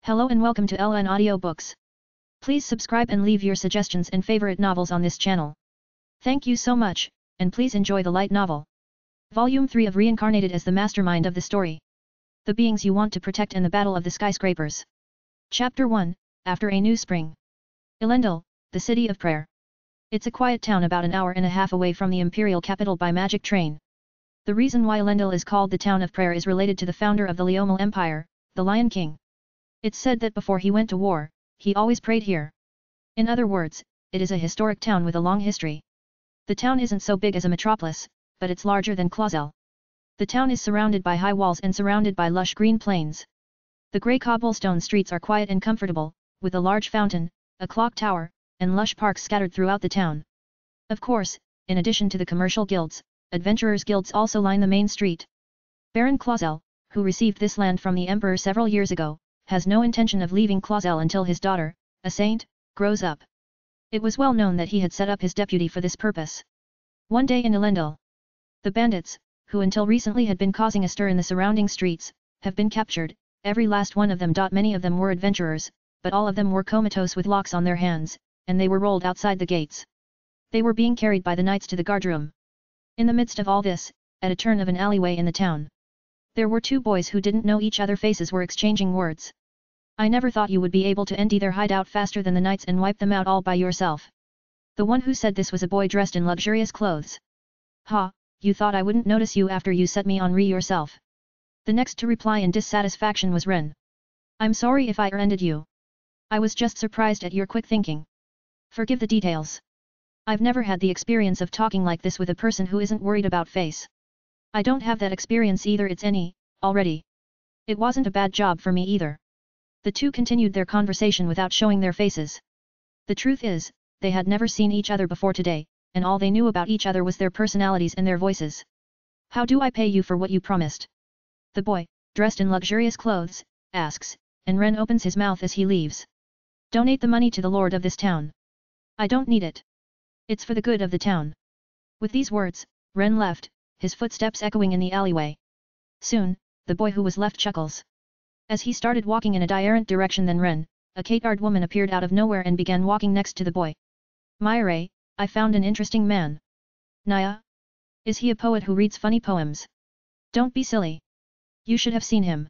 Hello and welcome to LNAudioBooks. Please subscribe and leave your suggestions and favorite novels on this channel. Thank you so much, and please enjoy the light novel. Volume 3 of Reincarnated as the mastermind of the story. The beings you want to protect and the battle of the skyscrapers. Chapter 1, After a New Spring. Elendil, the city of prayer. It's a quiet town about an hour and a half away from the imperial capital by magic train. The reason why Elendil is called the town of prayer is related to the founder of the Liomel Empire, the Lion King. It's said that before he went to war, he always prayed here. In other words, it is a historic town with a long history. The town isn't so big as a metropolis, but it's larger than Clausel. The town is surrounded by high walls and surrounded by lush green plains. The grey cobblestone streets are quiet and comfortable, with a large fountain, a clock tower, and lush parks scattered throughout the town. Of course, in addition to the commercial guilds, adventurers' guilds also line the main street. Baron Clausel, who received this land from the emperor several years ago, has no intention of leaving Clausel until his daughter, a saint, grows up. It was well known that he had set up his deputy for this purpose. One day in Elendil, the bandits, who until recently had been causing a stir in the surrounding streets, have been captured, every last one of them. Many of them were adventurers, but all of them were comatose with locks on their hands, and they were rolled outside the gates. They were being carried by the knights to the guardroom. In the midst of all this, at a turn of an alleyway in the town, there were two boys who didn't know each other. Faces were exchanging words. "I never thought you would be able to empty their hideout faster than the knights and wipe them out all by yourself." The one who said this was a boy dressed in luxurious clothes. "Ha, you thought I wouldn't notice you after you set me on Ryou yourself." The next to reply in dissatisfaction was Ren. "I'm sorry if I offended you. I was just surprised at your quick thinking. Forgive the details. I've never had the experience of talking like this with a person who isn't worried about face. I don't have that experience either. It's already. It wasn't a bad job for me either." The two continued their conversation without showing their faces. The truth is, they had never seen each other before today, and all they knew about each other was their personalities and their voices. "How do I pay you for what you promised?" the boy, dressed in luxurious clothes, asks, and Ren opens his mouth as he leaves. "Donate the money to the lord of this town. I don't need it. It's for the good of the town." With these words, Ren left, his footsteps echoing in the alleyway. Soon, the boy who was left chuckles. As he started walking in a different direction than Ren, a Katard woman appeared out of nowhere and began walking next to the boy. "Myre, I found an interesting man." "Naya? Is he a poet who reads funny poems?" "Don't be silly. You should have seen him.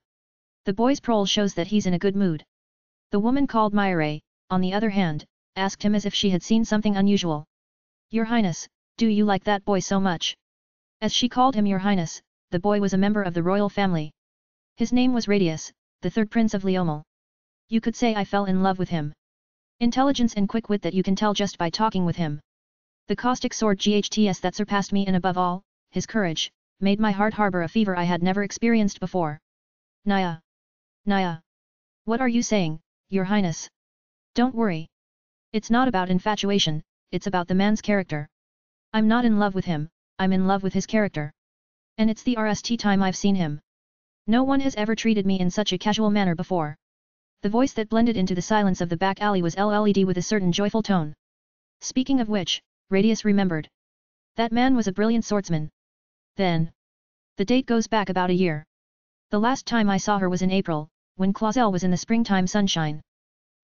The boy's prole shows that he's in a good mood." The woman called Myre, on the other hand, asked him as if she had seen something unusual. "Your Highness, do you like that boy so much?" As she called him Your Highness, the boy was a member of the royal family. His name was Radius, the third prince of Liomel. "You could say I fell in love with him. Intelligence and quick wit that you can tell just by talking with him. The caustic sword GHTS that surpassed me, and above all, his courage, made my heart harbor a fever I had never experienced before." "Naya? Naya? What are you saying, Your Highness?" "Don't worry. It's not about infatuation, it's about the man's character. I'm not in love with him, I'm in love with his character. And it's the first time I've seen him. No one has ever treated me in such a casual manner before." The voice that blended into the silence of the back alley was LLED with a certain joyful tone. Speaking of which, Radius remembered. That man was a brilliant swordsman. Then, the date goes back about a year. The last time I saw her was in April, when Clausel was in the springtime sunshine.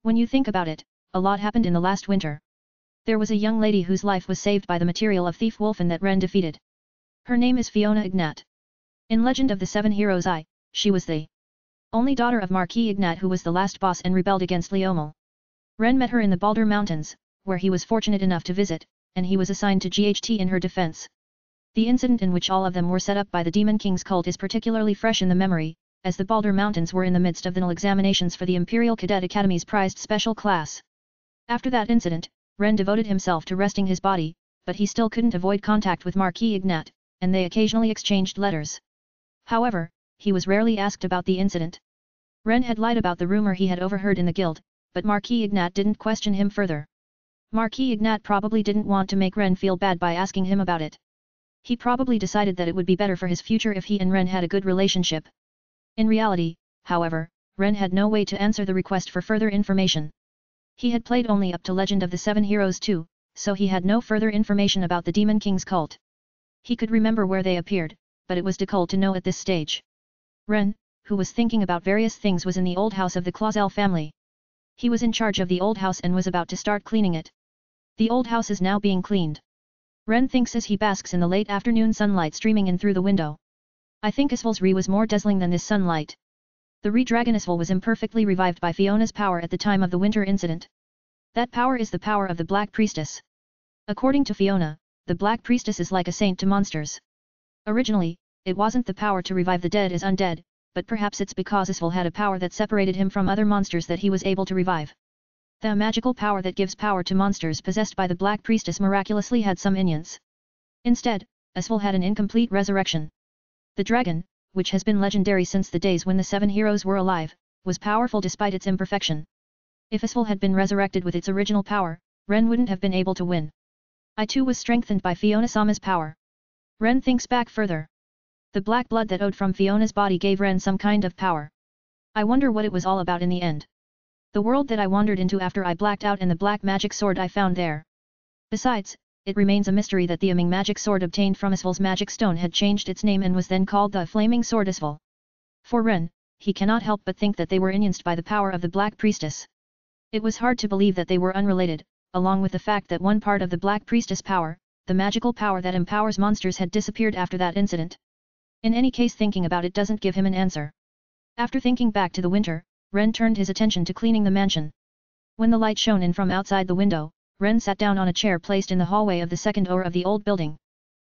When you think about it, a lot happened in the last winter. There was a young lady whose life was saved by the material of Thief Wolfen that Ren defeated. Her name is Fiona Ignat. In Legend of the Seven Heroes she was the only daughter of Marquis Ignat, who was the last boss and rebelled against Liomel. Ren met her in the Baldur Mountains, where he was fortunate enough to visit, and he was assigned to GHT in her defense. The incident in which all of them were set up by the Demon King's cult is particularly fresh in the memory, as the Baldur Mountains were in the midst of the final examinations for the Imperial Cadet Academy's prized special class. After that incident, Ren devoted himself to resting his body, but he still couldn't avoid contact with Marquis Ignat, and they occasionally exchanged letters. However, he was rarely asked about the incident. Ren had lied about the rumor he had overheard in the guild, but Marquis Ignat didn't question him further. Marquis Ignat probably didn't want to make Ren feel bad by asking him about it. He probably decided that it would be better for his future if he and Ren had a good relationship. In reality, however, Ren had no way to answer the request for further information. He had played only up to Legend of the Seven Heroes 2, so he had no further information about the Demon King's cult. He could remember where they appeared, but it was difficult to know at this stage. "Ren, who was thinking about various things, was in the old house of the Clausel family. He was in charge of the old house and was about to start cleaning it. The old house is now being cleaned. Ren thinks as he basks in the late afternoon sunlight streaming in through the window. I think Isval's Ri was more dazzling than this sunlight. The Ri Dragon Isval was imperfectly revived by Fiona's power at the time of the winter incident. That power is the power of the Black Priestess. According to Fiona, the Black Priestess is like a saint to monsters. Originally, it wasn't the power to revive the dead as undead, but perhaps it's because Isval had a power that separated him from other monsters that he was able to revive. The magical power that gives power to monsters possessed by the Black Priestess miraculously had some instance. Instead, Isval had an incomplete resurrection. The dragon, which has been legendary since the days when the 7 heroes were alive, was powerful despite its imperfection. If Isval had been resurrected with its original power, Ren wouldn't have been able to win. I too was strengthened by Fiona-sama's power. Ren thinks back further. The black blood that owed from Fiona's body gave Ren some kind of power. I wonder what it was all about in the end. The world that I wandered into after I blacked out and the black magic sword I found there. Besides, it remains a mystery that the Aming magic sword obtained from Isval's magic stone had changed its name and was then called the Flaming Sword Isval. For Ren, he cannot help but think that they were influenced by the power of the Black Priestess. It was hard to believe that they were unrelated, along with the fact that one part of the Black Priestess power, the magical power that empowers monsters, had disappeared after that incident. In any case, thinking about it doesn't give him an answer. After thinking back to the winter, Ren turned his attention to cleaning the mansion. When the light shone in from outside the window, Ren sat down on a chair placed in the hallway of the second floor of the old building.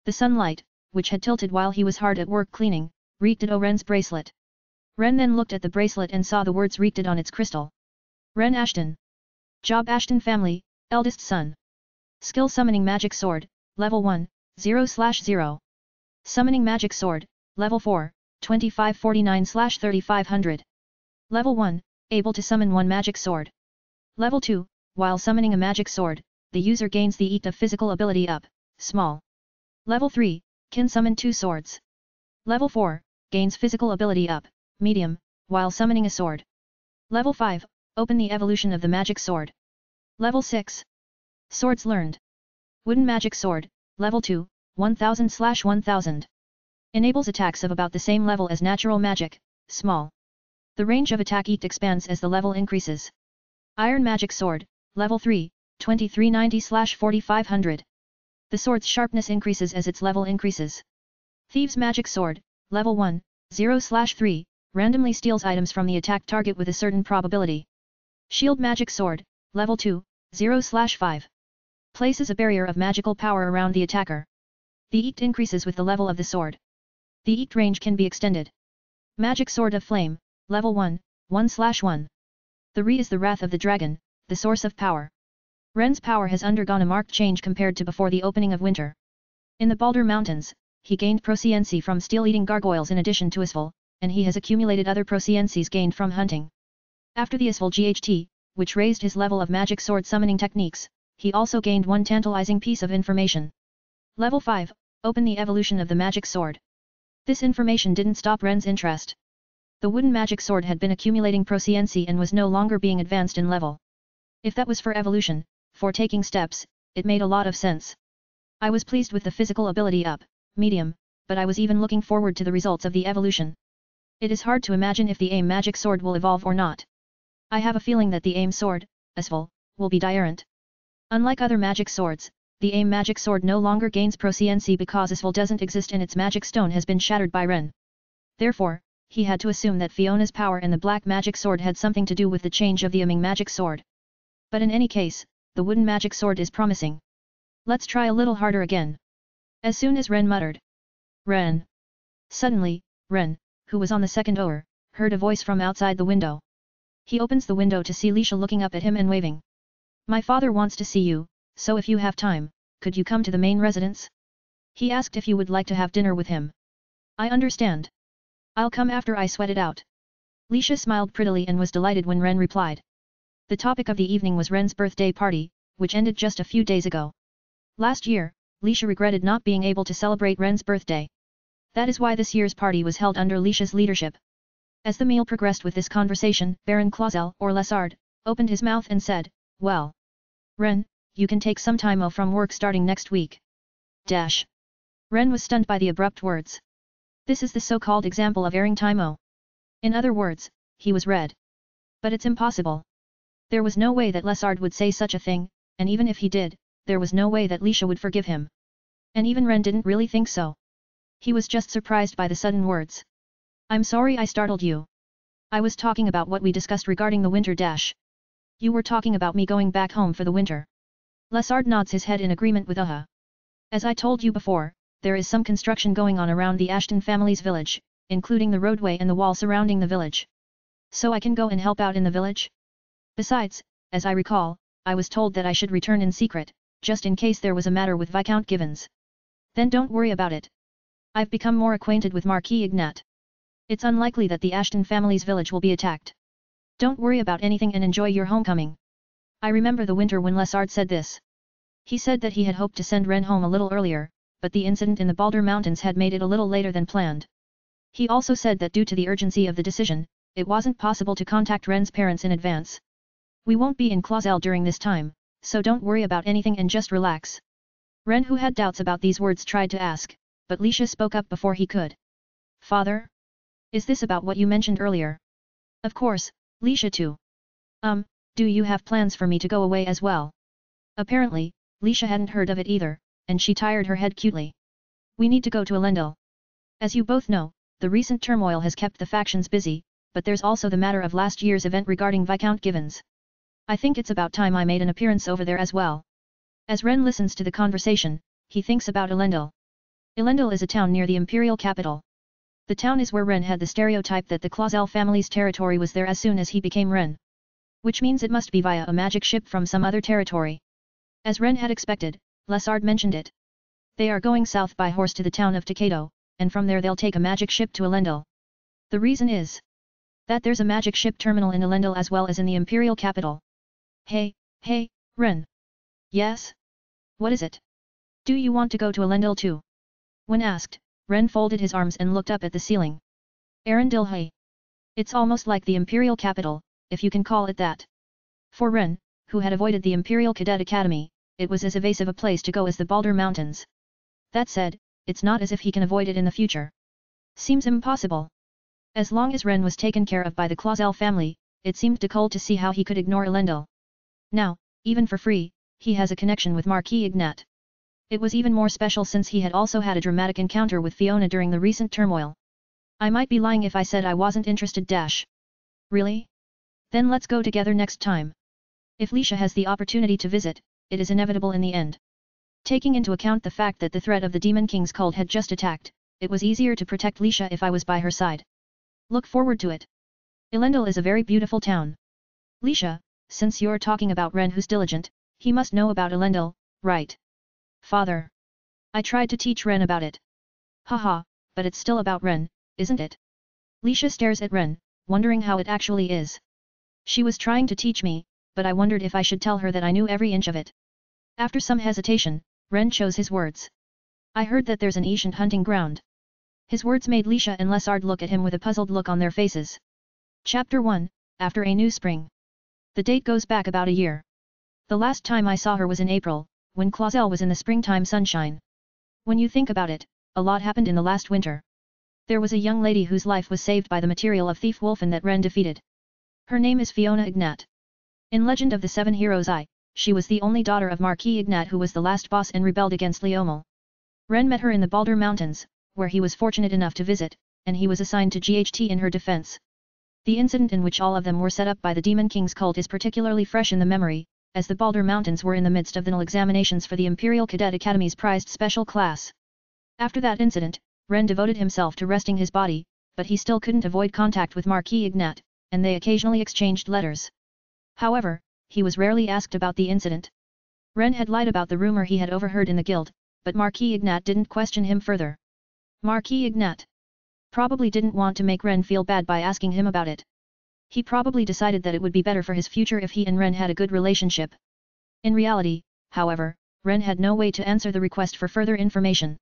The sunlight, which had tilted while he was hard at work cleaning, reeked at Ren's bracelet. Ren then looked at the bracelet and saw the words reeked on its crystal. Ren Ashton. Job Ashton family, eldest son. Skill summoning magic sword, level 1, 0/0. Summoning magic sword, level 4, 2549/3500. Level 1, able to summon one magic sword. Level 2, while summoning a magic sword, the user gains the EAT of physical ability up, small. Level 3, can summon 2 swords. Level 4, gains physical ability up, medium, while summoning a sword. Level 5, open the evolution of the magic sword. Level 6. Swords learned. Wooden magic sword, level 2, 1000/1000. Enables attacks of about the same level as natural magic, small. The range of attack EAT expands as the level increases. Iron magic sword, level 3, 2390/4500. The sword's sharpness increases as its level increases. Thieves magic sword, level 1, 0/3, randomly steals items from the attack target with a certain probability. Shield magic sword, level 2, 0/5. Places a barrier of magical power around the attacker. The EAT increases with the level of the sword. The EAT range can be extended. Magic sword of flame, level 1, 1/1. The Ri is the wrath of the dragon, the source of power. Ren's power has undergone a marked change compared to before the opening of winter. In the Baldur Mountains, he gained proficiency from steel-eating gargoyles in addition to Isval, and he has accumulated other proficiencies gained from hunting. After the Isval GHT, which raised his level of magic sword summoning techniques, he also gained one tantalizing piece of information. Level 5, open the evolution of the magic sword. This information didn't stop Ren's interest. The wooden magic sword had been accumulating proficiency and was no longer being advanced in level. If that was for evolution, for taking steps, it made a lot of sense. I was pleased with the physical ability up, medium, but I was even looking forward to the results of the evolution. It is hard to imagine if the AIM magic sword will evolve or not. I have a feeling that the AIM sword, Isval, will be different. Unlike other magic swords, the AIM magic sword no longer gains proficiency because Isval doesn't exist and its magic stone has been shattered by Ren. Therefore, he had to assume that Fiona's power and the black magic sword had something to do with the change of the Aming magic sword. But in any case, the wooden magic sword is promising. Let's try a little harder again. As soon as Ren muttered, Ren. Suddenly, Ren, who was on the second floor, heard a voice from outside the window. He opens the window to see Lisha looking up at him and waving. My father wants to see you, so if you have time, could you come to the main residence? He asked if you would like to have dinner with him. I understand. I'll come after I sweat it out. Lisha smiled prettily and was delighted when Ren replied. The topic of the evening was Ren's birthday party, which ended just a few days ago. Last year, Lisha regretted not being able to celebrate Ren's birthday. That is why this year's party was held under Lisha's leadership. As the meal progressed with this conversation, Baron Clausel, or Lessard, opened his mouth and said, well, Ren, you can take some time off from work starting next week. Dash. Ren was stunned by the abrupt words. This is the so-called example of airing time off. In other words, he was red. But it's impossible. There was no way that Lesard would say such a thing, and even if he did, there was no way that Lisha would forgive him. And even Ren didn't really think so. He was just surprised by the sudden words. I'm sorry I startled you. I was talking about what we discussed regarding the winter dash. You were talking about me going back home for the winter. Lesard nods his head in agreement with As I told you before, there is some construction going on around the Ashton family's village, including the roadway and the wall surrounding the village. So I can go and help out in the village? Besides, as I recall, I was told that I should return in secret, just in case there was a matter with Viscount Givens. Then don't worry about it. I've become more acquainted with Marquis Ignat. It's unlikely that the Ashton family's village will be attacked. Don't worry about anything and enjoy your homecoming. I remember the winter when Lesard said this. He said that he had hoped to send Ren home a little earlier, but the incident in the Balder Mountains had made it a little later than planned. He also said that due to the urgency of the decision, it wasn't possible to contact Ren's parents in advance. We won't be in Clausel during this time, so don't worry about anything and just relax. Ren, who had doubts about these words, tried to ask, but Lisha spoke up before he could. Father? Is this about what you mentioned earlier? Of course, Lisha too. Do you have plans for me to go away as well? Apparently, Lisha hadn't heard of it either, and she tired her head cutely. We need to go to Elendil. As you both know, the recent turmoil has kept the factions busy, but there's also the matter of last year's event regarding Viscount Givens. I think it's about time I made an appearance over there as well. As Ren listens to the conversation, he thinks about Elendil. Elendil is a town near the imperial capital. The town is where Ren had the stereotype that the Clausel family's territory was there as soon as he became Ren. Which means it must be via a magic ship from some other territory. As Ren had expected, Lesard mentioned it. They are going south by horse to the town of Takado, and from there they'll take a magic ship to Elendil. The reason is that there's a magic ship terminal in Elendil as well as in the imperial capital. Hey, Ren. Yes? What is it? Do you want to go to Elendil too? When asked, Ren folded his arms and looked up at the ceiling. Arendelle. It's almost like the imperial capital, if you can call it that. For Ren, who had avoided the Imperial Cadet Academy, it was as evasive a place to go as the Balder Mountains. That said, it's not as if he can avoid it in the future. Seems impossible. As long as Ren was taken care of by the Clausel family, it seemed difficult to see how he could ignore Elendil. Now, even for free, he has a connection with Marquis Ignat. It was even more special since he had also had a dramatic encounter with Fiona during the recent turmoil. I might be lying if I said I wasn't interested. Really? Then let's go together next time. If Lisha has the opportunity to visit, it is inevitable in the end. Taking into account the fact that the threat of the Demon King's cult had just attacked, it was easier to protect Lisha if I was by her side. Look forward to it. Elendil is a very beautiful town. Lisha, since you're talking about Ren who's diligent, he must know about Elendil, right? Father. I tried to teach Ren about it. Haha, but it's still about Ren, isn't it? Lisha stares at Ren, wondering how it actually is. She was trying to teach me, but I wondered if I should tell her that I knew every inch of it. After some hesitation, Ren chose his words. I heard that there's an ancient hunting ground. His words made Lisha and Lesard look at him with a puzzled look on their faces. Chapter 1, After a New Spring. The date goes back about a year. The last time I saw her was in April, when Clausel was in the springtime sunshine. When you think about it, a lot happened in the last winter. There was a young lady whose life was saved by the material of Thief Wolfen that Ren defeated. Her name is Fiona Ignat. In Legend of the Seven Heroes she was the only daughter of Marquis Ignat who was the last boss and rebelled against Leomel. Ren met her in the Balder Mountains, where he was fortunate enough to visit, and he was assigned to GHT in her defense. The incident in which all of them were set up by the Demon King's cult is particularly fresh in the memory, as the Balder Mountains were in the midst of the examinations for the Imperial Cadet Academy's prized special class. After that incident, Ren devoted himself to resting his body, but he still couldn't avoid contact with Marquis Ignat, and they occasionally exchanged letters. However, he was rarely asked about the incident. Ren had lied about the rumor he had overheard in the guild, but Marquis Ignat didn't question him further. Marquis Ignat probably didn't want to make Ren feel bad by asking him about it. He probably decided that it would be better for his future if he and Ren had a good relationship. In reality, however, Ren had no way to answer the request for further information.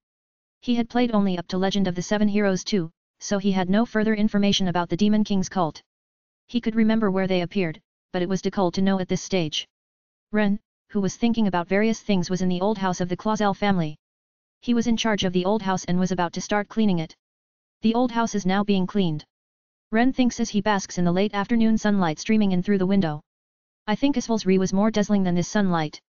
He had played only up to Legend of the Seven Heroes 2, so he had no further information about the Demon King's cult. He could remember where they appeared, but it was difficult to know at this stage. Ren, who was thinking about various things, was in the old house of the Clausel family. He was in charge of the old house and was about to start cleaning it. The old house is now being cleaned. Ren thinks as he basks in the late afternoon sunlight streaming in through the window. I think Isval's Ryou was more dazzling than this sunlight.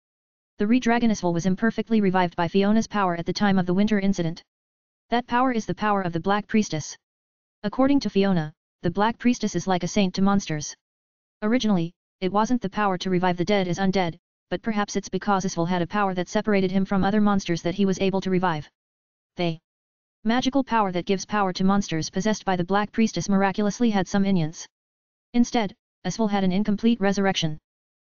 The Re-Dragon Isval was imperfectly revived by Fiona's power at the time of the winter incident. That power is the power of the Black Priestess. According to Fiona, the Black Priestess is like a saint to monsters. Originally, it wasn't the power to revive the dead as undead, but perhaps it's because Isval had a power that separated him from other monsters that he was able to revive. Magical power that gives power to monsters possessed by the Black Priestess miraculously had some inions. Instead, Isval had an incomplete resurrection.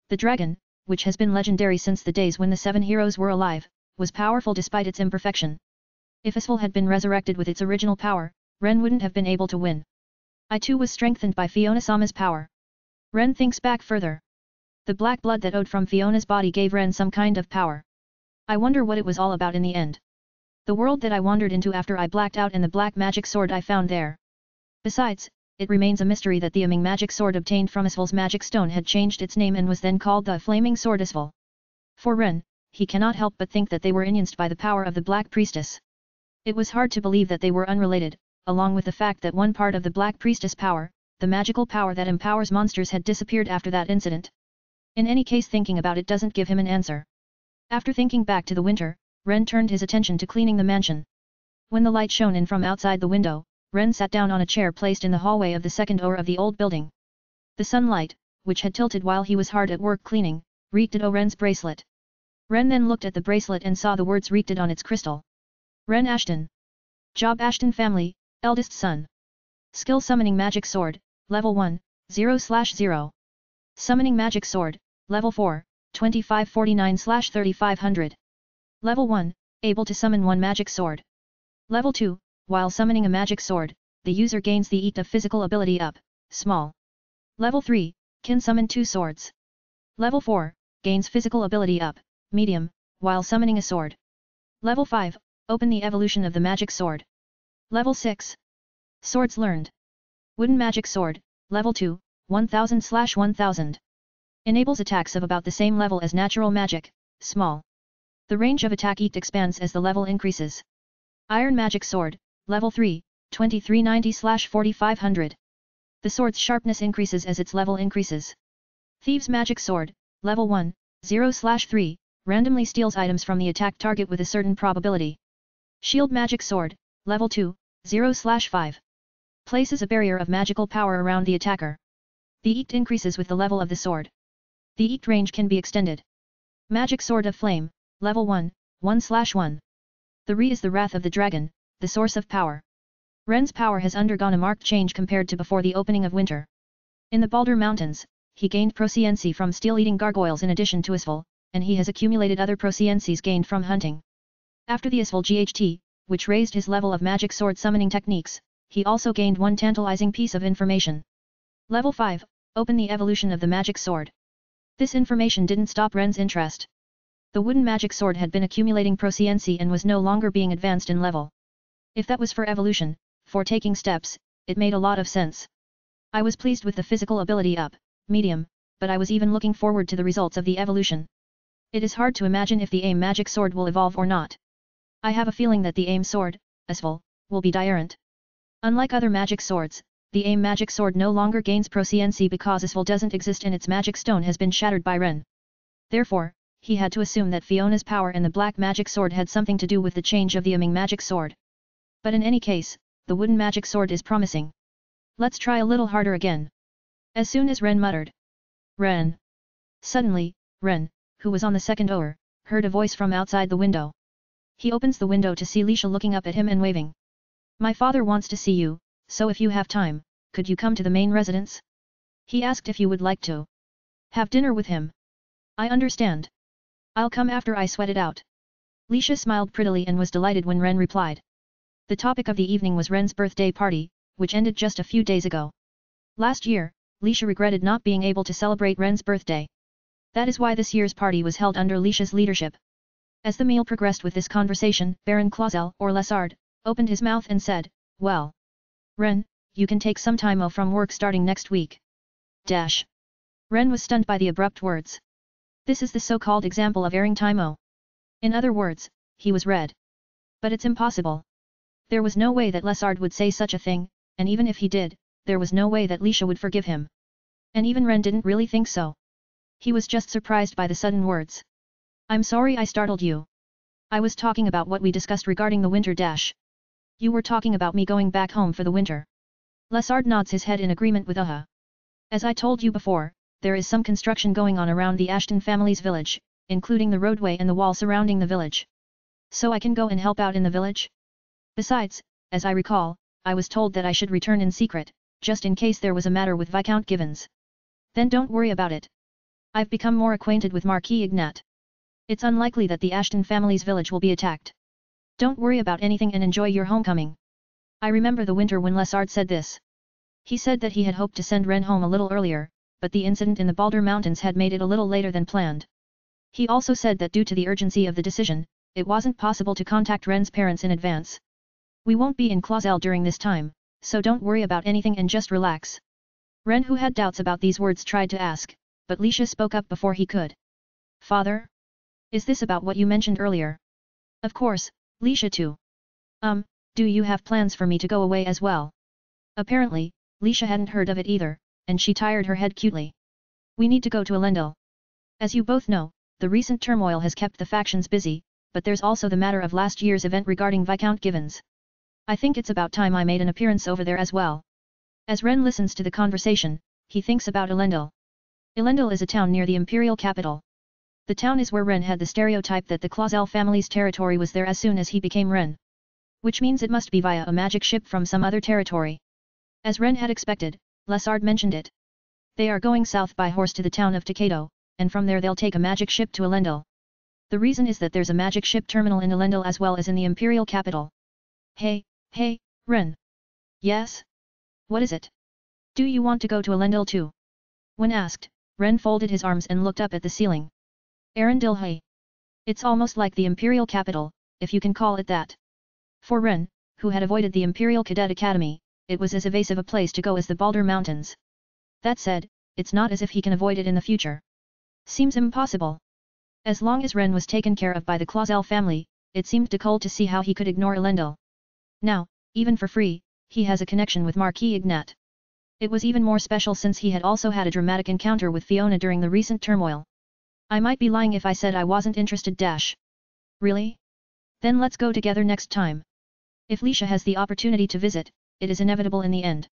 The dragon, which has been legendary since the days when the 7 heroes were alive, was powerful despite its imperfection. If Isval had been resurrected with its original power, Ren wouldn't have been able to win. I too was strengthened by Fiona-sama's power. Ren thinks back further. The black blood that owed from Fiona's body gave Ren some kind of power. I wonder what it was all about in the end. The world that I wandered into after I blacked out and the black magic sword I found there. Besides, it remains a mystery that the Aming magic sword obtained from Isval's magic stone had changed its name and was then called the Flaming Sword Isval. For Ren, he cannot help but think that they were influenced by the power of the Black Priestess. It was hard to believe that they were unrelated, along with the fact that one part of the Black Priestess power, the magical power that empowers monsters, had disappeared after that incident. In any case, thinking about it doesn't give him an answer. After thinking back to the winter, Ren turned his attention to cleaning the mansion. When the light shone in from outside the window, Ren sat down on a chair placed in the hallway of the second floor of the old building. The sunlight, which had tilted while he was hard at work cleaning, reeked at Ren's bracelet. Ren then looked at the bracelet and saw the words reeked on its crystal. Ren Ashton. Job Ashton family, eldest son. Skill summoning magic sword, level 1, 0/0. Summoning magic sword, level 4, 2549/3500. Level 1, able to summon one magic sword. Level 2, while summoning a magic sword, the user gains the EAT of physical ability up, small. Level 3, can summon 2 swords. Level 4, gains physical ability up, medium, while summoning a sword. Level 5, open the evolution of the magic sword. Level 6. Swords learned. Wooden magic sword, level 2, 1000/1000. Enables attacks of about the same level as natural magic, small. The range of attack EAT expands as the level increases. Iron magic sword, level 3, 2390/4500. The sword's sharpness increases as its level increases. Thieves magic sword, level 1, 0/3, randomly steals items from the attack target with a certain probability. Shield magic sword, level 2, 0/5. Places a barrier of magical power around the attacker. The EAT increases with the level of the sword. The EAT range can be extended. Magic sword of flame, level 1, 1/1. The Re is the wrath of the dragon, the source of power. Ren's power has undergone a marked change compared to before the opening of winter. In the Balder Mountains, he gained proficiency from steel-eating gargoyles in addition to Isval, and he has accumulated other proficiencies gained from hunting. After the Isval GHT, which raised his level of magic sword summoning techniques, he also gained one tantalizing piece of information. Level 5, open the evolution of the magic sword. This information didn't stop Ren's interest. The wooden magic sword had been accumulating proficiency and was no longer being advanced in level. If that was for evolution, for taking steps, it made a lot of sense. I was pleased with the physical ability up, medium, but I was even looking forward to the results of the evolution. It is hard to imagine if the AIM magic sword will evolve or not. I have a feeling that the AIM sword, Isval, will be different. Unlike other magic swords, the AIM magic sword no longer gains proficiency because Isval doesn't exist and its magic stone has been shattered by Ren. Therefore, he had to assume that Fiona's power and the black magic sword had something to do with the change of the Aming magic sword. But in any case, the wooden magic sword is promising. Let's try a little harder again. As soon as Ren muttered, Ren. Suddenly, Ren, who was on the second floor, heard a voice from outside the window. He opens the window to see Lisha looking up at him and waving. My father wants to see you, so if you have time, could you come to the main residence? He asked if you would like to have dinner with him. I understand. I'll come after I sweat it out. Lisha smiled prettily and was delighted when Ren replied. The topic of the evening was Ren's birthday party, which ended just a few days ago. Last year, Lisha regretted not being able to celebrate Ren's birthday. That is why this year's party was held under Lisha's leadership. As the meal progressed with this conversation, Baron Clausel, or LNAudioBooks, opened his mouth and said, well, Ren, you can take some time off from work starting next week. Dash. Ren was stunned by the abrupt words. This is the so-called example of airing time off. In other words, he was red. But it's impossible. There was no way that LNAudioBooks would say such a thing, and even if he did, there was no way that Lisha would forgive him. And even Ren didn't really think so. He was just surprised by the sudden words. I'm sorry I startled you. I was talking about what we discussed regarding the winter dash. You were talking about me going back home for the winter. Lesard nods his head in agreement with As I told you before, there is some construction going on around the Ashton family's village, including the roadway and the wall surrounding the village. So I can go and help out in the village? Besides, as I recall, I was told that I should return in secret, just in case there was a matter with Viscount Givens. Then don't worry about it. I've become more acquainted with Marquis Ignat. It's unlikely that the Ashton family's village will be attacked. Don't worry about anything and enjoy your homecoming. I remember the winter when Lesard said this. He said that he had hoped to send Ren home a little earlier, but the incident in the Balder Mountains had made it a little later than planned. He also said that due to the urgency of the decision, it wasn't possible to contact Ren's parents in advance. We won't be in Clausel during this time, so don't worry about anything and just relax. Ren, who had doubts about these words, tried to ask, but Lisha spoke up before he could. Father? Is this about what you mentioned earlier? Of course, Lisha too. Do you have plans for me to go away as well? Apparently, Lisha hadn't heard of it either, and she tired her head cutely. We need to go to Elendil. As you both know, the recent turmoil has kept the factions busy, but there's also the matter of last year's event regarding Viscount Givens. I think it's about time I made an appearance over there as well. As Ren listens to the conversation, he thinks about Elendil. Elendil is a town near the imperial capital. The town is where Ren had the stereotype that the Clausel family's territory was there as soon as he became Ren. Which means it must be via a magic ship from some other territory. As Ren had expected, Lesard mentioned it. They are going south by horse to the town of Takado, and from there they'll take a magic ship to Elendil. The reason is that there's a magic ship terminal in Elendil as well as in the imperial capital. Hey, Ren. Yes? What is it? Do you want to go to Elendil too? When asked, Ren folded his arms and looked up at the ceiling. Arendelle, hey. It's almost like the imperial capital, if you can call it that. For Ren, who had avoided the Imperial Cadet Academy, it was as evasive a place to go as the Balder Mountains. That said, it's not as if he can avoid it in the future. Seems impossible. As long as Ren was taken care of by the Clausel family, it seemed difficult to see how he could ignore Elendil. Now, even for free, he has a connection with Marquis Ignat. It was even more special since he had also had a dramatic encounter with Fiona during the recent turmoil. I might be lying if I said I wasn't interested. Really? Then let's go together next time. If Lisha has the opportunity to visit, it is inevitable in the end.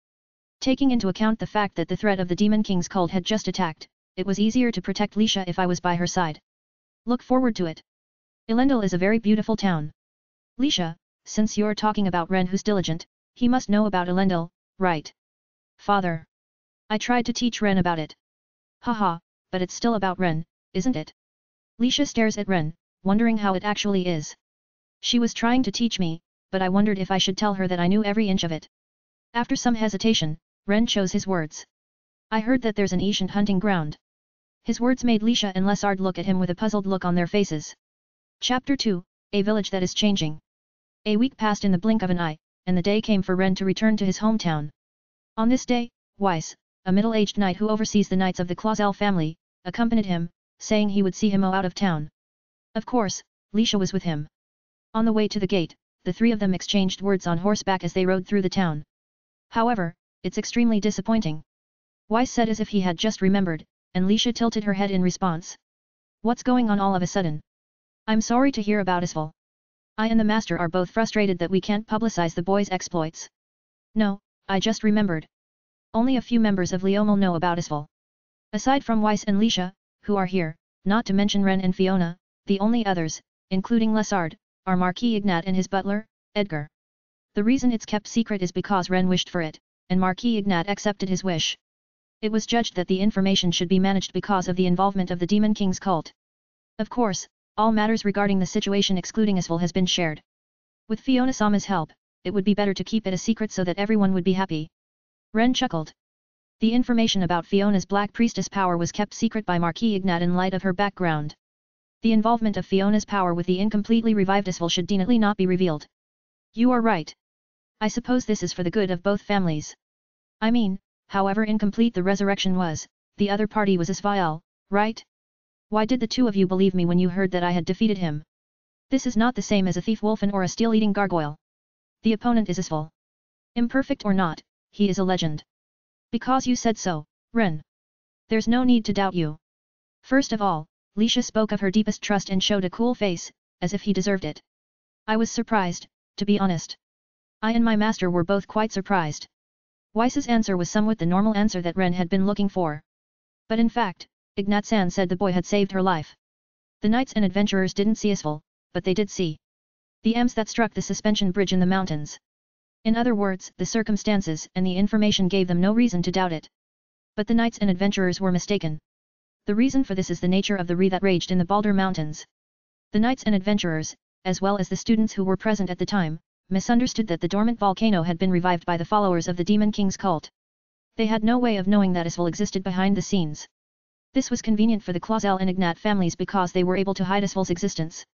Taking into account the fact that the threat of the Demon King's cult had just attacked, it was easier to protect Lisha if I was by her side. Look forward to it. Elendil is a very beautiful town. Lisha, since you're talking about Ren who's diligent, he must know about Elendil, right? Father. I tried to teach Ren about it. Haha, but it's still about Ren, isn't it? Lisha stares at Ren, wondering how it actually is. She was trying to teach me, but I wondered if I should tell her that I knew every inch of it. After some hesitation, Ren chose his words. I heard that there's an ancient hunting ground. His words made Lisha and Lesard look at him with a puzzled look on their faces. Chapter 2, A Village That Is Changing. A week passed in the blink of an eye, and the day came for Ren to return to his hometown. On this day, Weiss, a middle-aged knight who oversees the knights of the Clausel family, accompanied him, saying he would see him out of town. Of course, Lisha was with him. On the way to the gate, the three of them exchanged words on horseback as they rode through the town. However, it's extremely disappointing. Weiss said as if he had just remembered, and Lisha tilted her head in response. What's going on all of a sudden? I'm sorry to hear about Isval. I and the master are both frustrated that we can't publicize the boy's exploits. No, I just remembered. Only a few members of Leomel know about Isval. Aside from Weiss and Lisha, who are here, not to mention Ren and Fiona, the only others, including Lesard, are Marquis Ignat and his butler, Edgar. The reason it's kept secret is because Ren wished for it, and Marquis Ignat accepted his wish. It was judged that the information should be managed because of the involvement of the Demon King's cult. Of course, all matters regarding the situation excluding Isval has been shared. With Fiona-sama's help, it would be better to keep it a secret so that everyone would be happy. Ren chuckled. The information about Fiona's Black Priestess power was kept secret by Marquis Ignat in light of her background. The involvement of Fiona's power with the incompletely revived Isval should definitely not be revealed. You are right. I suppose this is for the good of both families. I mean, however incomplete the resurrection was, the other party was Isval, right? Why did the two of you believe me when you heard that I had defeated him? This is not the same as a thief wolfen or a steel-eating gargoyle. The opponent is Isval. Imperfect or not, he is a legend. Because you said so, Ren. There's no need to doubt you. First of all, Lisha spoke of her deepest trust and showed a cool face, as if he deserved it. I was surprised, to be honest. I and my master were both quite surprised. Weiss's answer was somewhat the normal answer that Ren had been looking for. But in fact, Ignat-san said the boy had saved her life. The knights and adventurers didn't see Isfel, but they did see the M's that struck the suspension bridge in the mountains. In other words, the circumstances and the information gave them no reason to doubt it. But the knights and adventurers were mistaken. The reason for this is the nature of the Ri that raged in the Balder Mountains. The knights and adventurers, as well as the students who were present at the time, misunderstood that the dormant volcano had been revived by the followers of the Demon King's cult. They had no way of knowing that Isfel existed behind the scenes. This was convenient for the Clausel and Ignat families because they were able to hide Isfel's existence.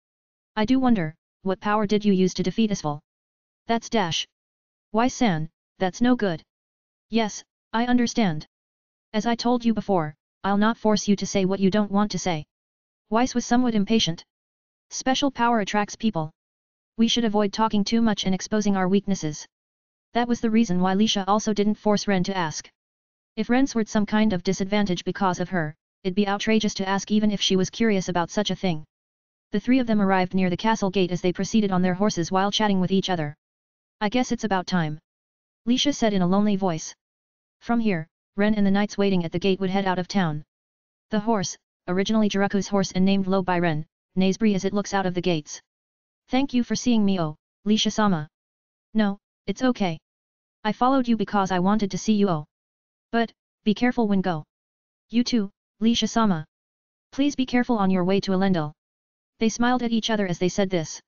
I do wonder, what power did you use to defeat Isfel? That's dash. Why-san, that's no good. Yes, I understand. As I told you before, I'll not force you to say what you don't want to say. Weiss was somewhat impatient. Special power attracts people. We should avoid talking too much and exposing our weaknesses. That was the reason why Lisha also didn't force Ren to ask. If Ren suffered some kind of disadvantage because of her, it'd be outrageous to ask even if she was curious about such a thing. The three of them arrived near the castle gate as they proceeded on their horses while chatting with each other. I guess it's about time. Lisha said in a lonely voice. From here, Ren and the knights waiting at the gate would head out of town. The horse, originally Jiraku's horse and named low by Ren, neighs Bree as it looks out of the gates. Thank you for seeing me, oh, Lisha-sama. No, it's okay. I followed you because I wanted to see you, oh. But, be careful when go. You too, Lisha-sama. Please be careful on your way to Elendil. They smiled at each other as they said this.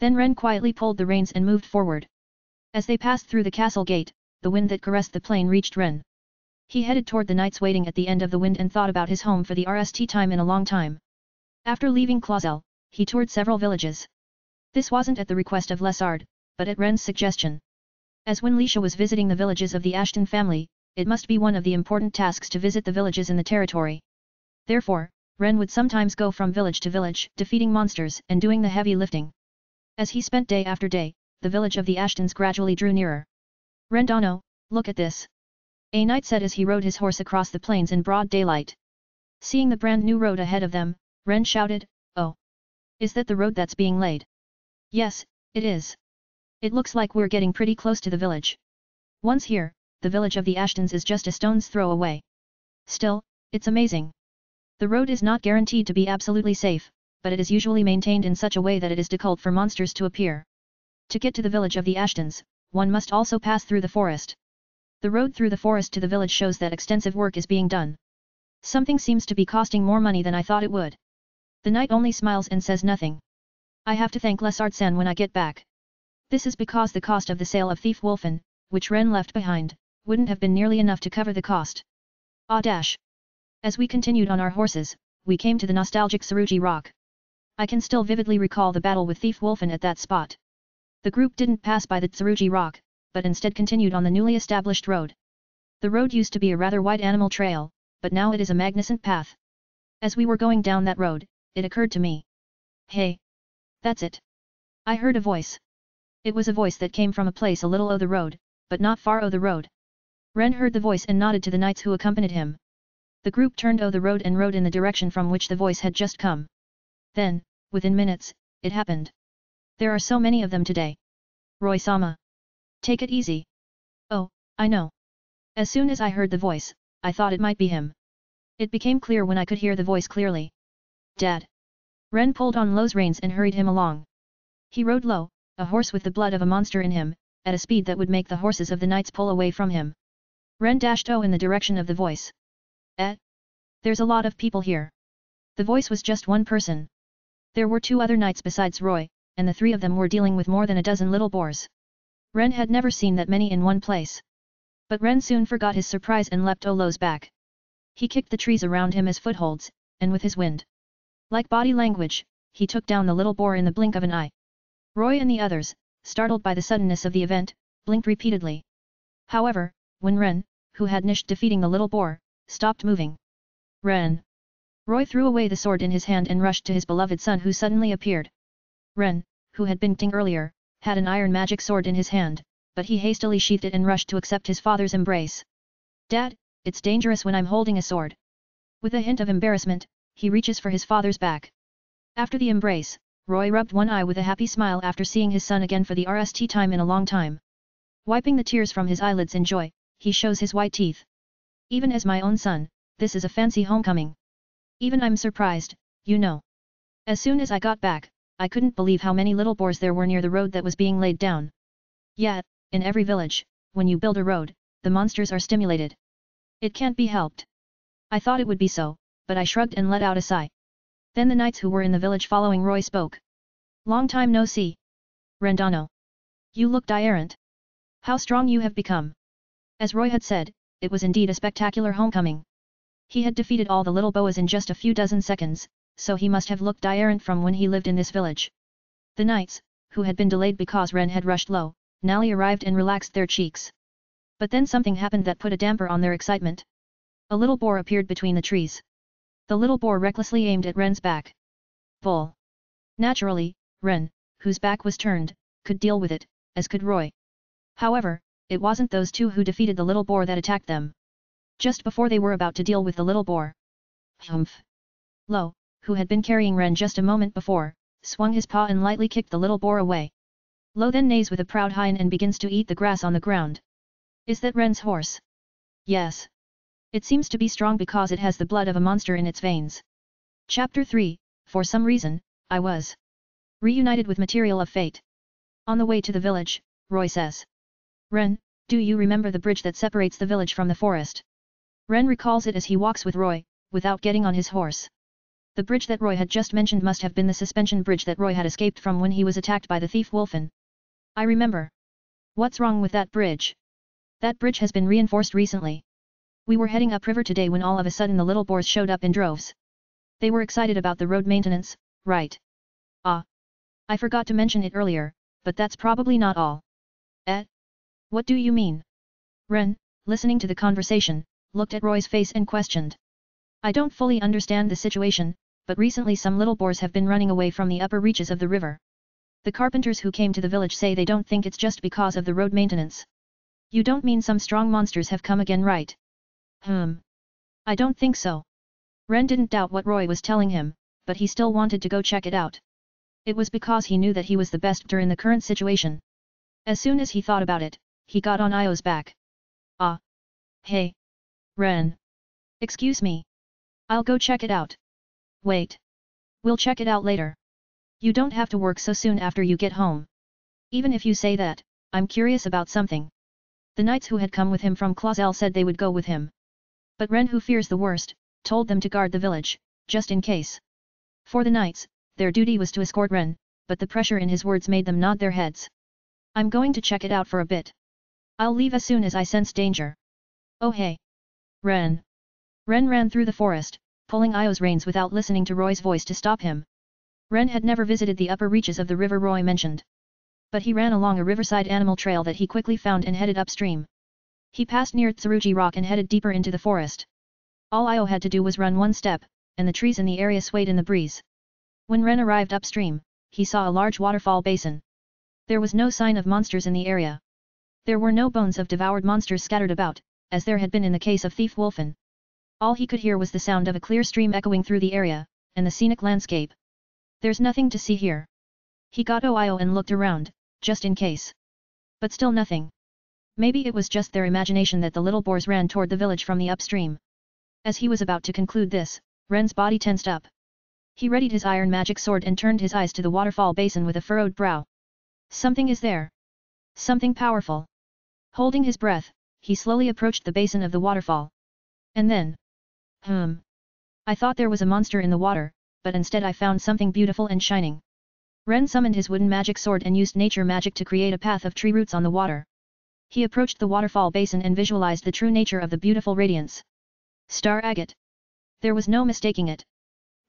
Then Ren quietly pulled the reins and moved forward. As they passed through the castle gate, the wind that caressed the plain reached Ren. He headed toward the knights waiting at the end of the wind and thought about his home for the RST time in a long time. After leaving Clausel, he toured several villages. This wasn't at the request of Lessard, but at Ren's suggestion. As when Lisha was visiting the villages of the Ashton family, it must be one of the important tasks to visit the villages in the territory. Therefore, Ren would sometimes go from village to village, defeating monsters and doing the heavy lifting. As he spent day after day, the village of the Ashtons gradually drew nearer. Rendano, look at this. A knight said as he rode his horse across the plains in broad daylight. Seeing the brand new road ahead of them, Ren shouted, "Oh! Is that the road that's being laid?" "Yes, it is. It looks like we're getting pretty close to the village. Once here, the village of the Ashtons is just a stone's throw away. Still, it's amazing. The road is not guaranteed to be absolutely safe, but it is usually maintained in such a way that it is difficult for monsters to appear. To get to the village of the Ashtons, one must also pass through the forest. The road through the forest to the village shows that extensive work is being done. Something seems to be costing more money than I thought it would." The knight only smiles and says nothing. "I have to thank Lessard-san when I get back. This is because the cost of the sale of Thief Wolfen, which Ren left behind, wouldn't have been nearly enough to cover the cost." Ah dash. As we continued on our horses, we came to the nostalgic Tsurugi Rock. I can still vividly recall the battle with Thief Wolfen at that spot. The group didn't pass by the Tsurugi Rock, but instead continued on the newly established road. The road used to be a rather wide animal trail, but now it is a magnificent path. As we were going down that road, it occurred to me. Hey! That's it! I heard a voice. It was a voice that came from a place a little o the road, but not far o the road. Ren heard the voice and nodded to the knights who accompanied him. The group turned o the road and rode in the direction from which the voice had just come. Then, within minutes, it happened. There are so many of them today. Roy-sama. Take it easy. Oh, I know. As soon as I heard the voice, I thought it might be him. It became clear when I could hear the voice clearly. Dad. Ren pulled on Lo's reins and hurried him along. He rode Lo, a horse with the blood of a monster in him, at a speed that would make the horses of the knights pull away from him. Ren dashed in the direction of the voice. There's a lot of people here. The voice was just one person. There were two other knights besides Roy, and the three of them were dealing with more than a dozen little boars. Ren had never seen that many in one place. But Ren soon forgot his surprise and leapt Lo's back. He kicked the trees around him as footholds, and with his wind like body language, he took down the little boar in the blink of an eye. Roy and the others, startled by the suddenness of the event, blinked repeatedly. However, when Ren, who had nished defeating the little boar, stopped moving. Ren! Roy threw away the sword in his hand and rushed to his beloved son who suddenly appeared. Ren, who had been ting earlier, had an iron magic sword in his hand, but he hastily sheathed it and rushed to accept his father's embrace. Dad, it's dangerous when I'm holding a sword. With a hint of embarrassment, he reaches for his father's back. After the embrace, Roy rubbed one eye with a happy smile after seeing his son again for the first time in a long time. Wiping the tears from his eyelids in joy, he shows his white teeth. Even as my own son, this is a fancy homecoming. Even I'm surprised, you know. As soon as I got back, I couldn't believe how many little boars there were near the road that was being laid down. Yet, in every village, when you build a road, the monsters are stimulated. It can't be helped. I thought it would be so, but I shrugged and let out a sigh. Then the knights who were in the village following Roy spoke. Long time no see. Rendano. You look different. How strong you have become. As Roy had said, it was indeed a spectacular homecoming. He had defeated all the little boas in just a few dozen seconds, so he must have looked different from when he lived in this village. The knights, who had been delayed because Ren had rushed low, now arrived and relaxed their cheeks. But then something happened that put a damper on their excitement. A little boar appeared between the trees. The little boar recklessly aimed at Ren's back. Bull. Naturally, Ren, whose back was turned, could deal with it, as could Roy. However, it wasn't those two who defeated the little boar that attacked them. Just before they were about to deal with the little boar. Humph. Lo, who had been carrying Ren just a moment before, swung his paw and lightly kicked the little boar away. Lo then neighs with a proud whine and begins to eat the grass on the ground. Is that Ren's horse? Yes. It seems to be strong because it has the blood of a monster in its veins. Chapter 3, For some reason, I was reunited with Material of Fate. On the way to the village, Roy says. Ren, do you remember the bridge that separates the village from the forest? Ren recalls it as he walks with Roy, without getting on his horse. The bridge that Roy had just mentioned must have been the suspension bridge that Roy had escaped from when he was attacked by the thief Wolfen. I remember. What's wrong with that bridge? That bridge has been reinforced recently. We were heading upriver today when all of a sudden the little boars showed up in droves. They were excited about the road maintenance, right? Ah. I forgot to mention it earlier, but that's probably not all. Eh? What do you mean? Ren, listening to the conversation, looked at Roy's face and questioned. I don't fully understand the situation, but recently some little boars have been running away from the upper reaches of the river. The carpenters who came to the village say they don't think it's just because of the road maintenance. You don't mean some strong monsters have come again, right? I don't think so. Ren didn't doubt what Roy was telling him, but he still wanted to go check it out. It was because he knew that he was the best doctor in the current situation. As soon as he thought about it, he got on Io's back. Ah. Hey. Ren. Excuse me. I'll go check it out. Wait. We'll check it out later. You don't have to work so soon after you get home. Even if you say that, I'm curious about something. The knights who had come with him from Clausel said they would go with him. But Ren, who fears the worst, told them to guard the village, just in case. For the knights, their duty was to escort Ren, but the pressure in his words made them nod their heads. I'm going to check it out for a bit. I'll leave as soon as I sense danger. Oh hey. Ren. Ren ran through the forest, pulling Io's reins without listening to Roy's voice to stop him. Ren had never visited the upper reaches of the river Roy mentioned. But he ran along a riverside animal trail that he quickly found and headed upstream. He passed near Tsurugi Rock and headed deeper into the forest. All Io had to do was run one step, and the trees in the area swayed in the breeze. When Ren arrived upstream, he saw a large waterfall basin. There was no sign of monsters in the area. There were no bones of devoured monsters scattered about, as there had been in the case of Thief Wolfen. All he could hear was the sound of a clear stream echoing through the area, and the scenic landscape. There's nothing to see here. He got Io and looked around, just in case. But still nothing. Maybe it was just their imagination that the little boars ran toward the village from the upstream. As he was about to conclude this, Ren's body tensed up. He readied his iron magic sword and turned his eyes to the waterfall basin with a furrowed brow. Something is there. Something powerful. Holding his breath, he slowly approached the basin of the waterfall. And then... I thought there was a monster in the water, but instead I found something beautiful and shining. Ren summoned his wooden magic sword and used nature magic to create a path of tree roots on the water. He approached the waterfall basin and visualized the true nature of the beautiful radiance. Star agate. There was no mistaking it.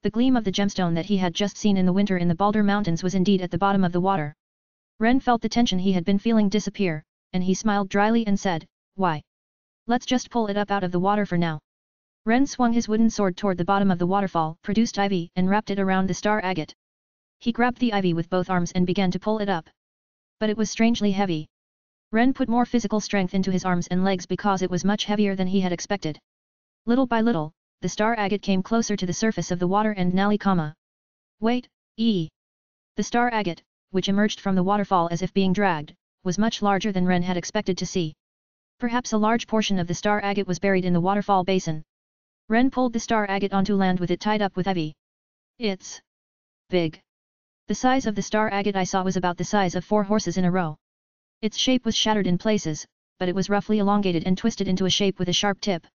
The gleam of the gemstone that he had just seen in the winter in the Balder Mountains was indeed at the bottom of the water. Ren felt the tension he had been feeling disappear, and he smiled dryly and said, "Why? Let's just pull it up out of the water for now." Ren swung his wooden sword toward the bottom of the waterfall, produced ivy and wrapped it around the star agate. He grabbed the ivy with both arms and began to pull it up. But it was strangely heavy. Ren put more physical strength into his arms and legs because it was much heavier than he had expected. Little by little, the star agate came closer to the surface of the water and Wait, The star agate, which emerged from the waterfall as if being dragged, was much larger than Ren had expected to see. Perhaps a large portion of the star agate was buried in the waterfall basin. Ren pulled the star agate onto land with it tied up with ivy. It's big. The size of the star agate I saw was about the size of 4 horses in a row. Its shape was shattered in places, but it was roughly elongated and twisted into a shape with a sharp tip.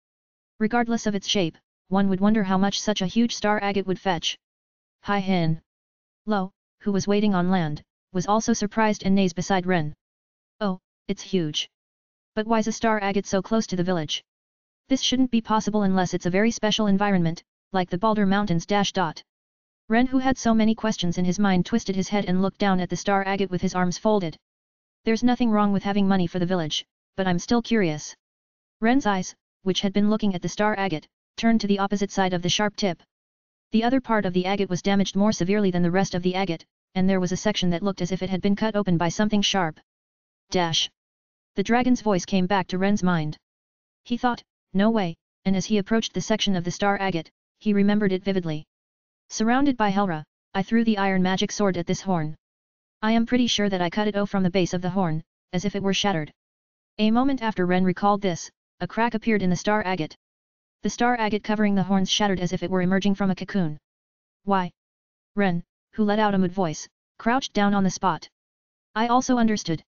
Regardless of its shape, one would wonder how much such a huge star agate would fetch. Hai Hin Lo, who was waiting on land, was also surprised and nazed beside Ren. Oh, it's huge. But why's a star agate so close to the village? This shouldn't be possible unless it's a very special environment, like the Boulder Mountains. Ren, who had so many questions in his mind, twisted his head and looked down at the star agate with his arms folded. There's nothing wrong with having money for the village, but I'm still curious. Ren's eyes, which had been looking at the star agate, turned to the opposite side of the sharp tip. The other part of the agate was damaged more severely than the rest of the agate, and there was a section that looked as if it had been cut open by something sharp. The dragon's voice came back to Ren's mind. He thought, no way, and as he approached the section of the star agate, he remembered it vividly. Surrounded by Helra, I threw the iron magic sword at this horn. I am pretty sure that I cut it from the base of the horn, as if it were shattered. A moment after Ren recalled this, a crack appeared in the star agate. The star agate covering the horns shattered as if it were emerging from a cocoon. Why? Ren, who let out a mood voice, crouched down on the spot. I also understood.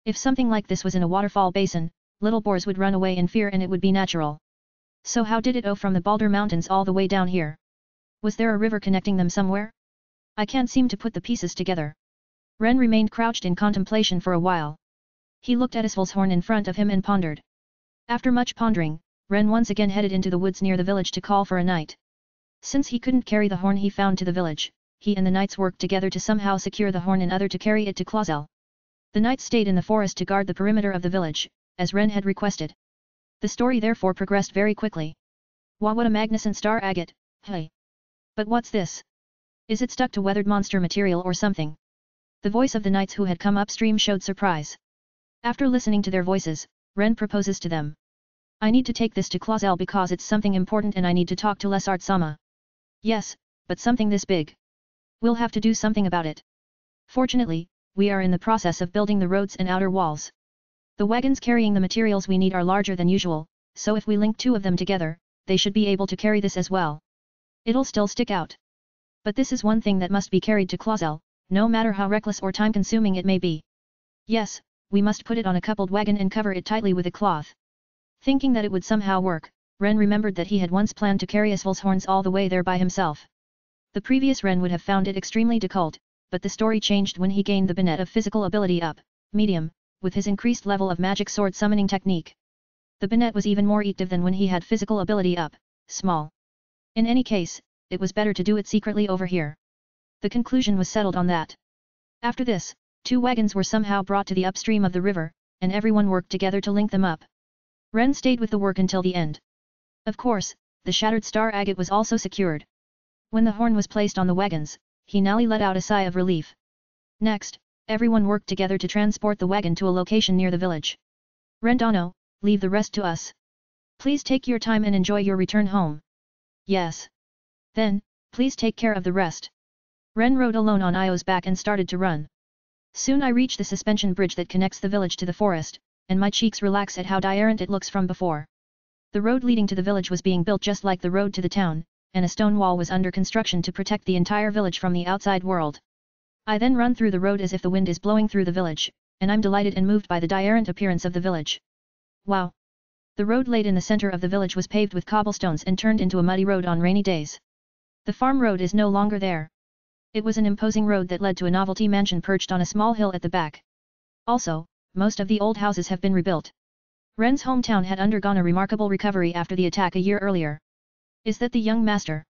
If something like this was in a waterfall basin, little boars would run away in fear and it would be natural. So how did it from the Boulder Mountains all the way down here? Was there a river connecting them somewhere? I can't seem to put the pieces together. Ren remained crouched in contemplation for a while. He looked at Isvol's horn in front of him and pondered. After much pondering, Ren once again headed into the woods near the village to call for a night. Since he couldn't carry the horn he found to the village, he and the knights worked together to somehow secure the horn and other to carry it to Clausel. The knights stayed in the forest to guard the perimeter of the village, as Ren had requested. The story therefore progressed very quickly. Wow, what a magnificent star agate, hey! But what's this? Is it stuck to weathered monster material or something? The voice of the knights who had come upstream showed surprise. After listening to their voices, Ren proposes to them. I need to take this to Clausel because it's something important and I need to talk to Lesart-sama. Yes, but something this big. We'll have to do something about it. Fortunately, we are in the process of building the roads and outer walls. The wagons carrying the materials we need are larger than usual, so if we link 2 of them together, they should be able to carry this as well. It'll still stick out. But this is one thing that must be carried to Clausel, no matter how reckless or time-consuming it may be. Yes, we must put it on a coupled wagon and cover it tightly with a cloth. Thinking that it would somehow work, Ren remembered that he had once planned to carry Isvol's horns all the way there by himself. The previous Ren would have found it extremely difficult, but the story changed when he gained the bonnet of physical ability up, medium, with his increased level of magic sword summoning technique. The bonnet was even more effective than when he had physical ability up, small. In any case, it was better to do it secretly over here. The conclusion was settled on that. After this, 2 wagons were somehow brought to the upstream of the river, and everyone worked together to link them up. Ren stayed with the work until the end. Of course, the shattered star agate was also secured. When the horn was placed on the wagons, he nearly let out a sigh of relief. Next, everyone worked together to transport the wagon to a location near the village. Rendano, leave the rest to us. Please take your time and enjoy your return home. Yes. Then, please take care of the rest. Ren rode alone on Io's back and started to run. Soon I reach the suspension bridge that connects the village to the forest, and my cheeks relax at how different it looks from before. The road leading to the village was being built just like the road to the town, and a stone wall was under construction to protect the entire village from the outside world. I then run through the road as if the wind is blowing through the village, and I'm delighted and moved by the different appearance of the village. Wow! The road laid in the center of the village was paved with cobblestones and turned into a muddy road on rainy days. The farm road is no longer there. It was an imposing road that led to a novelty mansion perched on a small hill at the back. Also, most of the old houses have been rebuilt. Ren's hometown had undergone a remarkable recovery after the attack a year earlier. Is that the young master?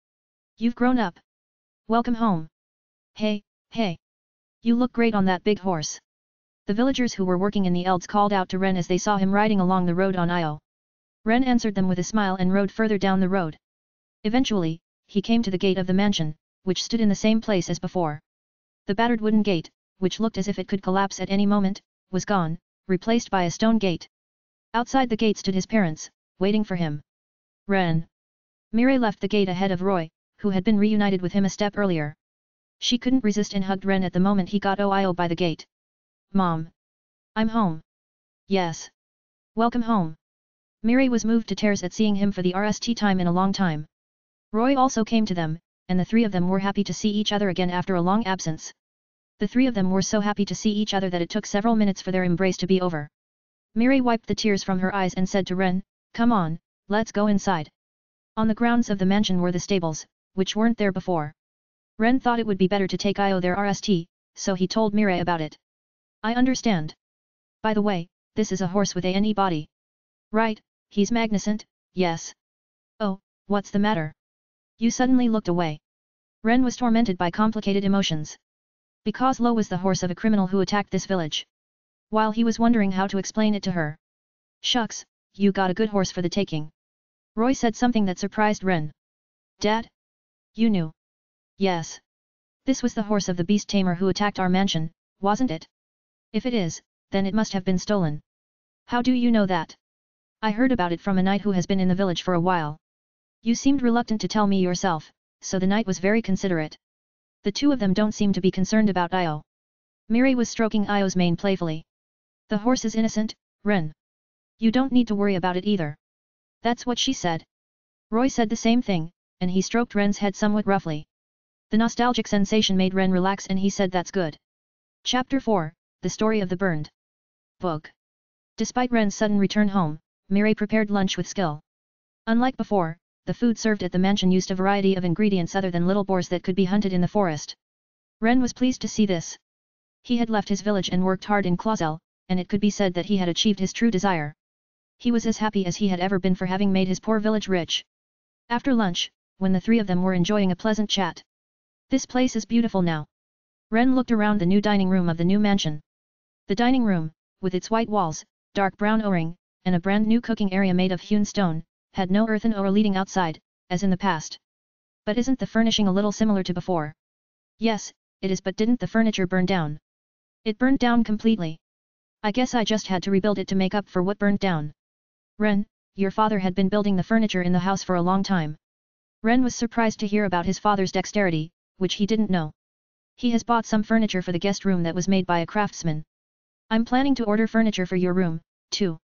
You've grown up. Welcome home. Hey, hey. You look great on that big horse. The villagers who were working in the elds called out to Ren as they saw him riding along the road on Io. Ren answered them with a smile and rode further down the road. Eventually, he came to the gate of the mansion, which stood in the same place as before. The battered wooden gate, which looked as if it could collapse at any moment, was gone. replaced by a stone gate. Outside the gate stood his parents, waiting for him. Ren. Mirai left the gate ahead of Roy, who had been reunited with him a step earlier. She couldn't resist and hugged Ren at the moment he got Oio by the gate. Mom. I'm home. Yes. Welcome home. Mirai was moved to tears at seeing him for the first time in a long time. Roy also came to them, and the three of them were happy to see each other again after a long absence. The three of them were so happy to see each other that it took several minutes for their embrace to be over. Mirai wiped the tears from her eyes and said to Ren, "Come on, let's go inside." On the grounds of the mansion were the stables, which weren't there before. Ren thought it would be better to take Io there so he told Mirai about it. I understand. By the way, this is a horse with a body. Right, he's magnificent, yes. Oh, what's the matter? You suddenly looked away. Ren was tormented by complicated emotions. Because Lo was the horse of a criminal who attacked this village. While he was wondering how to explain it to her. Shucks, you got a good horse for the taking. Roy said something that surprised Ren. Dad? You knew? Yes. This was the horse of the beast tamer who attacked our mansion, wasn't it? If it is, then it must have been stolen. How do you know that? I heard about it from a knight who has been in the village for a while. You seemed reluctant to tell me yourself, so the knight was very considerate. The two of them don't seem to be concerned about Io. Mirai was stroking Io's mane playfully. The horse is innocent, Ren. You don't need to worry about it either. That's what she said. Roy said the same thing, and he stroked Ren's head somewhat roughly. The nostalgic sensation made Ren relax and he said that's good. Chapter 4, The Story of the Burned Book. Despite Ren's sudden return home, Mirai prepared lunch with skill. Unlike before, the food served at the mansion used a variety of ingredients other than little boars that could be hunted in the forest. Ren was pleased to see this. He had left his village and worked hard in Clausel, and it could be said that he had achieved his true desire. He was as happy as he had ever been for having made his poor village rich. After lunch, when the three of them were enjoying a pleasant chat. This place is beautiful now. Ren looked around the new dining room of the new mansion. The dining room, with its white walls, dark brown O-ring, and a brand new cooking area made of hewn stone, had no earthen or leading outside, as in the past. But isn't the furnishing a little similar to before? Yes, it is, but didn't the furniture burn down? It burned down completely. I guess I just had to rebuild it to make up for what burned down. Ren, your father had been building the furniture in the house for a long time. Ren was surprised to hear about his father's dexterity, which he didn't know. He has bought some furniture for the guest room that was made by a craftsman. I'm planning to order furniture for your room, too.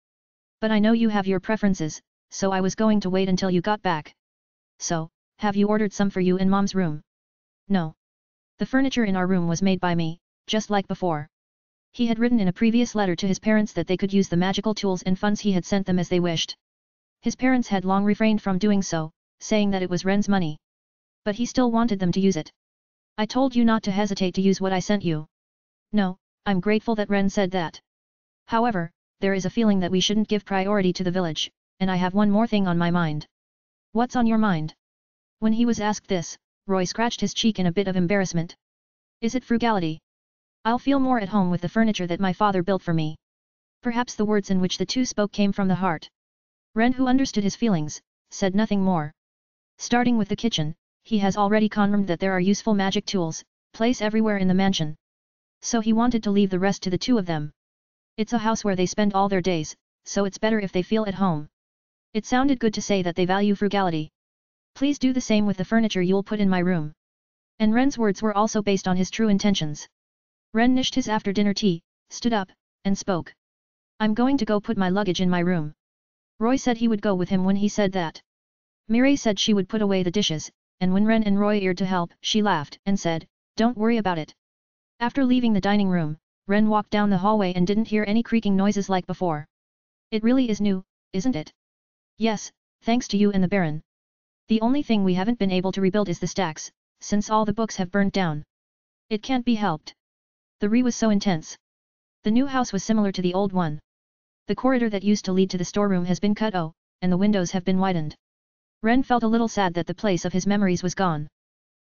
But I know you have your preferences, so I was going to wait until you got back. So, have you ordered some for you in Mom's room? No. The furniture in our room was made by me, just like before. He had written in a previous letter to his parents that they could use the magical tools and funds he had sent them as they wished. His parents had long refrained from doing so, saying that it was Ren's money. But he still wanted them to use it. I told you not to hesitate to use what I sent you. No, I'm grateful that Ren said that. However, there is a feeling that we shouldn't give priority to the village, and I have one more thing on my mind. What's on your mind? When he was asked this, Roy scratched his cheek in a bit of embarrassment. Is it frugality? I'll feel more at home with the furniture that my father built for me. Perhaps the words in which the two spoke came from the heart. Ren, who understood his feelings, said nothing more. Starting with the kitchen, he has already confirmed that there are useful magic tools, placed everywhere in the mansion. So he wanted to leave the rest to the two of them. It's a house where they spend all their days, so it's better if they feel at home. It sounded good to say that they value frugality. Please do the same with the furniture you'll put in my room. And Ren's words were also based on his true intentions. Ren nished his after-dinner tea, stood up, and spoke. I'm going to go put my luggage in my room. Roy said he would go with him when he said that. Mirai said she would put away the dishes, and when Ren and Roy eared to help, she laughed and said, don't worry about it. After leaving the dining room, Ren walked down the hallway and didn't hear any creaking noises like before. It really is new, isn't it? Yes, thanks to you and the Baron. The only thing we haven't been able to rebuild is the stacks, since all the books have burnt down. It can't be helped. The Ryou was so intense. The new house was similar to the old one. The corridor that used to lead to the storeroom has been cut and the windows have been widened. Ren felt a little sad that the place of his memories was gone.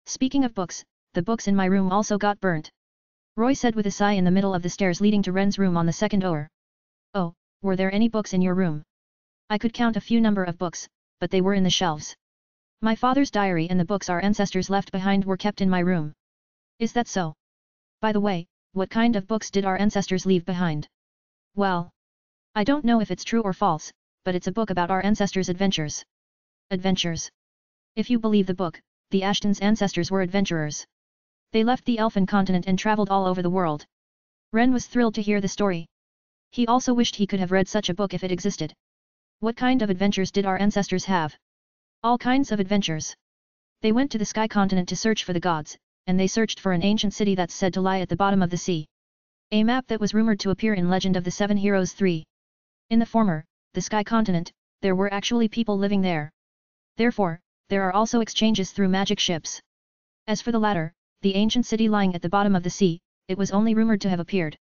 Speaking of books, the books in my room also got burnt. Roy said with a sigh in the middle of the stairs leading to Ren's room on the second floor. Oh, were there any books in your room? I could count a few number of books, but they were in the shelves. My father's diary and the books our ancestors left behind were kept in my room. Is that so? By the way, what kind of books did our ancestors leave behind? Well, I don't know if it's true or false, but it's a book about our ancestors' adventures. Adventures. If you believe the book, the Ashton's ancestors were adventurers. They left the Elfin continent and traveled all over the world. Ren was thrilled to hear the story. He also wished he could have read such a book if it existed. What kind of adventures did our ancestors have? All kinds of adventures. They went to the Sky Continent to search for the gods, and they searched for an ancient city that's said to lie at the bottom of the sea. A map that was rumored to appear in Legend of the Seven Heroes 3. In the former, the Sky Continent, there were actually people living there. Therefore, there are also exchanges through magic ships. As for the latter, the ancient city lying at the bottom of the sea, it was only rumored to have appeared.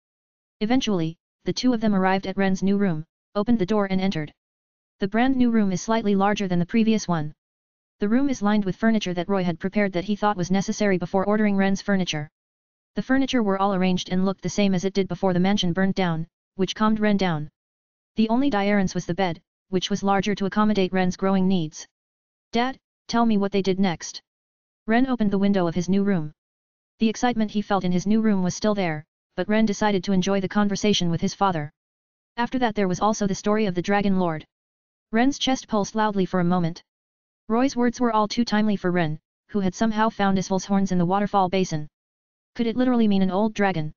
Eventually, the two of them arrived at Ren's new room, opened the door and entered. The brand new room is slightly larger than the previous one. The room is lined with furniture that Roy had prepared that he thought was necessary before ordering Ren's furniture. The furniture were all arranged and looked the same as it did before the mansion burned down, which calmed Ren down. The only difference was the bed, which was larger to accommodate Ren's growing needs. Dad, tell me what they did next. Ren opened the window of his new room. The excitement he felt in his new room was still there, but Ren decided to enjoy the conversation with his father. After that there was also the story of the Dragon Lord. Ren's chest pulsed loudly for a moment. Roy's words were all too timely for Ren, who had somehow found Isval's horns in the waterfall basin. Could it literally mean an old dragon?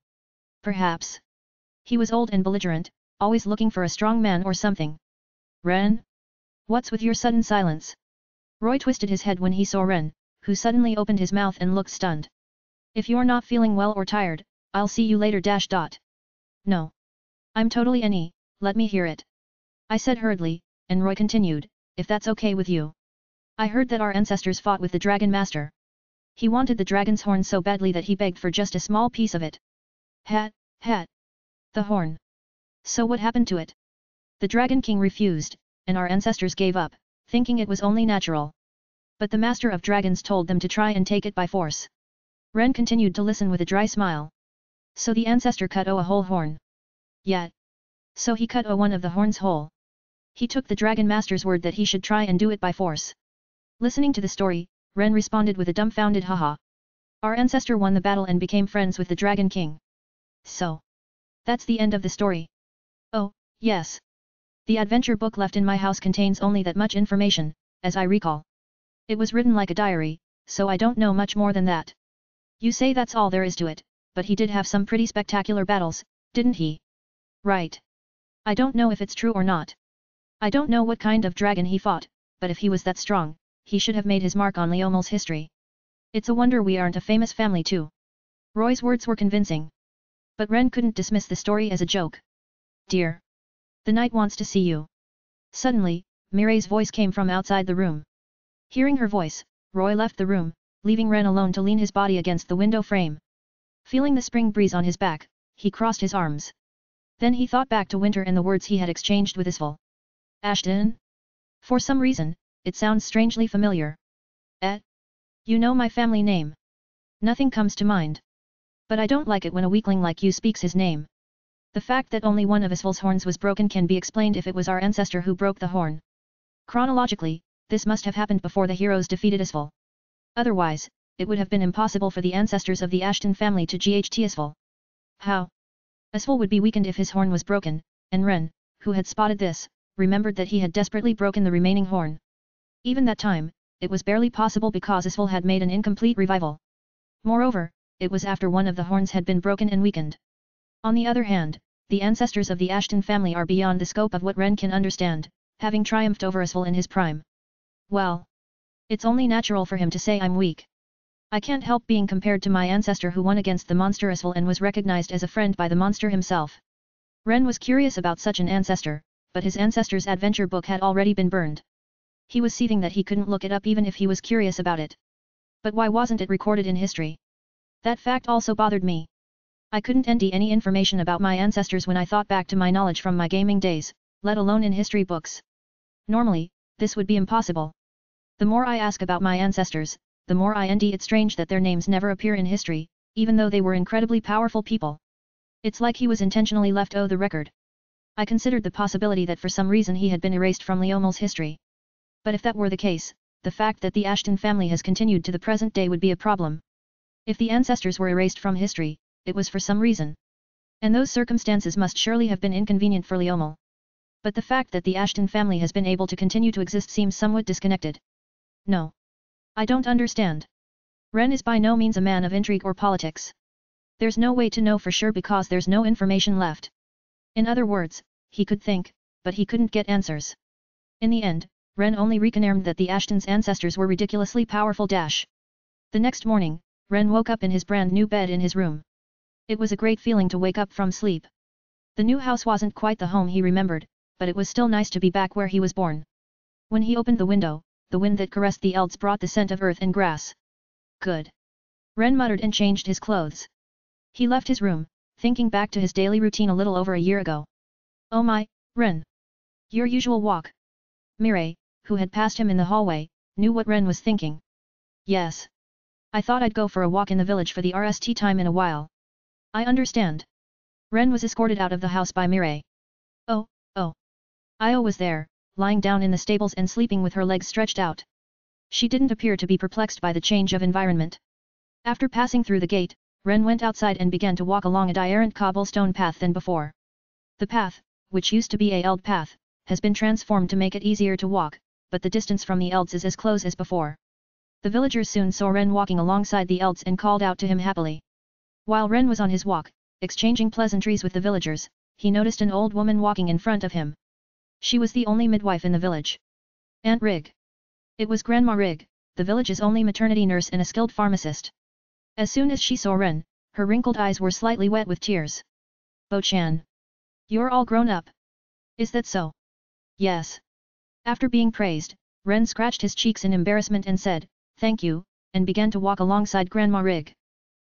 Perhaps. He was old and belligerent, always looking for a strong man or something. Ren? What's with your sudden silence? Roy twisted his head when he saw Ren, who suddenly opened his mouth and looked stunned. If you're not feeling well or tired, I'll see you later. No. I'm totally any, let me hear it. I said hurriedly, and Roy continued, if that's okay with you. I heard that our ancestors fought with the Dragon Master. He wanted the dragon's horn so badly that he begged for just a small piece of it. Hat. The horn. So what happened to it? The Dragon King refused, and our ancestors gave up, thinking it was only natural. But the Master of Dragons told them to try and take it by force. Ren continued to listen with a dry smile. So the ancestor cut a whole horn. Yeah. So he cut one of the horns whole. He took the Dragon Master's word that he should try and do it by force. Listening to the story, Ren responded with a dumbfounded haha. Our ancestor won the battle and became friends with the Dragon King. So. That's the end of the story. Oh, yes. The adventure book left in my house contains only that much information, as I recall. It was written like a diary, so I don't know much more than that. You say that's all there is to it, but he did have some pretty spectacular battles, didn't he? Right. I don't know if it's true or not. I don't know what kind of dragon he fought, but if he was that strong, he should have made his mark on Leomul's history. It's a wonder we aren't a famous family too. Roy's words were convincing. But Ren couldn't dismiss the story as a joke. Dear. The knight wants to see you. Suddenly, Mireille's voice came from outside the room. Hearing her voice, Roy left the room, leaving Ren alone to lean his body against the window frame. Feeling the spring breeze on his back, he crossed his arms. Then he thought back to winter and the words he had exchanged with Isval. Ashton? For some reason, it sounds strangely familiar. You know my family name. Nothing comes to mind. But I don't like it when a weakling like you speaks his name. The fact that only one of Isval's horns was broken can be explained if it was our ancestor who broke the horn. Chronologically, this must have happened before the heroes defeated Isval. Otherwise, it would have been impossible for the ancestors of the Ashton family to GHT Isval. How? Isval would be weakened if his horn was broken, and Ren, who had spotted this, remembered that he had desperately broken the remaining horn. Even that time, it was barely possible because Isval had made an incomplete revival. Moreover, it was after one of the horns had been broken and weakened. On the other hand, the ancestors of the Ashton family are beyond the scope of what Ren can understand, having triumphed over Isval in his prime. Well, it's only natural for him to say I'm weak. I can't help being compared to my ancestor who won against the monster Isval and was recognized as a friend by the monster himself. Ren was curious about such an ancestor, but his ancestor's adventure book had already been burned. He was seething that he couldn't look it up even if he was curious about it. But why wasn't it recorded in history? That fact also bothered me. I couldn't enter any information about my ancestors when I thought back to my knowledge from my gaming days, let alone in history books. Normally, this would be impossible. The more I ask about my ancestors, the more I find it strange that their names never appear in history, even though they were incredibly powerful people. It's like he was intentionally left out the record. I considered the possibility that for some reason he had been erased from Leomul's history. But if that were the case, the fact that the Ashton family has continued to the present day would be a problem. If the ancestors were erased from history, it was for some reason. And those circumstances must surely have been inconvenient for Liomel. But the fact that the Ashton family has been able to continue to exist seems somewhat disconnected. No. I don't understand. Ren is by no means a man of intrigue or politics. There's no way to know for sure because there's no information left. In other words, he could think, but he couldn't get answers. In the end, Ren only reconfirmed that the Ashton's ancestors were ridiculously powerful. The next morning, Ren woke up in his brand new bed in his room. It was a great feeling to wake up from sleep. The new house wasn't quite the home he remembered, but it was still nice to be back where he was born. When he opened the window, the wind that caressed the elds brought the scent of earth and grass. Good. Ren muttered and changed his clothes. He left his room, thinking back to his daily routine a little over a year ago. Oh my, Ren. Your usual walk. Mireille, who had passed him in the hallway, knew what Ren was thinking. Yes. I thought I'd go for a walk in the village for the RST time in a while. I understand. Ren was escorted out of the house by Mireille. Oh. Io was there, lying down in the stables and sleeping with her legs stretched out. She didn't appear to be perplexed by the change of environment. After passing through the gate, Ren went outside and began to walk along a different cobblestone path than before. The path, which used to be a eld path, has been transformed to make it easier to walk, but the distance from the elds is as close as before. The villagers soon saw Ren walking alongside the elds and called out to him happily. While Ren was on his walk, exchanging pleasantries with the villagers, he noticed an old woman walking in front of him. She was the only midwife in the village. Aunt Rig. It was Grandma Rig, the village's only maternity nurse and a skilled pharmacist. As soon as she saw Ren, her wrinkled eyes were slightly wet with tears. Bo-chan. You're all grown up. Is that so? Yes. After being praised, Ren scratched his cheeks in embarrassment and said, "Thank you," and began to walk alongside Grandma Rig.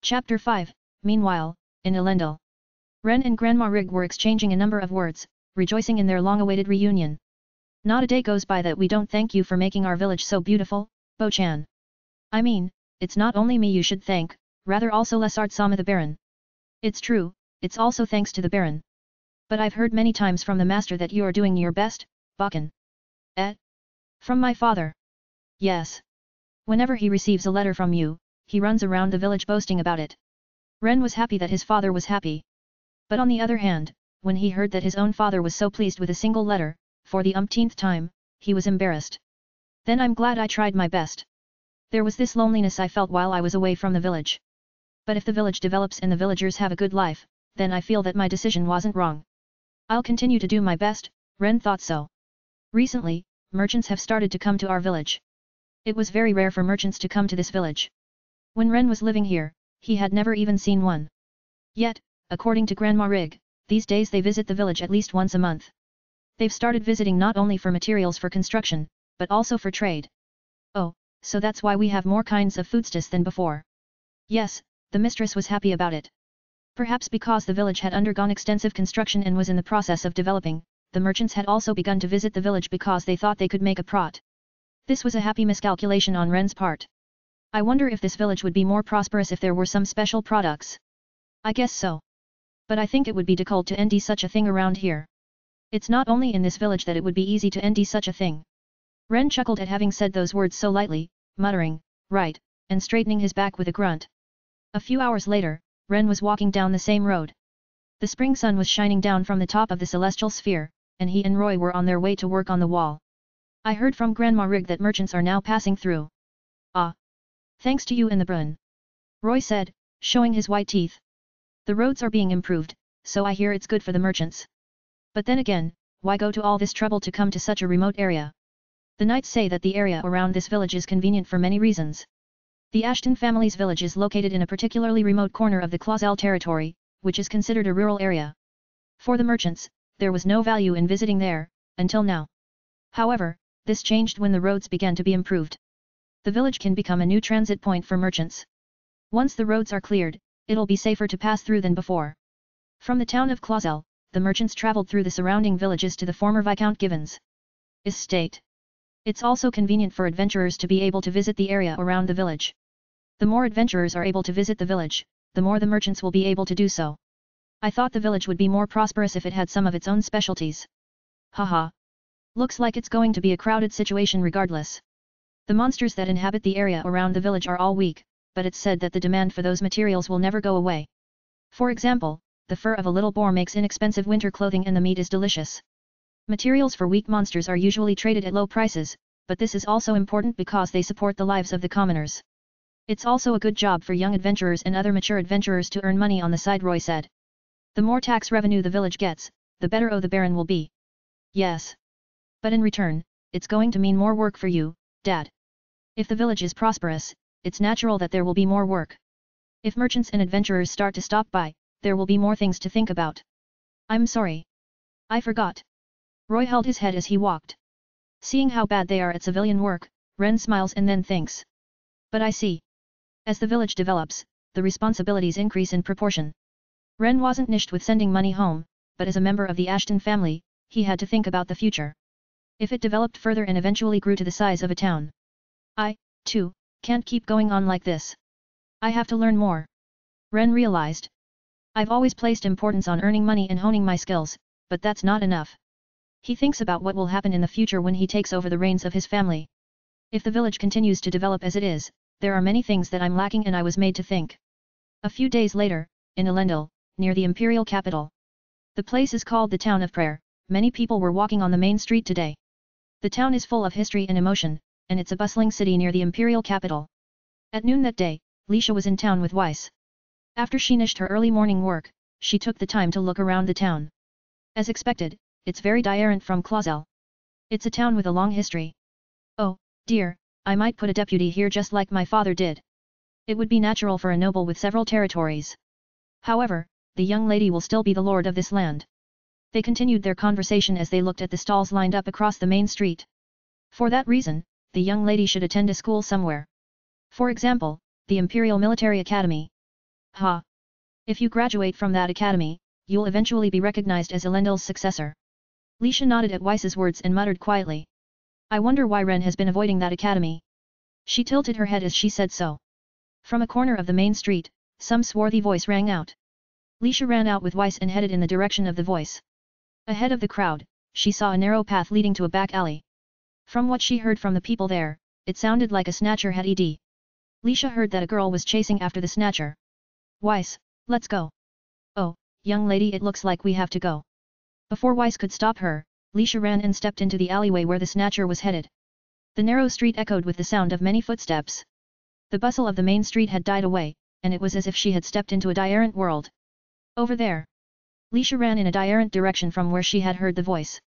Chapter 5. Meanwhile, in Elendil. Ren and Grandma Rig were exchanging a number of words, rejoicing in their long-awaited reunion. Not a day goes by that we don't thank you for making our village so beautiful, Bo-chan. I mean, it's not only me you should thank, rather also Lesart Sama the Baron. It's true, it's also thanks to the Baron. But I've heard many times from the master that you are doing your best, Bakken. From my father. Yes. Whenever he receives a letter from you, he runs around the village boasting about it. Ren was happy that his father was happy. But on the other hand, when he heard that his own father was so pleased with a single letter, for the umpteenth time, he was embarrassed. Then I'm glad I tried my best. There was this loneliness I felt while I was away from the village. But if the village develops and the villagers have a good life, then I feel that my decision wasn't wrong. I'll continue to do my best, Ren thought so. Recently, merchants have started to come to our village. It was very rare for merchants to come to this village. When Ren was living here, he had never even seen one. Yet, according to Grandma Rig, these days they visit the village at least once a month. They've started visiting not only for materials for construction, but also for trade. Oh, so that's why we have more kinds of foodstuffs than before. Yes, the mistress was happy about it. Perhaps because the village had undergone extensive construction and was in the process of developing, the merchants had also begun to visit the village because they thought they could make a profit. This was a happy miscalculation on Ren's part. I wonder if this village would be more prosperous if there were some special products. I guess so. But I think it would be difficult to ND such a thing around here. It's not only in this village that it would be easy to ND such a thing. Ren chuckled at having said those words so lightly, muttering, "Right," and straightening his back with a grunt. A few hours later, Ren was walking down the same road. The spring sun was shining down from the top of the celestial sphere, and he and Roy were on their way to work on the wall. I heard from Grandma Rig that merchants are now passing through. Ah. Thanks to you and the Brun. Roy said, showing his white teeth. The roads are being improved, so I hear it's good for the merchants. But then again, why go to all this trouble to come to such a remote area? The knights say that the area around this village is convenient for many reasons. The Ashton family's village is located in a particularly remote corner of the Clausel territory, which is considered a rural area. For the merchants, there was no value in visiting there, until now. However, this changed when the roads began to be improved. The village can become a new transit point for merchants. Once the roads are cleared, it'll be safer to pass through than before. From the town of Clausel, the merchants traveled through the surrounding villages to the former Viscount Given's estate. It's also convenient for adventurers to be able to visit the area around the village. The more adventurers are able to visit the village, the more the merchants will be able to do so. I thought the village would be more prosperous if it had some of its own specialties. Haha. Looks like it's going to be a crowded situation regardless. The monsters that inhabit the area around the village are all weak, but it's said that the demand for those materials will never go away. For example, the fur of a little boar makes inexpensive winter clothing and the meat is delicious. Materials for weak monsters are usually traded at low prices, but this is also important because they support the lives of the commoners. It's also a good job for young adventurers and other mature adventurers to earn money on the side, Roy said. The more tax revenue the village gets, the better the Baron will be. Yes. But in return, it's going to mean more work for you, Dad. If the village is prosperous, it's natural that there will be more work. If merchants and adventurers start to stop by, there will be more things to think about. I'm sorry. I forgot. Roy held his head as he walked. Seeing how bad they are at civilian work, Ren smiles and then thinks. But I see. As the village develops, the responsibilities increase in proportion. Ren wasn't nished with sending money home, but as a member of the Ashton family, he had to think about the future. If it developed further and eventually grew to the size of a town. I, too, can't keep going on like this. I have to learn more. Ren realized. I've always placed importance on earning money and honing my skills, but that's not enough. He thinks about what will happen in the future when he takes over the reins of his family. If the village continues to develop as it is, there are many things that I'm lacking and I was made to think. A few days later, in Elendil, near the imperial capital. The place is called the Town of Prayer. Many people were walking on the main street today. The town is full of history and emotion, and it's a bustling city near the imperial capital. At noon that day, Lisha was in town with Weiss. After she finished her early morning work, she took the time to look around the town. As expected, it's very different from Clausel. It's a town with a long history. Oh, dear, I might put a deputy here just like my father did. It would be natural for a noble with several territories. However, the young lady will still be the lord of this land. They continued their conversation as they looked at the stalls lined up across the main street. For that reason, the young lady should attend a school somewhere. For example, the Imperial Military Academy. Ha! If you graduate from that academy, you'll eventually be recognized as Elendil's successor. Lisha nodded at Weiss's words and muttered quietly. I wonder why Ren has been avoiding that academy. She tilted her head as she said so. From a corner of the main street, some swarthy voice rang out. Lisha ran out with Weiss and headed in the direction of the voice. Ahead of the crowd, she saw a narrow path leading to a back alley. From what she heard from the people there, it sounded like a snatcher had ED. Lisha heard that a girl was chasing after the snatcher. Weiss, let's go. Oh, young lady, it looks like we have to go. Before Weiss could stop her, Lisha ran and stepped into the alleyway where the snatcher was headed. The narrow street echoed with the sound of many footsteps. The bustle of the main street had died away, and it was as if she had stepped into a different world. Over there. Lisha ran in a different direction from where she had heard the voice.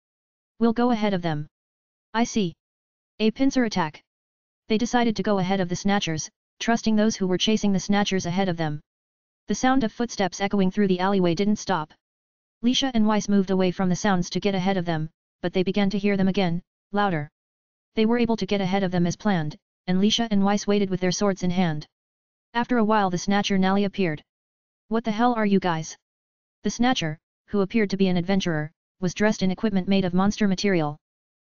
We'll go ahead of them. I see. A pincer attack. They decided to go ahead of the snatchers, trusting those who were chasing the snatchers ahead of them. The sound of footsteps echoing through the alleyway didn't stop. Lisha and Weiss moved away from the sounds to get ahead of them, but they began to hear them again, louder. They were able to get ahead of them as planned, and Lisha and Weiss waited with their swords in hand. After a while the snatcher Nally appeared. What the hell are you guys? The snatcher, who appeared to be an adventurer, was dressed in equipment made of monster material.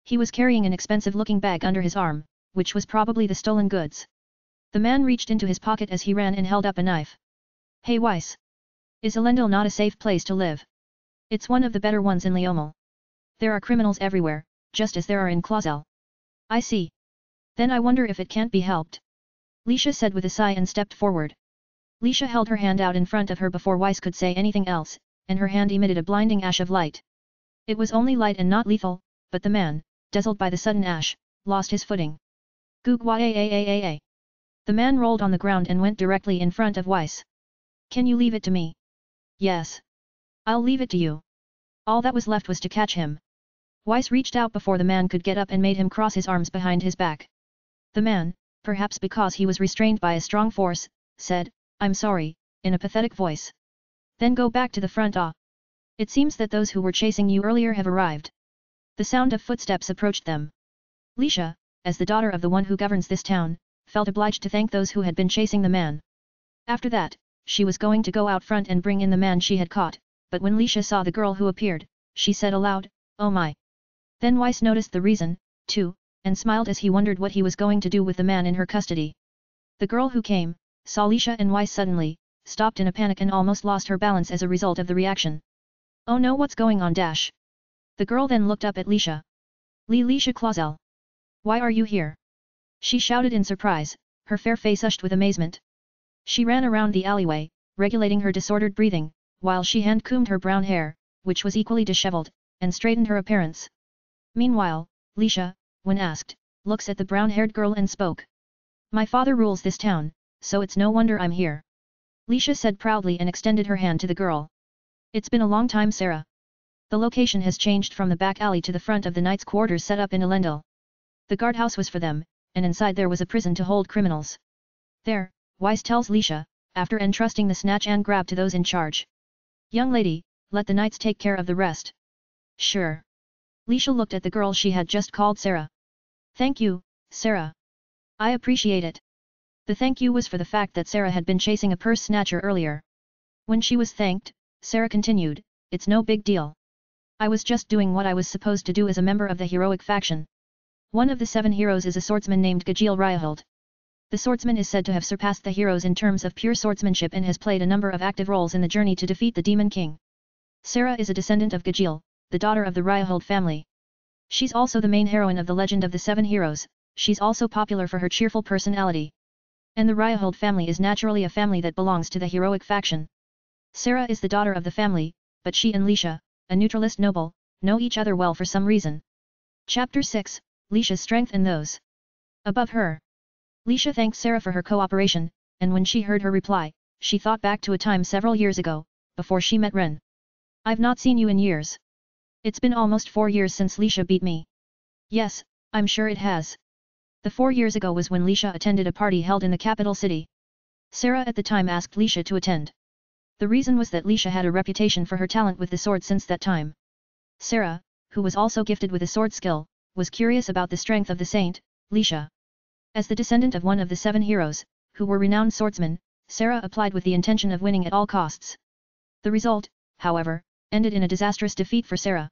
He was carrying an expensive-looking bag under his arm, which was probably the stolen goods. The man reached into his pocket as he ran and held up a knife. Hey Weiss! Is Elendil not a safe place to live? It's one of the better ones in Leomel. There are criminals everywhere, just as there are in Clausel. I see. Then I wonder if it can't be helped. Lisha said with a sigh and stepped forward. Lisha held her hand out in front of her before Weiss could say anything else, and her hand emitted a blinding ash of light. It was only light and not lethal, but the man, dazzled by the sudden ash, lost his footing. Googwa. The man rolled on the ground and went directly in front of Weiss. Can you leave it to me? Yes. I'll leave it to you. All that was left was to catch him. Weiss reached out before the man could get up and made him cross his arms behind his back. The man, perhaps because he was restrained by a strong force, said, I'm sorry, in a pathetic voice. Then go back to the front. It seems that those who were chasing you earlier have arrived. The sound of footsteps approached them. Lisha, as the daughter of the one who governs this town, felt obliged to thank those who had been chasing the man. After that, she was going to go out front and bring in the man she had caught, but when Lisha saw the girl who appeared, she said aloud, oh my. Then Weiss noticed the reason, too, and smiled as he wondered what he was going to do with the man in her custody. The girl who came, saw Lisha and Weiss suddenly, stopped in a panic and almost lost her balance as a result of the reaction. Oh no, what's going on? The girl then looked up at Lisha. Lisha Clausel. Why are you here? She shouted in surprise, her fair face flushed with amazement. She ran around the alleyway, regulating her disordered breathing, while she hand-combed her brown hair, which was equally disheveled, and straightened her appearance. Meanwhile, Lisha, when asked, looks at the brown-haired girl and spoke. My father rules this town, so it's no wonder I'm here. Lisha said proudly and extended her hand to the girl. It's been a long time, Sarah. The location has changed from the back alley to the front of the knight's quarters set up in Elendil. The guardhouse was for them, and inside there was a prison to hold criminals. There, Weiss tells Lisha, after entrusting the snatch and grab to those in charge. Young lady, let the knights take care of the rest. Sure. Lisha looked at the girl she had just called Sarah. Thank you, Sarah. I appreciate it. The thank you was for the fact that Sarah had been chasing a purse snatcher earlier. When she was thanked, Sarah continued, it's no big deal. I was just doing what I was supposed to do as a member of the heroic faction. One of the 7 heroes is a swordsman named Gajeel Ryou. The swordsman is said to have surpassed the heroes in terms of pure swordsmanship and has played a number of active roles in the journey to defeat the Demon King. Sarah is a descendant of Gajeel, the daughter of the Ryou family. She's also the main heroine of the Legend of the 7 Heroes. She's also popular for her cheerful personality. And the Ryou family is naturally a family that belongs to the heroic faction. Sarah is the daughter of the family, but she and Lisha, a neutralist noble, know each other well for some reason. Chapter 6, Lisha's strength and those above her. Lisha thanked Sarah for her cooperation, and when she heard her reply, she thought back to a time several years ago, before she met Ren. I've not seen you in years. It's been almost 4 years since Lisha beat me. Yes, I'm sure it has. The 4 years ago was when Lisha attended a party held in the capital city. Sarah at the time asked Lisha to attend. The reason was that Lisha had a reputation for her talent with the sword since that time. Sarah, who was also gifted with a sword skill, was curious about the strength of the saint, Lisha. As the descendant of one of the 7 heroes, who were renowned swordsmen, Sarah applied with the intention of winning at all costs. The result, however, ended in a disastrous defeat for Sarah.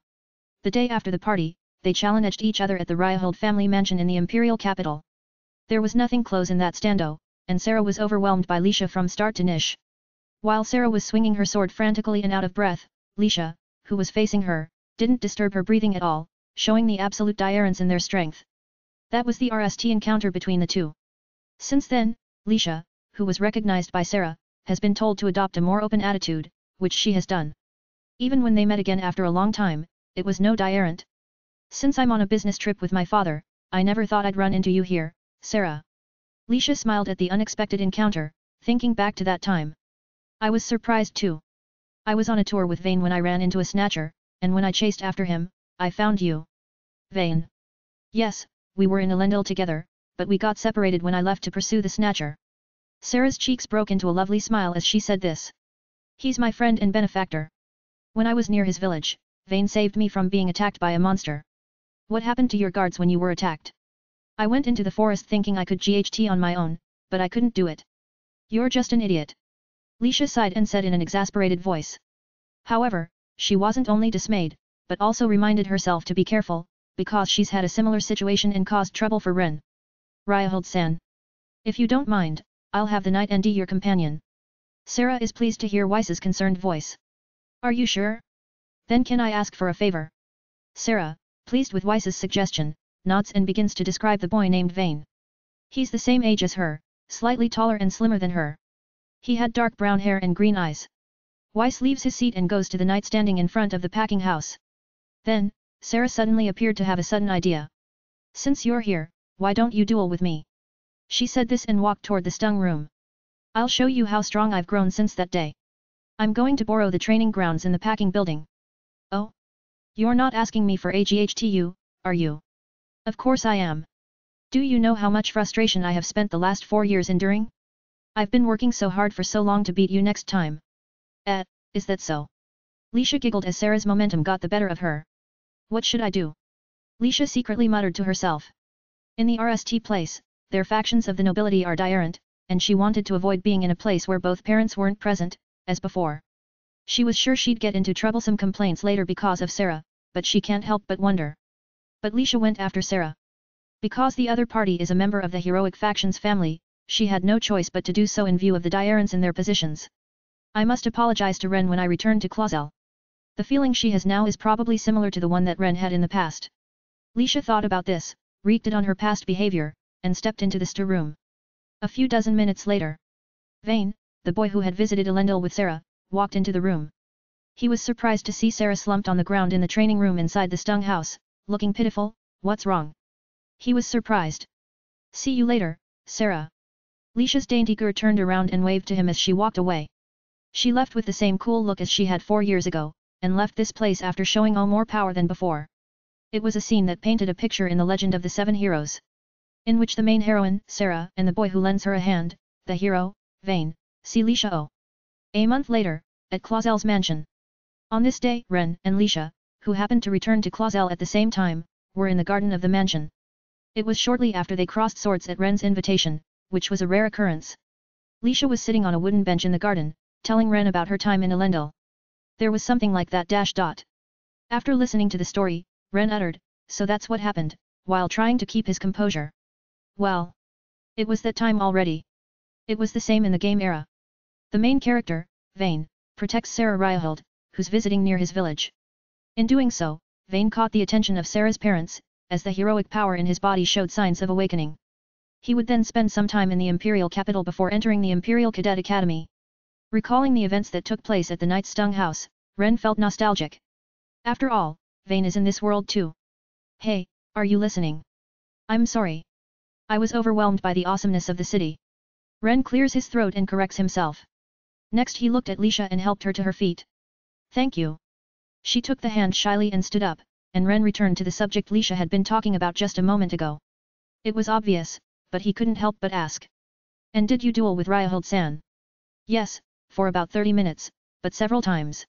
The day after the party, they challenged each other at the Ryou family mansion in the imperial capital. There was nothing close in that stando, and Sarah was overwhelmed by Lisha from start to finish. While Sarah was swinging her sword frantically and out of breath, Lisha, who was facing her, didn't disturb her breathing at all, showing the absolute difference in their strength. That was the RST encounter between the two. Since then, Lisha, who was recognized by Sarah, has been told to adopt a more open attitude, which she has done. Even when they met again after a long time, it was no different. Since I'm on a business trip with my father, I never thought I'd run into you here, Sarah. Lisha smiled at the unexpected encounter, thinking back to that time. I was surprised too. I was on a tour with Vane when I ran into a snatcher, and when I chased after him, I found you. Vane. Yes, we were in Elendil together, but we got separated when I left to pursue the snatcher. Sarah's cheeks broke into a lovely smile as she said this. He's my friend and benefactor. When I was near his village, Vane saved me from being attacked by a monster. What happened to your guards when you were attacked? I went into the forest thinking I could GHT on my own, but I couldn't do it. You're just an idiot. Lisha sighed and said in an exasperated voice. However, she wasn't only dismayed, but also reminded herself to be careful, because she's had a similar situation and caused trouble for Ren. Ryou-san. If you don't mind, I'll have the knight ND your companion. Sarah is pleased to hear Weiss's concerned voice. Are you sure? Then can I ask for a favor? Sarah, pleased with Weiss's suggestion, nods and begins to describe the boy named Vane. He's the same age as her, slightly taller and slimmer than her. He had dark brown hair and green eyes. Weiss leaves his seat and goes to the knight standing in front of the packing house. Then, Sarah suddenly appeared to have a sudden idea. Since you're here, why don't you duel with me? She said this and walked toward the stung room. I'll show you how strong I've grown since that day. I'm going to borrow the training grounds in the packing building. Oh? You're not asking me for a GHTU, are you? Of course I am. Do you know how much frustration I have spent the last 4 years enduring? I've been working so hard for so long to beat you next time. Is that so? Lisha giggled as Sarah's momentum got the better of her. What should I do? Lisha secretly muttered to herself. In the RST place, their factions of the nobility are different, and she wanted to avoid being in a place where both parents weren't present, as before. She was sure she'd get into troublesome complaints later because of Sarah, but she can't help but wonder. But Lisha went after Sarah. Because the other party is a member of the heroic faction's family, she had no choice but to do so in view of the difference in their positions. I must apologize to Ren when I return to Clausel. The feeling she has now is probably similar to the one that Ren had in the past. Lisha thought about this, reflected on her past behavior, and stepped into the storeroom. A few dozen minutes later, Vane, the boy who had visited Elendil with Sarah, walked into the room. He was surprised to see Sarah slumped on the ground in the training room inside the Stung house, looking pitiful. What's wrong? He was surprised. See you later, Sarah. Lisha's dainty girl turned around and waved to him as she walked away. She left with the same cool look as she had 4 years ago, and left this place after showing more power than before. It was a scene that painted a picture in the legend of the 7 heroes, in which the main heroine, Sarah, and the boy who lends her a hand, the hero, Vane, see Lisha. A month later, at Clausel's mansion. On this day, Ren and Lisha, who happened to return to Clausel at the same time, were in the garden of the mansion. It was shortly after they crossed swords at Ren's invitation, which was a rare occurrence. Lisha was sitting on a wooden bench in the garden, telling Ren about her time in Elendil. There was something like that. After listening to the story, Ren uttered, "So that's what happened," while trying to keep his composure. Well, it was that time already. It was the same in the game era. The main character, Vane, protects Sarah Ryou, who's visiting near his village. In doing so, Vane caught the attention of Sarah's parents, as the heroic power in his body showed signs of awakening. He would then spend some time in the Imperial capital before entering the Imperial Cadet Academy. Recalling the events that took place at the Night Stung house, Ren felt nostalgic. After all, Vane is in this world too. Hey, are you listening? I'm sorry. I was overwhelmed by the awesomeness of the city. Ren clears his throat and corrects himself. Next he looked at Lisha and helped her to her feet. Thank you. She took the hand shyly and stood up, and Ren returned to the subject Lisha had been talking about just a moment ago. It was obvious, but he couldn't help but ask. And did you duel with Ryou-san? Yes, for about 30 minutes, but several times.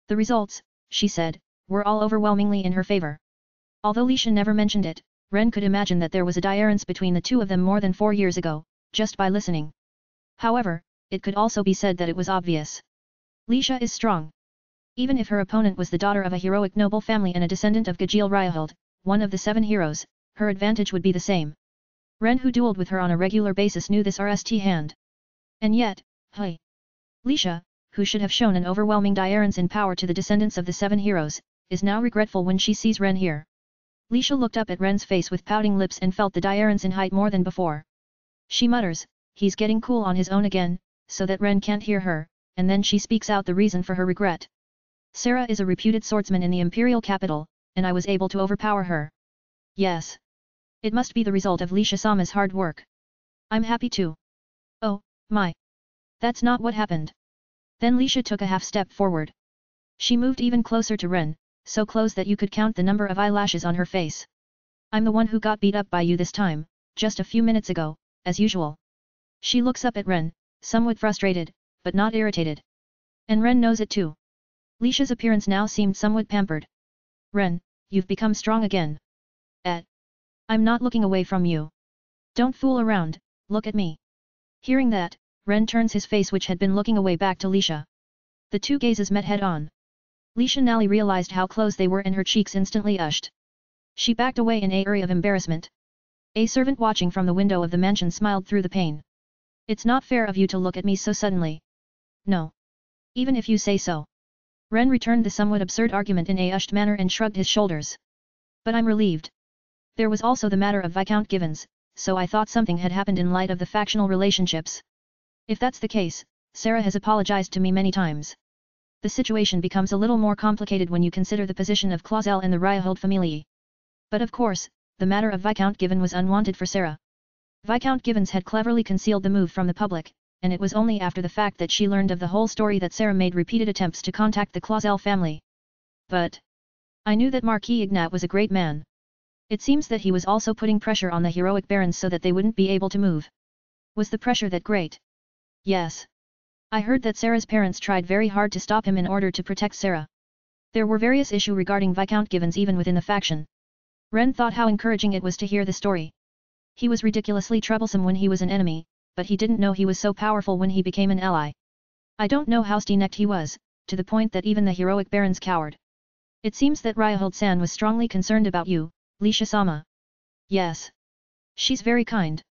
The results, she said, were all overwhelmingly in her favor. Although Lisha never mentioned it, Ren could imagine that there was a difference between the two of them more than 4 years ago, just by listening. However, it could also be said that it was obvious. Lisha is strong. Even if her opponent was the daughter of a heroic noble family and a descendant of Gajeel Ryou, one of the 7 heroes, her advantage would be the same. Ren, who dueled with her on a regular basis, knew this RST hand. And yet, hey! Lisha, who should have shown an overwhelming difference in power to the descendants of the 7 heroes, is now regretful when she sees Ren here. Lisha looked up at Ren's face with pouting lips and felt the difference in height more than before. She mutters, he's getting cool on his own again, so that Ren can't hear her, and then she speaks out the reason for her regret. Sarah is a reputed swordsman in the Imperial capital, and I was able to overpower her. Yes. It must be the result of Lisha-sama's hard work. I'm happy too. Oh, my. That's not what happened. Then Lisha took a half step forward. She moved even closer to Ren, so close that you could count the number of eyelashes on her face. I'm the one who got beat up by you this time, just a few minutes ago, as usual. She looks up at Ren, somewhat frustrated, but not irritated. And Ren knows it too. Lisha's appearance now seemed somewhat pampered. Ren, you've become strong again. I'm not looking away from you. Don't fool around, look at me. Hearing that, Ren turns his face, which had been looking away, back to Lisha. The two gazes met head on. Lisha now realized how close they were and her cheeks instantly ushed. She backed away in a hurry of embarrassment. A servant watching from the window of the mansion smiled through the pane. It's not fair of you to look at me so suddenly. No. Even if you say so. Ren returned the somewhat absurd argument in a hushed manner and shrugged his shoulders. But I'm relieved. There was also the matter of Viscount Givens, so I thought something had happened in light of the factional relationships. If that's the case, Sarah has apologized to me many times. The situation becomes a little more complicated when you consider the position of Clausel and the Ryou family. But of course, the matter of Viscount Given was unwanted for Sarah. Viscount Givens had cleverly concealed the move from the public, and it was only after the fact that she learned of the whole story that Sarah made repeated attempts to contact the Clausel family. But I knew that Marquis Ignat was a great man. It seems that he was also putting pressure on the heroic barons so that they wouldn't be able to move. Was the pressure that great? Yes. I heard that Sarah's parents tried very hard to stop him in order to protect Sarah. There were various issues regarding Viscount Givens even within the faction. Ren thought how encouraging it was to hear the story. He was ridiculously troublesome when he was an enemy, but he didn't know he was so powerful when he became an ally. I don't know how stiff-necked he was, to the point that even the heroic barons cowered. It seems that Ryou-san was strongly concerned about you, Lisha-sama. Yes. She's very kind.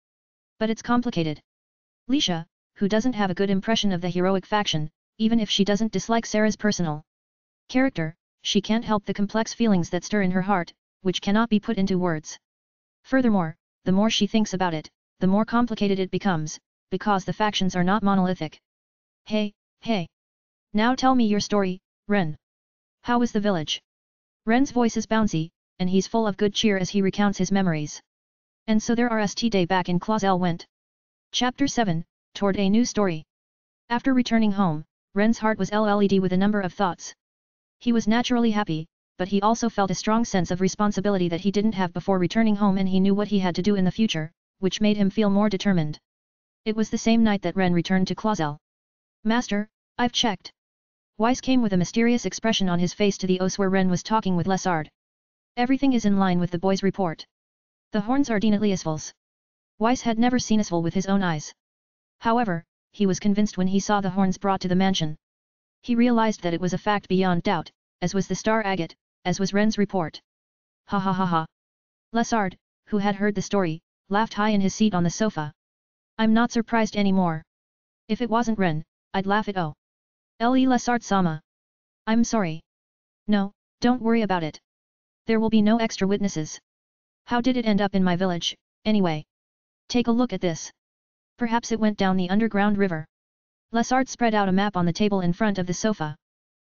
But it's complicated. Lisha, who doesn't have a good impression of the heroic faction, even if she doesn't dislike Sarah's personal character, she can't help the complex feelings that stir in her heart, which cannot be put into words. Furthermore, the more she thinks about it, the more complicated it becomes, because the factions are not monolithic. Hey. Now tell me your story, Ren. How was the village? Ren's voice is bouncy, and he's full of good cheer as he recounts his memories. And so there RST day back in Clausel went. Chapter 7, Toward a New Story. After returning home, Ren's heart was LLED with a number of thoughts. He was naturally happy, but he also felt a strong sense of responsibility that he didn't have before returning home, and he knew what he had to do in the future, which made him feel more determined. It was the same night that Ren returned to Clausel. Master, I've checked. Weiss came with a mysterious expression on his face to the OS where Ren was talking with Lessard. Everything is in line with the boy's report. The horns are definitely Isval's. Weiss had never seen Isval with his own eyes. However, he was convinced when he saw the horns brought to the mansion. He realized that it was a fact beyond doubt, as was the star agate, as was Ren's report. Ha ha ha ha. Lessard, who had heard the story, laughed high in his seat on the sofa. I'm not surprised anymore. If it wasn't Ren, I'd laugh at Lessard-sama. I'm sorry. No, don't worry about it. There will be no extra witnesses. How did it end up in my village, anyway? Take a look at this. Perhaps it went down the underground river. Lessard spread out a map on the table in front of the sofa.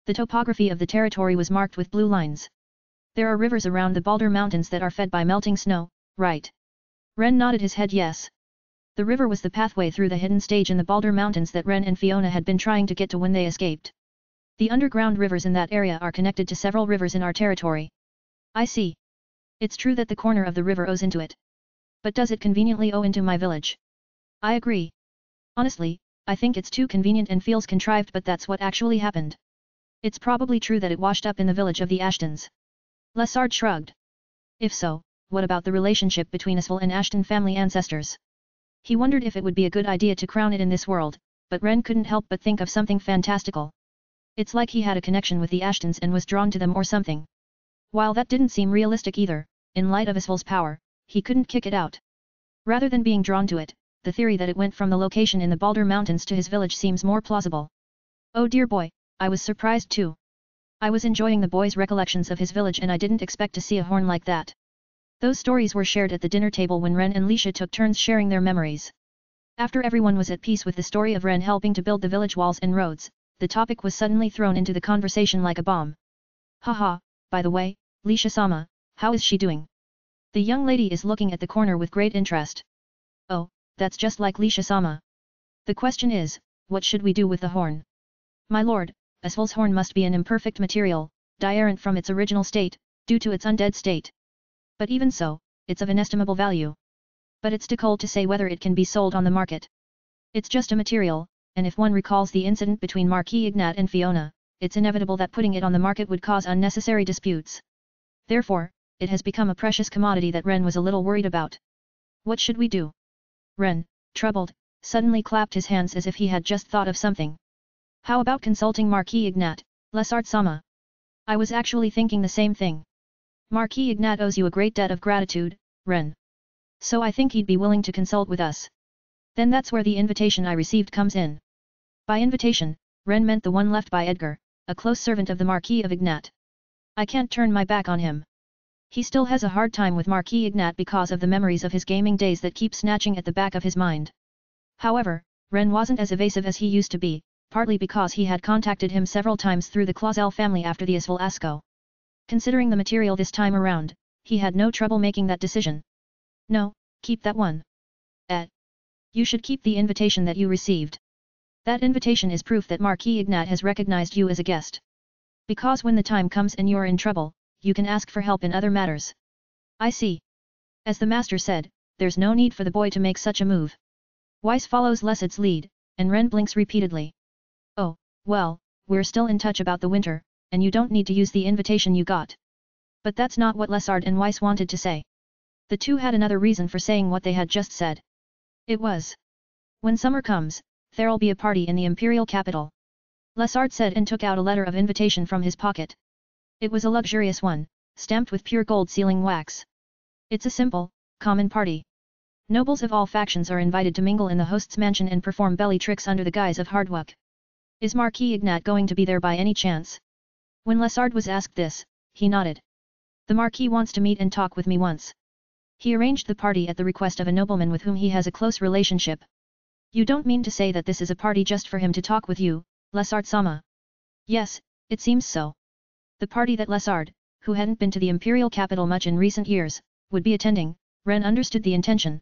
The topography of the territory was marked with blue lines. There are rivers around the Balder Mountains that are fed by melting snow, right? Ren nodded his head yes. The river was the pathway through the hidden stage in the Balder Mountains that Ren and Fiona had been trying to get to when they escaped. The underground rivers in that area are connected to several rivers in our territory. I see. It's true that the corner of the river owes into it. But does it conveniently owe into my village? I agree. Honestly, I think it's too convenient and feels contrived, but that's what actually happened. It's probably true that it washed up in the village of the Ashtons. Lessard shrugged. If so, what about the relationship between Isval and Ashton family ancestors? He wondered if it would be a good idea to crown it in this world, but Ren couldn't help but think of something fantastical. It's like he had a connection with the Ashtons and was drawn to them or something. While that didn't seem realistic either, in light of Isval's power, he couldn't kick it out. Rather than being drawn to it, the theory that it went from the location in the Balder Mountains to his village seems more plausible. Oh dear boy, I was surprised too. I was enjoying the boy's recollections of his village and I didn't expect to see a horn like that. Those stories were shared at the dinner table when Ren and Lisha took turns sharing their memories. After everyone was at peace with the story of Ren helping to build the village walls and roads, the topic was suddenly thrown into the conversation like a bomb. Haha, by the way, Lisha-sama, how is she doing? The young lady is looking at the corner with great interest. Oh, that's just like Lisha-sama. The question is, what should we do with the horn? My lord, Isval's horn must be an imperfect material, different from its original state, due to its undead state. But even so, it's of inestimable value. But it's too cold to say whether it can be sold on the market. It's just a material, and if one recalls the incident between Marquis Ignat and Fiona, it's inevitable that putting it on the market would cause unnecessary disputes. Therefore, it has become a precious commodity that Ren was a little worried about. What should we do? Ren, troubled, suddenly clapped his hands as if he had just thought of something. How about consulting Marquis Ignat, Lessard-sama? I was actually thinking the same thing. Marquis Ignat owes you a great debt of gratitude, Ren. So I think he'd be willing to consult with us. Then that's where the invitation I received comes in. By invitation, Ren meant the one left by Edgar, a close servant of the Marquis of Ignat. I can't turn my back on him. He still has a hard time with Marquis Ignat because of the memories of his gaming days that keep snatching at the back of his mind. However, Ren wasn't as evasive as he used to be, partly because he had contacted him several times through the Clausel family after the Isval Asko. Considering the material this time around, he had no trouble making that decision. No, keep that one. You should keep the invitation that you received. That invitation is proof that Marquis Ignat has recognized you as a guest. Because when the time comes and you're in trouble, you can ask for help in other matters. I see. As the master said, there's no need for the boy to make such a move. Weiss follows Lessad's lead, and Ren blinks repeatedly. Oh, well, we're still in touch about the winter, and you don't need to use the invitation you got. But that's not what Lessard and Weiss wanted to say. The two had another reason for saying what they had just said. It was. When summer comes, there'll be a party in the imperial capital. Lessard said and took out a letter of invitation from his pocket. It was a luxurious one, stamped with pure gold sealing wax. It's a simple, common party. Nobles of all factions are invited to mingle in the host's mansion and perform belly tricks under the guise of hard work. Is Marquis Ignat going to be there by any chance? When Lessard was asked this, he nodded. The Marquis wants to meet and talk with me once. He arranged the party at the request of a nobleman with whom he has a close relationship. You don't mean to say that this is a party just for him to talk with you, Lessard-sama? Yes, It seems so. The party that Lessard, who hadn't been to the imperial capital much in recent years, would be attending. Ren understood the intention.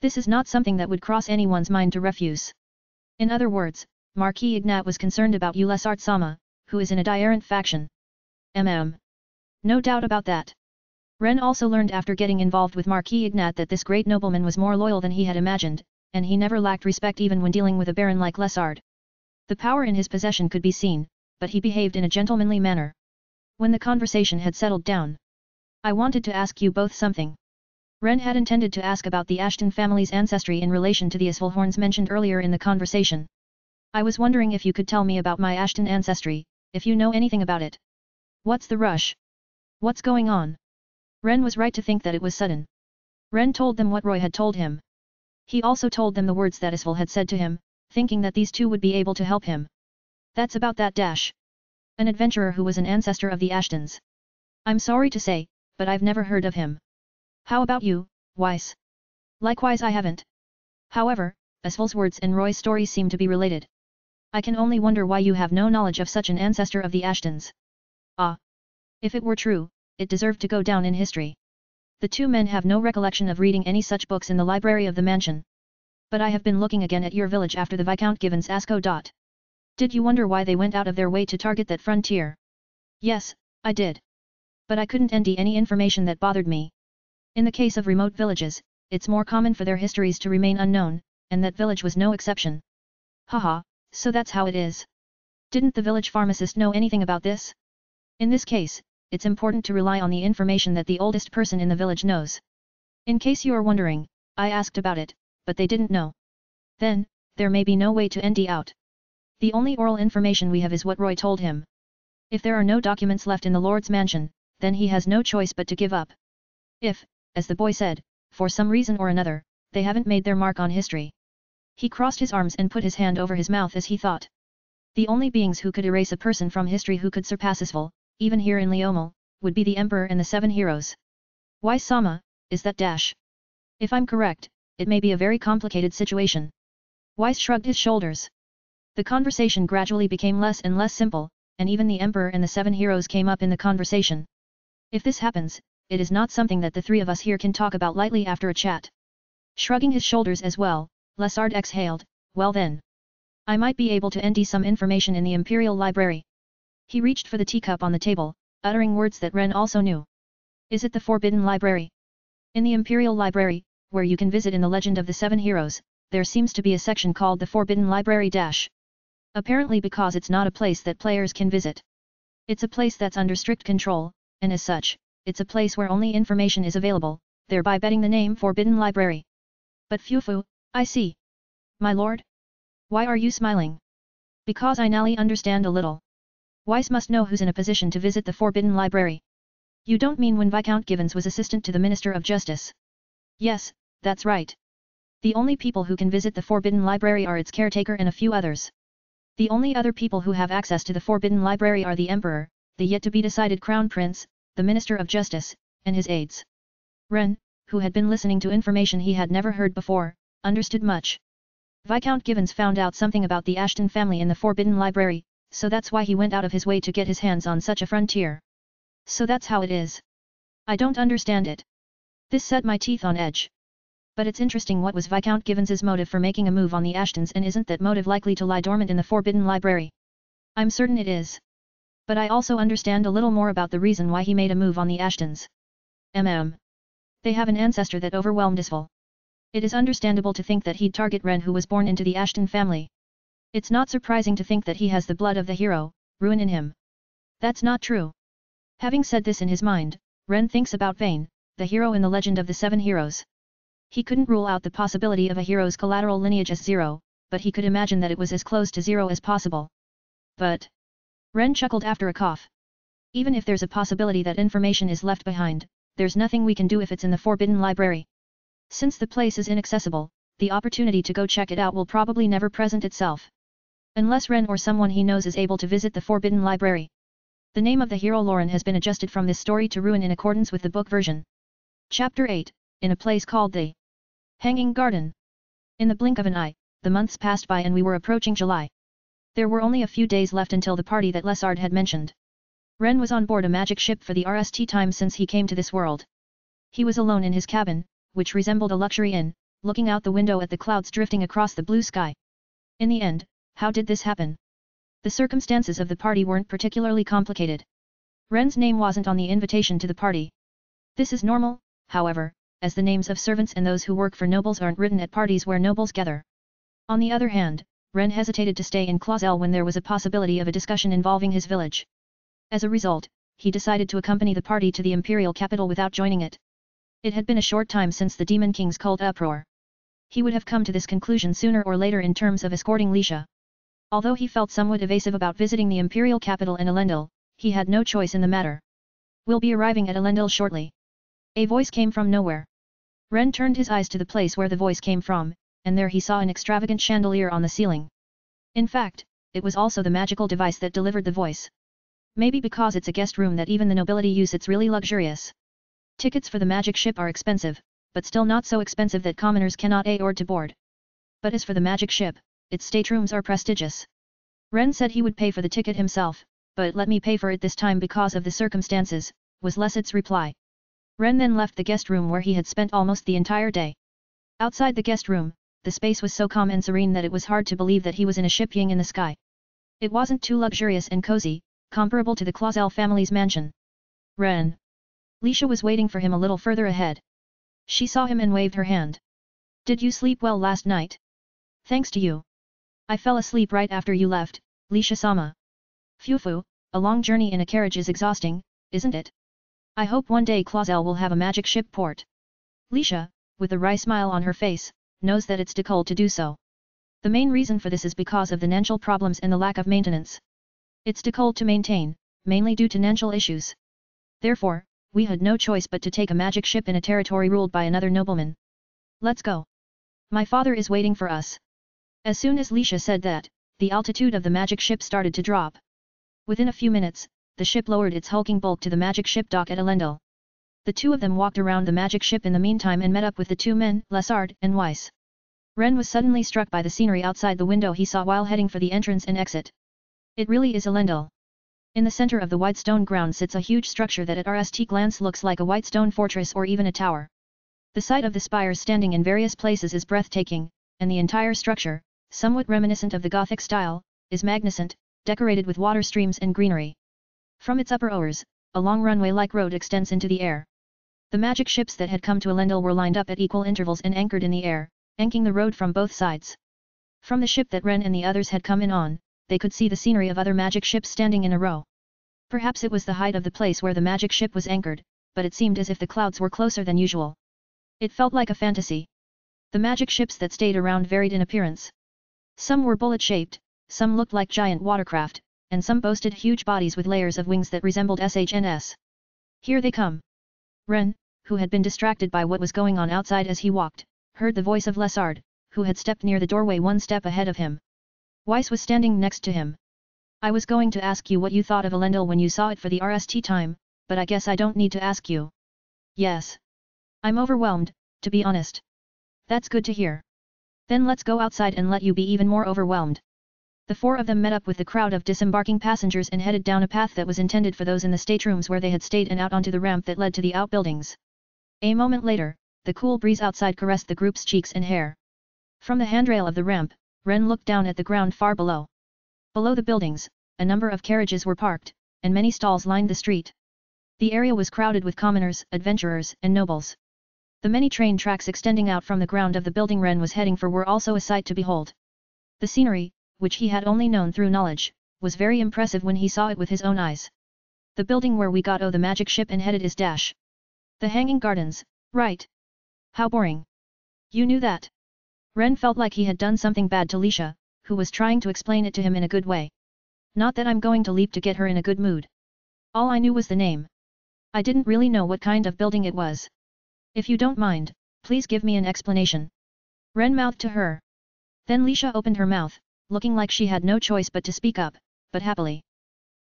This is not something that would cross anyone's mind to refuse. In other words, Marquis Ignat was concerned about you Lessard-sama, who is in a Diarant faction. No doubt about that. Ren also learned after getting involved with Marquis Ignat that this great nobleman was more loyal than he had imagined, and he never lacked respect even when dealing with a baron like Lessard. The power in his possession could be seen, but he behaved in a gentlemanly manner. When the conversation had settled down, I wanted to ask you both something. Ren had intended to ask about the Ashton family's ancestry in relation to the Isfalhorns mentioned earlier in the conversation. I was wondering if you could tell me about my Ashton ancestry, if you know anything about it. What's the rush? What's going on? Ren was right to think that it was sudden. Ren told them what Roy had told him. He also told them the words that Isfal had said to him, thinking that these two would be able to help him. That's about that dash. An adventurer who was an ancestor of the Ashtons. I'm sorry to say, but I've never heard of him. How about you, Weiss? Likewise I haven't. However, Isfal's words and Roy's story seem to be related. I can only wonder why you have no knowledge of such an ancestor of the Ashtons. Ah. If it were true, it deserved to go down in history. The two men have no recollection of reading any such books in the library of the mansion. But I have been looking again at your village after the Viscount Given's Asco. Did you wonder why they went out of their way to target that frontier? Yes, I did. But I couldn't ND any information that bothered me. In the case of remote villages, it's more common for their histories to remain unknown, and that village was no exception. Haha, so that's how it is. Didn't the village pharmacist know anything about this? In this case, it's important to rely on the information that the oldest person in the village knows. In case you are wondering, I asked about it, but they didn't know. Then, there may be no way to ND out. The only oral information we have is what Roy told him. If there are no documents left in the Lord's mansion, then he has no choice but to give up. If, as the boy said, for some reason or another, they haven't made their mark on history. He crossed his arms and put his hand over his mouth as he thought. The only beings who could erase a person from history who could surpass Isfal, even here in Leomel, would be the Emperor and the Seven Heroes. Why Sama, is that dash? If I'm correct, it may be a very complicated situation. Weiss shrugged his shoulders. The conversation gradually became less and less simple, and even the Emperor and the Seven Heroes came up in the conversation. If this happens, it is not something that the three of us here can talk about lightly after a chat. Shrugging his shoulders as well, Lessard exhaled, well then. I might be able to ND some information in the Imperial Library. He reached for the teacup on the table, uttering words that Ren also knew. Is it the Forbidden Library? In the Imperial Library, where you can visit in the Legend of the Seven Heroes, there seems to be a section called the Forbidden Library - apparently because it's not a place that players can visit. It's a place that's under strict control, and as such, it's a place where only information is available, thereby betting the name Forbidden Library. But Fufu, I see. My lord? Why are you smiling? Because I now understand a little. Weiss must know who's in a position to visit the Forbidden Library. You don't mean when Viscount Givens was assistant to the Minister of Justice? Yes, that's right. The only people who can visit the Forbidden Library are its caretaker and a few others. The only other people who have access to the Forbidden Library are the Emperor, the yet-to-be-decided Crown Prince, the Minister of Justice, and his aides. Ren, who had been listening to information he had never heard before, understood much. Viscount Givens found out something about the Ashton family in the Forbidden Library, so that's why he went out of his way to get his hands on such a frontier. So that's how it is. I don't understand it. This set my teeth on edge. But it's interesting, what was Viscount Givens's motive for making a move on the Ashtons, and isn't that motive likely to lie dormant in the Forbidden Library? I'm certain it is. But I also understand a little more about the reason why he made a move on the Ashtons. They have an ancestor that overwhelmed Isfal. It is understandable to think that he'd target Ren, who was born into the Ashton family. It's not surprising to think that he has the blood of the hero, Ruin, in him. That's not true. Having said this in his mind, Ren thinks about Vane, the hero in the Legend of the Seven Heroes. He couldn't rule out the possibility of a hero's collateral lineage as zero, but he could imagine that it was as close to zero as possible. But... Ren chuckled after a cough. Even if there's a possibility that information is left behind, there's nothing we can do if it's in the Forbidden Library. Since the place is inaccessible, the opportunity to go check it out will probably never present itself. Unless Ren or someone he knows is able to visit the Forbidden Library. The name of the hero Lauren has been adjusted from this story to Ruin in accordance with the book version. Chapter 8, in a place called the Hanging Garden. In the blink of an eye, the months passed by and we were approaching July. There were only a few days left until the party that Lesard had mentioned. Ren was on board a magic ship for the RST time since he came to this world. He was alone in his cabin, which resembled a luxury inn, looking out the window at the clouds drifting across the blue sky. In the end, how did this happen? The circumstances of the party weren't particularly complicated. Ren's name wasn't on the invitation to the party. This is normal, however, as the names of servants and those who work for nobles aren't written at parties where nobles gather. On the other hand, Ren hesitated to stay in Clausel when there was a possibility of a discussion involving his village. As a result, he decided to accompany the party to the imperial capital without joining it. It had been a short time since the Demon King's cult uproar. He would have come to this conclusion sooner or later in terms of escorting Lisha. Although he felt somewhat evasive about visiting the imperial capital in Elendil, he had no choice in the matter. We'll be arriving at Elendil shortly. A voice came from nowhere. Ren turned his eyes to the place where the voice came from, and there he saw an extravagant chandelier on the ceiling. In fact, it was also the magical device that delivered the voice. Maybe because it's a guest room that even the nobility use, it's really luxurious. Tickets for the magic ship are expensive, but still not so expensive that commoners cannot afford to board. But as for the magic ship, its staterooms are prestigious. Ren said he would pay for the ticket himself, but let me pay for it this time because of the circumstances, was Lesid's reply. Ren then left the guest room where he had spent almost the entire day. Outside the guest room, the space was so calm and serene that it was hard to believe that he was in a ship ying in the sky. It wasn't too luxurious and cozy, comparable to the Clausel family's mansion. Ren. Lisha was waiting for him a little further ahead. She saw him and waved her hand. Did you sleep well last night? Thanks to you. I fell asleep right after you left, Lisha-sama. Phew, a long journey in a carriage is exhausting, isn't it? I hope one day Clausel will have a magic ship port. Lisha, with a wry smile on her face, knows that it's difficult to do so. The main reason for this is because of the financial problems and the lack of maintenance. It's difficult to maintain, mainly due to financial issues. Therefore, we had no choice but to take a magic ship in a territory ruled by another nobleman. Let's go. My father is waiting for us. As soon as Lisha said that, the altitude of the magic ship started to drop. Within a few minutes, the ship lowered its hulking bulk to the magic ship dock at Elendil. The two of them walked around the magic ship in the meantime and met up with the two men, Lesard and Weiss. Ren was suddenly struck by the scenery outside the window he saw while heading for the entrance and exit. It really is Elendil. In the center of the white stone ground sits a huge structure that at RST glance looks like a white stone fortress or even a tower. The sight of the spires standing in various places is breathtaking, and the entire structure, somewhat reminiscent of the Gothic style, is magnificent, decorated with water streams and greenery. From its upper oars, a long runway-like road extends into the air. The magic ships that had come to Elendil were lined up at equal intervals and anchored in the air, anchoring the road from both sides. From the ship that Ren and the others had come in on, they could see the scenery of other magic ships standing in a row. Perhaps it was the height of the place where the magic ship was anchored, but it seemed as if the clouds were closer than usual. It felt like a fantasy. The magic ships that stayed around varied in appearance. Some were bullet-shaped, some looked like giant watercraft, and some boasted huge bodies with layers of wings that resembled SHNs. Here they come. Ren, who had been distracted by what was going on outside as he walked, heard the voice of Lesard, who had stepped near the doorway one step ahead of him. Weiss was standing next to him. I was going to ask you what you thought of Elendil when you saw it for the RST time, but I guess I don't need to ask you. Yes. I'm overwhelmed, to be honest. That's good to hear. Then let's go outside and let you be even more overwhelmed. The four of them met up with the crowd of disembarking passengers and headed down a path that was intended for those in the staterooms where they had stayed and out onto the ramp that led to the outbuildings. A moment later, the cool breeze outside caressed the group's cheeks and hair. From the handrail of the ramp, Ren looked down at the ground far below. Below the buildings, a number of carriages were parked, and many stalls lined the street. The area was crowded with commoners, adventurers, and nobles. The many train tracks extending out from the ground of the building Ren was heading for were also a sight to behold. The scenery, which he had only known through knowledge, was very impressive when he saw it with his own eyes. The building where we got the magic ship and headed is dash. The Hanging Gardens, right? How boring. You knew that. Ren felt like he had done something bad to Lisha, who was trying to explain it to him in a good way. Not that I'm going to leap to get her in a good mood. All I knew was the name. I didn't really know what kind of building it was. If you don't mind, please give me an explanation. Ren mouthed to her. Then Lisha opened her mouth, looking like she had no choice but to speak up, but happily.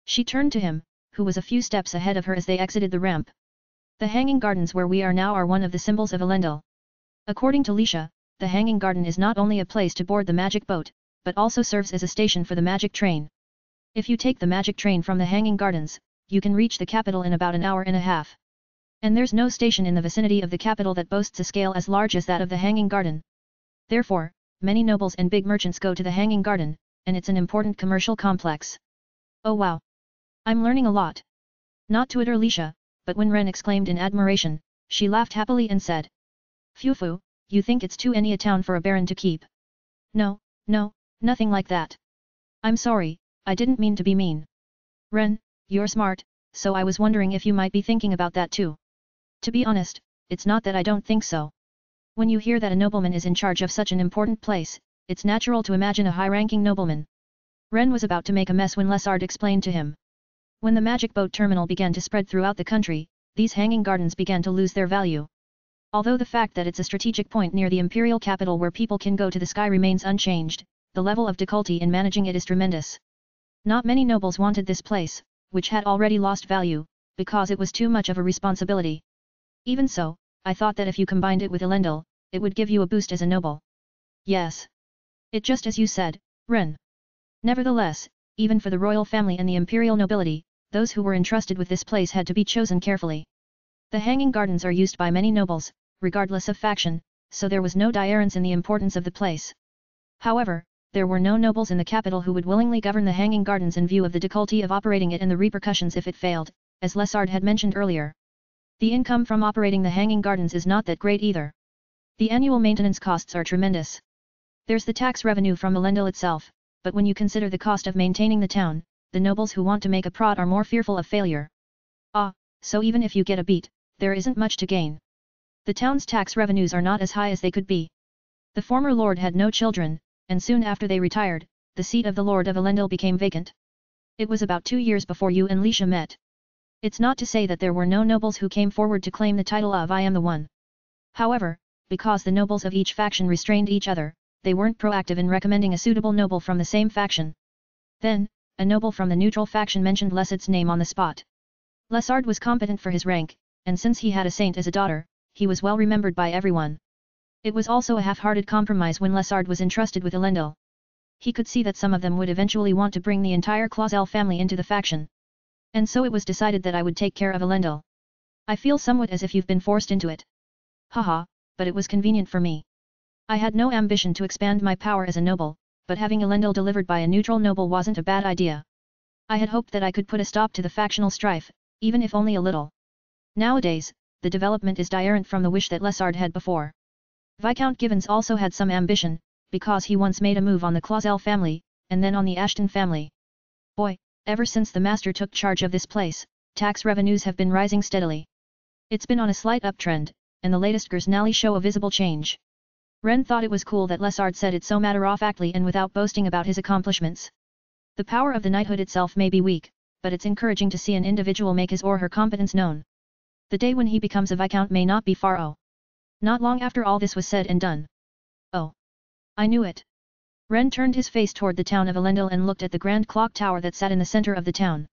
She turned to him, who was a few steps ahead of her as they exited the ramp. The Hanging Gardens where we are now are one of the symbols of Elendil. According to Lisha, the Hanging Garden is not only a place to board the magic boat, but also serves as a station for the magic train. If you take the magic train from the Hanging Gardens, you can reach the capital in about an hour and a half. And there's no station in the vicinity of the capital that boasts a scale as large as that of the Hanging Garden. Therefore, many nobles and big merchants go to the Hanging Garden, and it's an important commercial complex. Oh wow! I'm learning a lot. Not to utter Lisha, but when Ren exclaimed in admiration, she laughed happily and said. Phew, you think it's too any a town for a baron to keep? No, nothing like that. I'm sorry, I didn't mean to be mean. Ren, you're smart, so I was wondering if you might be thinking about that too. To be honest, it's not that I don't think so. When you hear that a nobleman is in charge of such an important place, it's natural to imagine a high-ranking nobleman. Ren was about to make a mess when LNAud explained to him. When the magic boat terminal began to spread throughout the country, these hanging gardens began to lose their value. Although the fact that it's a strategic point near the imperial capital where people can go to the sky remains unchanged, the level of difficulty in managing it is tremendous. Not many nobles wanted this place, which had already lost value, because it was too much of a responsibility. Even so, I thought that if you combined it with Elendil, it would give you a boost as a noble. Yes. It just as you said, Ren. Nevertheless, even for the royal family and the imperial nobility, those who were entrusted with this place had to be chosen carefully. The Hanging Gardens are used by many nobles, regardless of faction, so there was no difference in the importance of the place. However, there were no nobles in the capital who would willingly govern the Hanging Gardens in view of the difficulty of operating it and the repercussions if it failed, as LNAud had mentioned earlier. The income from operating the Hanging Gardens is not that great either. The annual maintenance costs are tremendous. There's the tax revenue from Elendil itself, but when you consider the cost of maintaining the town, the nobles who want to make a prod are more fearful of failure. So even if you get a beat, there isn't much to gain. The town's tax revenues are not as high as they could be. The former lord had no children, and soon after they retired, the seat of the Lord of Elendil became vacant. It was about 2 years before you and Lisha met. It's not to say that there were no nobles who came forward to claim the title of I am the one. However, because the nobles of each faction restrained each other, they weren't proactive in recommending a suitable noble from the same faction. Then, a noble from the neutral faction mentioned LNAud's name on the spot. LNAud was competent for his rank, and since he had a saint as a daughter, he was well remembered by everyone. It was also a half-hearted compromise when LNAud was entrusted with Elendil. He could see that some of them would eventually want to bring the entire Clausel family into the faction. And so it was decided that I would take care of Elendil. I feel somewhat as if you've been forced into it. Haha, but it was convenient for me. I had no ambition to expand my power as a noble, but having Elendil delivered by a neutral noble wasn't a bad idea. I had hoped that I could put a stop to the factional strife, even if only a little. Nowadays, the development is different from the wish that LNAud had before. Viscount Givens also had some ambition, because he once made a move on the Clausel family, and then on the Ashton family. Boy, ever since the master took charge of this place, tax revenues have been rising steadily. It's been on a slight uptrend, and the latest Gersnally show a visible change. Ren thought it was cool that LNAud said it so matter-of-factly and without boasting about his accomplishments. The power of the knighthood itself may be weak, but it's encouraging to see an individual make his or her competence known. The day when he becomes a viscount may not be far off. Not long after all this was said and done. Oh. I knew it. Ren turned his face toward the town of Elendil and looked at the grand clock tower that sat in the center of the town.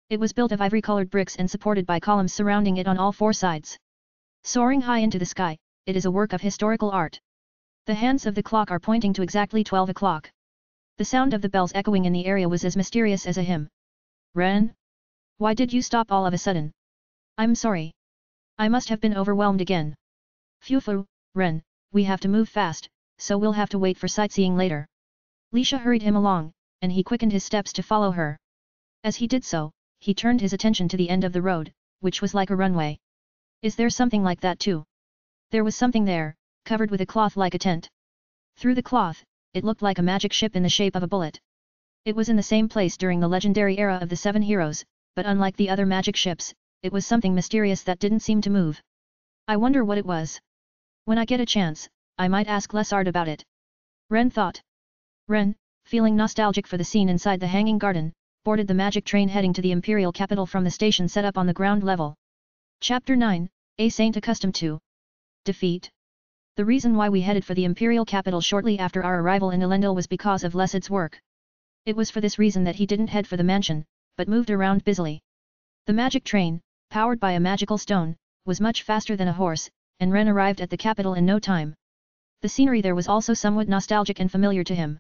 It was built of ivory-colored bricks and supported by columns surrounding it on all four sides. Soaring high into the sky, it is a work of historical art. The hands of the clock are pointing to exactly 12 o'clock. The sound of the bells echoing in the area was as mysterious as a hymn. Ren? Why did you stop all of a sudden? I'm sorry. I must have been overwhelmed again. Phew, Ren, we have to move fast, so we'll have to wait for sightseeing later. Lisha hurried him along, and he quickened his steps to follow her. As he did so, he turned his attention to the end of the road, which was like a runway. Is there something like that too? There was something there, covered with a cloth like a tent. Through the cloth, it looked like a magic ship in the shape of a bullet. It was in the same place during the legendary era of the Seven Heroes, but unlike the other magic ships, it was something mysterious that didn't seem to move. I wonder what it was. When I get a chance, I might ask LNAud about it. Ren thought. Ren, feeling nostalgic for the scene inside the Hanging Garden, boarded the magic train heading to the imperial capital from the station set up on the ground level. Chapter 9, A Saint Accustomed to Defeat. The reason why we headed for the imperial capital shortly after our arrival in Elendil was because of LNAud's work. It was for this reason that he didn't head for the mansion, but moved around busily. The magic train, powered by a magical stone, was much faster than a horse, and Ren arrived at the capital in no time. The scenery there was also somewhat nostalgic and familiar to him.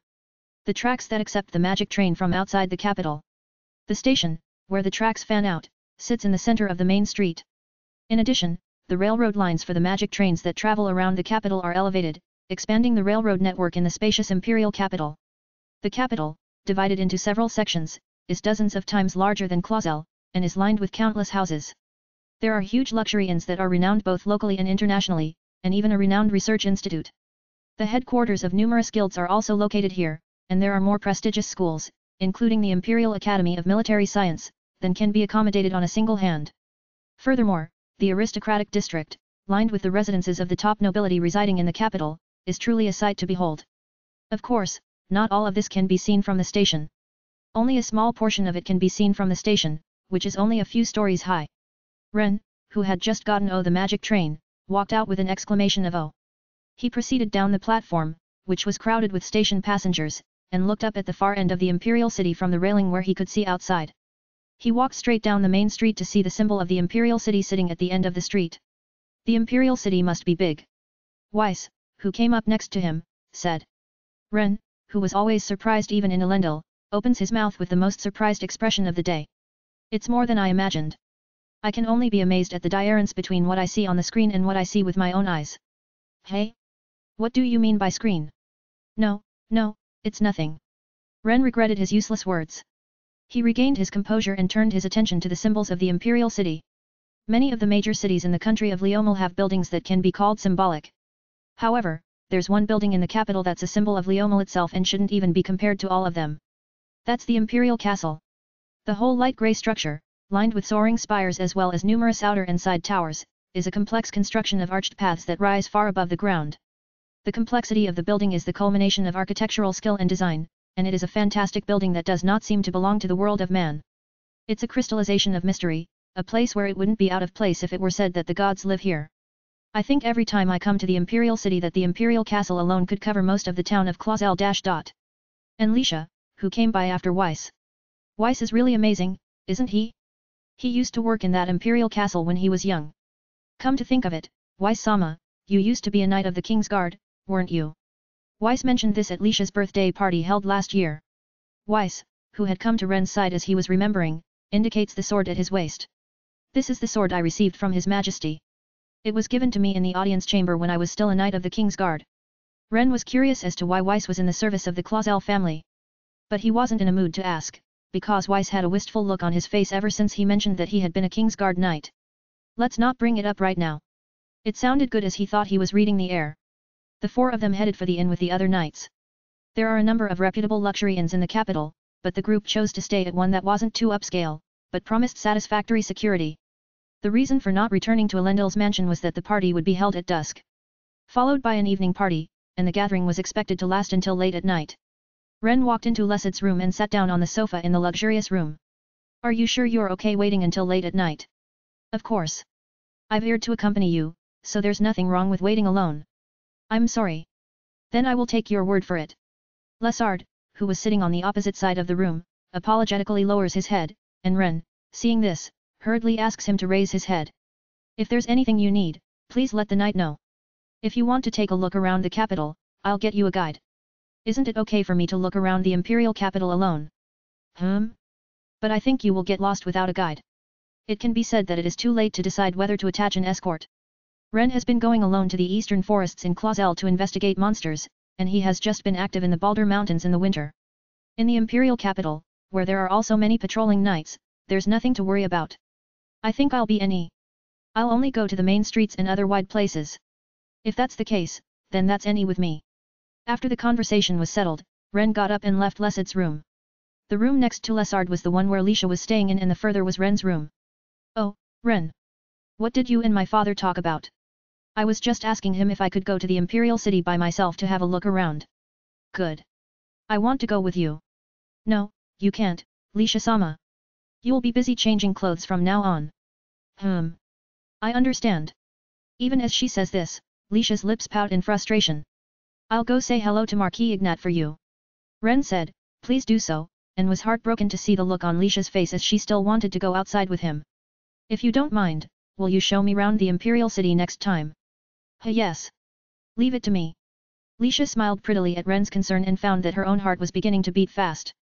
The tracks that accept the magic train from outside the capital. The station, where the tracks fan out, sits in the center of the main street. In addition, the railroad lines for the magic trains that travel around the capital are elevated, expanding the railroad network in the spacious imperial capital. The capital, divided into several sections, is dozens of times larger than Clausel, and is lined with countless houses. There are huge luxury inns that are renowned both locally and internationally, and even a renowned research institute. The headquarters of numerous guilds are also located here, and there are more prestigious schools, including the Imperial Academy of Military Science, than can be accommodated on a single hand. Furthermore, the aristocratic district, lined with the residences of the top nobility residing in the capital, is truly a sight to behold. Of course, not all of this can be seen from the station. Only a small portion of it can be seen from the station, which is only a few stories high. Ren, who had just gotten the magic train, walked out with an exclamation of "Oh!" He proceeded down the platform, which was crowded with station passengers, and looked up at the far end of the Imperial City from the railing where he could see outside. He walked straight down the main street to see the symbol of the Imperial City sitting at the end of the street. The Imperial City must be big. Weiss, who came up next to him, said. Ren, who was always surprised even in Elendil, opens his mouth with the most surprised expression of the day. It's more than I imagined. I can only be amazed at the difference between what I see on the screen and what I see with my own eyes. Hey? What do you mean by screen? No, it's nothing. Ren regretted his useless words. He regained his composure and turned his attention to the symbols of the Imperial City. Many of the major cities in the country of Leomel have buildings that can be called symbolic. However, there's one building in the capital that's a symbol of Leomel itself and shouldn't even be compared to all of them. That's the Imperial Castle. The whole light grey structure, lined with soaring spires as well as numerous outer and side towers, is a complex construction of arched paths that rise far above the ground. The complexity of the building is the culmination of architectural skill and design, and it is a fantastic building that does not seem to belong to the world of man. It's a crystallization of mystery, a place where it wouldn't be out of place if it were said that the gods live here. I think every time I come to the Imperial City that the Imperial Castle alone could cover most of the town of Clausel. And Lisha, who came by after Weiss. Weiss is really amazing, isn't he? He used to work in that Imperial Castle when he was young. Come to think of it, Weiss-sama, you used to be a knight of the King's Guard, weren't you? Weiss mentioned this at Lisha's birthday party held last year. Weiss, who had come to Ren's side as he was remembering, indicates the sword at his waist. This is the sword I received from His Majesty. It was given to me in the audience chamber when I was still a knight of the King's Guard. Ren was curious as to why Weiss was in the service of the Clausel family. But he wasn't in a mood to ask, because Weiss had a wistful look on his face ever since he mentioned that he had been a King's Guard knight. Let's not bring it up right now. It sounded good as he thought he was reading the air. The four of them headed for the inn with the other knights. There are a number of reputable luxury inns in the capital, but the group chose to stay at one that wasn't too upscale, but promised satisfactory security. The reason for not returning to Elendil's mansion was that the party would be held at dusk, followed by an evening party, and the gathering was expected to last until late at night. Ren walked into Lesid's room and sat down on the sofa in the luxurious room. Are you sure you're okay waiting until late at night? Of course. I've hired to accompany you, so there's nothing wrong with waiting alone. I'm sorry. Then I will take your word for it. Lesard, who was sitting on the opposite side of the room, apologetically lowers his head, and Ren, seeing this, hurriedly asks him to raise his head. If there's anything you need, please let the knight know. If you want to take a look around the capital, I'll get you a guide. Isn't it okay for me to look around the imperial capital alone? But I think you will get lost without a guide. It can be said that it is too late to decide whether to attach an escort. Ren has been going alone to the eastern forests in Clausel to investigate monsters, and he has just been active in the Baldur Mountains in the winter. In the imperial capital, where there are also many patrolling knights, there's nothing to worry about. I think I'll be any. I'll only go to the main streets and other wide places. If that's the case, then that's any with me. After the conversation was settled, Ren got up and left Lesid's room. The room next to Lesard was the one where Lisha was staying in and the further was Ren's room. Oh, Ren. What did you and my father talk about? I was just asking him if I could go to the Imperial City by myself to have a look around. Good. I want to go with you. No, you can't, Lisha-sama. You'll be busy changing clothes from now on. I understand. Even as she says this, Lisha's lips pout in frustration. I'll go say hello to Marquis Ignat for you. Ren said, please do so, and was heartbroken to see the look on Lisha's face as she still wanted to go outside with him. If you don't mind, will you show me round the Imperial City next time? Yes. Leave it to me. Lisha smiled prettily at Ren's concern and found that her own heart was beginning to beat fast.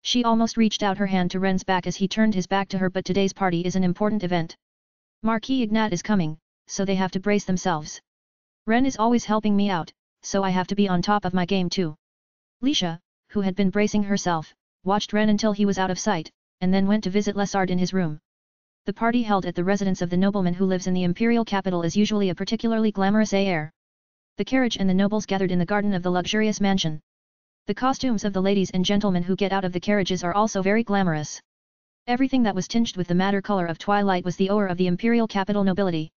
She almost reached out her hand to Ren's back as he turned his back to her, but today's party is an important event. Marquis Ignat is coming, so they have to brace themselves. Ren is always helping me out, so I have to be on top of my game too. Lisha, who had been bracing herself, watched Ren until he was out of sight, and then went to visit Lesard in his room. The party held at the residence of the nobleman who lives in the imperial capital is usually a particularly glamorous affair. The carriage and the nobles gathered in the garden of the luxurious mansion. The costumes of the ladies and gentlemen who get out of the carriages are also very glamorous. Everything that was tinged with the madder color of twilight was the aura of the imperial capital nobility.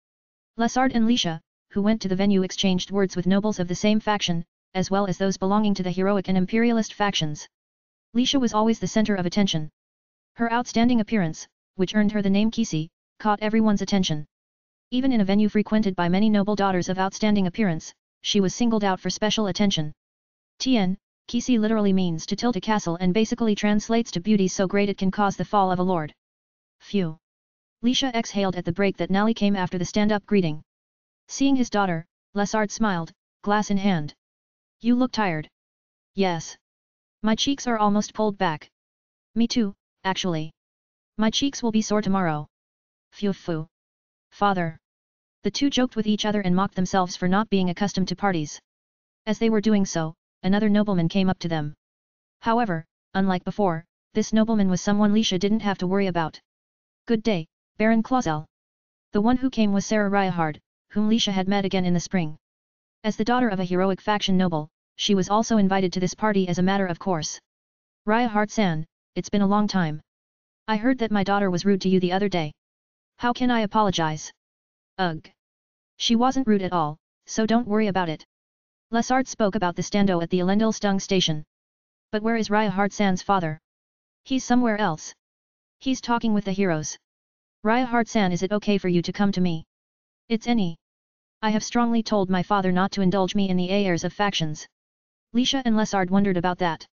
Lesard and Lisha, who went to the venue, exchanged words with nobles of the same faction, as well as those belonging to the heroic and imperialist factions. Lisha was always the center of attention. Her outstanding appearance, which earned her the name Kisi, caught everyone's attention. Even in a venue frequented by many noble daughters of outstanding appearance, she was singled out for special attention. Tien, Kisi literally means to tilt a castle and basically translates to beauty so great it can cause the fall of a lord. Phew. Lisha exhaled at the break that Nally came after the stand-up greeting. Seeing his daughter, Lesard smiled, glass in hand. You look tired. Yes. My cheeks are almost pulled back. Me too, actually. My cheeks will be sore tomorrow. Phew. Father. The two joked with each other and mocked themselves for not being accustomed to parties. As they were doing so, another nobleman came up to them. However, unlike before, this nobleman was someone Lisha didn't have to worry about. Good day, Baron Clausel. The one who came was Sarah Ryahard, whom Lisha had met again in the spring. As the daughter of a heroic faction noble, she was also invited to this party as a matter of course. Ryahard-san, it's been a long time. I heard that my daughter was rude to you the other day. How can I apologize? Ugh. She wasn't rude at all, so don't worry about it. Lesard spoke about the stando at the Elendil-Stung station. But where is Ryahard-san's father? He's somewhere else. He's talking with the heroes. Ryahard-san, is it okay for you to come to me? It's any. I have strongly told my father not to indulge me in the affairs of factions. Lisha and Lesard wondered about that.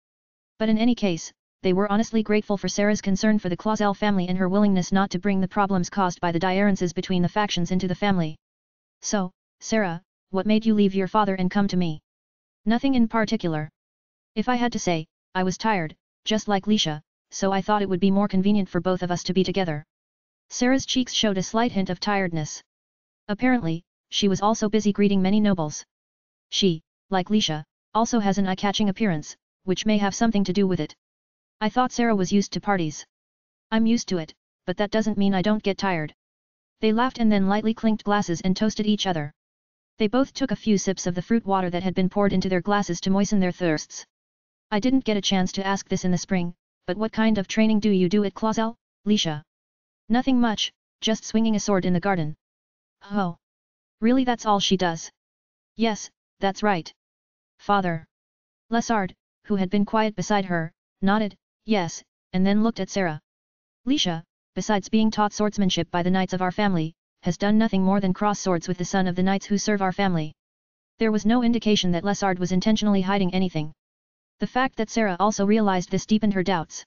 But in any case, they were honestly grateful for Sarah's concern for the Clausel family and her willingness not to bring the problems caused by the differences between the factions into the family. So, Sarah, what made you leave your father and come to me? Nothing in particular. If I had to say, I was tired, just like Lisha, so I thought it would be more convenient for both of us to be together. Sarah's cheeks showed a slight hint of tiredness. Apparently, she was also busy greeting many nobles. She, like Lisha, also has an eye-catching appearance, which may have something to do with it. I thought Sarah was used to parties. I'm used to it, but that doesn't mean I don't get tired. They laughed and then lightly clinked glasses and toasted each other. They both took a few sips of the fruit water that had been poured into their glasses to moisten their thirsts. I didn't get a chance to ask this in the spring, but what kind of training do you do at Clausel, Lisha? Nothing much, just swinging a sword in the garden. Oh. Really, that's all she does? Yes, that's right. Father. Lesard, who had been quiet beside her, nodded, yes, and then looked at Sarah. Lisha, besides being taught swordsmanship by the knights of our family, has done nothing more than cross swords with the son of the knights who serve our family. There was no indication that Lesard was intentionally hiding anything. The fact that Sarah also realized this deepened her doubts.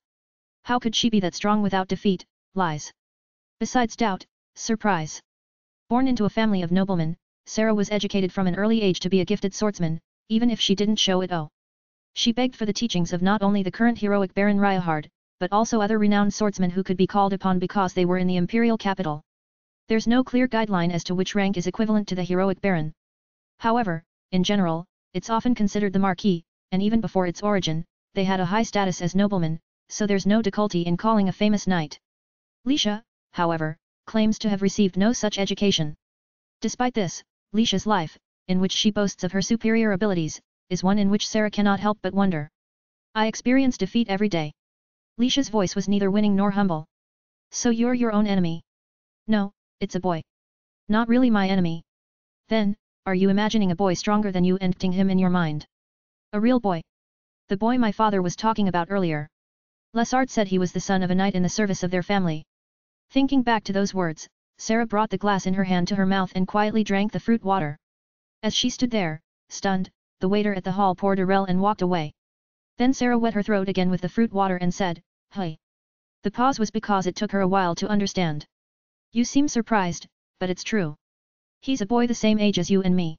How could she be that strong without defeat, lies? Besides doubt, surprise. Born into a family of noblemen, Sarah was educated from an early age to be a gifted swordsman, even if she didn't show it. She begged for the teachings of not only the current heroic Baron Ryahard, but also other renowned swordsmen who could be called upon because they were in the imperial capital. There's no clear guideline as to which rank is equivalent to the heroic Baron. However, in general, it's often considered the Marquis, and even before its origin, they had a high status as noblemen, so there's no difficulty in calling a famous knight. Lisha, however, claims to have received no such education. Despite this, Lisha's life, in which she boasts of her superior abilities, is one in which Sarah cannot help but wonder. I experience defeat every day. Lisha's voice was neither winning nor humble. So you're your own enemy? No, it's a boy. Not really my enemy. Then, are you imagining a boy stronger than you and putting him in your mind? A real boy. The boy my father was talking about earlier. Lesard said he was the son of a knight in the service of their family. Thinking back to those words, Sarah brought the glass in her hand to her mouth and quietly drank the fruit water. As she stood there, stunned, the waiter at the hall poured a rel and walked away. Then Sarah wet her throat again with the fruit water and said, "Hey." The pause was because it took her a while to understand. You seem surprised, but it's true. He's a boy the same age as you and me.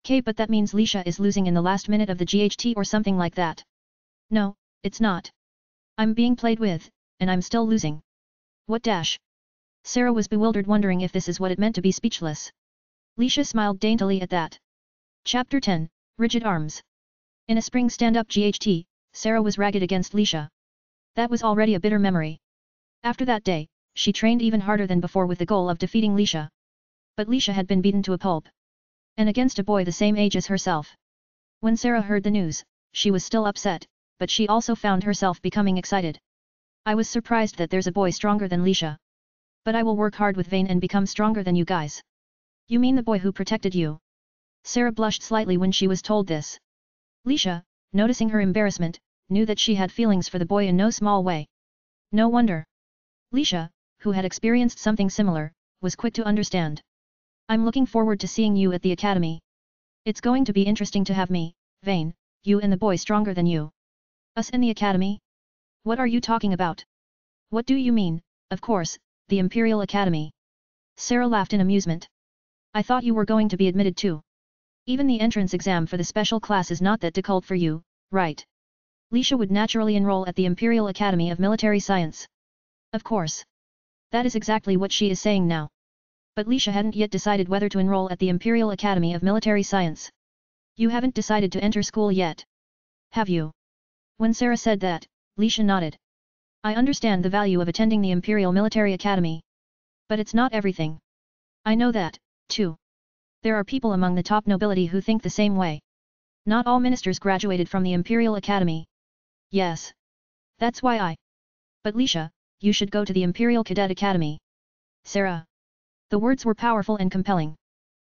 But that means Lisha is losing in the last minute of the GHT or something like that. No, it's not. I'm being played with, and I'm still losing. What dash? Sarah was bewildered, wondering if this is what it meant to be speechless. Lisha smiled daintily at that. Chapter 10, Rigid Arms. In a spring stand-up GHT, Sarah was ragged against Lisha. That was already a bitter memory. After that day, she trained even harder than before with the goal of defeating Lisha. But Lisha had been beaten to a pulp. And against a boy the same age as herself. When Sarah heard the news, she was still upset, but she also found herself becoming excited. I was surprised that there's a boy stronger than Lisha. But I will work hard with Vayne and become stronger than you guys. You mean the boy who protected you? Sarah blushed slightly when she was told this. Lisha, noticing her embarrassment, knew that she had feelings for the boy in no small way. No wonder. Lisha, who had experienced something similar, was quick to understand. I'm looking forward to seeing you at the academy. It's going to be interesting to have me, Vayne, you and the boy stronger than you. Us in the academy? What are you talking about? What do you mean? Of course, the Imperial Academy. Sarah laughed in amusement. I thought you were going to be admitted too. Even the entrance exam for the special class is not that difficult for you, right? Lisha would naturally enroll at the Imperial Academy of Military Science. Of course. That is exactly what she is saying now. But Lisha hadn't yet decided whether to enroll at the Imperial Academy of Military Science. You haven't decided to enter school yet. Have you? When Sarah said that, Lisha nodded. I understand the value of attending the Imperial Military Academy. But it's not everything. I know that, too. There are people among the top nobility who think the same way. Not all ministers graduated from the Imperial Academy. Yes. That's why I. But Lisha, you should go to the Imperial Cadet Academy. Sarah. The words were powerful and compelling.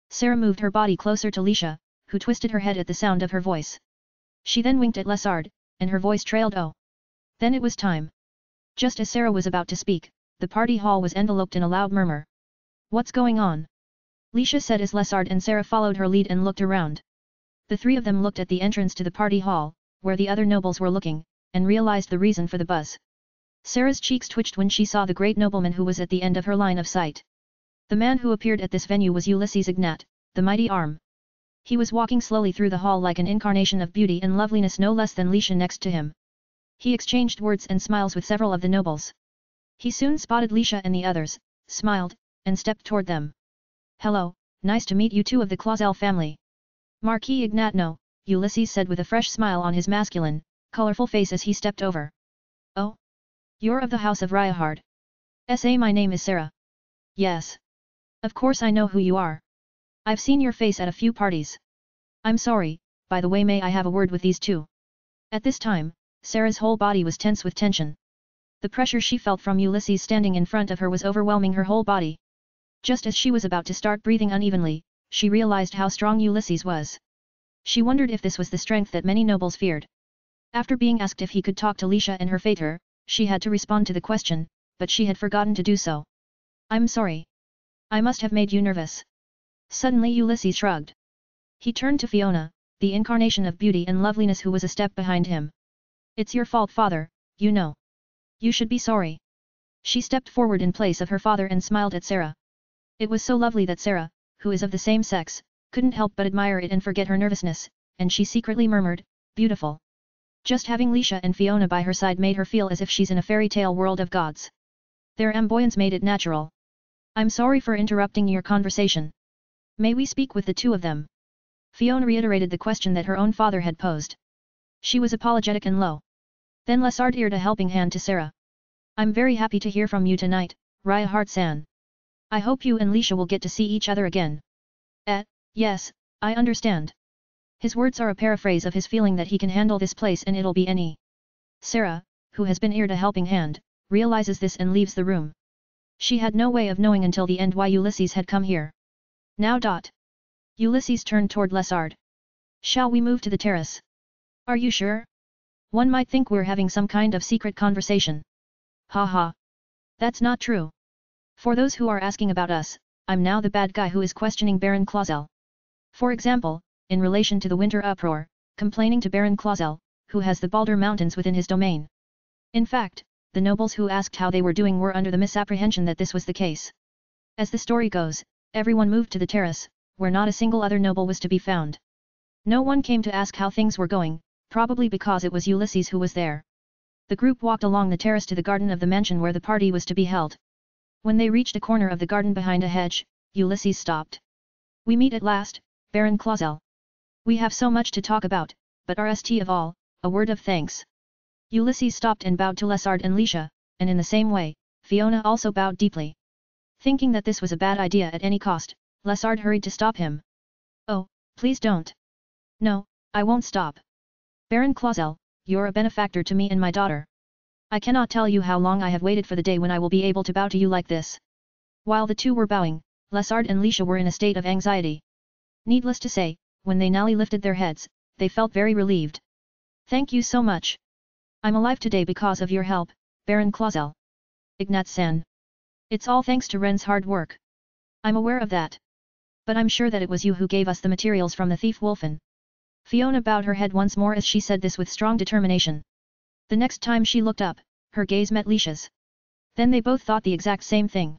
Sarah moved her body closer to Lisha, who twisted her head at the sound of her voice. She then winked at LNAudioBooks, and her voice trailed. Oh. Then it was time. Just as Sarah was about to speak, the party hall was enveloped in a loud murmur. What's going on? Lisha said as LNAudioBooks and Sarah followed her lead and looked around. The three of them looked at the entrance to the party hall, where the other nobles were looking, and realized the reason for the buzz. Sarah's cheeks twitched when she saw the great nobleman who was at the end of her line of sight. The man who appeared at this venue was Ulysses Ignat, the mighty arm. He was walking slowly through the hall like an incarnation of beauty and loveliness, no less than Lisha next to him. He exchanged words and smiles with several of the nobles. He soon spotted Lisha and the others, smiled, and stepped toward them. Hello, nice to meet you two of the Clausel family. Marquis Ignat. No, Ulysses said with a fresh smile on his masculine, colorful face as he stepped over. Oh? You're of the house of Ryou. My name is Sarah. Yes. Of course I know who you are. I've seen your face at a few parties. I'm sorry, by the way, may I have a word with these two? At this time, Sarah's whole body was tense with tension. The pressure she felt from Ulysses standing in front of her was overwhelming her whole body. Just as she was about to start breathing unevenly, she realized how strong Ulysses was. She wondered if this was the strength that many nobles feared. After being asked if he could talk to Lisha and her fater, she had to respond to the question, but she had forgotten to do so. I'm sorry. I must have made you nervous. Suddenly Ulysses shrugged. He turned to Fiona, the incarnation of beauty and loveliness who was a step behind him. It's your fault, father, you know. You should be sorry. She stepped forward in place of her father and smiled at Sarah. It was so lovely that Sarah, who is of the same sex, couldn't help but admire it and forget her nervousness, and she secretly murmured, beautiful. Just having Lisha and Fiona by her side made her feel as if she's in a fairy tale world of gods. Their ambience made it natural. I'm sorry for interrupting your conversation. May we speak with the two of them? Fiona reiterated the question that her own father had posed. She was apologetic and low. Then LNAudioBooks eared a helping hand to Sarah. I'm very happy to hear from you tonight, Ryou-san. I hope you and Lisha will get to see each other again. Yes, I understand. His words are a paraphrase of his feeling that he can handle this place and it'll be any. Sarah, who has been eared a helping hand, realizes this and leaves the room. She had no way of knowing until the end why Ulysses had come here. Now. Ulysses turned toward LNAudioBooks. Shall we move to the terrace? Are you sure? One might think we're having some kind of secret conversation. Ha. That's not true. For those who are asking about us, I'm now the bad guy who is questioning Baron Clausel. For example, in relation to the winter uproar, complaining to Baron Clausel, who has the Balder Mountains within his domain. In fact, the nobles who asked how they were doing were under the misapprehension that this was the case. As the story goes, everyone moved to the terrace, where not a single other noble was to be found. No one came to ask how things were going, probably because it was Ulysses who was there. The group walked along the terrace to the garden of the mansion where the party was to be held. When they reached a corner of the garden behind a hedge, Ulysses stopped. "We meet at last, Baron Clausel. We have so much to talk about, but rst of all, a word of thanks." Ulysses stopped and bowed to Lesard and Licia, and in the same way, Fiona also bowed deeply. Thinking that this was a bad idea at any cost, Lesard hurried to stop him. "Oh, please don't." "No, I won't stop. Baron Clausel, you're a benefactor to me and my daughter. I cannot tell you how long I have waited for the day when I will be able to bow to you like this." While the two were bowing, Lesard and Licia were in a state of anxiety. Needless to say, when they now lifted their heads, they felt very relieved. "Thank you so much. I'm alive today because of your help, Baron Clausel. Ignat-san. It's all thanks to Ren's hard work. I'm aware of that. But I'm sure that it was you who gave us the materials from the thief Wolfen." Fiona bowed her head once more as she said this with strong determination. The next time she looked up, her gaze met Licia's. Then they both thought the exact same thing.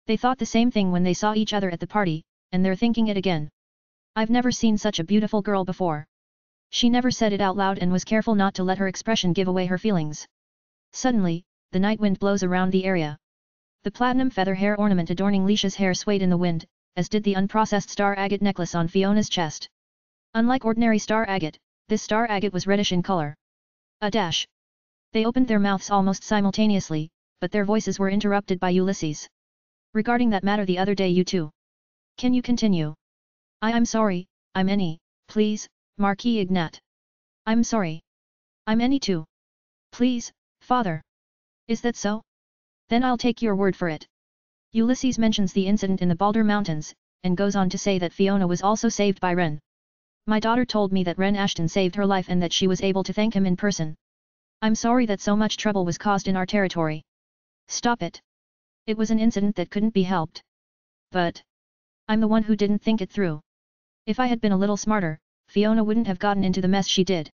They thought the same thing when they saw each other at the party, and they're thinking it again. "I've never seen such a beautiful girl before." She never said it out loud and was careful not to let her expression give away her feelings. Suddenly, the night wind blows around the area. The platinum feather hair ornament adorning Licia's hair swayed in the wind, as did the unprocessed star agate necklace on Fiona's chest. Unlike ordinary star agate, this star agate was reddish in color. A dash. They opened their mouths almost simultaneously, but their voices were interrupted by Ulysses. "Regarding that matter the other day you two. Can you continue?" I'm sorry, I'm any, please, Marquis Ignat. I'm sorry. I'm any too. Please, father. Is that so? Then I'll take your word for it." Ulysses mentions the incident in the Baldur Mountains, and goes on to say that Fiona was also saved by Ren. "My daughter told me that Ren Ashton saved her life and that she was able to thank him in person. I'm sorry that so much trouble was caused in our territory." "Stop it. It was an incident that couldn't be helped. But I'm the one who didn't think it through. If I had been a little smarter, Fiona wouldn't have gotten into the mess she did.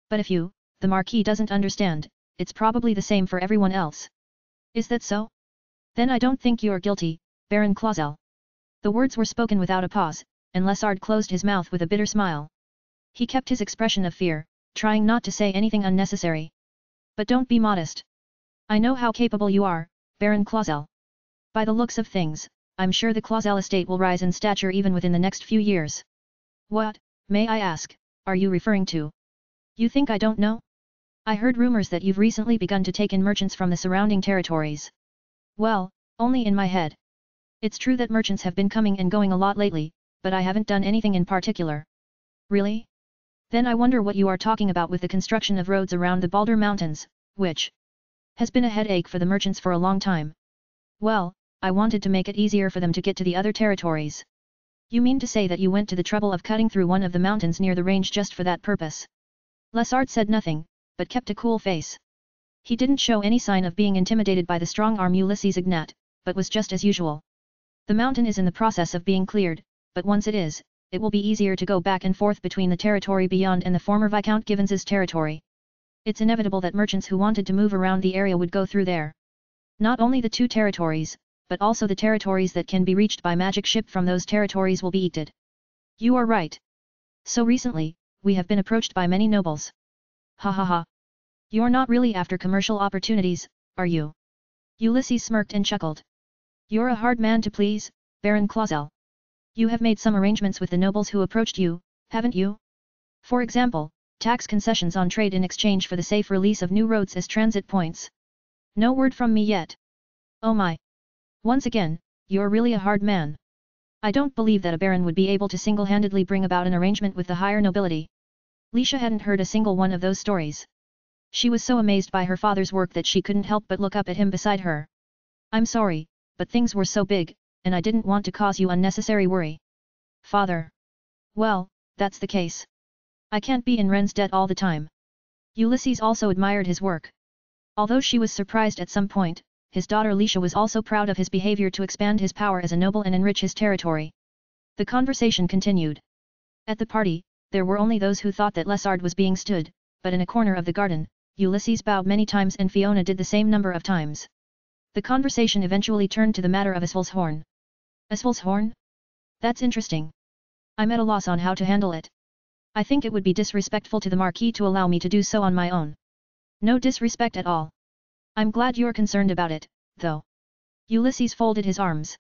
But if you, the Marquis doesn't understand, it's probably the same for everyone else." "Is that so? Then I don't think you're guilty, Baron Clausel." The words were spoken without a pause, and Lesard closed his mouth with a bitter smile. He kept his expression of fear, trying not to say anything unnecessary. "But don't be modest. I know how capable you are, Baron Clausel. By the looks of things, I'm sure the Clausel estate will rise in stature even within the next few years." "What, may I ask, are you referring to? You think I don't know? I heard rumors that you've recently begun to take in merchants from the surrounding territories." "Well, only in my head. It's true that merchants have been coming and going a lot lately, but I haven't done anything in particular." "Really? Then I wonder what you are talking about with the construction of roads around the Baldur Mountains, which has been a headache for the merchants for a long time." "Well, I wanted to make it easier for them to get to the other territories." "You mean to say that you went to the trouble of cutting through one of the mountains near the range just for that purpose?" Lesard said nothing, but kept a cool face. He didn't show any sign of being intimidated by the strong-arm Ulysses Ignat, but was just as usual. "The mountain is in the process of being cleared, but once it is, it will be easier to go back and forth between the territory beyond and the former Viscount Gibbons's territory. It's inevitable that merchants who wanted to move around the area would go through there. Not only the two territories, but also the territories that can be reached by magic ship from those territories will be eated." "You are right. So recently, we have been approached by many nobles." "Ha ha ha. You're not really after commercial opportunities, are you?" Ulysses smirked and chuckled. "You're a hard man to please, Baron Clausel. You have made some arrangements with the nobles who approached you, haven't you? For example, tax concessions on trade in exchange for the safe release of new roads as transit points." "No word from me yet." "Oh my. Once again, you're really a hard man. I don't believe that a baron would be able to single-handedly bring about an arrangement with the higher nobility." Licia hadn't heard a single one of those stories. She was so amazed by her father's work that she couldn't help but look up at him beside her. "I'm sorry, but things were so big, and I didn't want to cause you unnecessary worry." "Father. Well, that's the case. I can't be in Ren's debt all the time." Ulysses also admired his work. Although she was surprised at some point, his daughter Licia was also proud of his behavior to expand his power as a noble and enrich his territory. The conversation continued. At the party, there were only those who thought that Lesard was being stood, but in a corner of the garden, Ulysses bowed many times and Fiona did the same number of times. The conversation eventually turned to the matter of Isvol's horn. "Isvol's horn? That's interesting. I'm at a loss on how to handle it. I think it would be disrespectful to the Marquis to allow me to do so on my own. No disrespect at all. I'm glad you're concerned about it, though. Ulysses folded his arms.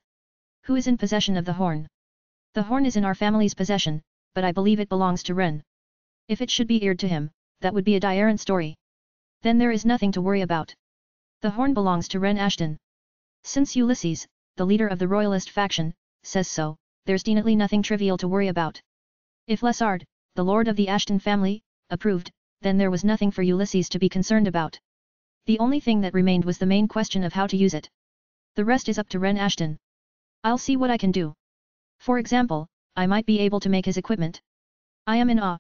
Who is in possession of the horn? The horn is in our family's possession, but I believe it belongs to Ren. If it should be heired to him, that would be a dire story. Then there is nothing to worry about. The horn belongs to Ren Ashton. Since Ulysses, the leader of the royalist faction, says so, there's definitely nothing trivial to worry about. If Lesard, the lord of the Ashton family, approved, then there was nothing for Ulysses to be concerned about. The only thing that remained was the main question of how to use it. The rest is up to Ren Ashton. I'll see what I can do. For example, I might be able to make his equipment. I am in awe.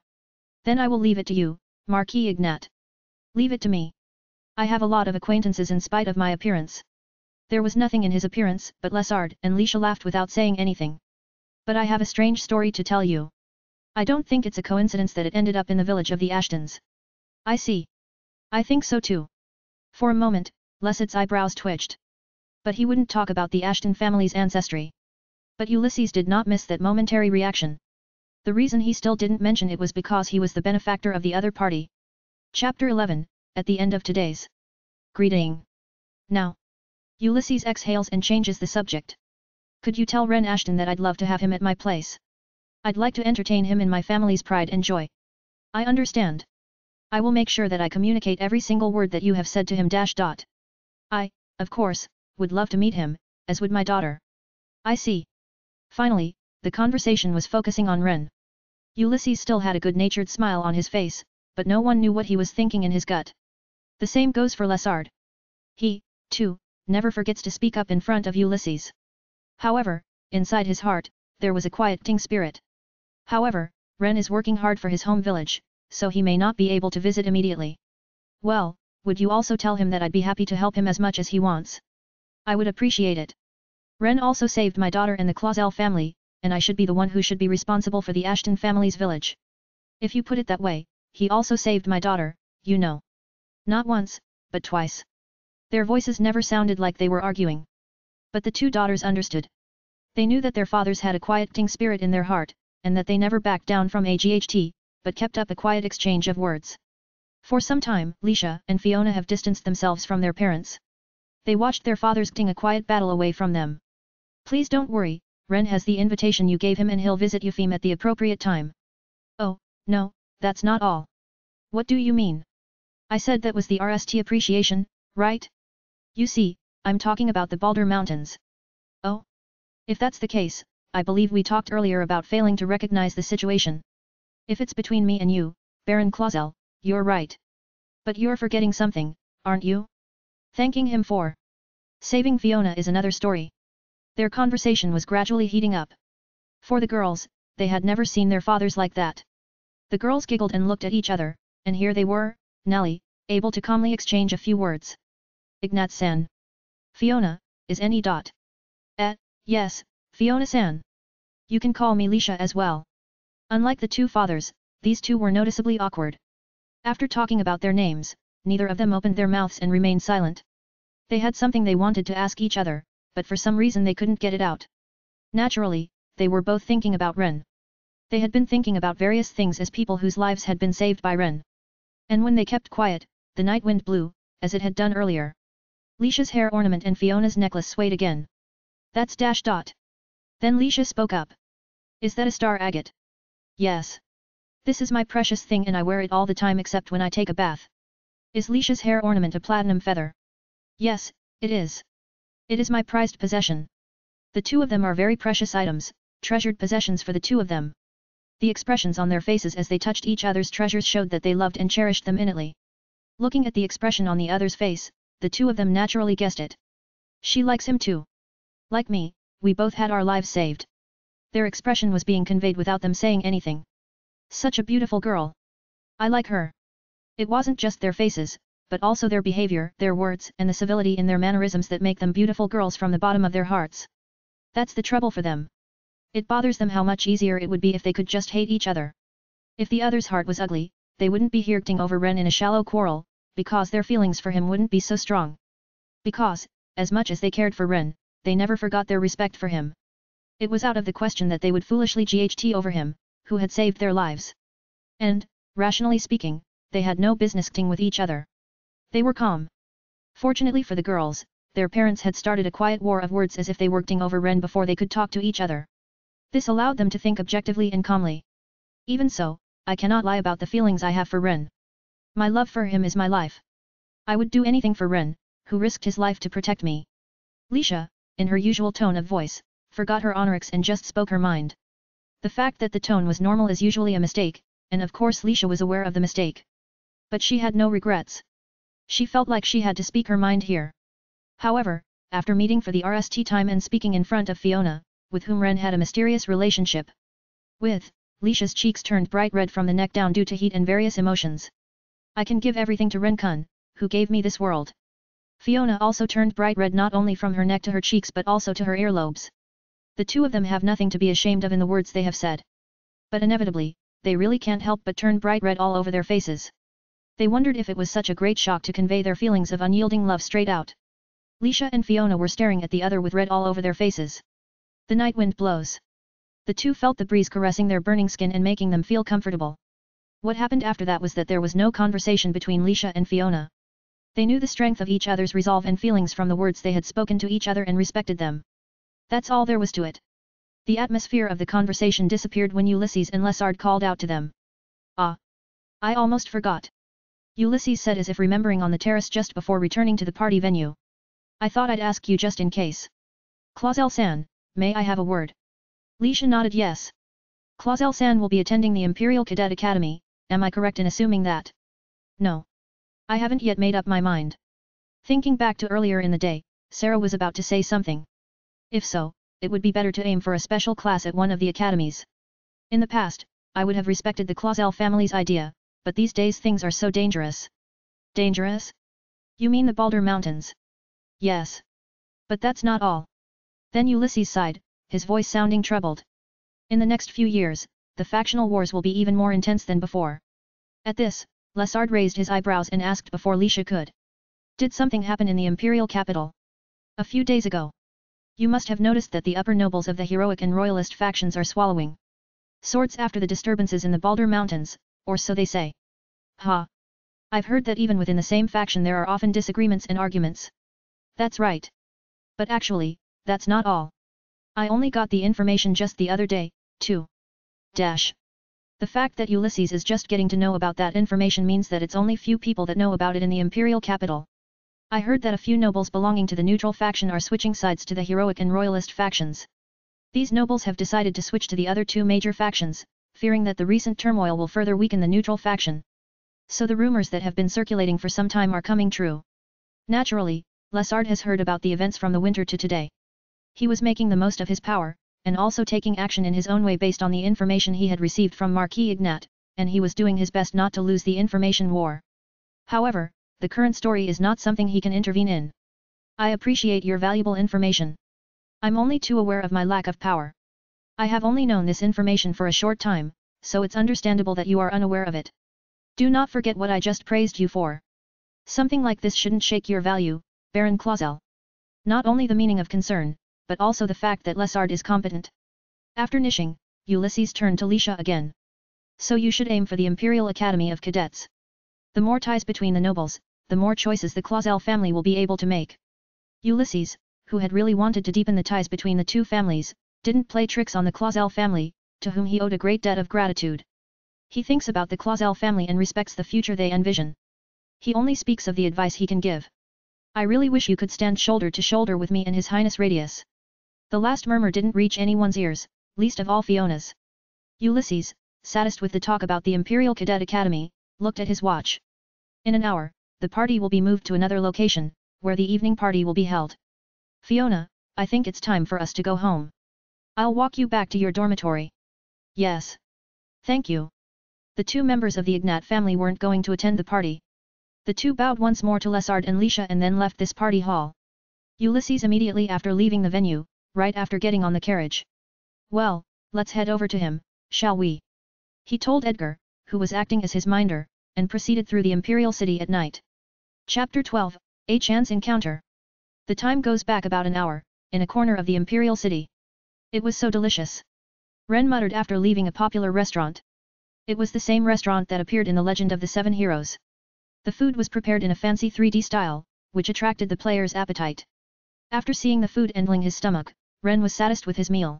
Then I will leave it to you, Marquis Ignat. Leave it to me. I have a lot of acquaintances in spite of my appearance. There was nothing in his appearance, but Lesard and Lisha laughed without saying anything. But I have a strange story to tell you. I don't think it's a coincidence that it ended up in the village of the Ashtons. I see. I think so too. For a moment, Lesad's eyebrows twitched. But he wouldn't talk about the Ashton family's ancestry. But Ulysses did not miss that momentary reaction. The reason he still didn't mention it was because he was the benefactor of the other party. Chapter 11, at the end of today's greeting. Now. Ulysses exhales and changes the subject. Could you tell Ren Ashton that I'd love to have him at my place? I'd like to entertain him in my family's pride and joy. I understand. I will make sure that I communicate every single word that you have said to him. I, of course, would love to meet him, as would my daughter. I see. Finally, the conversation was focusing on Ren. Ulysses still had a good-natured smile on his face, but no one knew what he was thinking in his gut. The same goes for Lesard. He, too, never forgets to speak up in front of Ulysses. However, inside his heart, there was a quieting spirit. However, Ren is working hard for his home village, so he may not be able to visit immediately. Well, would you also tell him that I'd be happy to help him as much as he wants? I would appreciate it. Ren also saved my daughter and the Clausel family, and I should be the one who should be responsible for the Ashton family's village. If you put it that way, he also saved my daughter, you know. Not once, but twice. Their voices never sounded like they were arguing. But the two daughters understood. They knew that their fathers had a quieting spirit in their heart, and that they never backed down from AGHT, but kept up a quiet exchange of words. For some time, Lisha and Fiona have distanced themselves from their parents. They watched their fathers getting a quiet battle away from them. Please don't worry, Ren has the invitation you gave him and he'll visit Eupheme at the appropriate time. Oh, no, that's not all. What do you mean? I said that was the RST appreciation, right? You see, I'm talking about the Balder Mountains. Oh? If that's the case, I believe we talked earlier about failing to recognize the situation. If it's between me and you, Baron Clausel, you're right. But you're forgetting something, aren't you? Thanking him for saving Fiona is another story. Their conversation was gradually heating up. For the girls, they had never seen their fathers like that. The girls giggled and looked at each other, and here they were, Nellie, able to calmly exchange a few words. Ignat-san. Fiona, is any dot? Yes, Fiona-san. You can call me Lisha as well. Unlike the two fathers, these two were noticeably awkward. After talking about their names, neither of them opened their mouths and remained silent. They had something they wanted to ask each other, but for some reason they couldn't get it out. Naturally, they were both thinking about Ren. They had been thinking about various things as people whose lives had been saved by Ren. And when they kept quiet, the night wind blew, as it had done earlier. Lisha's hair ornament and Fiona's necklace swayed again. That's . Then Lisha spoke up. Is that a star agate? Yes. This is my precious thing and I wear it all the time except when I take a bath. Is Lisha's hair ornament a platinum feather? Yes, it is. It is my prized possession. The two of them are very precious items, treasured possessions for the two of them. The expressions on their faces as they touched each other's treasures showed that they loved and cherished them innately. Looking at the expression on the other's face, the two of them naturally guessed it. She likes him too. Like me, we both had our lives saved. Their expression was being conveyed without them saying anything. Such a beautiful girl. I like her. It wasn't just their faces, but also their behavior, their words, and the civility in their mannerisms that make them beautiful girls from the bottom of their hearts. That's the trouble for them. It bothers them how much easier it would be if they could just hate each other. If the other's heart was ugly, they wouldn't be hearting over Ren in a shallow quarrel, because their feelings for him wouldn't be so strong. Because, as much as they cared for Ren, they never forgot their respect for him. It was out of the question that they would foolishly GHT over him, who had saved their lives. And, rationally speaking, they had no business acting with each other. They were calm. Fortunately for the girls, their parents had started a quiet war of words as if they were acting over Ren before they could talk to each other. This allowed them to think objectively and calmly. Even so, I cannot lie about the feelings I have for Ren. My love for him is my life. I would do anything for Ren, who risked his life to protect me. Lisha, in her usual tone of voice, forgot her honorics and just spoke her mind. The fact that the tone was normal is usually a mistake, and of course Lisha was aware of the mistake. But she had no regrets. She felt like she had to speak her mind here. However, after meeting for the RST time and speaking in front of Fiona, with whom Ren had a mysterious relationship with, Lisha's cheeks turned bright red from the neck down due to heat and various emotions. I can give everything to Ren-kun, who gave me this world. Fiona also turned bright red not only from her neck to her cheeks but also to her earlobes. The two of them have nothing to be ashamed of in the words they have said. But inevitably, they really can't help but turn bright red all over their faces. They wondered if it was such a great shock to convey their feelings of unyielding love straight out. Lisha and Fiona were staring at the other with red all over their faces. The night wind blows. The two felt the breeze caressing their burning skin and making them feel comfortable. What happened after that was that there was no conversation between Lisha and Fiona. They knew the strength of each other's resolve and feelings from the words they had spoken to each other and respected them. That's all there was to it. The atmosphere of the conversation disappeared when Ulysses and LNAudioBooks called out to them. Ah! I almost forgot. Ulysses said as if remembering on the terrace just before returning to the party venue. I thought I'd ask you just in case. Clausel-san, may I have a word? Lisha nodded yes. Clausel-san will be attending the Imperial Cadet Academy, am I correct in assuming that? No. I haven't yet made up my mind. Thinking back to earlier in the day, Sarah was about to say something. If so, it would be better to aim for a special class at one of the academies. In the past, I would have respected the Clausel family's idea, but these days things are so dangerous. Dangerous? You mean the Balder Mountains? Yes. But that's not all. Then Ulysses sighed, his voice sounding troubled. In the next few years, the factional wars will be even more intense than before. At this, LNAudioBooks raised his eyebrows and asked before Lisha could. Did something happen in the imperial capital? A few days ago. You must have noticed that the upper nobles of the heroic and royalist factions are swallowing swords after the disturbances in the Balder Mountains, or so they say. Ha! I've heard that even within the same faction there are often disagreements and arguments. That's right. But actually, that's not all. I only got the information just the other day, too. The fact that Ulysses is just getting to know about that information means that it's only few people that know about it in the imperial capital. I heard that a few nobles belonging to the neutral faction are switching sides to the heroic and royalist factions. These nobles have decided to switch to the other two major factions, fearing that the recent turmoil will further weaken the neutral faction. So the rumors that have been circulating for some time are coming true. Naturally, LNAudioBooks has heard about the events from the winter to today. He was making the most of his power, and also taking action in his own way based on the information he had received from Marquis Ignat, and he was doing his best not to lose the information war. However, the current story is not something he can intervene in. I appreciate your valuable information. I'm only too aware of my lack of power. I have only known this information for a short time, so it's understandable that you are unaware of it. Do not forget what I just praised you for. Something like this shouldn't shake your value, Baron Clausel. Not only the meaning of concern, but also the fact that LNAudioBooks is competent. After nishing, Ulysses turned to Lisha again. So you should aim for the Imperial Academy of Cadets. The more ties between the nobles, the more choices the Clausel family will be able to make. Ulysses, who had really wanted to deepen the ties between the two families, didn't play tricks on the Clausel family, to whom he owed a great debt of gratitude. He thinks about the Clausel family and respects the future they envision. He only speaks of the advice he can give. I really wish you could stand shoulder to shoulder with me and His Highness Radius. The last murmur didn't reach anyone's ears, least of all Fiona's. Ulysses, saddest with the talk about the Imperial Cadet Academy, looked at his watch. In an hour, the party will be moved to another location, where the evening party will be held. Fiona, I think it's time for us to go home. I'll walk you back to your dormitory. Yes. Thank you. The two members of the Ignat family weren't going to attend the party. The two bowed once more to LNAudioBooks and Lisha and then left this party hall. Ulysses immediately after leaving the venue, right after getting on the carriage. Well, let's head over to him, shall we? He told Edgar, who was acting as his minder, and proceeded through the Imperial City at night. Chapter 12, A-chan's Encounter. The time goes back about an hour, in a corner of the Imperial City. It was so delicious. Ren muttered after leaving a popular restaurant. It was the same restaurant that appeared in the Legend of the Seven Heroes. The food was prepared in a fancy 3D style, which attracted the player's appetite. After seeing the food entering his stomach, Ren was satisfied with his meal.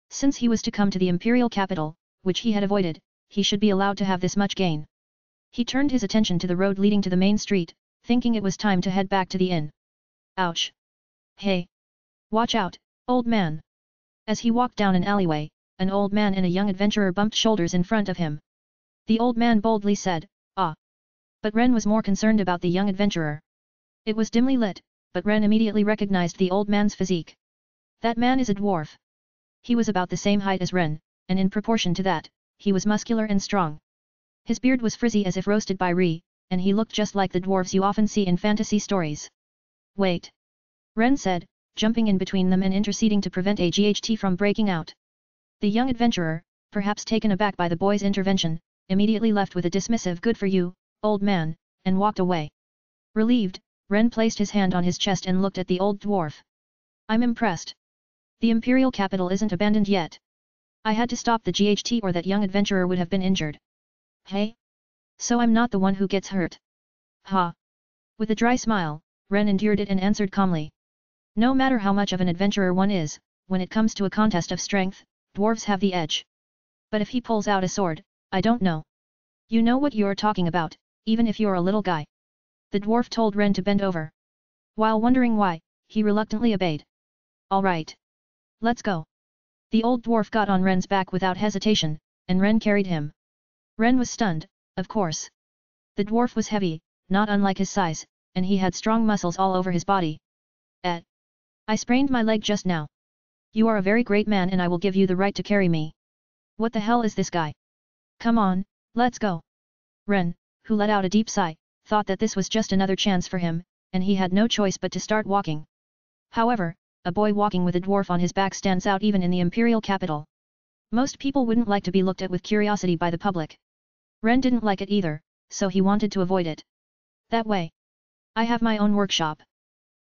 Since he was to come to the imperial capital, which he had avoided, he should be allowed to have this much gain. He turned his attention to the road leading to the main street, thinking it was time to head back to the inn. Ouch! Hey! Watch out, old man! As he walked down an alleyway, an old man and a young adventurer bumped shoulders in front of him. The old man boldly said, "Ah!" But Ren was more concerned about the young adventurer. It was dimly lit, but Ren immediately recognized the old man's physique. That man is a dwarf. He was about the same height as Ren, and in proportion to that, he was muscular and strong. His beard was frizzy as if roasted by Ryou, and he looked just like the dwarves you often see in fantasy stories. Wait! Ren said, jumping in between them and interceding to prevent a GHT from breaking out. The young adventurer, perhaps taken aback by the boy's intervention, immediately left with a dismissive "good for you, old man," and walked away. Relieved, Ren placed his hand on his chest and looked at the old dwarf. "I'm impressed. The imperial capital isn't abandoned yet. I had to stop the GHT or that young adventurer would have been injured. Hey? So I'm not the one who gets hurt. Ha!" With a dry smile, Ren endured it and answered calmly. No matter how much of an adventurer one is, when it comes to a contest of strength, dwarves have the edge. But if he pulls out a sword, I don't know. You know what you're talking about, even if you're a little guy. The dwarf told Ren to bend over. While wondering why, he reluctantly obeyed. All right. Let's go. The old dwarf got on Ren's back without hesitation, and Ren carried him. Ren was stunned, of course. The dwarf was heavy, not unlike his size, and he had strong muscles all over his body. I sprained my leg just now. You are a very great man and I will give you the right to carry me. What the hell is this guy? Come on, let's go. Ren, who let out a deep sigh, thought that this was just another chance for him, and he had no choice but to start walking. However, a boy walking with a dwarf on his back stands out even in the imperial capital. Most people wouldn't like to be looked at with curiosity by the public. Ren didn't like it either, so he wanted to avoid it. That way. I have my own workshop.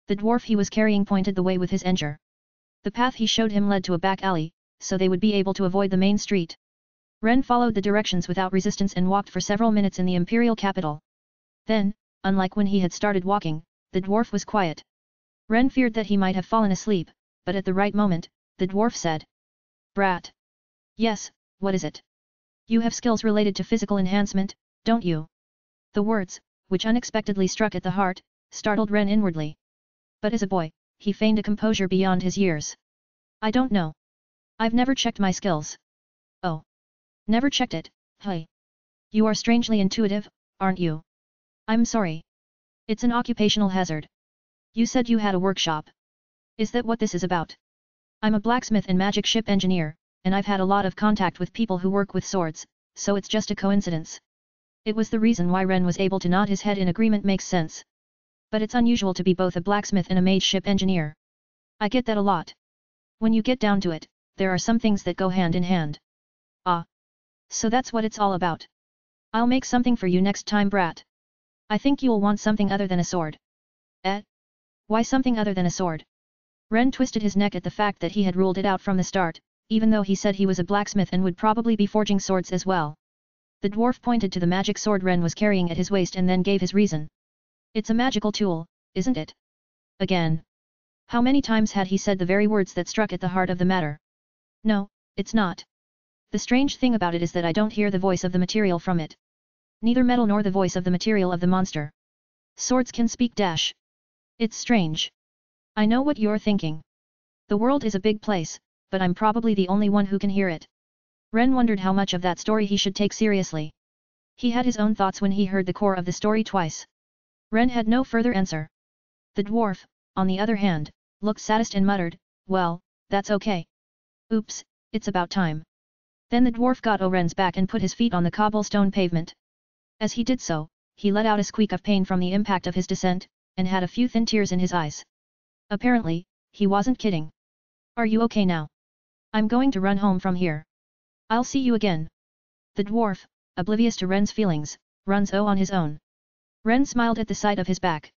The dwarf he was carrying pointed the way with his enger. The path he showed him led to a back alley, so they would be able to avoid the main street. Ren followed the directions without resistance and walked for several minutes in the imperial capital. Then, unlike when he had started walking, the dwarf was quiet. Ren feared that he might have fallen asleep, but at the right moment, the dwarf said. Brat. Yes, what is it? You have skills related to physical enhancement, don't you? The words, which unexpectedly struck at the heart, startled Ren inwardly. But as a boy, he feigned a composure beyond his years. I don't know. I've never checked my skills. Oh. Never checked it, hey. You are strangely intuitive, aren't you? I'm sorry. It's an occupational hazard. You said you had a workshop. Is that what this is about? I'm a blacksmith and magic ship engineer, and I've had a lot of contact with people who work with swords, so it's just a coincidence. It was the reason why Ren was able to nod his head in agreement makes sense. But it's unusual to be both a blacksmith and a mage ship engineer. I get that a lot. When you get down to it, there are some things that go hand in hand. Ah. So that's what it's all about. I'll make something for you next time, brat. I think you'll want something other than a sword. Why something other than a sword? Ren twisted his neck at the fact that he had ruled it out from the start, even though he said he was a blacksmith and would probably be forging swords as well. The dwarf pointed to the magic sword Ren was carrying at his waist and then gave his reason. It's a magical tool, isn't it? Again. How many times had he said the very words that struck at the heart of the matter? No, it's not. The strange thing about it is that I don't hear the voice of the material from it. Neither metal nor the voice of the material of the monster. Swords can speak dash. It's strange. I know what you're thinking. The world is a big place, but I'm probably the only one who can hear it. Ren wondered how much of that story he should take seriously. He had his own thoughts when he heard the core of the story twice. Ren had no further answer. The dwarf, on the other hand, looked satisfied and muttered, well, that's okay. Oops, it's about time. Then the dwarf got on Ren's back and put his feet on the cobblestone pavement. As he did so, he let out a squeak of pain from the impact of his descent, and had a few thin tears in his eyes. Apparently, he wasn't kidding. Are you okay now? I'm going to run home from here. I'll see you again. The dwarf, oblivious to Ren's feelings, runs on his own. Ren smiled at the sight of his back.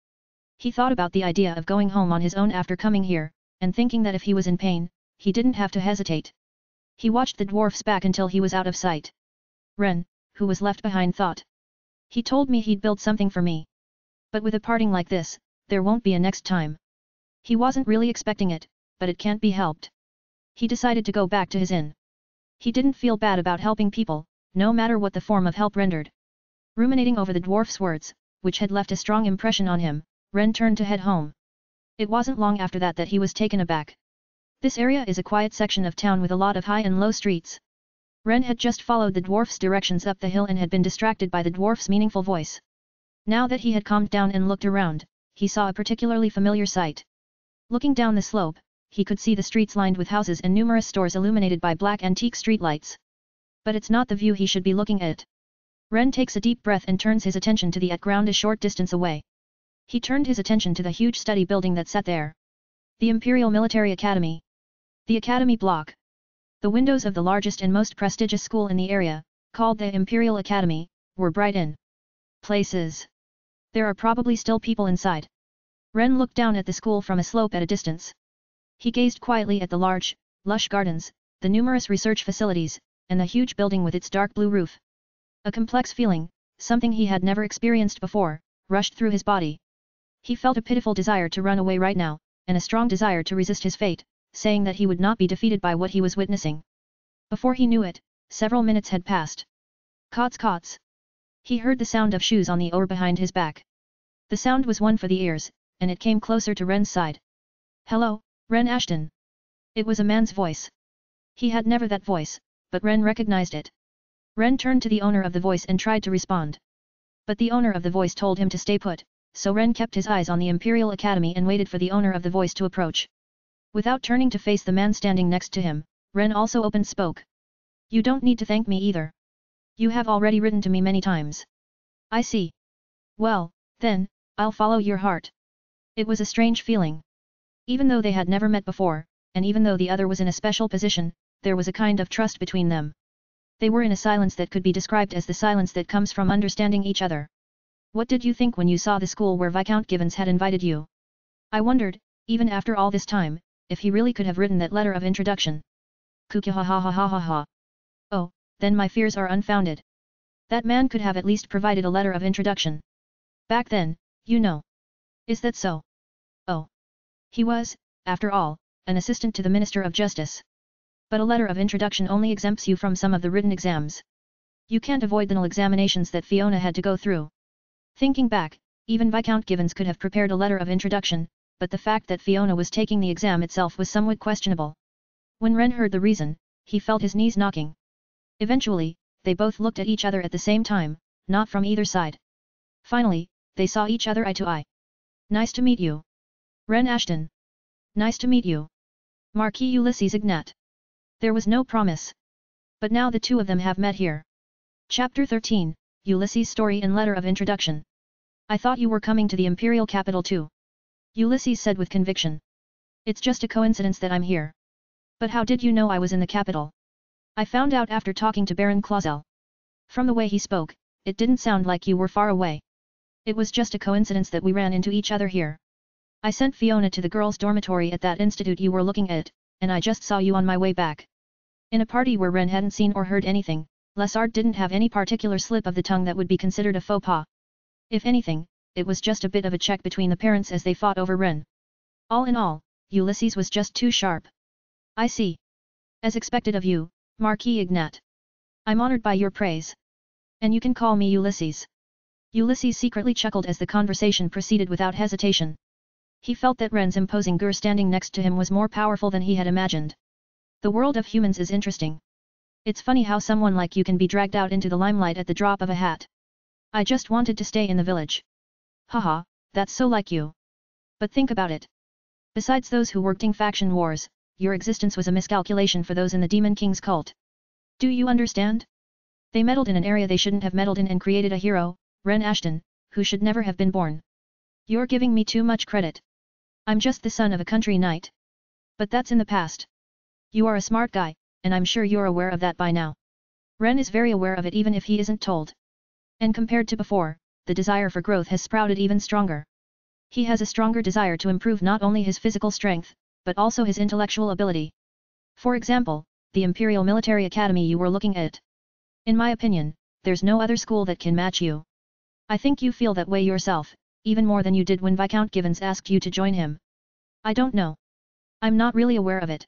He thought about the idea of going home on his own after coming here, and thinking that if he was in pain, he didn't have to hesitate. He watched the dwarf's back until he was out of sight. Ren, who was left behind, thought. He told me he'd build something for me. But with a parting like this, there won't be a next time. He wasn't really expecting it, but it can't be helped. He decided to go back to his inn. He didn't feel bad about helping people, no matter what the form of help rendered. Ruminating over the dwarf's words, which had left a strong impression on him, Ren turned to head home. It wasn't long after that he was taken aback. This area is a quiet section of town with a lot of high and low streets. Ren had just followed the dwarf's directions up the hill and had been distracted by the dwarf's meaningful voice. Now that he had calmed down and looked around, he saw a particularly familiar sight. Looking down the slope, he could see the streets lined with houses and numerous stores illuminated by black antique streetlights. But it's not the view he should be looking at. Ren takes a deep breath and turns his attention to the ground a short distance away. He turned his attention to the huge study building that sat there. The Imperial Military Academy. The Academy Block. The windows of the largest and most prestigious school in the area, called the Imperial Academy, were bright in places. There are probably still people inside. Ren looked down at the school from a slope at a distance. He gazed quietly at the large, lush gardens, the numerous research facilities, and the huge building with its dark blue roof. A complex feeling, something he had never experienced before, rushed through his body. He felt a pitiful desire to run away right now, and a strong desire to resist his fate, saying that he would not be defeated by what he was witnessing. Before he knew it, several minutes had passed. Cots cots. He heard the sound of shoes on the oar behind his back. The sound was one for the ears, and it came closer to Ren's side. Hello, Ren Ashton. It was a man's voice. He had never that voice, but Ren recognized it. Ren turned to the owner of the voice and tried to respond. But the owner of the voice told him to stay put, so Ren kept his eyes on the Imperial Academy and waited for the owner of the voice to approach. Without turning to face the man standing next to him, Ren also opened spoke. You don't need to thank me either. You have already written to me many times. I see. Well, then, I'll follow your heart. It was a strange feeling. Even though they had never met before, and even though the other was in a special position, there was a kind of trust between them. They were in a silence that could be described as the silence that comes from understanding each other. What did you think when you saw the school where Viscount Givens had invited you? I wondered, even after all this time, if he really could have written that letter of introduction. Kuki ha ha ha ha ha ha. Oh, then my fears are unfounded. That man could have at least provided a letter of introduction. Back then, you know. Is that so? Oh. He was, after all, an assistant to the Minister of Justice. But a letter of introduction only exempts you from some of the written exams. You can't avoid the final examinations that Fiona had to go through. Thinking back, even Viscount Givens could have prepared a letter of introduction, but the fact that Fiona was taking the exam itself was somewhat questionable. When Ren heard the reason, he felt his knees knocking. Eventually, they both looked at each other at the same time, not from either side. Finally, they saw each other eye to eye. Nice to meet you. Ren Ashton. Nice to meet you. Marquis Ulysses Ignat. There was no promise. But now the two of them have met here. Chapter 13, Ulysses' Story and Letter of Introduction. I thought you were coming to the Imperial capital too. Ulysses said with conviction. It's just a coincidence that I'm here. But how did you know I was in the capital? I found out after talking to Baron Clausel. From the way he spoke, it didn't sound like you were far away. It was just a coincidence that we ran into each other here. I sent Fiona to the girls' dormitory at that institute you were looking at, and I just saw you on my way back. In a party where Ren hadn't seen or heard anything, Lessard didn't have any particular slip of the tongue that would be considered a faux pas. If anything, it was just a bit of a check between the parents as they fought over Ren. All in all, Ulysses was just too sharp. I see. As expected of you, Marquis Ignat. I'm honored by your praise. And you can call me Ulysses. Ulysses secretly chuckled as the conversation proceeded without hesitation. He felt that Ren's imposing gur standing next to him was more powerful than he had imagined. The world of humans is interesting. It's funny how someone like you can be dragged out into the limelight at the drop of a hat. I just wanted to stay in the village. Haha, that's so like you. But think about it. Besides those who worked in faction wars, your existence was a miscalculation for those in the Demon King's cult. Do you understand? They meddled in an area they shouldn't have meddled in and created a hero, Ren Ashton, who should never have been born. You're giving me too much credit. I'm just the son of a country knight. But that's in the past. You are a smart guy, and I'm sure you're aware of that by now. Ren is very aware of it even if he isn't told. And compared to before, the desire for growth has sprouted even stronger. He has a stronger desire to improve not only his physical strength, but also his intellectual ability. For example, the Imperial Military Academy you were looking at. In my opinion, there's no other school that can match you. I think you feel that way yourself, even more than you did when Viscount Givens asked you to join him. I don't know. I'm not really aware of it.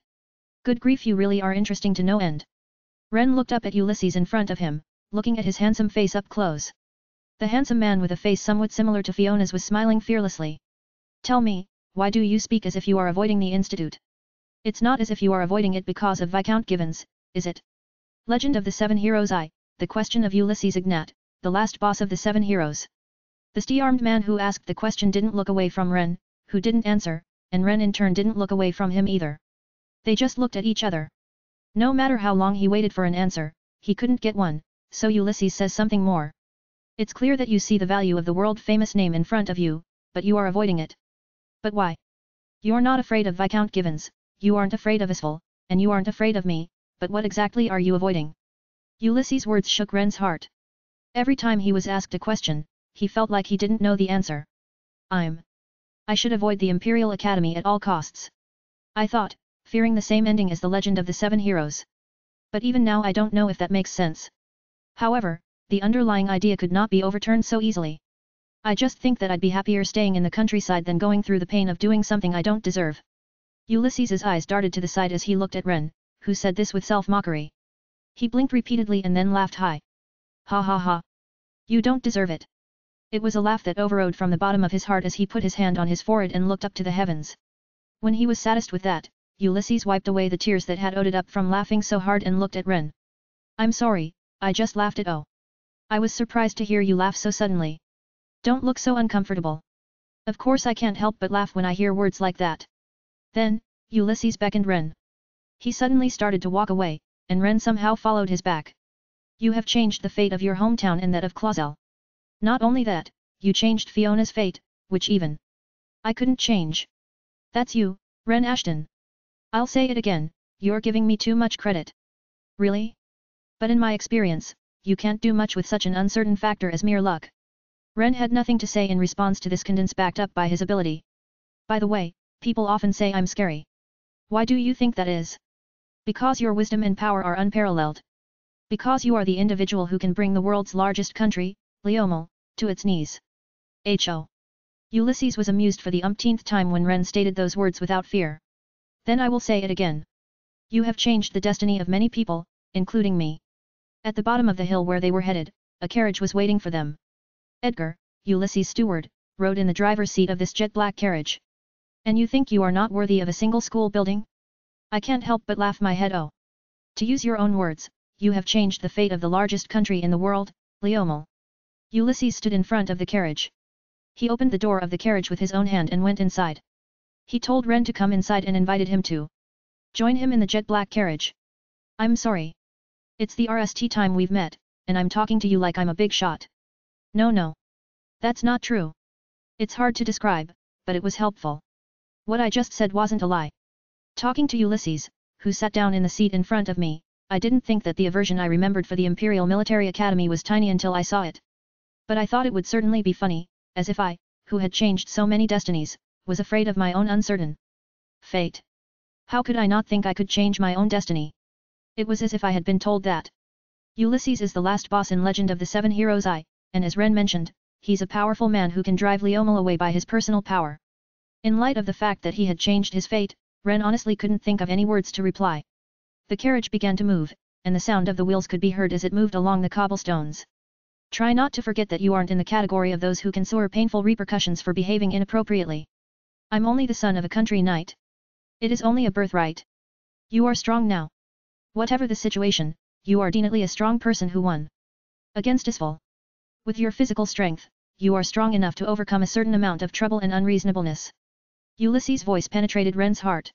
Good grief, you really are interesting to no end. Ren looked up at Ulysses in front of him, looking at his handsome face up close. The handsome man with a face somewhat similar to Fiona's was smiling fearlessly. Tell me, why do you speak as if you are avoiding the institute? It's not as if you are avoiding it because of Viscount Givens, is it? Legend of the Seven Heroes I, the question of Ulysses Ignat, the last boss of the Seven Heroes. The steel-armed man who asked the question didn't look away from Ren, who didn't answer, and Ren in turn didn't look away from him either. They just looked at each other. No matter how long he waited for an answer, he couldn't get one, so Ulysses says something more. It's clear that you see the value of the world-famous name in front of you, but you are avoiding it. But why? You're not afraid of Viscount Givens, you aren't afraid of Isfel, and you aren't afraid of me, but what exactly are you avoiding? Ulysses' words shook Ren's heart. Every time he was asked a question, he felt like he didn't know the answer. I should avoid the Imperial Academy at all costs. I thought, fearing the same ending as the Legend of the Seven Heroes. But even now I don't know if that makes sense. However, the underlying idea could not be overturned so easily. I just think that I'd be happier staying in the countryside than going through the pain of doing something I don't deserve. Ulysses' eyes darted to the side as he looked at Ren, who said this with self-mockery. He blinked repeatedly and then laughed high. Ha ha ha. You don't deserve it. It was a laugh that overrode from the bottom of his heart as he put his hand on his forehead and looked up to the heavens. When he was satisfied with that, Ulysses wiped away the tears that had ooded up from laughing so hard and looked at Ren. I'm sorry, I just laughed at I was surprised to hear you laugh so suddenly. Don't look so uncomfortable. Of course I can't help but laugh when I hear words like that. Then, Ulysses beckoned Ren. He suddenly started to walk away, and Ren somehow followed his back. You have changed the fate of your hometown and that of Clausel. Not only that, you changed Fiona's fate, which even I couldn't change. That's you, Ren Ashton. I'll say it again, you're giving me too much credit. Really? But in my experience, you can't do much with such an uncertain factor as mere luck. Ren had nothing to say in response to this condense backed up by his ability. By the way, people often say I'm scary. Why do you think that is? Because your wisdom and power are unparalleled. Because you are the individual who can bring the world's largest country, Leomel, to its knees. Ho! Ulysses was amused for the umpteenth time when Ren stated those words without fear. Then I will say it again. You have changed the destiny of many people, including me. At the bottom of the hill where they were headed, a carriage was waiting for them. Edgar, Ulysses' steward, rode in the driver's seat of this jet-black carriage. And you think you are not worthy of a single school building? I can't help but laugh my head. To use your own words, you have changed the fate of the largest country in the world, Leomel. Ulysses stood in front of the carriage. He opened the door of the carriage with his own hand and went inside. He told Ren to come inside and invited him to join him in the jet-black carriage. I'm sorry. It's the RST time we've met, and I'm talking to you like I'm a big shot. No. That's not true. It's hard to describe, but it was helpful. What I just said wasn't a lie. Talking to Ulysses, who sat down in the seat in front of me, I didn't think that the aversion I remembered for the Imperial Military Academy was tiny until I saw it. But I thought it would certainly be funny, as if I, who had changed so many destinies, was afraid of my own uncertain fate. How could I not think I could change my own destiny? It was as if I had been told that. Ulysses is the last boss in Legend of the Seven Heroes and as Ren mentioned, he's a powerful man who can drive Leomel away by his personal power. In light of the fact that he had changed his fate, Ren honestly couldn't think of any words to reply. The carriage began to move, and the sound of the wheels could be heard as it moved along the cobblestones. Try not to forget that you aren't in the category of those who can suffer painful repercussions for behaving inappropriately. I'm only the son of a country knight. It is only a birthright. You are strong now. Whatever the situation, you are definitely a strong person who won against Isfel. With your physical strength, you are strong enough to overcome a certain amount of trouble and unreasonableness. Ulysses' voice penetrated Ren's heart.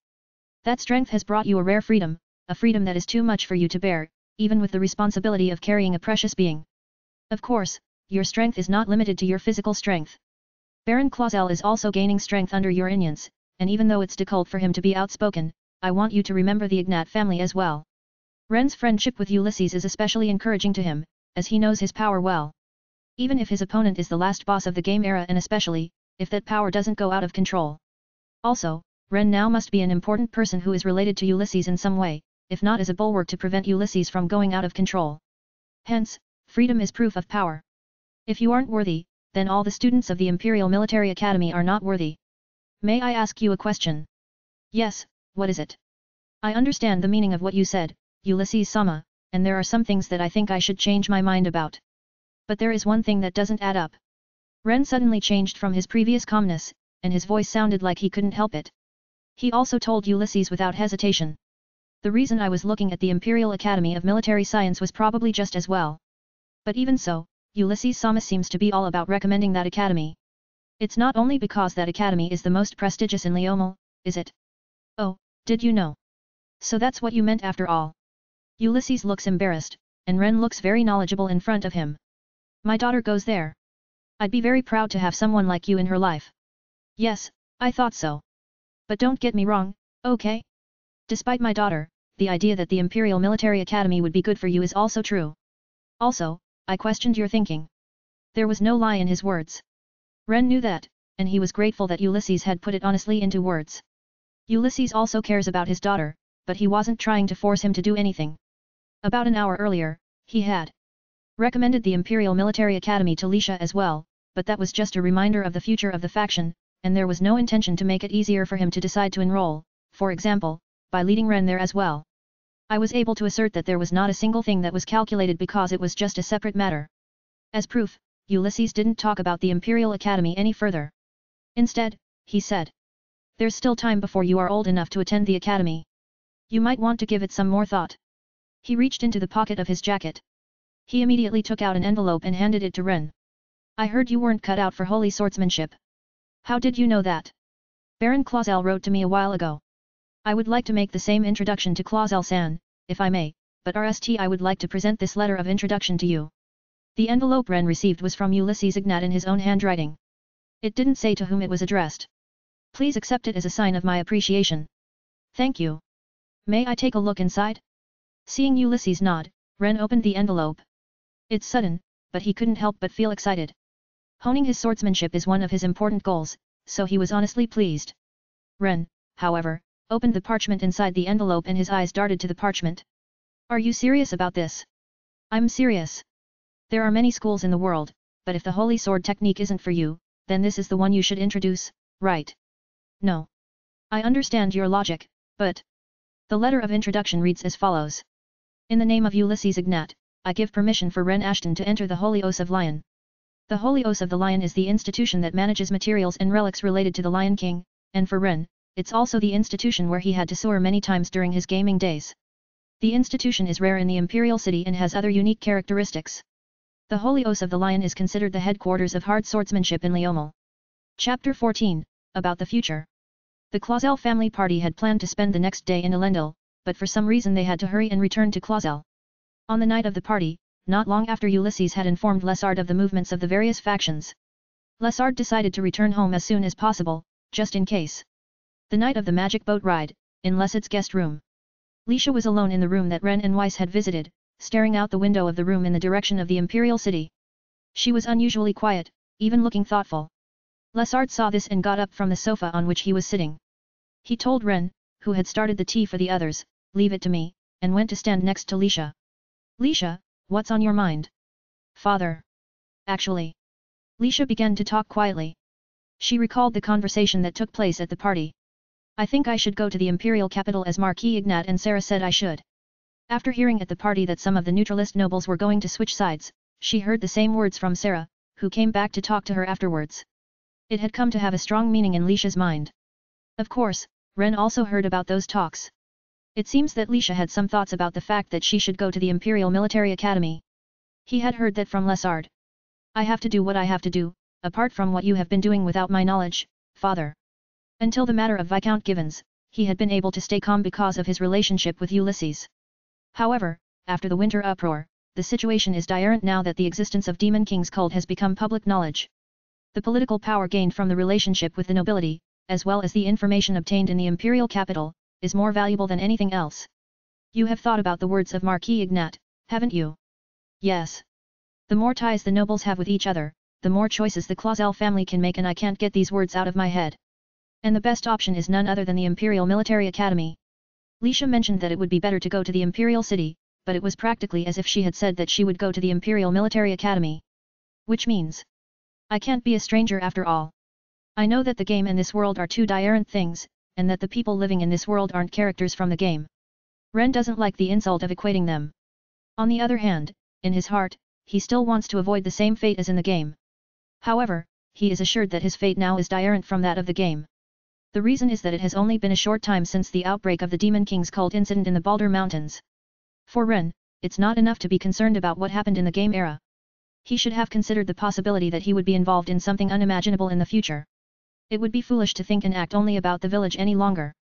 That strength has brought you a rare freedom, a freedom that is too much for you to bear, even with the responsibility of carrying a precious being. Of course, your strength is not limited to your physical strength. Baron Clausel is also gaining strength under your influence, and even though it's difficult for him to be outspoken, I want you to remember the Ignat family as well. Ren's friendship with Ulysses is especially encouraging to him, as he knows his power well. Even if his opponent is the last boss of the game era and especially, if that power doesn't go out of control. Also, Ren now must be an important person who is related to Ulysses in some way, if not as a bulwark to prevent Ulysses from going out of control. Hence, freedom is proof of power. If you aren't worthy, then all the students of the Imperial Military Academy are not worthy. May I ask you a question? Yes, what is it? I understand the meaning of what you said, Ulysses-sama, and there are some things that I think I should change my mind about. But there is one thing that doesn't add up. Ren suddenly changed from his previous calmness, and his voice sounded like he couldn't help it. He also told Ulysses without hesitation. The reason I was looking at the Imperial Academy of Military Science was probably just as well. But even so, Ulysses-sama seems to be all about recommending that academy. It's not only because that academy is the most prestigious in Leomal, is it? Oh, did you know? So that's what you meant after all. Ulysses looks embarrassed, and Ren looks very knowledgeable in front of him. My daughter goes there. I'd be very proud to have someone like you in her life. Yes, I thought so. But don't get me wrong, okay? Despite my daughter, the idea that the Imperial Military Academy would be good for you is also true. Also, I questioned your thinking. There was no lie in his words. Ren knew that, and he was grateful that Ulysses had put it honestly into words. Ulysses also cares about his daughter, but he wasn't trying to force him to do anything. About an hour earlier, he had recommended the Imperial Military Academy to Lisha as well, but that was just a reminder of the future of the faction, and there was no intention to make it easier for him to decide to enroll, for example, by leading Ren there as well. I was able to assert that there was not a single thing that was calculated because it was just a separate matter. As proof, Ulysses didn't talk about the Imperial Academy any further. Instead, he said, "There's still time before you are old enough to attend the academy. You might want to give it some more thought." He reached into the pocket of his jacket. He immediately took out an envelope and handed it to Ren. "I heard you weren't cut out for holy swordsmanship. How did you know that? Baron Clausel wrote to me a while ago. I would like to make the same introduction to Clausel-san, if I may, but I would like to present this letter of introduction to you." The envelope Ren received was from Ulysses Ignat in his own handwriting. It didn't say to whom it was addressed. "Please accept it as a sign of my appreciation." "Thank you. May I take a look inside?" Seeing Ulysses nod, Ren opened the envelope. It's sudden, but he couldn't help but feel excited. Honing his swordsmanship is one of his important goals, so he was honestly pleased. Ren, however, opened the parchment inside the envelope and his eyes darted to the parchment. "Are you serious about this?" "I'm serious. There are many schools in the world, but if the holy sword technique isn't for you, then this is the one you should introduce, right?" "No. I understand your logic, but..." The letter of introduction reads as follows. "In the name of Ulysses Ignat, I give permission for Ren Ashton to enter the Holy Oath of Lion." The Holy Oath of the Lion is the institution that manages materials and relics related to the Lion King, and for Ren, it's also the institution where he had to soar many times during his gaming days. The institution is rare in the Imperial City and has other unique characteristics. The Holy Oath of the Lion is considered the headquarters of hard swordsmanship in Leomal. Chapter 14, About the Future. The Clausel family party had planned to spend the next day in Elendil, but for some reason they had to hurry and return to Clausel. On the night of the party, not long after Ulysses had informed Lessard of the movements of the various factions, Lessard decided to return home as soon as possible, just in case. The night of the magic boat ride, in Lessad's guest room. Lisha was alone in the room that Ren and Weiss had visited, staring out the window of the room in the direction of the Imperial City. She was unusually quiet, even looking thoughtful. Lessard saw this and got up from the sofa on which he was sitting. He told Ren, who had started the tea for the others, "Leave it to me," and went to stand next to Lisha. "Lisha, what's on your mind?" "Father. Actually." Lisha began to talk quietly. She recalled the conversation that took place at the party. "I think I should go to the imperial capital as Marquis Ignat and Sarah said I should." After hearing at the party that some of the neutralist nobles were going to switch sides, she heard the same words from Sarah, who came back to talk to her afterwards. It had come to have a strong meaning in Lisha's mind. Of course, Ren also heard about those talks. It seems that Lisha had some thoughts about the fact that she should go to the Imperial Military Academy. He had heard that from Lessard. "I have to do what I have to do, apart from what you have been doing without my knowledge, father." Until the matter of Viscount Givens, he had been able to stay calm because of his relationship with Ulysses. However, after the winter uproar, the situation is dire now that the existence of Demon King's cult has become public knowledge. The political power gained from the relationship with the nobility, as well as the information obtained in the imperial capital, is more valuable than anything else. You have thought about the words of Marquis Ignat, haven't you? Yes. The more ties the nobles have with each other, the more choices the Clausel family can make, and I can't get these words out of my head. And the best option is none other than the Imperial Military Academy. Lisha mentioned that it would be better to go to the Imperial City, but it was practically as if she had said that she would go to the Imperial Military Academy. Which means, I can't be a stranger after all. I know that the game and this world are two different things, and that the people living in this world aren't characters from the game. Ren doesn't like the insult of equating them. On the other hand, in his heart, he still wants to avoid the same fate as in the game. However, he is assured that his fate now is different from that of the game. The reason is that it has only been a short time since the outbreak of the Demon King's cult incident in the Baldur Mountains. For Ren, it's not enough to be concerned about what happened in the game era. He should have considered the possibility that he would be involved in something unimaginable in the future. It would be foolish to think and act only about the village any longer.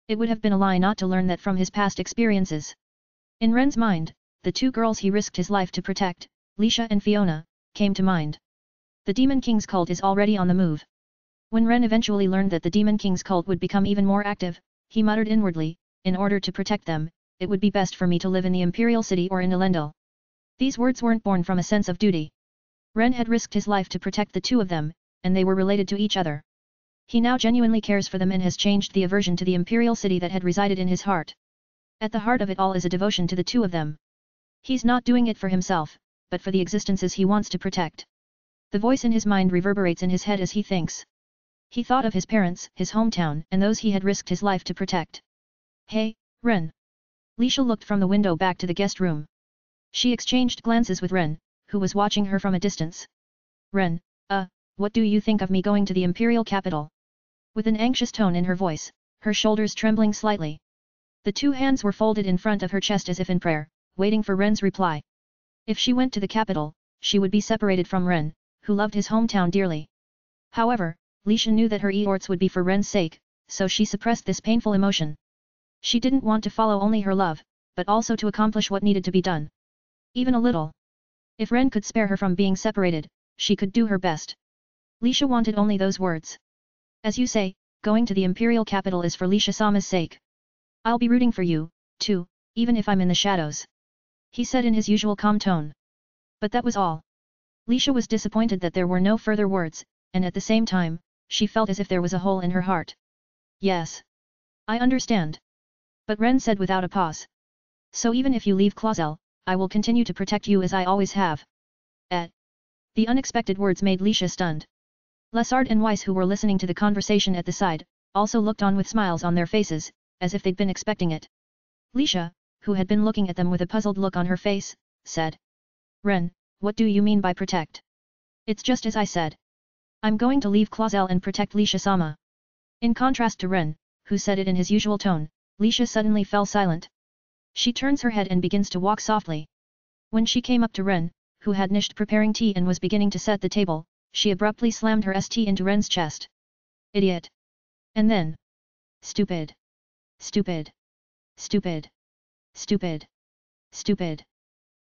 It would have been a lie not to learn that from his past experiences. In Ren's mind, the two girls he risked his life to protect, Lisha and Fiona, came to mind. The Demon King's cult is already on the move. When Ren eventually learned that the Demon King's cult would become even more active, he muttered inwardly, in order to protect them, it would be best for me to live in the Imperial City or in Elendil. These words weren't born from a sense of duty. Ren had risked his life to protect the two of them, and they were related to each other. He now genuinely cares for them and has changed the aversion to the Imperial City that had resided in his heart. At the heart of it all is a devotion to the two of them. He's not doing it for himself, but for the existences he wants to protect. The voice in his mind reverberates in his head as he thinks. He thought of his parents, his hometown, and those he had risked his life to protect. Hey, Ren. Lisha looked from the window back to the guest room. She exchanged glances with Ren, who was watching her from a distance. Ren, what do you think of me going to the Imperial capital? With an anxious tone in her voice, her shoulders trembling slightly. The two hands were folded in front of her chest as if in prayer, waiting for Ren's reply. If she went to the capital, she would be separated from Ren, who loved his hometown dearly. However, Lisha knew that her efforts would be for Ren's sake, so she suppressed this painful emotion. She didn't want to follow only her love, but also to accomplish what needed to be done. Even a little. If Ren could spare her from being separated, she could do her best. Lisha wanted only those words. As you say, going to the Imperial capital is for Lisha-sama's sake. I'll be rooting for you, too, even if I'm in the shadows. He said in his usual calm tone. But that was all. Lisha was disappointed that there were no further words, and at the same time, she felt as if there was a hole in her heart. Yes. I understand. But Ren said without a pause. So even if you leave Clausel, I will continue to protect you as I always have. The unexpected words made Lisha stunned. Lessard and Weiss, who were listening to the conversation at the side, also looked on with smiles on their faces, as if they'd been expecting it. Lisha, who had been looking at them with a puzzled look on her face, said. Ren, what do you mean by protect? It's just as I said. I'm going to leave Clausel and protect Lisha-sama. In contrast to Ren, who said it in his usual tone, Lisha suddenly fell silent. She turns her head and begins to walk softly. When she came up to Ren, who had finished preparing tea and was beginning to set the table, she abruptly slammed her tea into Ren's chest. Idiot! And then, Stupid! Stupid! Stupid! Stupid! Stupid!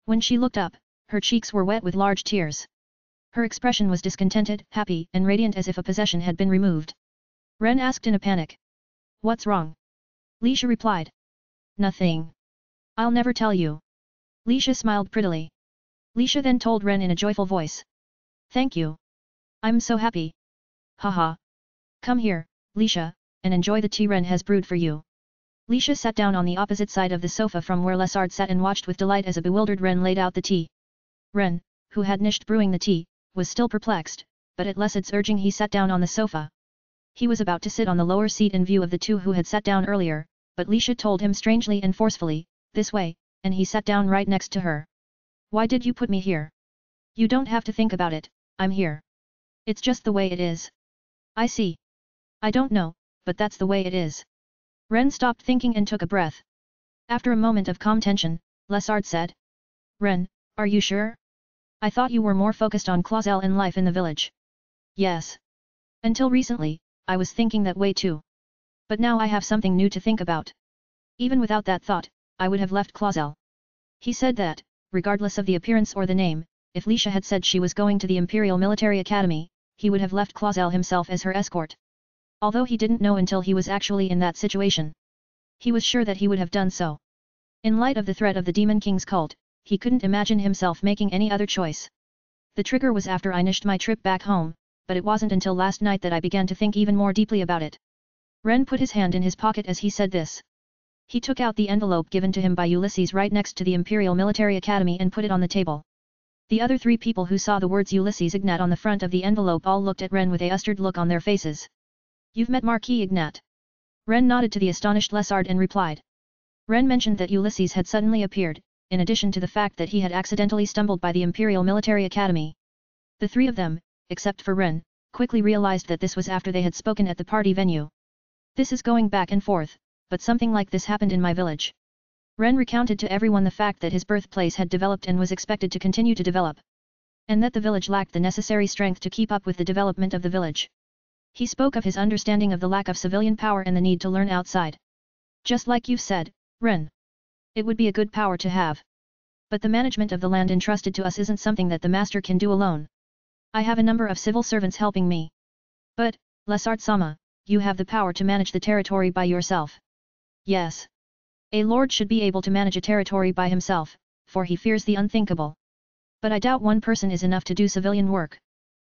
When she looked up, her cheeks were wet with large tears. Her expression was discontented, happy, and radiant as if a possession had been removed. Ren asked in a panic. What's wrong? Lisha replied. Nothing. I'll never tell you. Lisha smiled prettily. Lisha then told Ren in a joyful voice. Thank you. I'm so happy. Haha. Come here, Lisha, and enjoy the tea Ren has brewed for you. Lisha sat down on the opposite side of the sofa from where Lessard sat and watched with delight as a bewildered Ren laid out the tea. Ren, who had finished brewing the tea, was still perplexed, but at Lessad's urging he sat down on the sofa. He was about to sit on the lower seat in view of the two who had sat down earlier, but Lisha told him strangely and forcefully, this way, and he sat down right next to her. Why did you put me here? You don't have to think about it, I'm here. It's just the way it is. I see. I don't know, but that's the way it is. Ren stopped thinking and took a breath. After a moment of calm tension, Lessard said. Ren, are you sure? I thought you were more focused on Clausel and life in the village. Yes. Until recently, I was thinking that way too. But now I have something new to think about. Even without that thought, I would have left Clausel. He said that, regardless of the appearance or the name, if Lisha had said she was going to the Imperial Military Academy, he would have left Clausel himself as her escort. Although he didn't know until he was actually in that situation. He was sure that he would have done so. In light of the threat of the Demon King's cult, he couldn't imagine himself making any other choice. The trigger was after I finished my trip back home, but it wasn't until last night that I began to think even more deeply about it. Ren put his hand in his pocket as he said this. He took out the envelope given to him by Ulysses right next to the Imperial Military Academy and put it on the table. The other 3 people who saw the words Ulysses Ignat on the front of the envelope all looked at Ren with a flustered look on their faces. You've met Marquis Ignat? Ren nodded to the astonished Lesard and replied. Ren mentioned that Ulysses had suddenly appeared, in addition to the fact that he had accidentally stumbled by the Imperial Military Academy. The 3 of them, except for Ren, quickly realized that this was after they had spoken at the party venue. This is going back and forth, but something like this happened in my village. Ren recounted to everyone the fact that his birthplace had developed and was expected to continue to develop. And that the village lacked the necessary strength to keep up with the development of the village. He spoke of his understanding of the lack of civilian power and the need to learn outside. Just like you've said, Ren. It would be a good power to have. But the management of the land entrusted to us isn't something that the master can do alone. I have a number of civil servants helping me. But, Lesard-sama, you have the power to manage the territory by yourself. Yes. A lord should be able to manage a territory by himself, for he fears the unthinkable. But I doubt one person is enough to do civilian work.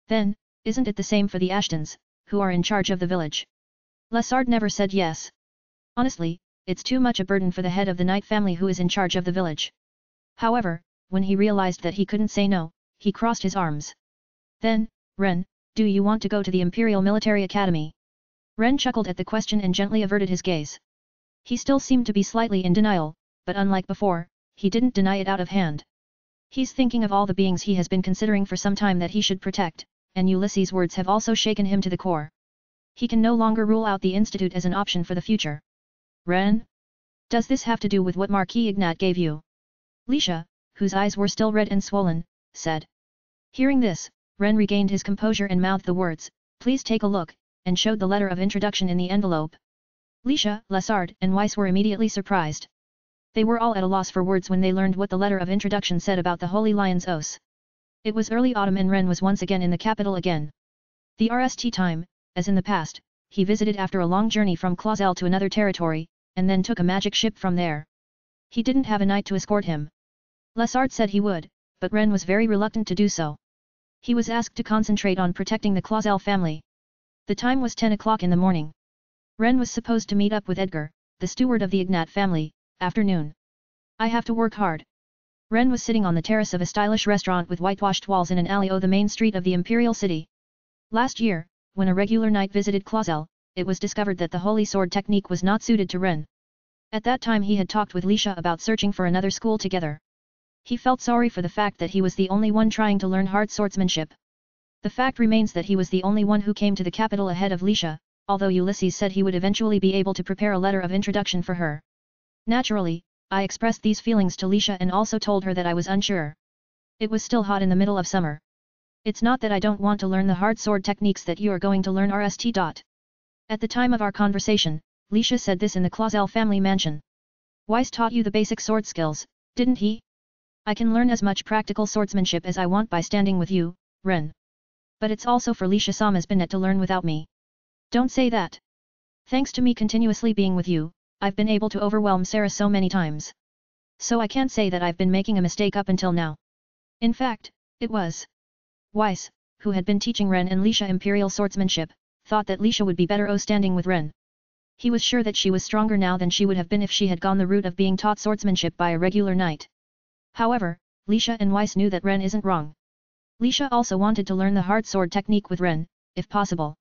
Then, isn't it the same for the Ashtons, who are in charge of the village? Lesard never said yes. Honestly, it's too much a burden for the head of the Knight family who is in charge of the village. However, when he realized that he couldn't say no, he crossed his arms. Then, Ren, do you want to go to the Imperial Military Academy? Ren chuckled at the question and gently averted his gaze. He still seemed to be slightly in denial, but unlike before, he didn't deny it out of hand. He's thinking of all the beings he has been considering for some time that he should protect, and Ulysses' words have also shaken him to the core. He can no longer rule out the institute as an option for the future. Ren? Does this have to do with what Marquis Ignat gave you? Lisha, whose eyes were still red and swollen, said. Hearing this, Ren regained his composure and mouthed the words, please take a look, and showed the letter of introduction in the envelope. Lisha, Lesard, and Weiss were immediately surprised. They were all at a loss for words when they learned what the letter of introduction said about the Holy Lion's Oath. It was early autumn and Ren was once again in the capital again. The RST time, as in the past, he visited after a long journey from Clausel to another territory, and then took a magic ship from there. He didn't have a knight to escort him. Lesard said he would, but Ren was very reluctant to do so. He was asked to concentrate on protecting the Clausel family. The time was 10 o'clock in the morning. Ren was supposed to meet up with Edgar, the steward of the Ignat family, afternoon. I have to work hard. Ren was sitting on the terrace of a stylish restaurant with whitewashed walls in an alley on the main street of the Imperial City. Last year, when a regular knight visited Clausel, it was discovered that the Holy Sword technique was not suited to Ren. At that time he had talked with Lisha about searching for another school together. He felt sorry for the fact that he was the only one trying to learn hard swordsmanship. The fact remains that he was the only one who came to the capital ahead of Lisha, although Ulysses said he would eventually be able to prepare a letter of introduction for her. Naturally, I expressed these feelings to Lisha and also told her that I was unsure. It was still hot in the middle of summer. It's not that I don't want to learn the hard sword techniques that you are going to learn RST. At the time of our conversation, Lisha said this in the Clausel family mansion. Weiss taught you the basic sword skills, didn't he? I can learn as much practical swordsmanship as I want by standing with you, Ren. But it's also for Lisha-sama's Binet to learn without me. Don't say that. Thanks to me continuously being with you, I've been able to overwhelm Sarah so many times. So I can't say that I've been making a mistake up until now. In fact, it was Weiss, who had been teaching Ren and Lisha imperial swordsmanship, thought that Lisha would be better standing with Ren. He was sure that she was stronger now than she would have been if she had gone the route of being taught swordsmanship by a regular knight. However, Lisha and Weiss knew that Ren isn't wrong. Lisha also wanted to learn the hard sword technique with Ren, if possible.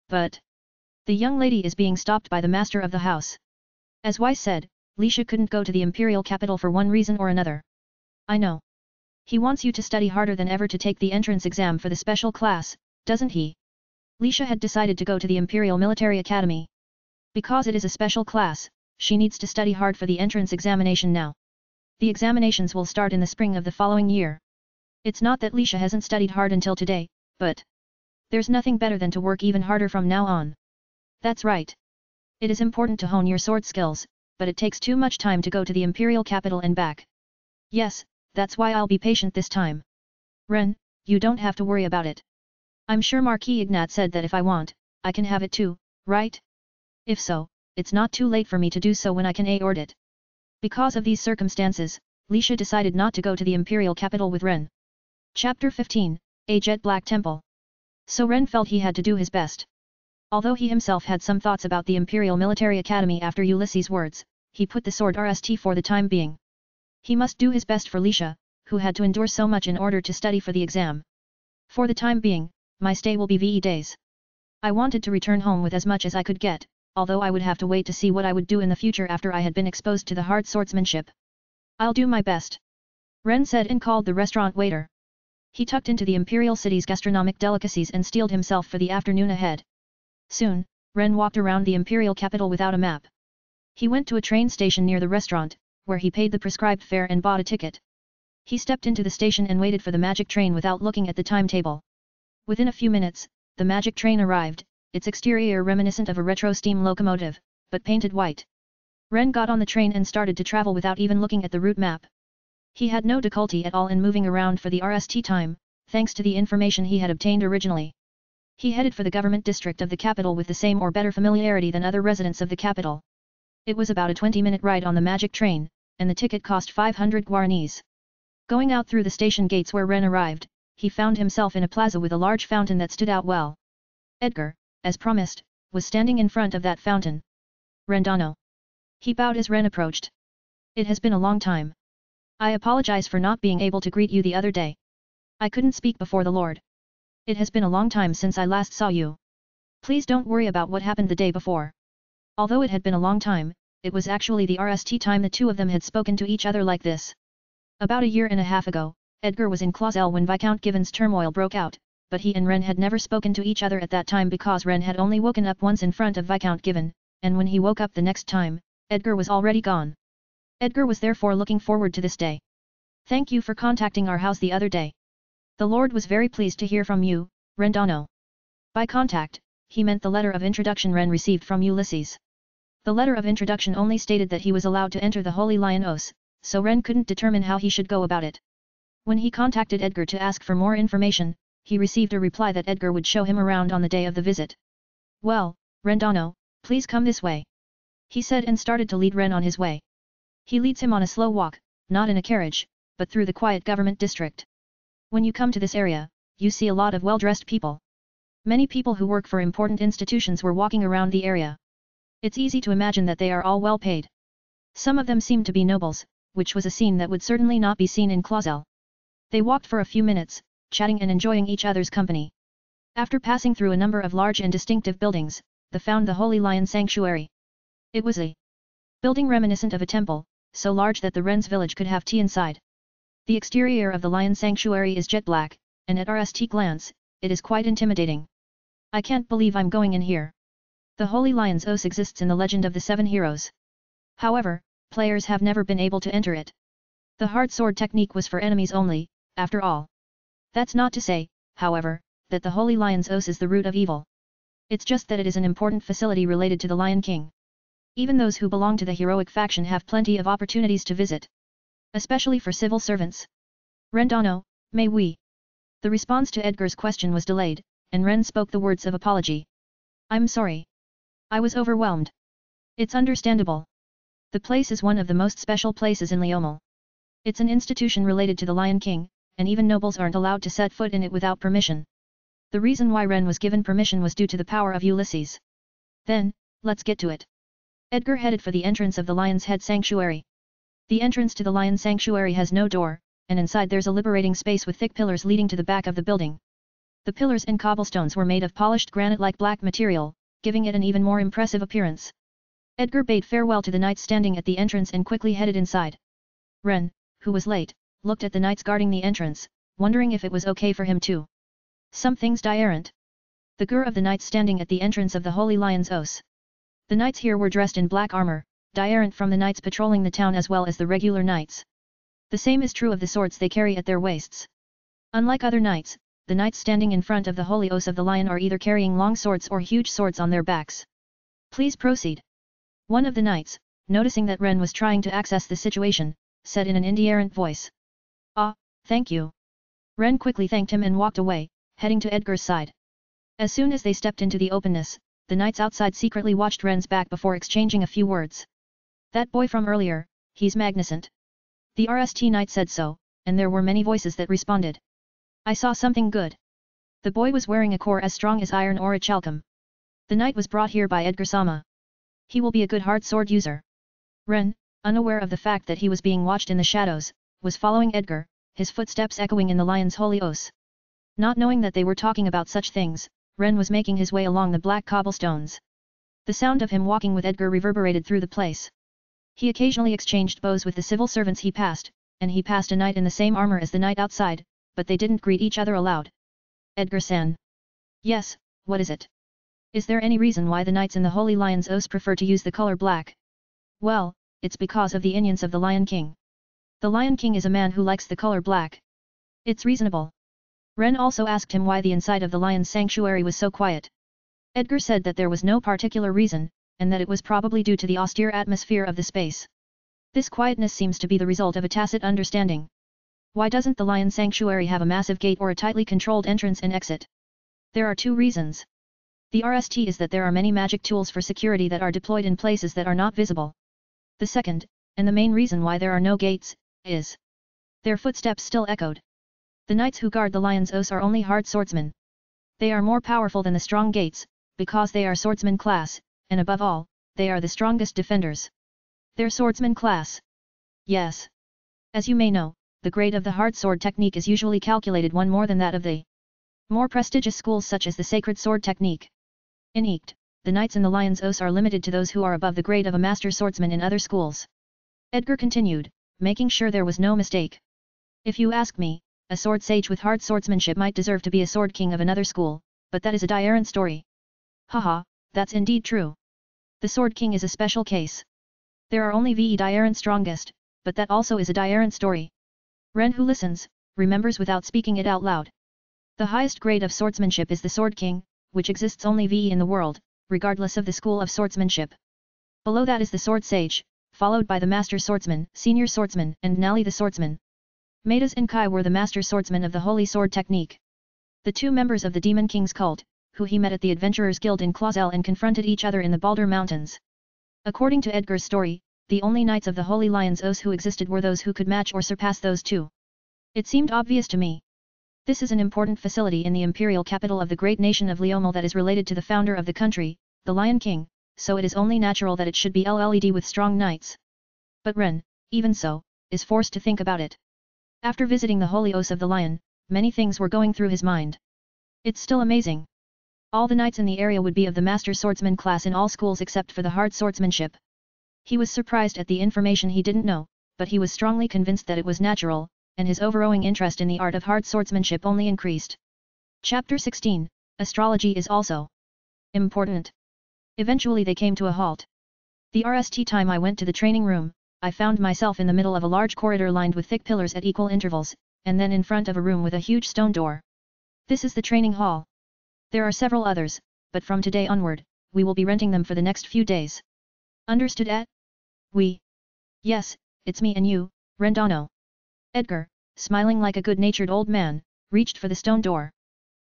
But the young lady is being stopped by the master of the house. As Weiss said, Lisha couldn't go to the imperial capital for one reason or another. I know. He wants you to study harder than ever to take the entrance exam for the special class, doesn't he? Lisha had decided to go to the Imperial Military Academy. Because it is a special class, she needs to study hard for the entrance examination now. The examinations will start in the spring of the following year. It's not that Lisha hasn't studied hard until today, but there's nothing better than to work even harder from now on. That's right. It is important to hone your sword skills, but it takes too much time to go to the imperial capital and back. Yes, that's why I'll be patient this time. Ren, you don't have to worry about it. I'm sure Marquis Ignat said that if I want, I can have it too, right? If so, it's not too late for me to do so when I can afford it. Because of these circumstances, Lisha decided not to go to the imperial capital with Ren. Chapter 15, A Jet Black Temple. So Ren felt he had to do his best. Although he himself had some thoughts about the Imperial Military Academy after Ulysses' words, he put the sword rst for the time being. He must do his best for Lisha, who had to endure so much in order to study for the exam. For the time being, my stay will be VE days. I wanted to return home with as much as I could get, although I would have to wait to see what I would do in the future after I had been exposed to the hard swordsmanship. I'll do my best. Ren said and called the restaurant waiter. He tucked into the Imperial City's gastronomic delicacies and steeled himself for the afternoon ahead. Soon, Ren walked around the Imperial capital without a map. He went to a train station near the restaurant, where he paid the prescribed fare and bought a ticket. He stepped into the station and waited for the magic train without looking at the timetable. Within a few minutes, the magic train arrived, its exterior reminiscent of a retro steam locomotive, but painted white. Ren got on the train and started to travel without even looking at the route map. He had no difficulty at all in moving around for the RST time, thanks to the information he had obtained originally. He headed for the government district of the capital with the same or better familiarity than other residents of the capital. It was about a 20-minute ride on the magic train, and the ticket cost 500 guaranis. Going out through the station gates where Ren arrived, he found himself in a plaza with a large fountain that stood out well. Edgar, as promised, was standing in front of that fountain. Rendano. He bowed as Ren approached. It has been a long time. I apologize for not being able to greet you the other day. I couldn't speak before the Lord. It has been a long time since I last saw you. Please don't worry about what happened the day before. Although it had been a long time, it was actually the RST time the two of them had spoken to each other like this. About a year and a half ago, Edgar was in Clausel when Viscount Given's turmoil broke out, but he and Ren had never spoken to each other at that time because Ren had only woken up once in front of Viscount Given, and when he woke up the next time, Edgar was already gone. Edgar was therefore looking forward to this day. Thank you for contacting our house the other day. The Lord was very pleased to hear from you, Rendano. By contact, he meant the letter of introduction Ren received from Ulysses. The letter of introduction only stated that he was allowed to enter the Holy Lion Os, so Ren couldn't determine how he should go about it. When he contacted Edgar to ask for more information, he received a reply that Edgar would show him around on the day of the visit. Well, Rendano, please come this way. He said and started to lead Ren on his way. He leads him on a slow walk, not in a carriage, but through the quiet government district. When you come to this area, you see a lot of well-dressed people. Many people who work for important institutions were walking around the area. It's easy to imagine that they are all well paid. Some of them seemed to be nobles, which was a scene that would certainly not be seen in Clausel. They walked for a few minutes, chatting and enjoying each other's company. After passing through a number of large and distinctive buildings, they found the Holy Lion Sanctuary. It was a building reminiscent of a temple, so large that the Wren's village could have tea inside. The exterior of the Lion Sanctuary is jet black, and at RST glance, it is quite intimidating. I can't believe I'm going in here. The Holy Lion's Os exists in the legend of the Seven Heroes. However, players have never been able to enter it. The hard sword technique was for enemies only, after all. That's not to say, however, that the Holy Lion's Os is the root of evil. It's just that it is an important facility related to the Lion King. Even those who belong to the heroic faction have plenty of opportunities to visit. Especially for civil servants. Rendano, may we? The response to Edgar's question was delayed, and Ren spoke the words of apology. I'm sorry. I was overwhelmed. It's understandable. The place is one of the most special places in Leomel. It's an institution related to the Lion King, and even nobles aren't allowed to set foot in it without permission. The reason why Ren was given permission was due to the power of Ulysses. Then, let's get to it. Edgar headed for the entrance of the Lion's Head Sanctuary. The entrance to the Lion Sanctuary has no door, and inside there's a liberating space with thick pillars leading to the back of the building. The pillars and cobblestones were made of polished granite-like black material, giving it an even more impressive appearance. Edgar bade farewell to the knights standing at the entrance and quickly headed inside. Ren, who was late, looked at the knights guarding the entrance, wondering if it was okay for him too. Some things aren't. The gur of the knights standing at the entrance of the Holy Lion's Os. The knights here were dressed in black armor, different from the knights patrolling the town as well as the regular knights. The same is true of the swords they carry at their waists. Unlike other knights, the knights standing in front of the Holy Os of the Lion are either carrying long swords or huge swords on their backs. Please proceed. One of the knights, noticing that Ren was trying to access the situation, said in an indifferent voice. Ah, thank you. Ren quickly thanked him and walked away, heading to Edgar's side. As soon as they stepped into the openness, the knights outside secretly watched Ren's back before exchanging a few words. That boy from earlier, he's magnificent. The RST knight said so, and there were many voices that responded. I saw something good. The boy was wearing a core as strong as iron or a chalcum. The knight was brought here by Edgar-sama. He will be a good hard sword user. Ren, unaware of the fact that he was being watched in the shadows, was following Edgar, his footsteps echoing in the lion's holy oaths. Not knowing that they were talking about such things, Ren was making his way along the black cobblestones. The sound of him walking with Edgar reverberated through the place. He occasionally exchanged bows with the civil servants he passed, and he passed a knight in the same armor as the knight outside, but they didn't greet each other aloud. Edgar-san. Yes, what is it? Is there any reason why the knights in the Holy Lion's Oaths prefer to use the color black? Well, it's because of the instance of the Lion King. The Lion King is a man who likes the color black. It's reasonable. Ren also asked him why the inside of the lion's sanctuary was so quiet. Edgar said that there was no particular reason, and that it was probably due to the austere atmosphere of the space. This quietness seems to be the result of a tacit understanding. Why doesn't the lion sanctuary have a massive gate or a tightly controlled entrance and exit? There are two reasons. The first is that there are many magic tools for security that are deployed in places that are not visible. The second, and the main reason why there are no gates, is their footsteps still echoed. The knights who guard the lion's oaths are only hard swordsmen. They are more powerful than the strong gates, because they are swordsman class, and above all, they are the strongest defenders. They're swordsman class. Yes. As you may know, the grade of the hard sword technique is usually calculated one more than that of the more prestigious schools such as the sacred sword technique. In Eekt, the knights in the lion's oaths are limited to those who are above the grade of a master swordsman in other schools. Edgar continued, making sure there was no mistake. If you ask me, a sword sage with hard swordsmanship might deserve to be a sword king of another school, but that is a errant story. Haha, that's indeed true. The sword king is a special case. There are only the errant strongest, but that also is a errant story. Ren, who listens, remembers without speaking it out loud. The highest grade of swordsmanship is the sword king, which exists only in the world, regardless of the school of swordsmanship. Below that is the sword sage, followed by the master swordsman, senior swordsman, and Nali the swordsman. Maetas and Kai were the master swordsmen of the holy sword technique. The two members of the Demon King's cult, who he met at the Adventurers Guild in Clausel and confronted each other in the Baldur Mountains. According to Edgar's story, the only knights of the Holy Lion's Oaths who existed were those who could match or surpass those two. It seemed obvious to me. This is an important facility in the imperial capital of the great nation of Leomal that is related to the founder of the country, the Lion King, so it is only natural that it should be LLED with strong knights. But Ren, even so, is forced to think about it. After visiting the Holy Oaths of the Lion, many things were going through his mind. It's still amazing. All the knights in the area would be of the master swordsman class in all schools except for the hard swordsmanship. He was surprised at the information he didn't know, but he was strongly convinced that it was natural, and his overwhelming interest in the art of hard swordsmanship only increased. Chapter 16, Astrology is also important. Eventually they came to a halt. The rst time I went to the training room, I found myself in the middle of a large corridor lined with thick pillars at equal intervals, and then in front of a room with a huge stone door. This is the training hall. There are several others, but from today onward, we will be renting them for the next few days. Understood, Ed? We? Yes, it's me and you, Rendano. Edgar, smiling like a good-natured old man, reached for the stone door.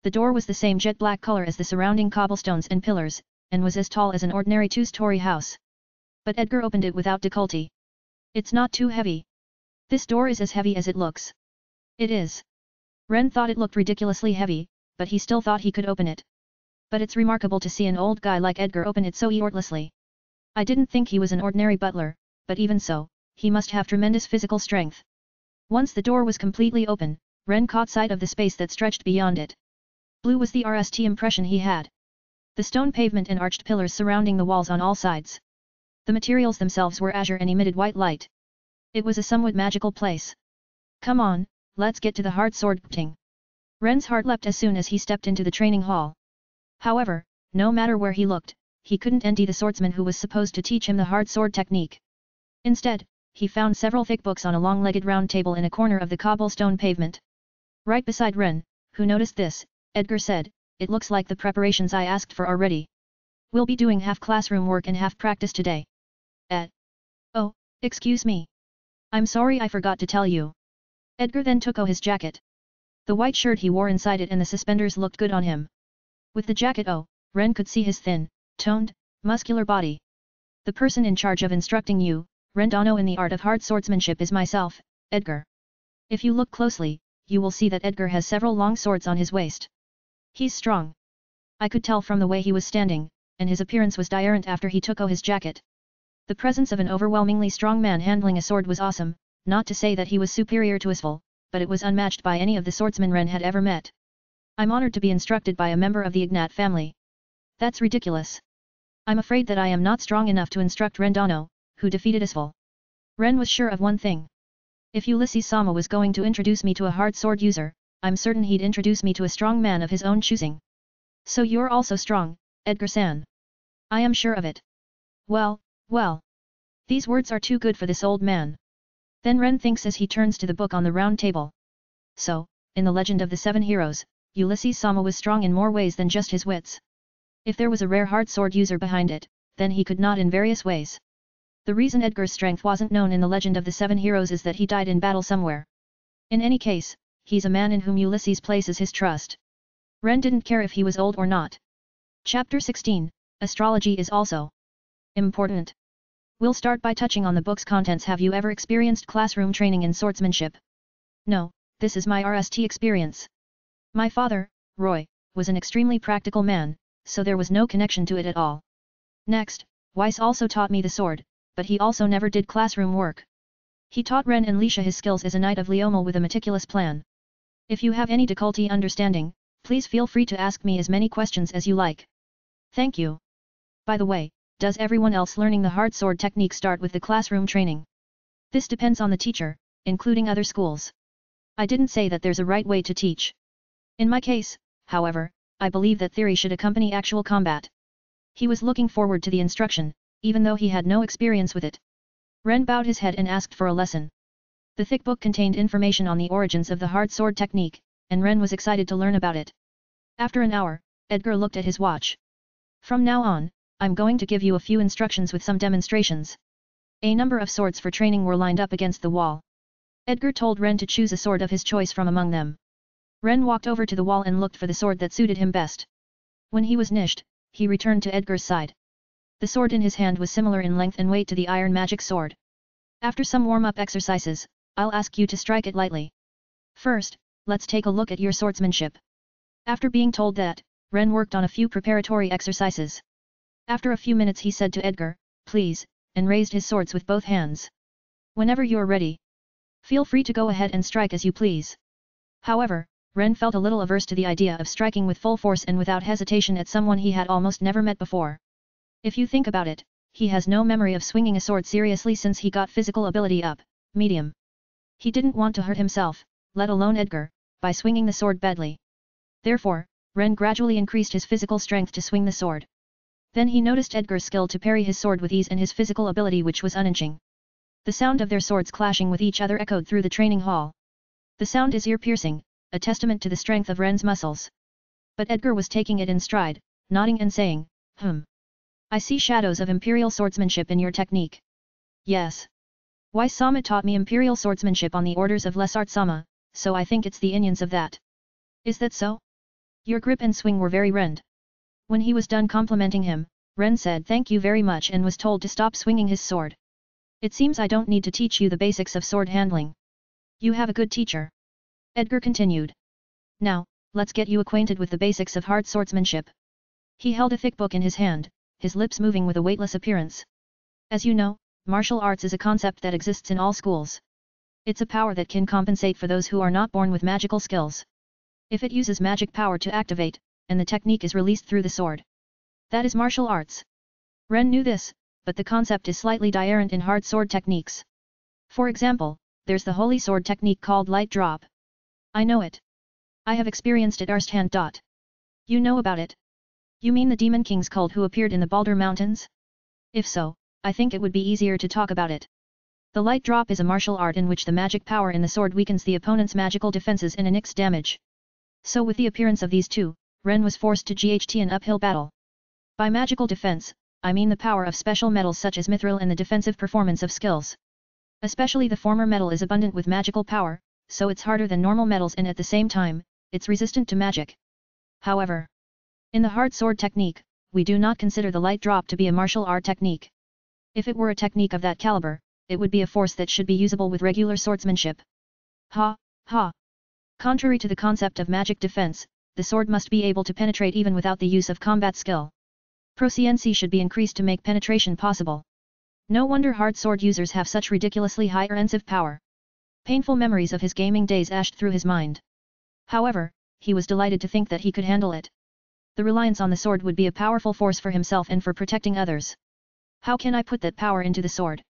The door was the same jet black color as the surrounding cobblestones and pillars, and was as tall as an ordinary two-story house. But Edgar opened it without difficulty. It's not too heavy. This door is as heavy as it looks. It is. Ren thought it looked ridiculously heavy, but he still thought he could open it. But it's remarkable to see an old guy like Edgar open it so effortlessly. I didn't think he was an ordinary butler, but even so, he must have tremendous physical strength. Once the door was completely open, Ren caught sight of the space that stretched beyond it. Blue was the rst impression he had. The stone pavement and arched pillars surrounding the walls on all sides. The materials themselves were azure and emitted white light. It was a somewhat magical place. Come on, let's get to the hard sword ting. Ren's heart leapt as soon as he stepped into the training hall. However, no matter where he looked, he couldn't enter the swordsman who was supposed to teach him the hard sword technique. Instead, he found several thick books on a long-legged round table in a corner of the cobblestone pavement. Right beside Ren, who noticed this, Edgar said, "It looks like the preparations I asked for are ready. We'll be doing half classroom work and half practice today." Oh, excuse me. I'm sorry I forgot to tell you. Edgar then took off his jacket. The white shirt he wore inside it and the suspenders looked good on him. With the jacket Ren could see his thin, toned, muscular body. The person in charge of instructing you, Rendano, in the art of hard swordsmanship is myself, Edgar. If you look closely, you will see that Edgar has several long swords on his waist. He's strong. I could tell from the way he was standing, and his appearance was different after he took off his jacket. The presence of an overwhelmingly strong man handling a sword was awesome, not to say that he was superior to Isful, but it was unmatched by any of the swordsmen Ren had ever met. I'm honored to be instructed by a member of the Ignat family. That's ridiculous. I'm afraid that I am not strong enough to instruct Ren Dano, who defeated Isful. Ren was sure of one thing. If Ulysses-sama was going to introduce me to a hard sword user, I'm certain he'd introduce me to a strong man of his own choosing. So you're also strong, Edgar-san. I am sure of it. Well. These words are too good for this old man. Then Ren thinks as he turns to the book on the round table. So, in the Legend of the Seven Heroes, Ulysses-sama was strong in more ways than just his wits. If there was a rare hard sword user behind it, then he could not in various ways. The reason Edgar's strength wasn't known in the Legend of the Seven Heroes is that he died in battle somewhere. In any case, he's a man in whom Ulysses places his trust. Ren didn't care if he was old or not. Chapter 16, Astrology is also important. We'll start by touching on the book's contents. Have you ever experienced classroom training in swordsmanship? No, this is my RST experience. My father, Roy, was an extremely practical man, so there was no connection to it at all. Next, Weiss also taught me the sword, but he also never did classroom work. He taught Ren and Lisha his skills as a knight of Leomal with a meticulous plan. If you have any difficulty understanding, please feel free to ask me as many questions as you like. Thank you. By the way, does everyone else learning the hard sword technique start with the classroom training? This depends on the teacher, including other schools. I didn't say that there's a right way to teach. In my case, however, I believe that theory should accompany actual combat. He was looking forward to the instruction, even though he had no experience with it. Ren bowed his head and asked for a lesson. The thick book contained information on the origins of the hard sword technique, and Ren was excited to learn about it. After an hour, Edgar looked at his watch. From now on, I'm going to give you a few instructions with some demonstrations. A number of swords for training were lined up against the wall. Edgar told Ren to choose a sword of his choice from among them. Ren walked over to the wall and looked for the sword that suited him best. When he was nished, he returned to Edgar's side. The sword in his hand was similar in length and weight to the iron magic sword. After some warm-up exercises, I'll ask you to strike it lightly. First, let's take a look at your swordsmanship. After being told that, Ren worked on a few preparatory exercises. After a few minutes he said to Edgar, please, and raised his swords with both hands. Whenever you're ready. Feel free to go ahead and strike as you please. However, Ren felt a little averse to the idea of striking with full force and without hesitation at someone he had almost never met before. If you think about it, he has no memory of swinging a sword seriously since he got physical ability up, medium. He didn't want to hurt himself, let alone Edgar, by swinging the sword badly. Therefore, Ren gradually increased his physical strength to swing the sword. Then he noticed Edgar's skill to parry his sword with ease and his physical ability which was unhinging. The sound of their swords clashing with each other echoed through the training hall. The sound is ear-piercing, a testament to the strength of Ren's muscles. But Edgar was taking it in stride, nodding and saying, I see shadows of imperial swordsmanship in your technique. Yes. Weiss-sama taught me imperial swordsmanship on the orders of Lesart-sama, so I think it's the Inyans of that. Is that so? Your grip and swing were very rend. When he was done complimenting him, Ren said thank you very much and was told to stop swinging his sword. It seems I don't need to teach you the basics of sword handling. You have a good teacher. Edgar continued. Now, let's get you acquainted with the basics of hard swordsmanship. He held a thick book in his hand, his lips moving with a weightless appearance. As you know, martial arts is a concept that exists in all schools. It's a power that can compensate for those who are not born with magical skills. If it uses magic power to activate, and the technique is released through the sword. That is martial arts. Ren knew this, but the concept is slightly different in hard sword techniques. For example, there's the holy sword technique called light drop. I know it. I have experienced it firsthand. You know about it? You mean the Demon King's cult who appeared in the Baldur Mountains? If so, I think it would be easier to talk about it. The light drop is a martial art in which the magic power in the sword weakens the opponent's magical defenses and inflicts damage. So with the appearance of these two, Ren was forced to GHT an uphill battle. By magical defense, I mean the power of special metals such as mithril and the defensive performance of skills. Especially the former metal is abundant with magical power, so it's harder than normal metals and at the same time, it's resistant to magic. However, in the hard sword technique, we do not consider the light drop to be a martial art technique. If it were a technique of that caliber, it would be a force that should be usable with regular swordsmanship. Ha. Contrary to the concept of magic defense, the sword must be able to penetrate even without the use of combat skill. Proficiency should be increased to make penetration possible. No wonder hard sword users have such ridiculously high offensive power. Painful memories of his gaming days ashed through his mind. However, he was delighted to think that he could handle it. The reliance on the sword would be a powerful force for himself and for protecting others. How can I put that power into the sword?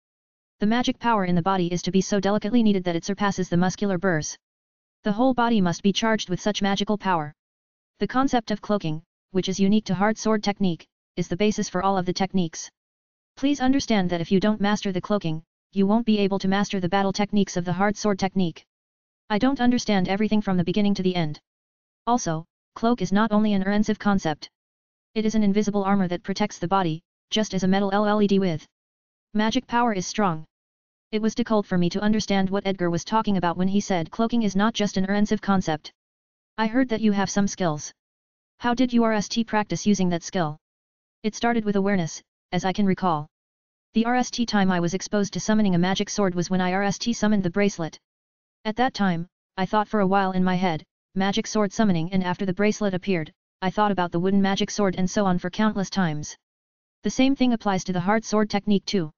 The magic power in the body is to be so delicately kneaded that it surpasses the muscular burrs. The whole body must be charged with such magical power. The concept of cloaking, which is unique to hard sword technique, is the basis for all of the techniques. Please understand that if you don't master the cloaking, you won't be able to master the battle techniques of the hard sword technique. I don't understand everything from the beginning to the end. Also, cloak is not only an offensive concept. It is an invisible armor that protects the body, just as a metal LED with magic power is strong. It was difficult for me to understand what Edgar was talking about when he said cloaking is not just an offensive concept. I heard that you have some skills. How did you practice using that skill? It started with awareness, as I can recall. The time I was exposed to summoning a magic sword was when I summoned the bracelet. At that time, I thought for a while in my head, magic sword summoning, and after the bracelet appeared, I thought about the wooden magic sword and so on for countless times. The same thing applies to the hard sword technique too.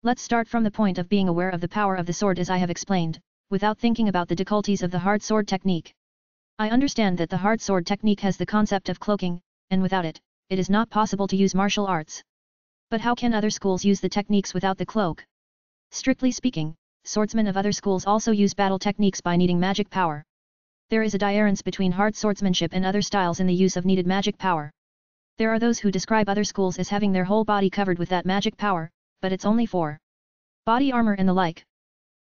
Let's start from the point of being aware of the power of the sword as I have explained, without thinking about the difficulties of the hard sword technique. I understand that the hard sword technique has the concept of cloaking, and without it, it is not possible to use martial arts. But how can other schools use the techniques without the cloak? Strictly speaking, swordsmen of other schools also use battle techniques by needing magic power. There is a difference between hard swordsmanship and other styles in the use of needed magic power. There are those who describe other schools as having their whole body covered with that magic power, but it's only for body armor and the like.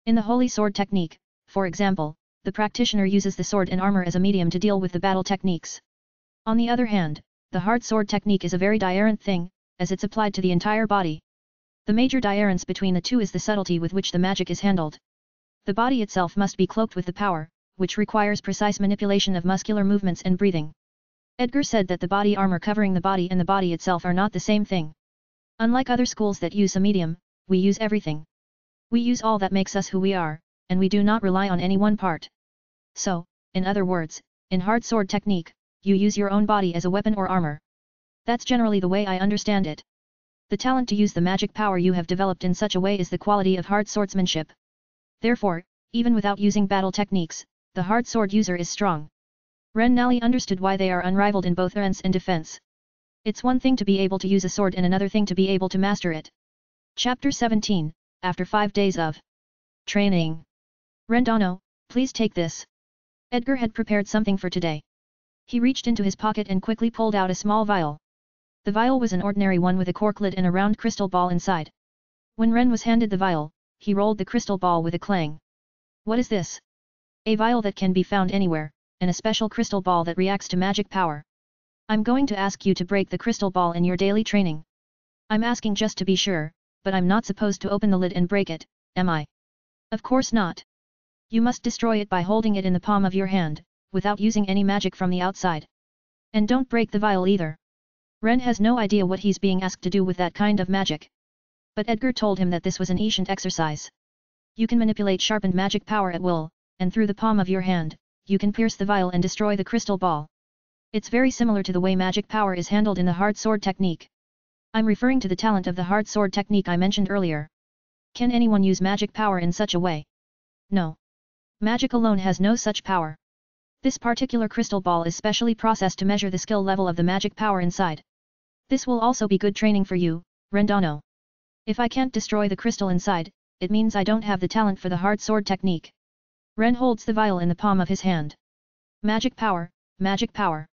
In the holy sword technique, for example, the practitioner uses the sword and armor as a medium to deal with the battle techniques. On the other hand, the hard sword technique is a very different thing, as it's applied to the entire body. The major difference between the two is the subtlety with which the magic is handled. The body itself must be cloaked with the power, which requires precise manipulation of muscular movements and breathing. Edgar said that the body armor covering the body and the body itself are not the same thing. Unlike other schools that use a medium, we use everything. We use all that makes us who we are, and we do not rely on any one part. So, in other words, in hard sword technique, you use your own body as a weapon or armor. That's generally the way I understand it. The talent to use the magic power you have developed in such a way is the quality of hard swordsmanship. Therefore, even without using battle techniques, the hard sword user is strong. Ren Nally understood why they are unrivaled in both offense and defense. It's one thing to be able to use a sword and another thing to be able to master it. Chapter 17, After 5 days of training. Rendano, please take this. Edgar had prepared something for today. He reached into his pocket and quickly pulled out a small vial. The vial was an ordinary one with a cork lid and a round crystal ball inside. When Ren was handed the vial, he rolled the crystal ball with a clang. What is this? A vial that can be found anywhere, and a special crystal ball that reacts to magic power. I'm going to ask you to break the crystal ball in your daily training. I'm asking just to be sure, but I'm not supposed to open the lid and break it, am I? Of course not. You must destroy it by holding it in the palm of your hand, without using any magic from the outside. And don't break the vial either. Ren has no idea what he's being asked to do with that kind of magic. But Edgar told him that this was an ancient exercise. You can manipulate sharpened magic power at will, and through the palm of your hand, you can pierce the vial and destroy the crystal ball. It's very similar to the way magic power is handled in the hard sword technique. I'm referring to the talent of the hard sword technique I mentioned earlier. Can anyone use magic power in such a way? No. Magic alone has no such power. This particular crystal ball is specially processed to measure the skill level of the magic power inside. This will also be good training for you, Rendano. If I can't destroy the crystal inside, it means I don't have the talent for the hard sword technique. Ren holds the vial in the palm of his hand. Magic power, magic power.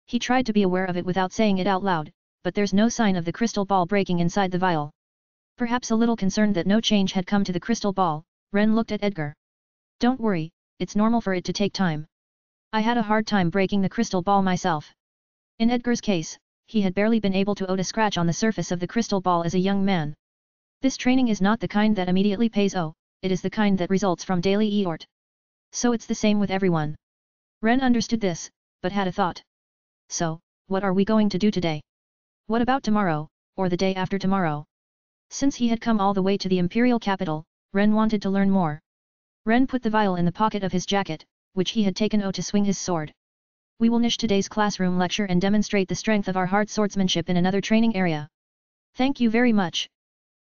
He tried to be aware of it without saying it out loud, but there's no sign of the crystal ball breaking inside the vial. Perhaps a little concerned that no change had come to the crystal ball, Ren looked at Edgar. Don't worry, it's normal for it to take time. I had a hard time breaking the crystal ball myself. In Edgar's case, he had barely been able to odd a scratch on the surface of the crystal ball as a young man. This training is not the kind that immediately pays it is the kind that results from daily effort. So it's the same with everyone. Ren understood this, but had a thought. So, what are we going to do today? What about tomorrow, or the day after tomorrow? Since he had come all the way to the imperial capital, Ren wanted to learn more. Ren put the vial in the pocket of his jacket, which he had taken to swing his sword. We will finish today's classroom lecture and demonstrate the strength of our hard swordsmanship in another training area. Thank you very much.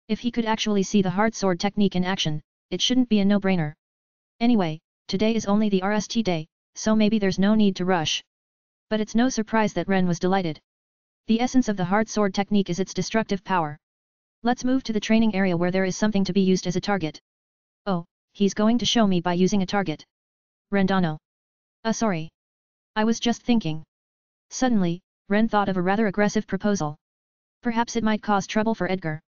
If he could actually see the hard sword technique in action, it shouldn't be a no-brainer. Anyway, today is only the RST day, so maybe there's no need to rush. But it's no surprise that Ren was delighted. The essence of the hard sword technique is its destructive power. Let's move to the training area where there is something to be used as a target. Oh, he's going to show me by using a target. Rendano. Sorry. I was just thinking. Suddenly, Ren thought of a rather aggressive proposal. Perhaps it might cause trouble for Edgar.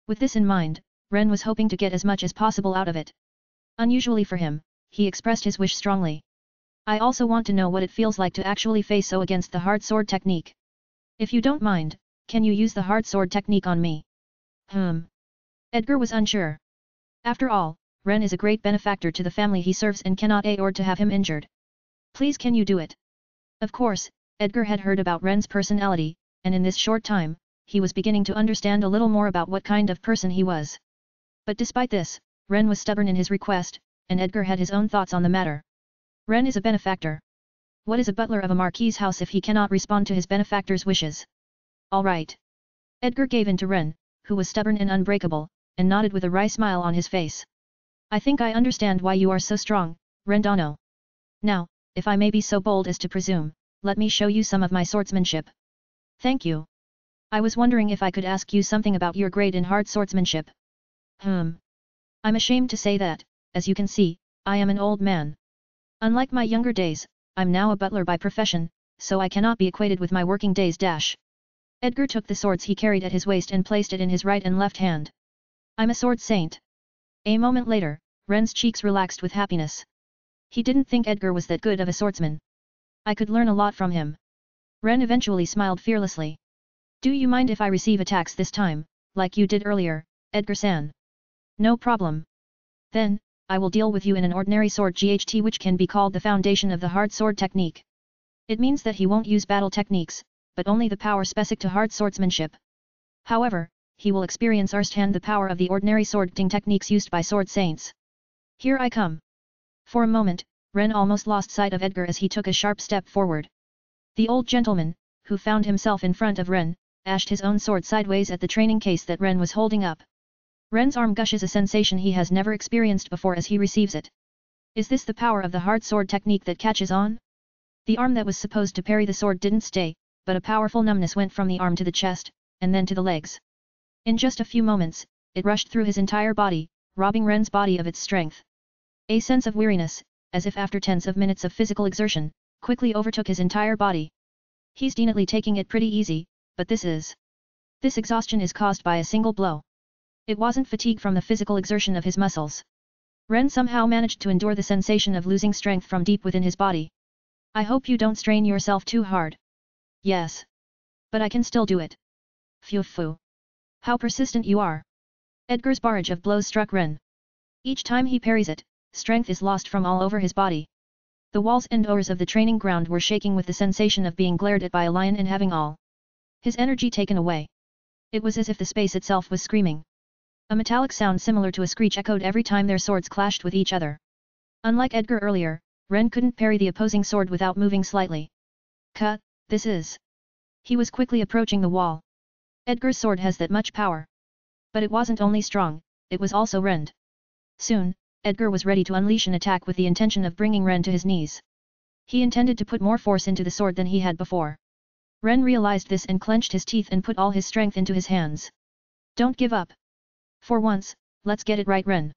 With this in mind, Ren was hoping to get as much as possible out of it. Unusually for him, he expressed his wish strongly. I also want to know what it feels like to actually face so against the hard sword technique. If you don't mind, can you use the hard sword technique on me? Edgar was unsure. After all, Ren is a great benefactor to the family he serves and cannot afford to have him injured. Please, can you do it? Of course, Edgar had heard about Ren's personality, and in this short time, he was beginning to understand a little more about what kind of person he was. But despite this, Ren was stubborn in his request, and Edgar had his own thoughts on the matter. Ren is a benefactor. What is a butler of a marquis's house if he cannot respond to his benefactor's wishes? All right. Edgar gave in to Ren, who was stubborn and unbreakable, and nodded with a wry smile on his face. I think I understand why you are so strong, Rendano. Now, if I may be so bold as to presume, let me show you some of my swordsmanship. Thank you. I was wondering if I could ask you something about your grade in hard swordsmanship. I'm ashamed to say that, as you can see, I am an old man. Unlike my younger days, I'm now a butler by profession, so I cannot be equated with my working days. Edgar took the swords he carried at his waist and placed it in his right and left hand. I'm a sword saint. A moment later, Ren's cheeks relaxed with happiness. He didn't think Edgar was that good of a swordsman. I could learn a lot from him. Ren eventually smiled fearlessly. Do you mind if I receive attacks this time, like you did earlier, Edgar-san? No problem. Then, I will deal with you in an ordinary sword GHT, which can be called the foundation of the hard sword technique. It means that he won't use battle techniques, but only the power specific to hard swordsmanship. However, he will experience firsthand the power of the ordinary swordting techniques used by sword saints. Here I come. For a moment, Ren almost lost sight of Edgar as he took a sharp step forward. The old gentleman, who found himself in front of Ren, ashed his own sword sideways at the training case that Ren was holding up. Ren's arm gushes a sensation he has never experienced before as he receives it. Is this the power of the hard sword technique that catches on? The arm that was supposed to parry the sword didn't stay, but a powerful numbness went from the arm to the chest, and then to the legs. In just a few moments, it rushed through his entire body, robbing Ren's body of its strength. A sense of weariness, as if after tens of minutes of physical exertion, quickly overtook his entire body. He's definitely taking it pretty easy, but this exhaustion is caused by a single blow. It wasn't fatigue from the physical exertion of his muscles. Ren somehow managed to endure the sensation of losing strength from deep within his body. I hope you don't strain yourself too hard. Yes. But I can still do it. Phew. How persistent you are. Edgar's barrage of blows struck Ren. Each time he parries it, strength is lost from all over his body. The walls and doors of the training ground were shaking with the sensation of being glared at by a lion and having all his energy taken away. It was as if the space itself was screaming. A metallic sound similar to a screech echoed every time their swords clashed with each other. Unlike Edgar earlier, Ren couldn't parry the opposing sword without moving slightly. This is... He was quickly approaching the wall. Edgar's sword has that much power. But it wasn't only strong, it was also rend. Soon, Edgar was ready to unleash an attack with the intention of bringing Ren to his knees. He intended to put more force into the sword than he had before. Ren realized this and clenched his teeth and put all his strength into his hands. Don't give up. For once, let's get it right, Ren.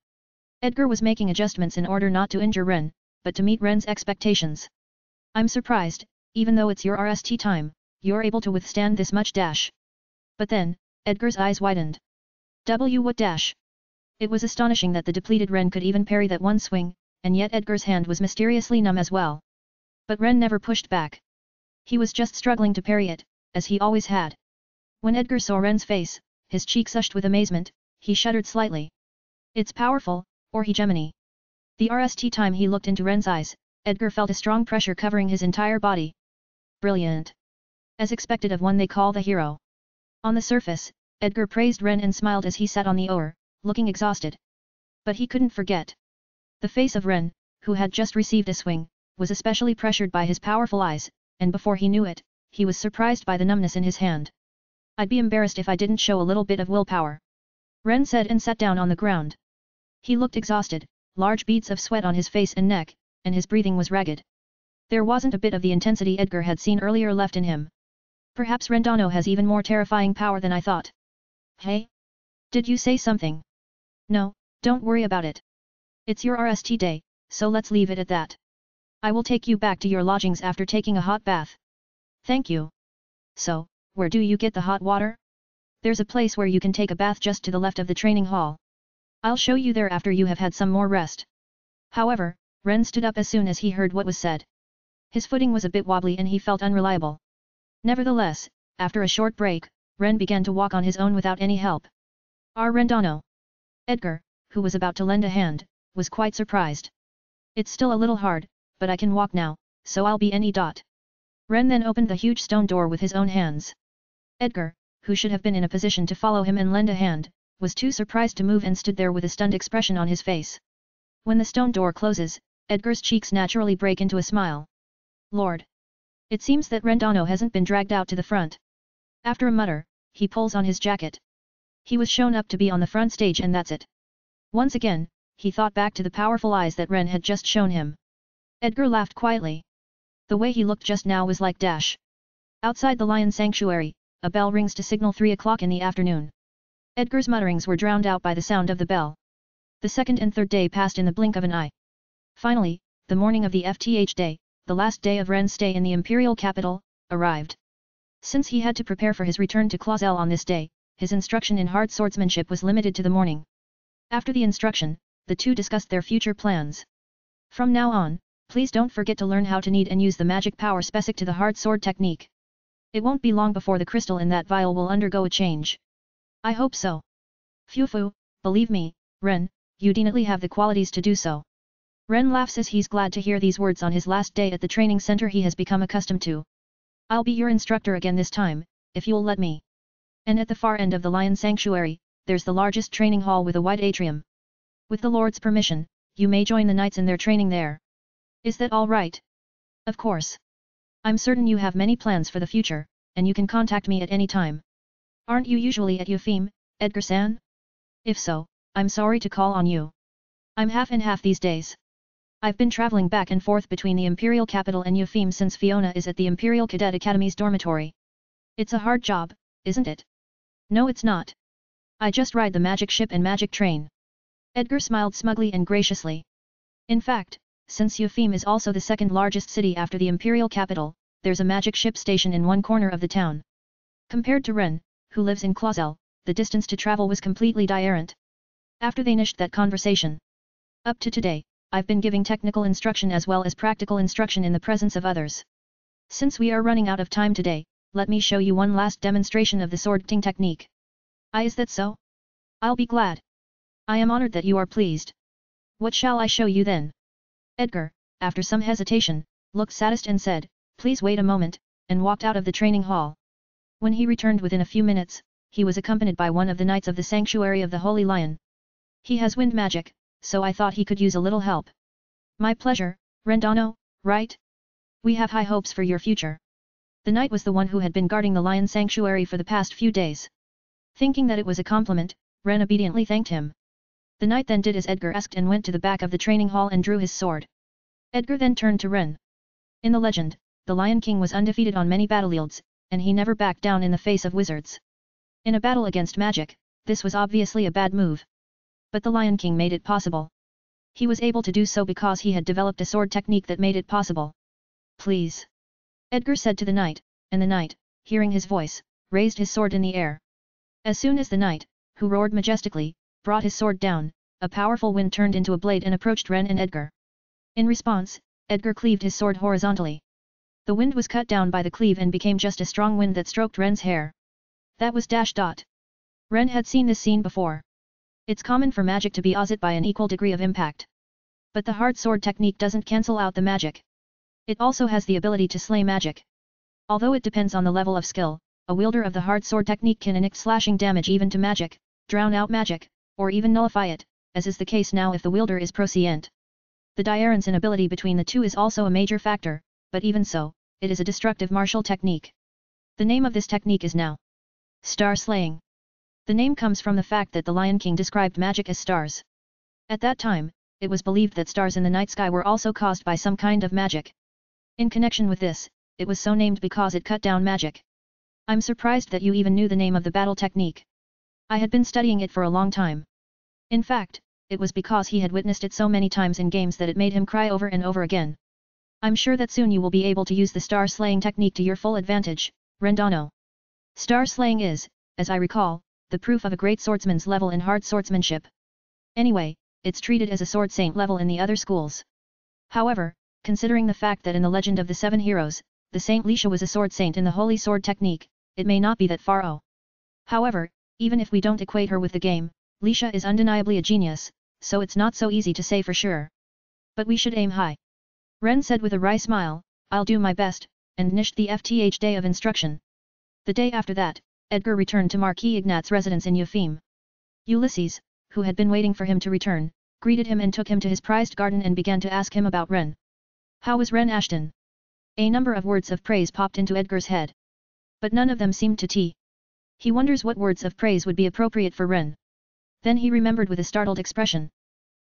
Edgar was making adjustments in order not to injure Ren, but to meet Ren's expectations. I'm surprised, even though it's your RST time, you're able to withstand this much dash. But then, Edgar's eyes widened. What dash? It was astonishing that the depleted Ren could even parry that one swing, and yet Edgar's hand was mysteriously numb as well. But Ren never pushed back. He was just struggling to parry it, as he always had. When Edgar saw Ren's face, his cheeks flushed with amazement, he shuddered slightly. It's powerful, or hegemony. The RST time he looked into Ren's eyes, Edgar felt a strong pressure covering his entire body. Brilliant. As expected of one they call the hero. On the surface, Edgar praised Ren and smiled as he sat on the oar, looking exhausted. But he couldn't forget. The face of Ren, who had just received a swing, was especially pressured by his powerful eyes, and before he knew it, he was surprised by the numbness in his hand. I'd be embarrassed if I didn't show a little bit of willpower, Ren said and sat down on the ground. He looked exhausted, large beads of sweat on his face and neck, and his breathing was ragged. There wasn't a bit of the intensity Edgar had seen earlier left in him. Perhaps Rendano has even more terrifying power than I thought. Hey? Did you say something? No, don't worry about it. It's your RST day, so let's leave it at that. I will take you back to your lodgings after taking a hot bath. Thank you. So, where do you get the hot water? There's a place where you can take a bath just to the left of the training hall. I'll show you there after you have had some more rest. However, Ren stood up as soon as he heard what was said. His footing was a bit wobbly and he felt unreliable. Nevertheless, after a short break, Ren began to walk on his own without any help. Rendano. Edgar, who was about to lend a hand, was quite surprised. It's still a little hard, but I can walk now, so I'll be any dot. Ren then opened the huge stone door with his own hands. Edgar, who should have been in a position to follow him and lend a hand, was too surprised to move and stood there with a stunned expression on his face. When the stone door closes, Edgar's cheeks naturally break into a smile. Lord! It seems that Rendano hasn't been dragged out to the front. After a mutter, he pulls on his jacket. He was shown up to be on the front stage and that's it. Once again, he thought back to the powerful eyes that Ren had just shown him. Edgar laughed quietly. The way he looked just now was like dash. Outside the lion sanctuary, a bell rings to signal 3 o'clock in the afternoon. Edgar's mutterings were drowned out by the sound of the bell. The second and third day passed in the blink of an eye. Finally, the morning of the FTH day, the last day of Ren's stay in the imperial capital, arrived. Since he had to prepare for his return to Clausel on this day, his instruction in hard swordsmanship was limited to the morning. After the instruction, the two discussed their future plans. From now on, please don't forget to learn how to knead and use the magic power specific to the hard sword technique. It won't be long before the crystal in that vial will undergo a change. I hope so. Phew, believe me, Ren, you definitely have the qualities to do so. Ren laughs as he's glad to hear these words on his last day at the training center he has become accustomed to. I'll be your instructor again this time, if you'll let me. And at the far end of the Lion Sanctuary, there's the largest training hall with a wide atrium. With the Lord's permission, you may join the knights in their training there. Is that all right? Of course. I'm certain you have many plans for the future, and you can contact me at any time. Aren't you usually at Yufim, Edgar-san? If so, I'm sorry to call on you. I'm half and half these days. I've been traveling back and forth between the Imperial Capital and Yufim since Fiona is at the Imperial Cadet Academy's dormitory. It's a hard job, isn't it? No, it's not. I just ride the magic ship and magic train. Edgar smiled smugly and graciously. In fact, since Yufim is also the second largest city after the Imperial Capital, there's a magic ship station in one corner of the town. Compared to Ren, who lives in Clausel, the distance to travel was completely different. After they finished that conversation. Up to today, I've been giving technical instruction as well as practical instruction in the presence of others. Since we are running out of time today, let me show you one last demonstration of the sword-ting technique. Is that so? I'll be glad. I am honored that you are pleased. What shall I show you then? Edgar, after some hesitation, looked satisfied and said, please wait a moment, and walked out of the training hall. When he returned within a few minutes, he was accompanied by one of the knights of the Sanctuary of the Holy Lion. He has wind magic, so I thought he could use a little help. My pleasure, Rendano, right? We have high hopes for your future. The knight was the one who had been guarding the Lion Sanctuary for the past few days. Thinking that it was a compliment, Ren obediently thanked him. The knight then did as Edgar asked and went to the back of the training hall and drew his sword. Edgar then turned to Ren. In the legend, the Lion King was undefeated on many battlefields, and he never backed down in the face of wizards. In a battle against magic, this was obviously a bad move. But the Lion King made it possible. He was able to do so because he had developed a sword technique that made it possible. Please. Edgar said to the knight, and the knight, hearing his voice, raised his sword in the air. As soon as the knight, who roared majestically, brought his sword down, a powerful wind turned into a blade and approached Ren and Edgar. In response, Edgar cleaved his sword horizontally. The wind was cut down by the cleave and became just a strong wind that stroked Ren's hair. That was dash dot. Ren had seen this scene before. It's common for magic to be opposite by an equal degree of impact. But the hard sword technique doesn't cancel out the magic. It also has the ability to slay magic. Although it depends on the level of skill, a wielder of the hard sword technique can inflict slashing damage even to magic, drown out magic, or even nullify it, as is the case now if the wielder is proficient. The difference in ability between the two is also a major factor, but even so, it is a destructive martial technique. The name of this technique is now star slaying. The name comes from the fact that the Lion King described magic as stars. At that time, it was believed that stars in the night sky were also caused by some kind of magic. In connection with this, it was so named because it cut down magic. I'm surprised that you even knew the name of the battle technique. I had been studying it for a long time. In fact, it was because he had witnessed it so many times in games that it made him cry over and over again. I'm sure that soon you will be able to use the star slaying technique to your full advantage, Rendano. Star slaying is, as I recall, the proof of a great swordsman's level in hard swordsmanship. Anyway, it's treated as a sword saint level in the other schools. However, considering the fact that in the Legend of the Seven Heroes, the Saint Lisha was a sword saint in the Holy Sword technique, it may not be that far off. However, even if we don't equate her with the game, Lisha is undeniably a genius, so it's not so easy to say for sure. But we should aim high. Ren said with a wry smile, I'll do my best, and nished the FTH day of instruction. The day after that, Edgar returned to Marquis Ignat's residence in Eupheme. Ulysses, who had been waiting for him to return, greeted him and took him to his prized garden and began to ask him about Ren. How was Ren Ashton? A number of words of praise popped into Edgar's head. But none of them seemed to tea. He wonders what words of praise would be appropriate for Ren. Then he remembered with a startled expression.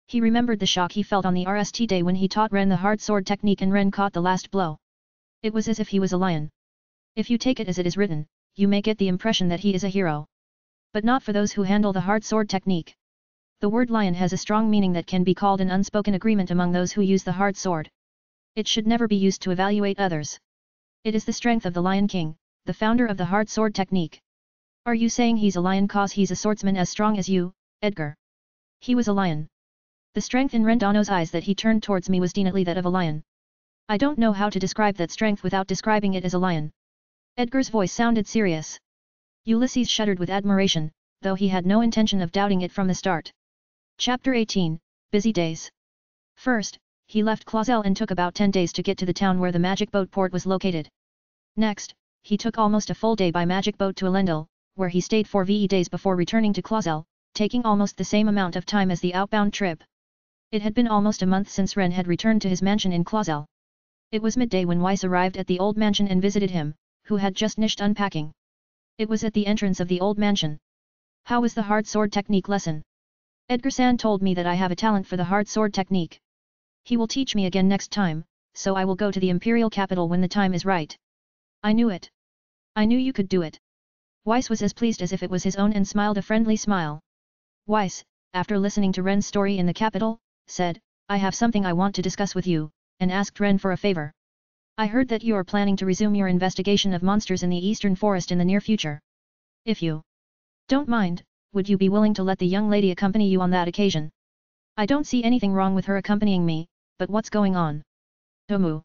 He remembered the shock he felt on the RST day when he taught Ren the hard sword technique and Ren caught the last blow. It was as if he was a lion. If you take it as it is written, you may get the impression that he is a hero. But not for those who handle the hard sword technique. The word lion has a strong meaning that can be called an unspoken agreement among those who use the hard sword. It should never be used to evaluate others. It is the strength of the Lion King, the founder of the hard sword technique. Are you saying he's a lion cause he's a swordsman as strong as you, Edgar? He was a lion. The strength in Rendano's eyes that he turned towards me was definitely that of a lion. I don't know how to describe that strength without describing it as a lion. Edgar's voice sounded serious. Ulysses shuddered with admiration, though he had no intention of doubting it from the start. Chapter 18, Busy Days. First, he left Clausel and took about 10 days to get to the town where the magic boat port was located. Next, he took almost a full day by magic boat to Elendil, where he stayed 4 days before returning to Clausel, taking almost the same amount of time as the outbound trip. It had been almost a month since Ren had returned to his mansion in Clausel. It was midday when Weiss arrived at the old mansion and visited him, who had just finished unpacking. It was at the entrance of the old mansion. How was the hard sword technique lesson? Edgar-san told me that I have a talent for the hard sword technique. He will teach me again next time, so I will go to the imperial capital when the time is right. I knew it. I knew you could do it. Weiss was as pleased as if it was his own and smiled a friendly smile. Weiss, after listening to Ren's story in the capital, said, I have something I want to discuss with you, and asked Ren for a favor. I heard that you are planning to resume your investigation of monsters in the Eastern Forest in the near future. If you don't mind, would you be willing to let the young lady accompany you on that occasion? I don't see anything wrong with her accompanying me, but what's going on? Tomu.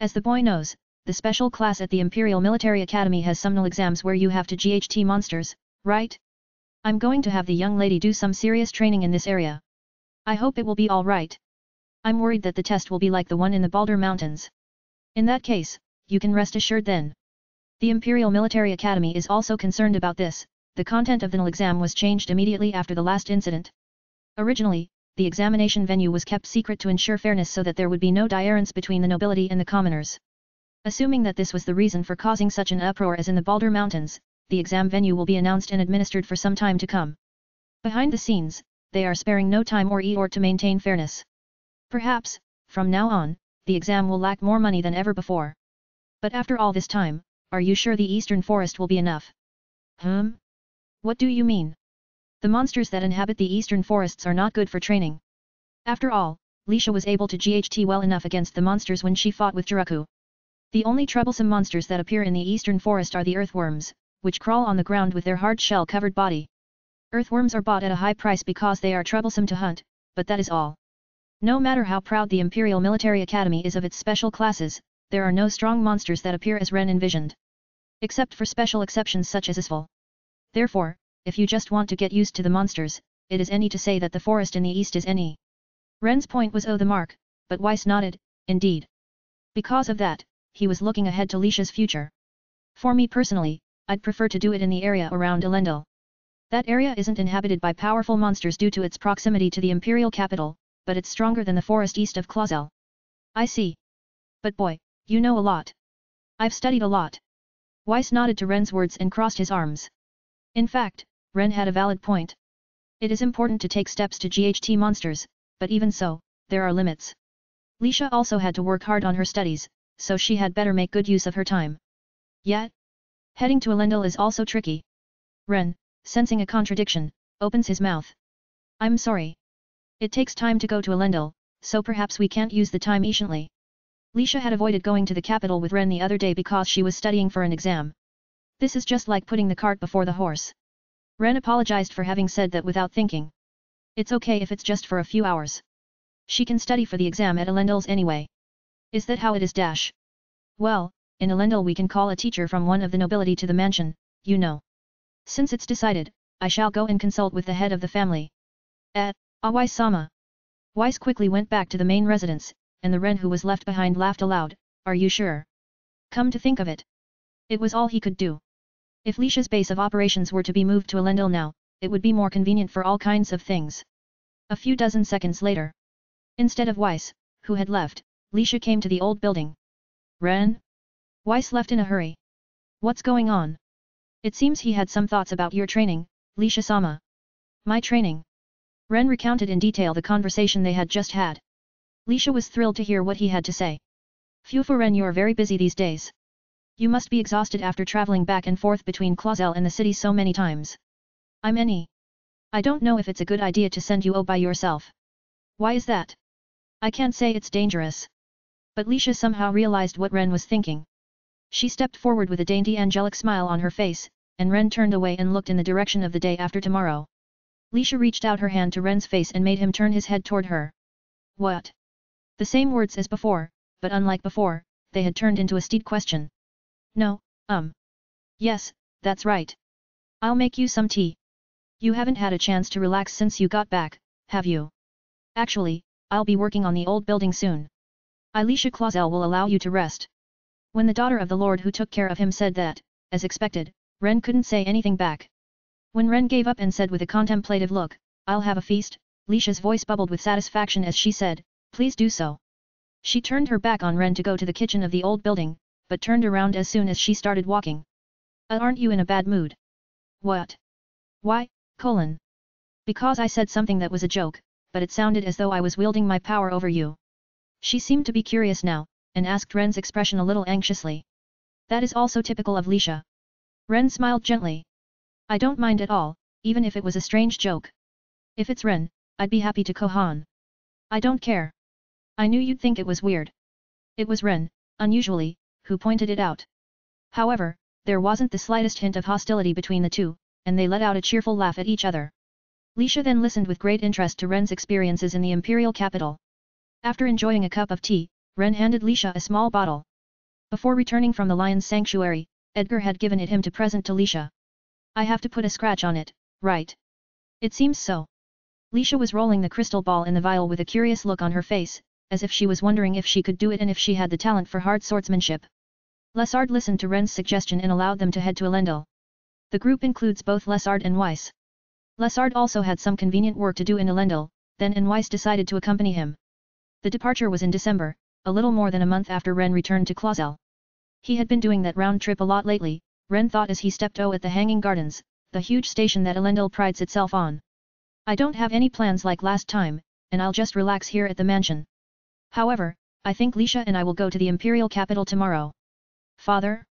As the boy knows, the special class at the Imperial Military Academy has some exams where you have to GHT monsters, right? I'm going to have the young lady do some serious training in this area. I hope it will be all right. I'm worried that the test will be like the one in the Baldur Mountains. In that case, you can rest assured then. The Imperial Military Academy is also concerned about this. The content of the exam was changed immediately after the last incident. Originally, the examination venue was kept secret to ensure fairness so that there would be no difference between the nobility and the commoners. Assuming that this was the reason for causing such an uproar as in the Baldur Mountains, the exam venue will be announced and administered for some time to come. Behind the scenes, they are sparing no time or effort to maintain fairness. Perhaps, from now on, the exam will lack more money than ever before. But after all this time, are you sure the Eastern Forest will be enough? What do you mean? The monsters that inhabit the Eastern Forests are not good for training. After all, Lisha was able to GHT well enough against the monsters when she fought with Jiraku. The only troublesome monsters that appear in the Eastern Forest are the earthworms, which crawl on the ground with their hard shell-covered body. Earthworms are bought at a high price because they are troublesome to hunt, but that is all. No matter how proud the Imperial Military Academy is of its special classes, there are no strong monsters that appear as Ren envisioned. Except for special exceptions such as Isfal. Therefore, if you just want to get used to the monsters, it is any to say that the forest in the east is any. Ren's point was the mark, but Weiss nodded, indeed. Because of that, he was looking ahead to Lisha's future. For me personally, I'd prefer to do it in the area around Elendil. That area isn't inhabited by powerful monsters due to its proximity to the imperial capital, but it's stronger than the forest east of Clausel. I see. But boy, you know a lot. I've studied a lot. Weiss nodded to Ren's words and crossed his arms. In fact, Ren had a valid point. It is important to take steps to GHT monsters, but even so, there are limits. Lisha also had to work hard on her studies, so she had better make good use of her time. Yet, heading to Elendil is also tricky. Ren, sensing a contradiction, opens his mouth. I'm sorry. It takes time to go to Elendil, so perhaps we can't use the time efficiently. Lisha had avoided going to the capital with Ren the other day because she was studying for an exam. This is just like putting the cart before the horse. Ren apologized for having said that without thinking. It's okay if it's just for a few hours. She can study for the exam at Elendil's anyway. Is that how it is dash? Well, in Elendil we can call a teacher from one of the nobility to the mansion, you know. Since it's decided, I shall go and consult with the head of the family. Weiss-sama. Weiss quickly went back to the main residence, and the Ren who was left behind laughed aloud, are you sure? Come to think of it. It was all he could do. If Lisha's base of operations were to be moved to Elendil now, it would be more convenient for all kinds of things. A few dozen seconds later. Instead of Weiss, who had left, Lisha came to the old building. Ren? Weiss left in a hurry. What's going on? It seems he had some thoughts about your training, Lisha-sama. My training? Ren recounted in detail the conversation they had just had. Lisha was thrilled to hear what he had to say. Phew, for Ren, you are very busy these days. You must be exhausted after traveling back and forth between Clausel and the city so many times. I don't know if it's a good idea to send you by yourself. Why is that? I can't say it's dangerous. But Lisha somehow realized what Ren was thinking. She stepped forward with a dainty angelic smile on her face, and Ren turned away and looked in the direction of the day after tomorrow. Lisha reached out her hand to Ren's face and made him turn his head toward her. What? The same words as before, but unlike before, they had turned into a steep question. No, Yes, that's right. I'll make you some tea. You haven't had a chance to relax since you got back, have you? Actually, I'll be working on the old building soon. Lisha Clausel will allow you to rest. When the daughter of the lord who took care of him said that, as expected, Ren couldn't say anything back. When Ren gave up and said with a contemplative look, I'll have a feast, Lisha's voice bubbled with satisfaction as she said, please do so. She turned her back on Ren to go to the kitchen of the old building, but turned around as soon as she started walking. Aren't you in a bad mood? What? Why, ? Because I said something that was a joke, but it sounded as though I was wielding my power over you. She seemed to be curious now, and asked Ren's expression a little anxiously. That is also typical of Lisha. Ren smiled gently. I don't mind at all, even if it was a strange joke. If it's Ren, I'd be happy to Kohan. I don't care. I knew you'd think it was weird. It was Ren, unusually, who pointed it out. However, there wasn't the slightest hint of hostility between the two, and they let out a cheerful laugh at each other. Lisha then listened with great interest to Ren's experiences in the imperial capital. After enjoying a cup of tea, Ren handed Lisha a small bottle. Before returning from the lion's sanctuary, Edgar had given it him to present to Lisha. I have to put a scratch on it, right? It seems so. Lisha was rolling the crystal ball in the vial with a curious look on her face, as if she was wondering if she could do it and if she had the talent for hard swordsmanship. Lessard listened to Ren's suggestion and allowed them to head to Elendil. The group includes both Lessard and Weiss. Lessard also had some convenient work to do in Elendil, then Weiss decided to accompany him. The departure was in December, a little more than a month after Ren returned to Clausel. He had been doing that round trip a lot lately, Ren thought as he stepped at the Hanging Gardens, the huge station that Elendil prides itself on. I don't have any plans like last time, and I'll just relax here at the mansion. However, I think Lisha and I will go to the imperial capital tomorrow. Father?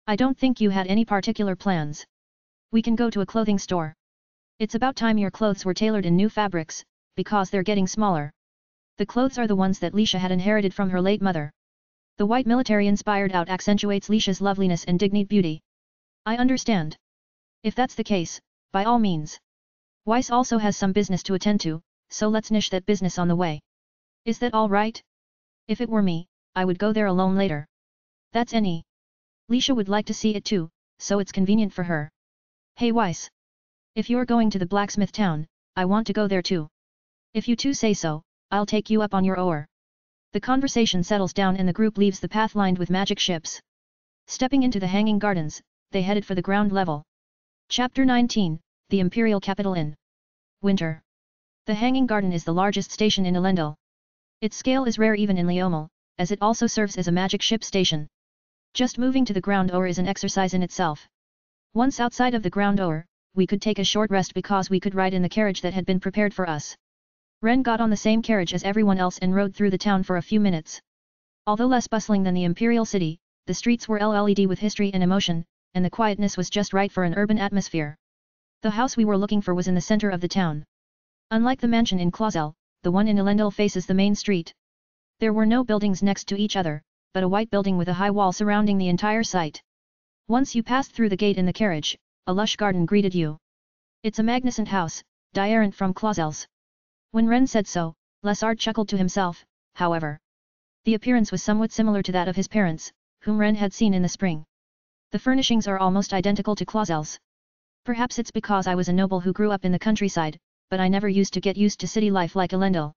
I don't think you had any particular plans. We can go to a clothing store. It's about time your clothes were tailored in new fabrics, because they're getting smaller. The clothes are the ones that Lisha had inherited from her late mother. The white military-inspired out accentuates Lisha's loveliness and dignified beauty. I understand. If that's the case, by all means. Weiss also has some business to attend to, so let's finish that business on the way. Is that all right? If it were me, I would go there alone later. That's any. Lisha would like to see it too, so it's convenient for her. Hey Weiss. If you're going to the blacksmith town, I want to go there too. If you two say so, I'll take you up on your oar. The conversation settles down and the group leaves the path lined with magic ships. Stepping into the Hanging Gardens, they headed for the ground level. Chapter 19, The Imperial Capital in Winter. The Hanging Garden is the largest station in Elendil. Its scale is rare even in Leomel, as it also serves as a magic ship station. Just moving to the ground floor is an exercise in itself. Once outside of the ground floor, we could take a short rest because we could ride in the carriage that had been prepared for us. Ren got on the same carriage as everyone else and rode through the town for a few minutes. Although less bustling than the imperial city, the streets were LED with history and emotion, and the quietness was just right for an urban atmosphere. The house we were looking for was in the center of the town. Unlike the mansion in Clausel, the one in Elendil faces the main street. There were no buildings next to each other, but a white building with a high wall surrounding the entire site. Once you passed through the gate in the carriage, a lush garden greeted you. It's a magnificent house, different from Clausel's. When Ren said so, Lesard chuckled to himself, however. The appearance was somewhat similar to that of his parents, whom Ren had seen in the spring. The furnishings are almost identical to Clausel's. Perhaps it's because I was a noble who grew up in the countryside, but I never used to get used to city life like Elendil.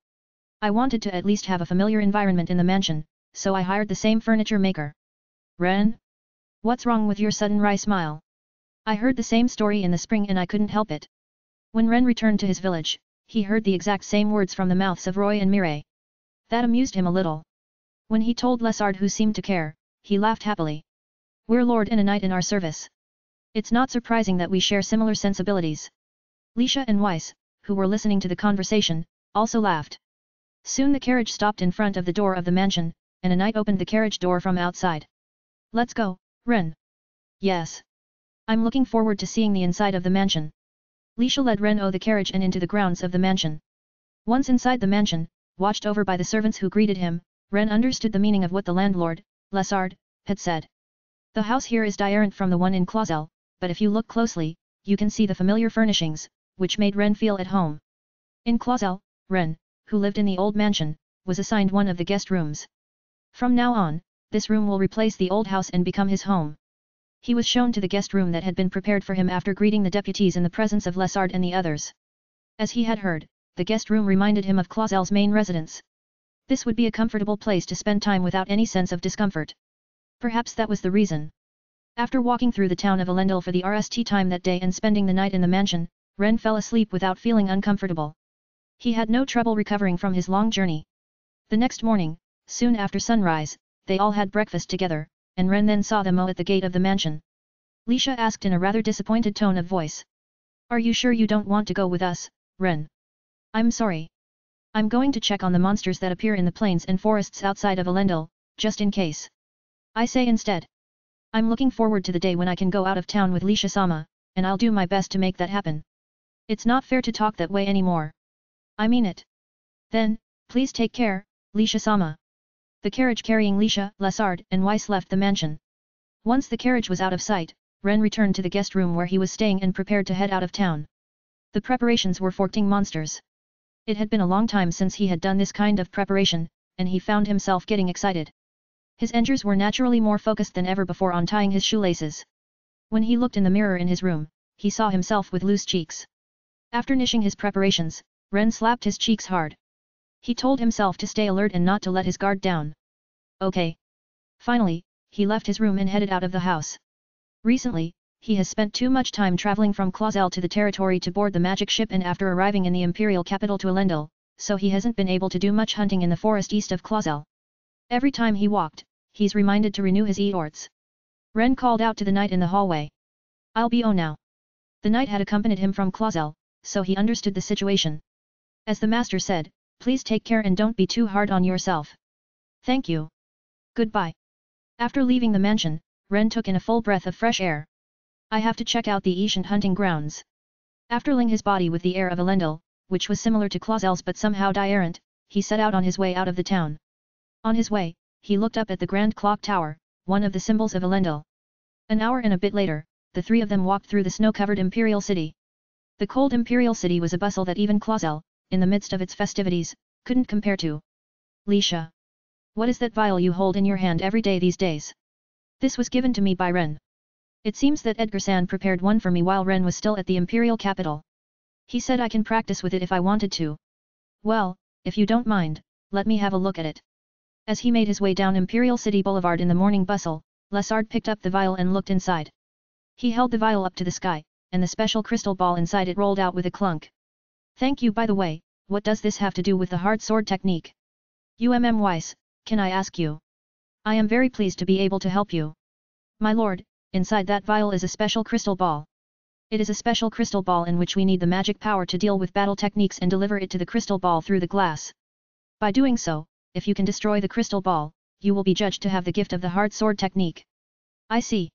I wanted to at least have a familiar environment in the mansion, so I hired the same furniture maker. Ren? What's wrong with your sudden wry smile? I heard the same story in the spring and I couldn't help it. When Ren returned to his village, he heard the exact same words from the mouths of Roy and Mireille. That amused him a little. When he told Lesard, who seemed to care, he laughed happily. We're lord and a knight in our service. It's not surprising that we share similar sensibilities. Lisha and Weiss, who were listening to the conversation, also laughed. Soon the carriage stopped in front of the door of the mansion, and a knight opened the carriage door from outside. Let's go, Ren. Yes. I'm looking forward to seeing the inside of the mansion. Lisha led Ren the carriage and into the grounds of the mansion. Once inside the mansion, watched over by the servants who greeted him, Ren understood the meaning of what the landlord, Lesard, had said. The house here is different from the one in Clausel, but if you look closely, you can see the familiar furnishings, which made Ren feel at home. In Clausel, Ren, who lived in the old mansion, was assigned one of the guest rooms. From now on, this room will replace the old house and become his home. He was shown to the guest room that had been prepared for him after greeting the deputies in the presence of Lesard and the others. As he had heard, the guest room reminded him of Clausel's main residence. This would be a comfortable place to spend time without any sense of discomfort. Perhaps that was the reason. After walking through the town of Elendil for the RST time that day and spending the night in the mansion, Ren fell asleep without feeling uncomfortable. He had no trouble recovering from his long journey. The next morning, soon after sunrise, they all had breakfast together, and Ren then saw them at the gate of the mansion. Lisha asked in a rather disappointed tone of voice. Are you sure you don't want to go with us, Ren? I'm sorry. I'm going to check on the monsters that appear in the plains and forests outside of Elendil, just in case. I say instead. I'm looking forward to the day when I can go out of town with Lisha-sama, and I'll do my best to make that happen. It's not fair to talk that way anymore. I mean it. Then, please take care, Lisha-sama. The carriage carrying Lisha, Lesard, and Weiss left the mansion. Once the carriage was out of sight, Ren returned to the guest room where he was staying and prepared to head out of town. The preparations were for fighting monsters. It had been a long time since he had done this kind of preparation, and he found himself getting excited. His energies were naturally more focused than ever before on tying his shoelaces. When he looked in the mirror in his room, he saw himself with loose cheeks. After finishing his preparations, Ren slapped his cheeks hard. He told himself to stay alert and not to let his guard down. Okay. Finally, he left his room and headed out of the house. Recently, he has spent too much time traveling from Clausel to the territory to board the magic ship, and after arriving in the imperial capital to Elendil, so he hasn't been able to do much hunting in the forest east of Clausel. Every time he walked, he's reminded to renew his eorts. Ren called out to the knight in the hallway. I'll be now. The knight had accompanied him from Clausel, so he understood the situation. As the master said, please take care and don't be too hard on yourself. Thank you. Goodbye. After leaving the mansion, Ren took in a full breath of fresh air. I have to check out the ancient hunting grounds. After filling his body with the air of Elendil, which was similar to Clausel's but somehow different, he set out on his way out of the town. On his way, he looked up at the Grand Clock Tower, one of the symbols of Elendil. An hour and a bit later, the three of them walked through the snow-covered Imperial City. The cold Imperial City was a bustle that even Clausel, in the midst of its festivities, couldn't compare to. Lisha. What is that vial you hold in your hand every day these days? This was given to me by Ren. It seems that Edgar-san prepared one for me while Ren was still at the Imperial capital. He said I can practice with it if I wanted to. Well, if you don't mind, let me have a look at it. As he made his way down Imperial City Boulevard in the morning bustle, Lesard picked up the vial and looked inside. He held the vial up to the sky, and the special crystal ball inside it rolled out with a clunk. Thank you. By the way, what does this have to do with the hard sword technique? Weiss, can I ask you? I am very pleased to be able to help you. My lord, inside that vial is a special crystal ball. It is a special crystal ball in which we need the magic power to deal with battle techniques and deliver it to the crystal ball through the glass. By doing so, if you can destroy the crystal ball, you will be judged to have the gift of the hard sword technique. I see.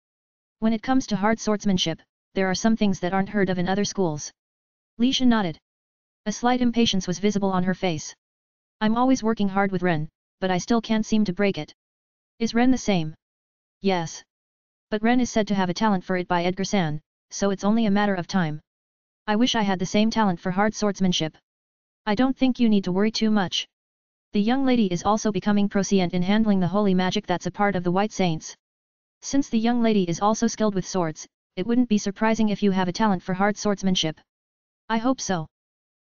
When it comes to hard swordsmanship, there are some things that aren't heard of in other schools. Lisha nodded. A slight impatience was visible on her face. I'm always working hard with Ren, but I still can't seem to break it. Is Ren the same? Yes. But Ren is said to have a talent for it by Edgar-san, so it's only a matter of time. I wish I had the same talent for hard swordsmanship. I don't think you need to worry too much. The young lady is also becoming proficient in handling the holy magic that's a part of the White Saints. Since the young lady is also skilled with swords, it wouldn't be surprising if you have a talent for hard swordsmanship. I hope so.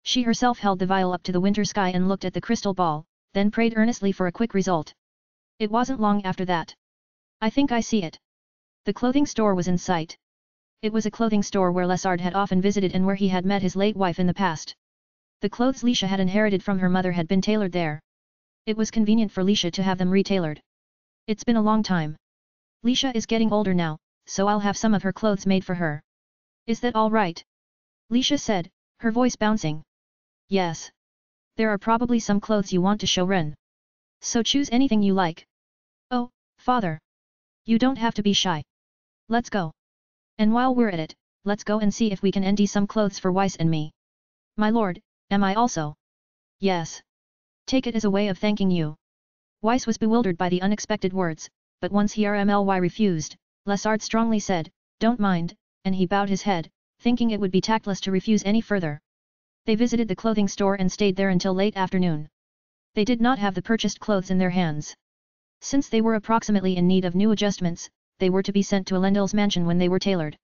She herself held the vial up to the winter sky and looked at the crystal ball, then prayed earnestly for a quick result. It wasn't long after that. I think I see it. The clothing store was in sight. It was a clothing store where Lesard had often visited and where he had met his late wife in the past. The clothes Lisha had inherited from her mother had been tailored there. It was convenient for Lisha to have them retailored. It's been a long time. Lisha is getting older now, so I'll have some of her clothes made for her. Is that all right? Lisha said, her voice bouncing. Yes. There are probably some clothes you want to show Ren. So choose anything you like. Oh, father. You don't have to be shy. Let's go. And while we're at it, let's go and see if we can ND some clothes for Weiss and me. My lord, am I also? Yes. Take it as a way of thanking you. Weiss was bewildered by the unexpected words, but once he RMLY refused, Lesard strongly said, don't mind, and he bowed his head, thinking it would be tactless to refuse any further. They visited the clothing store and stayed there until late afternoon. They did not have the purchased clothes in their hands. Since they were approximately in need of new adjustments, they were to be sent to Elendil's mansion when they were tailored.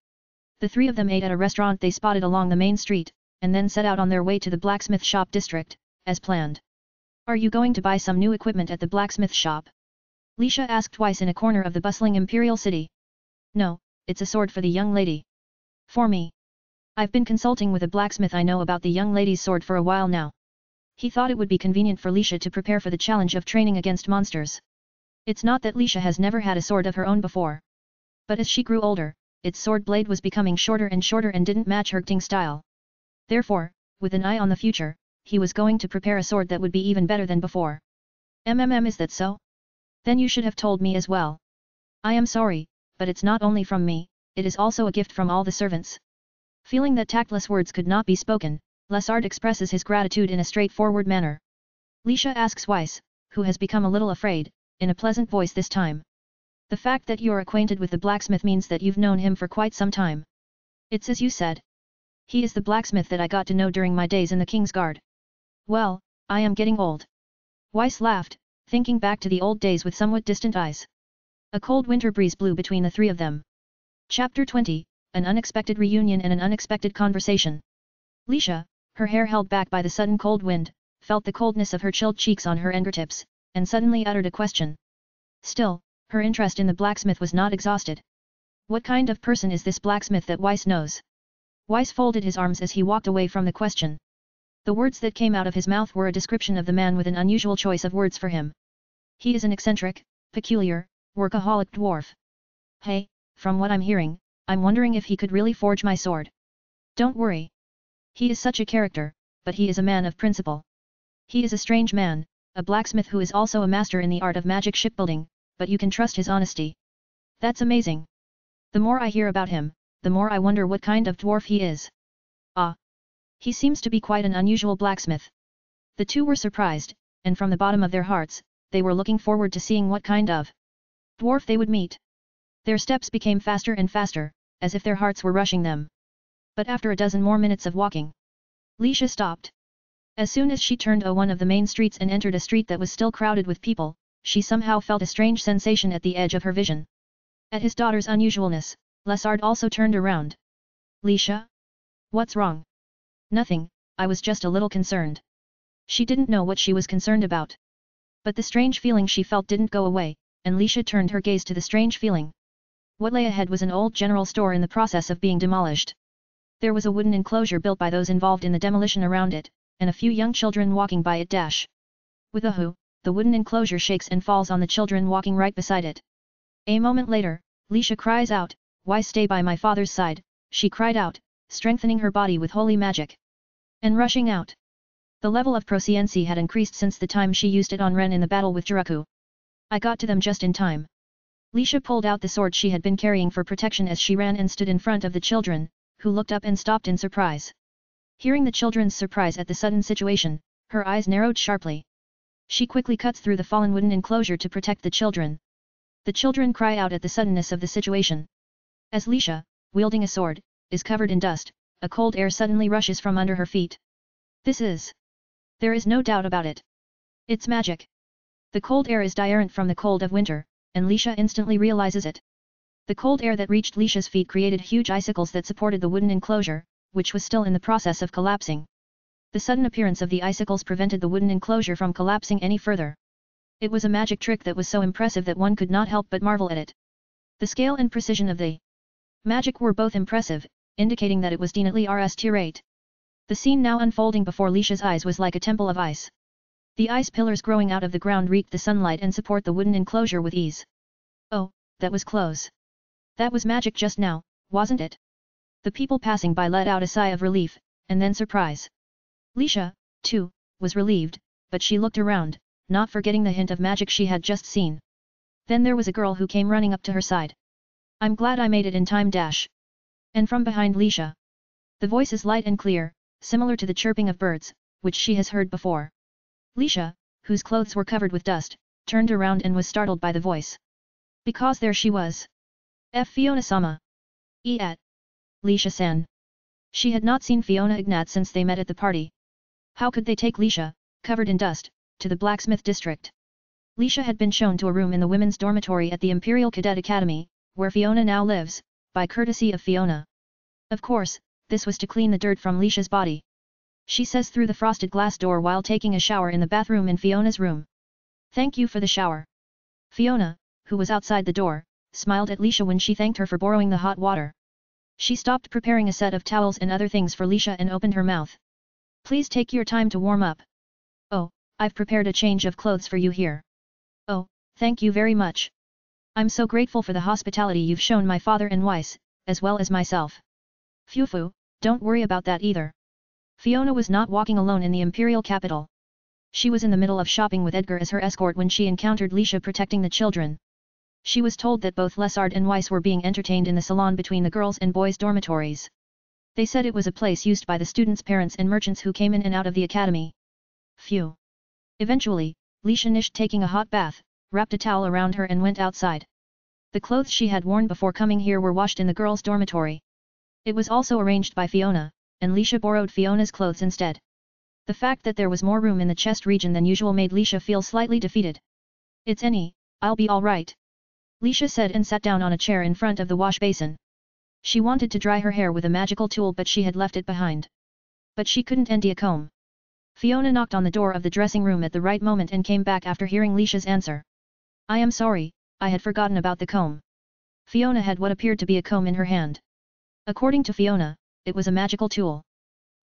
The three of them ate at a restaurant they spotted along the main street, and then set out on their way to the blacksmith shop district, as planned. Are you going to buy some new equipment at the blacksmith shop? Lisha asked twice in a corner of the bustling imperial city. No, it's a sword for the young lady. For me. I've been consulting with a blacksmith I know about the young lady's sword for a while now. He thought it would be convenient for Lisha to prepare for the challenge of training against monsters. It's not that Lisha has never had a sword of her own before. But as she grew older, its sword blade was becoming shorter and didn't match her acting style. Therefore, with an eye on the future, he was going to prepare a sword that would be even better than before. Is that so? Then you should have told me as well. I am sorry, but it's not only from me, it is also a gift from all the servants. Feeling that tactless words could not be spoken, Lesard expresses his gratitude in a straightforward manner. Lisha asks Weiss, who has become a little afraid, in a pleasant voice this time. The fact that you're acquainted with the blacksmith means that you've known him for quite some time. It's as you said. He is the blacksmith that I got to know during my days in the King's Guard. Well, I am getting old. Weiss laughed, thinking back to the old days with somewhat distant eyes. A cold winter breeze blew between the three of them. Chapter 20, An Unexpected Reunion and an Unexpected Conversation. Lisha, her hair held back by the sudden cold wind, felt the coldness of her chilled cheeks on her fingertips, and suddenly uttered a question. Still, her interest in the blacksmith was not exhausted. What kind of person is this blacksmith that Weiss knows? Weiss folded his arms as he walked away from the question. The words that came out of his mouth were a description of the man with an unusual choice of words for him. He is an eccentric, peculiar, workaholic dwarf. Hey, from what I'm hearing, I'm wondering if he could really forge my sword. Don't worry. He is such a character, but he is a man of principle. He is a strange man, a blacksmith who is also a master in the art of magic shipbuilding, but you can trust his honesty. That's amazing. The more I hear about him, the more I wonder what kind of dwarf he is. Ah. He seems to be quite an unusual blacksmith. The two were surprised, and from the bottom of their hearts, they were looking forward to seeing what kind of dwarf they would meet. Their steps became faster and faster, as if their hearts were rushing them. But after a dozen more minutes of walking, Lisha stopped. As soon as she turned one of the main streets and entered a street that was still crowded with people, she somehow felt a strange sensation at the edge of her vision. At his daughter's unusualness, Lesard also turned around. Lisha? What's wrong? Nothing, I was just a little concerned. She didn't know what she was concerned about. But the strange feeling she felt didn't go away, and Lisha turned her gaze to the strange feeling. What lay ahead was an old general store in the process of being demolished. There was a wooden enclosure built by those involved in the demolition around it, and a few young children walking by it. With a hoo, the wooden enclosure shakes and falls on the children walking right beside it. A moment later, Lisha cries out, "Why stay by my father's side?" she cried out, strengthening her body with holy magic. And rushing out. The level of proficiency had increased since the time she used it on Ren in the battle with Jiraku. I got to them just in time. Lisha pulled out the sword she had been carrying for protection as she ran and stood in front of the children, who looked up and stopped in surprise. Hearing the children's surprise at the sudden situation, her eyes narrowed sharply. She quickly cuts through the fallen wooden enclosure to protect the children. The children cry out at the suddenness of the situation. As Lisha, wielding a sword, is covered in dust, a cold air suddenly rushes from under her feet. This is... There is no doubt about it. It's magic. The cold air is different from the cold of winter, and Lisha instantly realizes it. The cold air that reached Lisha's feet created huge icicles that supported the wooden enclosure, which was still in the process of collapsing. The sudden appearance of the icicles prevented the wooden enclosure from collapsing any further. It was a magic trick that was so impressive that one could not help but marvel at it. The scale and precision of the magic were both impressive, indicating that it was definitely rs-tirate. The scene now unfolding before Lisha's eyes was like a temple of ice. The ice pillars growing out of the ground reeked the sunlight and support the wooden enclosure with ease. Oh, that was close. That was magic just now, wasn't it? The people passing by let out a sigh of relief, and then surprise. Lisha, too, was relieved, but she looked around, not forgetting the hint of magic she had just seen. Then there was a girl who came running up to her side. I'm glad I made it in time dash. And from behind Lisha. The voice is light and clear, similar to the chirping of birds, which she has heard before. Lisha, whose clothes were covered with dust, turned around and was startled by the voice. Because there she was. Fiona-sama. Lisha-san. She had not seen Fiona Ignat since they met at the party. How could they take Lisha, covered in dust, to the blacksmith district? Lisha had been shown to a room in the women's dormitory at the Imperial Cadet Academy, where Fiona now lives, by courtesy of Fiona. Of course, this was to clean the dirt from Lisha's body. She says through the frosted glass door while taking a shower in the bathroom in Fiona's room. Thank you for the shower. Fiona, who was outside the door, smiled at Lisha when she thanked her for borrowing the hot water. She stopped preparing a set of towels and other things for Lisha and opened her mouth. Please take your time to warm up. Oh, I've prepared a change of clothes for you here. Oh, thank you very much. I'm so grateful for the hospitality you've shown my father and Weiss, as well as myself. Phew, don't worry about that either. Fiona was not walking alone in the imperial capital. She was in the middle of shopping with Edgar as her escort when she encountered Lisha protecting the children. She was told that both Lessard and Weiss were being entertained in the salon between the girls' and boys' dormitories. They said it was a place used by the students' parents and merchants who came in and out of the academy. Phew. Eventually, Lisha nished taking a hot bath, wrapped a towel around her and went outside. The clothes she had worn before coming here were washed in the girls' dormitory. It was also arranged by Fiona, and Lisha borrowed Fiona's clothes instead. The fact that there was more room in the chest region than usual made Lisha feel slightly defeated. It's any, I'll be alright. Lisha said and sat down on a chair in front of the wash basin. She wanted to dry her hair with a magical tool but she had left it behind. But she couldn't empty a comb. Fiona knocked on the door of the dressing room at the right moment and came back after hearing Lisha's answer. I am sorry, I had forgotten about the comb. Fiona had what appeared to be a comb in her hand. According to Fiona, it was a magical tool.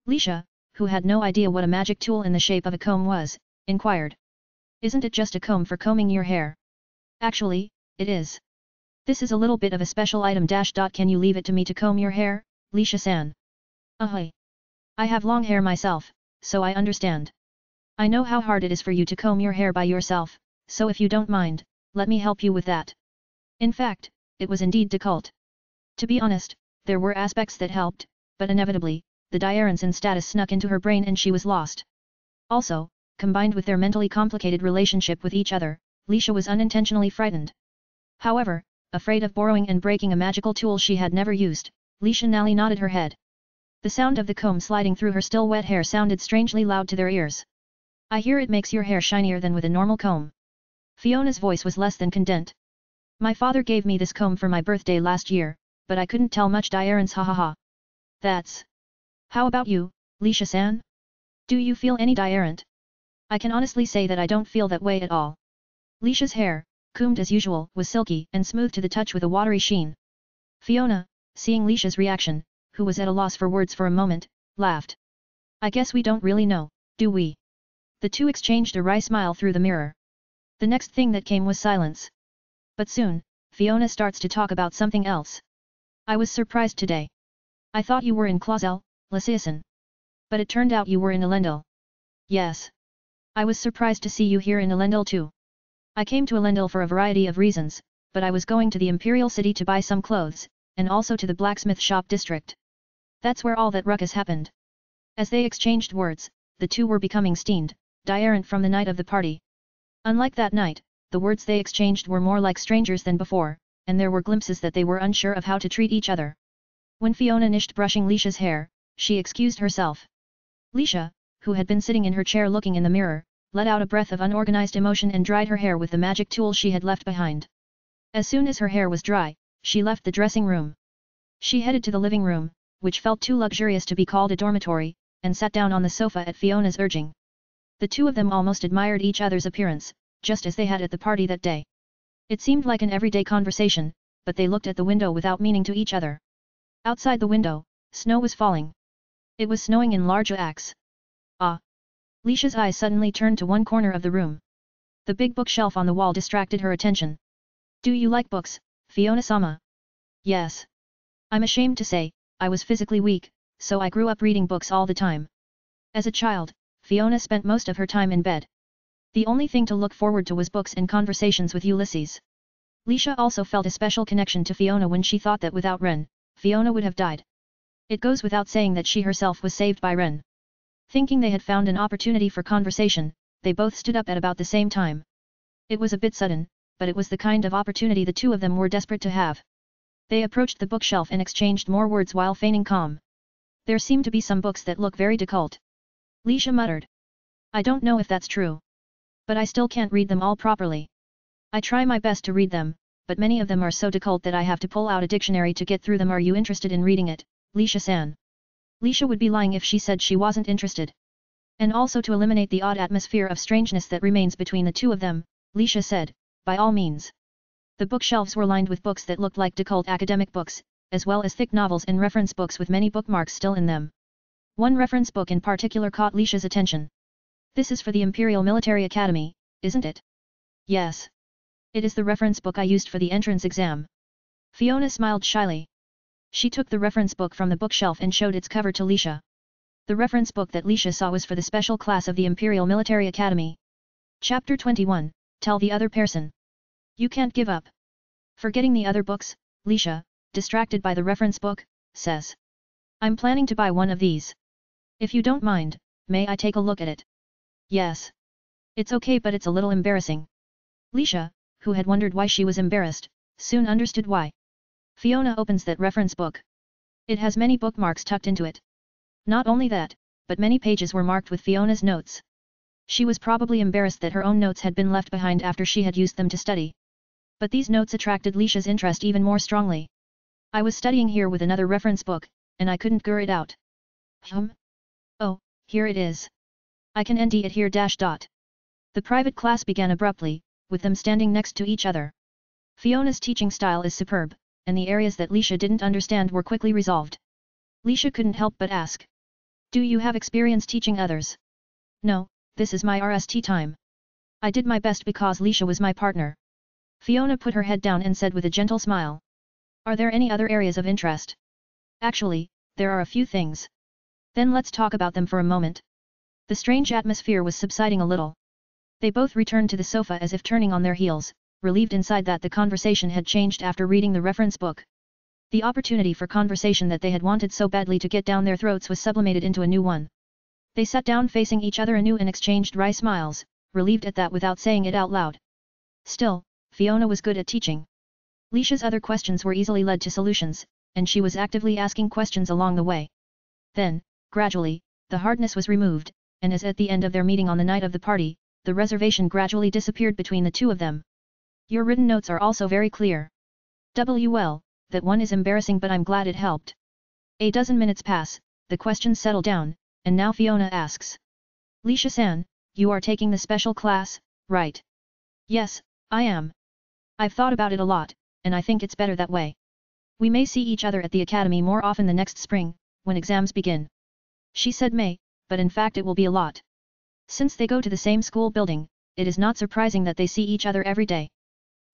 Lisha, who had no idea what a magic tool in the shape of a comb was, inquired. Isn't it just a comb for combing your hair? Actually, it is. This is a little bit of a special item dash. Can you leave it to me to comb your hair, Lisha-san? Ahoy. I have long hair myself, so I understand. I know how hard it is for you to comb your hair by yourself, so if you don't mind, let me help you with that. In fact, it was indeed difficult. To be honest, there were aspects that helped, but inevitably, the difference in status snuck into her brain and she was lost. Also, combined with their mentally complicated relationship with each other, Lisha was unintentionally frightened. However, afraid of borrowing and breaking a magical tool she had never used, Lisha nally nodded her head. The sound of the comb sliding through her still wet hair sounded strangely loud to their ears. I hear it makes your hair shinier than with a normal comb. Fiona's voice was less than content. My father gave me this comb for my birthday last year, but I couldn't tell much difference, ha ha ha. That's... How about you, Lisha-san? Do you feel any different? I can honestly say that I don't feel that way at all. Lisha's hair, combed as usual, was silky and smooth to the touch with a watery sheen. Fiona, seeing Lisha's reaction, who was at a loss for words for a moment, laughed. I guess we don't really know, do we? The two exchanged a wry smile through the mirror. The next thing that came was silence. But soon, Fiona starts to talk about something else. I was surprised today. I thought you were in Clausel, Lysiason. But it turned out you were in Elendil. Yes. I was surprised to see you here in Elendil too. I came to Elendil for a variety of reasons, but I was going to the Imperial City to buy some clothes, and also to the blacksmith shop district. That's where all that ruckus happened. As they exchanged words, the two were becoming steamed, errant from the night of the party. Unlike that night, the words they exchanged were more like strangers than before, and there were glimpses that they were unsure of how to treat each other. When Fiona finished brushing Lisha's hair, she excused herself. Lisha, who had been sitting in her chair looking in the mirror, let out a breath of unorganized emotion and dried her hair with the magic tool she had left behind. As soon as her hair was dry, she left the dressing room. She headed to the living room, which felt too luxurious to be called a dormitory, and sat down on the sofa at Fiona's urging. The two of them almost admired each other's appearance, just as they had at the party that day. It seemed like an everyday conversation, but they looked at the window without meaning to each other. Outside the window, snow was falling. It was snowing in large acts. Ah! Lisha's eyes suddenly turned to one corner of the room. The big bookshelf on the wall distracted her attention. Do you like books, Fiona-sama? Yes. I'm ashamed to say, I was physically weak, so I grew up reading books all the time. As a child, Fiona spent most of her time in bed. The only thing to look forward to was books and conversations with Ulysses. Lisha also felt a special connection to Fiona when she thought that without Ren, Fiona would have died. It goes without saying that she herself was saved by Ren. Thinking they had found an opportunity for conversation, they both stood up at about the same time. It was a bit sudden, but it was the kind of opportunity the two of them were desperate to have. They approached the bookshelf and exchanged more words while feigning calm. There seem to be some books that look very occult. Lisha muttered. I don't know if that's true. But I still can't read them all properly. I try my best to read them, but many of them are so occult that I have to pull out a dictionary to get through them. Are you interested in reading it, Lisha-san? Lisha would be lying if she said she wasn't interested. And also to eliminate the odd atmosphere of strangeness that remains between the two of them, Lisha said, by all means. The bookshelves were lined with books that looked like occult academic books, as well as thick novels and reference books with many bookmarks still in them. One reference book in particular caught Lisha's attention. This is for the Imperial Military Academy, isn't it? Yes. It is the reference book I used for the entrance exam. Fiona smiled shyly. She took the reference book from the bookshelf and showed its cover to Lisha. The reference book that Lisha saw was for the special class of the Imperial Military Academy. Chapter 21, Tell the Other Person. You can't give up. Forgetting the other books, Lisha, distracted by the reference book, says. I'm planning to buy one of these. If you don't mind, may I take a look at it? Yes. It's okay, but it's a little embarrassing. Lisha, who had wondered why she was embarrassed, soon understood why. Fiona opens that reference book. It has many bookmarks tucked into it. Not only that, but many pages were marked with Fiona's notes. She was probably embarrassed that her own notes had been left behind after she had used them to study. But these notes attracted Lisha's interest even more strongly. I was studying here with another reference book, and I couldn't get it out. Oh, here it is. I can end it here. The private class began abruptly, with them standing next to each other. Fiona's teaching style is superb, and the areas that Lisha didn't understand were quickly resolved. Lisha couldn't help but ask. Do you have experience teaching others? No, this is my RST time. I did my best because Lisha was my partner. Fiona put her head down and said with a gentle smile. Are there any other areas of interest? Actually, there are a few things. Then let's talk about them for a moment. The strange atmosphere was subsiding a little. They both returned to the sofa as if turning on their heels, relieved inside that the conversation had changed after reading the reference book. The opportunity for conversation that they had wanted so badly to get down their throats was sublimated into a new one. They sat down facing each other anew and exchanged wry smiles, relieved at that without saying it out loud. Still, Fiona was good at teaching. Lisha's other questions were easily led to solutions, and she was actively asking questions along the way. Then, gradually, the hardness was removed, and as at the end of their meeting on the night of the party, the reservation gradually disappeared between the two of them. Your written notes are also very clear. Well, that one is embarrassing, but I'm glad it helped. A dozen minutes pass, the questions settle down, and now Fiona asks. Lisha-san, you are taking the special class, right? Yes, I am. I've thought about it a lot, and I think it's better that way. We may see each other at the academy more often the next spring, when exams begin. She said may, but in fact it will be a lot. Since they go to the same school building, it is not surprising that they see each other every day.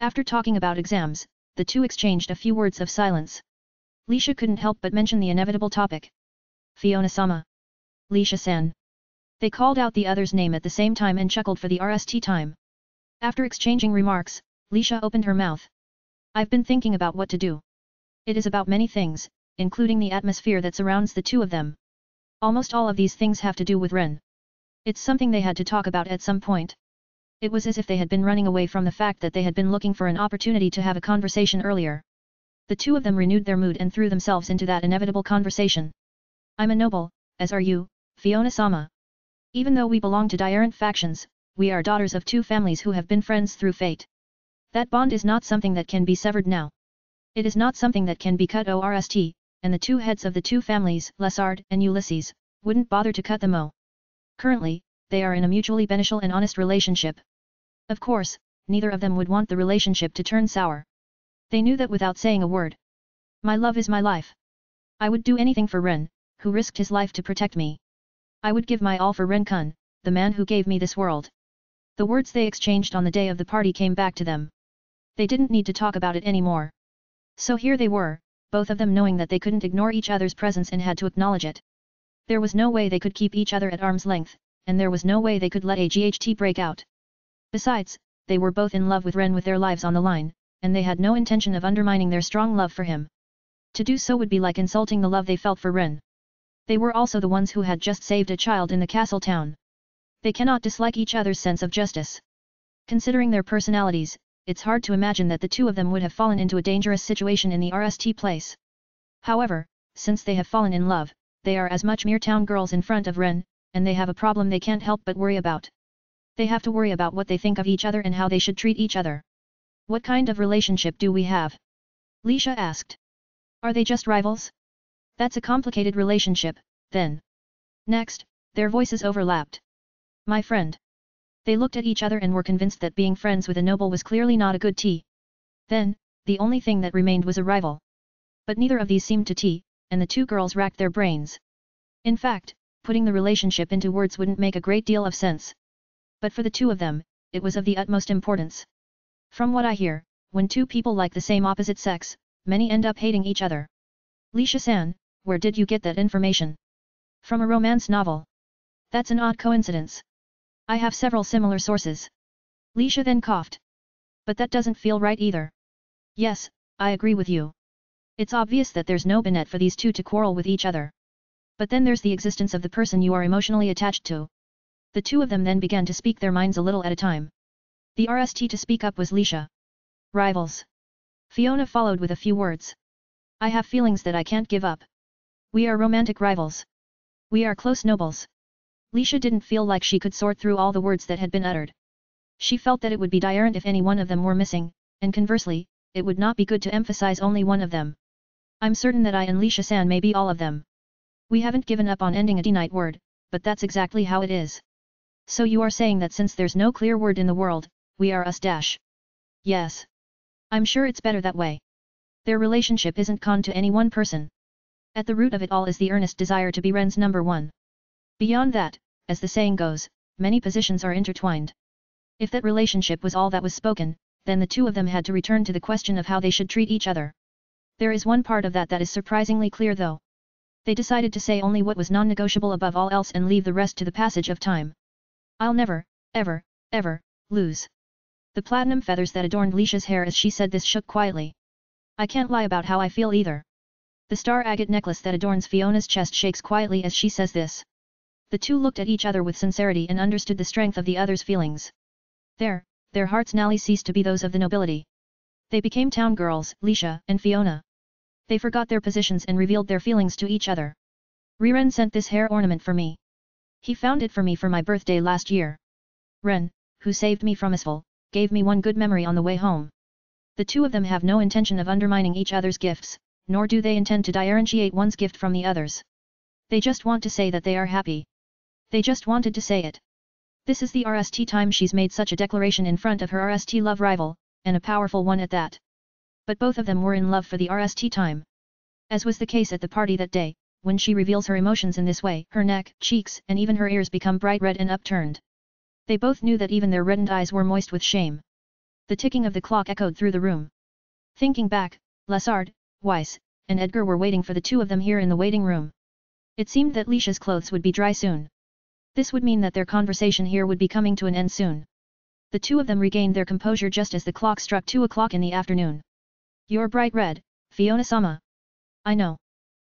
After talking about exams, the two exchanged a few words of silence. Lisha couldn't help but mention the inevitable topic. Fiona-sama. Lisha-san. They called out the other's name at the same time and chuckled for the RST time. After exchanging remarks, Lisha opened her mouth. I've been thinking about what to do. It is about many things, including the atmosphere that surrounds the two of them. Almost all of these things have to do with Ren. It's something they had to talk about at some point. It was as if they had been running away from the fact that they had been looking for an opportunity to have a conversation earlier. The two of them renewed their mood and threw themselves into that inevitable conversation. I'm a noble, as are you, Fiona-sama. Even though we belong to different factions, we are daughters of two families who have been friends through fate. That bond is not something that can be severed now. It is not something that can be cut ORST, and the two heads of the two families, Lessard and Ulysses, wouldn't bother to cut them. Currently, they are in a mutually beneficial and honest relationship. Of course, neither of them would want the relationship to turn sour. They knew that without saying a word. My love is my life. I would do anything for Ren, who risked his life to protect me. I would give my all for Ren-kun, the man who gave me this world. The words they exchanged on the day of the party came back to them. They didn't need to talk about it anymore. So here they were, both of them knowing that they couldn't ignore each other's presence and had to acknowledge it. There was no way they could keep each other at arm's length, and there was no way they could let a GHT break out. Besides, they were both in love with Ren with their lives on the line, and they had no intention of undermining their strong love for him. To do so would be like insulting the love they felt for Ren. They were also the ones who had just saved a child in the castle town. They cannot dislike each other's sense of justice. Considering their personalities, it's hard to imagine that the two of them would have fallen into a dangerous situation in the RST place. However, since they have fallen in love, they are as much mere town girls in front of Ren, and they have a problem they can't help but worry about. They have to worry about what they think of each other and how they should treat each other. What kind of relationship do we have? Lisha asked. Are they just rivals? That's a complicated relationship, then. Next, their voices overlapped. My friend. They looked at each other and were convinced that being friends with a noble was clearly not a good tea. Then, the only thing that remained was a rival. But neither of these seemed to tea, and the two girls racked their brains. In fact, putting the relationship into words wouldn't make a great deal of sense. But for the two of them, it was of the utmost importance. From what I hear, when two people like the same opposite sex, many end up hating each other. Lisha-san, where did you get that information? From a romance novel. That's an odd coincidence. I have several similar sources. Lisha then coughed. But that doesn't feel right either. Yes, I agree with you. It's obvious that there's no benefit for these two to quarrel with each other. But then there's the existence of the person you are emotionally attached to. The two of them then began to speak their minds a little at a time. The RST to speak up was Lisha. Rivals. Fiona followed with a few words. I have feelings that I can't give up. We are romantic rivals. We are close nobles. Lisha didn't feel like she could sort through all the words that had been uttered. She felt that it would be different if any one of them were missing, and conversely, it would not be good to emphasize only one of them. I'm certain that I and Lisha-san may be all of them. We haven't given up on ending a D-night word, but that's exactly how it is. So you are saying that since there's no clear word in the world, we are us dash. Yes. I'm sure it's better that way. Their relationship isn't con to any one person. At the root of it all is the earnest desire to be Ren's number one. Beyond that, as the saying goes, many positions are intertwined. If that relationship was all that was spoken, then the two of them had to return to the question of how they should treat each other. There is one part of that is surprisingly clear though. They decided to say only what was non-negotiable above all else and leave the rest to the passage of time. I'll never, ever, ever, lose. The platinum feathers that adorned Lisha's hair as she said this shook quietly. I can't lie about how I feel either. The star agate necklace that adorns Fiona's chest shakes quietly as she says this. The two looked at each other with sincerity and understood the strength of the other's feelings. Their hearts now ceased to be those of the nobility. They became town girls, Lisha and Fiona. They forgot their positions and revealed their feelings to each other. Ren sent this hair ornament for me. He found it for me for my birthday last year. Ren, who saved me from Isful, gave me one good memory on the way home. The two of them have no intention of undermining each other's gifts, nor do they intend to differentiate one's gift from the other's. They just want to say that they are happy. They just wanted to say it. This is the RST time she's made such a declaration in front of her RST love rival, and a powerful one at that. But both of them were in love for the RST time. As was the case at the party that day, when she reveals her emotions in this way, her neck, cheeks, and even her ears become bright red and upturned. They both knew that even their reddened eyes were moist with shame. The ticking of the clock echoed through the room. Thinking back, Lessard, Weiss, and Edgar were waiting for the two of them here in the waiting room. It seemed that Lisha's clothes would be dry soon. This would mean that their conversation here would be coming to an end soon. The two of them regained their composure just as the clock struck 2 o'clock in the afternoon. You're bright red, Fiona-sama. I know.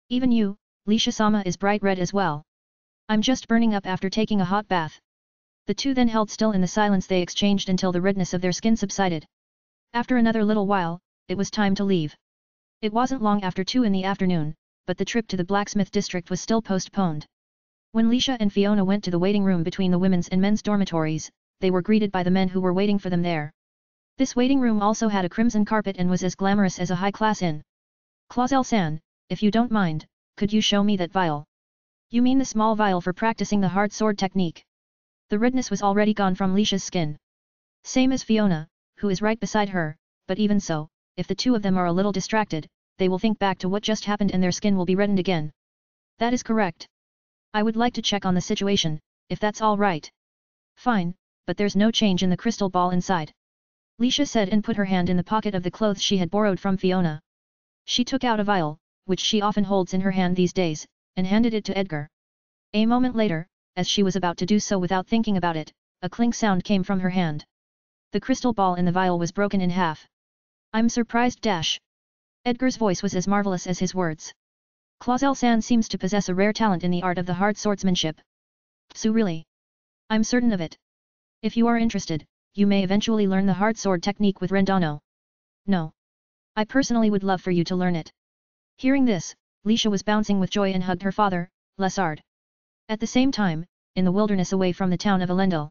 Even you, Lisha-sama is bright red as well. I'm just burning up after taking a hot bath. The two then held still in the silence they exchanged until the redness of their skin subsided. After another little while, it was time to leave. It wasn't long after 2 in the afternoon, but the trip to the blacksmith district was still postponed. When Lisha and Fiona went to the waiting room between the women's and men's dormitories, they were greeted by the men who were waiting for them there. This waiting room also had a crimson carpet and was as glamorous as a high-class inn. Clausel-san, if you don't mind, could you show me that vial? You mean the small vial for practicing the hard sword technique? The redness was already gone from Lisha's skin. Same as Fiona, who is right beside her, but even so, if the two of them are a little distracted, they will think back to what just happened and their skin will be reddened again. That is correct. I would like to check on the situation, if that's all right. Fine, but there's no change in the crystal ball inside. Lisha said and put her hand in the pocket of the clothes she had borrowed from Fiona. She took out a vial, which she often holds in her hand these days, and handed it to Edgar. A moment later, as she was about to do so without thinking about it, a clink sound came from her hand. The crystal ball in the vial was broken in half. I'm surprised dash. Edgar's voice was as marvelous as his words. Clausel-san seems to possess a rare talent in the art of the hard swordsmanship. So really? I'm certain of it. If you are interested, you may eventually learn the hard sword technique with Rendano. No. I personally would love for you to learn it. Hearing this, Lisha was bouncing with joy and hugged her father, Lessard. At the same time, in the wilderness away from the town of Elendil.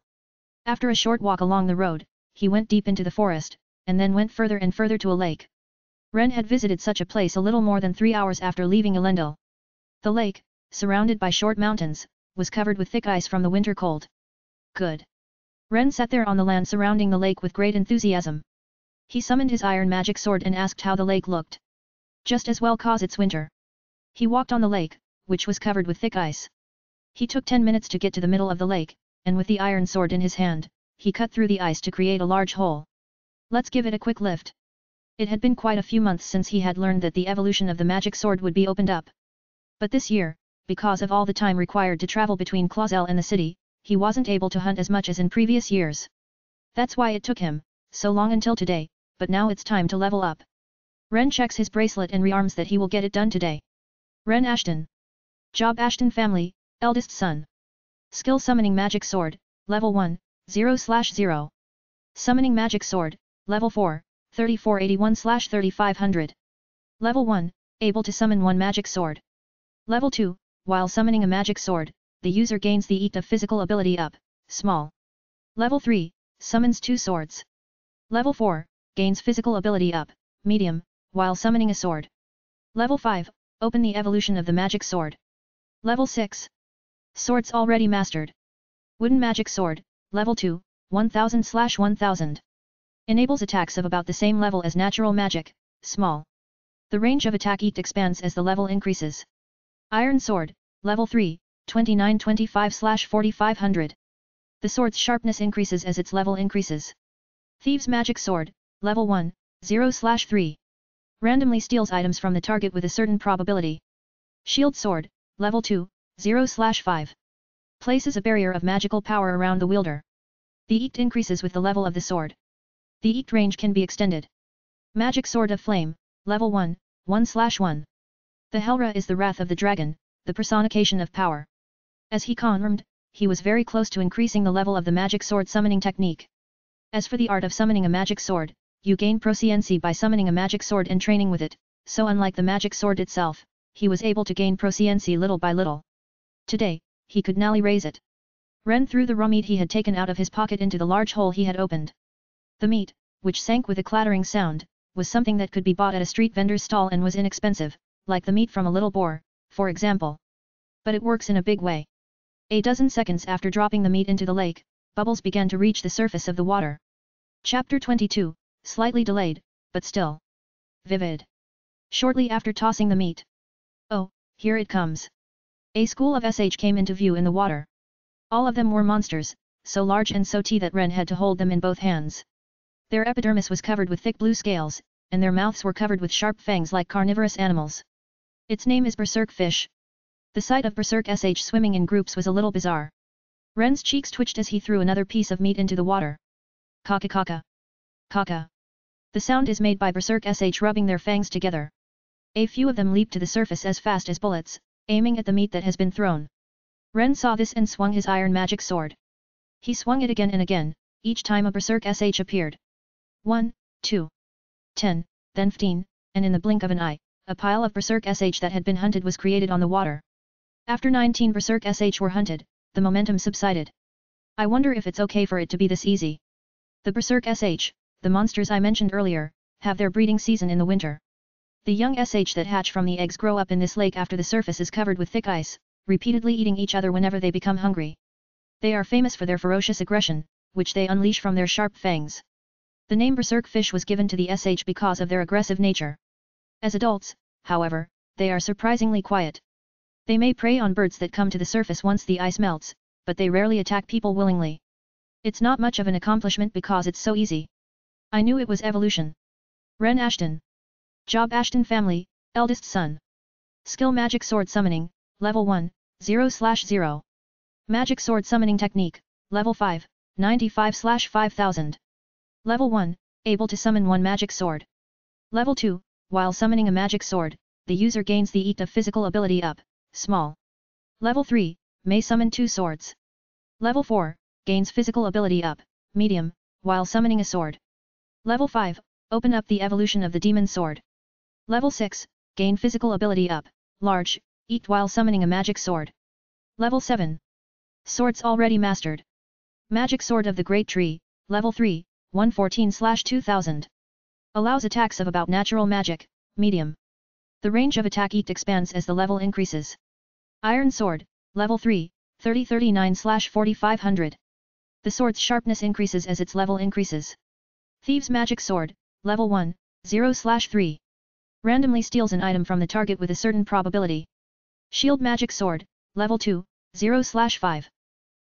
After a short walk along the road, he went deep into the forest, and then went further and further to a lake. Ren had visited such a place a little more than 3 hours after leaving Elendil. The lake, surrounded by short mountains, was covered with thick ice from the winter cold. Good. Ren sat there on the land surrounding the lake with great enthusiasm. He summoned his iron magic sword and asked how the lake looked. Just as well cause it's winter. He walked on the lake, which was covered with thick ice. He took 10 minutes to get to the middle of the lake, and with the iron sword in his hand, he cut through the ice to create a large hole. Let's give it a quick lift. It had been quite a few months since he had learned that the evolution of the magic sword would be opened up. But this year, because of all the time required to travel between Clausel and the city, he wasn't able to hunt as much as in previous years. That's why it took him so long until today, but now it's time to level up. Ren checks his bracelet and rearms that he will get it done today. Ren Ashton. Job Ashton family, eldest son. Skill Summoning Magic Sword, Level 1, 0/0. Summoning Magic Sword, Level 4, 3481/3500. Level 1, able to summon one magic sword. Level 2, while summoning a magic sword, the user gains the EAT of physical ability up, small. Level 3, summons 2 swords. Level 4, gains physical ability up, medium, while summoning a sword. Level 5, open the evolution of the magic sword. Level 6. Swords already mastered. Wooden magic sword, Level 2, 1000/1000. Enables attacks of about the same level as natural magic, small. The range of attack EAT expands as the level increases. Iron sword, Level 3, 2925/4500. The sword's sharpness increases as its level increases. Thieves Magic Sword, Level 1, 0/3. Randomly steals items from the target with a certain probability. Shield Sword, Level 2, 0/5. Places a barrier of magical power around the wielder. The EAT increases with the level of the sword. The EAT range can be extended. Magic Sword of Flame, Level 1, 1/1. The Helra is the wrath of the dragon, the personification of power. As he confirmed, he was very close to increasing the level of the magic sword summoning technique. As for the art of summoning a magic sword, you gain proficiency by summoning a magic sword and training with it, so unlike the magic sword itself, he was able to gain proficiency little by little. Today, he could now raise it. Ren threw the raw meat he had taken out of his pocket into the large hole he had opened. The meat, which sank with a clattering sound, was something that could be bought at a street vendor's stall and was inexpensive, like the meat from a little boar, for example. But it works in a big way. A dozen seconds after dropping the meat into the lake, bubbles began to reach the surface of the water. Chapter 22, slightly delayed, but still vivid. Shortly after tossing the meat. Oh, here it comes. A school of SH came into view in the water. All of them were monsters, so large and so that Ren had to hold them in both hands. Their epidermis was covered with thick blue scales, and their mouths were covered with sharp fangs like carnivorous animals. Its name is berserk fish. The sight of berserk sh swimming in groups was a little bizarre. Ren's cheeks twitched as he threw another piece of meat into the water. Kaka kaka. Kaka. The sound is made by berserk sh rubbing their fangs together. A few of them leaped to the surface as fast as bullets, aiming at the meat that has been thrown. Ren saw this and swung his iron magic sword. He swung it again and again, each time a berserk sh appeared. 1, 2, 10, then 15, and in the blink of an eye, a pile of berserk sh that had been hunted was created on the water. After 19 berserk sh were hunted, the momentum subsided. I wonder if it's okay for it to be this easy. The berserk sh, the monsters I mentioned earlier, have their breeding season in the winter. The young sh that hatch from the eggs grow up in this lake after the surface is covered with thick ice, repeatedly eating each other whenever they become hungry. They are famous for their ferocious aggression, which they unleash from their sharp fangs. The name berserk fish was given to the sh because of their aggressive nature. As adults, however, they are surprisingly quiet. They may prey on birds that come to the surface once the ice melts, but they rarely attack people willingly. It's not much of an accomplishment because it's so easy. I knew it was evolution. Ren Ashton. Job Ashton family, eldest son. Skill magic sword summoning, level 1, 0/0. Magic sword summoning technique, level 5, 95/5000. Level 1, able to summon one magic sword. Level 2, while summoning a magic sword, the user gains the EAT of physical ability up, small. Level 3, may summon 2 swords. Level 4, gains physical ability up, medium, while summoning a sword. Level 5, open up the evolution of the demon sword. Level 6, gain physical ability up, large, EAT while summoning a magic sword. Level 7. Swords already mastered. Magic Sword of the Great Tree, Level 3, 114/2000. Allows attacks of about natural magic, medium. The range of attack EAT expands as the level increases. Iron Sword, Level 3, 3039/4500. The sword's sharpness increases as its level increases. Thieves Magic Sword, Level 1, 0/3. Randomly steals an item from the target with a certain probability. Shield Magic Sword, Level 2, 0/5.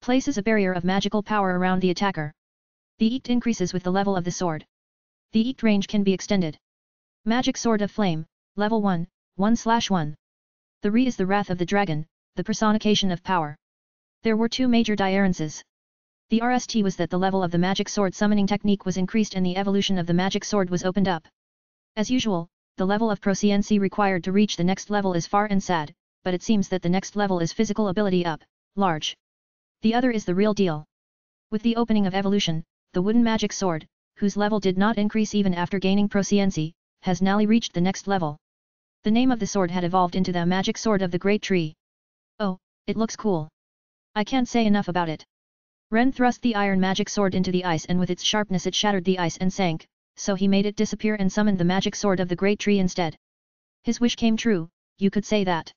Places a barrier of magical power around the attacker. The EAT increases with the level of the sword. The EAT range can be extended. Magic Sword of Flame, Level 1, 1/1. The Re is the wrath of the dragon, the personification of power. There were 2 major differences. The RST was that the level of the magic sword summoning technique was increased and the evolution of the magic sword was opened up. As usual, the level of proficiency required to reach the next level is far and sad, but it seems that the next level is physical ability up, large. The other is the real deal. With the opening of evolution, the wooden magic sword, whose level did not increase even after gaining proficiency, has now reached the next level. The name of the sword had evolved into the Magic Sword of the Great Tree. Oh, it looks cool. I can't say enough about it. Ren thrust the iron magic sword into the ice and with its sharpness it shattered the ice and sank, so he made it disappear and summoned the Magic Sword of the Great Tree instead. His wish came true, you could say that.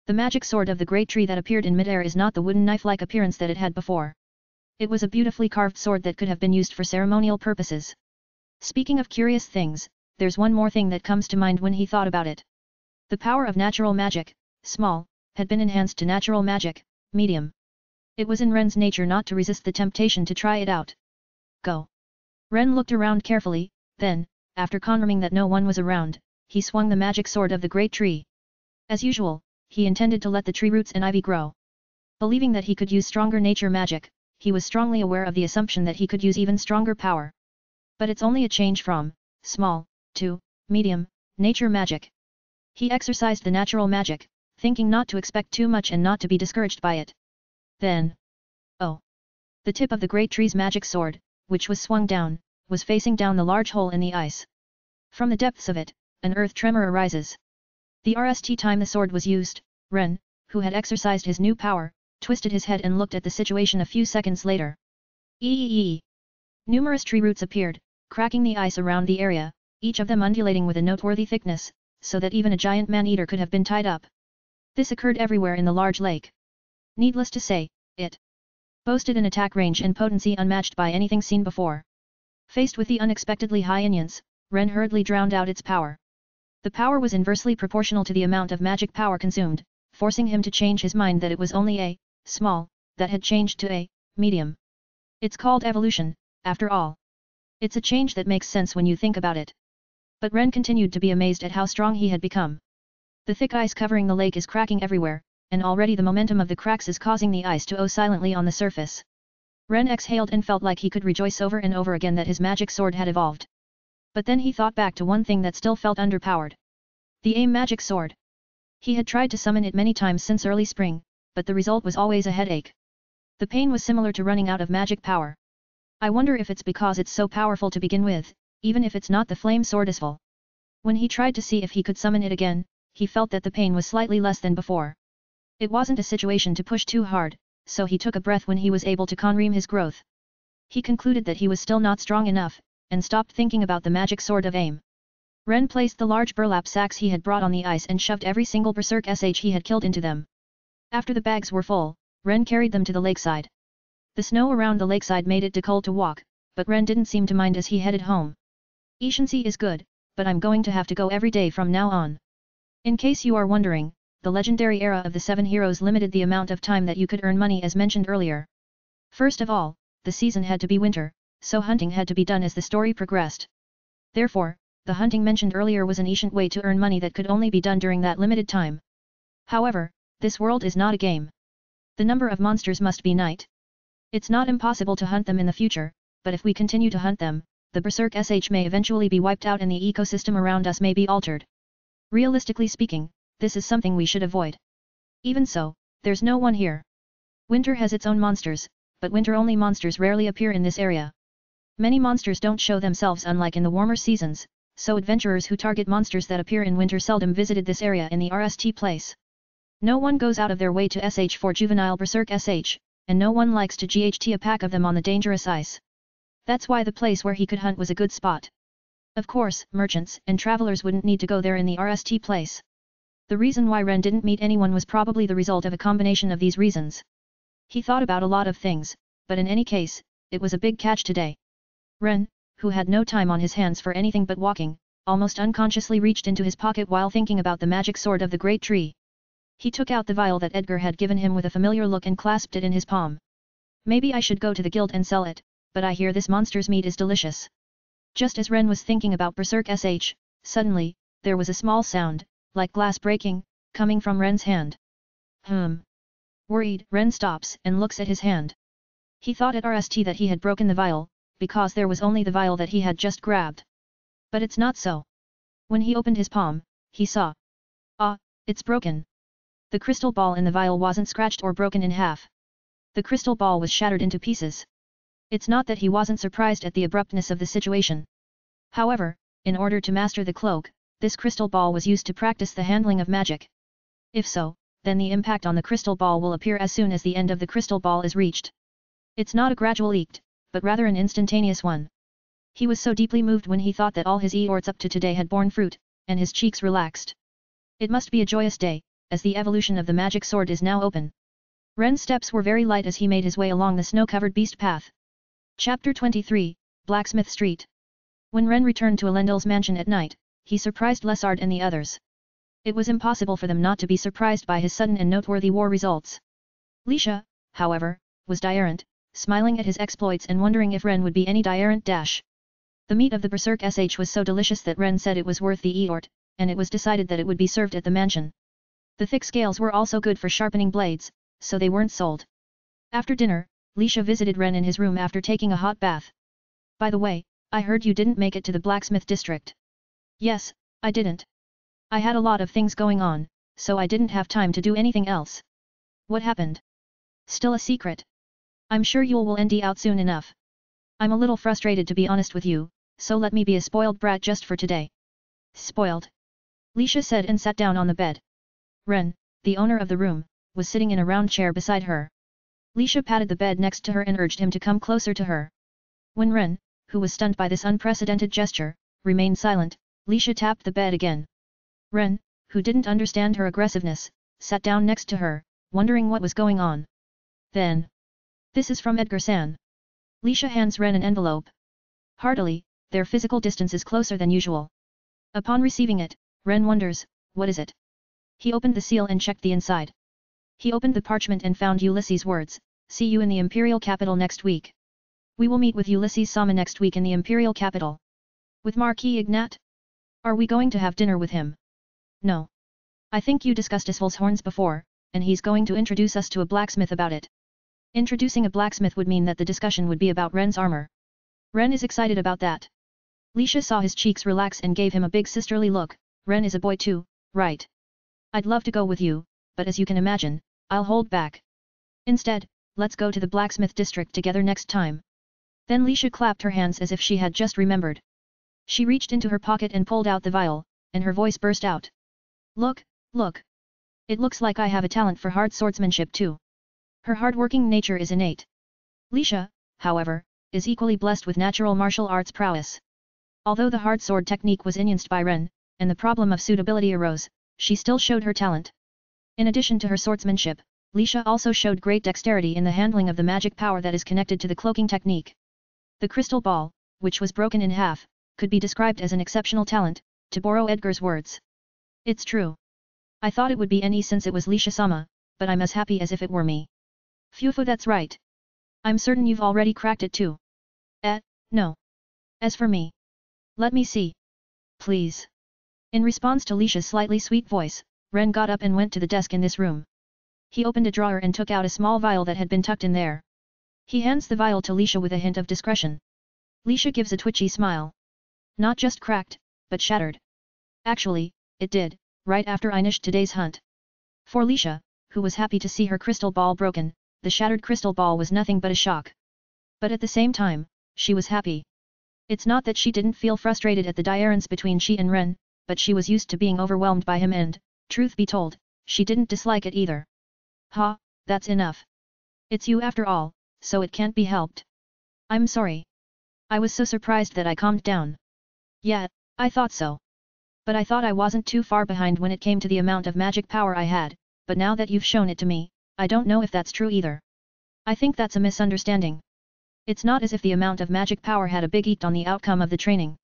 The Magic Sword of the Great Tree that appeared in midair is not the wooden knife-like appearance that it had before. It was a beautifully carved sword that could have been used for ceremonial purposes. Speaking of curious things, there's one more thing that comes to mind when he thought about it. The power of natural magic, small, had been enhanced to natural magic, medium. It was in Ren's nature not to resist the temptation to try it out. Go. Ren looked around carefully, then, after confirming that no one was around, he swung the magic sword of the great tree. As usual, he intended to let the tree roots and ivy grow. Believing that he could use stronger nature magic, he was strongly aware of the assumption that he could use even stronger power. But it's only a change from small to medium nature magic. He exercised the natural magic, thinking not to expect too much and not to be discouraged by it. Then, oh! The tip of the great tree's magic sword, which was swung down, was facing down the large hole in the ice. From the depths of it, an earth tremor arises. The RST time the sword was used, Ren, who had exercised his new power, twisted his head and looked at the situation a few seconds later. Eee! Numerous tree roots appeared, cracking the ice around the area, each of them undulating with a noteworthy thickness, so that even a giant man-eater could have been tied up. This occurred everywhere in the large lake. Needless to say, it boasted an attack range and potency unmatched by anything seen before. Faced with the unexpectedly high Inyans, Ren hurriedly drowned out its power. The power was inversely proportional to the amount of magic power consumed, forcing him to change his mind that it was only a small that had changed to a medium. It's called evolution, after all. It's a change that makes sense when you think about it. But Ren continued to be amazed at how strong he had become. The thick ice covering the lake is cracking everywhere, and already the momentum of the cracks is causing the ice to owe silently on the surface. Ren exhaled and felt like he could rejoice over and over again that his magic sword had evolved. But then he thought back to one thing that still felt underpowered. The AIM magic sword. He had tried to summon it many times since early spring, but the result was always a headache. The pain was similar to running out of magic power. I wonder if it's because it's so powerful to begin with, even if it's not the flame sword as full. When he tried to see if he could summon it again, he felt that the pain was slightly less than before. It wasn't a situation to push too hard, so he took a breath when he was able to conream his growth. He concluded that he was still not strong enough, and stopped thinking about the magic sword of AIM. Ren placed the large burlap sacks he had brought on the ice and shoved every single berserk sh he had killed into them. After the bags were full, Ren carried them to the lakeside. The snow around the lakeside made it cold to walk, but Ren didn't seem to mind as he headed home. Efficiency is good, but I'm going to have to go every day from now on. In case you are wondering, the legendary era of the 7 heroes limited the amount of time that you could earn money as mentioned earlier. First of all, the season had to be winter, so hunting had to be done as the story progressed. Therefore, the hunting mentioned earlier was an efficient way to earn money that could only be done during that limited time. However, this world is not a game. The number of monsters must be night. It's not impossible to hunt them in the future, but if we continue to hunt them, the berserk sh may eventually be wiped out and the ecosystem around us may be altered. Realistically speaking, this is something we should avoid. Even so, there's no one here. Winter has its own monsters, but winter-only monsters rarely appear in this area. Many monsters don't show themselves unlike in the warmer seasons, so adventurers who target monsters that appear in winter seldom visited this area in the RST place. No one goes out of their way to sh for juvenile berserk sh, and no one likes to GHT a pack of them on the dangerous ice. That's why the place where he could hunt was a good spot. Of course, merchants and travelers wouldn't need to go there in the RST place. The reason why Ren didn't meet anyone was probably the result of a combination of these reasons. He thought about a lot of things, but in any case, it was a big catch today. Ren, who had no time on his hands for anything but walking, almost unconsciously reached into his pocket while thinking about the magic sword of the great tree. He took out the vial that Edgar had given him with a familiar look and clasped it in his palm. Maybe I should go to the guild and sell it, but I hear this monster's meat is delicious. Just as Ren was thinking about berserk sh, suddenly, there was a small sound, like glass breaking, coming from Ren's hand. Worried, Ren stops and looks at his hand. He thought at RST that he had broken the vial, because there was only the vial that he had just grabbed. But it's not so. When he opened his palm, he saw. Ah, it's broken. The crystal ball in the vial wasn't scratched or broken in half. The crystal ball was shattered into pieces. It's not that he wasn't surprised at the abruptness of the situation. However, in order to master the cloak, this crystal ball was used to practice the handling of magic. If so, then the impact on the crystal ball will appear as soon as the end of the crystal ball is reached. It's not a gradual act, but rather an instantaneous one. He was so deeply moved when he thought that all his efforts up to today had borne fruit, and his cheeks relaxed. It must be a joyous day, as the evolution of the magic sword is now open. Ren's steps were very light as he made his way along the snow-covered beast path. Chapter 23, Blacksmith Street. When Ren returned to Elendil's mansion at night, he surprised Lessard and the others. It was impossible for them not to be surprised by his sudden and noteworthy war results. Lisha, however, was different, smiling at his exploits and wondering if Ren would be any different. The meat of the berserk sh was so delicious that Ren said it was worth the effort, and it was decided that it would be served at the mansion. The thick scales were also good for sharpening blades, so they weren't sold. After dinner, Lisha visited Ren in his room after taking a hot bath. By the way, I heard you didn't make it to the blacksmith district. Yes, I didn't. I had a lot of things going on, so I didn't have time to do anything else. What happened? Still a secret. I'm sure Yule will end out soon enough. I'm a little frustrated to be honest with you, so let me be a spoiled brat just for today. Spoiled? Lisha said and sat down on the bed. Ren, the owner of the room, was sitting in a round chair beside her. Lisha patted the bed next to her and urged him to come closer to her. When Ren, who was stunned by this unprecedented gesture, remained silent, Lisha tapped the bed again. Ren, who didn't understand her aggressiveness, sat down next to her, wondering what was going on. Then, this is from Edgar-san. Lisha hands Ren an envelope. Heartily, their physical distance is closer than usual. Upon receiving it, Ren wonders, what is it? He opened the seal and checked the inside. He opened the parchment and found Ulysses' words, see you in the imperial capital next week. We will meet with Ulysses Sama next week in the imperial capital. With Marquis Ignat? Are we going to have dinner with him? No. I think you discussed Isval's horns before, and he's going to introduce us to a blacksmith about it. Introducing a blacksmith would mean that the discussion would be about Ren's armor. Ren is excited about that. Lisha saw his cheeks relax and gave him a big sisterly look. Ren is a boy too, right? I'd love to go with you, but as you can imagine, I'll hold back. Instead, let's go to the blacksmith district together next time. Then Lisha clapped her hands as if she had just remembered. She reached into her pocket and pulled out the vial, and her voice burst out. Look, look. It looks like I have a talent for hard swordsmanship too. Her hard-working nature is innate. Lisha, however, is equally blessed with natural martial arts prowess. Although the hard sword technique was enhanced by Ren, and the problem of suitability arose, she still showed her talent. In addition to her swordsmanship, Lisha also showed great dexterity in the handling of the magic power that is connected to the cloaking technique. The crystal ball, which was broken in half, could be described as an exceptional talent, to borrow Edgar's words. It's true. I thought it would be any since it was Lisha-sama, but I'm as happy as if it were me. Phew, that's right. I'm certain you've already cracked it too. No. As for me. Let me see. Please. In response to Lisha's slightly sweet voice, Ren got up and went to the desk in this room. He opened a drawer and took out a small vial that had been tucked in there. He hands the vial to Lisha with a hint of discretion. Lisha gives a twitchy smile. Not just cracked, but shattered. Actually, it did, right after I finished today's hunt. For Lisha, who was happy to see her crystal ball broken, the shattered crystal ball was nothing but a shock. But at the same time, she was happy. It's not that she didn't feel frustrated at the difference between she and Ren, but she was used to being overwhelmed by him and, truth be told, she didn't dislike it either. Ha, that's enough. It's you after all, so it can't be helped. I'm sorry. I was so surprised that I calmed down. Yeah, I thought so. But I thought I wasn't too far behind when it came to the amount of magic power I had, but now that you've shown it to me, I don't know if that's true either. I think that's a misunderstanding. It's not as if the amount of magic power had a big effect on the outcome of the training.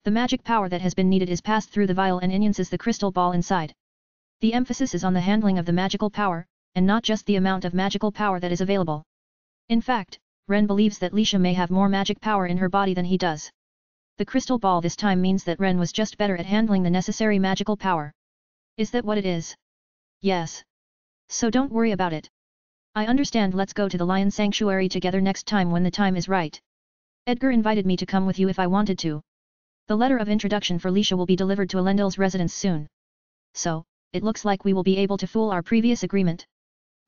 The magic power that has been needed is passed through the vial and enhances the crystal ball inside. The emphasis is on the handling of the magical power, and not just the amount of magical power that is available. In fact, Ren believes that Lisha may have more magic power in her body than he does. The crystal ball this time means that Ren was just better at handling the necessary magical power. Is that what it is? Yes. So don't worry about it. I understand. Let's go to the Lion Sanctuary together next time when the time is right. Edgar invited me to come with you if I wanted to. The letter of introduction for Lisha will be delivered to Elendil's residence soon. So, it looks like we will be able to fool our previous agreement.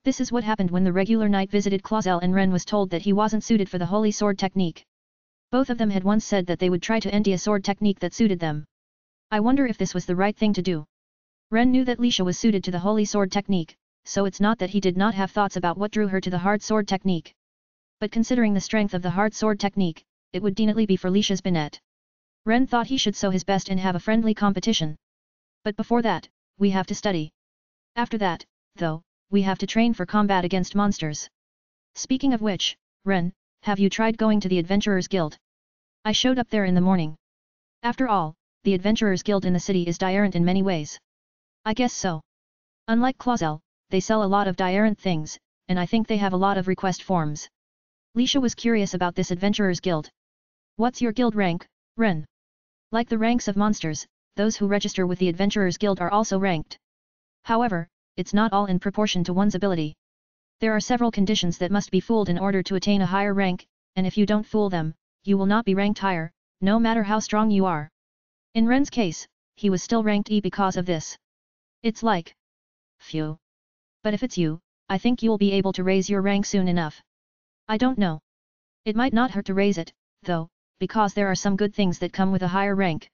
This is what happened when the regular knight visited Clausel and Ren was told that he wasn't suited for the holy sword technique. Both of them had once said that they would try to empty a sword technique that suited them. I wonder if this was the right thing to do. Ren knew that Lisha was suited to the holy sword technique, so it's not that he did not have thoughts about what drew her to the hard sword technique. But considering the strength of the hard sword technique, it would definitely be for Lisha's Binet. Ren thought he should show his best and have a friendly competition. But before that, we have to study. After that, though, we have to train for combat against monsters. Speaking of which, Ren, have you tried going to the Adventurers Guild? I showed up there in the morning. After all, the Adventurers Guild in the city is different in many ways. I guess so. Unlike Clausel, they sell a lot of different things, and I think they have a lot of request forms. Lisha was curious about this Adventurers Guild. What's your guild rank, Ren? Like the ranks of monsters, those who register with the Adventurers Guild are also ranked. However, it's not all in proportion to one's ability. There are several conditions that must be fooled in order to attain a higher rank, and if you don't fool them, you will not be ranked higher, no matter how strong you are. In Ren's case, he was still ranked E because of this. It's like... Phew. But if it's you, I think you'll be able to raise your rank soon enough. I don't know. It might not hurt to raise it, though, because there are some good things that come with a higher rank.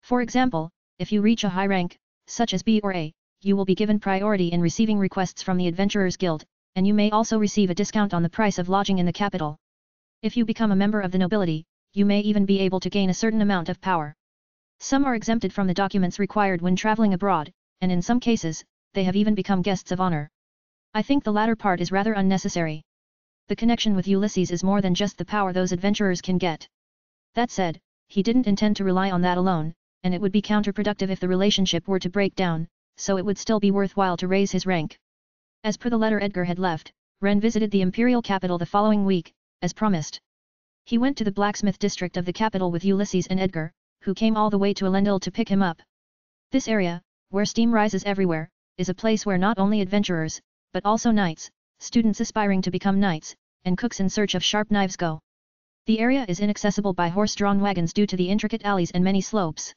For example, if you reach a high rank, such as B or A, you will be given priority in receiving requests from the Adventurers Guild, and you may also receive a discount on the price of lodging in the capital. If you become a member of the nobility, you may even be able to gain a certain amount of power. Some are exempted from the documents required when traveling abroad, and in some cases, they have even become guests of honor. I think the latter part is rather unnecessary. The connection with Ulysses is more than just the power those adventurers can get. That said, he didn't intend to rely on that alone, and it would be counterproductive if the relationship were to break down, so it would still be worthwhile to raise his rank. As per the letter Edgar had left, Ren visited the imperial capital the following week, as promised. He went to the blacksmith district of the capital with Ulysses and Edgar, who came all the way to Elendil to pick him up. This area, where steam rises everywhere, is a place where not only adventurers, but also knights, students aspiring to become knights, and cooks in search of sharp knives go. The area is inaccessible by horse-drawn wagons due to the intricate alleys and many slopes.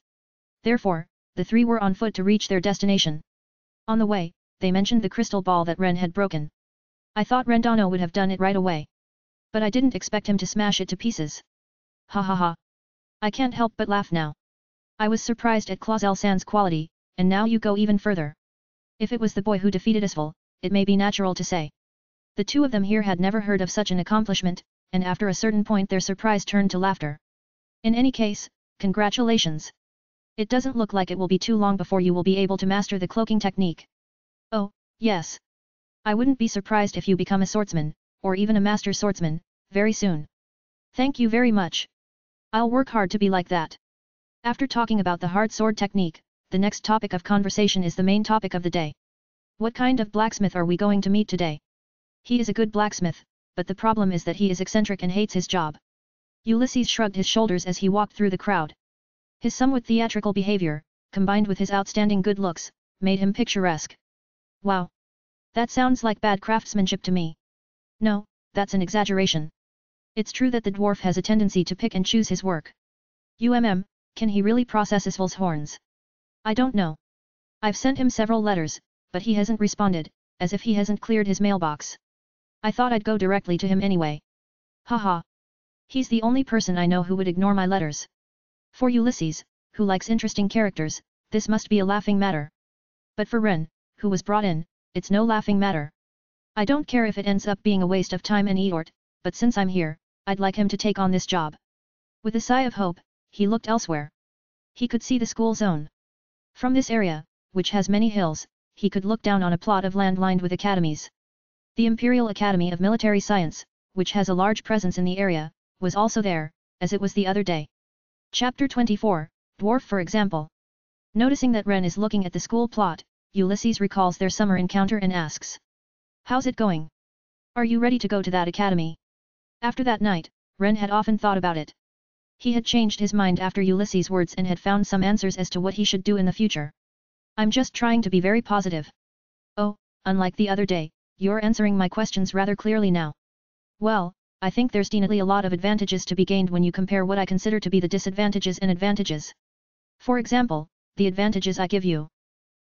Therefore, the three were on foot to reach their destination. On the way, they mentioned the crystal ball that Ren had broken. I thought Rendano would have done it right away. But I didn't expect him to smash it to pieces. Ha ha ha. I can't help but laugh now. I was surprised at Clausel's quality, and now you go even further. If it was the boy who defeated Isval, it may be natural to say. The two of them here had never heard of such an accomplishment, and after a certain point their surprise turned to laughter. In any case, congratulations. It doesn't look like it will be too long before you will be able to master the cloaking technique. Oh, yes. I wouldn't be surprised if you become a swordsman, or even a master swordsman, very soon. Thank you very much. I'll work hard to be like that. After talking about the hard sword technique, the next topic of conversation is the main topic of the day. What kind of blacksmith are we going to meet today? He is a good blacksmith, but the problem is that he is eccentric and hates his job. Ulysses shrugged his shoulders as he walked through the crowd. His somewhat theatrical behavior, combined with his outstanding good looks, made him picturesque. Wow! That sounds like bad craftsmanship to me. No, that's an exaggeration. It's true that the dwarf has a tendency to pick and choose his work. Can he really process Isval's horns? I don't know. I've sent him several letters, but he hasn't responded, as if he hasn't cleared his mailbox. I thought I'd go directly to him anyway. Haha. He's the only person I know who would ignore my letters. For Ulysses, who likes interesting characters, this must be a laughing matter. But for Ren, who was brought in, it's no laughing matter. I don't care if it ends up being a waste of time and effort, but since I'm here, I'd like him to take on this job. With a sigh of hope, he looked elsewhere. He could see the school zone. From this area, which has many hills, he could look down on a plot of land lined with academies. The Imperial Academy of Military Science, which has a large presence in the area, was also there, as it was the other day. Chapter 24, Dwarf for example. Noticing that Ren is looking at the school plot, Ulysses recalls their summer encounter and asks. How's it going? Are you ready to go to that academy? After that night, Ren had often thought about it. He had changed his mind after Ulysses' words and had found some answers as to what he should do in the future. I'm just trying to be very positive. Oh, unlike the other day, you're answering my questions rather clearly now. Well, I think there's definitely a lot of advantages to be gained when you compare what I consider to be the disadvantages and advantages. For example, the advantages I give you.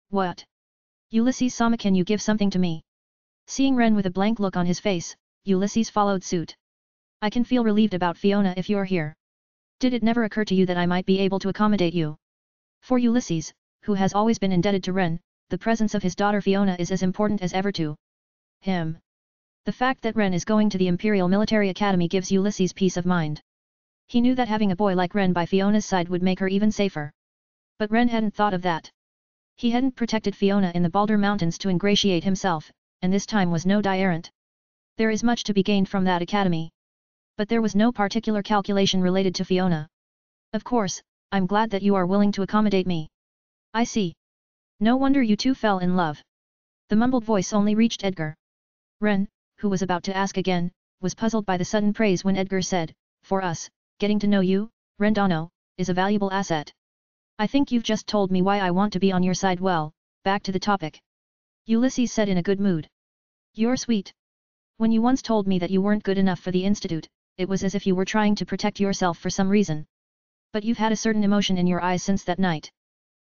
What? Ulysses-sama, can you give something to me? Seeing Ren with a blank look on his face, Ulysses followed suit. I can feel relieved about Fiona if you're here. Did it never occur to you that I might be able to accommodate you? For Ulysses, who has always been indebted to Ren, the presence of his daughter Fiona is as important as ever to him. The fact that Ren is going to the Imperial Military Academy gives Ulysses peace of mind. He knew that having a boy like Ren by Fiona's side would make her even safer. But Ren hadn't thought of that. He hadn't protected Fiona in the Balder Mountains to ingratiate himself, and this time was no errant. There is much to be gained from that academy. But there was no particular calculation related to Fiona. Of course, I'm glad that you are willing to accommodate me. I see. No wonder you two fell in love. The mumbled voice only reached Edgar. Ren, who was about to ask again, was puzzled by the sudden praise when Edgar said, For us, getting to know you, Rendano, is a valuable asset. I think you've just told me why I want to be on your side. Well, back to the topic. Ulysses said in a good mood. You're sweet. When you once told me that you weren't good enough for the institute, it was as if you were trying to protect yourself for some reason. But you've had a certain emotion in your eyes since that night.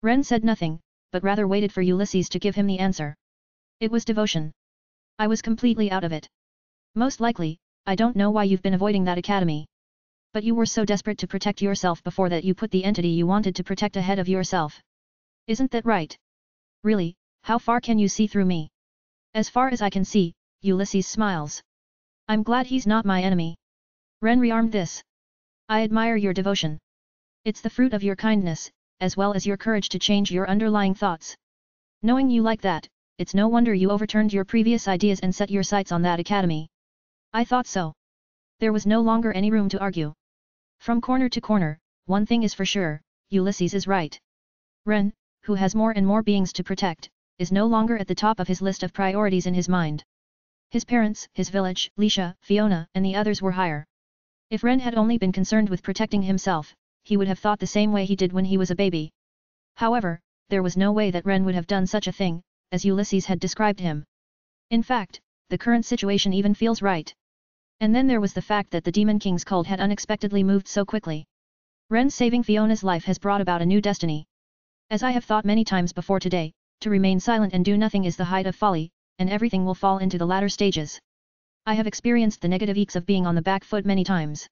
Ren said nothing, but rather waited for Ulysses to give him the answer. It was devotion. I was completely out of it. Most likely, I don't know why you've been avoiding that academy. But you were so desperate to protect yourself before that you put the entity you wanted to protect ahead of yourself. Isn't that right? Really, how far can you see through me? As far as I can see, Ulysses smiles. I'm glad he's not my enemy. Ren rearmed this. I admire your devotion. It's the fruit of your kindness, as well as your courage to change your underlying thoughts. Knowing you like that, it's no wonder you overturned your previous ideas and set your sights on that academy. I thought so. There was no longer any room to argue. From corner to corner, one thing is for sure, Ulysses is right. Ren, who has more and more beings to protect, is no longer at the top of his list of priorities in his mind. His parents, his village, Lisha, Fiona, and the others were higher. If Ren had only been concerned with protecting himself, he would have thought the same way he did when he was a baby. However, there was no way that Ren would have done such a thing, as Ulysses had described him. In fact, the current situation even feels right. And then there was the fact that the Demon King's cult had unexpectedly moved so quickly. Ren saving Fiona's life has brought about a new destiny. As I have thought many times before today, to remain silent and do nothing is the height of folly, and everything will fall into the latter stages. I have experienced the negative eeks of being on the back foot many times.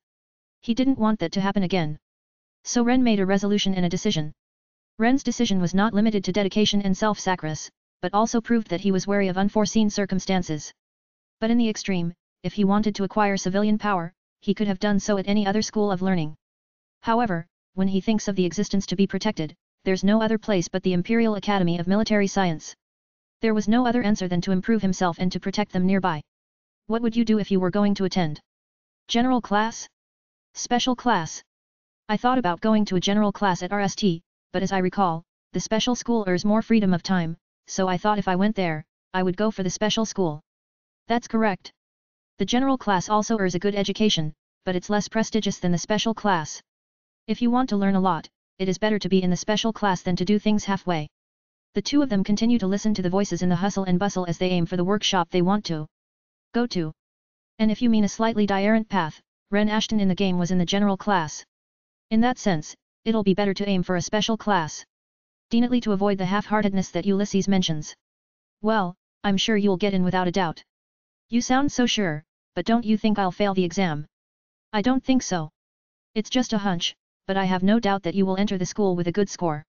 He didn't want that to happen again. So Ren made a resolution and a decision. Ren's decision was not limited to dedication and self-sacrifice, but also proved that he was wary of unforeseen circumstances. But in the extreme, if he wanted to acquire civilian power, he could have done so at any other school of learning. However, when he thinks of the existence to be protected, there's no other place but the Imperial Academy of Military Science. There was no other answer than to improve himself and to protect them nearby. What would you do if you were going to attend? General class? Special class? I thought about going to a general class at RST, but as I recall, the special school offers more freedom of time, so I thought if I went there, I would go for the special school. That's correct. The general class also offers a good education, but it's less prestigious than the special class. If you want to learn a lot, it is better to be in the special class than to do things halfway. The two of them continue to listen to the voices in the hustle and bustle as they aim for the workshop they want to go to. And if you mean a slightly errant path, Ren Ashton in the game was in the general class. In that sense, it'll be better to aim for a special class. Definitely to avoid the half-heartedness that Ulysses mentions. Well, I'm sure you'll get in without a doubt. You sound so sure, but don't you think I'll fail the exam? I don't think so. It's just a hunch, but I have no doubt that you will enter the school with a good score.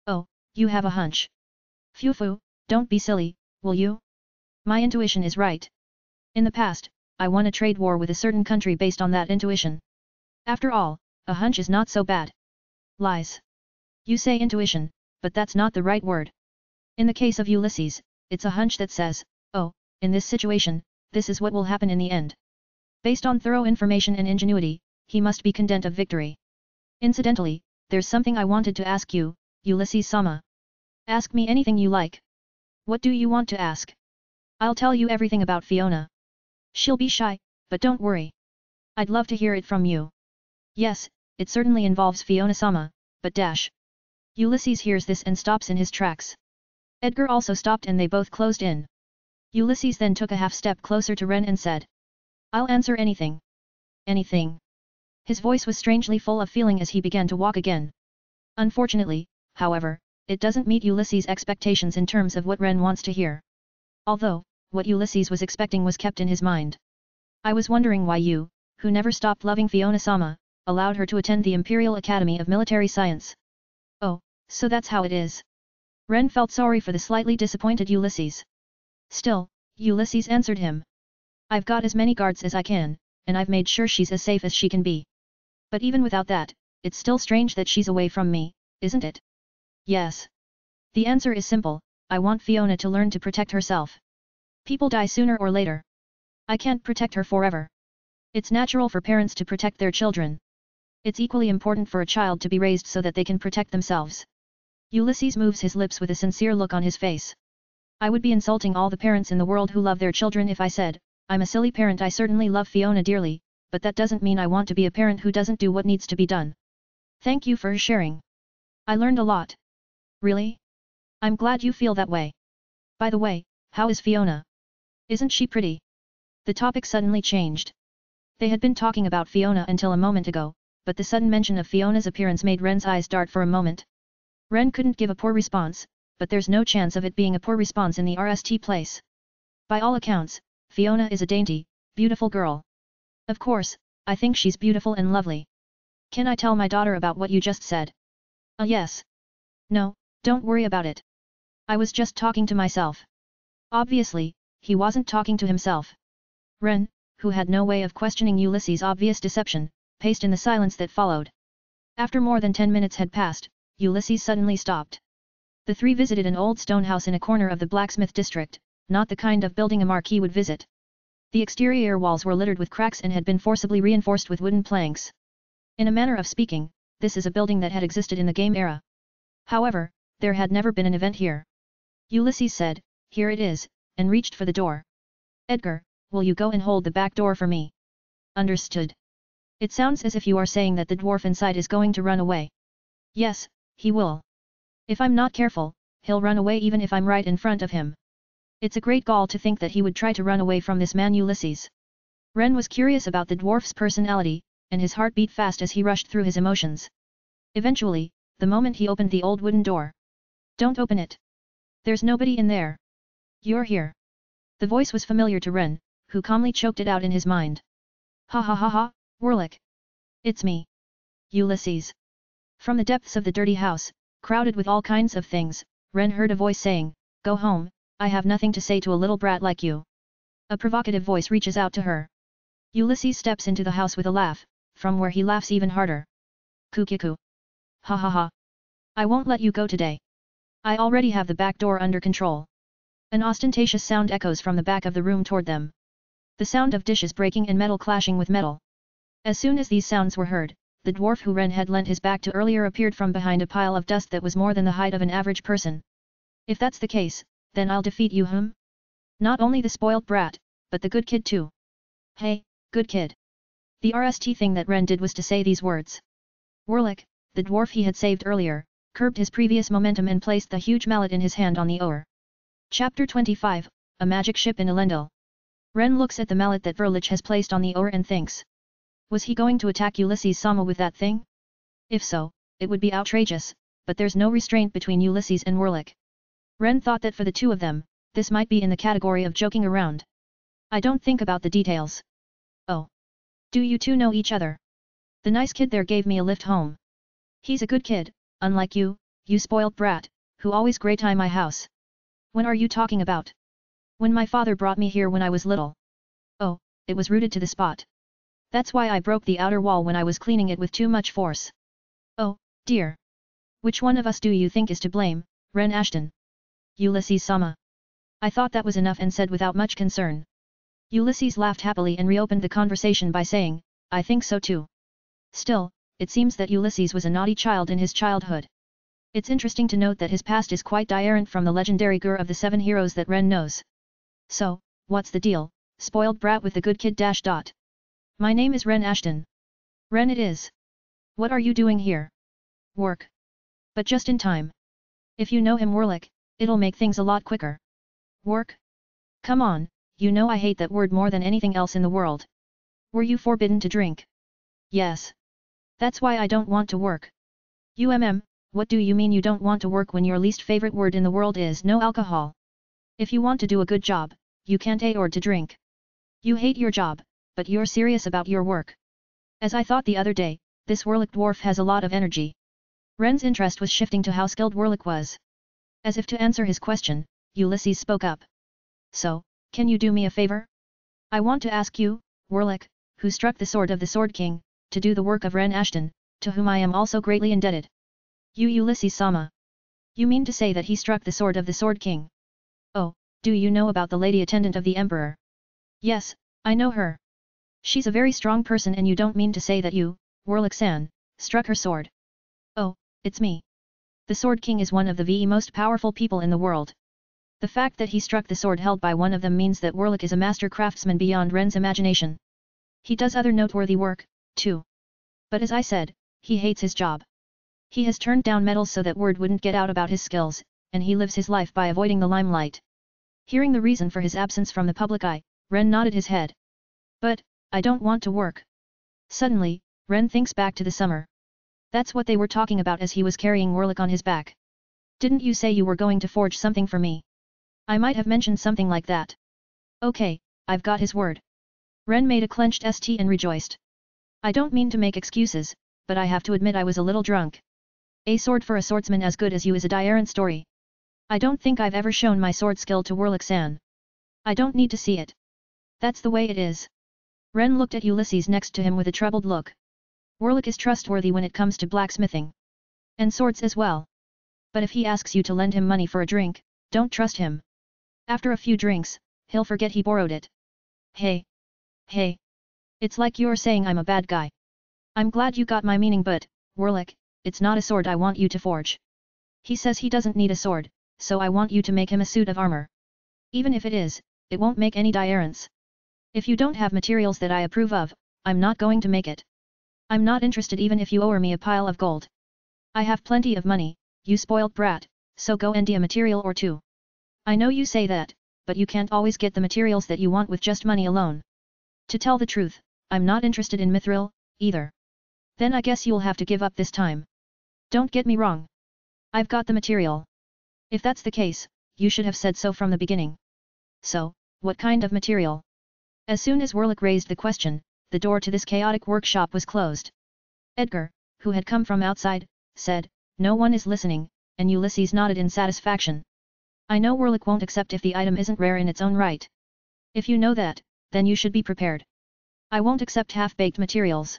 Oh, you have a hunch. Phew, don't be silly, will you? My intuition is right. In the past, I won a trade war with a certain country based on that intuition. After all, a hunch is not so bad. Lies. You say intuition, but that's not the right word. In the case of Ulysses, it's a hunch that says, oh, in this situation, this is what will happen in the end. Based on thorough information and ingenuity, he must be content of victory. Incidentally, there's something I wanted to ask you, Ulysses-sama. Ask me anything you like. What do you want to ask? I'll tell you everything about Fiona. She'll be shy, but don't worry. I'd love to hear it from you. Yes, it certainly involves Fiona-sama, but dash. Ulysses hears this and stops in his tracks. Edgar also stopped and they both closed in. Ulysses then took a half step closer to Ren and said. I'll answer anything. Anything. His voice was strangely full of feeling as he began to walk again. Unfortunately, however, it doesn't meet Ulysses' expectations in terms of what Ren wants to hear. Although, what Ulysses was expecting was kept in his mind. I was wondering why you, who never stopped loving Fiona-sama, allowed her to attend the Imperial Academy of Military Science. Oh, so that's how it is. Ren felt sorry for the slightly disappointed Ulysses. Still, Ulysses answered him. I've got as many guards as I can, and I've made sure she's as safe as she can be. But even without that, it's still strange that she's away from me, isn't it? Yes. The answer is simple, I want Fiona to learn to protect herself. People die sooner or later. I can't protect her forever. It's natural for parents to protect their children. It's equally important for a child to be raised so that they can protect themselves. Ulysses moves his lips with a sincere look on his face. I would be insulting all the parents in the world who love their children if I said, I'm a silly parent. I certainly love Fiona dearly, but that doesn't mean I want to be a parent who doesn't do what needs to be done. Thank you for sharing. I learned a lot. Really? I'm glad you feel that way. By the way, how is Fiona? Isn't she pretty? The topic suddenly changed. They had been talking about Fiona until a moment ago, but the sudden mention of Fiona's appearance made Ren's eyes dart for a moment. Ren couldn't give a poor response, but there's no chance of it being a poor response in the RST place. By all accounts, Fiona is a dainty, beautiful girl. Of course, I think she's beautiful and lovely. Can I tell my daughter about what you just said? Yes. No, don't worry about it. I was just talking to myself. Obviously, he wasn't talking to himself. Ren, who had no way of questioning Ulysses' obvious deception, paced in the silence that followed. After more than 10 minutes had passed, Ulysses suddenly stopped. The three visited an old stone house in a corner of the blacksmith district, not the kind of building a marquis would visit. The exterior walls were littered with cracks and had been forcibly reinforced with wooden planks. In a manner of speaking, this is a building that had existed in the game era. However, there had never been an event here. Ulysses said, here it is, and reached for the door. Edgar, will you go and hold the back door for me? Understood. It sounds as if you are saying that the dwarf inside is going to run away. Yes, he will. If I'm not careful, he'll run away even if I'm right in front of him. It's a great gall to think that he would try to run away from this man Ulysses. Ren was curious about the dwarf's personality, and his heart beat fast as he rushed through his emotions. Eventually, the moment he opened the old wooden door. Don't open it. There's nobody in there. You're here. The voice was familiar to Ren, who calmly choked it out in his mind. Ha ha ha ha, Warlick. It's me. Ulysses. From the depths of the dirty house, crowded with all kinds of things, Ren heard a voice saying, "Go home, I have nothing to say to a little brat like you." A provocative voice reaches out to her. Ulysses steps into the house with a laugh, from where he laughs even harder. Kukiku. Ha ha ha. I won't let you go today. I already have the back door under control. An ostentatious sound echoes from the back of the room toward them. The sound of dishes breaking and metal clashing with metal. As soon as these sounds were heard, the dwarf who Ren had lent his back to earlier appeared from behind a pile of dust that was more than the height of an average person. If that's the case, then I'll defeat you, hum? Not only the spoiled brat, but the good kid too. Hey, good kid. The RST thing that Ren did was to say these words. Warlick, the dwarf he had saved earlier, curbed his previous momentum and placed the huge mallet in his hand on the oar. Chapter 25, A Magic Ship in Elendil. Ren looks at the mallet that Verlich has placed on the oar and thinks. Was he going to attack Ulysses Sama with that thing? If so, it would be outrageous, but there's no restraint between Ulysses and Warlick. Ren thought that for the two of them, this might be in the category of joking around. I don't think about the details. Oh. Do you two know each other? The nice kid there gave me a lift home. He's a good kid, unlike you, you spoiled brat, who always grey tie my house. When are you talking about? When my father brought me here when I was little. Oh, it was rooted to the spot. That's why I broke the outer wall when I was cleaning it with too much force. Oh, dear. Which one of us do you think is to blame, Ren Ashton? Ulysses Sama. I thought that was enough and said without much concern. Ulysses laughed happily and reopened the conversation by saying, I think so too. Still, it seems that Ulysses was a naughty child in his childhood. It's interesting to note that his past is quite different from the legendary Gur of the 7 heroes that Ren knows. So, what's the deal, spoiled brat with the good kid dash dot. My name is Ren Ashton. Ren it is. What are you doing here? Work. But just in time. If you know him Warlick, it'll make things a lot quicker. Work? Come on, you know I hate that word more than anything else in the world. Were you forbidden to drink? Yes. That's why I don't want to work. What do you mean you don't want to work when your least favorite word in the world is no alcohol? If you want to do a good job, you can't afford to drink. You hate your job, but you're serious about your work. As I thought the other day, this Warlick dwarf has a lot of energy. Ren's interest was shifting to how skilled Warlick was. As if to answer his question, Ulysses spoke up. So, can you do me a favor? I want to ask you, Warlick, who struck the sword of the Sword King, to do the work of Ren Ashton, to whom I am also greatly indebted. You Ulysses Sama. You mean to say that he struck the sword of the Sword King? Oh, do you know about the lady attendant of the Emperor? Yes, I know her. She's a very strong person and you don't mean to say that you, Warlick-san, struck her sword. Oh, it's me. The Sword King is one of the most powerful people in the world. The fact that he struck the sword held by one of them means that Warlick is a master craftsman beyond Ren's imagination. He does other noteworthy work, too. But as I said, he hates his job. He has turned down medals so that word wouldn't get out about his skills, and he lives his life by avoiding the limelight. Hearing the reason for his absence from the public eye, Ren nodded his head. But, I don't want to work. Suddenly, Ren thinks back to the summer. That's what they were talking about as he was carrying Warlick on his back. Didn't you say you were going to forge something for me? I might have mentioned something like that. Okay, I've got his word. Ren made a clenched st and rejoiced. I don't mean to make excuses, but I have to admit I was a little drunk. A sword for a swordsman as good as you is a different story. I don't think I've ever shown my sword skill to Warlick-san. I don't need to see it. That's the way it is. Ren looked at Ulysses next to him with a troubled look. Warlick is trustworthy when it comes to blacksmithing. And swords as well. But if he asks you to lend him money for a drink, don't trust him. After a few drinks, he'll forget he borrowed it. Hey. Hey. It's like you're saying I'm a bad guy. I'm glad you got my meaning but, Warlick, it's not a sword I want you to forge. He says he doesn't need a sword, so I want you to make him a suit of armor. Even if it is, it won't make any difference. If you don't have materials that I approve of, I'm not going to make it. I'm not interested even if you owe me a pile of gold. I have plenty of money, you spoiled brat, so go and a material or two. I know you say that, but you can't always get the materials that you want with just money alone. To tell the truth, I'm not interested in mithril, either. Then I guess you'll have to give up this time. Don't get me wrong. I've got the material. If that's the case, you should have said so from the beginning. So, what kind of material? As soon as Warlick raised the question, the door to this chaotic workshop was closed. Edgar, who had come from outside, said, "No one is listening," and Ulysses nodded in satisfaction. "I know Warlick won't accept if the item isn't rare in its own right. If you know that, then you should be prepared. I won't accept half-baked materials."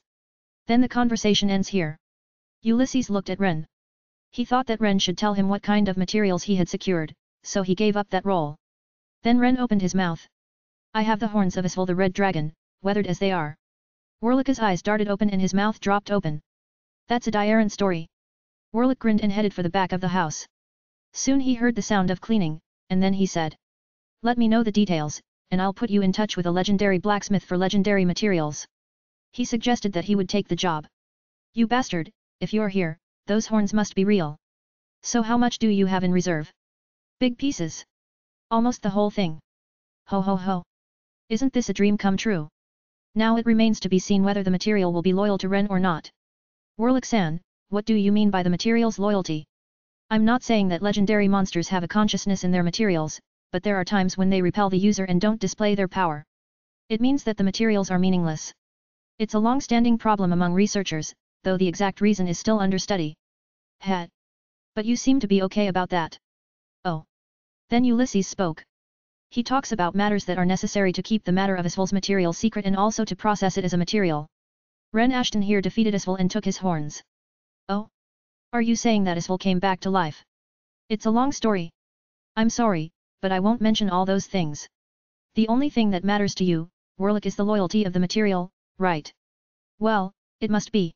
Then the conversation ends here. Ulysses looked at Ren. He thought that Ren should tell him what kind of materials he had secured, so he gave up that role. Then Ren opened his mouth. "I have the horns of Isval the Red Dragon, weathered as they are." Warlick's eyes darted open and his mouth dropped open. "That's a Diaran story." Warlick grinned and headed for the back of the house. Soon he heard the sound of cleaning, and then he said, "Let me know the details, and I'll put you in touch with a legendary blacksmith for legendary materials." He suggested that he would take the job. "You bastard, if you're here, those horns must be real. So how much do you have in reserve?" "Big pieces. Almost the whole thing." "Ho ho ho. Isn't this a dream come true? Now it remains to be seen whether the material will be loyal to Ren or not." "Warlick-san, what do you mean by the material's loyalty?" "I'm not saying that legendary monsters have a consciousness in their materials, but there are times when they repel the user and don't display their power. It means that the materials are meaningless. It's a long-standing problem among researchers, though the exact reason is still under study." "Had. But you seem to be okay about that." "Oh." Then Ulysses spoke. "He talks about matters that are necessary to keep the matter of Isval's material secret and also to process it as a material. Ren Ashton here defeated Isval and took his horns." "Oh? Are you saying that Isval came back to life?" "It's a long story. I'm sorry, but I won't mention all those things. The only thing that matters to you, Warlick, is the loyalty of the material, right?" "Well, it must be.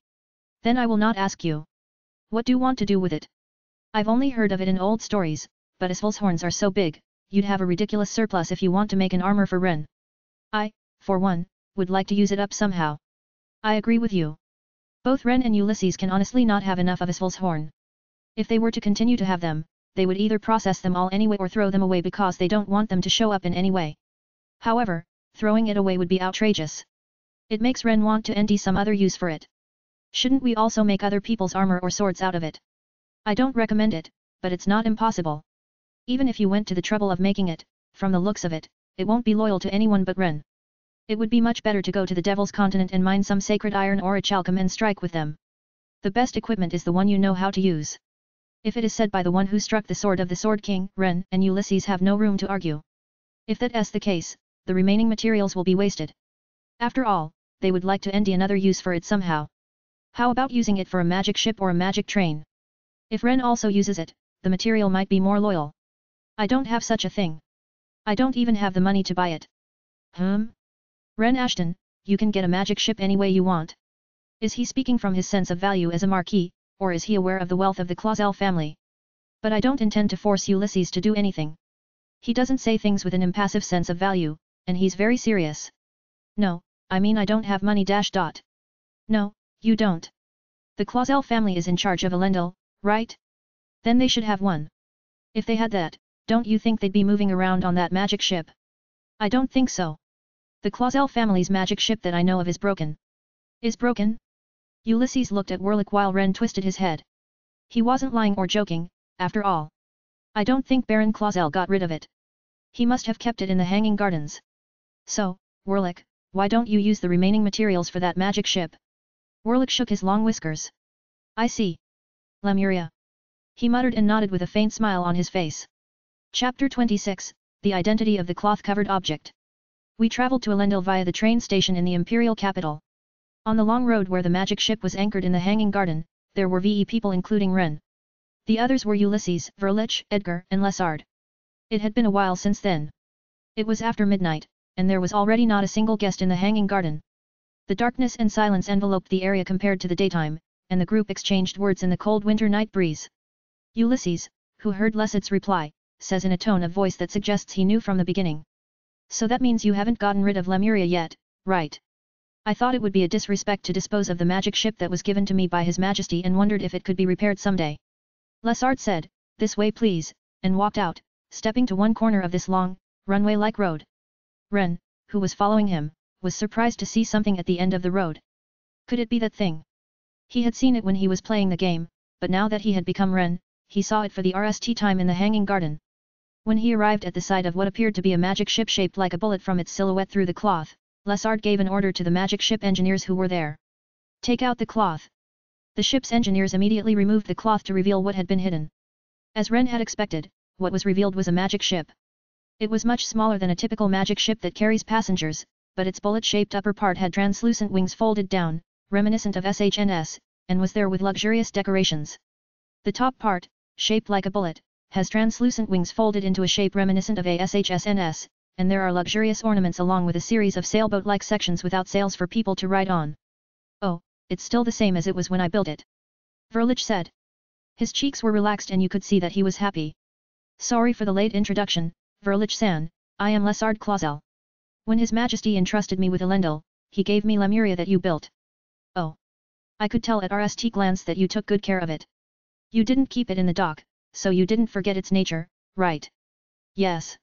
Then I will not ask you. What do you want to do with it?" "I've only heard of it in old stories, but Isval's horns are so big, you'd have a ridiculous surplus if you want to make an armor for Ren. I, for one, would like to use it up somehow." "I agree with you. Both Ren and Ulysses can honestly not have enough of Isval's horn. If they were to continue to have them, they would either process them all anyway or throw them away because they don't want them to show up in any way. However, throwing it away would be outrageous. It makes Ren want to nd some other use for it. Shouldn't we also make other people's armor or swords out of it? I don't recommend it, but it's not impossible. Even if you went to the trouble of making it, from the looks of it, it won't be loyal to anyone but Ren. It would be much better to go to the Devil's Continent and mine some sacred iron or a chalcum and strike with them. The best equipment is the one you know how to use. If it is said by the one who struck the sword of the Sword King, Ren and Ulysses have no room to argue. If that is the case, the remaining materials will be wasted. After all, they would like to nd another use for it somehow. How about using it for a magic ship or a magic train? If Ren also uses it, the material might be more loyal. I don't have such a thing. I don't even have the money to buy it." Ren Ashton, you can get a magic ship any way you want. Is he speaking from his sense of value as a marquis, or is he aware of the wealth of the Clausel family? But I don't intend to force Ulysses to do anything. He doesn't say things with an impassive sense of value, and he's very serious. "No, I mean I don't have money .. "No, you don't. The Clausel family is in charge of Elendil, right? Then they should have one. If they had that, don't you think they'd be moving around on that magic ship?" "I don't think so. The Clausel family's magic ship that I know of is broken." "Is broken?" Ulysses looked at Warlick while Ren twisted his head. He wasn't lying or joking, after all. "I don't think Baron Clausel got rid of it. He must have kept it in the Hanging Gardens. So, Warlick, why don't you use the remaining materials for that magic ship?" Warlick shook his long whiskers. "I see. Lemuria." He muttered and nodded with a faint smile on his face. Chapter 26, The Identity of the Cloth-Covered Object. We traveled to Elendil via the train station in the imperial capital. On the long road where the magic ship was anchored in the Hanging Garden, there were VE people including Ren. The others were Ulysses, Verlich, Edgar, and Lessard. It had been a while since then. It was after midnight, and there was already not a single guest in the Hanging Garden. The darkness and silence enveloped the area compared to the daytime, and the group exchanged words in the cold winter night breeze. Ulysses, who heard Lessad's reply, says in a tone of voice that suggests he knew from the beginning. "So that means you haven't gotten rid of Lemuria yet, right?" I thought it would be a disrespect to dispose of the magic ship that was given to me by His Majesty and wondered if it could be repaired someday. LNAud said, "This way please," and walked out, stepping to one corner of this long, runway-like road. Ren, who was following him, was surprised to see something at the end of the road. Could it be that thing? He had seen it when he was playing the game, but now that he had become Ren, he saw it for the first time in the hanging garden. When he arrived at the sight of what appeared to be a magic ship shaped like a bullet from its silhouette through the cloth, LNAud gave an order to the magic ship engineers who were there. "Take out the cloth." The ship's engineers immediately removed the cloth to reveal what had been hidden. As Ren had expected, what was revealed was a magic ship. It was much smaller than a typical magic ship that carries passengers, but its bullet-shaped upper part had translucent wings folded down, reminiscent of SHNS, and was there with luxurious decorations. The top part, shaped like a bullet, has translucent wings folded into a shape reminiscent of a SHSNS, and there are luxurious ornaments along with a series of sailboat-like sections without sails for people to ride on. "Oh, it's still the same as it was when I built it," Verlich said. His cheeks were relaxed and you could see that he was happy. "Sorry for the late introduction, Verlich-san, I am LNAud Clausel. When His Majesty entrusted me with Elendil, he gave me Lemuria that you built." "Oh. I could tell at RST glance that you took good care of it. You didn't keep it in the dock, so you didn't forget its nature, right?" "Yes.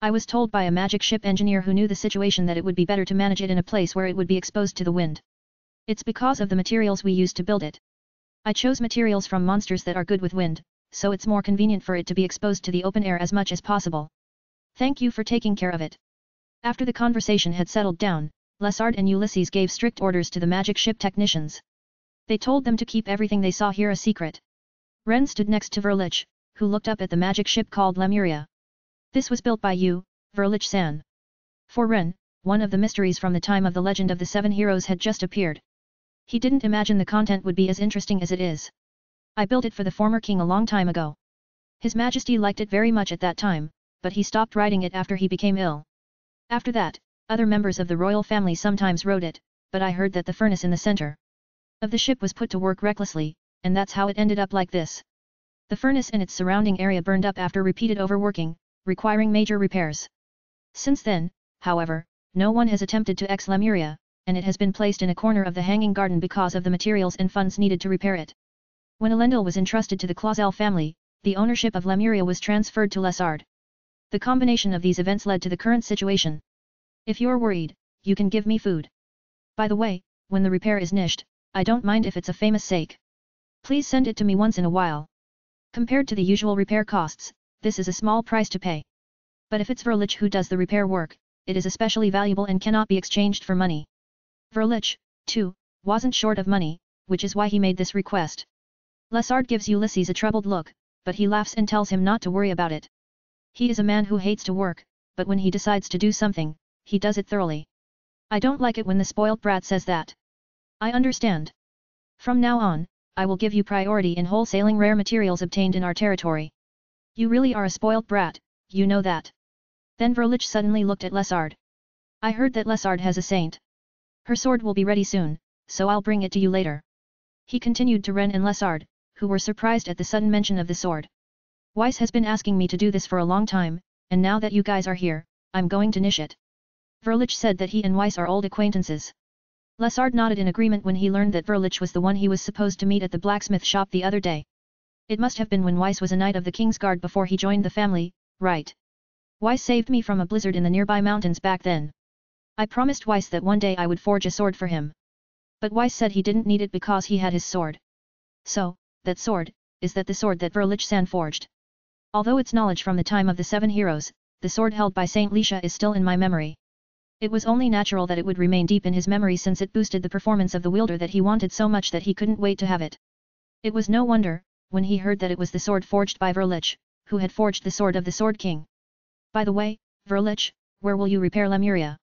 I was told by a magic ship engineer who knew the situation that it would be better to manage it in a place where it would be exposed to the wind. It's because of the materials we used to build it. I chose materials from monsters that are good with wind, so it's more convenient for it to be exposed to the open air as much as possible. Thank you for taking care of it." After the conversation had settled down, LNAud and Ulysses gave strict orders to the magic ship technicians. They told them to keep everything they saw here a secret. Ren stood next to Verlich, who looked up at the magic ship called Lemuria. "This was built by you, Verlich-san." For Ren, one of the mysteries from the time of the Legend of the Seven Heroes had just appeared. He didn't imagine the content would be as interesting as it is. "I built it for the former king a long time ago. His Majesty liked it very much at that time, but he stopped writing it after he became ill. After that, other members of the royal family sometimes wrote it, but I heard that the furnace in the center of the ship was put to work recklessly, and that's how it ended up like this. The furnace and its surrounding area burned up after repeated overworking, requiring major repairs. Since then, however, no one has attempted to ex Lemuria, and it has been placed in a corner of the hanging garden because of the materials and funds needed to repair it. When Elendil was entrusted to the Clausel family, the ownership of Lemuria was transferred to LNAud. The combination of these events led to the current situation. If you're worried, you can give me food. By the way, when the repair is nished, I don't mind if it's a famous sake. Please send it to me once in a while. Compared to the usual repair costs, this is a small price to pay. But if it's Verlich who does the repair work, it is especially valuable and cannot be exchanged for money." Verlich, too, wasn't short of money, which is why he made this request. LNAud gives Ulysses a troubled look, but he laughs and tells him not to worry about it. He is a man who hates to work, but when he decides to do something, he does it thoroughly. "I don't like it when the spoilt brat says that." "I understand. From now on, I will give you priority in wholesaling rare materials obtained in our territory. You really are a spoilt brat, you know that." Then Verlich suddenly looked at LNAud. "I heard that LNAud has a saint. Her sword will be ready soon, so I'll bring it to you later." He continued to Ren and LNAud, who were surprised at the sudden mention of the sword. "Weiss has been asking me to do this for a long time, and now that you guys are here, I'm going to niche it." Verlich said that he and Weiss are old acquaintances. LNAud nodded in agreement when he learned that Verlich was the one he was supposed to meet at the blacksmith shop the other day. It must have been when Weiss was a knight of the King's Guard before he joined the family, right? Weiss saved me from a blizzard in the nearby mountains back then. I promised Weiss that one day I would forge a sword for him. But Weiss said he didn't need it because he had his sword. So, that sword, is that the sword that Verlich-san forged? Although it's knowledge from the time of the Seven Heroes, the sword held by Saint Lisha is still in my memory. It was only natural that it would remain deep in his memory since it boosted the performance of the wielder that he wanted so much that he couldn't wait to have it. It was no wonder, when he heard that it was the sword forged by Verlich, who had forged the sword of the Sword King. "By the way, Verlich, where will you repair Lemuria?"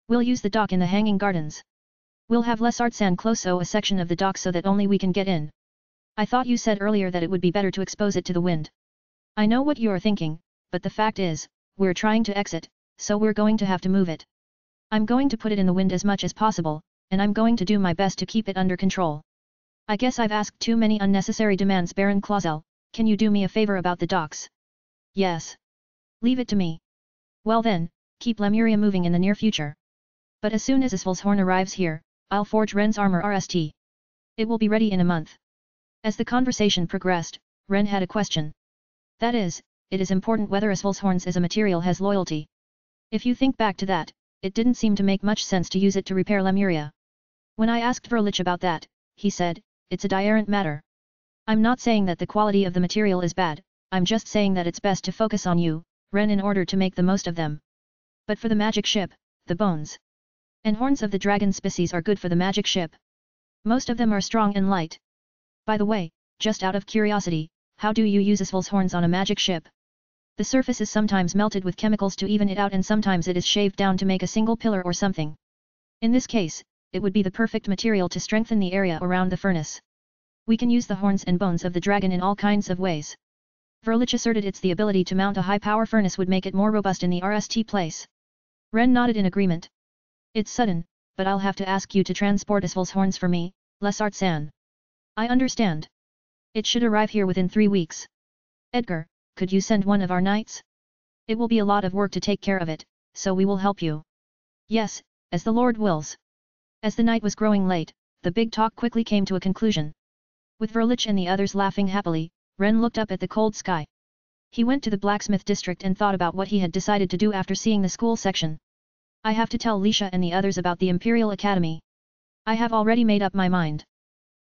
"We'll use the dock in the Hanging Gardens. We'll have LNAud-san close-o a section of the dock so that only we can get in. I thought you said earlier that it would be better to expose it to the wind." "I know what you're thinking, but the fact is, we're trying to exit, so we're going to have to move it. I'm going to put it in the wind as much as possible, and I'm going to do my best to keep it under control. I guess I've asked too many unnecessary demands, Baron Clausel, can you do me a favor about the docks?" "Yes. Leave it to me." "Well then, keep Lemuria moving in the near future. But as soon as Isful's arrives here, I'll forge Ren's armor RST. It will be ready in a month. As the conversation progressed, Ren had a question. That is, it is important whether Isful's as a material has loyalty. If you think back to that, it didn't seem to make much sense to use it to repair Lemuria. When I asked Verlich about that, he said, it's a different matter. I'm not saying that the quality of the material is bad, I'm just saying that it's best to focus on you, Ren, in order to make the most of them. But for the magic ship, the bones and horns of the dragon species are good for the magic ship. Most of them are strong and light. By the way, just out of curiosity, how do you use Isful's horns on a magic ship? The surface is sometimes melted with chemicals to even it out, and sometimes it is shaved down to make a single pillar or something. In this case, it would be the perfect material to strengthen the area around the furnace. We can use the horns and bones of the dragon in all kinds of ways. Verlich asserted its the ability to mount a high-power furnace would make it more robust in the RST place. Ren nodded in agreement. It's sudden, but I'll have to ask you to transport Isful's horns for me, Lesart-san. I understand. It should arrive here within 3 weeks. Edgar, could you send one of our knights? It will be a lot of work to take care of it, so we will help you. Yes, as the Lord wills. As the night was growing late, the big talk quickly came to a conclusion. With Verlich and the others laughing happily, Ren looked up at the cold sky. He went to the blacksmith district and thought about what he had decided to do after seeing the school section. I have to tell Lisha and the others about the Imperial Academy. I have already made up my mind.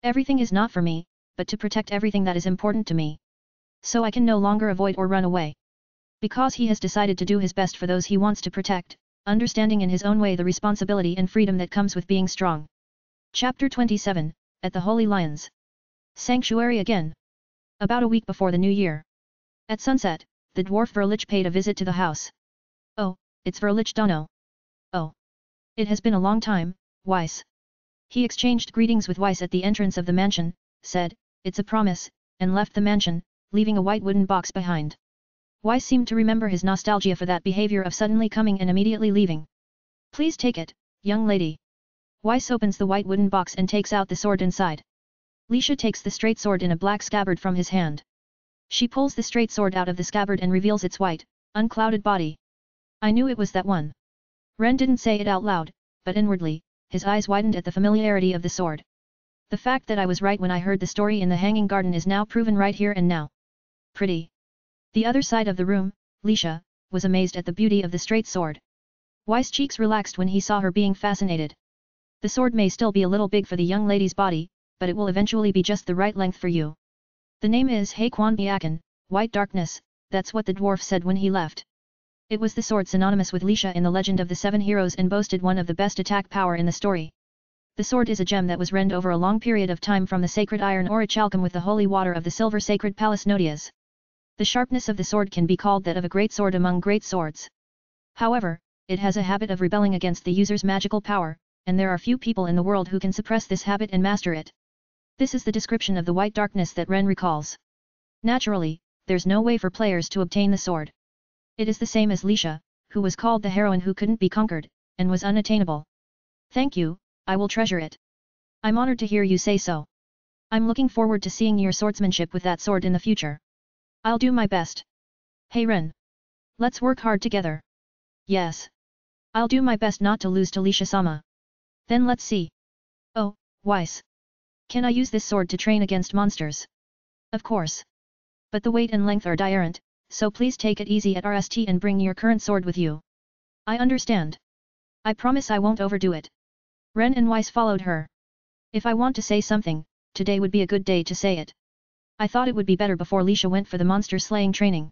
Everything is not for me, but to protect everything that is important to me. So I can no longer avoid or run away. Because he has decided to do his best for those he wants to protect, understanding in his own way the responsibility and freedom that comes with being strong. Chapter 27, at the Holy Lions Sanctuary again. About a week before the new year. At sunset, the dwarf Verlich paid a visit to the house. Oh, it's Verlich Dono. Oh. It has been a long time, Weiss. He exchanged greetings with Weiss at the entrance of the mansion, said, it's a promise, and left the mansion, leaving a white wooden box behind. Weiss seemed to remember his nostalgia for that behavior of suddenly coming and immediately leaving. Please take it, young lady. Weiss opens the white wooden box and takes out the sword inside. Lisha takes the straight sword in a black scabbard from his hand. She pulls the straight sword out of the scabbard and reveals its white, unclouded body. I knew it was that one. Ren didn't say it out loud, but inwardly, his eyes widened at the familiarity of the sword. The fact that I was right when I heard the story in the Hanging Garden is now proven right here and now. Pretty. The other side of the room, Lisha, was amazed at the beauty of the straight sword. Weiss' cheeks relaxed when he saw her being fascinated. The sword may still be a little big for the young lady's body, but it will eventually be just the right length for you. The name is Haekwon Byakan, White Darkness, that's what the dwarf said when he left. It was the sword synonymous with Lisha in the Legend of the Seven Heroes and boasted one of the best attack power in the story. The sword is a gem that was rend over a long period of time from the sacred iron orichalcum with the holy water of the silver sacred palace Nodias. The sharpness of the sword can be called that of a great sword among great swords. However, it has a habit of rebelling against the user's magical power, and there are few people in the world who can suppress this habit and master it. This is the description of the white darkness that Ren recalls. Naturally, there's no way for players to obtain the sword. It is the same as Lisha, who was called the heroine who couldn't be conquered, and was unattainable. Thank you, I will treasure it. I'm honored to hear you say so. I'm looking forward to seeing your swordsmanship with that sword in the future. I'll do my best. Hey Ren. Let's work hard together. Yes. I'll do my best not to lose to Lisha-sama. Then let's see. Oh, Weiss. Can I use this sword to train against monsters? Of course. But the weight and length are different, so please take it easy at RST and bring your current sword with you. I understand. I promise I won't overdo it. Ren and Weiss followed her. If I want to say something, today would be a good day to say it. I thought it would be better before Lisha went for the monster slaying training.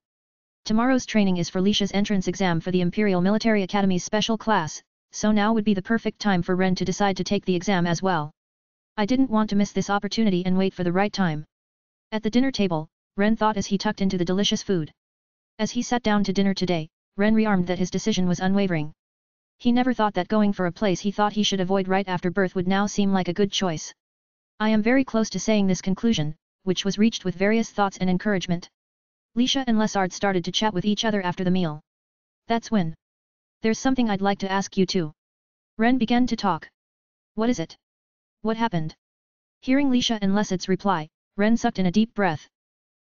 Tomorrow's training is for Lisha's entrance exam for the Imperial Military Academy's special class, so now would be the perfect time for Ren to decide to take the exam as well. I didn't want to miss this opportunity and wait for the right time. At the dinner table, Ren thought as he tucked into the delicious food. As he sat down to dinner today, Ren rearmed that his decision was unwavering. He never thought that going for a place he thought he should avoid right after birth would now seem like a good choice. I am very close to saying this conclusion, which was reached with various thoughts and encouragement. Lisha and Lesard started to chat with each other after the meal. That's when. There's something I'd like to ask you too. Ren began to talk. What is it? What happened? Hearing Lisha and Lesad's reply, Ren sucked in a deep breath.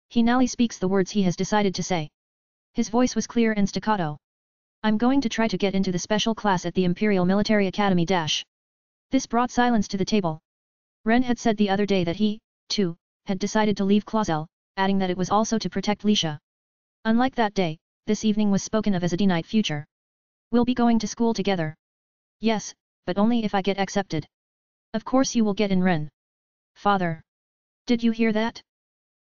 He now speaks the words he has decided to say. His voice was clear and staccato. I'm going to try to get into the special class at the Imperial Military Academy. This brought silence to the table. Ren had said the other day that he, too, had decided to leave Clausel, adding that it was also to protect Lisha. Unlike that day, this evening was spoken of as a D-night future. We'll be going to school together. Yes, but only if I get accepted. Of course you will get in, Ren. Father. Did you hear that?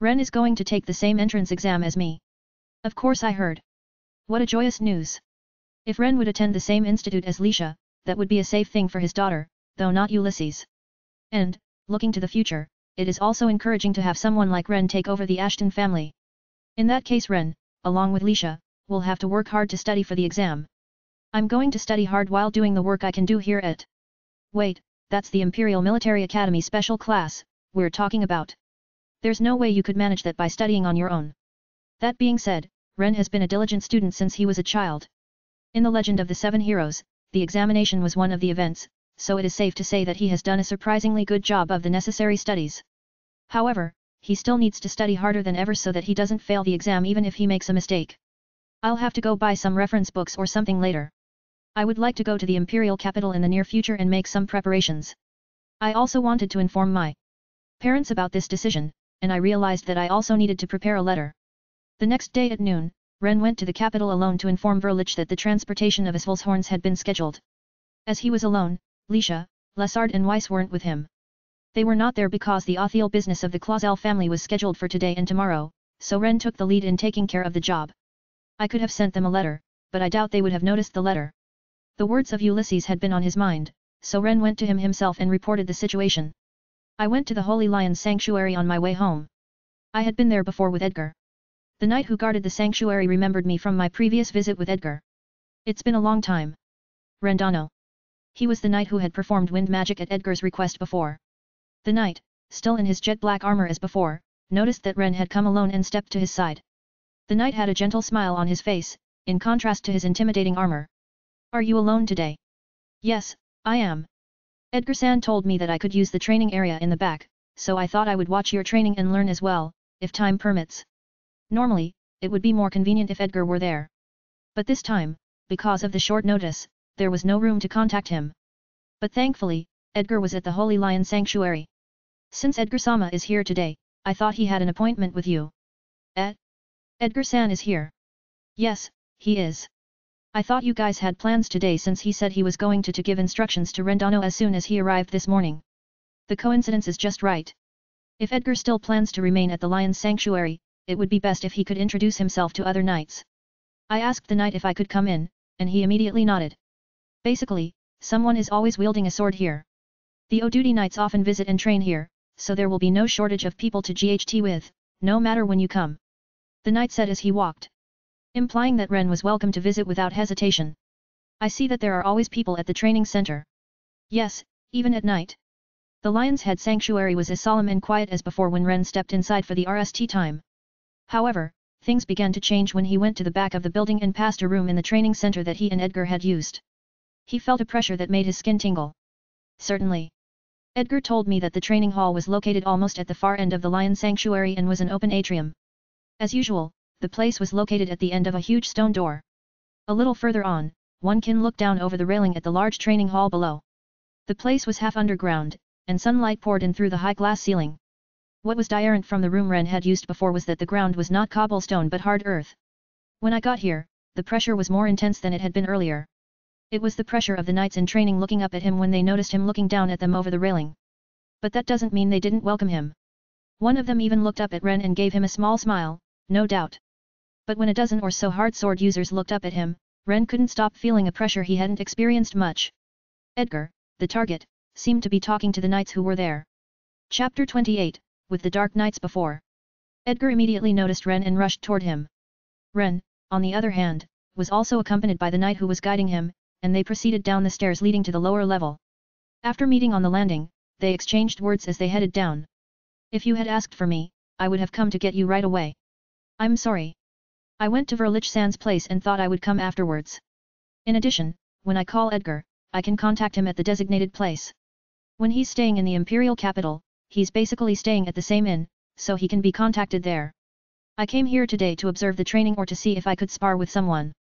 Ren is going to take the same entrance exam as me. Of course I heard. What a joyous news. If Ren would attend the same institute as Lisha, that would be a safe thing for his daughter, though not Ulysses. And, looking to the future, it is also encouraging to have someone like Ren take over the Ashton family. In that case Ren, along with Lisha, will have to work hard to study for the exam. I'm going to study hard while doing the work I can do here at... Wait, that's the Imperial Military Academy special class we're talking about. There's no way you could manage that by studying on your own. That being said, Ren has been a diligent student since he was a child. In the Legend of the Seven Heroes, the examination was one of the events, so it is safe to say that he has done a surprisingly good job of the necessary studies. However, he still needs to study harder than ever so that he doesn't fail the exam even if he makes a mistake. I'll have to go buy some reference books or something later. I would like to go to the Imperial capital in the near future and make some preparations. I also wanted to inform my parents about this decision, and I realized that I also needed to prepare a letter. The next day at noon, Ren went to the capital alone to inform Verlich that the transportation of Isvol's had been scheduled. As he was alone, Lisha, Lessard and Weiss weren't with him. They were not there because the Othiel business of the Clausel family was scheduled for today and tomorrow, so Ren took the lead in taking care of the job. I could have sent them a letter, but I doubt they would have noticed the letter. The words of Ulysses had been on his mind, so Ren went to him himself and reported the situation. I went to the Holy Lion's Sanctuary on my way home. I had been there before with Edgar. The knight who guarded the sanctuary remembered me from my previous visit with Edgar. It's been a long time. Rendano. He was the knight who had performed wind magic at Edgar's request before. The knight, still in his jet black armor as before, noticed that Ren had come alone and stepped to his side. The knight had a gentle smile on his face, in contrast to his intimidating armor. Are you alone today? Yes, I am. Edgar-san told me that I could use the training area in the back, so I thought I would watch your training and learn as well, if time permits. Normally, it would be more convenient if Edgar were there. But this time, because of the short notice, there was no room to contact him. But thankfully, Edgar was at the Holy Lion Sanctuary. Since Edgar-sama is here today, I thought he had an appointment with you. Edgar-san is here. Yes, he is. I thought you guys had plans today since he said he was going to give instructions to Rendano as soon as he arrived this morning. The coincidence is just right. If Edgar still plans to remain at the Lion's Sanctuary, it would be best if he could introduce himself to other knights. I asked the knight if I could come in, and he immediately nodded. Basically, someone is always wielding a sword here. The O-duty knights often visit and train here, so there will be no shortage of people to GHT with, no matter when you come. The knight said as he walked. Implying that Ren was welcome to visit without hesitation. I see that there are always people at the training center. Yes, even at night. The Lion's Head Sanctuary was as solemn and quiet as before when Ren stepped inside for the RST time. However, things began to change when he went to the back of the building and passed a room in the training center that he and Edgar had used. He felt a pressure that made his skin tingle. Certainly. Edgar told me that the training hall was located almost at the far end of the Lion Sanctuary and was an open atrium. As usual, the place was located at the end of a huge stone door. A little further on, one can look down over the railing at the large training hall below. The place was half underground, and sunlight poured in through the high glass ceiling. What was different from the room Ren had used before was that the ground was not cobblestone but hard earth. When I got here, the pressure was more intense than it had been earlier. It was the pressure of the knights in training looking up at him when they noticed him looking down at them over the railing. But that doesn't mean they didn't welcome him. One of them even looked up at Ren and gave him a small smile, no doubt. But when a dozen or so hard sword users looked up at him, Ren couldn't stop feeling a pressure he hadn't experienced much. Edgar, the target, seemed to be talking to the knights who were there. Chapter 28, with the Dark Knights before. Edgar immediately noticed Ren and rushed toward him. Ren, on the other hand, was also accompanied by the knight who was guiding him, and they proceeded down the stairs leading to the lower level. After meeting on the landing, they exchanged words as they headed down. If you had asked for me, I would have come to get you right away. I'm sorry. I went to Verlich-san's place and thought I would come afterwards. In addition, when I call Edgar, I can contact him at the designated place. When he's staying in the Imperial capital, he's basically staying at the same inn, so he can be contacted there. I came here today to observe the training or to see if I could spar with someone.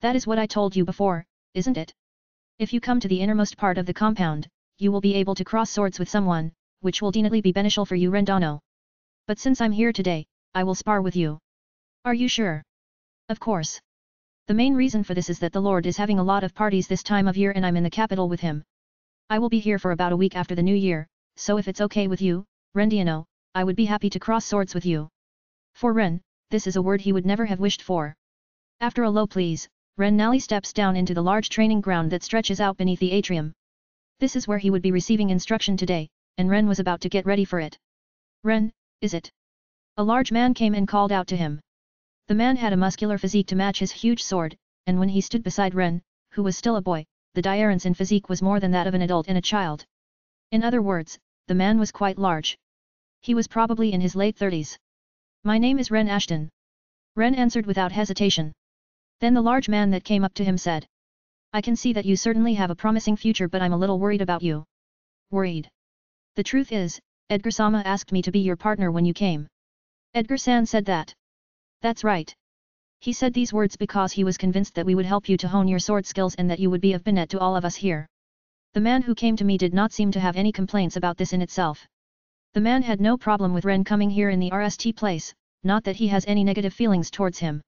That is what I told you before, isn't it? If you come to the innermost part of the compound, you will be able to cross swords with someone, which will definitely be beneficial for you Rendano. But since I'm here today, I will spar with you. Are you sure? Of course. The main reason for this is that the Lord is having a lot of parties this time of year and I'm in the capital with him. I will be here for about a week after the new year, so if it's okay with you, Rendiano, I would be happy to cross swords with you. For Ren, this is a word he would never have wished for. After a low please, Ren Nally steps down into the large training ground that stretches out beneath the atrium. This is where he would be receiving instruction today, and Ren was about to get ready for it. Ren, is it? A large man came and called out to him. The man had a muscular physique to match his huge sword, and when he stood beside Ren, who was still a boy, the difference in physique was more than that of an adult and a child. In other words, the man was quite large. He was probably in his late 30s. My name is Ren Ashton. Ren answered without hesitation. Then the large man that came up to him said. I can see that you certainly have a promising future but I'm a little worried about you. Worried? The truth is, Edgar-sama asked me to be your partner when you came. Edgar-san said that. That's right. He said these words because he was convinced that we would help you to hone your sword skills and that you would be of benefit to all of us here. The man who came to me did not seem to have any complaints about this in itself. The man had no problem with Ren coming here in the RST place, not that he has any negative feelings towards him.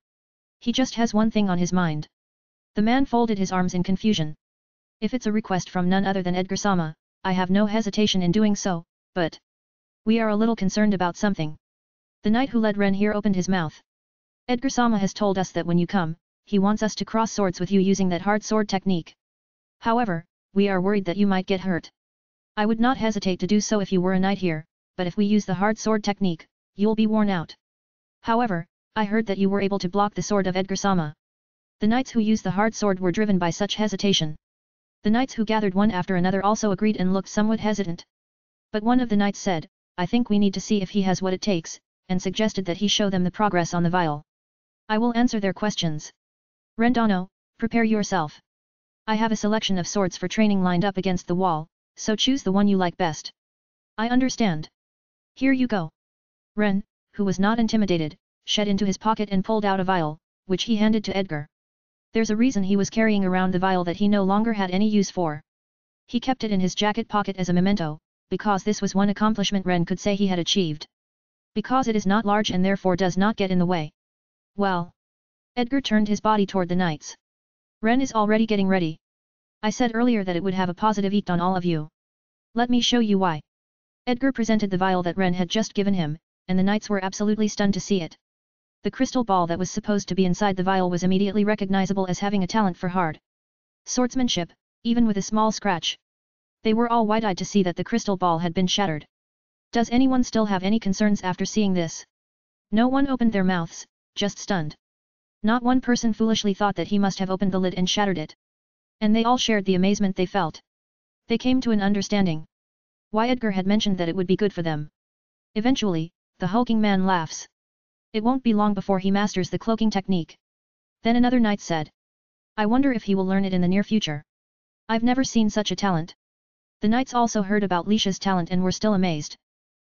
He just has one thing on his mind. The man folded his arms in confusion. If it's a request from none other than Edgar-sama, I have no hesitation in doing so, but we are a little concerned about something. The knight who led Ren here opened his mouth. Edgar-sama has told us that when you come, he wants us to cross swords with you using that hard sword technique. However, we are worried that you might get hurt. I would not hesitate to do so if you were a knight here, but if we use the hard sword technique, you'll be worn out. However, I heard that you were able to block the sword of Edgar-sama. The knights who used the hard sword were driven by such hesitation. The knights who gathered one after another also agreed and looked somewhat hesitant. But one of the knights said, I think we need to see if he has what it takes, and suggested that he show them the progress on the vial. I will answer their questions. Rendano, prepare yourself. I have a selection of swords for training lined up against the wall, so choose the one you like best. I understand. Here you go. Ren, who was not intimidated, shed into his pocket and pulled out a vial, which he handed to Edgar. There's a reason he was carrying around the vial that he no longer had any use for. He kept it in his jacket pocket as a memento, because this was one accomplishment Ren could say he had achieved. Because it is not large and therefore does not get in the way. Well. Edgar turned his body toward the knights. Ren is already getting ready. I said earlier that it would have a positive effect on all of you. Let me show you why. Edgar presented the vial that Ren had just given him, and the knights were absolutely stunned to see it. The crystal ball that was supposed to be inside the vial was immediately recognizable as having a talent for hard swordsmanship, even with a small scratch. They were all wide-eyed to see that the crystal ball had been shattered. Does anyone still have any concerns after seeing this? No one opened their mouths, just stunned. Not one person foolishly thought that he must have opened the lid and shattered it. And they all shared the amazement they felt. They came to an understanding. Why Edgar had mentioned that it would be good for them. Eventually, the hulking man laughs. It won't be long before he masters the cloaking technique. Then another knight said. I wonder if he will learn it in the near future. I've never seen such a talent. The knights also heard about Lisha's talent and were still amazed.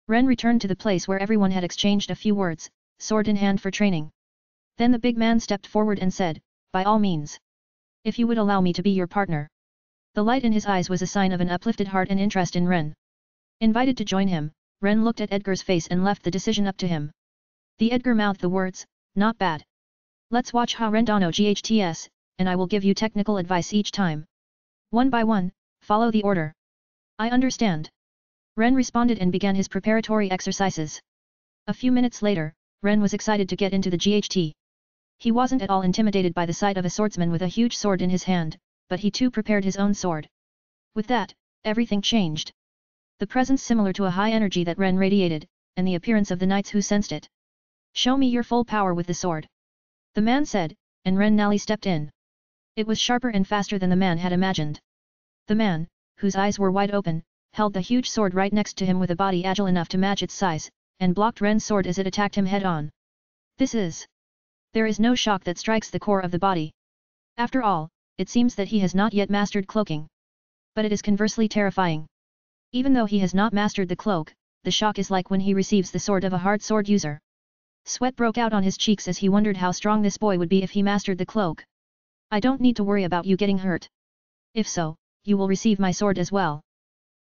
Ren returned to the place where everyone had exchanged a few words, sword in hand for training. Then the big man stepped forward and said, by all means. If you would allow me to be your partner. The light in his eyes was a sign of an uplifted heart and interest in Ren. Invited to join him, Ren looked at Edgar's face and left the decision up to him. The Edgar mouthed the words, not bad. Let's watch how Rendano GHTS, and I will give you technical advice each time. One by one, follow the order. I understand. Ren responded and began his preparatory exercises. A few minutes later, Ren was excited to get into the GHT. He wasn't at all intimidated by the sight of a swordsman with a huge sword in his hand, but he too prepared his own sword. With that, everything changed. The presence similar to a high energy that Ren radiated, and the appearance of the knights who sensed it. Show me your full power with the sword. The man said, and Ren Nally stepped in. It was sharper and faster than the man had imagined. The man, whose eyes were wide open, held the huge sword right next to him with a body agile enough to match its size, and blocked Ren's sword as it attacked him head-on. There is no shock that strikes the core of the body. After all, it seems that he has not yet mastered cloaking. But it is conversely terrifying. Even though he has not mastered the cloak, the shock is like when he receives the sword of a hard sword user. Sweat broke out on his cheeks as he wondered how strong this boy would be if he mastered the cloak. I don't need to worry about you getting hurt. If so, you will receive my sword as well.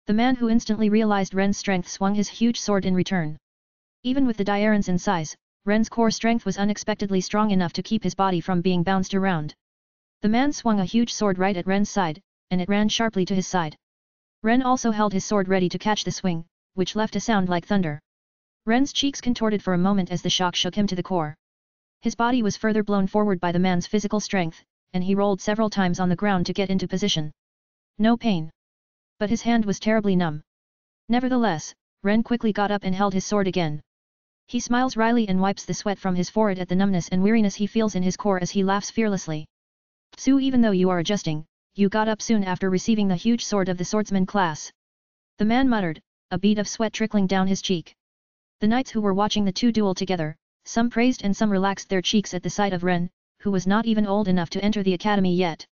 The man who instantly realized Ren's strength swung his huge sword in return. Even with the difference in size, Ren's core strength was unexpectedly strong enough to keep his body from being bounced around. The man swung a huge sword right at Ren's side, and it ran sharply to his side. Ren also held his sword ready to catch the swing, which left a sound like thunder. Ren's cheeks contorted for a moment as the shock shook him to the core. His body was further blown forward by the man's physical strength, and he rolled several times on the ground to get into position. No pain. But his hand was terribly numb. Nevertheless, Ren quickly got up and held his sword again. He smiles wryly and wipes the sweat from his forehead at the numbness and weariness he feels in his core as he laughs fearlessly. "Tsu, even though you are adjusting, you got up soon after receiving the huge sword of the swordsman class." The man muttered, a bead of sweat trickling down his cheek. The knights who were watching the two duel together, some praised and some relaxed their cheeks at the sight of Ren, who was not even old enough to enter the academy yet.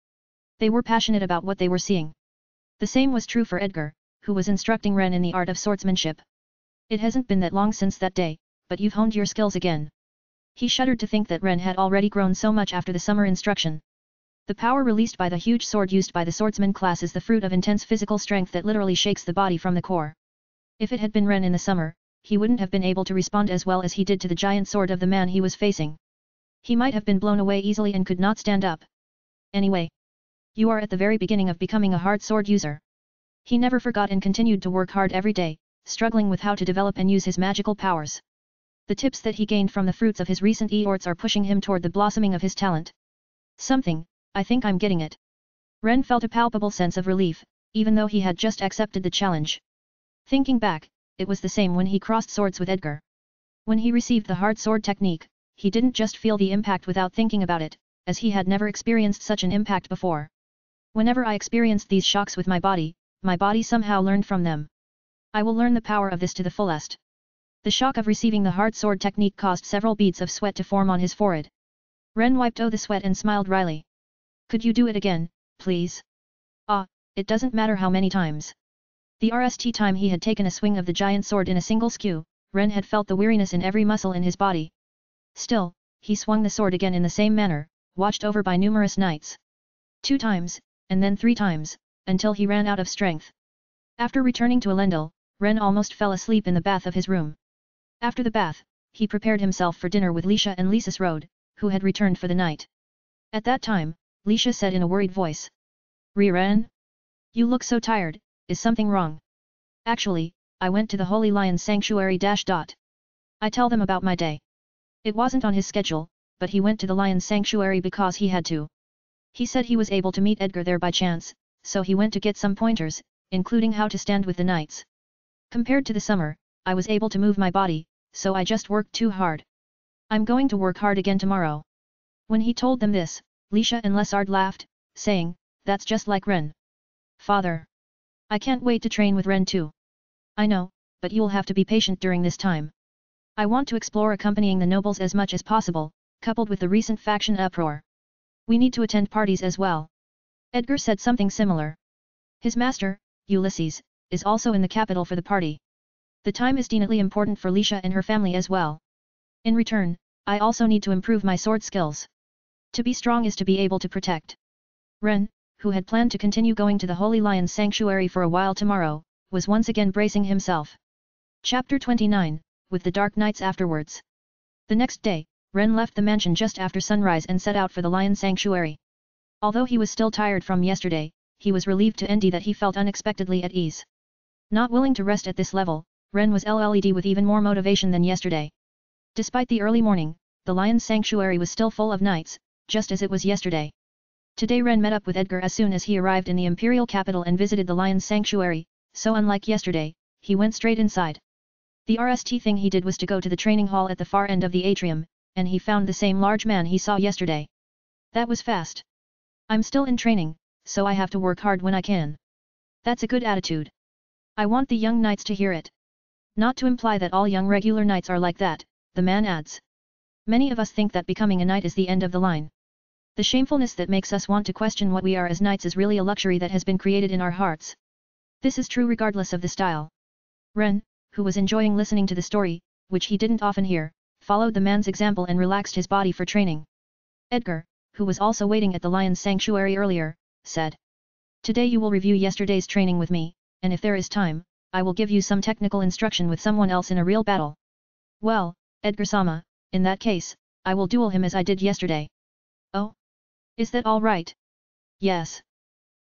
They were passionate about what they were seeing. The same was true for Edgar, who was instructing Ren in the art of swordsmanship. "It hasn't been that long since that day, but you've honed your skills again." He shuddered to think that Ren had already grown so much after the summer instruction. The power released by the huge sword used by the swordsman class is the fruit of intense physical strength that literally shakes the body from the core. If it had been Ren in the summer, he wouldn't have been able to respond as well as he did to the giant sword of the man he was facing. He might have been blown away easily and could not stand up. "Anyway, you are at the very beginning of becoming a hard sword user." He never forgot and continued to work hard every day, struggling with how to develop and use his magical powers. The tips that he gained from the fruits of his recent efforts are pushing him toward the blossoming of his talent. I think I'm getting it." Ren felt a palpable sense of relief, even though he had just accepted the challenge. Thinking back, it was the same when he crossed swords with Edgar. When he received the hard sword technique, he didn't just feel the impact without thinking about it, as he had never experienced such an impact before. "Whenever I experienced these shocks with my body somehow learned from them. I will learn the power of this to the fullest." The shock of receiving the hard sword technique caused several beads of sweat to form on his forehead. Ren wiped the sweat and smiled wryly. "Could you do it again, please?" "Ah, it doesn't matter how many times." The rst time he had taken a swing of the giant sword in a single skew, Ren had felt the weariness in every muscle in his body. Still, he swung the sword again in the same manner, watched over by numerous knights. 2 times, and then 3 times, until he ran out of strength. After returning to Elendil, Ren almost fell asleep in the bath of his room. After the bath, he prepared himself for dinner with Lisha and Lisa's Road, who had returned for the night. At that time, Lisha said in a worried voice. "Ren? You look so tired, is something wrong?" "Actually, I went to the Holy Lion Sanctuary. I tell them about my day." It wasn't on his schedule, but he went to the Lion Sanctuary because he had to. He said he was able to meet Edgar there by chance, so he went to get some pointers, including how to stand with the knights. "Compared to the summer, I was able to move my body, so I just worked too hard. I'm going to work hard again tomorrow." When he told them this, Lisha and Lesard laughed, saying, "That's just like Ren. Father. I can't wait to train with Ren too." "I know, but you'll have to be patient during this time. I want to explore accompanying the nobles as much as possible, coupled with the recent faction uproar. We need to attend parties as well." Edgar said something similar. His master, Ulysses, is also in the capital for the party. The time is definitely important for Lisha and her family as well. In return, I also need to improve my sword skills. To be strong is to be able to protect. Ren, who had planned to continue going to the Holy Lion Sanctuary for a while tomorrow, was once again bracing himself. Chapter 29, with the Dark Nights afterwards. The next day, Ren left the mansion just after sunrise and set out for the Lion Sanctuary. Although he was still tired from yesterday, he was relieved to end that he felt unexpectedly at ease. Not willing to rest at this level, Ren was led with even more motivation than yesterday. Despite the early morning, the Lion's Sanctuary was still full of knights, just as it was yesterday. Today Ren met up with Edgar as soon as he arrived in the imperial capital and visited the Lion's Sanctuary, so unlike yesterday, he went straight inside. The first thing he did was to go to the training hall at the far end of the atrium, and he found the same large man he saw yesterday. "That was fast. I'm still in training, so I have to work hard when I can." "That's a good attitude. I want the young knights to hear it. Not to imply that all young regular knights are like that," the man adds. "Many of us think that becoming a knight is the end of the line. The shamefulness that makes us want to question what we are as knights is really a luxury that has been created in our hearts. This is true regardless of the style." Ren, who was enjoying listening to the story, which he didn't often hear, followed the man's example and relaxed his body for training. Edgar, who was also waiting at the lion's sanctuary earlier, said. Today you will review yesterday's training with me, and if there is time, I will give you some technical instruction with someone else in a real battle. Well, Edgar-sama, in that case, I will duel him as I did yesterday. Oh? Is that all right? Yes.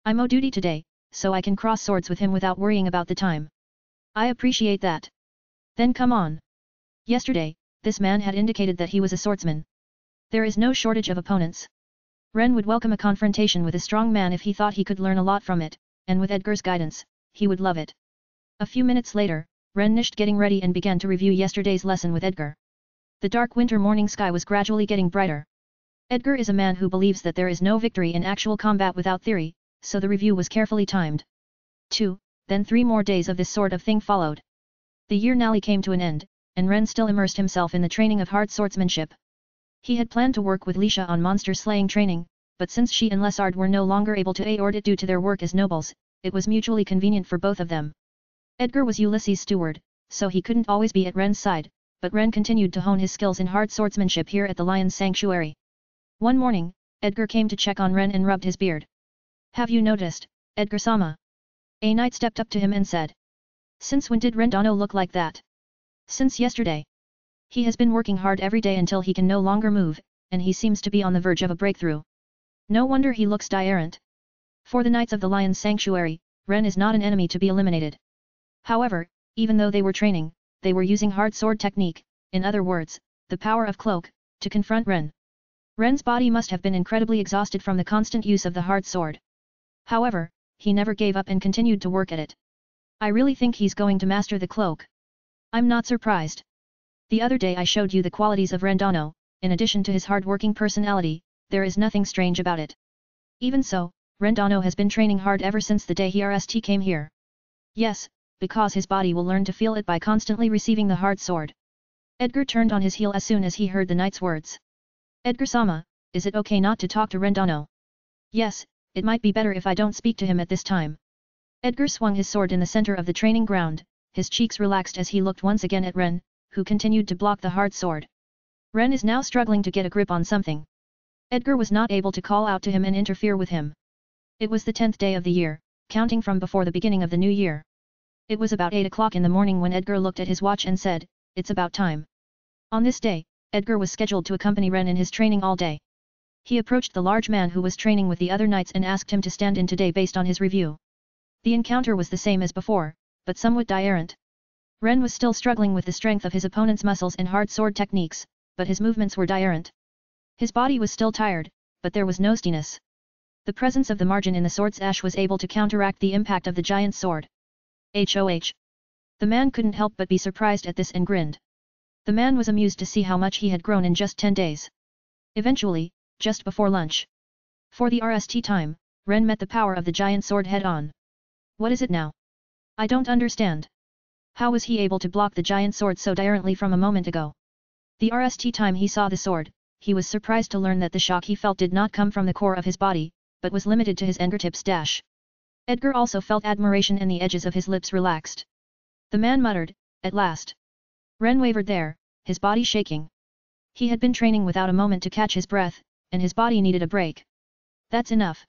I'm on duty today, so I can cross swords with him without worrying about the time. I appreciate that. Then come on. Yesterday, this man had indicated that he was a swordsman. There is no shortage of opponents. Ren would welcome a confrontation with a strong man if he thought he could learn a lot from it, and with Edgar's guidance, he would love it. A few minutes later, Ren finished getting ready and began to review yesterday's lesson with Edgar. The dark winter morning sky was gradually getting brighter. Edgar is a man who believes that there is no victory in actual combat without theory, so the review was carefully timed. 2, then 3 more days of this sort of thing followed. The year nearly came to an end, and Ren still immersed himself in the training of hard swordsmanship. He had planned to work with Lisha on monster slaying training, but since she and Lesard were no longer able to aid it due to their work as nobles, it was mutually convenient for both of them. Edgar was Ulysses' steward, so he couldn't always be at Ren's side, but Ren continued to hone his skills in hard swordsmanship here at the Lion's Sanctuary. One morning, Edgar came to check on Ren and rubbed his beard. Have you noticed, Edgar-sama? A knight stepped up to him and said. Since when did Rendano look like that? Since yesterday. He has been working hard every day until he can no longer move, and he seems to be on the verge of a breakthrough. No wonder he looks different. For the Knights of the Lion's Sanctuary, Ren is not an enemy to be eliminated. However, even though they were training, they were using hard sword technique, in other words, the power of cloak, to confront Ren. Ren's body must have been incredibly exhausted from the constant use of the hard sword. However, he never gave up and continued to work at it. I really think he's going to master the cloak. I'm not surprised. The other day I showed you the qualities of Rendano, in addition to his hard-working personality, there is nothing strange about it. Even so, Rendano has been training hard ever since the day he first came here. Yes, because his body will learn to feel it by constantly receiving the hard sword. Edgar turned on his heel as soon as he heard the knight's words. Edgar-sama, is it okay not to talk to Rendano? Yes, it might be better if I don't speak to him at this time. Edgar swung his sword in the center of the training ground, his cheeks relaxed as he looked once again at Ren, who continued to block the hard sword. Ren is now struggling to get a grip on something. Edgar was not able to call out to him and interfere with him. It was the 10th day of the year, counting from before the beginning of the new year. It was about 8 o'clock in the morning when Edgar looked at his watch and said, "It's about time." On this day, Edgar was scheduled to accompany Ren in his training all day. He approached the large man who was training with the other knights and asked him to stand in today based on his review. The encounter was the same as before, but somewhat different. Ren was still struggling with the strength of his opponent's muscles and hard sword techniques, but his movements were different. His body was still tired, but there was no stiness. The presence of the margin in the sword's ash was able to counteract the impact of the giant sword. HOH. The man couldn't help but be surprised at this and grinned. The man was amused to see how much he had grown in just 10 days. Eventually, just before lunch. For the RST time, Ren met the power of the giant sword head-on. What is it now? I don't understand. How was he able to block the giant sword so differently from a moment ago? The RST time he saw the sword, he was surprised to learn that the shock he felt did not come from the core of his body, but was limited to his fingertips dash. Edgar also felt admiration and the edges of his lips relaxed. The man muttered, at last. Ren wavered there, his body shaking. He had been training without a moment to catch his breath, and his body needed a break. That's enough.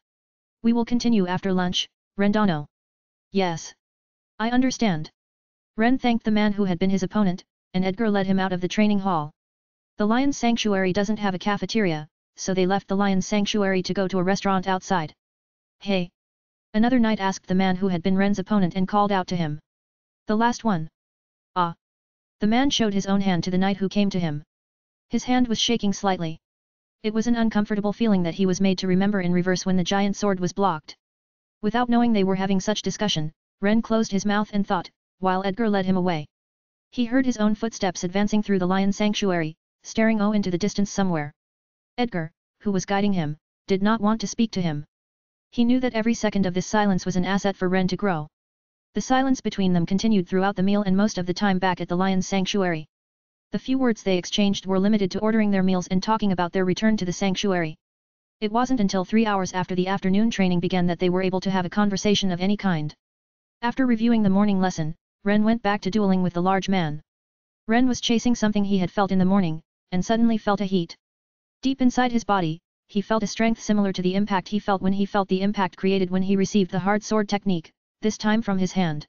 We will continue after lunch, Rendano. Yes. I understand. Ren thanked the man who had been his opponent, and Edgar led him out of the training hall. The Lion's Sanctuary doesn't have a cafeteria, so they left the Lion's Sanctuary to go to a restaurant outside. Hey! Another knight asked the man who had been Ren's opponent and called out to him. The last one. Ah! The man showed his own hand to the knight who came to him. His hand was shaking slightly. It was an uncomfortable feeling that he was made to remember in reverse when the giant sword was blocked. Without knowing they were having such discussion, Ren closed his mouth and thought, while Edgar led him away. He heard his own footsteps advancing through the Lion's Sanctuary, staring into the distance somewhere. Edgar, who was guiding him, did not want to speak to him. He knew that every second of this silence was an asset for Ren to grow. The silence between them continued throughout the meal and most of the time back at the Lion's Sanctuary. The few words they exchanged were limited to ordering their meals and talking about their return to the sanctuary. It wasn't until 3 hours after the afternoon training began that they were able to have a conversation of any kind. After reviewing the morning lesson, Ren went back to dueling with the large man. Ren was chasing something he had felt in the morning, and suddenly felt a heat. Deep inside his body, he felt a strength similar to the impact he felt when he felt the impact created when he received the hard sword technique, this time from his hand.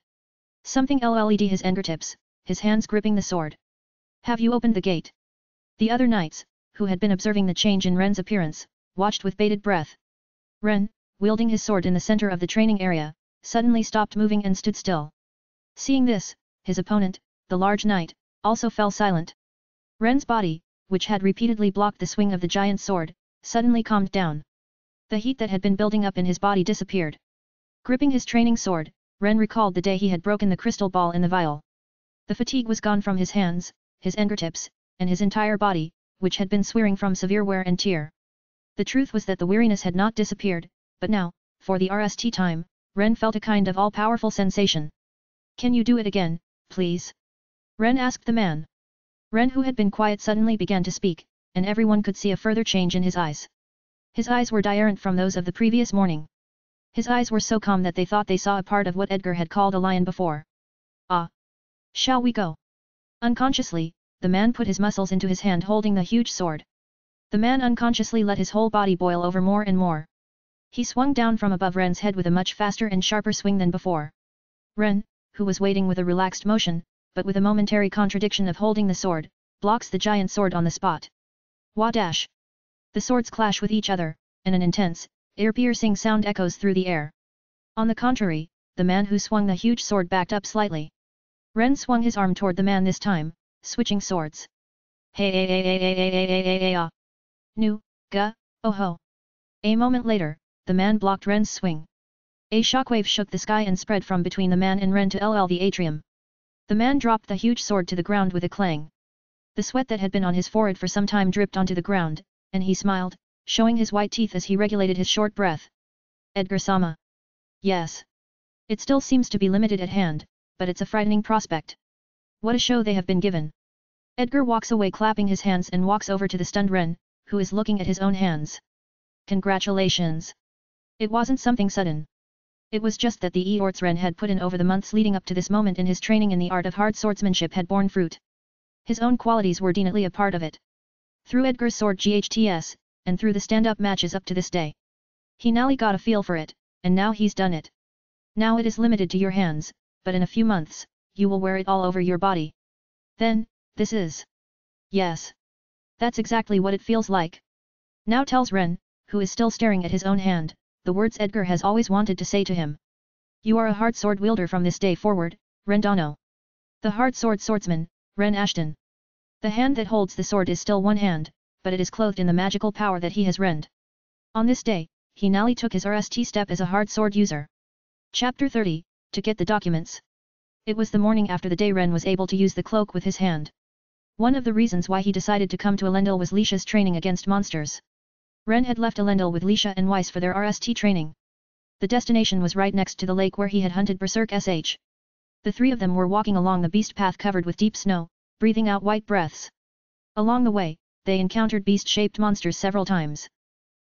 Something led his fingertips, his hands gripping the sword. Have you opened the gate? The other knights, who had been observing the change in Ren's appearance, watched with bated breath. Ren, wielding his sword in the center of the training area, suddenly stopped moving and stood still. Seeing this, his opponent, the large knight, also fell silent. Ren's body, which had repeatedly blocked the swing of the giant sword, suddenly calmed down. The heat that had been building up in his body disappeared. Gripping his training sword, Ren recalled the day he had broken the crystal ball in the vial. The fatigue was gone from his hands, his fingertips, and his entire body, which had been swearing from severe wear and tear. The truth was that the weariness had not disappeared, but now, for the rest time, Ren felt a kind of all-powerful sensation. Can you do it again, please? Ren asked the man. Ren, who had been quiet, suddenly began to speak, and everyone could see a further change in his eyes. His eyes were different from those of the previous morning. His eyes were so calm that they thought they saw a part of what Edgar had called a lion before. Ah! Shall we go? Unconsciously, the man put his muscles into his hand holding the huge sword. The man unconsciously let his whole body boil over more and more. He swung down from above Ren's head with a much faster and sharper swing than before. Ren, who was waiting with a relaxed motion, but with a momentary contradiction of holding the sword, blocks the giant sword on the spot. Wah dash! The swords clash with each other, and an intense, ear-piercing sound echoes through the air. On the contrary, the man who swung the huge sword backed up slightly. Ren swung his arm toward the man this time, switching swords. Hey ah! Nu, ga, oh ho! A moment later, the man blocked Ren's swing. A shockwave shook the sky and spread from between the man and Ren to the atrium. The man dropped the huge sword to the ground with a clang. The sweat that had been on his forehead for some time dripped onto the ground, and he smiled, showing his white teeth as he regulated his short breath. Edgar-sama. Yes. It still seems to be limited at hand, but it's a frightening prospect. What a show they have been given. Edgar walks away clapping his hands and walks over to the stunned Ren, who is looking at his own hands. Congratulations. It wasn't something sudden. It was just that the efforts Ren had put in over the months leading up to this moment in his training in the art of hard swordsmanship had borne fruit. His own qualities were definitely a part of it. Through Edgar's sword GHTS, and through the stand-up matches up to this day. He now got a feel for it, and now he's done it. Now it is limited to your hands, but in a few months, you will wear it all over your body. Then, this is... Yes. That's exactly what it feels like. Now tells Ren, who is still staring at his own hand, the words Edgar has always wanted to say to him. You are a hard sword wielder from this day forward, Ren Dano. The hard sword swordsman, Ren Ashton. The hand that holds the sword is still one hand, but it is clothed in the magical power that he has rend. On this day, he now took his RST step as a hard sword user. Chapter 30, to get the documents. It was the morning after the day Ren was able to use the cloak with his hand. One of the reasons why he decided to come to Elendil was Lisha's training against monsters. Ren had left Elendil with Lisha and Weiss for their RST training. The destination was right next to the lake where he had hunted Berserk SH. The three of them were walking along the beast path covered with deep snow, breathing out white breaths. Along the way, they encountered beast-shaped monsters several times.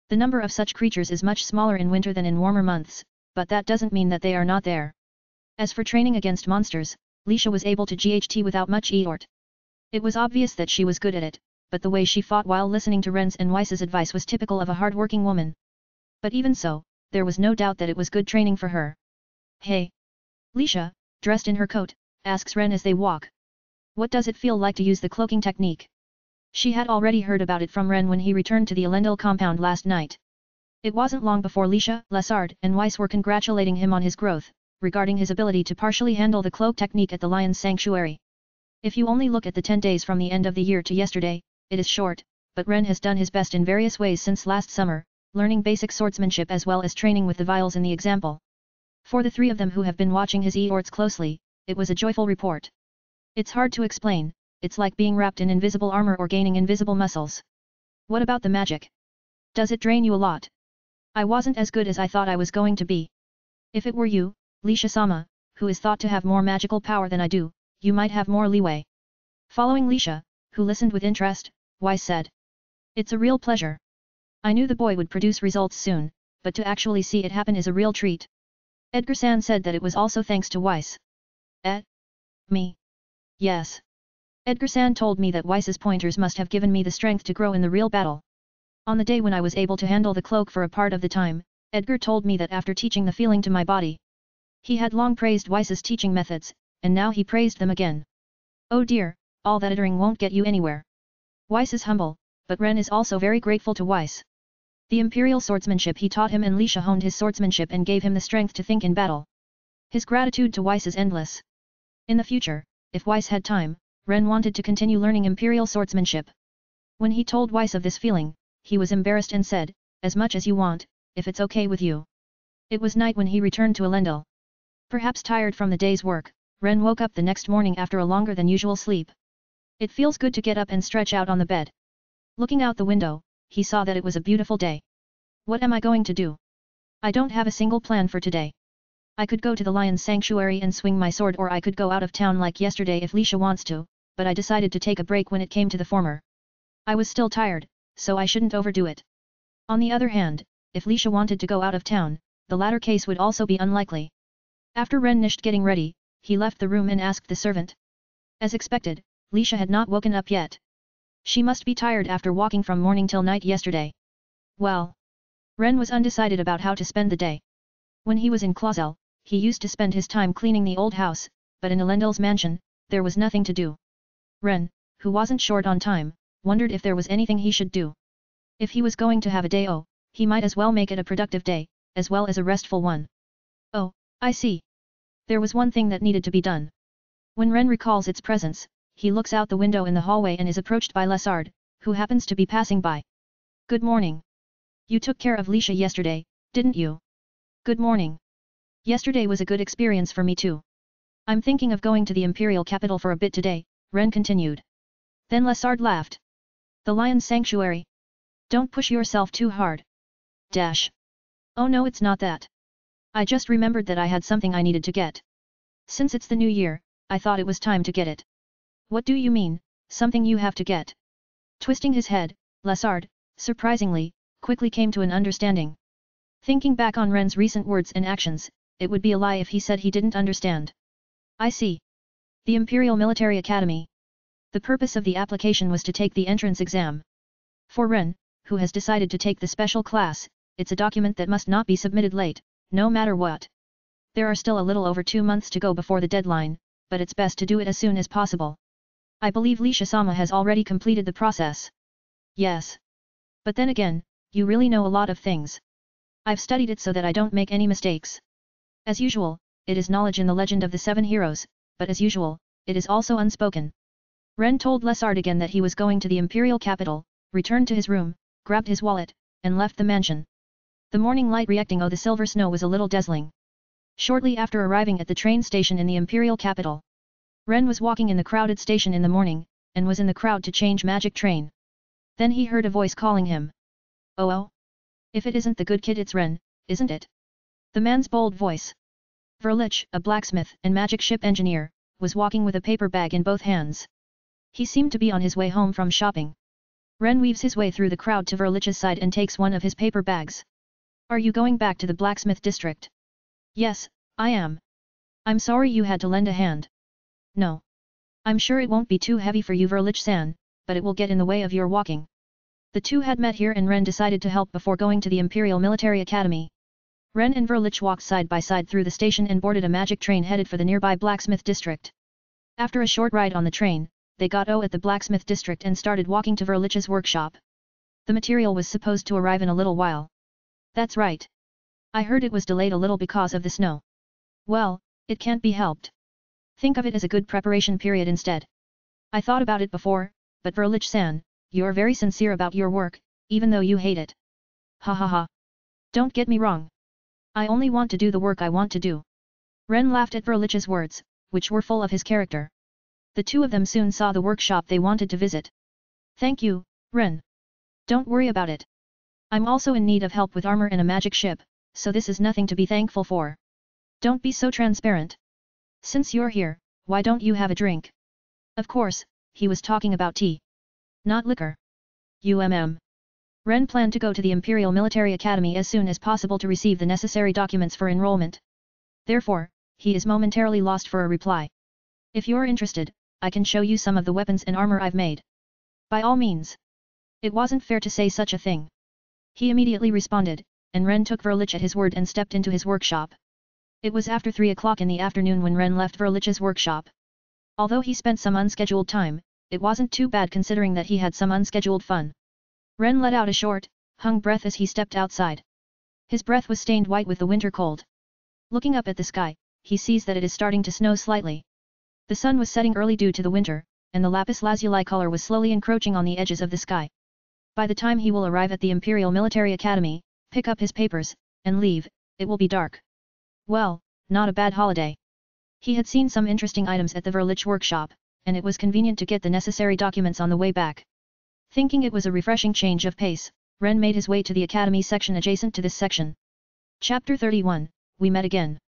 The number of such creatures is much smaller in winter than in warmer months, but that doesn't mean that they are not there. As for training against monsters, Lisha was able to GHT without much effort. It was obvious that she was good at it, but the way she fought while listening to Ren's and Weiss's advice was typical of a hard-working woman. But even so, there was no doubt that it was good training for her. Hey! Lisha, dressed in her coat, asks Ren as they walk. What does it feel like to use the cloaking technique? She had already heard about it from Ren when he returned to the Elendil compound last night. It wasn't long before Lisha, Lessard, and Weiss were congratulating him on his growth, regarding his ability to partially handle the cloak technique at the Lion's Sanctuary. If you only look at the 10 days from the end of the year to yesterday, it is short, but Ren has done his best in various ways since last summer, learning basic swordsmanship as well as training with the vials in the example. For the three of them who have been watching his efforts closely, it was a joyful report. It's hard to explain, it's like being wrapped in invisible armor or gaining invisible muscles. What about the magic? Does it drain you a lot? I wasn't as good as I thought I was going to be. If it were you, Lisha-sama, who is thought to have more magical power than I do, you might have more leeway. Following Lisha, who listened with interest, Weiss said. It's a real pleasure. I knew the boy would produce results soon, but to actually see it happen is a real treat. Edgar-san said that it was also thanks to Weiss. Me? Yes. Edgar-san told me that Weiss's pointers must have given me the strength to grow in the real battle. On the day when I was able to handle the cloak for a part of the time, Edgar told me that after teaching the feeling to my body. He had long praised Weiss's teaching methods, and now he praised them again. Oh dear, all that uttering won't get you anywhere. Weiss is humble, but Ren is also very grateful to Weiss. The imperial swordsmanship he taught him, and Lisha honed his swordsmanship and gave him the strength to think in battle. His gratitude to Weiss is endless. In the future, if Weiss had time, Ren wanted to continue learning imperial swordsmanship. When he told Weiss of this feeling, he was embarrassed and said, as much as you want, if it's okay with you. It was night when he returned to Elendil. Perhaps tired from the day's work, Ren woke up the next morning after a longer than usual sleep. It feels good to get up and stretch out on the bed. Looking out the window, he saw that it was a beautiful day. What am I going to do? I don't have a single plan for today. I could go to the lion's sanctuary and swing my sword, or I could go out of town like yesterday if Lisha wants to, but I decided to take a break when it came to the former. I was still tired, so I shouldn't overdo it. On the other hand, if Lisha wanted to go out of town, the latter case would also be unlikely. After Ren finished getting ready, he left the room and asked the servant. As expected, Lisha had not woken up yet. She must be tired after walking from morning till night yesterday. Well, Ren was undecided about how to spend the day. When he was in Clausel, he used to spend his time cleaning the old house, but in Elendil's mansion, there was nothing to do. Ren, who wasn't short on time, wondered if there was anything he should do. If he was going to have a day, he might as well make it a productive day, as well as a restful one. Oh, I see. There was one thing that needed to be done. When Ren recalls its presence, he looks out the window in the hallway and is approached by Lessard, who happens to be passing by. Good morning. You took care of Lisha yesterday, didn't you? Good morning. Yesterday was a good experience for me too. I'm thinking of going to the imperial capital for a bit today, Ren continued. Then Lessard laughed. The lion's sanctuary? Don't push yourself too hard. Dash. Oh no, it's not that. I just remembered that I had something I needed to get. Since it's the new year, I thought it was time to get it. What do you mean, something you have to get? Twisting his head, Lessard, surprisingly, quickly came to an understanding. Thinking back on Ren's recent words and actions, it would be a lie if he said he didn't understand. I see. The Imperial Military Academy. The purpose of the application was to take the entrance exam. For Ren, who has decided to take the special class, it's a document that must not be submitted late, no matter what. There are still a little over 2 months to go before the deadline, but it's best to do it as soon as possible. I believe Lisha-sama has already completed the process. Yes. But then again, you really know a lot of things. I've studied it so that I don't make any mistakes. As usual, it is knowledge in the legend of the 7 heroes, but as usual, it is also unspoken. Ren told Lessard again that he was going to the imperial capital, returned to his room, grabbed his wallet, and left the mansion. The morning light reacting on the silver snow was a little dazzling. Shortly after arriving at the train station in the imperial capital, Ren was walking in the crowded station in the morning, and was in the crowd to change magic train. Then he heard a voice calling him. Oh. If it isn't the good kid, it's Ren, isn't it? The man's bold voice. Verlich, a blacksmith and magic ship engineer, was walking with a paper bag in both hands. He seemed to be on his way home from shopping. Ren weaves his way through the crowd to Verlich's side and takes one of his paper bags. Are you going back to the blacksmith district? Yes, I am. I'm sorry you had to lend a hand. No. I'm sure it won't be too heavy for you, Verlich-san, but it will get in the way of your walking. The two had met here and Ren decided to help before going to the Imperial Military Academy. Ren and Verlich walked side by side through the station and boarded a magic train headed for the nearby blacksmith district. After a short ride on the train, they got at the blacksmith district and started walking to Verlich's workshop. The material was supposed to arrive in a little while. That's right. I heard it was delayed a little because of the snow. Well, it can't be helped. Think of it as a good preparation period instead. I thought about it before, but Verlich-san, you're very sincere about your work, even though you hate it. Ha ha ha. Don't get me wrong. I only want to do the work I want to do. Ren laughed at Verlich's words, which were full of his character. The two of them soon saw the workshop they wanted to visit. Thank you, Ren. Don't worry about it. I'm also in need of help with armor and a magic ship, so this is nothing to be thankful for. Don't be so transparent. Since you're here, why don't you have a drink? Of course, he was talking about tea. Not liquor. Ren planned to go to the Imperial Military Academy as soon as possible to receive the necessary documents for enrollment. Therefore, he is momentarily lost for a reply. If you're interested, I can show you some of the weapons and armor I've made. By all means. It wasn't fair to say such a thing. He immediately responded, and Ren took Verlich at his word and stepped into his workshop. It was after 3 o'clock in the afternoon when Ren left Verlich's workshop. Although he spent some unscheduled time, it wasn't too bad considering that he had some unscheduled fun. Ren let out a short, hung breath as he stepped outside. His breath was stained white with the winter cold. Looking up at the sky, he sees that it is starting to snow slightly. The sun was setting early due to the winter, and the lapis lazuli color was slowly encroaching on the edges of the sky. By the time he will arrive at the Imperial Military Academy, pick up his papers, and leave, it will be dark. Well, not a bad holiday. He had seen some interesting items at the Verlich workshop, and it was convenient to get the necessary documents on the way back. Thinking it was a refreshing change of pace, Ren made his way to the Academy section adjacent to this section. Chapter 31, We Met Again.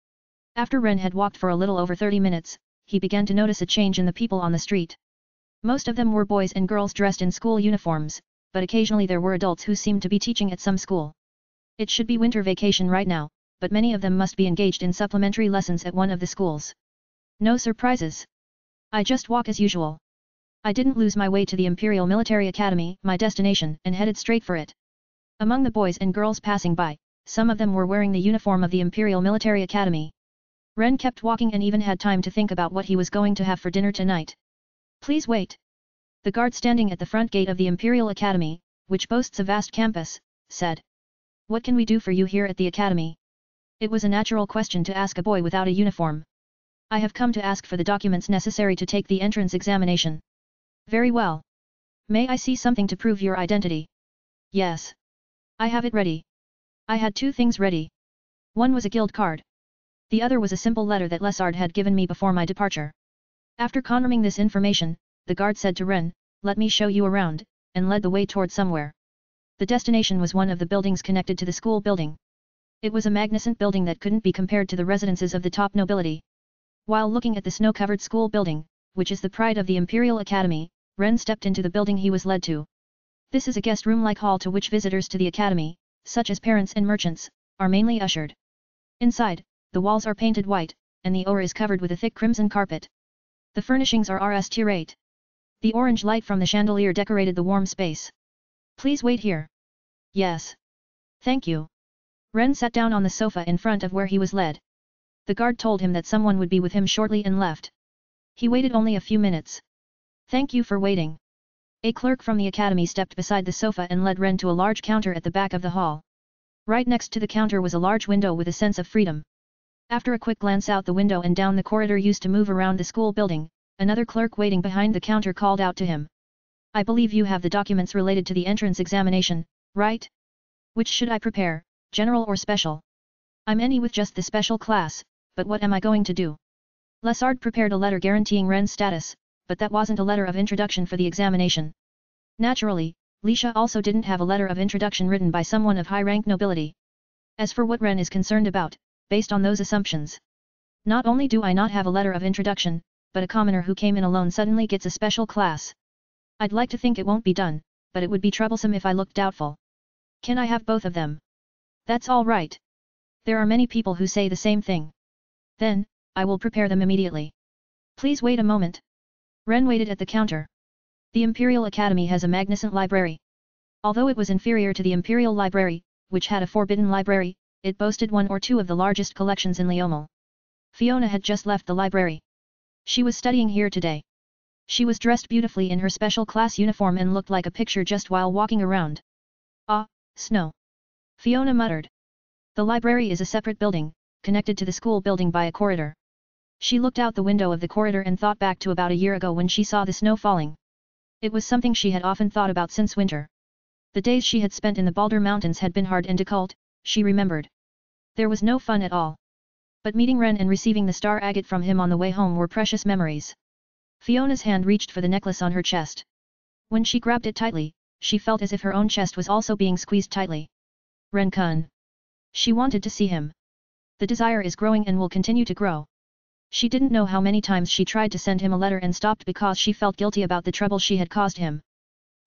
After Ren had walked for a little over 30 minutes, he began to notice a change in the people on the street. Most of them were boys and girls dressed in school uniforms, but occasionally there were adults who seemed to be teaching at some school. It should be winter vacation right now, but many of them must be engaged in supplementary lessons at one of the schools. No surprises. I just walk as usual. I didn't lose my way to the Imperial Military Academy, my destination, and headed straight for it. Among the boys and girls passing by, some of them were wearing the uniform of the Imperial Military Academy. Ren kept walking and even had time to think about what he was going to have for dinner tonight. Please wait. The guard standing at the front gate of the Imperial Academy, which boasts a vast campus, said. What can we do for you here at the Academy? It was a natural question to ask a boy without a uniform. I have come to ask for the documents necessary to take the entrance examination. Very well. May I see something to prove your identity? Yes. I have it ready. I had 2 things ready. One was a guild card. The other was a simple letter that Lessard had given me before my departure. After confirming this information, the guard said to Ren, let me show you around, and led the way toward somewhere. The destination was one of the buildings connected to the school building. It was a magnificent building that couldn't be compared to the residences of the top nobility. While looking at the snow-covered school building, which is the pride of the Imperial Academy, Ren stepped into the building he was led to. This is a guest room-like hall to which visitors to the Academy, such as parents and merchants, are mainly ushered. Inside, the walls are painted white, and the floor is covered with a thick crimson carpet. The furnishings are rest-rate. The orange light from the chandelier decorated the warm space. Please wait here. Yes. Thank you. Ren sat down on the sofa in front of where he was led. The guard told him that someone would be with him shortly and left. He waited only a few minutes. Thank you for waiting. A clerk from the academy stepped beside the sofa and led Ren to a large counter at the back of the hall. Right next to the counter was a large window with a sense of freedom. After a quick glance out the window and down the corridor used to move around the school building, another clerk waiting behind the counter called out to him. I believe you have the documents related to the entrance examination, right? Which should I prepare, general or special? I'm any with just the special class, but what am I going to do? Lessard prepared a letter guaranteeing Ren's status, but that wasn't a letter of introduction for the examination. Naturally, Lisha also didn't have a letter of introduction written by someone of high-rank nobility. As for what Ren is concerned about, based on those assumptions. Not only do I not have a letter of introduction, but a commoner who came in alone suddenly gets a special class. I'd like to think it won't be done, but it would be troublesome if I looked doubtful. Can I have both of them? That's all right. There are many people who say the same thing. Then, I will prepare them immediately. Please wait a moment. Ren waited at the counter. The Imperial Academy has a magnificent library. Although it was inferior to the Imperial Library, which had a forbidden library, it boasted one or two of the largest collections in Leomel. Fiona had just left the library. She was studying here today. She was dressed beautifully in her special class uniform and looked like a picture just while walking around. Ah, snow. Fiona muttered. The library is a separate building, connected to the school building by a corridor. She looked out the window of the corridor and thought back to about a year ago when she saw the snow falling. It was something she had often thought about since winter. The days she had spent in the Balder Mountains had been hard and difficult, she remembered. There was no fun at all. But meeting Ren and receiving the star agate from him on the way home were precious memories. Fiona's hand reached for the necklace on her chest. When she grabbed it tightly, she felt as if her own chest was also being squeezed tightly. Ren-kun. She wanted to see him. The desire is growing and will continue to grow. She didn't know how many times she tried to send him a letter and stopped because she felt guilty about the trouble she had caused him.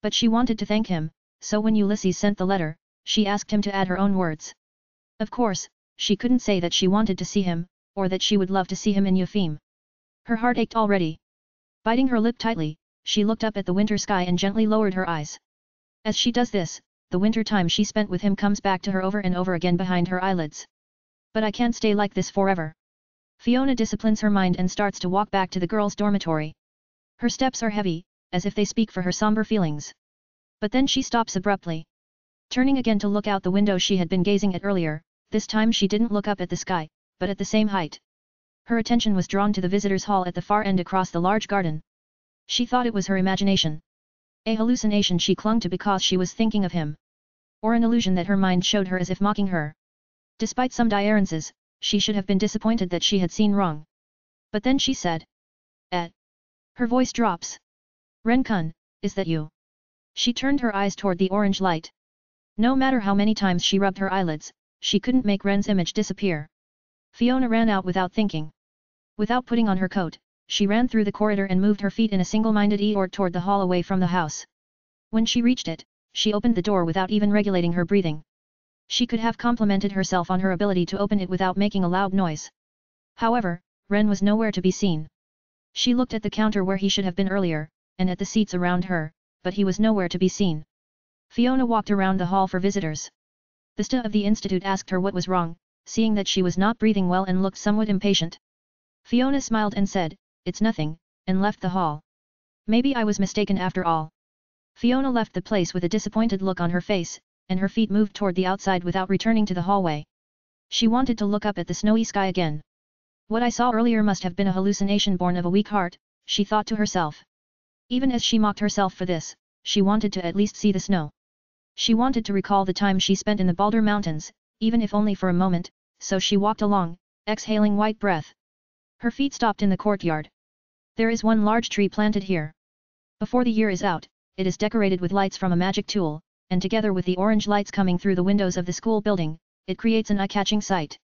But she wanted to thank him, so when Ulysses sent the letter, she asked him to add her own words. Of course, she couldn't say that she wanted to see him, or that she would love to see him in Eupheme. Her heart ached already. Biting her lip tightly, she looked up at the winter sky and gently lowered her eyes. As she does this, the winter time she spent with him comes back to her over and over again behind her eyelids. But I can't stay like this forever. Fiona disciplines her mind and starts to walk back to the girls' dormitory. Her steps are heavy, as if they speak for her somber feelings. But then she stops abruptly. Turning again to look out the window she had been gazing at earlier, this time she didn't look up at the sky, but at the same height. Her attention was drawn to the visitors' hall at the far end across the large garden. She thought it was her imagination. A hallucination she clung to because she was thinking of him. Or an illusion that her mind showed her as if mocking her. Despite some differences, she should have been disappointed that she had seen wrong. But then she said. Her voice drops. Ren-kun, is that you? She turned her eyes toward the orange light. No matter how many times she rubbed her eyelids, she couldn't make Ren's image disappear. Fiona ran out without thinking. Without putting on her coat, she ran through the corridor and moved her feet in a single-minded effort toward the hall away from the house. When she reached it, she opened the door without even regulating her breathing. She could have complimented herself on her ability to open it without making a loud noise. However, Ren was nowhere to be seen. She looked at the counter where he should have been earlier, and at the seats around her, but he was nowhere to be seen. Fiona walked around the hall for visitors. The sta of the institute asked her what was wrong, seeing that she was not breathing well and looked somewhat impatient. Fiona smiled and said, "It's nothing," and left the hall. Maybe I was mistaken after all. Fiona left the place with a disappointed look on her face, and her feet moved toward the outside without returning to the hallway. She wanted to look up at the snowy sky again. What I saw earlier must have been a hallucination born of a weak heart, she thought to herself. Even as she mocked herself for this, she wanted to at least see the snow. She wanted to recall the time she spent in the Boulder Mountains, even if only for a moment, so she walked along, exhaling white breath. Her feet stopped in the courtyard. There is one large tree planted here. Before the year is out, it is decorated with lights from a magic tool, and together with the orange lights coming through the windows of the school building, it creates an eye-catching sight.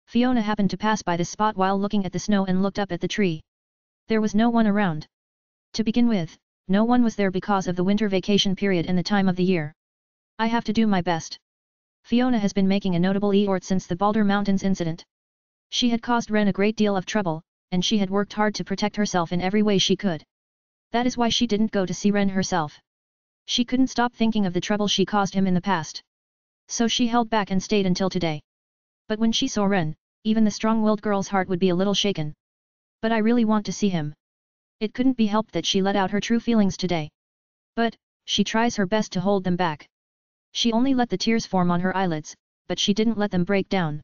Fiona happened to pass by this spot while looking at the snow and looked up at the tree. There was no one around. To begin with, no one was there because of the winter vacation period and the time of the year. I have to do my best. Fiona has been making a notable effort since the Boulder Mountains incident. She had caused Ren a great deal of trouble, and she had worked hard to protect herself in every way she could. That is why she didn't go to see Ren herself. She couldn't stop thinking of the trouble she caused him in the past. So she held back and stayed until today. But when she saw Ren, even the strong-willed girl's heart would be a little shaken. But I really want to see him. It couldn't be helped that she let out her true feelings today. But, she tries her best to hold them back. She only let the tears form on her eyelids, but she didn't let them break down.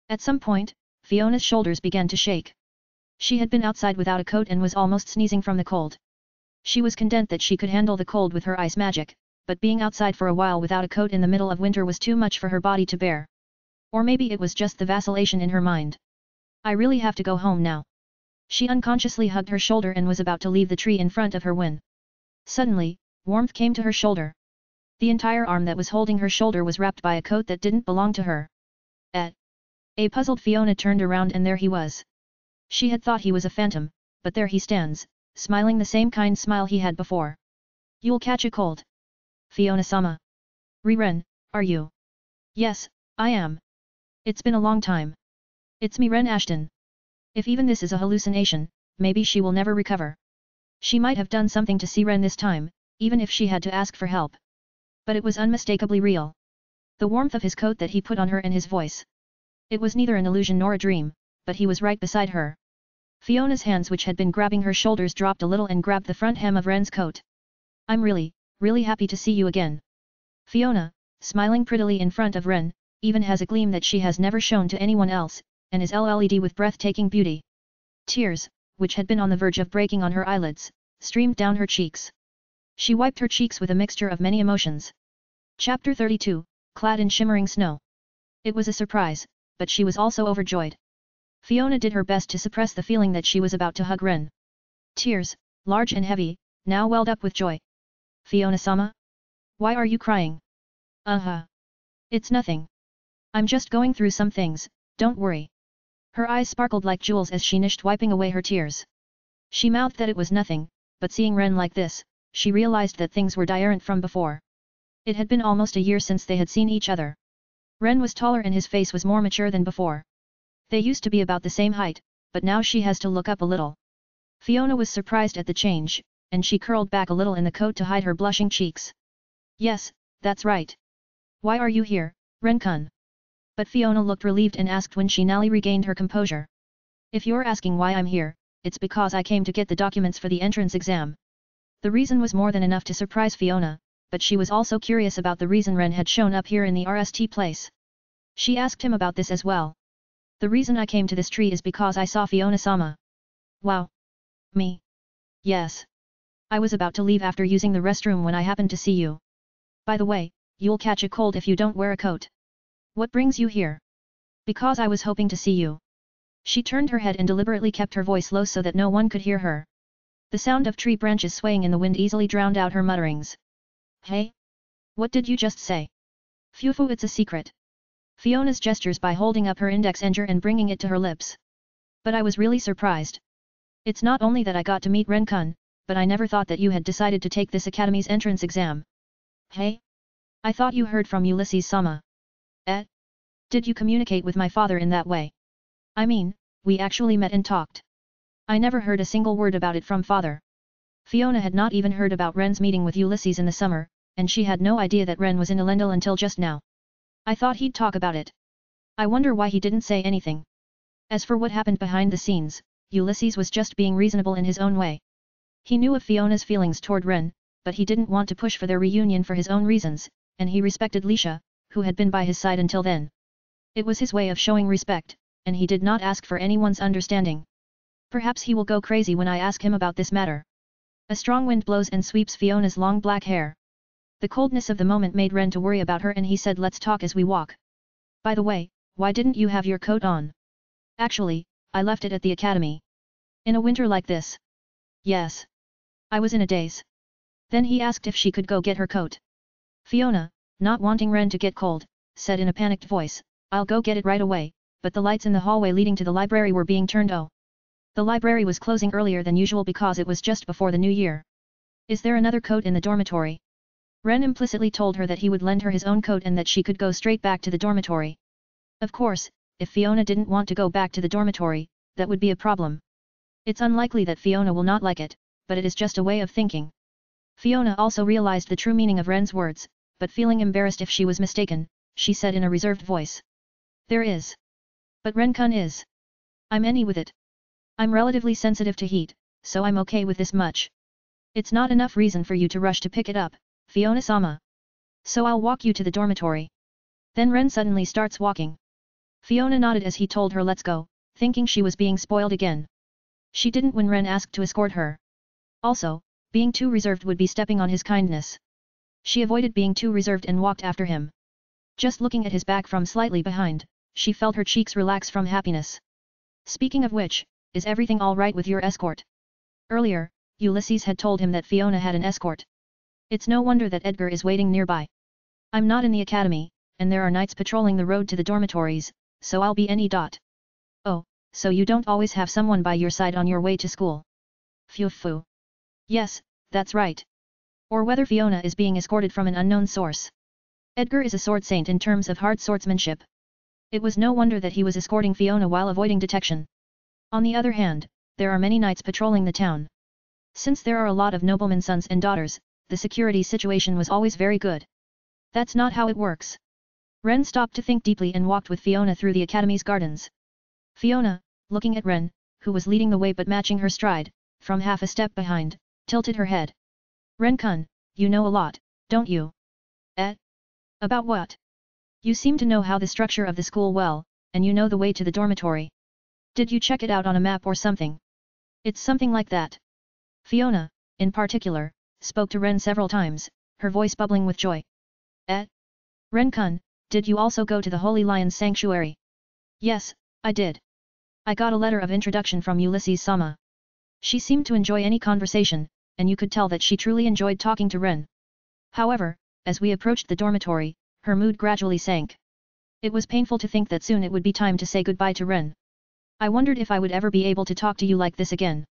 At some point, Fiona's shoulders began to shake. She had been outside without a coat and was almost sneezing from the cold. She was content that she could handle the cold with her ice magic, but being outside for a while without a coat in the middle of winter was too much for her body to bear. Or maybe it was just the vacillation in her mind. I really have to go home now. She unconsciously hugged her shoulder and was about to leave the tree in front of her when suddenly, warmth came to her shoulder. The entire arm that was holding her shoulder was wrapped by a coat that didn't belong to her. A puzzled Fiona turned around and there he was. She had thought he was a phantom, but there he stands, smiling the same kind smile he had before. You'll catch a cold. Fiona-sama. Ren, are you? Yes, I am. It's been a long time. It's me, Ren Ashton. If even this is a hallucination, maybe she will never recover. She might have done something to see Ren this time, even if she had to ask for help. But it was unmistakably real. The warmth of his coat that he put on her and his voice. It was neither an illusion nor a dream, but he was right beside her. Fiona's hands which had been grabbing her shoulders dropped a little and grabbed the front hem of Ren's coat. I'm really happy to see you again. Fiona, smiling prettily in front of Ren, even has a gleam that she has never shown to anyone else, and is LLED with breathtaking beauty. Tears, which had been on the verge of breaking on her eyelids, streamed down her cheeks. She wiped her cheeks with a mixture of many emotions. Chapter 32, Clad in Shimmering Snow. It was a surprise, but she was also overjoyed. Fiona did her best to suppress the feeling that she was about to hug Ren. Tears, large and heavy, now welled up with joy. Fiona-sama? Why are you crying? It's nothing. I'm just going through some things, don't worry. Her eyes sparkled like jewels as she nished wiping away her tears. She mouthed that it was nothing, but seeing Ren like this, she realized that things were different from before. It had been almost a year since they had seen each other. Ren was taller and his face was more mature than before. They used to be about the same height, but now she has to look up a little. Fiona was surprised at the change, and she curled back a little in the coat to hide her blushing cheeks. Yes, that's right, Why are you here, Ren-kun? But Fiona looked relieved and asked when she now regained her composure. If you're asking why I'm here, it's because I came to get the documents for the entrance exam. The reason was more than enough to surprise Fiona, but she was also curious about the reason Ren had shown up here in the RST place. She asked him about this as well. The reason I came to this tree is because I saw Fiona-sama. Wow. Me? Yes. I was about to leave after using the restroom when I happened to see you. By the way, you'll catch a cold if you don't wear a coat. What brings you here? Because I was hoping to see you. She turned her head and deliberately kept her voice low so that no one could hear her. The sound of tree branches swaying in the wind easily drowned out her mutterings. Hey? What did you just say? Phew, it's a secret. Fiona's gestures by holding up her index finger and bringing it to her lips. But I was really surprised. It's not only that I got to meet Ren-kun, but I never thought that you had decided to take this academy's entrance exam. Hey? I thought you heard from Ulysses-sama. Did you communicate with my father in that way? I mean, we actually met and talked. I never heard a single word about it from father. Fiona had not even heard about Ren's meeting with Ulysses in the summer, and she had no idea that Ren was in Elendil until just now. I thought he'd talk about it. I wonder why he didn't say anything. As for what happened behind the scenes, Ulysses was just being reasonable in his own way. He knew of Fiona's feelings toward Ren, but he didn't want to push for their reunion for his own reasons, and he respected Lisha, who had been by his side until then. It was his way of showing respect, and he did not ask for anyone's understanding. Perhaps he will go crazy when I ask him about this matter. A strong wind blows and sweeps Fiona's long black hair. The coldness of the moment made Ren to worry about her and he said, let's talk as we walk. By the way, why didn't you have your coat on? Actually, I left it at the academy. In a winter like this? Yes. I was in a daze. Then he asked if she could go get her coat. Fiona, not wanting Ren to get cold, said in a panicked voice, I'll go get it right away, but the lights in the hallway leading to the library were being turned on. The library was closing earlier than usual because it was just before the new year. Is there another coat in the dormitory? Ren implicitly told her that he would lend her his own coat and that she could go straight back to the dormitory. Of course, if Fiona didn't want to go back to the dormitory, that would be a problem. It's unlikely that Fiona will not like it, but it is just a way of thinking. Fiona also realized the true meaning of Ren's words, but feeling embarrassed if she was mistaken, she said in a reserved voice. There is. But Ren-kun is. I'm any with it. I'm relatively sensitive to heat, so I'm okay with this much. It's not enough reason for you to rush to pick it up, Fiona-sama. So I'll walk you to the dormitory. Then Ren suddenly starts walking. Fiona nodded as he told her let's go, thinking she was being spoiled again. She didn't when Ren asked to escort her. Also, being too reserved would be stepping on his kindness. She avoided being too reserved and walked after him. Just looking at his back from slightly behind, she felt her cheeks relax from happiness. Speaking of which, is everything all right with your escort? Earlier, Ulysses had told him that Fiona had an escort. It's no wonder that Edgar is waiting nearby. I'm not in the academy, and there are knights patrolling the road to the dormitories, so I'll be any dot. Oh, so you don't always have someone by your side on your way to school. Phew. Yes, that's right. Or whether Fiona is being escorted from an unknown source. Edgar is a sword saint in terms of hard swordsmanship. It was no wonder that he was escorting Fiona while avoiding detection. On the other hand, there are many knights patrolling the town. Since there are a lot of noblemen's sons and daughters, the security situation was always very good. That's not how it works. Ren stopped to think deeply and walked with Fiona through the academy's gardens. Fiona, looking at Ren, who was leading the way but matching her stride, from half a step behind, tilted her head. Ren-kun, you know a lot, don't you? About what? You seem to know how the structure of the school well, and you know the way to the dormitory. Did you check it out on a map or something? It's something like that. Fiona, in particular, spoke to Ren several times, her voice bubbling with joy. Ren-kun, did you also go to the Holy Lion's Sanctuary? Yes, I did. I got a letter of introduction from Ulysses-sama. She seemed to enjoy any conversation, and you could tell that she truly enjoyed talking to Ren. However, as we approached the dormitory, her mood gradually sank. It was painful to think that soon it would be time to say goodbye to Ren. I wondered if I would ever be able to talk to you like this again.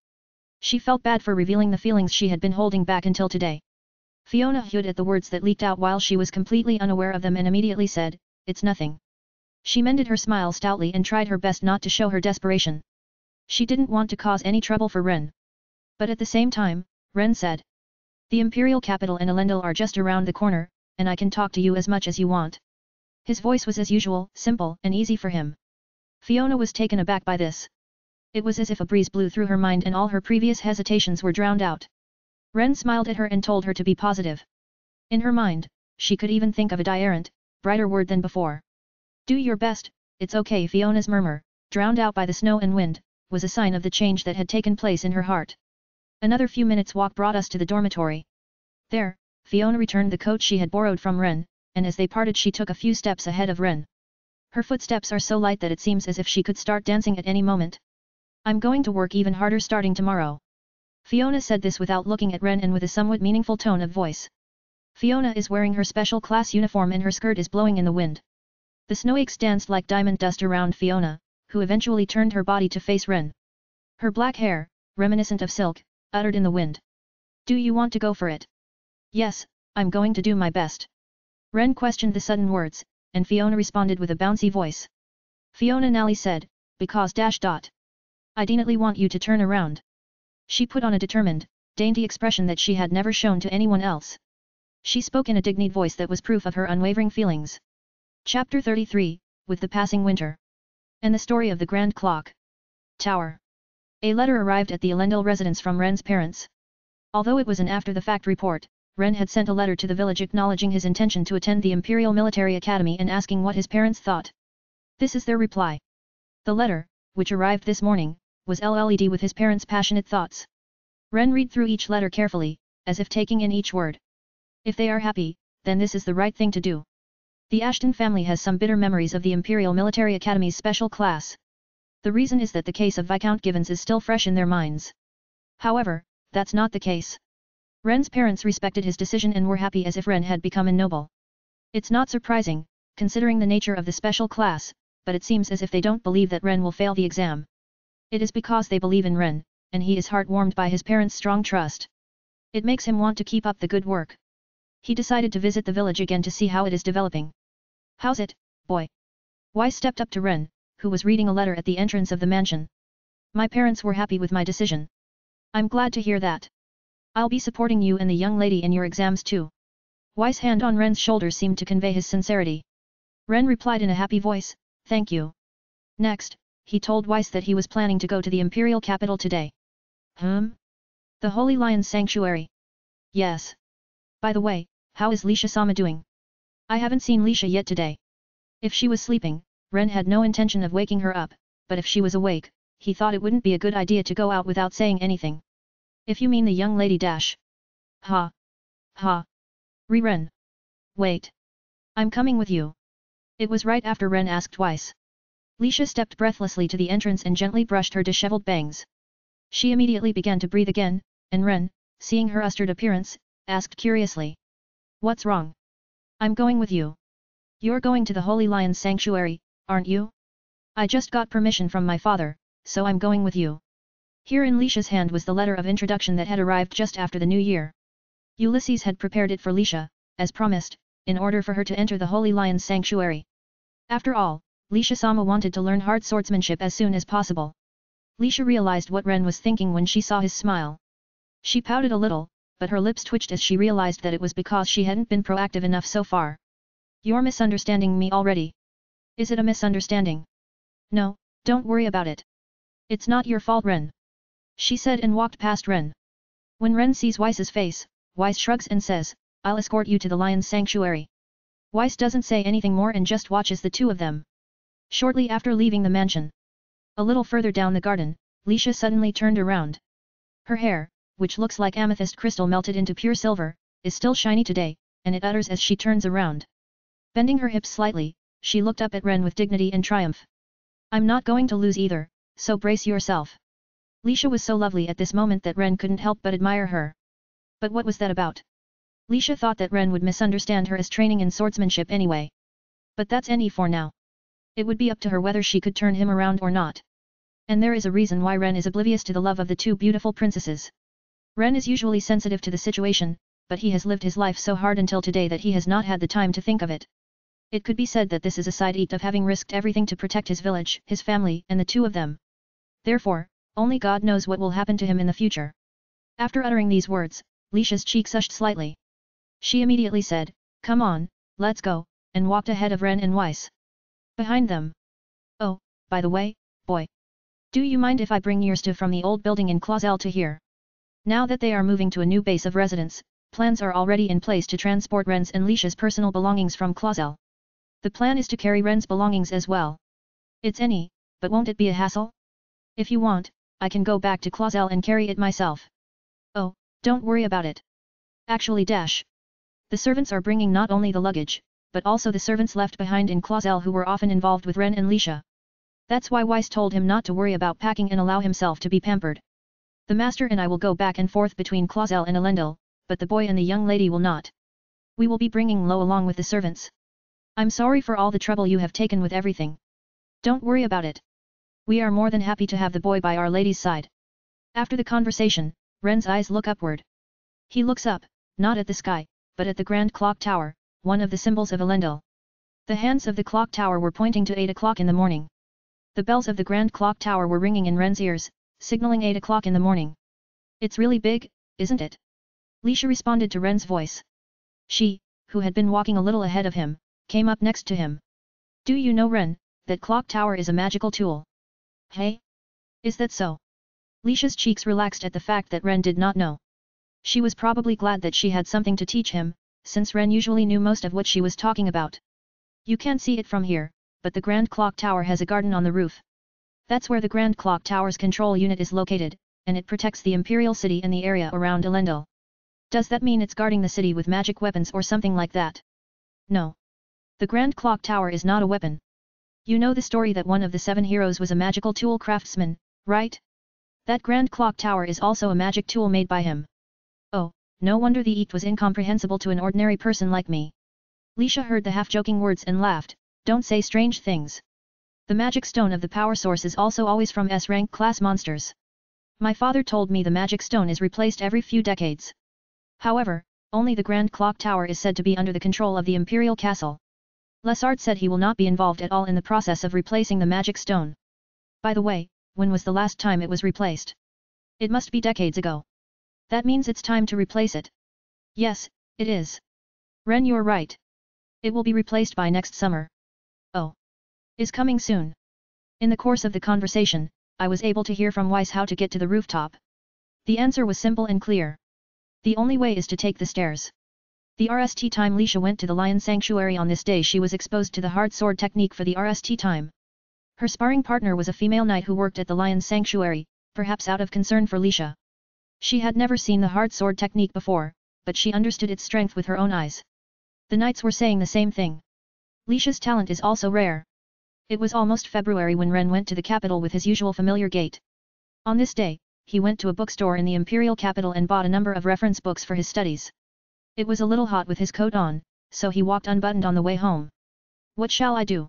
She felt bad for revealing the feelings she had been holding back until today. Fiona hewed at the words that leaked out while she was completely unaware of them and immediately said, it's nothing. She mended her smile stoutly and tried her best not to show her desperation. She didn't want to cause any trouble for Ren. But at the same time, Ren said. The imperial capital and Elendil are just around the corner, and I can talk to you as much as you want. His voice was as usual, simple and easy for him. Fiona was taken aback by this. It was as if a breeze blew through her mind and all her previous hesitations were drowned out. Ren smiled at her and told her to be positive. In her mind, she could even think of a different, brighter word than before. Do your best, it's okay. Fiona's murmur, drowned out by the snow and wind, was a sign of the change that had taken place in her heart. Another few minutes' walk brought us to the dormitory. There, Fiona returned the coat she had borrowed from Ren, and as they parted she took a few steps ahead of Ren. Her footsteps are so light that it seems as if she could start dancing at any moment. I'm going to work even harder starting tomorrow. Fiona said this without looking at Ren and with a somewhat meaningful tone of voice. Fiona is wearing her special class uniform and her skirt is blowing in the wind. The snowflakes danced like diamond dust around Fiona, who eventually turned her body to face Ren. Her black hair, reminiscent of silk, uttered in the wind. Do you want to go for it? Yes, I'm going to do my best. Ren questioned the sudden words, and Fiona responded with a bouncy voice. Fiona Nally said, because ... I definitely want you to turn around. She put on a determined, dainty expression that she had never shown to anyone else. She spoke in a dignified voice that was proof of her unwavering feelings. Chapter 33, With the Passing Winter. And the Story of the Grand Clock Tower. A letter arrived at the Elendil residence from Ren's parents. Although it was an after-the-fact report, Ren had sent a letter to the village acknowledging his intention to attend the Imperial Military Academy and asking what his parents thought. This is their reply. The letter, which arrived this morning, was LLED with his parents' passionate thoughts. Ren read through each letter carefully, as if taking in each word. If they are happy, then this is the right thing to do. The Ashton family has some bitter memories of the Imperial Military Academy's special class. The reason is that the case of Viscount Givens is still fresh in their minds. However, that's not the case. Ren's parents respected his decision and were happy as if Ren had become a noble. It's not surprising, considering the nature of the special class, but it seems as if they don't believe that Ren will fail the exam. It is because they believe in Ren, and he is heart-warmed by his parents' strong trust. It makes him want to keep up the good work. He decided to visit the village again to see how it is developing. How's it, boy? Weiss stepped up to Ren, who was reading a letter at the entrance of the mansion. My parents were happy with my decision. I'm glad to hear that. I'll be supporting you and the young lady in your exams too. Weiss' hand on Ren's shoulder seemed to convey his sincerity. Ren replied in a happy voice, thank you. Next, he told Weiss that he was planning to go to the Imperial capital today. The Holy Lion's Sanctuary. Yes. By the way, how is Lisha-sama doing? I haven't seen Lisha yet today. If she was sleeping, Ren had no intention of waking her up, but if she was awake, he thought it wouldn't be a good idea to go out without saying anything. If you mean the young lady dash. Ha. Ha. Ren. Wait. I'm coming with you. It was right after Ren asked Weiss. Lisha stepped breathlessly to the entrance and gently brushed her disheveled bangs. She immediately began to breathe again, and Ren, seeing her flustered appearance, asked curiously. What's wrong? I'm going with you. You're going to the Holy Lion's Sanctuary, aren't you? I just got permission from my father, so I'm going with you. Here in Lisha's hand was the letter of introduction that had arrived just after the new year. Ulysses had prepared it for Lisha, as promised, in order for her to enter the Holy Lion's Sanctuary. After all, Lisha-sama wanted to learn hard swordsmanship as soon as possible. Lisha realized what Ren was thinking when she saw his smile. She pouted a little, but her lips twitched as she realized that it was because she hadn't been proactive enough so far. You're misunderstanding me already. Is it a misunderstanding? No, don't worry about it. It's not your fault, Ren. She said and walked past Ren. When Ren sees Weiss's face, Weiss shrugs and says, I'll escort you to the Lion's Sanctuary. Weiss doesn't say anything more and just watches the two of them. Shortly after leaving the mansion. A little further down the garden, Lisha suddenly turned around. Her hair, which looks like amethyst crystal melted into pure silver, is still shiny today, and it utters as she turns around. Bending her hips slightly, she looked up at Ren with dignity and triumph. I'm not going to lose either, so brace yourself. Lisha was so lovely at this moment that Ren couldn't help but admire her. But what was that about? Lisha thought that Ren would misunderstand her as training in swordsmanship anyway. But that's any for now. It would be up to her whether she could turn him around or not. And there is a reason why Ren is oblivious to the love of the two beautiful princesses. Ren is usually sensitive to the situation, but he has lived his life so hard until today that he has not had the time to think of it. It could be said that this is a side effect of having risked everything to protect his village, his family, and the two of them. Therefore, only God knows what will happen to him in the future. After uttering these words, Lisha's cheek flushed slightly. She immediately said, Come on, let's go, and walked ahead of Ren and Weiss. Behind them. Oh, by the way, boy. Do you mind if I bring your stuff from the old building in Clausel to here? Now that they are moving to a new base of residence, plans are already in place to transport Ren's and Lisha's personal belongings from Clausel. The plan is to carry Ren's belongings as well. It's any, but won't it be a hassle? If you want, I can go back to Clausel and carry it myself. Oh, don't worry about it. Actually dash. The servants are bringing not only the luggage, but also the servants left behind in Clausel who were often involved with Ren and Lisha. That's why Weiss told him not to worry about packing and allow himself to be pampered. The master and I will go back and forth between Clausel and Elendil, but the boy and the young lady will not. We will be bringing Lo along with the servants. I'm sorry for all the trouble you have taken with everything. Don't worry about it. We are more than happy to have the boy by Our Lady's side. After the conversation, Ren's eyes look upward. He looks up, not at the sky, but at the Grand Clock Tower, one of the symbols of Elendil. The hands of the clock tower were pointing to 8 o'clock in the morning. The bells of the Grand Clock Tower were ringing in Ren's ears, signaling 8 o'clock in the morning. It's really big, isn't it? Lisha responded to Ren's voice. She, who had been walking a little ahead of him, came up next to him. Do you know, Ren, that clock tower is a magical tool? Hey? Is that so? Lisha's cheeks relaxed at the fact that Ren did not know. She was probably glad that she had something to teach him, since Ren usually knew most of what she was talking about. You can't see it from here, but the Grand Clock Tower has a garden on the roof. That's where the Grand Clock Tower's control unit is located, and it protects the Imperial City and the area around Elendil. Does that mean it's guarding the city with magic weapons or something like that? No. The Grand Clock Tower is not a weapon. You know the story that one of the 7 heroes was a magical tool craftsman, right? That Grand Clock Tower is also a magic tool made by him. Oh, no wonder the act was incomprehensible to an ordinary person like me. Lisha heard the half-joking words and laughed. Don't say strange things. The magic stone of the power source is also always from S-rank class monsters. My father told me the magic stone is replaced every few decades. However, only the Grand Clock Tower is said to be under the control of the Imperial Castle. Lessard said he will not be involved at all in the process of replacing the magic stone. By the way, when was the last time it was replaced? It must be decades ago. That means it's time to replace it. Yes, it is. Ren, you're right. It will be replaced by next summer. Oh. Is coming soon. In the course of the conversation, I was able to hear from Weiss how to get to the rooftop. The answer was simple and clear. The only way is to take the stairs. The RST time Lisha went to the Lion Sanctuary on this day she was exposed to the hard sword technique for the RST time. Her sparring partner was a female knight who worked at the Lion Sanctuary, perhaps out of concern for Lisha. She had never seen the hard sword technique before, but she understood its strength with her own eyes. The knights were saying the same thing. Lisha's talent is also rare. It was almost February when Ren went to the capital with his usual familiar gait. On this day, he went to a bookstore in the imperial capital and bought a number of reference books for his studies. It was a little hot with his coat on, so he walked unbuttoned on the way home. What shall I do?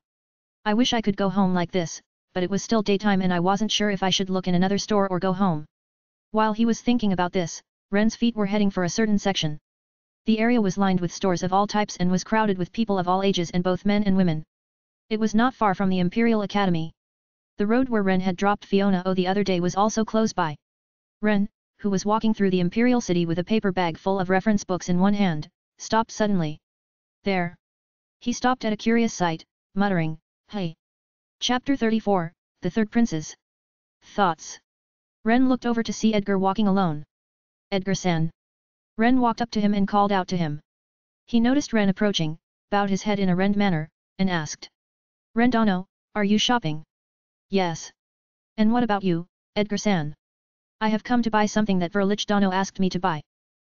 I wish I could go home like this, but it was still daytime and I wasn't sure if I should look in another store or go home. While he was thinking about this, Ren's feet were heading for a certain section. The area was lined with stores of all types and was crowded with people of all ages and both men and women. It was not far from the Imperial Academy. The road where Ren had dropped Fiona the other day was also close by. Ren, who was walking through the Imperial City with a paper bag full of reference books in one hand, stopped suddenly. There. He stopped at a curious sight, muttering, "Hey." Chapter 34, The Third Princes. Thoughts. Ren looked over to see Edgar walking alone. "Edgar-san." Ren walked up to him and called out to him. He noticed Ren approaching, bowed his head in a Ren manner, and asked. "Rendano, are you shopping?" "Yes." "And what about you, Edgar-san?" "I have come to buy something that Verlich Dano asked me to buy.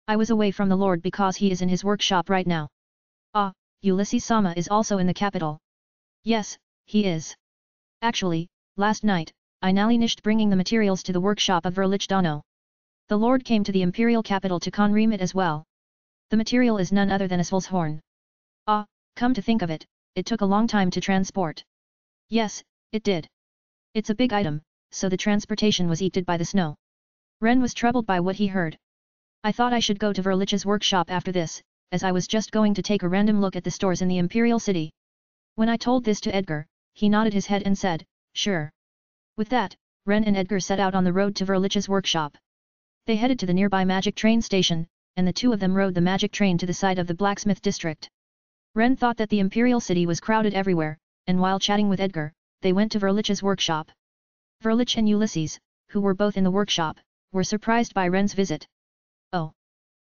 I was away from the Lord because he is in his workshop right now." "Ah, Ulysses-sama is also in the capital." "Yes, he is. Actually, last night, I finished bringing the materials to the workshop of Verlich Dano. The Lord came to the imperial capital to consume it as well. The material is none other than a Svol's horn." "Ah, come to think of it, it took a long time to transport." "Yes, it did. It's a big item, so the transportation was eaten by the snow." Ren was troubled by what he heard. "I thought I should go to Verlich's workshop after this, as I was just going to take a random look at the stores in the Imperial City." When I told this to Edgar, he nodded his head and said, "Sure." With that, Ren and Edgar set out on the road to Verlich's workshop. They headed to the nearby magic train station, and the two of them rode the magic train to the site of the blacksmith district. Ren thought that the Imperial City was crowded everywhere, and while chatting with Edgar, they went to Verlich's workshop. Verlich and Ulysses, who were both in the workshop, were surprised by Ren's visit. Oh.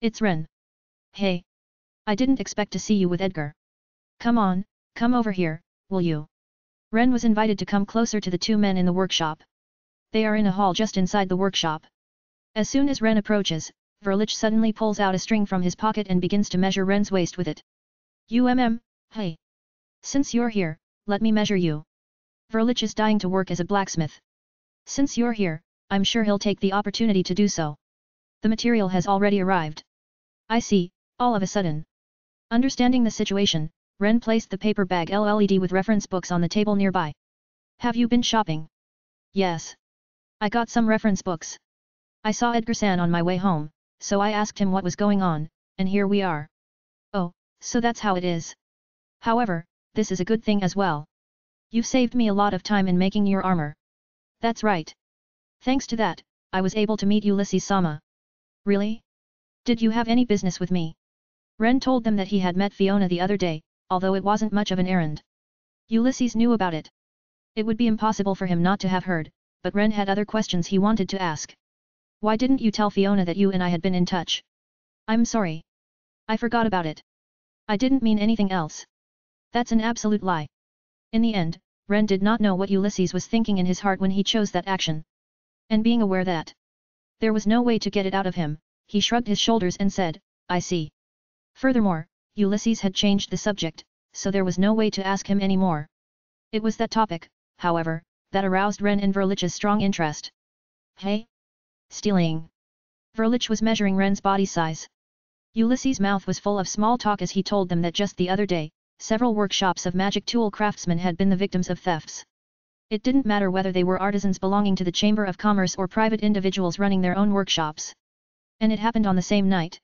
It's Ren. Hey. I didn't expect to see you with Edgar. Come on, come over here, will you? Ren was invited to come closer to the two men in the workshop. They are in a hall just inside the workshop. As soon as Ren approaches, Verlich suddenly pulls out a string from his pocket and begins to measure Ren's waist with it. Hey. Since you're here, let me measure you. Verlich is dying to work as a blacksmith. Since you're here, I'm sure he'll take the opportunity to do so. The material has already arrived. I see, all of a sudden. Understanding the situation, Ren placed the paper bag LLED with reference books on the table nearby. Have you been shopping? Yes. I got some reference books. I saw Edgar-san on my way home, so I asked him what was going on, and here we are. Oh, so that's how it is. However, this is a good thing as well. You've saved me a lot of time in making your armor. That's right. Thanks to that, I was able to meet Ulysses-sama. Really? Did you have any business with me? Ren told them that he had met Fiona the other day, although it wasn't much of an errand. Ulysses knew about it. It would be impossible for him not to have heard, but Ren had other questions he wanted to ask. Why didn't you tell Fiona that you and I had been in touch? I'm sorry. I forgot about it. I didn't mean anything else. That's an absolute lie. In the end, Ren did not know what Ulysses was thinking in his heart when he chose that action. And being aware that there was no way to get it out of him, he shrugged his shoulders and said, I see. Furthermore, Ulysses had changed the subject, so there was no way to ask him any more. It was that topic, however, that aroused Ren and Verlich's strong interest. Hey? Stealing. Verlich was measuring Ren's body size. Ulysses' mouth was full of small talk as he told them that just the other day, several workshops of magic tool craftsmen had been the victims of thefts. It didn't matter whether they were artisans belonging to the Chamber of Commerce or private individuals running their own workshops. And it happened on the same night.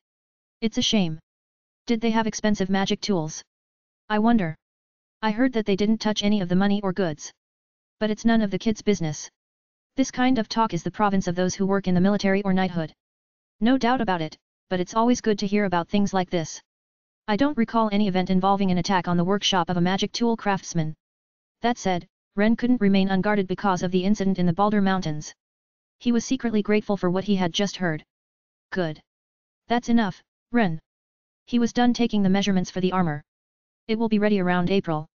It's a shame. Did they have expensive magic tools? I wonder. I heard that they didn't touch any of the money or goods. But it's none of the kids' business. This kind of talk is the province of those who work in the military or knighthood. No doubt about it, but it's always good to hear about things like this. I don't recall any event involving an attack on the workshop of a magic tool craftsman. That said, Ren couldn't remain unguarded because of the incident in the Balder Mountains. He was secretly grateful for what he had just heard. Good. That's enough, Ren. He was done taking the measurements for the armor. It will be ready around April.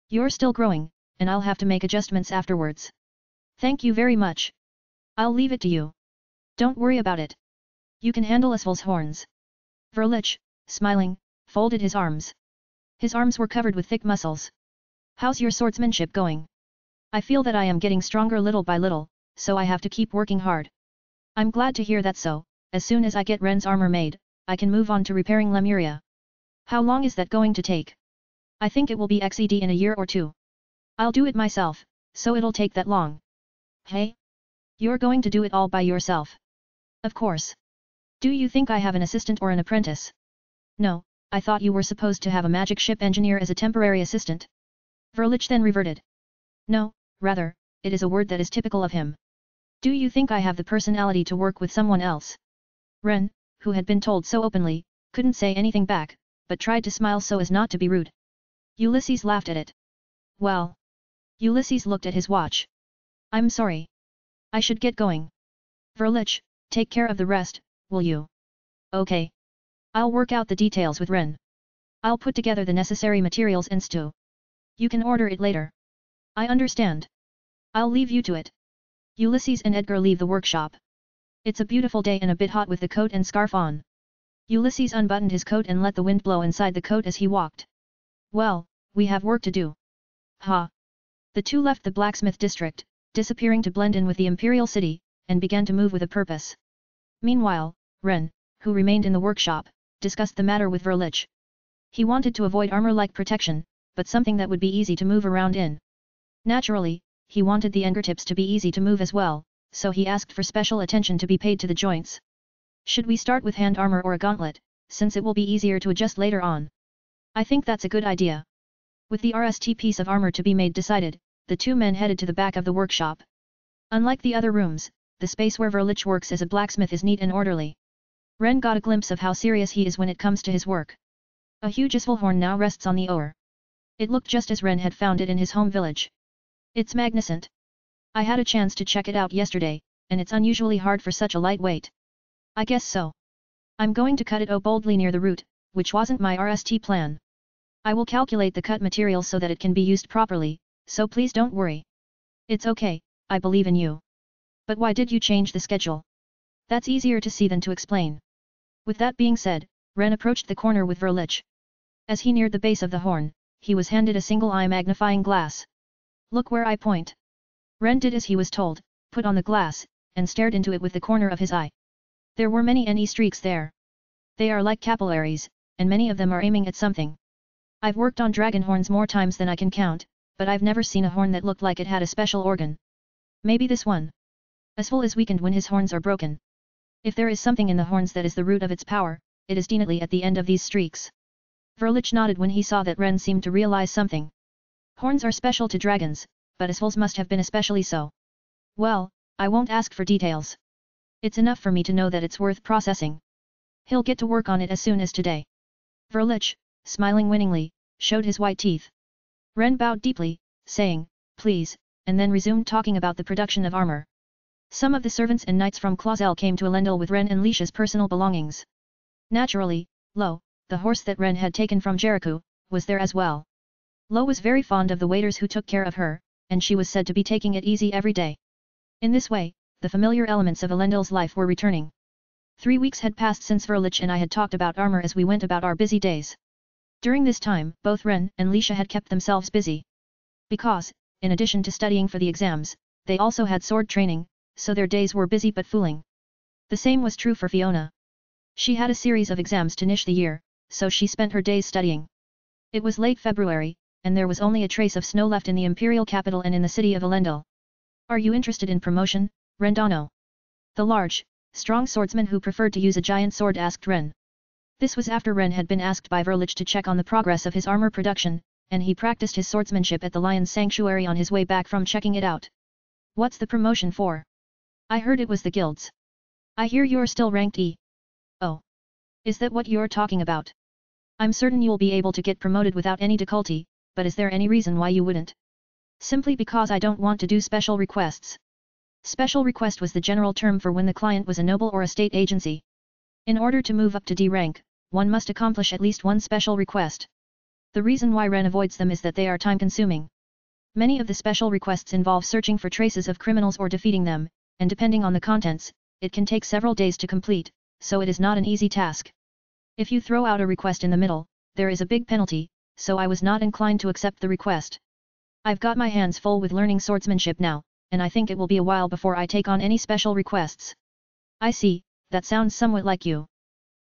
You're still growing, and I'll have to make adjustments afterwards. Thank you very much. I'll leave it to you. Don't worry about it. You can handle Asvel's horns. Verlich, smiling, folded his arms. His arms were covered with thick muscles. How's your swordsmanship going? I feel that I am getting stronger little by little, so I have to keep working hard. I'm glad to hear that. So, as soon as I get Ren's armor made, I can move on to repairing Lemuria. How long is that going to take? I think it will be XED in a year or two. I'll do it myself, so it'll take that long. Hey? You're going to do it all by yourself? Of course. Do you think I have an assistant or an apprentice? No, I thought you were supposed to have a magic ship engineer as a temporary assistant. Verlich then reverted. No, rather, it is a word that is typical of him. Do you think I have the personality to work with someone else? Ren, who had been told so openly, couldn't say anything back, but tried to smile so as not to be rude. Ulysses laughed at it. Well. Ulysses looked at his watch. I'm sorry. I should get going. Verlich, take care of the rest, will you? Okay. I'll work out the details with Ren. I'll put together the necessary materials and stew. You can order it later. I understand. I'll leave you to it. Ulysses and Edgar leave the workshop. It's a beautiful day and a bit hot with the coat and scarf on. Ulysses unbuttoned his coat and let the wind blow inside the coat as he walked. Well, we have work to do. Ha! The two left the blacksmith district, disappearing to blend in with the Imperial City, and began to move with a purpose. Meanwhile, Ren, who remained in the workshop, discussed the matter with Verlich. He wanted to avoid armor-like protection, but something that would be easy to move around in. Naturally, he wanted the fingertips to be easy to move as well, so he asked for special attention to be paid to the joints. Should we start with hand armor or a gauntlet, since it will be easier to adjust later on? I think that's a good idea. With the RST piece of armor to be made decided, the two men headed to the back of the workshop. Unlike the other rooms, the space where Verlich works as a blacksmith is neat and orderly. Ren got a glimpse of how serious he is when it comes to his work. A huge useful horn now rests on the oar. It looked just as Ren had found it in his home village. It's magnificent. I had a chance to check it out yesterday, and it's unusually hard for such a light weight. I guess so. I'm going to cut it boldly near the root, which wasn't my RST plan. I will calculate the cut material so that it can be used properly, so please don't worry. It's okay, I believe in you. But why did you change the schedule? That's easier to see than to explain. With that being said, Ren approached the corner with Verlich. As he neared the base of the horn, he was handed a single eye magnifying glass. Look where I point. Ren did as he was told, put on the glass, and stared into it with the corner of his eye. There were many NE streaks there. They are like capillaries, and many of them are aiming at something. I've worked on dragon horns more times than I can count, but I've never seen a horn that looked like it had a special organ. Maybe this one. Asful is weakened when his horns are broken. If there is something in the horns that is the root of its power, it is definitely at the end of these streaks. Verlich nodded when he saw that Ren seemed to realize something. Horns are special to dragons, but Asful's must have been especially so. Well, I won't ask for details. It's enough for me to know that it's worth processing. He'll get to work on it as soon as today. Verlich, smiling winningly, showed his white teeth. Ren bowed deeply, saying, please, and then resumed talking about the production of armor. Some of the servants and knights from Clausel came to Elendil with Ren and Lisha's personal belongings. Naturally, Lo, the horse that Ren had taken from Jericho, was there as well. Lo was very fond of the waiters who took care of her, and she was said to be taking it easy every day. In this way, the familiar elements of Elendil's life were returning. 3 weeks had passed since Verlich and I had talked about armor as we went about our busy days. During this time, both Ren and Lisha had kept themselves busy. Because, in addition to studying for the exams, they also had sword training, so their days were busy but fooling. The same was true for Fiona. She had a series of exams to finish the year, so she spent her days studying. It was late February, and there was only a trace of snow left in the imperial capital and in the city of Elendil. Are you interested in promotion, Rendano? The large, strong swordsman who preferred to use a giant sword asked Ren. This was after Ren had been asked by Verlich to check on the progress of his armor production, and he practiced his swordsmanship at the Lion's Sanctuary on his way back from checking it out. What's the promotion for? I heard it was the guilds. I hear you're still ranked E. Oh. Is that what you're talking about? I'm certain you'll be able to get promoted without any difficulty, but is there any reason why you wouldn't? Simply because I don't want to do special requests. Special request was the general term for when the client was a noble or a state agency. In order to move up to D rank, one must accomplish at least one special request. The reason why Ren avoids them is that they are time-consuming. Many of the special requests involve searching for traces of criminals or defeating them, and depending on the contents, it can take several days to complete, so it is not an easy task. If you throw out a request in the middle, there is a big penalty, so I was not inclined to accept the request. I've got my hands full with learning swordsmanship now, and I think it will be a while before I take on any special requests. I see, that sounds somewhat like you.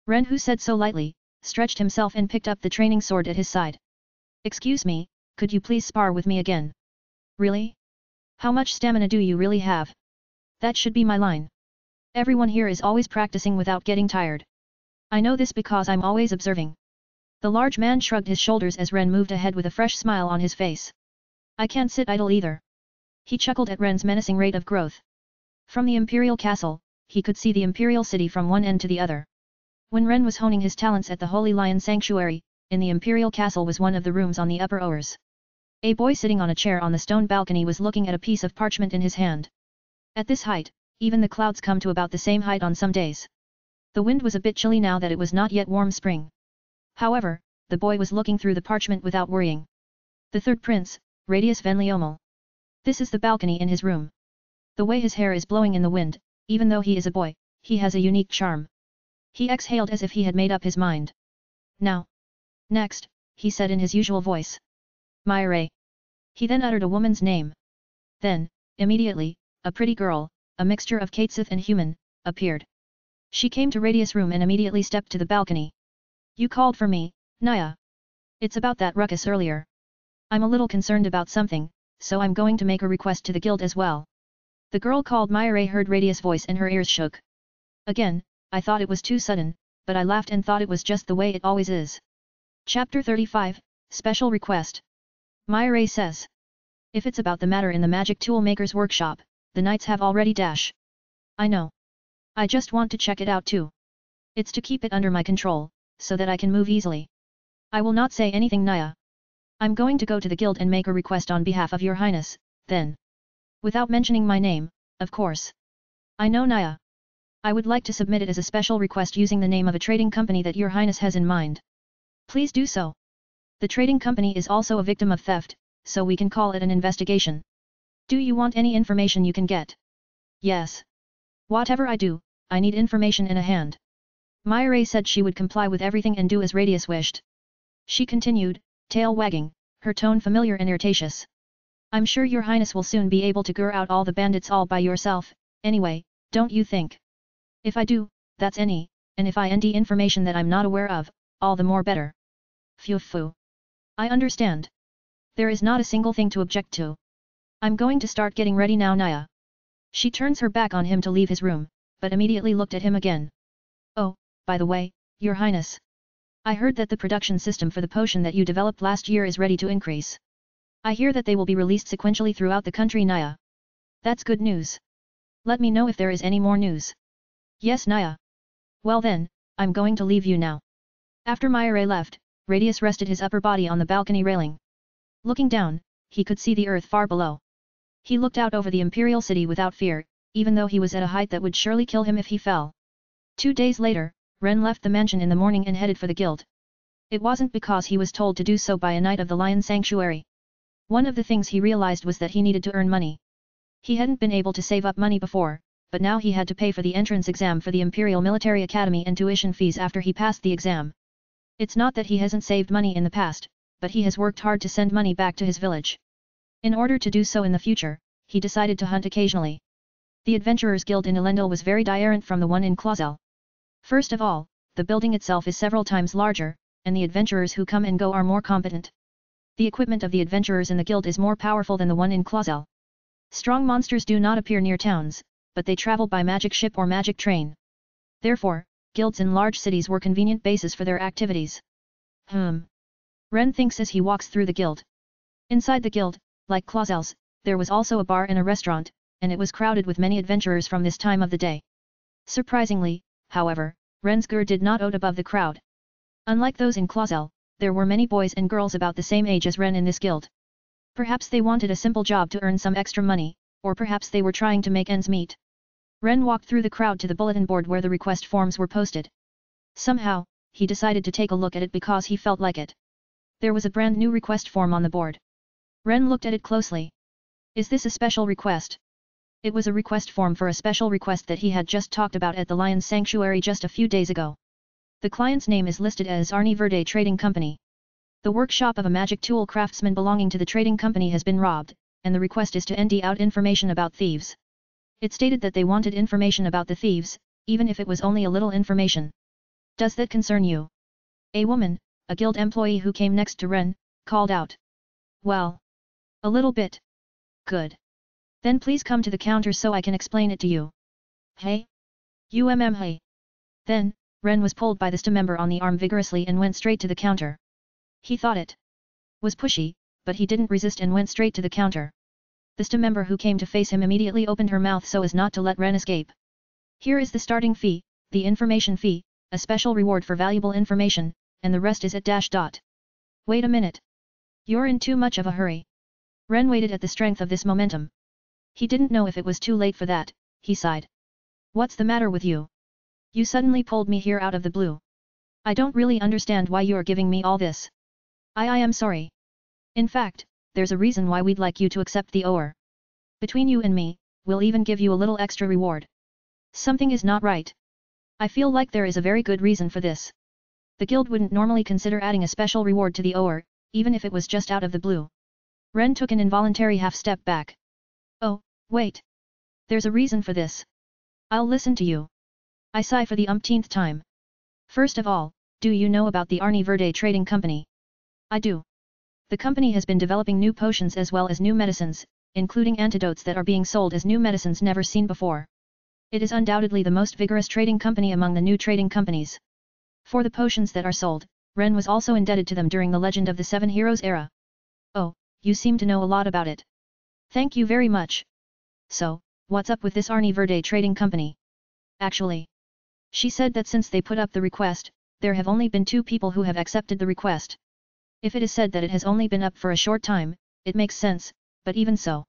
Ren, who said so lightly, stretched himself and picked up the training sword at his side. Excuse me, could you please spar with me again? Really? How much stamina do you really have? That should be my line. Everyone here is always practicing without getting tired. I know this because I'm always observing. The large man shrugged his shoulders as Ren moved ahead with a fresh smile on his face. I can't sit idle either. He chuckled at Ren's menacing rate of growth. From the Imperial Castle, he could see the Imperial City from one end to the other. When Ren was honing his talents at the Holy Lion Sanctuary, in the Imperial Castle was one of the rooms on the upper oars. A boy sitting on a chair on the stone balcony was looking at a piece of parchment in his hand. At this height, even the clouds come to about the same height on some days. The wind was a bit chilly now that it was not yet warm spring. However, the boy was looking through the parchment without worrying. The third prince, Radius Van Leomel. This is the balcony in his room. The way his hair is blowing in the wind, even though he is a boy, he has a unique charm. He exhaled as if he had made up his mind. Now. Next, he said in his usual voice. Myre. He then uttered a woman's name. Then, immediately, a pretty girl, a mixture of Katesith and human, appeared. She came to Radius' room and immediately stepped to the balcony. You called for me, Naya. It's about that ruckus earlier. I'm a little concerned about something, so I'm going to make a request to the guild as well. The girl called Myre heard Radius' voice and her ears shook. Again, I thought it was too sudden, but I laughed and thought it was just the way it always is. Chapter 35, Special Request. Myre says. If it's about the matter in the magic tool maker's workshop, the knights have already dash. I know. I just want to check it out too. It's to keep it under my control, so that I can move easily. I will not say anything, Naya. I'm going to go to the guild and make a request on behalf of your highness, then. Without mentioning my name, of course. I know, Naya. I would like to submit it as a special request using the name of a trading company that your highness has in mind. Please do so. The trading company is also a victim of theft, so we can call it an investigation. Do you want any information you can get? Yes. Whatever I do, I need information in a hand. Mayure said she would comply with everything and do as Radius wished. She continued, tail wagging, her tone familiar and irritatious. I'm sure your highness will soon be able to gur out all the bandits all by yourself, anyway, don't you think? If I do, that's any, and if I nd information that I'm not aware of, all the more better. Phew. I understand. There is not a single thing to object to. I'm going to start getting ready now, Naya. She turns her back on him to leave his room, but immediately looked at him again. Oh, by the way, your highness. I heard that the production system for the potion that you developed last year is ready to increase. I hear that they will be released sequentially throughout the country, Naya. That's good news. Let me know if there is any more news. Yes, Naya. Well then, I'm going to leave you now. After Mayure left, Radius rested his upper body on the balcony railing. Looking down, he could see the earth far below. He looked out over the imperial city without fear, even though he was at a height that would surely kill him if he fell. 2 days later, Ren left the mansion in the morning and headed for the guild. It wasn't because he was told to do so by a knight of the Lion Sanctuary. One of the things he realized was that he needed to earn money. He hadn't been able to save up money before, but now he had to pay for the entrance exam for the Imperial Military Academy and tuition fees after he passed the exam. It's not that he hasn't saved money in the past, but he has worked hard to send money back to his village. In order to do so in the future, he decided to hunt occasionally. The Adventurers Guild in Elendil was very different from the one in Clausel. First of all, the building itself is several times larger, and the adventurers who come and go are more competent. The equipment of the adventurers in the guild is more powerful than the one in Clausel. Strong monsters do not appear near towns, but they travel by magic ship or magic train. Therefore, guilds in large cities were convenient bases for their activities. Ren thinks as he walks through the guild. Inside the guild, like Clausel's, there was also a bar and a restaurant, and it was crowded with many adventurers from this time of the day. Surprisingly, however, Ren's gur did not out above the crowd. Unlike those in Clausel, there were many boys and girls about the same age as Ren in this guild. Perhaps they wanted a simple job to earn some extra money, or perhaps they were trying to make ends meet. Ren walked through the crowd to the bulletin board where the request forms were posted. Somehow, he decided to take a look at it because he felt like it. There was a brand new request form on the board. Ren looked at it closely. Is this a special request? It was a request form for a special request that he had just talked about at the Lion's Sanctuary just a few days ago. The client's name is listed as Arni Verde Trading Company. The workshop of a magic tool craftsman belonging to the trading company has been robbed, and the request is to ND out information about thieves. It stated that they wanted information about the thieves, even if it was only a little information. Does that concern you? A woman, a guild employee who came next to Ren, called out. Well. A little bit. Good. Then please come to the counter so I can explain it to you. Hey? Hey. Then, Ren was pulled by the STA member on the arm vigorously and went straight to the counter. He thought it was pushy, but he didn't resist and went straight to the counter. The STA member who came to face him immediately opened her mouth so as not to let Ren escape. Here is the starting fee, the information fee, a special reward for valuable information, and the rest is at dash dot. Wait a minute. You're in too much of a hurry. Ren waited at the strength of this momentum. He didn't know if it was too late for that, he sighed. What's the matter with you? You suddenly pulled me here out of the blue. I don't really understand why you're giving me all this. I am sorry. In fact, there's a reason why we'd like you to accept the oar. Between you and me, we'll even give you a little extra reward. Something is not right. I feel like there is a very good reason for this. The guild wouldn't normally consider adding a special reward to the oar, even if it was just out of the blue. Ren took an involuntary half-step back. Oh, wait. There's a reason for this. I'll listen to you. I sigh for the umpteenth time. First of all, do you know about the Arni Verde Trading Company? I do. The company has been developing new potions as well as new medicines, including antidotes that are being sold as new medicines never seen before. It is undoubtedly the most vigorous trading company among the new trading companies. For the potions that are sold, Ren was also indebted to them during the Legend of the Seven Heroes era. Oh, you seem to know a lot about it. Thank you very much. So, what's up with this Arni Verde Trading Company? Actually, she said that since they put up the request, there have only been 2 people who have accepted the request. If it is said that it has only been up for a short time, it makes sense, but even so.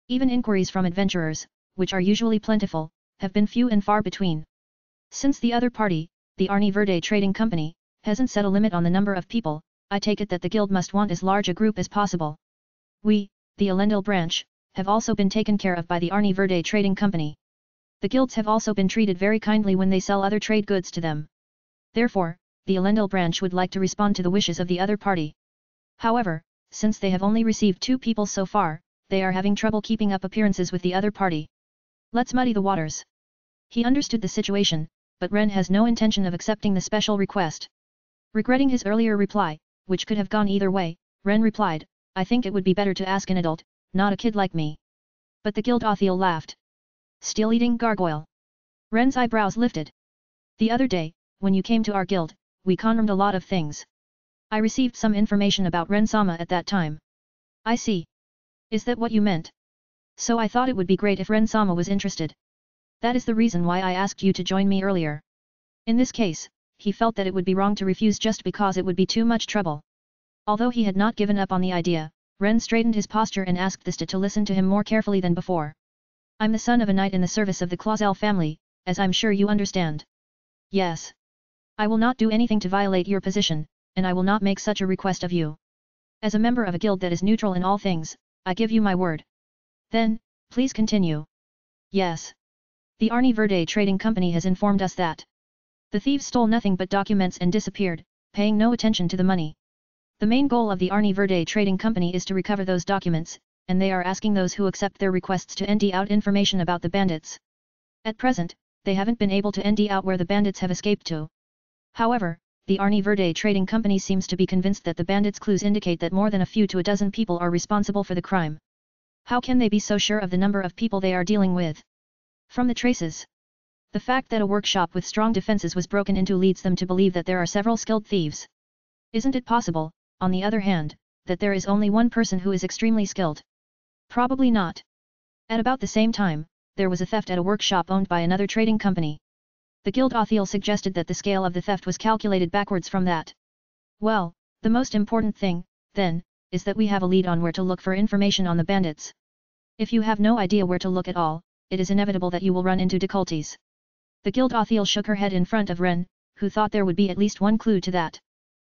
Even inquiries from adventurers, which are usually plentiful, have been few and far between. Since the other party, the Arni Verde Trading Company, hasn't set a limit on the number of people, I take it that the guild must want as large a group as possible. We, the Elendil branch, have also been taken care of by the Arni Verde Trading Company. The guilds have also been treated very kindly when they sell other trade goods to them. Therefore, the Elendil branch would like to respond to the wishes of the other party. However, since they have only received 2 people so far, they are having trouble keeping up appearances with the other party. Let's muddy the waters. He understood the situation, but Ren has no intention of accepting the special request. Regretting his earlier reply, which could have gone either way, Ren replied, I think it would be better to ask an adult, not a kid like me. But the guild Othiel laughed. Steel-eating gargoyle. Ren's eyebrows lifted. The other day, when you came to our guild, we confirmed a lot of things. I received some information about Ren-sama at that time. I see. Is that what you meant? So I thought it would be great if Ren-sama was interested. That is the reason why I asked you to join me earlier. In this case, he felt that it would be wrong to refuse just because it would be too much trouble. Although he had not given up on the idea, Ren straightened his posture and asked Thista to listen to him more carefully than before. I'm the son of a knight in the service of the Clausel family, as I'm sure you understand. Yes. I will not do anything to violate your position, and I will not make such a request of you. As a member of a guild that is neutral in all things, I give you my word. Then, please continue. Yes. The Arni Verde Trading Company has informed us that the thieves stole nothing but documents and disappeared, paying no attention to the money. The main goal of the Arni Verde Trading Company is to recover those documents, and they are asking those who accept their requests to ND out information about the bandits. At present, they haven't been able to ND out where the bandits have escaped to. However, the Arni Verde Trading Company seems to be convinced that the bandits' clues indicate that more than a few to a dozen people are responsible for the crime. How can they be so sure of the number of people they are dealing with? From the traces. The fact that a workshop with strong defenses was broken into leads them to believe that there are several skilled thieves. Isn't it possible, on the other hand, that there is only one person who is extremely skilled? Probably not. At about the same time, there was a theft at a workshop owned by another trading company. The guild Othiel suggested that the scale of the theft was calculated backwards from that. Well, the most important thing, then, is that we have a lead on where to look for information on the bandits. If you have no idea where to look at all, it is inevitable that you will run into difficulties. The guild Othiel shook her head in front of Ren, who thought there would be at least one clue to that.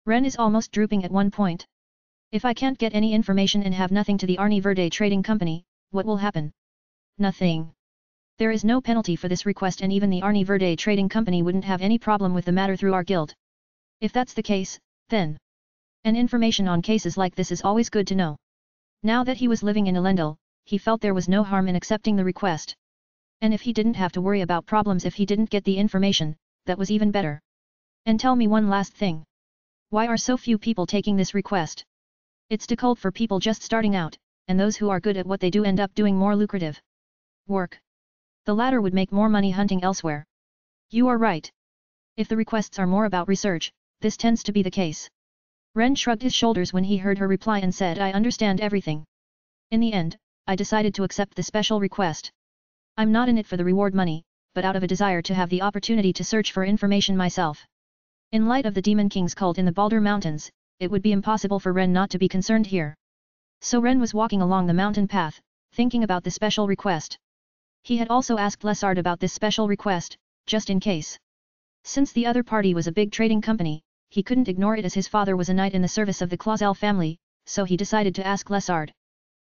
Ren is almost drooping at one point. If I can't get any information and have nothing to the Arni Verde Trading Company, what will happen? Nothing. There is no penalty for this request and even the Arni Verde Trading Company wouldn't have any problem with the matter through our guild. If that's the case, then an information on cases like this is always good to know. Now that he was living in Elendil, he felt there was no harm in accepting the request. And if he didn't have to worry about problems if he didn't get the information, that was even better. And tell me one last thing. Why are so few people taking this request? It's difficult for people just starting out, and those who are good at what they do end up doing more lucrative work. The latter would make more money hunting elsewhere. You are right. If the requests are more about research, this tends to be the case. Ren shrugged his shoulders when he heard her reply and said, I understand everything. In the end, I decided to accept the special request. I'm not in it for the reward money, but out of a desire to have the opportunity to search for information myself. In light of the Demon King's cult in the Baldur Mountains, it would be impossible for Ren not to be concerned here. So Ren was walking along the mountain path, thinking about the special request. He had also asked Lessard about this special request, just in case. Since the other party was a big trading company, he couldn't ignore it as his father was a knight in the service of the Clausel family, so he decided to ask Lessard.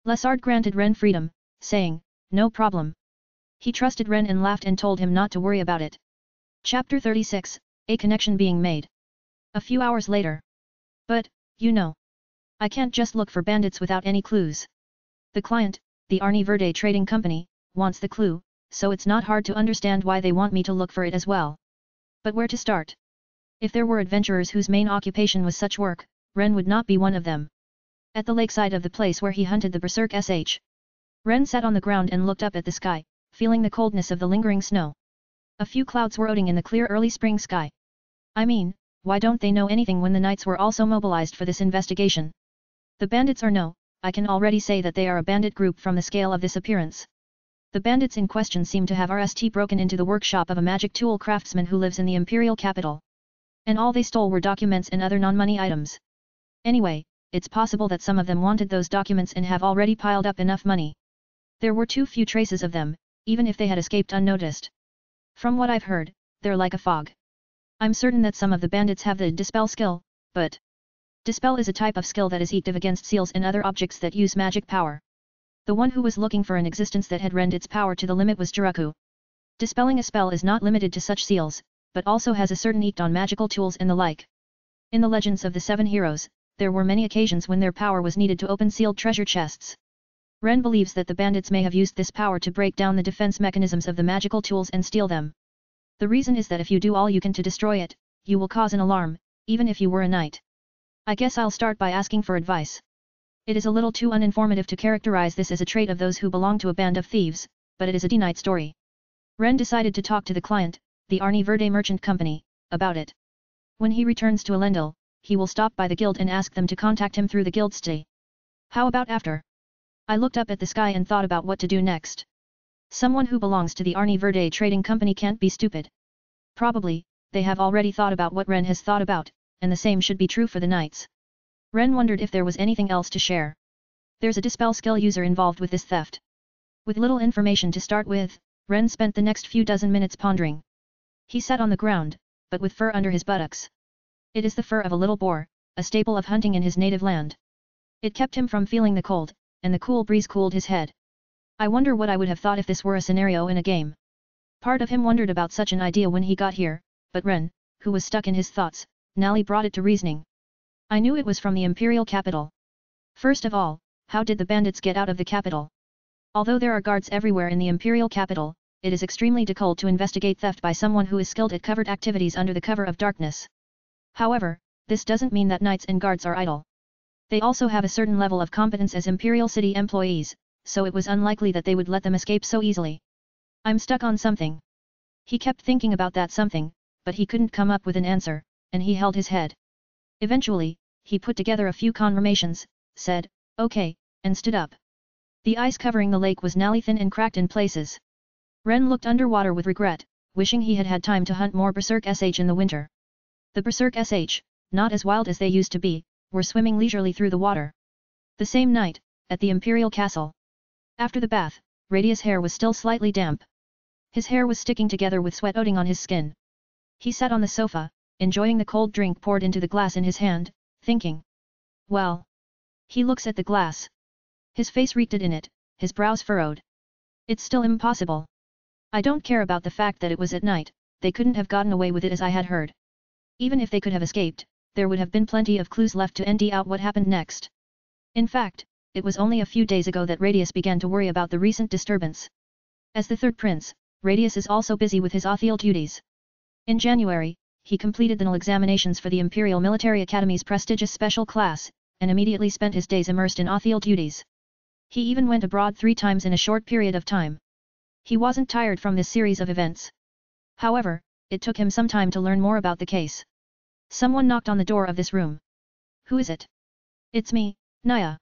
Lessard granted Ren freedom, saying, no problem. He trusted Ren and laughed and told him not to worry about it. Chapter 36, A Connection Being Made. A few hours later. But, you know, I can't just look for bandits without any clues. The client, the Arni Verde Trading Company, wants the clue, so it's not hard to understand why they want me to look for it as well. But where to start? If there were adventurers whose main occupation was such work, Ren would not be one of them. At the lakeside of the place where he hunted the berserk sh. Ren sat on the ground and looked up at the sky, feeling the coldness of the lingering snow. A few clouds were floating in the clear early spring sky. I mean, why don't they know anything when the knights were also mobilized for this investigation? The bandits or no, I can already say that they are a bandit group from the scale of this appearance. The bandits in question seem to have RST broken into the workshop of a magic tool craftsman who lives in the imperial capital. And all they stole were documents and other non-money items. Anyway, it's possible that some of them wanted those documents and have already piled up enough money. There were too few traces of them, even if they had escaped unnoticed. From what I've heard, they're like a fog. I'm certain that some of the bandits have the dispel skill, but dispel is a type of skill that is active against seals and other objects that use magic power. The one who was looking for an existence that had rend its power to the limit was Juroku. Dispelling a spell is not limited to such seals, but also has a certain effect on magical tools and the like. In the legends of the Seven Heroes, there were many occasions when their power was needed to open sealed treasure chests. Ren believes that the bandits may have used this power to break down the defense mechanisms of the magical tools and steal them. The reason is that if you do all you can to destroy it, you will cause an alarm, even if you were a knight. I guess I'll start by asking for advice. It is a little too uninformative to characterize this as a trait of those who belong to a band of thieves, but it is a D-Knight story. Ren decided to talk to the client, the Arni Verde Merchant Company, about it. When he returns to Elendil, he will stop by the guild and ask them to contact him through the guild stay. How about after? I looked up at the sky and thought about what to do next. Someone who belongs to the Arni Verde Trading Company can't be stupid. Probably, they have already thought about what Ren has thought about, and the same should be true for the knights. Ren wondered if there was anything else to share. There's a dispel skill user involved with this theft. With little information to start with, Ren spent the next few dozen minutes pondering. He sat on the ground, but with fur under his buttocks. It is the fur of a little boar, a staple of hunting in his native land. It kept him from feeling the cold, and the cool breeze cooled his head. I wonder what I would have thought if this were a scenario in a game. Part of him wondered about such an idea when he got here, but Ren, who was stuck in his thoughts, now brought it to reasoning. I knew it was from the imperial capital. First of all, how did the bandits get out of the capital? Although there are guards everywhere in the imperial capital, it is extremely difficult to investigate theft by someone who is skilled at covert activities under the cover of darkness. However, this doesn't mean that knights and guards are idle. They also have a certain level of competence as imperial city employees, so it was unlikely that they would let them escape so easily. I'm stuck on something. He kept thinking about that something, but he couldn't come up with an answer, and he held his head. Eventually, he put together a few confirmations, said, "Okay," and stood up. The ice covering the lake was now thin and cracked in places. Ren looked underwater with regret, wishing he had had time to hunt more berserk sh in the winter. The berserk sh, not as wild as they used to be, were swimming leisurely through the water. The same night, at the imperial castle. After the bath, Radius' hair was still slightly damp. His hair was sticking together with sweat oozing on his skin. He sat on the sofa, enjoying the cold drink poured into the glass in his hand, thinking. Well. He looks at the glass. His face reeked in it, his brows furrowed. It's still impossible. I don't care about the fact that it was at night, they couldn't have gotten away with it as I had heard. Even if they could have escaped, there would have been plenty of clues left to end out what happened next. In fact, it was only a few days ago that Radius began to worry about the recent disturbance. As the third prince, Radius is also busy with his Othiel duties. In January, he completed the examinations for the Imperial Military Academy's prestigious special class, and immediately spent his days immersed in Othiel duties. He even went abroad 3 times in a short period of time. He wasn't tired from this series of events. However, it took him some time to learn more about the case. Someone knocked on the door of this room. Who is it? It's me, Naya.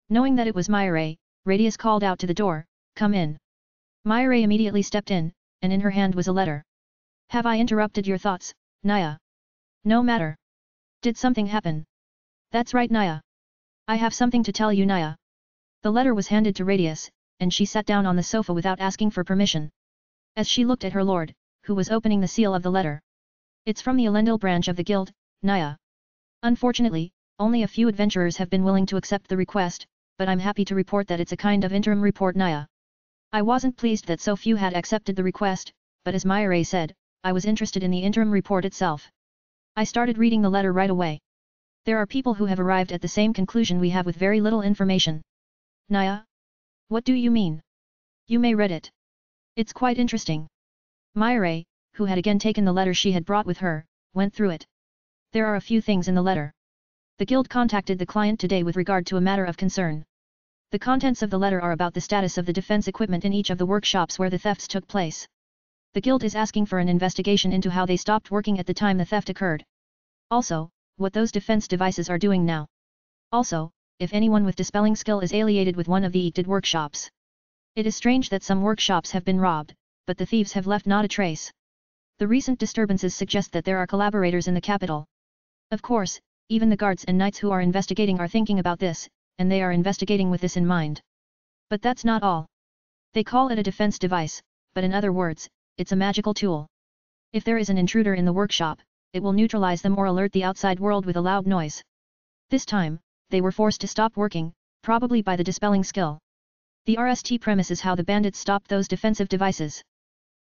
Knowing that it was Mayure, Radius called out to the door, "Come in." Mayure immediately stepped in, and in her hand was a letter. "Have I interrupted your thoughts, Naya?" "No matter. Did something happen?" "That's right, Naya. I have something to tell you, Naya." The letter was handed to Radius, and she sat down on the sofa without asking for permission. As she looked at her lord, who was opening the seal of the letter. "It's from the Elendil branch of the guild, Naya. Unfortunately, only a few adventurers have been willing to accept the request, but I'm happy to report that it's a kind of interim report, Naya." I wasn't pleased that so few had accepted the request, but as Mayure said, I was interested in the interim report itself. I started reading the letter right away. There are people who have arrived at the same conclusion we have with very little information. Naya? What do you mean? You may read it. It's quite interesting. Mayure, who had again taken the letter she had brought with her, went through it. There are a few things in the letter. The guild contacted the client today with regard to a matter of concern. The contents of the letter are about the status of the defense equipment in each of the workshops where the thefts took place. The guild is asking for an investigation into how they stopped working at the time the theft occurred. Also, what those defense devices are doing now. Also, if anyone with dispelling skill is alliated with one of the eated workshops. It is strange that some workshops have been robbed, but the thieves have left not a trace. The recent disturbances suggest that there are collaborators in the capital. Of course, even the guards and knights who are investigating are thinking about this, and they are investigating with this in mind. But that's not all. They call it a defense device, but in other words, it's a magical tool. If there is an intruder in the workshop, it will neutralize them or alert the outside world with a loud noise. This time, they were forced to stop working, probably by the dispelling skill. The RST premise is how the bandits stopped those defensive devices.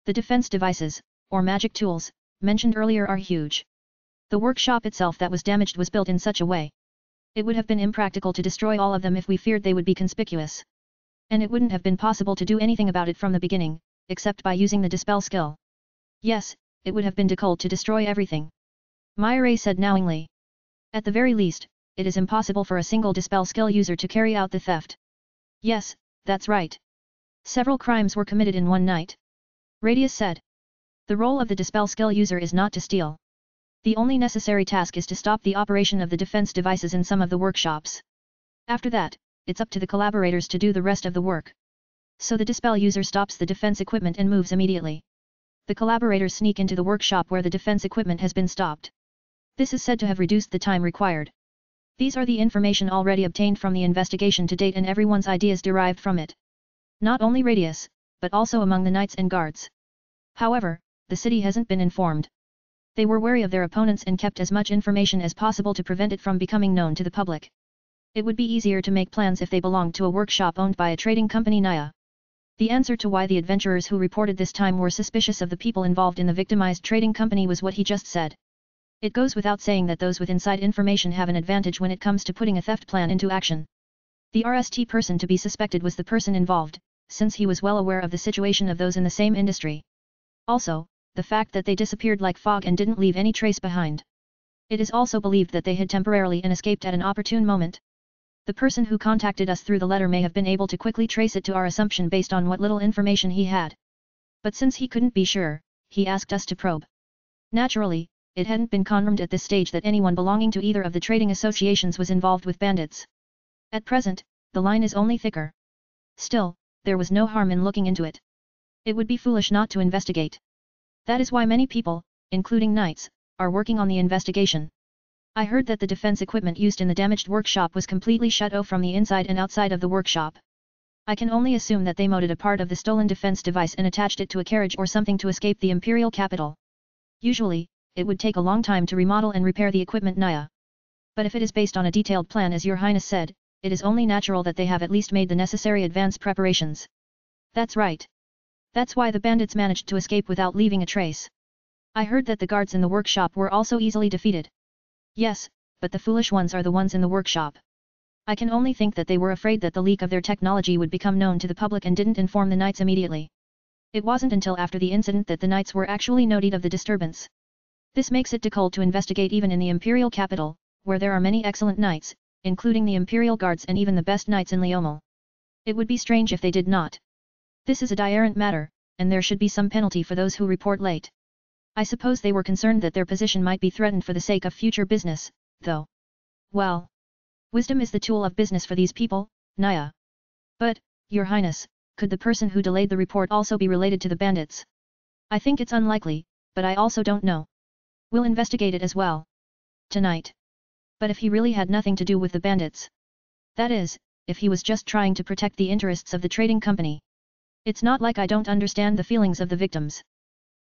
The defense devices, or magic tools, mentioned earlier are huge. The workshop itself that was damaged was built in such a way. It would have been impractical to destroy all of them if we feared they would be conspicuous. And it wouldn't have been possible to do anything about it from the beginning, except by using the dispel skill. Yes, it would have been difficult to destroy everything. Mayure said knowingly. At the very least, it is impossible for a single dispel skill user to carry out the theft. Yes, that's right. Several crimes were committed in one night. Radius said. The role of the dispel skill user is not to steal. The only necessary task is to stop the operation of the defense devices in some of the workshops. After that, it's up to the collaborators to do the rest of the work. So the dispel user stops the defense equipment and moves immediately. The collaborators sneak into the workshop where the defense equipment has been stopped. This is said to have reduced the time required. These are the information already obtained from the investigation to date and everyone's ideas derived from it. Not only Radius, but also among the knights and guards. However, the city hasn't been informed. They were wary of their opponents and kept as much information as possible to prevent it from becoming known to the public. It would be easier to make plans if they belonged to a workshop owned by a trading company Naya. The answer to why the adventurers who reported this time were suspicious of the people involved in the victimized trading company was what he just said. It goes without saying that those with inside information have an advantage when it comes to putting a theft plan into action. The RST person to be suspected was the person involved, since he was well aware of the situation of those in the same industry. Also, the fact that they disappeared like fog and didn't leave any trace behind. It is also believed that they hid temporarily and escaped at an opportune moment. The person who contacted us through the letter may have been able to quickly trace it to our assumption based on what little information he had. But since he couldn't be sure, he asked us to probe. Naturally, it hadn't been confirmed at this stage that anyone belonging to either of the trading associations was involved with bandits. At present, the line is only thicker. Still, there was no harm in looking into it. It would be foolish not to investigate. That is why many people, including knights, are working on the investigation. I heard that the defense equipment used in the damaged workshop was completely shut off from the inside and outside of the workshop. I can only assume that they modded a part of the stolen defense device and attached it to a carriage or something to escape the imperial capital. Usually, it would take a long time to remodel and repair the equipment Naya. But if it is based on a detailed plan as Your Highness said, it is only natural that they have at least made the necessary advance preparations. That's right. That's why the bandits managed to escape without leaving a trace. I heard that the guards in the workshop were also easily defeated. Yes, but the foolish ones are the ones in the workshop. I can only think that they were afraid that the leak of their technology would become known to the public and didn't inform the knights immediately. It wasn't until after the incident that the knights were actually notified of the disturbance. This makes it difficult to investigate even in the imperial capital, where there are many excellent knights, including the imperial guards and even the best knights in Leomel. It would be strange if they did not. This is a direct matter, and there should be some penalty for those who report late. I suppose they were concerned that their position might be threatened for the sake of future business, though. Well, wisdom is the tool of business for these people, Naya. But, Your Highness, could the person who delayed the report also be related to the bandits? I think it's unlikely, but I also don't know. We'll investigate it as well. Tonight. But if he really had nothing to do with the bandits? That is, if he was just trying to protect the interests of the trading company. It's not like I don't understand the feelings of the victims.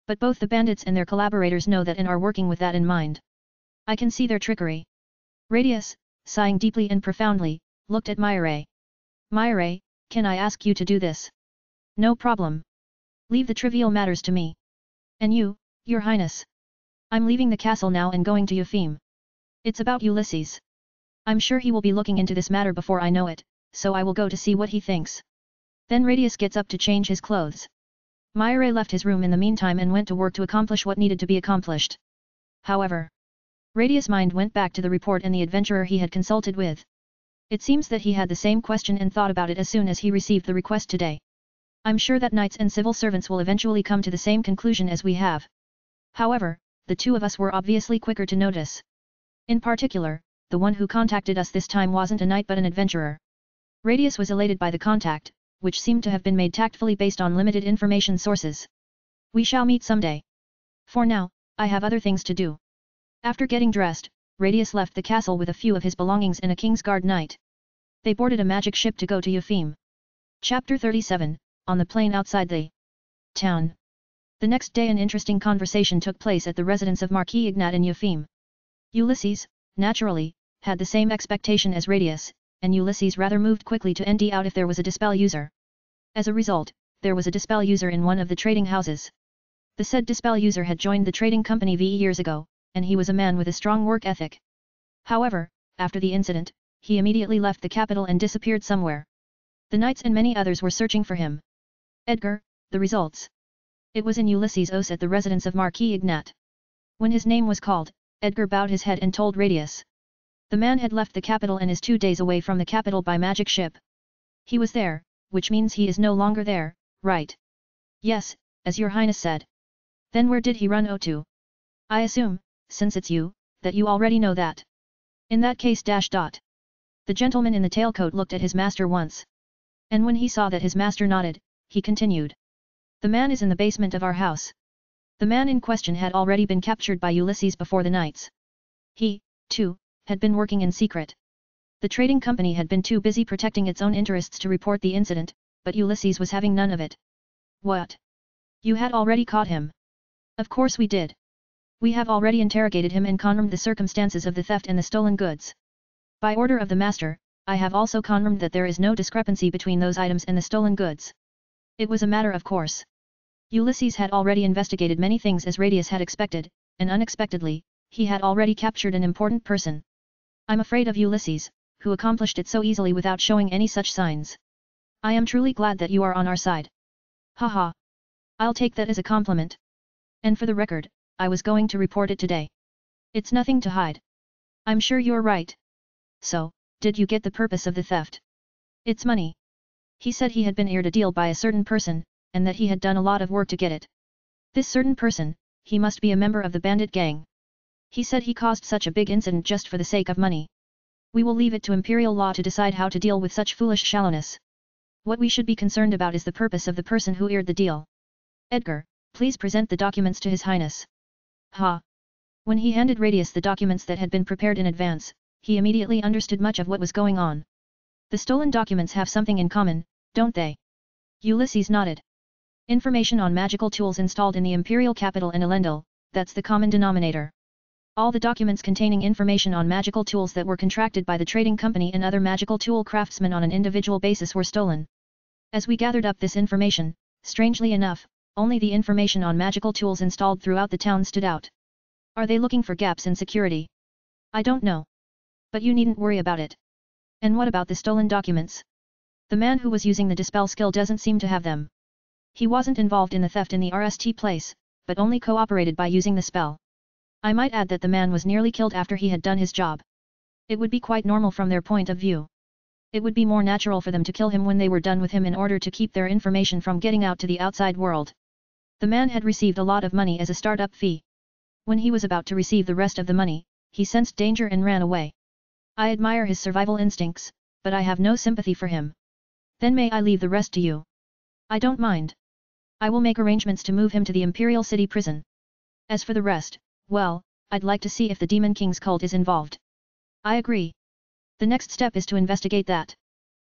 But both the bandits and their collaborators know that and are working with that in mind. I can see their trickery. Radius, sighing deeply and profoundly, looked at Mayure. Mayure, can I ask you to do this? No problem. Leave the trivial matters to me. And you, Your Highness? I'm leaving the castle now and going to Eupheme. It's about Ulysses. I'm sure he will be looking into this matter before I know it, so I will go to see what he thinks. Then Radius gets up to change his clothes. Mayure left his room in the meantime and went to work to accomplish what needed to be accomplished. However, Radius' mind went back to the report and the adventurer he had consulted with. It seems that he had the same question and thought about it as soon as he received the request today. I'm sure that knights and civil servants will eventually come to the same conclusion as we have. However, the two of us were obviously quicker to notice. In particular, the one who contacted us this time wasn't a knight but an adventurer. Radius was elated by the contact, which seemed to have been made tactfully based on limited information sources. We shall meet someday. For now, I have other things to do. After getting dressed, Radius left the castle with a few of his belongings and a Kingsguard knight. They boarded a magic ship to go to Yufim. Chapter 37, on the plain outside the town. The next day an interesting conversation took place at the residence of Marquis Ignat in Yufim. Ulysses, naturally, had the same expectation as Radius, and Ulysses rather moved quickly to ND out if there was a dispel user. As a result, there was a dispel user in one of the trading houses. The said dispel user had joined the trading company VE years ago, and he was a man with a strong work ethic. However, after the incident, he immediately left the capital and disappeared somewhere. The knights and many others were searching for him. Edgar, the results. It was in Ulysses' house at the residence of Marquis Ignat. When his name was called, Edgar bowed his head and told Radius. The man had left the capital and is 2 days away from the capital by magic ship. He was there, which means he is no longer there, right? Yes, as your highness said. Then where did he run to? I assume, since it's you, that you already know that. In that case ... The gentleman in the tailcoat looked at his master once. And when he saw that his master nodded, he continued. The man is in the basement of our house. The man in question had already been captured by Ulysses before the knights. He, too, had been working in secret. The trading company had been too busy protecting its own interests to report the incident, but Ulysses was having none of it. What? You had already caught him? Of course we did. We have already interrogated him and confirmed the circumstances of the theft and the stolen goods. By order of the master, I have also confirmed that there is no discrepancy between those items and the stolen goods. It was a matter of course. Ulysses had already investigated many things as Radius had expected, and unexpectedly, he had already captured an important person. I'm afraid of Ulysses, who accomplished it so easily without showing any such signs. I am truly glad that you are on our side. Haha. I'll take that as a compliment. And for the record, I was going to report it today. It's nothing to hide. I'm sure you're right. So, did you get the purpose of the theft? It's money. He said he had been eared a deal by a certain person, and that he had done a lot of work to get it. This certain person, he must be a member of the bandit gang. He said he caused such a big incident just for the sake of money. We will leave it to imperial law to decide how to deal with such foolish shallowness. What we should be concerned about is the purpose of the person who eared the deal. Edgar, please present the documents to His Highness. Ha! When he handed Radius the documents that had been prepared in advance, he immediately understood much of what was going on. The stolen documents have something in common, don't they? Ulysses nodded. Information on magical tools installed in the imperial capital in Elendil, that's the common denominator. All the documents containing information on magical tools that were contracted by the trading company and other magical tool craftsmen on an individual basis were stolen. As we gathered up this information, strangely enough, only the information on magical tools installed throughout the town stood out. Are they looking for gaps in security? I don't know. But you needn't worry about it. And what about the stolen documents? The man who was using the dispel skill doesn't seem to have them. He wasn't involved in the theft in the RST place, but only cooperated by using the spell. I might add that the man was nearly killed after he had done his job. It would be quite normal from their point of view. It would be more natural for them to kill him when they were done with him in order to keep their information from getting out to the outside world. The man had received a lot of money as a startup fee. When he was about to receive the rest of the money, he sensed danger and ran away. I admire his survival instincts, but I have no sympathy for him. Then may I leave the rest to you? I don't mind. I will make arrangements to move him to the Imperial City prison. As for the rest, well, I'd like to see if the Demon King's cult is involved. I agree. The next step is to investigate that.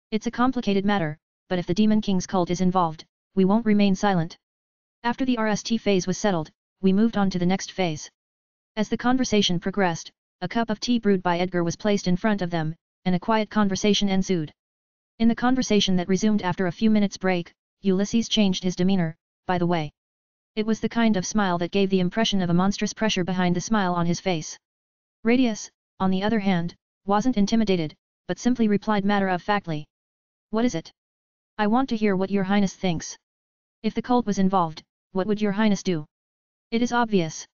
It's a complicated matter, but if the Demon King's cult is involved, we won't remain silent. After the RST phase was settled, we moved on to the next phase. As the conversation progressed, a cup of tea brewed by Edgar was placed in front of them, and a quiet conversation ensued. In the conversation that resumed after a few minutes' break, Ulysses changed his demeanor, by the way. It was the kind of smile that gave the impression of a monstrous pressure behind the smile on his face. Radius, on the other hand, wasn't intimidated, but simply replied matter-of-factly. What is it? I want to hear what your highness thinks. If the cult was involved, what would your highness do? It is obvious.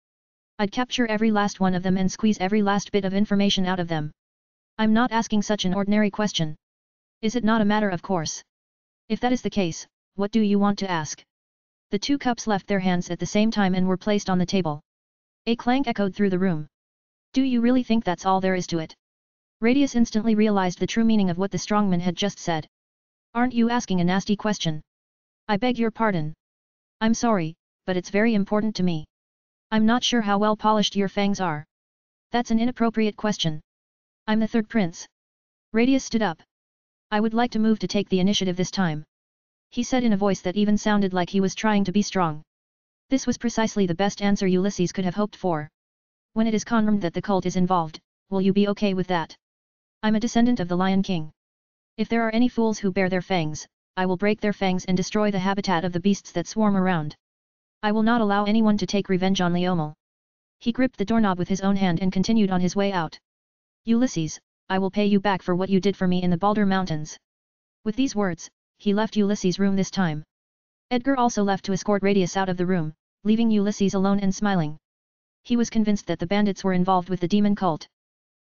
I'd capture every last one of them and squeeze every last bit of information out of them. I'm not asking such an ordinary question. Is it not a matter of course? If that is the case, what do you want to ask? The two cups left their hands at the same time and were placed on the table. A clank echoed through the room. Do you really think that's all there is to it? Radius instantly realized the true meaning of what the strongman had just said. Aren't you asking a nasty question? I beg your pardon. I'm sorry, but it's very important to me. I'm not sure how well polished your fangs are. That's an inappropriate question. I'm the third prince. Radius stood up. I would like to move to take the initiative this time. He said in a voice that even sounded like he was trying to be strong. This was precisely the best answer Ulysses could have hoped for. When it is confirmed that the cult is involved, will you be okay with that? I'm a descendant of the Lion King. If there are any fools who bear their fangs, I will break their fangs and destroy the habitat of the beasts that swarm around. I will not allow anyone to take revenge on Leomel. He gripped the doorknob with his own hand and continued on his way out. Ulysses, I will pay you back for what you did for me in the Balder Mountains. With these words, he left Ulysses' room this time. Edgar also left to escort Radius out of the room, leaving Ulysses alone and smiling. He was convinced that the bandits were involved with the demon cult.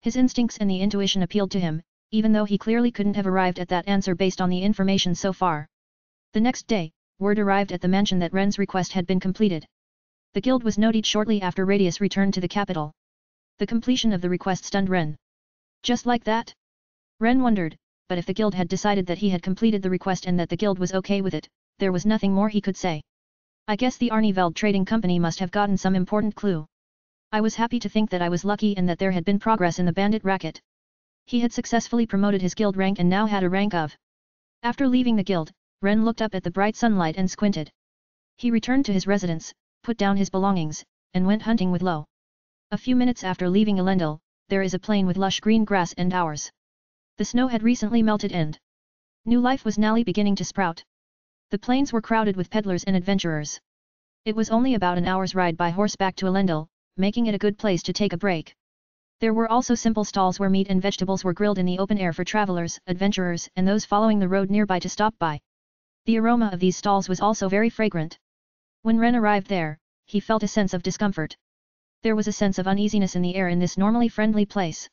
His instincts and the intuition appealed to him, even though he clearly couldn't have arrived at that answer based on the information so far. The next day, word arrived at the mansion that Ren's request had been completed. The guild was notified shortly after Radius returned to the capital. The completion of the request stunned Ren. Just like that? Ren wondered, but if the guild had decided that he had completed the request and that the guild was okay with it, there was nothing more he could say. I guess the Arniveld Trading Company must have gotten some important clue. I was happy to think that I was lucky and that there had been progress in the bandit racket. He had successfully promoted his guild rank and now had a rank of. After leaving the guild, Ren looked up at the bright sunlight and squinted. He returned to his residence, put down his belongings, and went hunting with Lo. A few minutes after leaving Elendil, there is a plain with lush green grass and hours. The snow had recently melted and new life was now beginning to sprout. The plains were crowded with peddlers and adventurers. It was only about an hour's ride by horseback to Elendil, making it a good place to take a break. There were also simple stalls where meat and vegetables were grilled in the open air for travelers, adventurers and those following the road nearby to stop by. The aroma of these stalls was also very fragrant. When Ren arrived there, he felt a sense of discomfort. There was a sense of uneasiness in the air in this normally friendly place.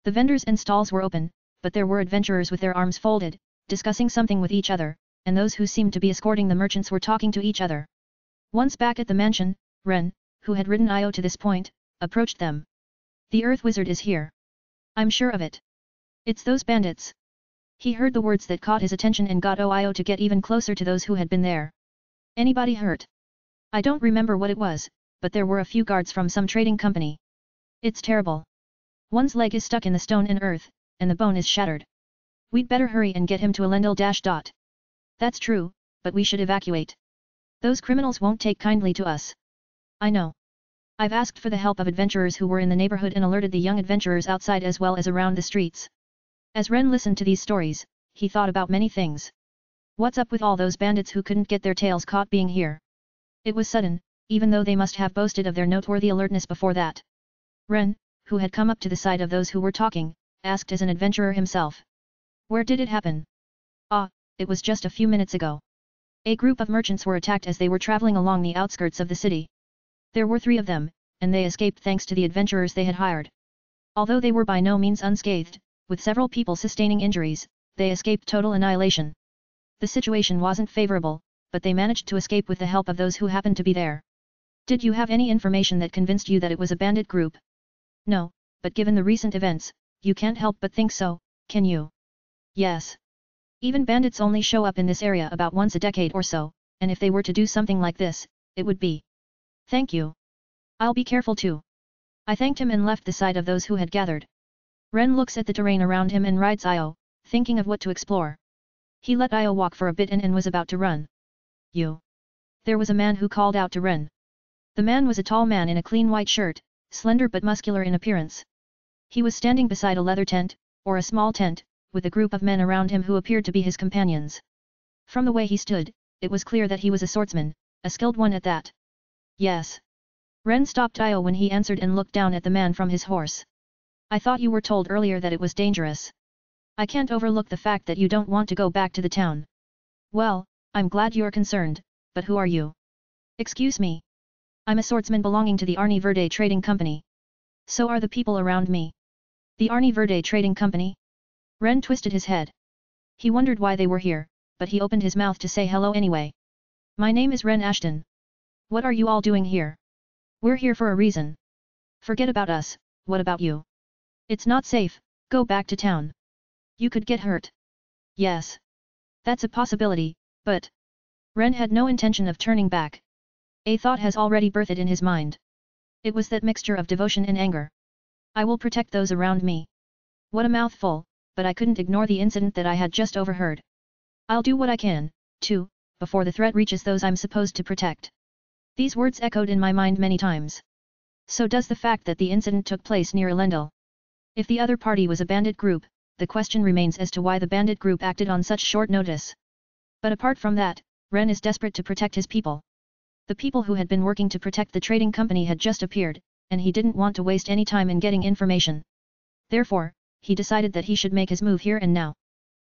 The vendors and stalls were open, but there were adventurers with their arms folded, discussing something with each other, and those who seemed to be escorting the merchants were talking to each other. Once back at the mansion, Ren, who had ridden Io to this point, approached them. The Earth Wizard is here. I'm sure of it. It's those bandits. He heard the words that caught his attention and got Io to get even closer to those who had been there. Anybody hurt? I don't remember what it was, but there were a few guards from some trading company. It's terrible. One's leg is stuck in the stone and earth, and the bone is shattered. We'd better hurry and get him to Elendil. That's true, but we should evacuate. Those criminals won't take kindly to us. I know. I've asked for the help of adventurers who were in the neighborhood and alerted the young adventurers outside as well as around the streets. As Ren listened to these stories, he thought about many things. What's up with all those bandits who couldn't get their tails caught being here? It was sudden, even though they must have boasted of their noteworthy alertness before that. Ren, who had come up to the side of those who were talking, asked as an adventurer himself. Where did it happen? Ah, it was just a few minutes ago. A group of merchants were attacked as they were traveling along the outskirts of the city. There were 3 of them, and they escaped thanks to the adventurers they had hired. Although they were by no means unscathed, with several people sustaining injuries, they escaped total annihilation. The situation wasn't favorable, but they managed to escape with the help of those who happened to be there. Did you have any information that convinced you that it was a bandit group? No, but given the recent events, you can't help but think so, can you? Yes. Even bandits only show up in this area about once a decade or so, and if they were to do something like this, it would be. Thank you. I'll be careful too. I thanked him and left the side of those who had gathered. Ren looks at the terrain around him and rides Io, thinking of what to explore. He let Io walk for a bit and was about to run. You. There was a man who called out to Ren. The man was a tall man in a clean white shirt, slender but muscular in appearance. He was standing beside a leather tent, or a small tent, with a group of men around him who appeared to be his companions. From the way he stood, it was clear that he was a swordsman, a skilled one at that. Yes. Ren stopped Io when he answered and looked down at the man from his horse. I thought you were told earlier that it was dangerous. I can't overlook the fact that you don't want to go back to the town. Well, I'm glad you're concerned, but who are you? Excuse me. I'm a swordsman belonging to the Arni Verde Trading Company. So are the people around me. The Arni Verde Trading Company? Ren twisted his head. He wondered why they were here, but he opened his mouth to say hello anyway. My name is Ren Ashton. What are you all doing here? We're here for a reason. Forget about us, what about you? It's not safe, go back to town. You could get hurt. Yes. That's a possibility, but... Ren had no intention of turning back. A thought has already birthed in his mind. It was that mixture of devotion and anger. I will protect those around me. What a mouthful, but I couldn't ignore the incident that I had just overheard. I'll do what I can, too, before the threat reaches those I'm supposed to protect. These words echoed in my mind many times. So does the fact that the incident took place near Elendil. If the other party was a bandit group, the question remains as to why the bandit group acted on such short notice. But apart from that, Ren is desperate to protect his people. The people who had been working to protect the trading company had just appeared, and he didn't want to waste any time in getting information. Therefore, he decided that he should make his move here and now.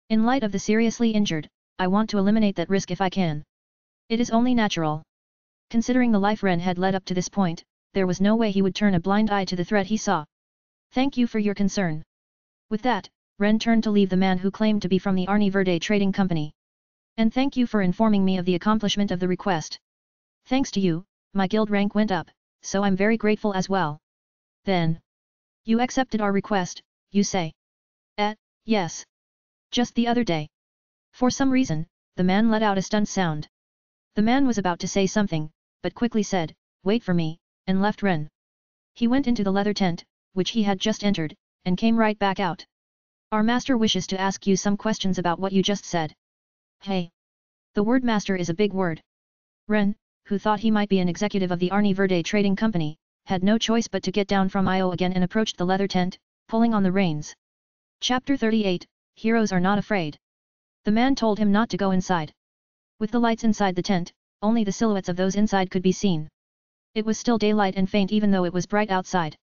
In light of the seriously injured, I want to eliminate that risk if I can. It is only natural. Considering the life Ren had led up to this point, there was no way he would turn a blind eye to the threat he saw. Thank you for your concern. With that, Ren turned to leave the man who claimed to be from the Arni Verde Trading Company. And thank you for informing me of the accomplishment of the request. Thanks to you, my guild rank went up, so I'm very grateful as well. Then, you accepted our request, you say? Yes. Just the other day. For some reason, the man let out a stunned sound. The man was about to say something, but quickly said, "Wait for me," and left Ren. He went into the leather tent, which he had just entered, and came right back out. Our master wishes to ask you some questions about what you just said. Hey. The word master is a big word. Ren, who thought he might be an executive of the Arni Verde Trading Company, had no choice but to get down from Io again and approached the leather tent, pulling on the reins. Chapter 38, Heroes Are Not Afraid. The man told him not to go inside. With the lights inside the tent, only the silhouettes of those inside could be seen. It was still daylight and faint even though it was bright outside.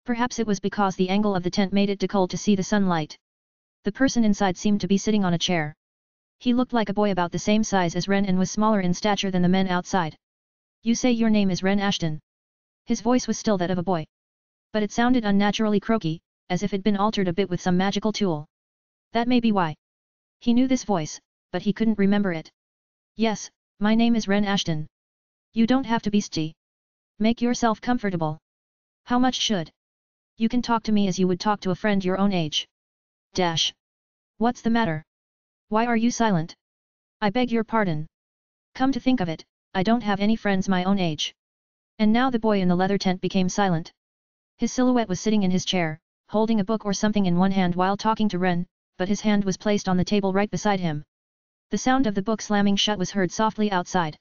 Perhaps it was because the angle of the tent made it difficult to see the sunlight. The person inside seemed to be sitting on a chair. He looked like a boy about the same size as Ren and was smaller in stature than the men outside. You say your name is Ren Ashton. His voice was still that of a boy. But it sounded unnaturally croaky, as if it'd been altered a bit with some magical tool. That may be why. He knew this voice, but he couldn't remember it. Yes, my name is Ren Ashton. You don't have to be sty. Make yourself comfortable. How much should? You can talk to me as you would talk to a friend your own age. Dash. What's the matter? Why are you silent? I beg your pardon. Come to think of it, I don't have any friends my own age. And now the boy in the leather tent became silent. His silhouette was sitting in his chair, holding a book or something in one hand while talking to Ren, but his hand was placed on the table right beside him. The sound of the book slamming shut was heard softly outside.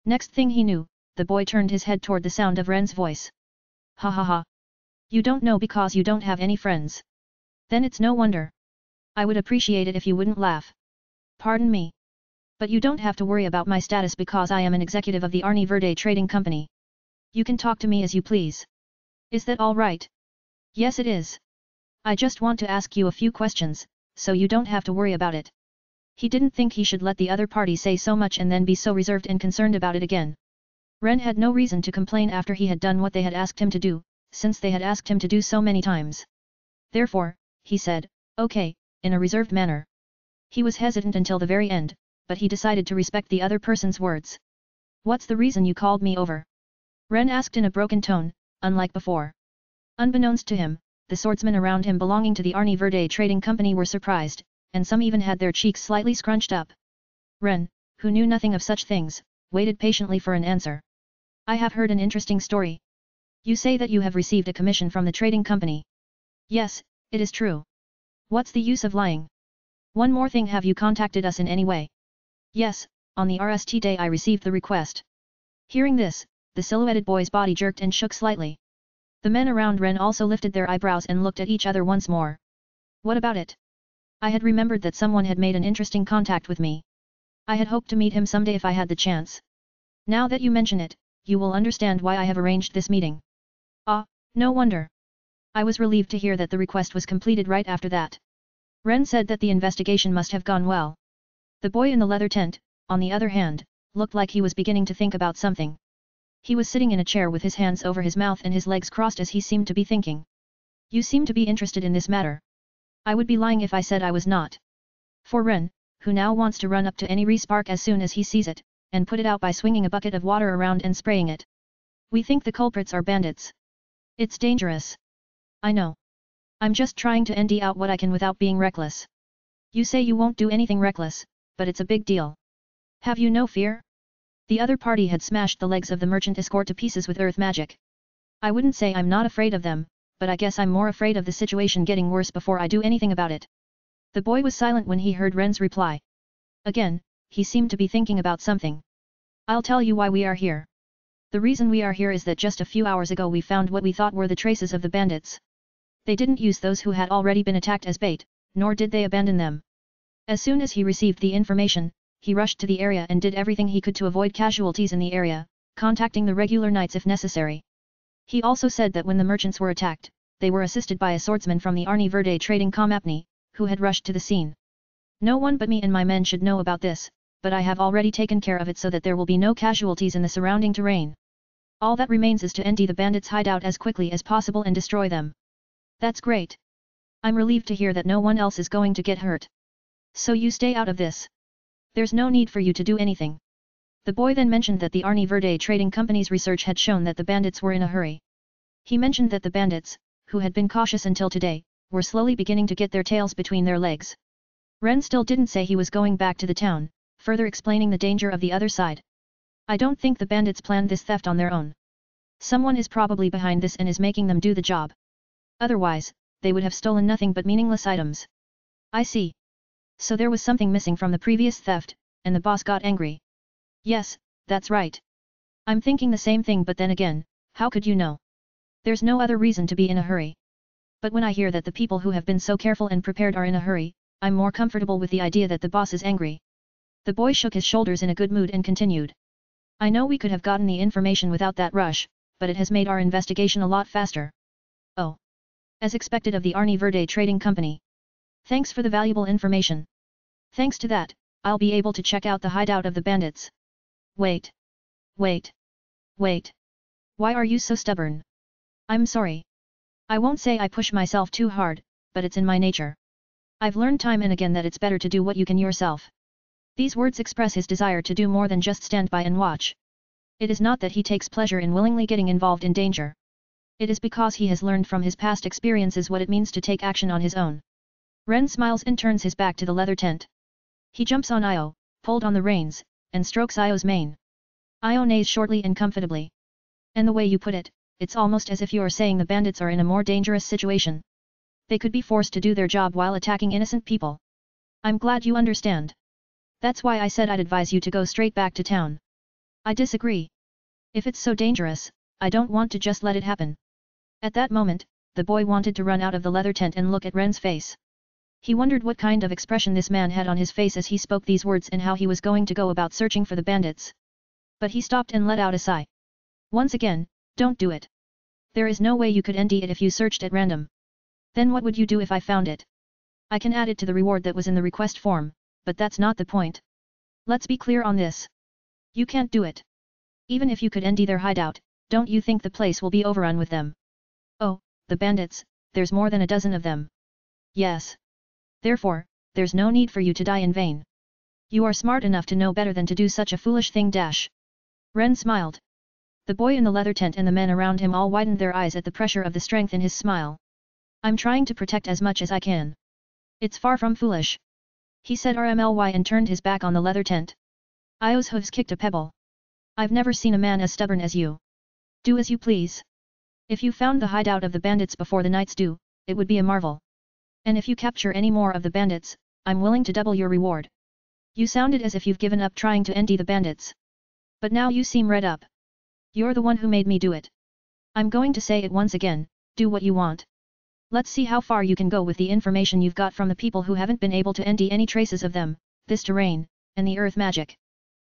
Next thing he knew, the boy turned his head toward the sound of Ren's voice. Ha ha ha. You don't know because you don't have any friends. Then it's no wonder. I would appreciate it if you wouldn't laugh. Pardon me. But you don't have to worry about my status because I am an executive of the Arni Verde Trading Company. You can talk to me as you please. Is that all right? Yes it is. I just want to ask you a few questions, so you don't have to worry about it. He didn't think he should let the other party say so much and then be so reserved and concerned about it again. Ren had no reason to complain after he had done what they had asked him to do, since they had asked him to do so many times. Therefore, he said, "Okay," in a reserved manner. He was hesitant until the very end, but he decided to respect the other person's words. What's the reason you called me over? Ren asked in a broken tone, unlike before. Unbeknownst to him, the swordsmen around him belonging to the Arni Verde Trading Company were surprised, and some even had their cheeks slightly scrunched up. Ren, who knew nothing of such things, waited patiently for an answer. I have heard an interesting story. You say that you have received a commission from the trading company. Yes, it is true. What's the use of lying? One more thing, have you contacted us in any way? Yes, on the RST day I received the request. Hearing this, the silhouetted boy's body jerked and shook slightly. The men around Ren also lifted their eyebrows and looked at each other once more. What about it? I had remembered that someone had made an interesting contact with me. I had hoped to meet him someday if I had the chance. Now that you mention it, you will understand why I have arranged this meeting. Ah, no wonder. I was relieved to hear that the request was completed right after that. Ren said that the investigation must have gone well. The boy in the leather tent, on the other hand, looked like he was beginning to think about something. He was sitting in a chair with his hands over his mouth and his legs crossed as he seemed to be thinking. You seem to be interested in this matter. I would be lying if I said I was not. For Ren, who now wants to run up to any re-spark as soon as he sees it, and put it out by swinging a bucket of water around and spraying it. We think the culprits are bandits. It's dangerous. I know. I'm just trying to ND out what I can without being reckless. You say you won't do anything reckless, but it's a big deal. Have you no fear? The other party had smashed the legs of the merchant escort to pieces with earth magic. I wouldn't say I'm not afraid of them, but I guess I'm more afraid of the situation getting worse before I do anything about it. The boy was silent when he heard Ren's reply. Again, he seemed to be thinking about something. I'll tell you why we are here. The reason we are here is that just a few hours ago we found what we thought were the traces of the bandits. They didn't use those who had already been attacked as bait, nor did they abandon them. As soon as he received the information, he rushed to the area and did everything he could to avoid casualties in the area, contacting the regular knights if necessary. He also said that when the merchants were attacked, they were assisted by a swordsman from the Arni Verde trading company, who had rushed to the scene. No one but me and my men should know about this, but I have already taken care of it so that there will be no casualties in the surrounding terrain. All that remains is to empty the bandits' hideout as quickly as possible and destroy them. That's great. I'm relieved to hear that no one else is going to get hurt. So you stay out of this. There's no need for you to do anything. The boy then mentioned that the Arni Verde trading company's research had shown that the bandits were in a hurry. He mentioned that the bandits, who had been cautious until today, were slowly beginning to get their tails between their legs. Ren still didn't say he was going back to the town, further explaining the danger of the other side. I don't think the bandits planned this theft on their own. Someone is probably behind this and is making them do the job. Otherwise, they would have stolen nothing but meaningless items. I see. So there was something missing from the previous theft, and the boss got angry. Yes, that's right. I'm thinking the same thing, but then again, how could you know? There's no other reason to be in a hurry. But when I hear that the people who have been so careful and prepared are in a hurry, I'm more comfortable with the idea that the boss is angry. The boy shook his shoulders in a good mood and continued. I know we could have gotten the information without that rush, but it has made our investigation a lot faster. Oh. As expected of the Arni Verde Trading Company. Thanks for the valuable information. Thanks to that, I'll be able to check out the hideout of the bandits. Wait. Wait. Wait. Why are you so stubborn? I'm sorry. I won't say I push myself too hard, but it's in my nature. I've learned time and again that it's better to do what you can yourself. These words express his desire to do more than just stand by and watch. It is not that he takes pleasure in willingly getting involved in danger. It is because he has learned from his past experiences what it means to take action on his own. Ren smiles and turns his back to the leather tent. He jumps on Io, pulled on the reins, and strokes Io's mane. Io neighs shortly and comfortably. And the way you put it, it's almost as if you are saying the bandits are in a more dangerous situation. They could be forced to do their job while attacking innocent people. I'm glad you understand. That's why I said I'd advise you to go straight back to town. I disagree. If it's so dangerous, I don't want to just let it happen. At that moment, the boy wanted to run out of the leather tent and look at Ren's face. He wondered what kind of expression this man had on his face as he spoke these words and how he was going to go about searching for the bandits. But he stopped and let out a sigh. Once again, don't do it. There is no way you could ND it if you searched at random. Then what would you do if I found it? I can add it to the reward that was in the request form, but that's not the point. Let's be clear on this. You can't do it. Even if you could ND their hideout, don't you think the place will be overrun with them? Oh, the bandits, there's more than a dozen of them. Yes. Therefore, there's no need for you to die in vain. You are smart enough to know better than to do such a foolish thing. Ren smiled. The boy in the leather tent and the men around him all widened their eyes at the pressure of the strength in his smile. I'm trying to protect as much as I can. It's far from foolish. He said RMLY and turned his back on the leather tent. Io's hooves kicked a pebble. I've never seen a man as stubborn as you. Do as you please. If you found the hideout of the bandits before the knights do, it would be a marvel. And if you capture any more of the bandits, I'm willing to double your reward. You sounded as if you've given up trying to ND the bandits. But now you seem red up. You're the one who made me do it. I'm going to say it once again, do what you want. Let's see how far you can go with the information you've got from the people who haven't been able to ND any traces of them, this terrain, and the earth magic.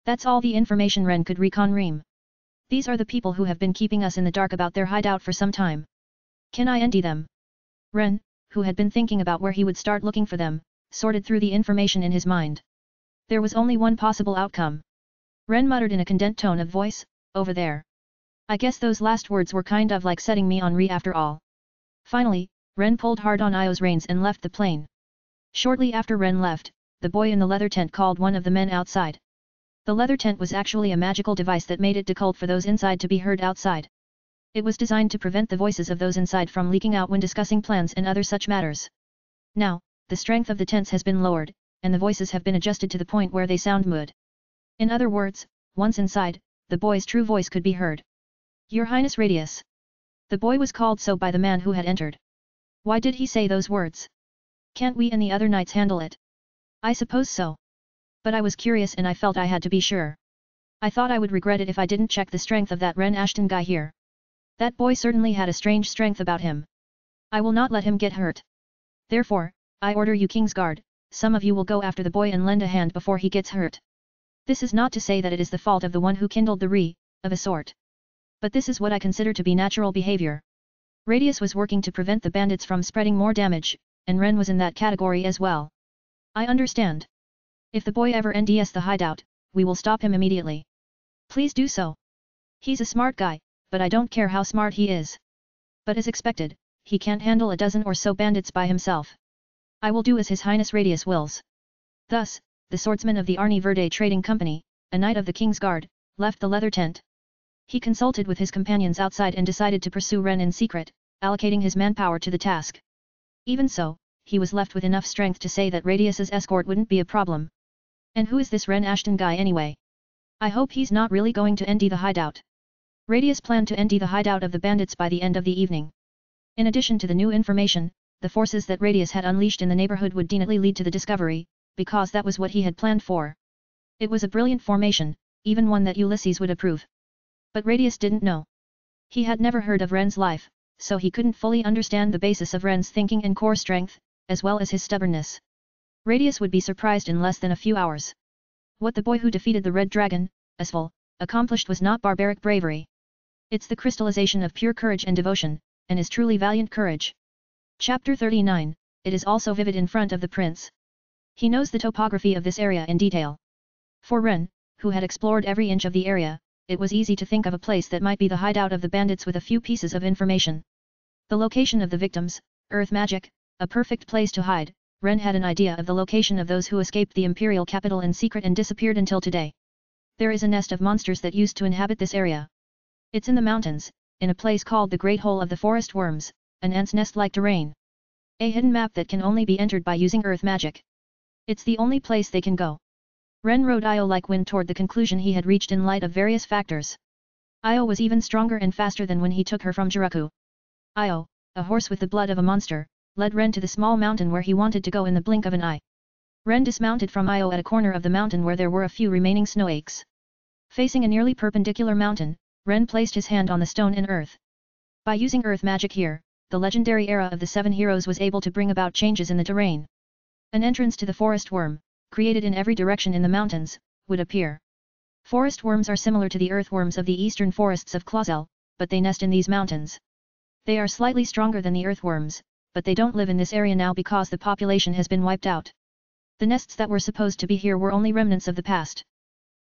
That's all the information Ren could reconream. These are the people who have been keeping us in the dark about their hideout for some time. Can I ND them? Ren, who had been thinking about where he would start looking for them, sorted through the information in his mind. There was only one possible outcome. Ren muttered in a condensed tone of voice, over there. I guess those last words were kind of like setting me on re after all. Finally, Ren pulled hard on Io's reins and left the plane. Shortly after Ren left, the boy in the leather tent called one of the men outside. The leather tent was actually a magical device that made it difficult for those inside to be heard outside. It was designed to prevent the voices of those inside from leaking out when discussing plans and other such matters. Now, the strength of the tents has been lowered, and the voices have been adjusted to the point where they sound muted. In other words, once inside, the boy's true voice could be heard. Your Highness Radius. The boy was called so by the man who had entered. Why did he say those words? Can't we and the other knights handle it? I suppose so. But I was curious and I felt I had to be sure. I thought I would regret it if I didn't check the strength of that Ren Ashton guy here. That boy certainly had a strange strength about him. I will not let him get hurt. Therefore, I order you King's Guard, some of you will go after the boy and lend a hand before he gets hurt. This is not to say that it is the fault of the one who kindled the Ri, of a sort. But this is what I consider to be natural behavior. Radius was working to prevent the bandits from spreading more damage, and Ren was in that category as well. I understand. If the boy ever NDS the hideout, we will stop him immediately. Please do so. He's a smart guy, but I don't care how smart he is. But as expected, he can't handle a dozen or so bandits by himself. I will do as His Highness Radius wills. Thus, the swordsman of the Arni Verde Trading Company, a knight of the King's Guard, left the leather tent. He consulted with his companions outside and decided to pursue Ren in secret, allocating his manpower to the task. Even so, he was left with enough strength to say that Radius's escort wouldn't be a problem. And who is this Ren Ashton guy anyway? I hope he's not really going to ND the hideout. Radius planned to ND the hideout of the bandits by the end of the evening. In addition to the new information, the forces that Radius had unleashed in the neighborhood would definitely lead to the discovery, because that was what he had planned for. It was a brilliant formation, even one that Ulysses would approve. But Radius didn't know. He had never heard of Ren's life, so he couldn't fully understand the basis of Ren's thinking and core strength, as well as his stubbornness. Radius would be surprised in less than a few hours. What the boy who defeated the Red Dragon, Asphal, accomplished was not barbaric bravery. It's the crystallization of pure courage and devotion, and is truly valiant courage. Chapter 39, it is also vivid in front of the prince. He knows the topography of this area in detail. For Ren, who had explored every inch of the area, it was easy to think of a place that might be the hideout of the bandits with a few pieces of information. The location of the victims, earth magic, a perfect place to hide. Ren had an idea of the location of those who escaped the imperial capital in secret and disappeared until today. There is a nest of monsters that used to inhabit this area. It's in the mountains, in a place called the Great Hole of the Forest Worms, an ant's nest-like terrain. A hidden map that can only be entered by using earth magic. It's the only place they can go. Ren rode Io like wind toward the conclusion he had reached in light of various factors. Io was even stronger and faster than when he took her from Jiraku. Io, a horse with the blood of a monster, led Ren to the small mountain where he wanted to go in the blink of an eye. Ren dismounted from Io at a corner of the mountain where there were a few remaining snowakes. Facing a nearly perpendicular mountain, Ren placed his hand on the stone and earth. By using earth magic here, the legendary era of the Seven Heroes was able to bring about changes in the terrain. An entrance to the forest worm, created in every direction in the mountains, would appear. Forest worms are similar to the earthworms of the eastern forests of Clausel, but they nest in these mountains. They are slightly stronger than the earthworms, but they don't live in this area now because the population has been wiped out. The nests that were supposed to be here were only remnants of the past.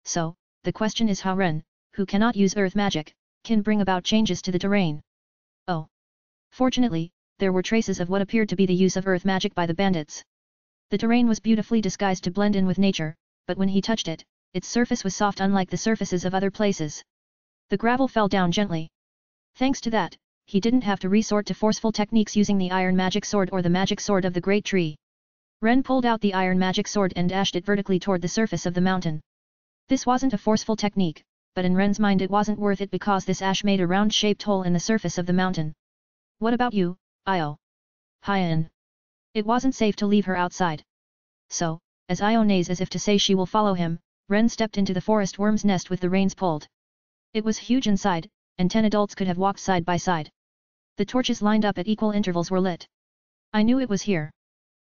So, the question is how Ren, who cannot use earth magic, can bring about changes to the terrain. Oh. Fortunately, there were traces of what appeared to be the use of earth magic by the bandits. The terrain was beautifully disguised to blend in with nature, but when he touched it, its surface was soft unlike the surfaces of other places. The gravel fell down gently. Thanks to that, he didn't have to resort to forceful techniques using the iron magic sword or the magic sword of the great tree. Ren pulled out the iron magic sword and dashed it vertically toward the surface of the mountain. This wasn't a forceful technique, but in Ren's mind it wasn't worth it because this ash made a round-shaped hole in the surface of the mountain. What about you, Io? Hyen. It wasn't safe to leave her outside. So, as Io neighs as if to say she will follow him, Ren stepped into the forest worm's nest with the reins pulled. It was huge inside, and 10 adults could have walked side by side. The torches lined up at equal intervals were lit. I knew it was here.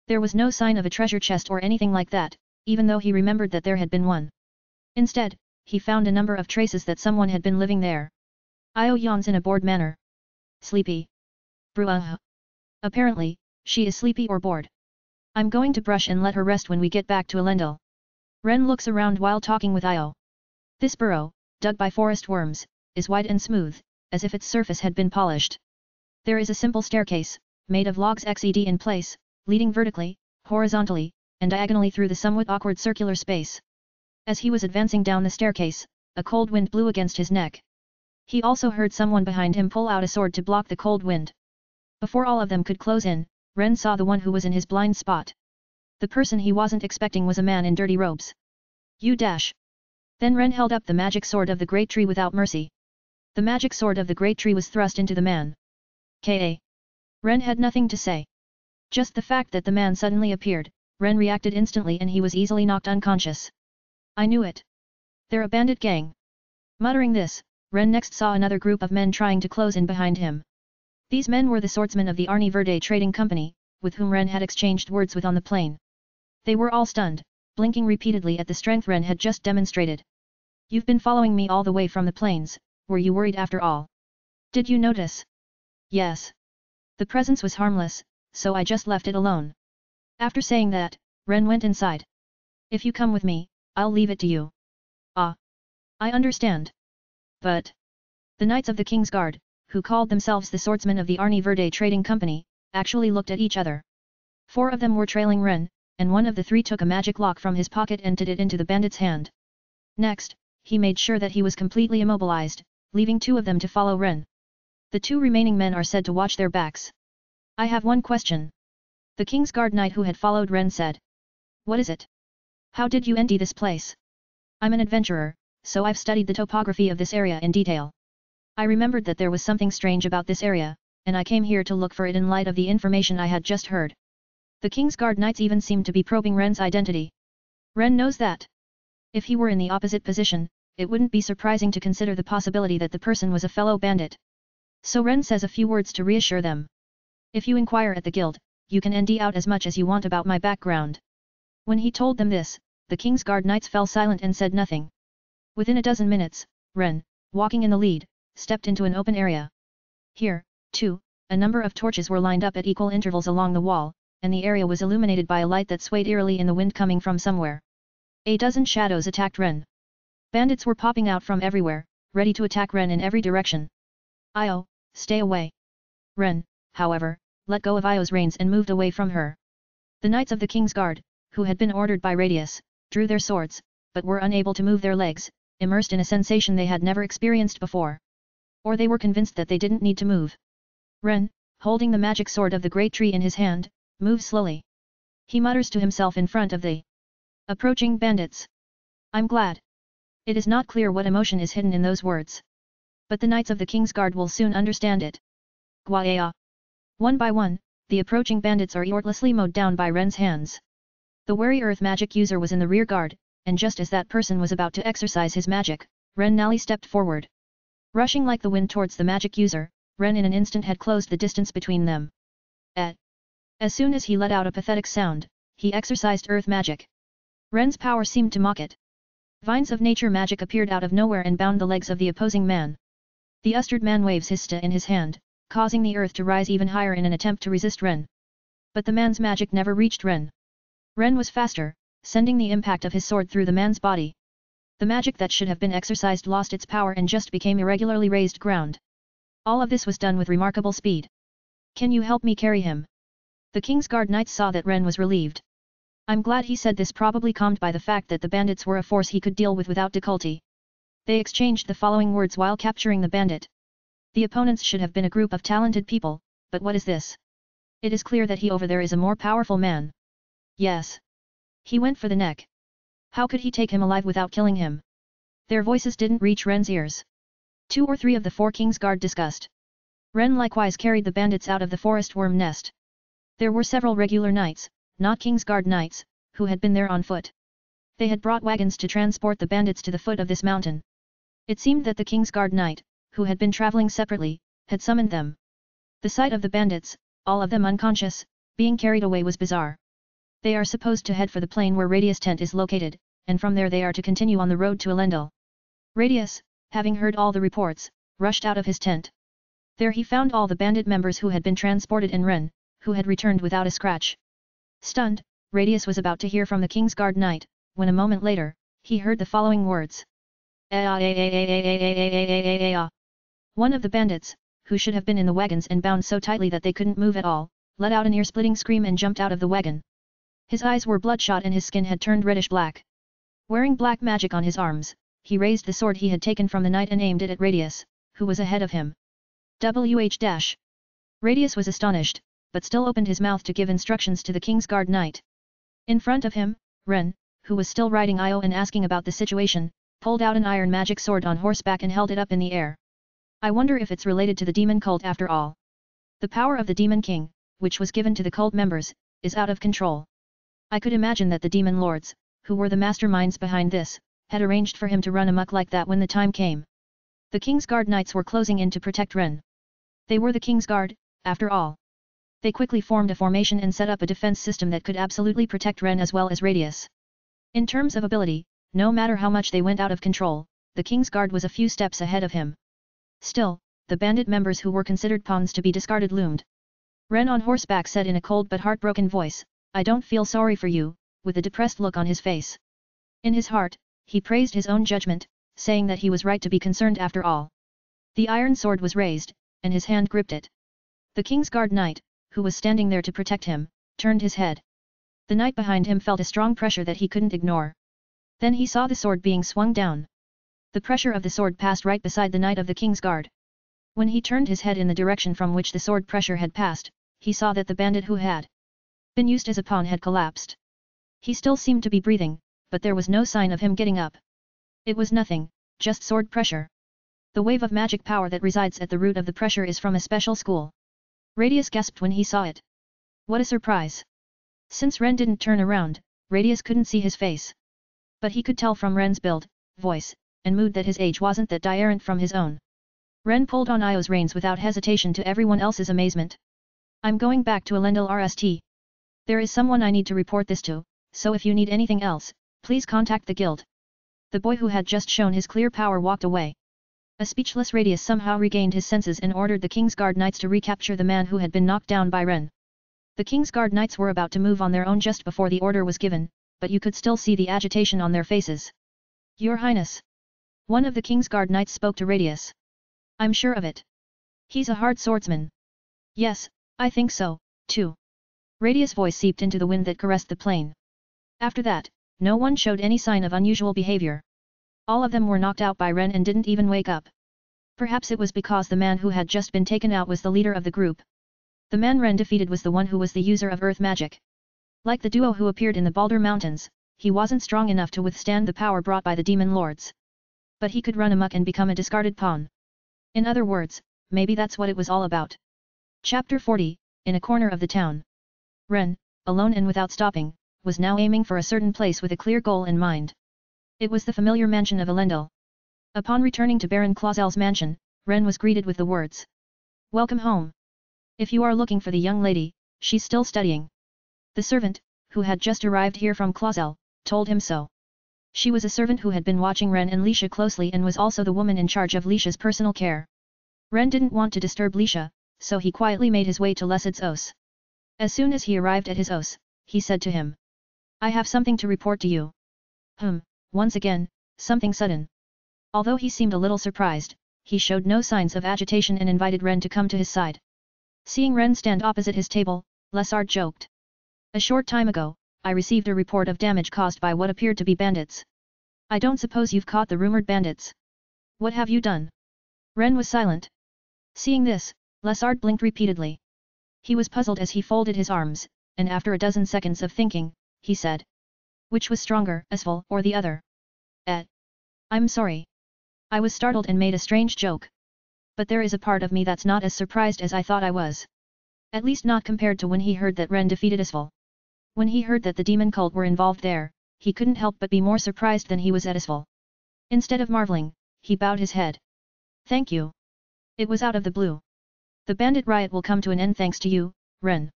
There was no sign of a treasure chest or anything like that, even though he remembered that there had been one. Instead, he found a number of traces that someone had been living there. Io yawns in a bored manner. Sleepy. Bruh. Apparently, she is sleepy or bored. I'm going to brush and let her rest when we get back to Elendil. Ren looks around while talking with Io. This burrow, dug by forest worms, is wide and smooth, as if its surface had been polished. There is a simple staircase, made of logs XED in place, leading vertically, horizontally, and diagonally through the somewhat awkward circular space. As he was advancing down the staircase, a cold wind blew against his neck. He also heard someone behind him pull out a sword to block the cold wind. Before all of them could close in, Ren saw the one who was in his blind spot. The person he wasn't expecting was a man in dirty robes. You dash. Then Ren held up the magic sword of the great tree without mercy. The magic sword of the great tree was thrust into the man. Ka. Ren had nothing to say. Just the fact that the man suddenly appeared, Ren reacted instantly and he was easily knocked unconscious. I knew it. They're a bandit gang. Muttering this, Ren next saw another group of men trying to close in behind him. These men were the swordsmen of the Arni Verde Trading Company, with whom Ren had exchanged words with on the plane. They were all stunned, blinking repeatedly at the strength Ren had just demonstrated. You've been following me all the way from the plains, were you worried after all? Did you notice? Yes. The presence was harmless, so I just left it alone. After saying that, Ren went inside. If you come with me, I'll leave it to you. Ah. I understand. But the Knights of the King's Guard, who called themselves the swordsmen of the Arni Verde Trading Company, actually looked at each other. 4 of them were trailing Ren, and one of the 3 took a magic lock from his pocket and put it into the bandit's hand. Next, he made sure that he was completely immobilized, leaving 2 of them to follow Ren. The 2 remaining men are said to watch their backs. I have one question. The King's Guard Knight who had followed Ren said. What is it? How did you enter this place? I'm an adventurer, so I've studied the topography of this area in detail. I remembered that there was something strange about this area, and I came here to look for it in light of the information I had just heard. The King's Guard Knights even seemed to be probing Ren's identity. Ren knows that. If he were in the opposite position, it wouldn't be surprising to consider the possibility that the person was a fellow bandit. So Ren says a few words to reassure them. If you inquire at the guild, you can ND out as much as you want about my background. When he told them this, the King's Guard Knights fell silent and said nothing. Within a dozen minutes, Ren, walking in the lead, stepped into an open area. Here, too, a number of torches were lined up at equal intervals along the wall, and the area was illuminated by a light that swayed eerily in the wind coming from somewhere. A dozen shadows attacked Ren. Bandits were popping out from everywhere, ready to attack Ren in every direction. Io, stay away. Ren, however, let go of Io's reins and moved away from her. The Knights of the King's Guard, who had been ordered by Radius, drew their swords, but were unable to move their legs, immersed in a sensation they had never experienced before. Or they were convinced that they didn't need to move. Ren, holding the magic sword of the great tree in his hand, moves slowly. He mutters to himself in front of the approaching bandits. I'm glad. It is not clear what emotion is hidden in those words. But the Knights of the King's Guard will soon understand it. Gwaea. One by one, the approaching bandits are effortlessly mowed down by Ren's hands. The wary earth magic user was in the rear guard, and just as that person was about to exercise his magic, Ren Nally stepped forward. Rushing like the wind towards the magic user, Ren in an instant had closed the distance between them. As soon as he let out a pathetic sound, he exercised earth magic. Ren's power seemed to mock it. Vines of nature magic appeared out of nowhere and bound the legs of the opposing man. The Ustard man waves his sta in his hand, causing the earth to rise even higher in an attempt to resist Ren. But the man's magic never reached Ren. Ren was faster, sending the impact of his sword through the man's body. The magic that should have been exercised lost its power and just became irregularly raised ground. All of this was done with remarkable speed. Can you help me carry him? The King's Guard Knights saw that Ren was relieved. I'm glad he said this, probably calmed by the fact that the bandits were a force he could deal with without difficulty. They exchanged the following words while capturing the bandit. The opponents should have been a group of talented people, but what is this? It is clear that he over there is a more powerful man. Yes. He went for the neck. How could he take him alive without killing him? Their voices didn't reach Ren's ears. 2 or 3 of the 4 King's Guard discussed. Ren likewise carried the bandits out of the forest worm nest. There were several regular knights, not King's Guard knights, who had been there on foot. They had brought wagons to transport the bandits to the foot of this mountain. It seemed that the King's Guard knight, who had been traveling separately, had summoned them. The sight of the bandits, all of them unconscious, being carried away was bizarre. They are supposed to head for the plain where Radius' tent is located, and from there they are to continue on the road to Elendil. Radius, having heard all the reports, rushed out of his tent. There he found all the bandit members who had been transported and Ren, who had returned without a scratch. Stunned, Radius was about to hear from the King's Guard knight, when a moment later, he heard the following words. One of the bandits, who should have been in the wagons and bound so tightly that they couldn't move at all, let out an ear-splitting scream and jumped out of the wagon. His eyes were bloodshot and his skin had turned reddish-black. Wearing black magic on his arms, he raised the sword he had taken from the knight and aimed it at Radius, who was ahead of him. Radius was astonished, but still opened his mouth to give instructions to the King's Guard knight. In front of him, Ren, who was still riding Io and asking about the situation, pulled out an iron magic sword on horseback and held it up in the air. I wonder if it's related to the demon cult after all. The power of the Demon King, which was given to the cult members, is out of control. I could imagine that the Demon Lords, who were the masterminds behind this, had arranged for him to run amok like that when the time came. The King's Guard Knights were closing in to protect Ren. They were the King's Guard, after all. They quickly formed a formation and set up a defense system that could absolutely protect Ren as well as Radius. In terms of ability, no matter how much they went out of control, the King's Guard was a few steps ahead of him. Still, the bandit members who were considered pawns to be discarded loomed. Ren on horseback said in a cold but heartbroken voice, "I don't feel sorry for you," with a depressed look on his face. In his heart, he praised his own judgment, saying that he was right to be concerned after all. The iron sword was raised, and his hand gripped it. The King's Guard Knight, who was standing there to protect him, turned his head. The knight behind him felt a strong pressure that he couldn't ignore. Then he saw the sword being swung down. The pressure of the sword passed right beside the knight of the King's Guard. When he turned his head in the direction from which the sword pressure had passed, he saw that the bandit who had been used as a pawn had collapsed. He still seemed to be breathing, but there was no sign of him getting up. It was nothing, just sword pressure. The wave of magic power that resides at the root of the pressure is from a special school. Radius gasped when he saw it. What a surprise! Since Ren didn't turn around, Radius couldn't see his face. But he could tell from Ren's build, voice, and mood that his age wasn't that different from his own. Ren pulled on Io's reins without hesitation to everyone else's amazement. "I'm going back to Elendil RST. There is someone I need to report this to, so if you need anything else, please contact the guild." The boy who had just shown his clear power walked away. A speechless Radius somehow regained his senses and ordered the King's Guard Knights to recapture the man who had been knocked down by Ren. The King's Guard Knights were about to move on their own just before the order was given, but you could still see the agitation on their faces. "Your Highness." One of the King's Guard Knights spoke to Radius. "I'm sure of it. He's a hard swordsman." "Yes, I think so, too." Radius' voice seeped into the wind that caressed the plain. After that, no one showed any sign of unusual behavior. All of them were knocked out by Ren and didn't even wake up. Perhaps it was because the man who had just been taken out was the leader of the group. The man Ren defeated was the one who was the user of earth magic. Like the duo who appeared in the Baldur Mountains, he wasn't strong enough to withstand the power brought by the demon lords. But he could run amok and become a discarded pawn. In other words, maybe that's what it was all about. Chapter 40, in a corner of the town. Ren, alone and without stopping, was now aiming for a certain place with a clear goal in mind. It was the familiar mansion of Elendil. Upon returning to Baron Clausel's mansion, Ren was greeted with the words, "Welcome home. If you are looking for the young lady, she's still studying." The servant, who had just arrived here from Clausel, told him so. She was a servant who had been watching Ren and Lisha closely and was also the woman in charge of Lisha's personal care. Ren didn't want to disturb Lisha, so he quietly made his way to Lesid's os. As soon as he arrived at his os, he said to him, "I have something to report to you." Once again, something sudden. Although he seemed a little surprised, he showed no signs of agitation and invited Ren to come to his side. Seeing Ren stand opposite his table, Lesard joked. "A short time ago, I received a report of damage caused by what appeared to be bandits. I don't suppose you've caught the rumored bandits. What have you done?" Ren was silent. Seeing this, Lesard blinked repeatedly. He was puzzled as he folded his arms, and after a dozen seconds of thinking, he said, "Which was stronger, Asphal or the other?" I'm sorry. I was startled and made a strange joke. But there is a part of me that's not as surprised as I thought I was. At least not compared to when he heard that Ren defeated Asphal. When he heard that the demon cult were involved there, he couldn't help but be more surprised than he was at Asphal. Instead of marveling, he bowed his head. "Thank you. It was out of the blue. The bandit riot will come to an end thanks to you, Ren.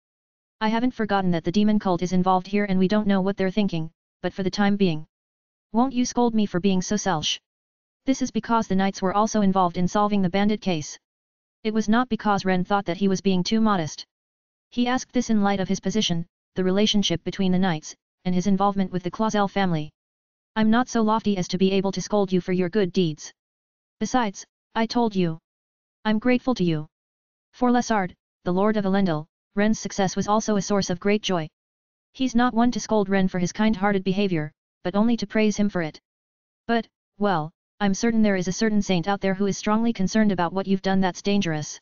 I haven't forgotten that the demon cult is involved here and we don't know what they're thinking, but for the time being. Won't you scold me for being so selfish? This is because the knights were also involved in solving the bandit case." It was not because Ren thought that he was being too modest. He asked this in light of his position, the relationship between the knights, and his involvement with the Clausel family. "I'm not so lofty as to be able to scold you for your good deeds. Besides, I told you. I'm grateful to you." For Lesard, the Lord of Elendil, Ren's success was also a source of great joy. He's not one to scold Ren for his kind-hearted behavior, but only to praise him for it. "But, well, I'm certain there is a certain saint out there who is strongly concerned about what you've done that's dangerous.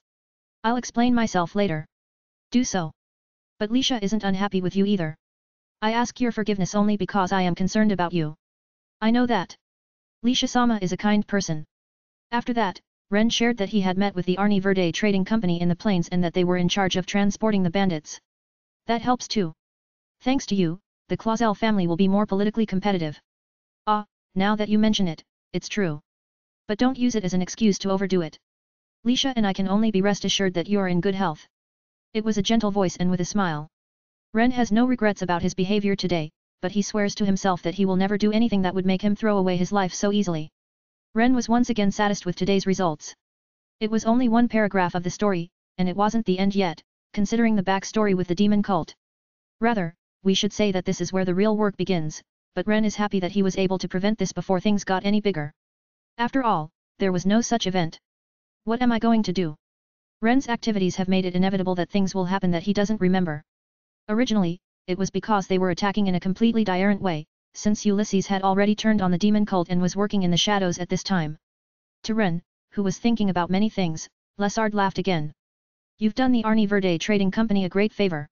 I'll explain myself later." "Do so. But Lisha isn't unhappy with you either. I ask your forgiveness only because I am concerned about you. I know that. Lisha-sama is a kind person." After that, Ren shared that he had met with the Arni Verde trading company in the plains and that they were in charge of transporting the bandits. That helps too. Thanks to you, the Clausel family will be more politically competitive. Ah, now that you mention it, it's true. But don't use it as an excuse to overdo it. Lisha and I can only be rest assured that you are in good health. It was a gentle voice and with a smile. Ren has no regrets about his behavior today, but he swears to himself that he will never do anything that would make him throw away his life so easily. Ren was once again satisfied with today's results. It was only one paragraph of the story, and it wasn't the end yet, considering the backstory with the demon cult. Rather, we should say that this is where the real work begins, but Ren is happy that he was able to prevent this before things got any bigger. After all, there was no such event. What am I going to do? Ren's activities have made it inevitable that things will happen that he doesn't remember. Originally, it was because they were attacking in a completely different way, since Ulysses had already turned on the demon cult and was working in the shadows at this time. To Ren, who was thinking about many things, Lessard laughed again. You've done the Arni Verde trading company a great favor.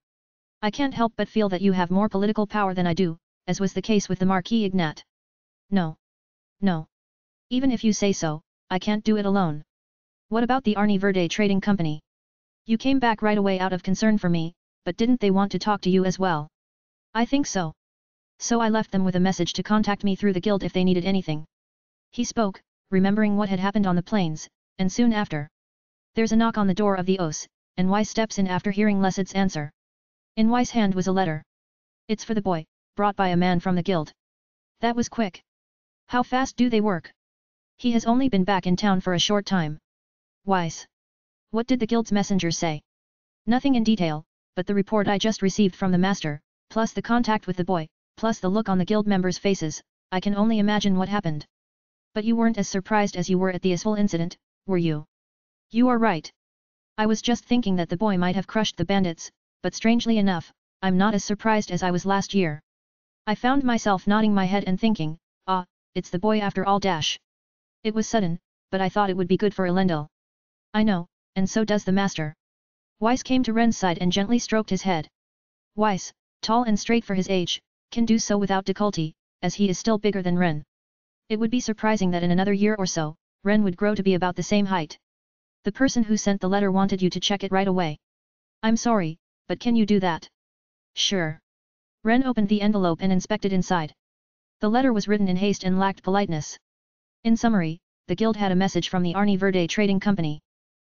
I can't help but feel that you have more political power than I do, as was the case with the Marquis Ignat. No. No. Even if you say so, I can't do it alone. What about the Arni Verde trading company? You came back right away out of concern for me, but didn't they want to talk to you as well? I think so. So I left them with a message to contact me through the guild if they needed anything. He spoke, remembering what had happened on the plains, and soon after. There's a knock on the door of the OS, and Y steps in after hearing Lessad's answer. In Y's hand was a letter. It's for the boy, brought by a man from the guild. That was quick. How fast do they work? He has only been back in town for a short time. Wise. What did the guild's messenger say? Nothing in detail, but the report I just received from the master, plus the contact with the boy, plus the look on the guild members' faces, I can only imagine what happened. But you weren't as surprised as you were at the Aswell incident, were you? You are right. I was just thinking that the boy might have crushed the bandits, but strangely enough, I'm not as surprised as I was last year. I found myself nodding my head and thinking, ah, it's the boy after all dash. It was sudden, but I thought it would be good for Elendil. I know, and so does the master. Weiss came to Ren's side and gently stroked his head. Weiss, tall and straight for his age, can do so without difficulty, as he is still bigger than Ren. It would be surprising that in another year or so, Ren would grow to be about the same height. The person who sent the letter wanted you to check it right away. I'm sorry, but can you do that? Sure. Ren opened the envelope and inspected inside. The letter was written in haste and lacked politeness. In summary, the guild had a message from the Arni Verde trading company.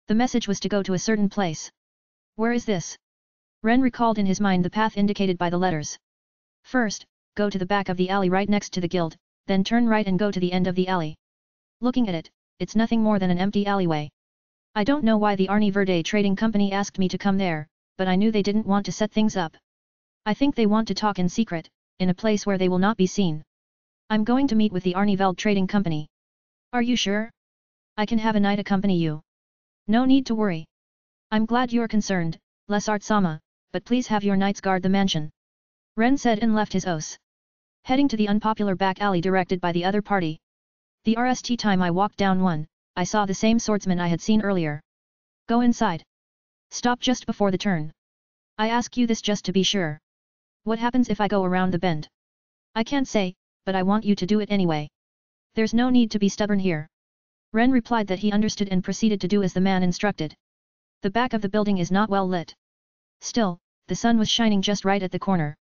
The message was to go to a certain place. Where is this? Ren recalled in his mind the path indicated by the letters. First, go to the back of the alley right next to the guild, then turn right and go to the end of the alley. Looking at it, it's nothing more than an empty alleyway. I don't know why the Arni Verde trading company asked me to come there, but I knew they didn't want to set things up. I think they want to talk in secret, in a place where they will not be seen. I'm going to meet with the Arni Veld trading company. Are you sure? I can have a knight accompany you. No need to worry. I'm glad you're concerned, Lessart-sama, but please have your knights guard the mansion. Ren said and left his OS. Heading to the unpopular back alley directed by the other party. The RST time I walked down one, I saw the same swordsman I had seen earlier. Go inside. Stop just before the turn. I ask you this just to be sure. What happens if I go around the bend? I can't say, but I want you to do it anyway. There's no need to be stubborn here. Ren replied that he understood and proceeded to do as the man instructed. The back of the building is not well lit. Still, the sun was shining just right at the corner.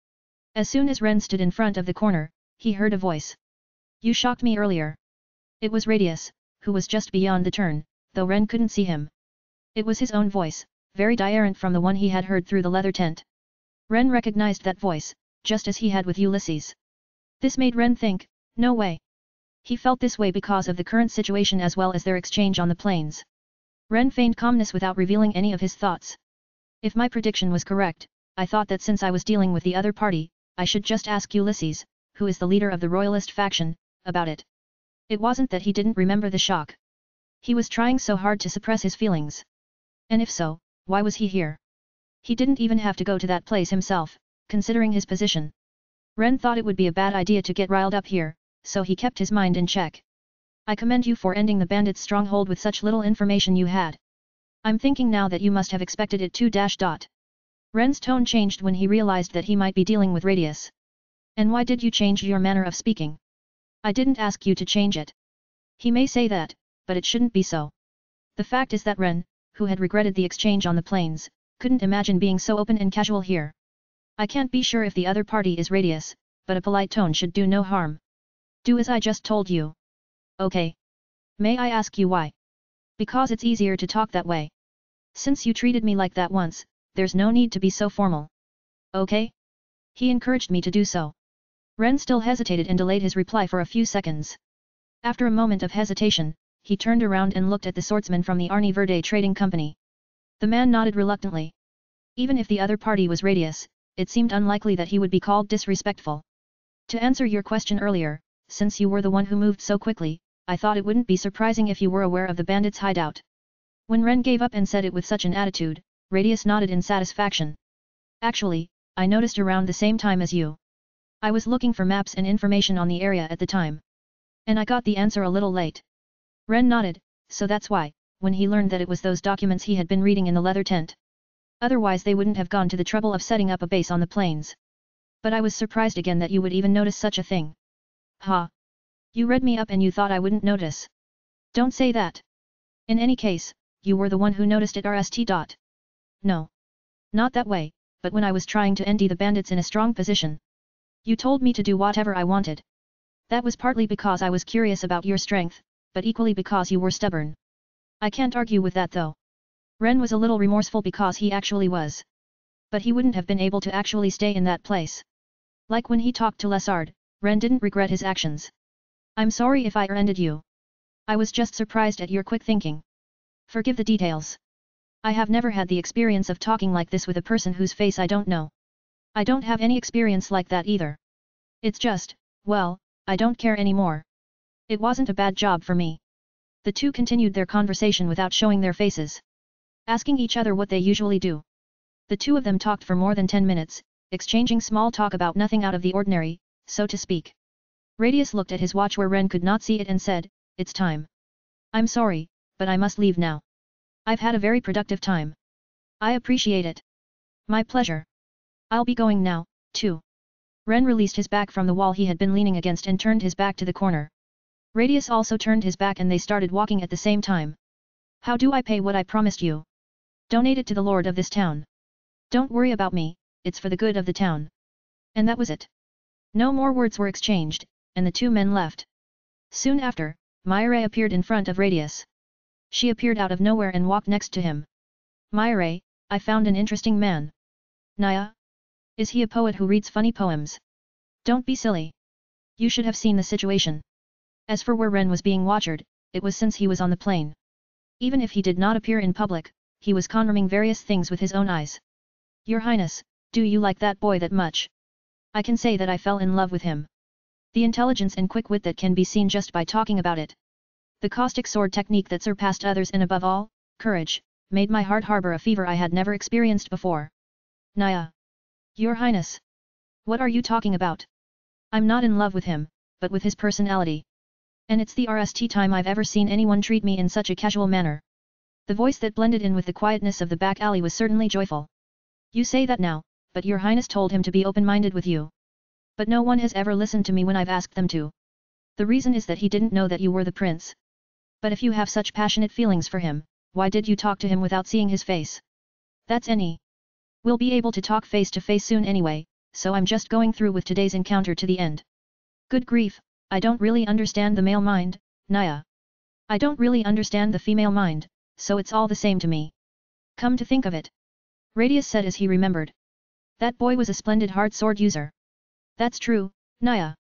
As soon as Ren stood in front of the corner, he heard a voice. You shocked me earlier. It was Radius, who was just beyond the turn, though Ren couldn't see him. It was his own voice, very different from the one he had heard through the leather tent. Ren recognized that voice, just as he had with Ulysses. This made Ren think, no way. He felt this way because of the current situation as well as their exchange on the plains. Ren feigned calmness without revealing any of his thoughts. If my prediction was correct, I thought that since I was dealing with the other party, I should just ask Ulysses, who is the leader of the royalist faction, about it. It wasn't that he didn't remember the shock. He was trying so hard to suppress his feelings. And if so, why was he here? He didn't even have to go to that place himself, considering his position. Ren thought it would be a bad idea to get riled up here, so he kept his mind in check. I commend you for ending the bandits' stronghold with such little information you had. I'm thinking now that you must have expected it too. Ren's tone changed when he realized that he might be dealing with Radius. And why did you change your manner of speaking? I didn't ask you to change it. He may say that, but it shouldn't be so. The fact is that Ren, who had regretted the exchange on the plains, couldn't imagine being so open and casual here. I can't be sure if the other party is Radius, but a polite tone should do no harm. Do as I just told you. Okay. May I ask you why? Because it's easier to talk that way. Since you treated me like that once, there's no need to be so formal. Okay? He encouraged me to do so. Ren still hesitated and delayed his reply for a few seconds. After a moment of hesitation, he turned around and looked at the swordsman from the Arni Verde Trading Company. The man nodded reluctantly. Even if the other party was Radius, it seemed unlikely that he would be called disrespectful. To answer your question earlier, since you were the one who moved so quickly, I thought it wouldn't be surprising if you were aware of the bandits' hideout. When Ren gave up and said it with such an attitude, Radius nodded in satisfaction. Actually, I noticed around the same time as you. I was looking for maps and information on the area at the time. And I got the answer a little late. Ren nodded, so that's why, when he learned that it was those documents he had been reading in the leather tent. Otherwise they wouldn't have gone to the trouble of setting up a base on the plains. But I was surprised again that you would even notice such a thing. Ha! You read me up and you thought I wouldn't notice. Don't say that. In any case, you were the one who noticed it RST. No. Not that way, but when I was trying to end the bandits in a strong position. You told me to do whatever I wanted. That was partly because I was curious about your strength, but equally because you were stubborn. I can't argue with that though. Ren was a little remorseful because he actually was. But he wouldn't have been able to actually stay in that place. Like when he talked to Lessard, Ren didn't regret his actions. I'm sorry if I offended you. I was just surprised at your quick thinking. Forgive the details. I have never had the experience of talking like this with a person whose face I don't know. I don't have any experience like that either. It's just, well, I don't care anymore. It wasn't a bad job for me. The two continued their conversation without showing their faces, asking each other what they usually do. The two of them talked for more than 10 minutes, exchanging small talk about nothing out of the ordinary, so to speak. Radius looked at his watch where Ren could not see it and said, "It's time. I'm sorry, but I must leave now. I've had a very productive time. I appreciate it." "My pleasure. I'll be going now, too." Ren released his back from the wall he had been leaning against and turned his back to the corner. Radius also turned his back and they started walking at the same time. "How do I pay what I promised you?" "Donate it to the lord of this town. Don't worry about me, it's for the good of the town." And that was it. No more words were exchanged, and the two men left. Soon after, Mayure appeared in front of Radius. She appeared out of nowhere and walked next to him. "Mayure, I found an interesting man." "Naya? Is he a poet who reads funny poems?" "Don't be silly. You should have seen the situation. As for where Ren was being watched, it was since he was on the plane. Even if he did not appear in public, he was confirming various things with his own eyes. Your Highness, do you like that boy that much? I can say that I fell in love with him. The intelligence and quick wit that can be seen just by talking about it. The caustic sword technique that surpassed others and above all, courage, made my heart harbor a fever I had never experienced before." "Naya. Your Highness. What are you talking about? I'm not in love with him, but with his personality. And it's the RST time I've ever seen anyone treat me in such a casual manner." The voice that blended in with the quietness of the back alley was certainly joyful. "You say that now, but your Highness told him to be open-minded with you. But no one has ever listened to me when I've asked them to. The reason is that he didn't know that you were the prince. But if you have such passionate feelings for him, why did you talk to him without seeing his face?" "That's any. We'll be able to talk face to face soon anyway, so I'm just going through with today's encounter to the end." "Good grief, I don't really understand the male mind, Naya. I don't really understand the female mind, so it's all the same to me. Come to think of it," Radius said as he remembered. "That boy was a splendid hard sword user." "That's true, Naya.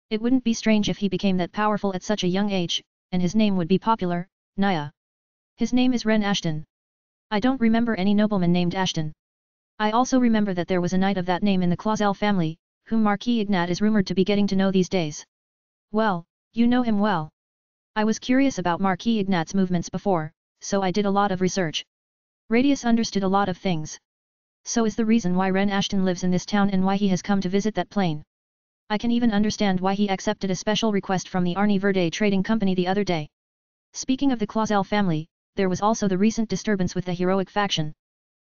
It wouldn't be strange if he became that powerful at such a young age, and his name would be popular, Naya. His name is Ren Ashton. I don't remember any nobleman named Ashton. I also remember that there was a knight of that name in the Clausel family, whom Marquis Ignat is rumored to be getting to know these days." "Well, you know him well." "I was curious about Marquis Ignat's movements before, so I did a lot of research." Radius understood a lot of things. "So is the reason why Ren Ashton lives in this town and why he has come to visit that plane. I can even understand why he accepted a special request from the Arni Verde Trading Company the other day." Speaking of the Clausel family, there was also the recent disturbance with the heroic faction.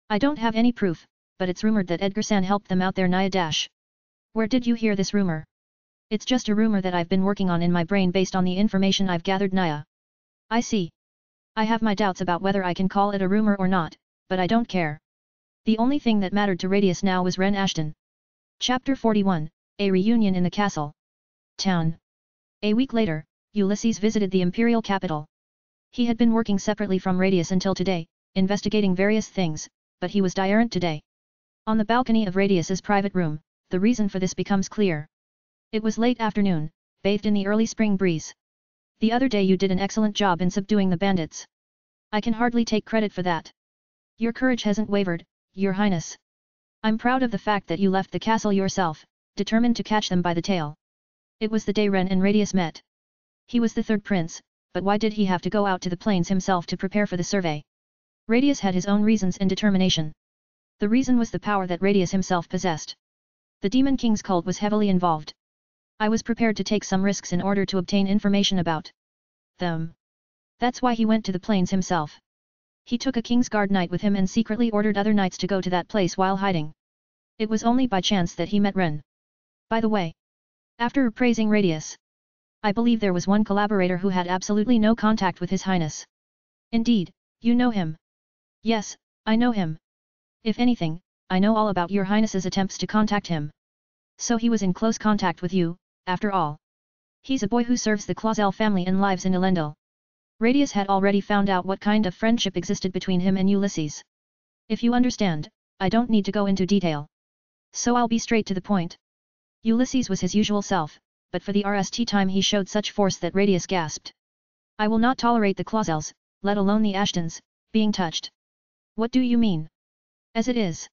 "I don't have any proof, but it's rumored that Edgar-san helped them out there Naya dash. Where did you hear this rumor?" "It's just a rumor that I've been working on in my brain based on the information I've gathered Naya." "I see. I have my doubts about whether I can call it a rumor or not, but I don't care. The only thing that mattered to Radius now was Ren Ashton. Chapter 41, A Reunion in the Castle. Town. A week later, Ulysses visited the imperial capital. He had been working separately from Radius until today, investigating various things, but he was errant today. On the balcony of Radius's private room, the reason for this becomes clear. It was late afternoon, bathed in the early spring breeze. The other day you did an excellent job in subduing the bandits. I can hardly take credit for that. Your courage hasn't wavered, Your Highness. I'm proud of the fact that you left the castle yourself, determined to catch them by the tail. It was the day Ren and Radius met. He was the third prince, but why did he have to go out to the plains himself to prepare for the survey? Radius had his own reasons and determination. The reason was the power that Radius himself possessed. The Demon King's cult was heavily involved. I was prepared to take some risks in order to obtain information about them. That's why he went to the plains himself. He took a King's Guard knight with him and secretly ordered other knights to go to that place while hiding. It was only by chance that he met Ren. By the way, after appraising Radius, I believe there was one collaborator who had absolutely no contact with His Highness. Indeed, you know him. Yes, I know him. If anything, I know all about Your Highness's attempts to contact him. So he was in close contact with you, after all. He's a boy who serves the Clausel family and lives in Elendil. Radius had already found out what kind of friendship existed between him and Ulysses. If you understand, I don't need to go into detail. So I'll be straight to the point. Ulysses was his usual self, but for the RST time he showed such force that Radius gasped. I will not tolerate the Clausels, let alone the Ashtons, being touched. What do you mean? As it is.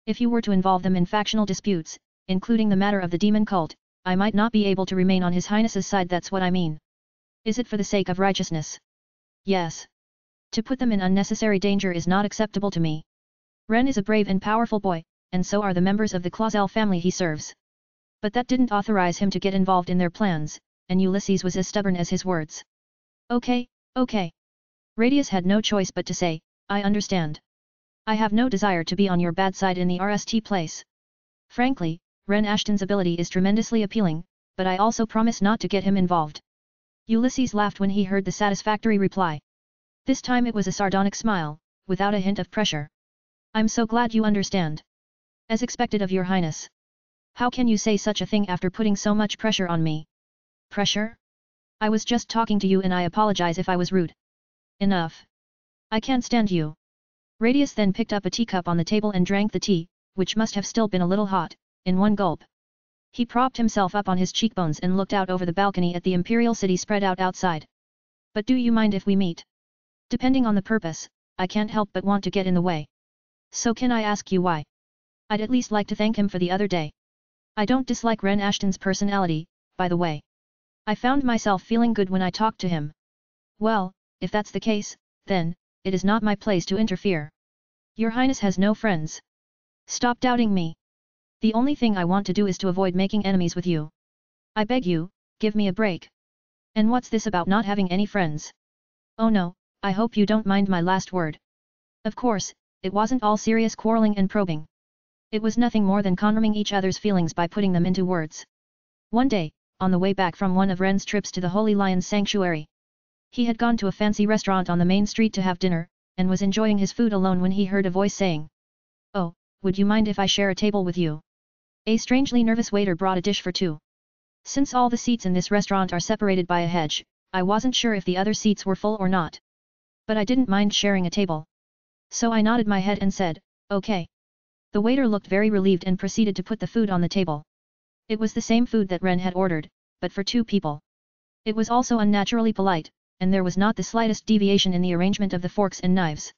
If you were to involve them in factional disputes, including the matter of the demon cult, I might not be able to remain on His Highness's side. That's what I mean. Is it for the sake of righteousness? Yes. To put them in unnecessary danger is not acceptable to me. Ren is a brave and powerful boy, and so are the members of the Clausel family he serves. But that didn't authorize him to get involved in their plans, and Ulysses was as stubborn as his words. Okay, okay. Radius had no choice but to say, I understand. I have no desire to be on your bad side in the RST place. Frankly, Ren Ashton's ability is tremendously appealing, but I also promise not to get him involved. Ulysses laughed when he heard the satisfactory reply. This time it was a sardonic smile, without a hint of pressure. I'm so glad you understand. As expected of Your Highness. How can you say such a thing after putting so much pressure on me? Pressure? I was just talking to you and I apologize if I was rude. Enough. I can't stand you. Radius then picked up a teacup on the table and drank the tea, which must have still been a little hot, in one gulp. He propped himself up on his cheekbones and looked out over the balcony at the imperial city spread out outside. But do you mind if we meet? Depending on the purpose, I can't help but want to get in the way. So can I ask you why? I'd at least like to thank him for the other day. I don't dislike Ren Ashton's personality, by the way. I found myself feeling good when I talked to him. Well, if that's the case, then, it is not my place to interfere. Your Highness has no friends. Stop doubting me. The only thing I want to do is to avoid making enemies with you. I beg you, give me a break. And what's this about not having any friends? Oh no, I hope you don't mind my last word. Of course, it wasn't all serious quarreling and probing. It was nothing more than confirming each other's feelings by putting them into words. One day, on the way back from one of Ren's trips to the Holy Lion's Sanctuary, he had gone to a fancy restaurant on the main street to have dinner, and was enjoying his food alone when he heard a voice saying, "Oh, would you mind if I share a table with you?" A strangely nervous waiter brought a dish for two. Since all the seats in this restaurant are separated by a hedge, I wasn't sure if the other seats were full or not. But I didn't mind sharing a table. So I nodded my head and said, "Okay." The waiter looked very relieved and proceeded to put the food on the table. It was the same food that Ren had ordered, but for two people. It was also unnaturally polite, and there was not the slightest deviation in the arrangement of the forks and knives.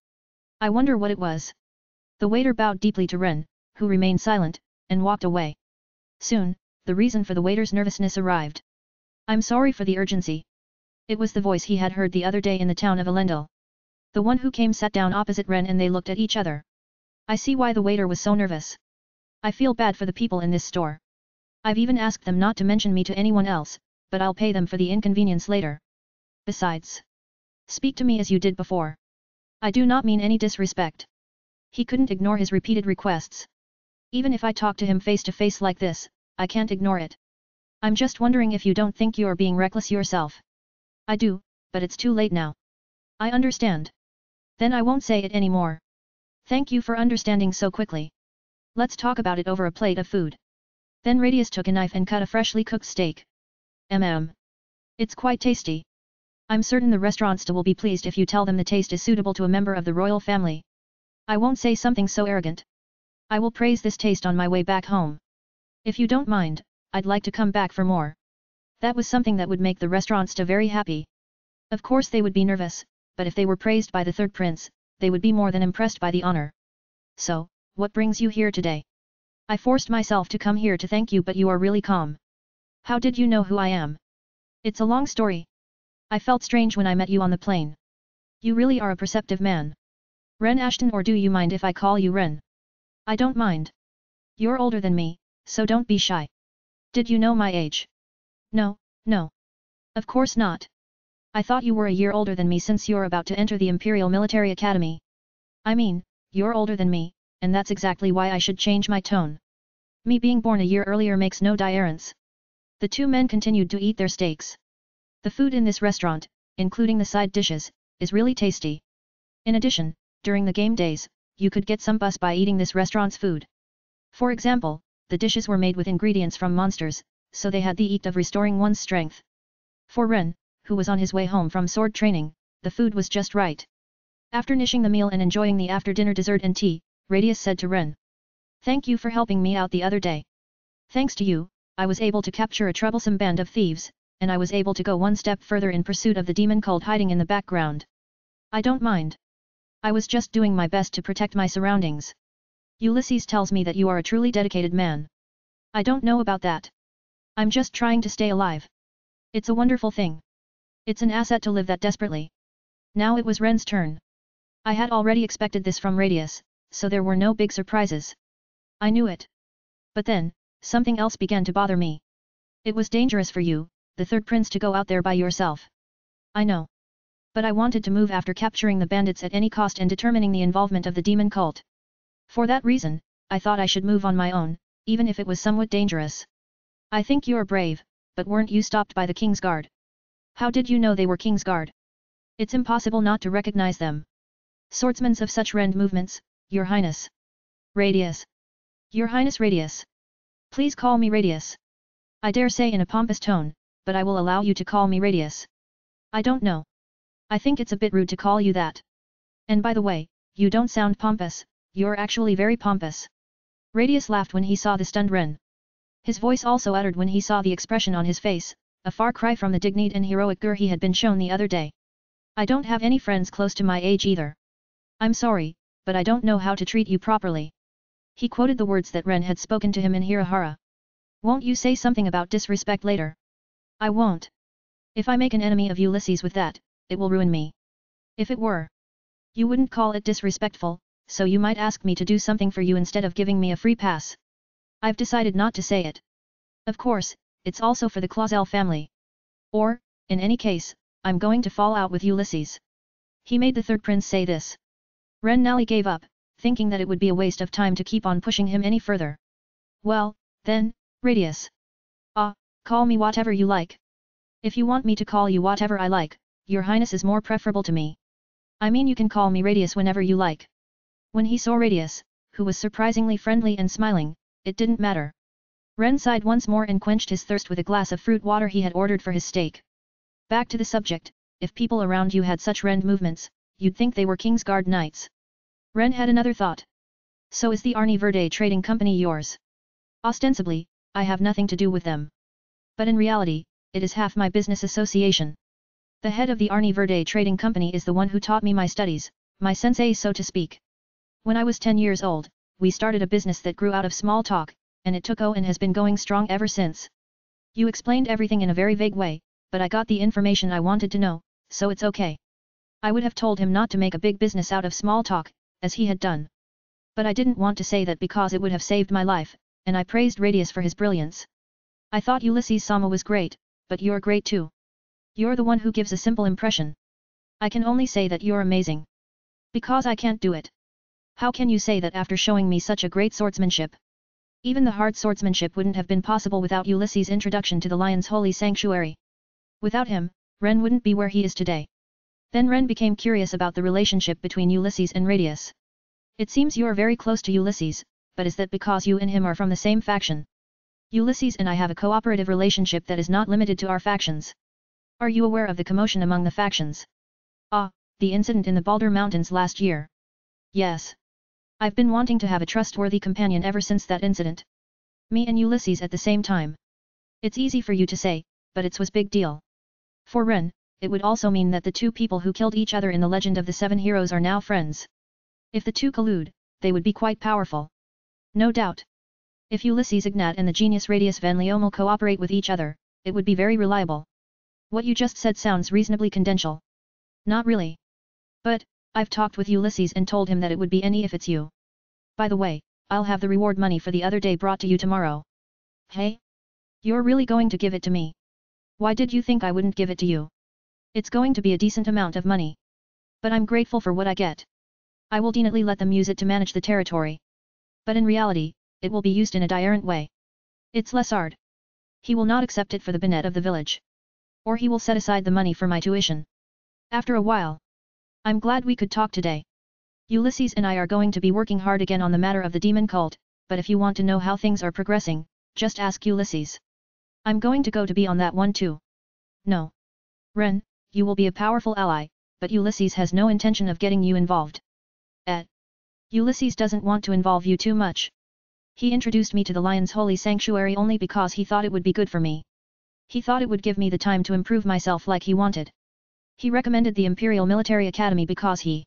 I wonder what it was. The waiter bowed deeply to Ren, who remained silent, and walked away. Soon, the reason for the waiter's nervousness arrived. "I'm sorry for the urgency." It was the voice he had heard the other day in the town of Elendil. The one who came sat down opposite Ren and they looked at each other. I see why the waiter was so nervous. I feel bad for the people in this store. I've even asked them not to mention me to anyone else, but I'll pay them for the inconvenience later. Besides, speak to me as you did before. I do not mean any disrespect. He couldn't ignore his repeated requests. Even if I talk to him face to face like this, I can't ignore it. I'm just wondering if you don't think you're being reckless yourself. I do, but it's too late now. I understand. Then I won't say it anymore. Thank you for understanding so quickly. Let's talk about it over a plate of food. Then Radius took a knife and cut a freshly cooked steak. It's quite tasty. I'm certain the restaurant staff will be pleased if you tell them the taste is suitable to a member of the royal family. I won't say something so arrogant. I will praise this taste on my way back home. If you don't mind, I'd like to come back for more. That was something that would make the restaurant staff very happy. Of course they would be nervous, but if they were praised by the third prince, they would be more than impressed by the honor. So, what brings you here today? I forced myself to come here to thank you, but you are really calm. How did you know who I am? It's a long story. I felt strange when I met you on the plane. You really are a perceptive man. Ren Ashton, or do you mind if I call you Ren? I don't mind. You're older than me, so don't be shy. Did you know my age? No. Of course not. I thought you were a year older than me since you're about to enter the Imperial Military Academy. I mean, you're older than me, and that's exactly why I should change my tone. Me being born a year earlier makes no difference. The two men continued to eat their steaks. The food in this restaurant, including the side dishes, is really tasty. In addition, during the game days, you could get some buzz by eating this restaurant's food. For example, the dishes were made with ingredients from monsters, so they had the effect of restoring one's strength. For Ren, who was on his way home from sword training, the food was just right. After finishing the meal and enjoying the after-dinner dessert and tea, Radius said to Ren. Thank you for helping me out the other day. Thanks to you, I was able to capture a troublesome band of thieves, and I was able to go one step further in pursuit of the demon cult hiding in the background. I don't mind. I was just doing my best to protect my surroundings. Ulysses tells me that you are a truly dedicated man. I don't know about that. I'm just trying to stay alive. It's a wonderful thing. It's an asset to live that desperately. Now it was Ren's turn. I had already expected this from Radius, so there were no big surprises. I knew it. But then, something else began to bother me. It was dangerous for you, the third prince, to go out there by yourself. I know. But I wanted to move after capturing the bandits at any cost and determining the involvement of the demon cult. For that reason, I thought I should move on my own, even if it was somewhat dangerous. I think you're brave, but weren't you stopped by the King's Guard? How did you know they were King's Guard? It's impossible not to recognize them. Swordsmen of such rend movements, Your Highness. Radius. Your Highness Radius. Please call me Radius. I dare say in a pompous tone, but I will allow you to call me Radius. I don't know. I think it's a bit rude to call you that. And by the way, you don't sound pompous, you're actually very pompous. Radius laughed when he saw the stunned Ren. His voice also uttered when he saw the expression on his face, a far cry from the dignified and heroic girl he had been shown the other day. I don't have any friends close to my age either. I'm sorry, but I don't know how to treat you properly. He quoted the words that Ren had spoken to him in Hirahara. Won't you say something about disrespect later? I won't. If I make an enemy of Ulysses with that, it will ruin me. If it were, you wouldn't call it disrespectful, so you might ask me to do something for you instead of giving me a free pass. I've decided not to say it. Of course, it's also for the Clausel family. Or, in any case, I'm going to fall out with Ulysses. He made the third prince say this. Ren Nally gave up, thinking that it would be a waste of time to keep on pushing him any further. Well, then, Radius. Call me whatever you like. If you want me to call you whatever I like, Your Highness is more preferable to me. I mean, you can call me Radius whenever you like. When he saw Radius, who was surprisingly friendly and smiling, it didn't matter. Ren sighed once more and quenched his thirst with a glass of fruit water he had ordered for his steak. Back to the subject, if people around you had such rend movements, you'd think they were King's Guard knights. Ren had another thought. So is the Arni Verde Trading Company yours? Ostensibly, I have nothing to do with them. But in reality, it is half my business association. The head of the Arni Verde Trading Company is the one who taught me my studies, my sensei so to speak. When I was 10 years old, we started a business that grew out of small talk, and it took and has been going strong ever since. You explained everything in a very vague way, but I got the information I wanted to know, so it's okay. I would have told him not to make a big business out of small talk, as he had done. But I didn't want to say that because it would have saved my life, and I praised Radius for his brilliance. I thought Ulysses-sama was great, but you're great too. You're the one who gives a simple impression. I can only say that you're amazing. Because I can't do it. How can you say that after showing me such a great swordsmanship? Even the hard swordsmanship wouldn't have been possible without Ulysses' introduction to the Lion's holy sanctuary. Without him, Ren wouldn't be where he is today. Then Ren became curious about the relationship between Ulysses and Radius. It seems you are very close to Ulysses, but is that because you and him are from the same faction? Ulysses and I have a cooperative relationship that is not limited to our factions. Are you aware of the commotion among the factions? Ah, the incident in the Balder Mountains last year. Yes. I've been wanting to have a trustworthy companion ever since that incident. Me and Ulysses at the same time. It's easy for you to say, but it was big deal. For Ren, it would also mean that the two people who killed each other in the Legend of the Seven Heroes are now friends. If the two collude, they would be quite powerful. No doubt. If Ulysses Ignat and the genius Radius Van Leomel cooperate with each other, it would be very reliable. What you just said sounds reasonably confidential. Not really. But, I've talked with Ulysses and told him that it would be any if it's you. By the way, I'll have the reward money for the other day brought to you tomorrow. Hey? You're really going to give it to me? Why did you think I wouldn't give it to you? It's going to be a decent amount of money. But I'm grateful for what I get. I will definitely let them use it to manage the territory. But in reality, it will be used in a different way. It's Lesard. He will not accept it for the Binet of the village. Or he will set aside the money for my tuition. After a while. I'm glad we could talk today. Ulysses and I are going to be working hard again on the matter of the demon cult, but if you want to know how things are progressing, just ask Ulysses. I'm going to go to be on that one too. No. Ren, you will be a powerful ally, but Ulysses has no intention of getting you involved. Ulysses doesn't want to involve you too much. He introduced me to the Lion's Holy Sanctuary only because he thought it would be good for me. He thought it would give me the time to improve myself like he wanted. He recommended the Imperial Military Academy because he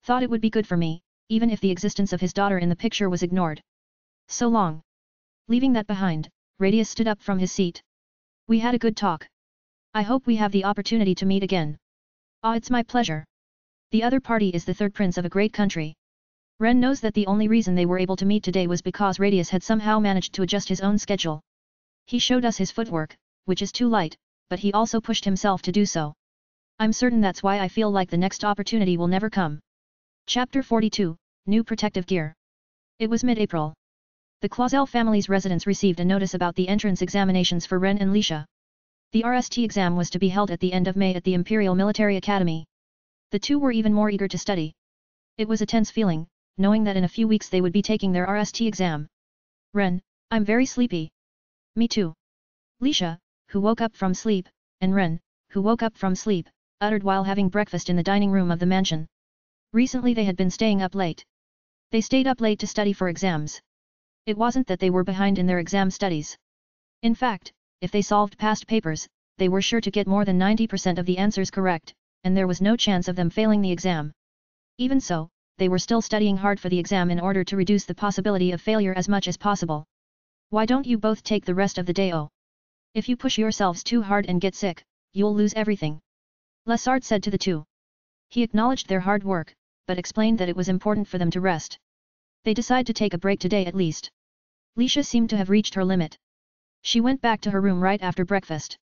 thought it would be good for me, even if the existence of his daughter in the picture was ignored. So long. Leaving that behind, Radius stood up from his seat. We had a good talk. I hope we have the opportunity to meet again. Ah, it's my pleasure. The other party is the third prince of a great country. Ren knows that the only reason they were able to meet today was because Radius had somehow managed to adjust his own schedule. He showed us his footwork, which is too light, but he also pushed himself to do so. I'm certain that's why I feel like the next opportunity will never come. Chapter 42, New Protective Gear. It was mid-April. The Clausel family's residence received a notice about the entrance examinations for Ren and Lisha. The RST exam was to be held at the end of May at the Imperial Military Academy. The two were even more eager to study. It was a tense feeling, knowing that in a few weeks they would be taking their RST exam. Ren, I'm very sleepy. Me too. Lisha, who woke up from sleep, and Ren, who woke up from sleep, uttered while having breakfast in the dining room of the mansion. Recently they had been staying up late. They stayed up late to study for exams. It wasn't that they were behind in their exam studies. In fact, if they solved past papers, they were sure to get more than 90% of the answers correct, and there was no chance of them failing the exam. Even so, they were still studying hard for the exam in order to reduce the possibility of failure as much as possible. Why don't you both take the rest of the day? Oh. If you push yourselves too hard and get sick, you'll lose everything. Lesard said to the two. He acknowledged their hard work, but explained that it was important for them to rest. They decided to take a break today at least. Lisha seemed to have reached her limit. She went back to her room right after breakfast.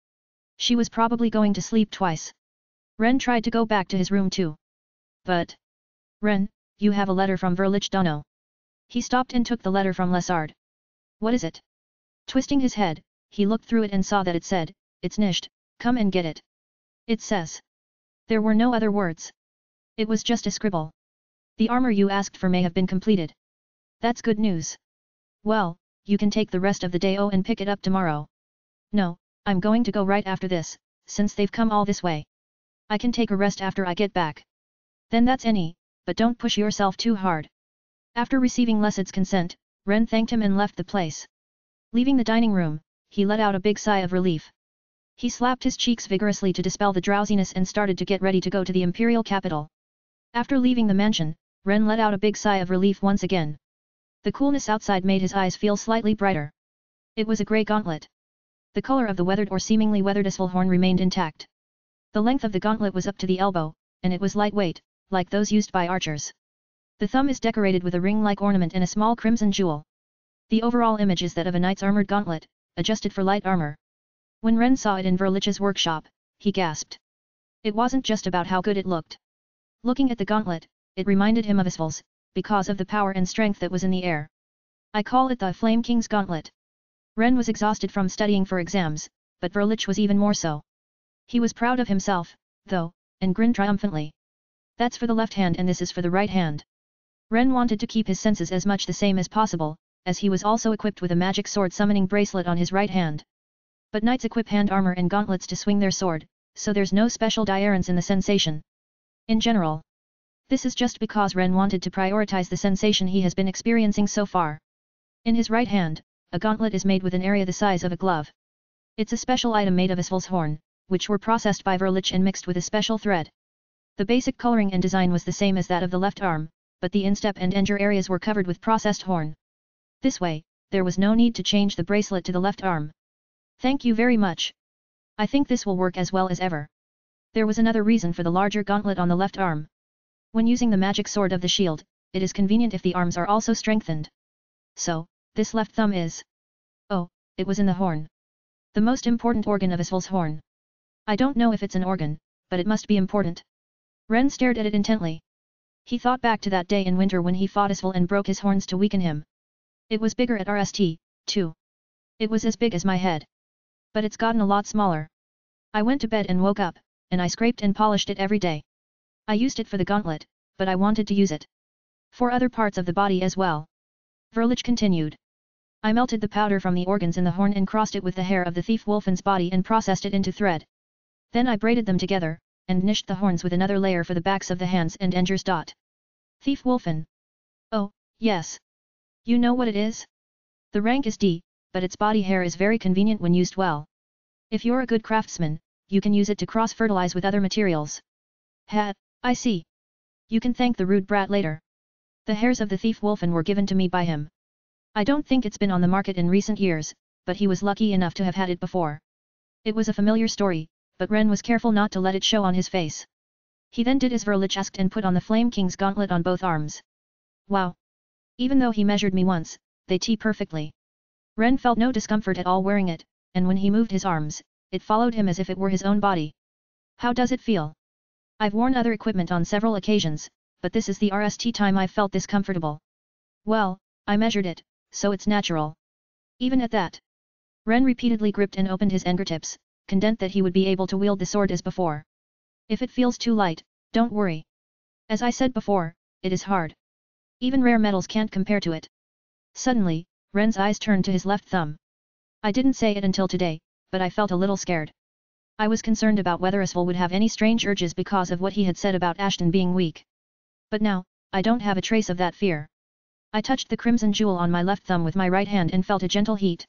She was probably going to sleep twice. Ren tried to go back to his room too. But... Ren, you have a letter from Verlich Dono. He stopped and took the letter from Lesard. What is it? Twisting his head, he looked through it and saw that it said, "It's nisht, come and get it." It says. There were no other words. It was just a scribble. The armor you asked for may have been completed. That's good news. Well, you can take the rest of the day and pick it up tomorrow. No, I'm going to go right after this, since they've come all this way. I can take a rest after I get back. Then that's any, but don't push yourself too hard. After receiving Lesad's consent, Ren thanked him and left the place. Leaving the dining room, he let out a big sigh of relief. He slapped his cheeks vigorously to dispel the drowsiness and started to get ready to go to the imperial capital. After leaving the mansion, Ren let out a big sigh of relief once again. The coolness outside made his eyes feel slightly brighter. It was a grey gauntlet. The color of the weathered or seemingly weathered horn remained intact. The length of the gauntlet was up to the elbow, and it was lightweight, like those used by archers. The thumb is decorated with a ring-like ornament and a small crimson jewel. The overall image is that of a knight's armored gauntlet, adjusted for light armor. When Ren saw it in Verlich's workshop, he gasped. It wasn't just about how good it looked. Looking at the gauntlet, it reminded him of Isval's, because of the power and strength that was in the air. I call it the Flame King's Gauntlet. Ren was exhausted from studying for exams, but Verlich was even more so. He was proud of himself, though, and grinned triumphantly. That's for the left hand and this is for the right hand. Ren wanted to keep his senses as much the same as possible, as he was also equipped with a magic sword summoning bracelet on his right hand. But knights equip hand armor and gauntlets to swing their sword, so there's no special difference in the sensation. In general. This is just because Ren wanted to prioritize the sensation he has been experiencing so far. In his right hand, a gauntlet is made with an area the size of a glove. It's a special item made of Asval's horn, which were processed by Verlich and mixed with a special thread. The basic coloring and design was the same as that of the left arm, but the instep and enger areas were covered with processed horn. This way, there was no need to change the bracelet to the left arm. Thank you very much. I think this will work as well as ever. There was another reason for the larger gauntlet on the left arm. When using the magic sword of the shield, it is convenient if the arms are also strengthened. So, this left thumb is... Oh, it was in the horn. The most important organ of Asval's horn. I don't know if it's an organ, but it must be important. Ren stared at it intently. He thought back to that day in winter when he fought Asval and broke his horns to weaken him. It was bigger at RST, too. It was as big as my head. But it's gotten a lot smaller. I went to bed and woke up, and I scraped and polished it every day. I used it for the gauntlet, but I wanted to use it for other parts of the body as well. Verlich continued. I melted the powder from the organs in the horn and crossed it with the hair of the thief wolfen's body and processed it into thread. Then I braided them together, and nished the horns with another layer for the backs of the hands and engers. Thief wolfen. Oh, yes. You know what it is? The rank is D, but its body hair is very convenient when used well. If you're a good craftsman, you can use it to cross-fertilize with other materials. I see. You can thank the rude brat later. The hairs of the thief wolfen were given to me by him. I don't think it's been on the market in recent years, but he was lucky enough to have had it before. It was a familiar story, but Ren was careful not to let it show on his face. He then did as Verlich asked and put on the Flame King's gauntlet on both arms. Wow! Even though he measured me once, they tee perfectly. Ren felt no discomfort at all wearing it, and when he moved his arms, it followed him as if it were his own body. How does it feel? I've worn other equipment on several occasions, but this is the RST time I've felt this comfortable. Well, I measured it, so it's natural. Even at that. Ren repeatedly gripped and opened his fingertips, content that he would be able to wield the sword as before. If it feels too light, don't worry. As I said before, it is hard. Even rare metals can't compare to it. Suddenly, Ren's eyes turned to his left thumb. I didn't say it until today, but I felt a little scared. I was concerned about whether Asval would have any strange urges because of what he had said about Ashton being weak. But now, I don't have a trace of that fear. I touched the crimson jewel on my left thumb with my right hand and felt a gentle heat.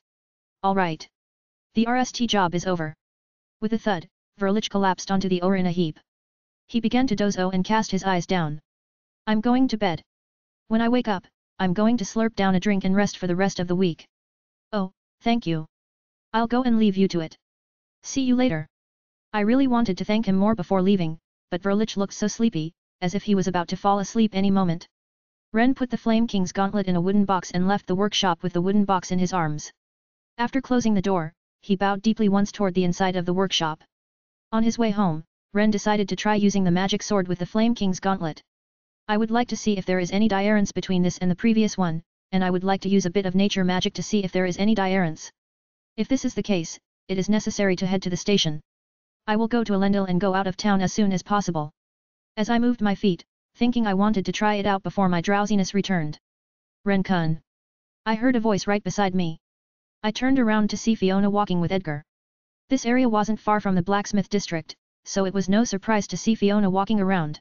All right. The RST job is over. With a thud, Verlich collapsed onto the ore in a heap. He began to doze and cast his eyes down. I'm going to bed. When I wake up, I'm going to slurp down a drink and rest for the rest of the week. Oh, thank you. I'll go and leave you to it. See you later. I really wanted to thank him more before leaving, but Verlich looked so sleepy, as if he was about to fall asleep any moment. Ren put the Flame King's gauntlet in a wooden box and left the workshop with the wooden box in his arms. After closing the door, he bowed deeply once toward the inside of the workshop. On his way home, Ren decided to try using the magic sword with the Flame King's gauntlet. I would like to see if there is any difference between this and the previous one, and I would like to use a bit of nature magic to see if there is any difference. If this is the case, it is necessary to head to the station. I will go to Elendil and go out of town as soon as possible. As I moved my feet, thinking I wanted to try it out before my drowsiness returned. Ren-kun. I heard a voice right beside me. I turned around to see Fiona walking with Edgar. This area wasn't far from the blacksmith district, so it was no surprise to see Fiona walking around.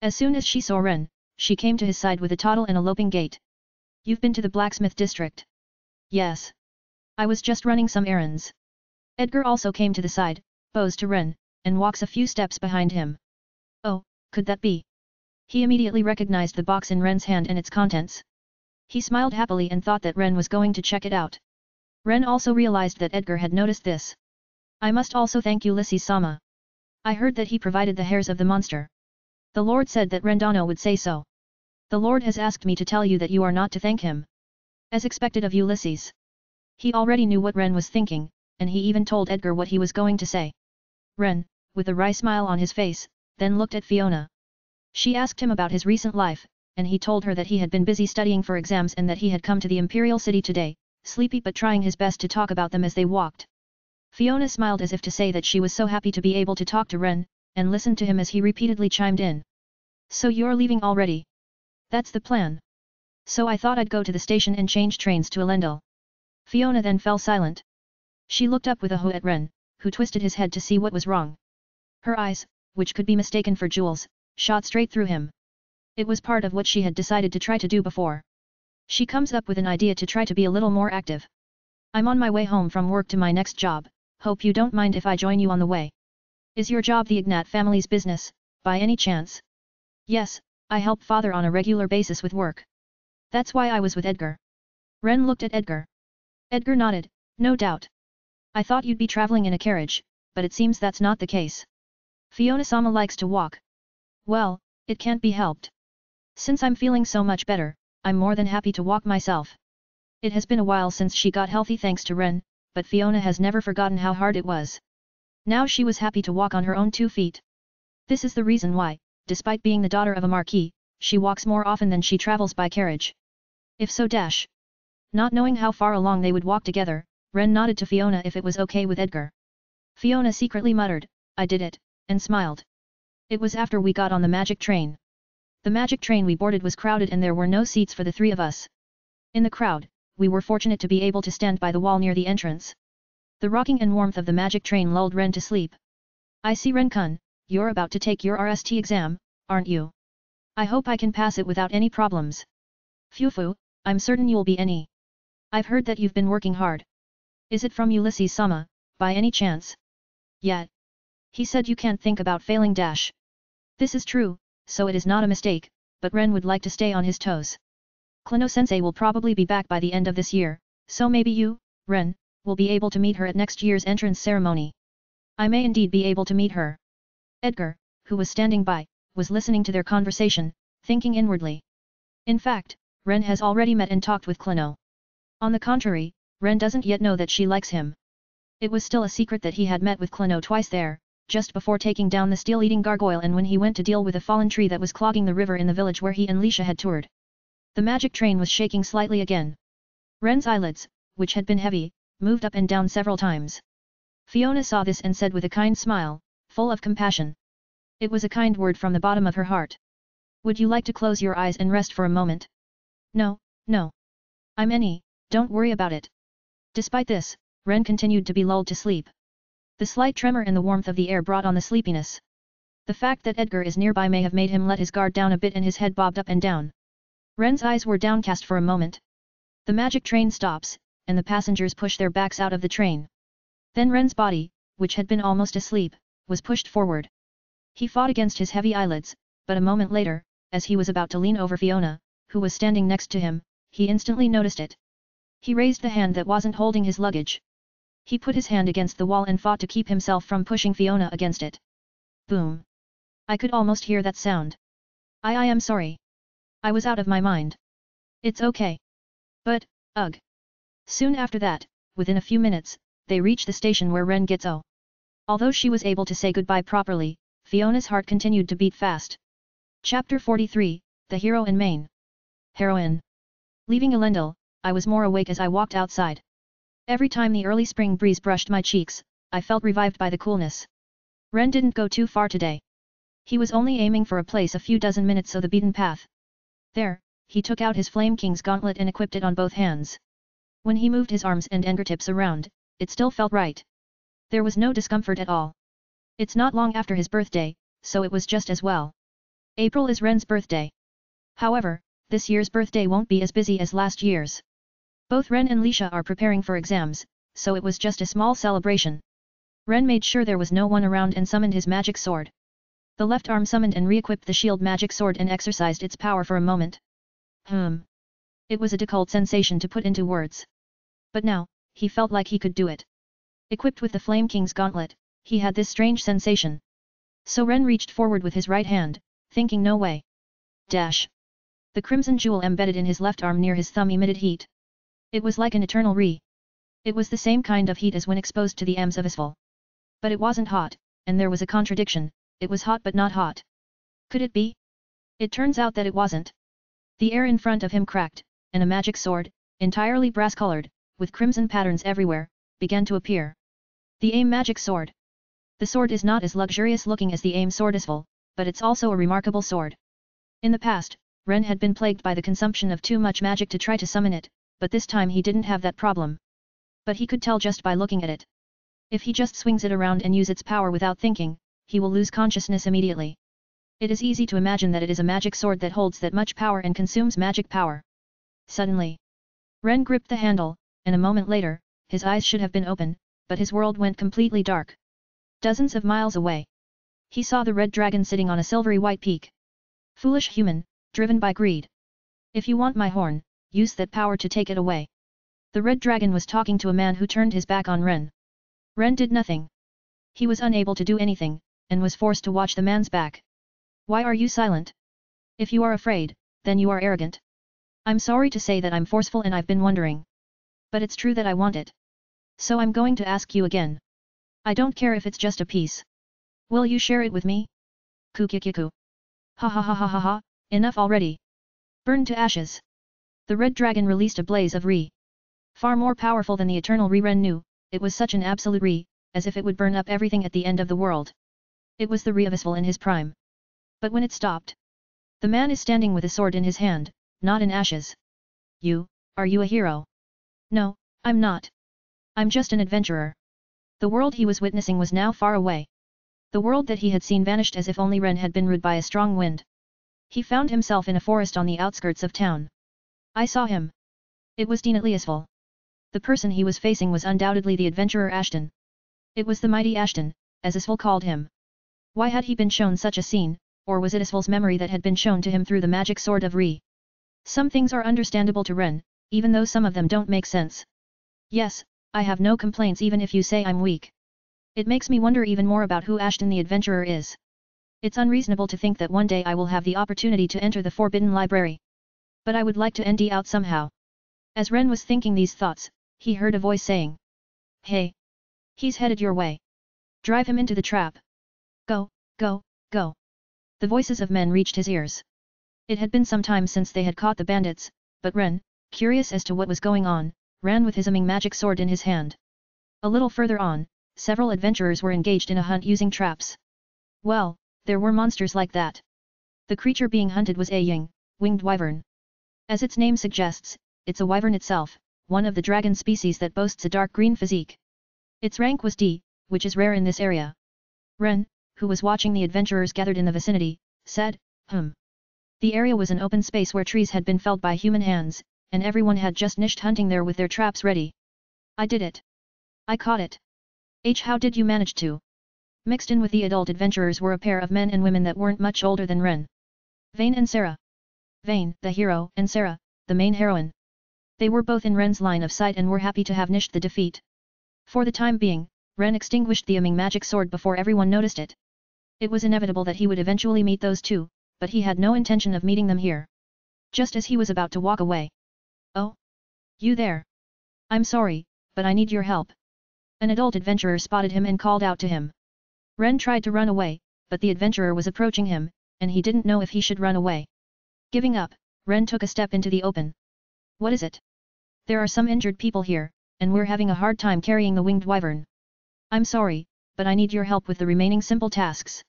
As soon as she saw Ren, she came to his side with a toddle and a loping gait. You've been to the blacksmith district? Yes. I was just running some errands. Edgar also came to the side, bows to Ren, and walks a few steps behind him. Oh, could that be? He immediately recognized the box in Ren's hand and its contents. He smiled happily and thought that Ren was going to check it out. Ren also realized that Edgar had noticed this. I must also thank Ulysses-sama. I heard that he provided the hairs of the monster. The Lord said that Rendano would say so. The Lord has asked me to tell you that you are not to thank him. As expected of Ulysses. He already knew what Ren was thinking, and he even told Edgar what he was going to say. Ren, with a wry smile on his face, then looked at Fiona. She asked him about his recent life, and he told her that he had been busy studying for exams and that he had come to the Imperial City today, sleepy but trying his best to talk about them as they walked. Fiona smiled as if to say that she was so happy to be able to talk to Ren, and listened to him as he repeatedly chimed in. So you're leaving already? That's the plan. So I thought I'd go to the station and change trains to Elendil. Fiona then fell silent. She looked up with a hoe at Ren, who twisted his head to see what was wrong. Her eyes, which could be mistaken for jewels, shot straight through him. It was part of what she had decided to try to do before. She comes up with an idea to try to be a little more active. I'm on my way home from work to my next job, hope you don't mind if I join you on the way. Is your job the Ignat family's business, by any chance? Yes, I help father on a regular basis with work. That's why I was with Edgar. Ren looked at Edgar. Edgar nodded, no doubt. I thought you'd be traveling in a carriage, but it seems that's not the case. Fiona-sama likes to walk. Well, it can't be helped. Since I'm feeling so much better, I'm more than happy to walk myself. It has been a while since she got healthy thanks to Ren, but Fiona has never forgotten how hard it was. Now she was happy to walk on her own 2 feet. This is the reason why, despite being the daughter of a marquis, she walks more often than she travels by carriage. If so dash. Not knowing how far along they would walk together, Ren nodded to Fiona if it was okay with Edgar. Fiona secretly muttered, I did it, and smiled. It was after we got on the magic train. The magic train we boarded was crowded and there were no seats for the 3 of us. In the crowd, we were fortunate to be able to stand by the wall near the entrance. The rocking and warmth of the magic train lulled Ren to sleep. I see Ren-kun, you're about to take your RST exam, aren't you? I hope I can pass it without any problems. Phew, I'm certain you'll be any. I've heard that you've been working hard. Is it from Ulysses-sama, by any chance? Yeah. He said you can't think about failing dash. This is true, so it is not a mistake, but Ren would like to stay on his toes. Klono-sensei will probably be back by the end of this year, so maybe you, Ren, will be able to meet her at next year's entrance ceremony. I may indeed be able to meet her. Edgar, who was standing by, was listening to their conversation, thinking inwardly. In fact, Ren has already met and talked with Klono. On the contrary, Ren doesn't yet know that she likes him. It was still a secret that he had met with Klono twice there, just before taking down the steel-eating gargoyle and when he went to deal with a fallen tree that was clogging the river in the village where he and Lisha had toured. The magic train was shaking slightly again. Ren's eyelids, which had been heavy, moved up and down several times. Fiona saw this and said with a kind smile, full of compassion. It was a kind word from the bottom of her heart. Would you like to close your eyes and rest for a moment? No. I'm any, don't worry about it. Despite this, Ren continued to be lulled to sleep. The slight tremor and the warmth of the air brought on the sleepiness. The fact that Edgar is nearby may have made him let his guard down a bit and his head bobbed up and down. Ren's eyes were downcast for a moment. The magic train stops, and the passengers push their backs out of the train. Then Ren's body, which had been almost asleep, was pushed forward. He fought against his heavy eyelids, but a moment later, as he was about to lean over Fiona, who was standing next to him, he instantly noticed it. He raised the hand that wasn't holding his luggage. He put his hand against the wall and fought to keep himself from pushing Fiona against it. Boom! I could almost hear that sound. I am sorry. I was out of my mind. It's okay. But, ugh. Soon after that, within a few minutes, they reached the station where Ren gets O. Although she was able to say goodbye properly, Fiona's heart continued to beat fast. Chapter 43, The Hero and Main. Heroine. Leaving Elendil, I was more awake as I walked outside. Every time the early spring breeze brushed my cheeks, I felt revived by the coolness. Ren didn't go too far today. He was only aiming for a place a few dozen minutes so the beaten path. There, he took out his Flame King's gauntlet and equipped it on both hands. When he moved his arms and fingertips around, it still felt right. There was no discomfort at all. It's not long after his birthday, so it was just as well. April is Ren's birthday. However, this year's birthday won't be as busy as last year's. Both Ren and Lisha are preparing for exams, so it was just a small celebration. Ren made sure there was no one around and summoned his magic sword. The left arm summoned and re-equipped the shield magic sword and exercised its power for a moment. It was a difficult sensation to put into words. But now, he felt like he could do it. Equipped with the Flame King's gauntlet, he had this strange sensation. So Ren reached forward with his right hand, thinking no way. Dash. The crimson jewel embedded in his left arm near his thumb emitted heat. It was like an eternal re. It was the same kind of heat as when exposed to the Ms of Isfal. But it wasn't hot, and there was a contradiction, it was hot but not hot. Could it be? It turns out that it wasn't. The air in front of him cracked, and a magic sword, entirely brass-colored, with crimson patterns everywhere, began to appear. The magic sword. The sword is not as luxurious looking as the aim swordisful, but it's also a remarkable sword. In the past, Ren had been plagued by the consumption of too much magic to try to summon it, but this time he didn't have that problem. But he could tell just by looking at it. If he just swings it around and use its power without thinking, he will lose consciousness immediately. It is easy to imagine that it is a magic sword that holds that much power and consumes magic power. Suddenly, Ren gripped the handle, and a moment later, his eyes should have been open, but his world went completely dark. Dozens of miles away, he saw the red dragon sitting on a silvery white peak. Foolish human, driven by greed. If you want my horn, use that power to take it away. The red dragon was talking to a man who turned his back on Ren. Ren did nothing. He was unable to do anything, and was forced to watch the man's back. Why are you silent? If you are afraid, then you are arrogant. I'm sorry to say that I'm forceful and I've been wondering. But it's true that I want it. So I'm going to ask you again. I don't care if it's just a piece. Will you share it with me? Kukikiku. Ha ha ha ha ha ha, enough already. Burn to ashes. The red dragon released a blaze of Ri. Far more powerful than the eternal Ri Ren knew, it was such an absolute Ri, as if it would burn up everything at the end of the world. It was the Ri of Isful in his prime. But when it stopped, the man is standing with a sword in his hand, not in ashes. Are you a hero? No, I'm not. I'm just an adventurer. The world he was witnessing was now far away. The world that he had seen vanished as if only Ren had been ruled by a strong wind. He found himself in a forest on the outskirts of town. I saw him. It was definitely Isful. The person he was facing was undoubtedly the adventurer Ashton. It was the mighty Ashton, as Isful called him. Why had he been shown such a scene, or was it Isful's memory that had been shown to him through the magic sword of Ri? Some things are understandable to Ren, even though some of them don't make sense. Yes, I have no complaints even if you say I'm weak. It makes me wonder even more about who Ashton the adventurer is. It's unreasonable to think that one day I will have the opportunity to enter the Forbidden Library. But I would like to ND out somehow. As Ren was thinking these thoughts, he heard a voice saying. Hey! He's headed your way. Drive him into the trap. Go, go, go. The voices of men reached his ears. It had been some time since they had caught the bandits, but Ren, curious as to what was going on, ran with his humming magic sword in his hand. A little further on, several adventurers were engaged in a hunt using traps. Well, there were monsters like that. The creature being hunted was a Ying, winged wyvern. As its name suggests, it's a wyvern itself, one of the dragon species that boasts a dark green physique. Its rank was D, which is rare in this area. Ren, who was watching the adventurers gathered in the vicinity, said, The area was an open space where trees had been felled by human hands, and everyone had just finished hunting there with their traps ready. I did it. I caught it. How did you manage to? Mixed in with the adult adventurers were a pair of men and women that weren't much older than Ren. Vane and Sarah. Vane, the hero, and Sarah, the main heroine. They were both in Ren's line of sight and were happy to have nished the defeat. For the time being, Ren extinguished the humming magic sword before everyone noticed it. It was inevitable that he would eventually meet those two, but he had no intention of meeting them here. Just as he was about to walk away. Oh? You there? I'm sorry, but I need your help. An adult adventurer spotted him and called out to him. Ren tried to run away, but the adventurer was approaching him, and he didn't know if he should run away. Giving up, Ren took a step into the open. What is it? There are some injured people here, and we're having a hard time carrying the winged wyvern. I'm sorry, but I need your help with the remaining simple tasks.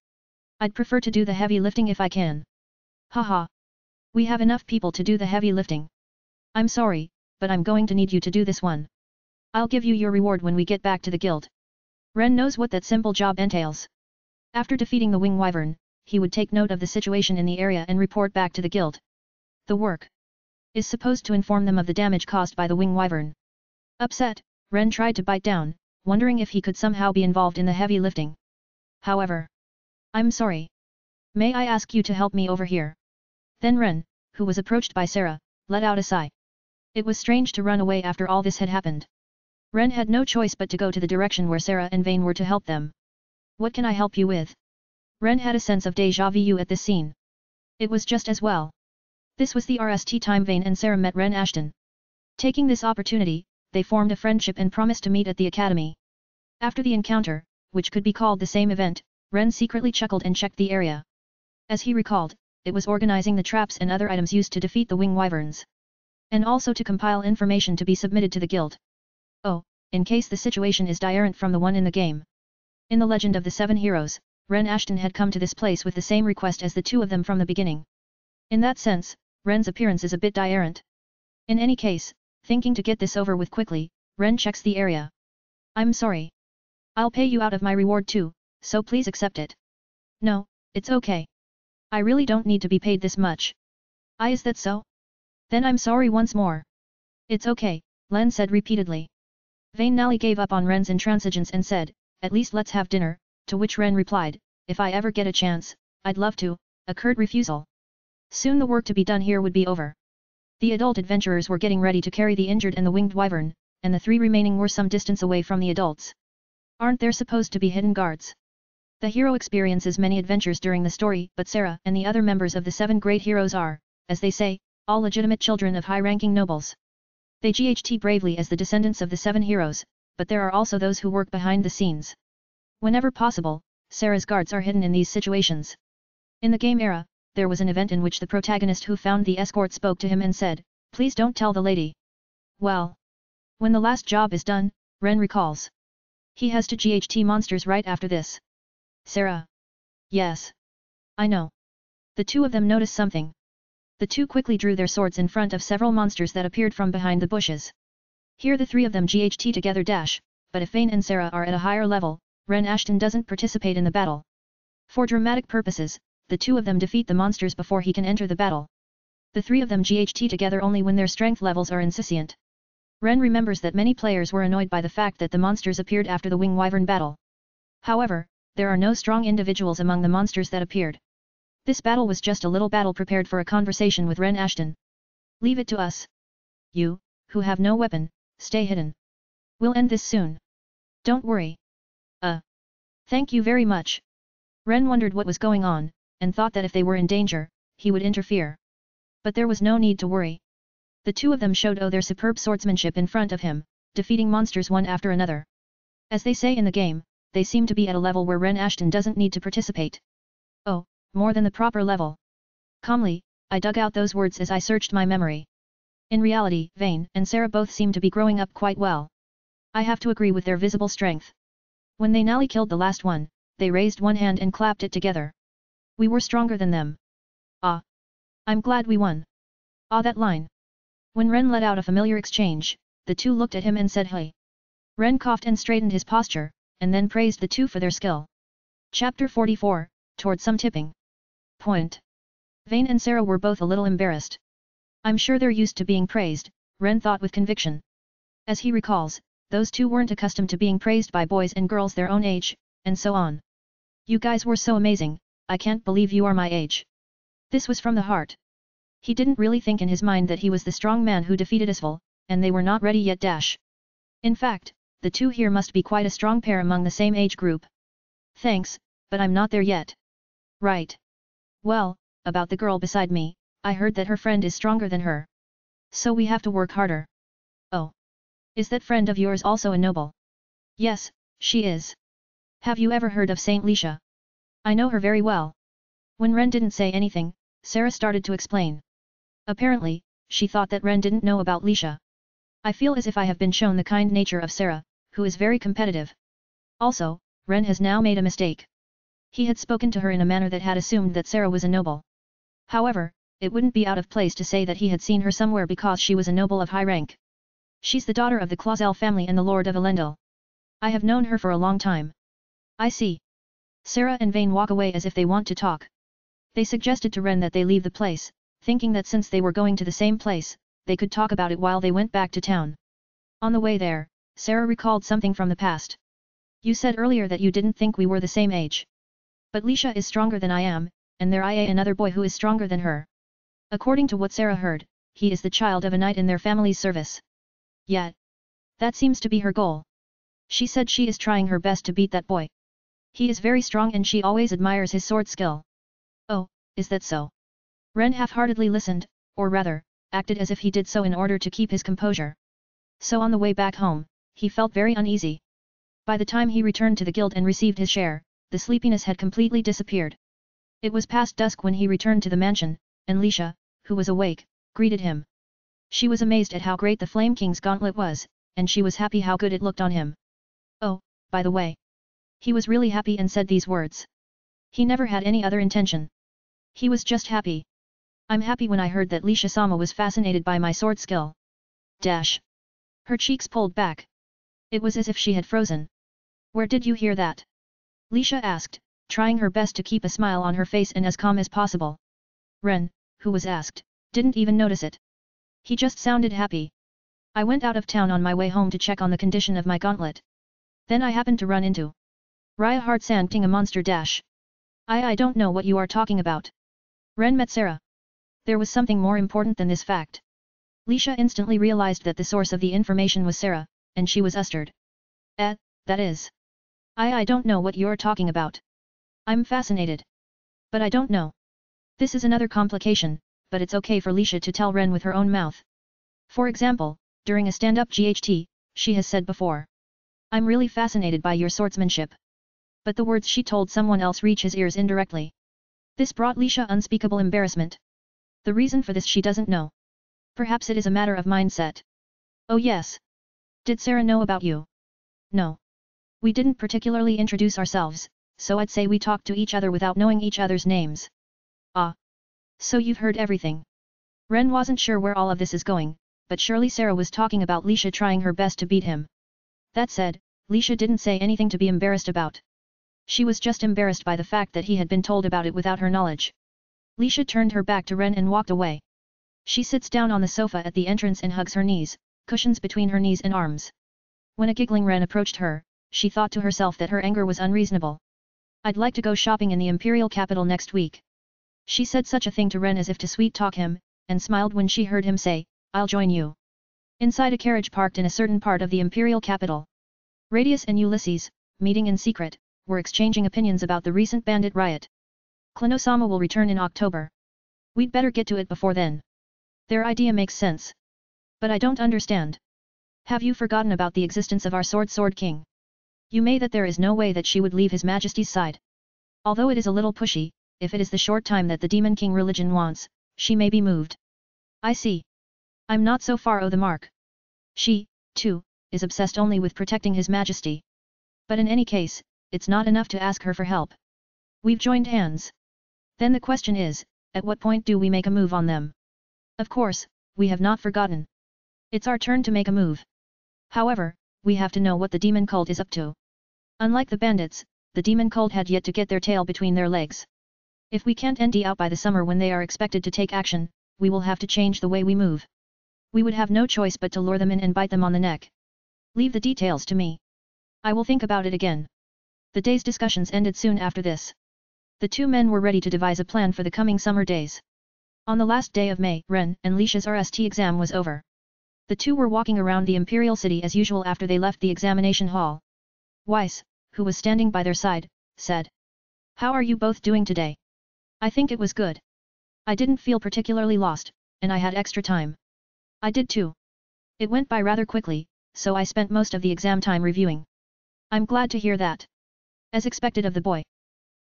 I'd prefer to do the heavy lifting if I can. Haha. We have enough people to do the heavy lifting. I'm sorry, but I'm going to need you to do this one. I'll give you your reward when we get back to the guild. Ren knows what that simple job entails. After defeating the winged wyvern, he would take note of the situation in the area and report back to the guild. The work is supposed to inform them of the damage caused by the winged wyvern. Upset, Ren tried to bite down, wondering if he could somehow be involved in the heavy lifting. However, I'm sorry. May I ask you to help me over here? Then Ren, who was approached by Sarah, let out a sigh. It was strange to run away after all this had happened. Ren had no choice but to go to the direction where Sarah and Vane were to help them. What can I help you with? Ren had a sense of déjà vu at this scene. It was just as well. This was the RST time Vane and Sarah met Ren Ashton. Taking this opportunity, they formed a friendship and promised to meet at the academy. After the encounter, which could be called the same event, Ren secretly chuckled and checked the area. As he recalled, it was organizing the traps and other items used to defeat the winged wyverns. And also to compile information to be submitted to the guild. Oh, in case the situation is different from the one in the game. In the legend of the 7 heroes, Ren Ashton had come to this place with the same request as the two of them from the beginning. In that sense, Ren's appearance is a bit errant. In any case, thinking to get this over with quickly, Ren checks the area. I'm sorry. I'll pay you out of my reward too, so please accept it. No, it's okay. I really don't need to be paid this much. Is that so? Then I'm sorry once more. It's okay, Len said repeatedly. Vane Nally gave up on Ren's intransigence and said, at least let's have dinner, to which Ren replied, if I ever get a chance, I'd love to, a curt refusal. Soon the work to be done here would be over. The adult adventurers were getting ready to carry the injured and the winged wyvern, and the 3 remaining were some distance away from the adults. Aren't there supposed to be hidden guards? The hero experiences many adventures during the story, but Sarah and the other members of the 7 great heroes are, as they say, all legitimate children of high-ranking nobles. They GHT bravely as the descendants of the 7 heroes, but there are also those who work behind the scenes. Whenever possible, Sarah's guards are hidden in these situations. In the game era, there was an event in which the protagonist who found the escort spoke to him and said, please don't tell the lady. Well, when the last job is done, Ren recalls. He has to GHT monsters right after this. Sarah. Yes. I know. The two of them notice something. The two quickly drew their swords in front of several monsters that appeared from behind the bushes. Here the 3 of them GHT together but if Vane and Sarah are at a higher level, Ren Ashton doesn't participate in the battle. For dramatic purposes, the 2 of them defeat the monsters before he can enter the battle. The 3 of them GHT together only when their strength levels are insouciant. Ren remembers that many players were annoyed by the fact that the monsters appeared after the Wing Wyvern battle. However, there are no strong individuals among the monsters that appeared. This battle was just a little battle prepared for a conversation with Ren Ashton. Leave it to us. You, who have no weapon, stay hidden. We'll end this soon. Don't worry. Thank you very much. Ren wondered what was going on, and thought that if they were in danger, he would interfere. But there was no need to worry. The 2 of them showed their superb swordsmanship in front of him, defeating monsters one after another. As they say in the game, they seem to be at a level where Ren Ashton doesn't need to participate. Oh, more than the proper level. Calmly, I dug out those words as I searched my memory. In reality, Vane and Sarah both seem to be growing up quite well. I have to agree with their visible strength. When they nearly killed the last one, they raised one hand and clapped it together. We were stronger than them. I'm glad we won. That line. When Ren let out a familiar exchange, the 2 looked at him and said hey. Ren coughed and straightened his posture, and then praised the 2 for their skill. Chapter 44, Toward Some Tipping Point. Vane and Sarah were both a little embarrassed. I'm sure they're used to being praised, Ren thought with conviction. As he recalls, those 2 weren't accustomed to being praised by boys and girls their own age, and so on. You guys were so amazing, I can't believe you are my age. This was from the heart. He didn't really think in his mind that he was the strong man who defeated Isval, and they were not ready yet. In fact, the 2 here must be quite a strong pair among the same age group. Thanks, but I'm not there yet. Right. Well, about the girl beside me, I heard that her friend is stronger than her. So we have to work harder. Oh. Is that friend of yours also a noble? Yes, she is. Have you ever heard of Saint Lisha? I know her very well. When Ren didn't say anything, Sarah started to explain. Apparently, she thought that Ren didn't know about Lisha. I feel as if I have been shown the kind nature of Sarah, who is very competitive. Also, Ren has now made a mistake. He had spoken to her in a manner that had assumed that Sarah was a noble. However, it wouldn't be out of place to say that he had seen her somewhere because she was a noble of high rank. She's the daughter of the Clausel family and the Lord of Elendil. I have known her for a long time. I see. Sarah and Vane walk away as if they want to talk. They suggested to Ren that they leave the place, thinking that since they were going to the same place, they could talk about it while they went back to town. On the way there, Sarah recalled something from the past. You said earlier that you didn't think we were the same age. But Lisha is stronger than I am, and there is another boy who is stronger than her. According to what Sarah heard, he is the child of a knight in their family's service. Yet, that seems to be her goal. She said she is trying her best to beat that boy. He is very strong and she always admires his sword skill. Oh, is that so? Ren half-heartedly listened, or rather, acted as if he did so in order to keep his composure. So on the way back home, he felt very uneasy. By the time he returned to the guild and received his share, the sleepiness had completely disappeared. It was past dusk when he returned to the mansion, and Lisha, who was awake, greeted him. She was amazed at how great the Flame King's gauntlet was, and she was happy how good it looked on him. Oh, by the way. He was really happy and said these words. He never had any other intention. He was just happy. I'm happy when I heard that Lisha-sama was fascinated by my sword skill. Dash. Her cheeks pulled back. It was as if she had frozen. Where did you hear that? Lisha asked, trying her best to keep a smile on her face and as calm as possible. Ren, who was asked, didn't even notice it. He just sounded happy. I went out of town on my way home to check on the condition of my gauntlet. Then I happened to run into Raya Heart Sandting a monster dash. I don't know what you are talking about. Ren met Sarah. There was something more important than this fact. Lisha instantly realized that the source of the information was Sarah, and she was flustered. That is. I don't know what you're talking about. I'm fascinated. But I don't know. This is another complication, but it's okay for Lisha to tell Ren with her own mouth. For example, during a stand-up GHT, she has said before. I'm really fascinated by your swordsmanship. But the words she told someone else reach his ears indirectly. This brought Lisha unspeakable embarrassment. The reason for this she doesn't know. Perhaps it is a matter of mindset. Oh yes. Did Sarah know about you? No. We didn't particularly introduce ourselves, so I'd say we talked to each other without knowing each other's names. Ah. So you've heard everything. Ren wasn't sure where all of this is going, but surely Sarah was talking about Lisha trying her best to beat him. That said, Lisha didn't say anything to be embarrassed about. She was just embarrassed by the fact that he had been told about it without her knowledge. Lisha turned her back to Ren and walked away. She sits down on the sofa at the entrance and hugs her knees, cushions between her knees and arms. When a giggling Ren approached her, she thought to herself that her anger was unreasonable. I'd like to go shopping in the imperial capital next week. She said such a thing to Ren as if to sweet-talk him, and smiled when she heard him say, I'll join you. Inside a carriage parked in a certain part of the imperial capital. Radius and Ulysses, meeting in secret, were exchanging opinions about the recent bandit riot. Klonosama will return in October. We'd better get to it before then. Their idea makes sense. But I don't understand. Have you forgotten about the existence of our Sword King? You may that there is no way that she would leave His Majesty's side. Although it is a little pushy, if it is the short time that the Demon King religion wants, she may be moved. I see. I'm not so far off the mark. She, too, is obsessed only with protecting His Majesty. But in any case, it's not enough to ask her for help. We've joined hands. Then the question is, at what point do we make a move on them? Of course, we have not forgotten. It's our turn to make a move. However, we have to know what the demon cult is up to. Unlike the bandits, the demon cult had yet to get their tail between their legs. If we can't ND out by the summer when they are expected to take action, we will have to change the way we move. We would have no choice but to lure them in and bite them on the neck. Leave the details to me. I will think about it again. The day's discussions ended soon after this. The two men were ready to devise a plan for the coming summer days. On the last day of May, Ren and Lisha's RST exam was over. The two were walking around the imperial city as usual after they left the examination hall. Weiss, who was standing by their side, said. How are you both doing today? I think it was good. I didn't feel particularly lost, and I had extra time. I did too. It went by rather quickly, so I spent most of the exam time reviewing. I'm glad to hear that. As expected of the boy.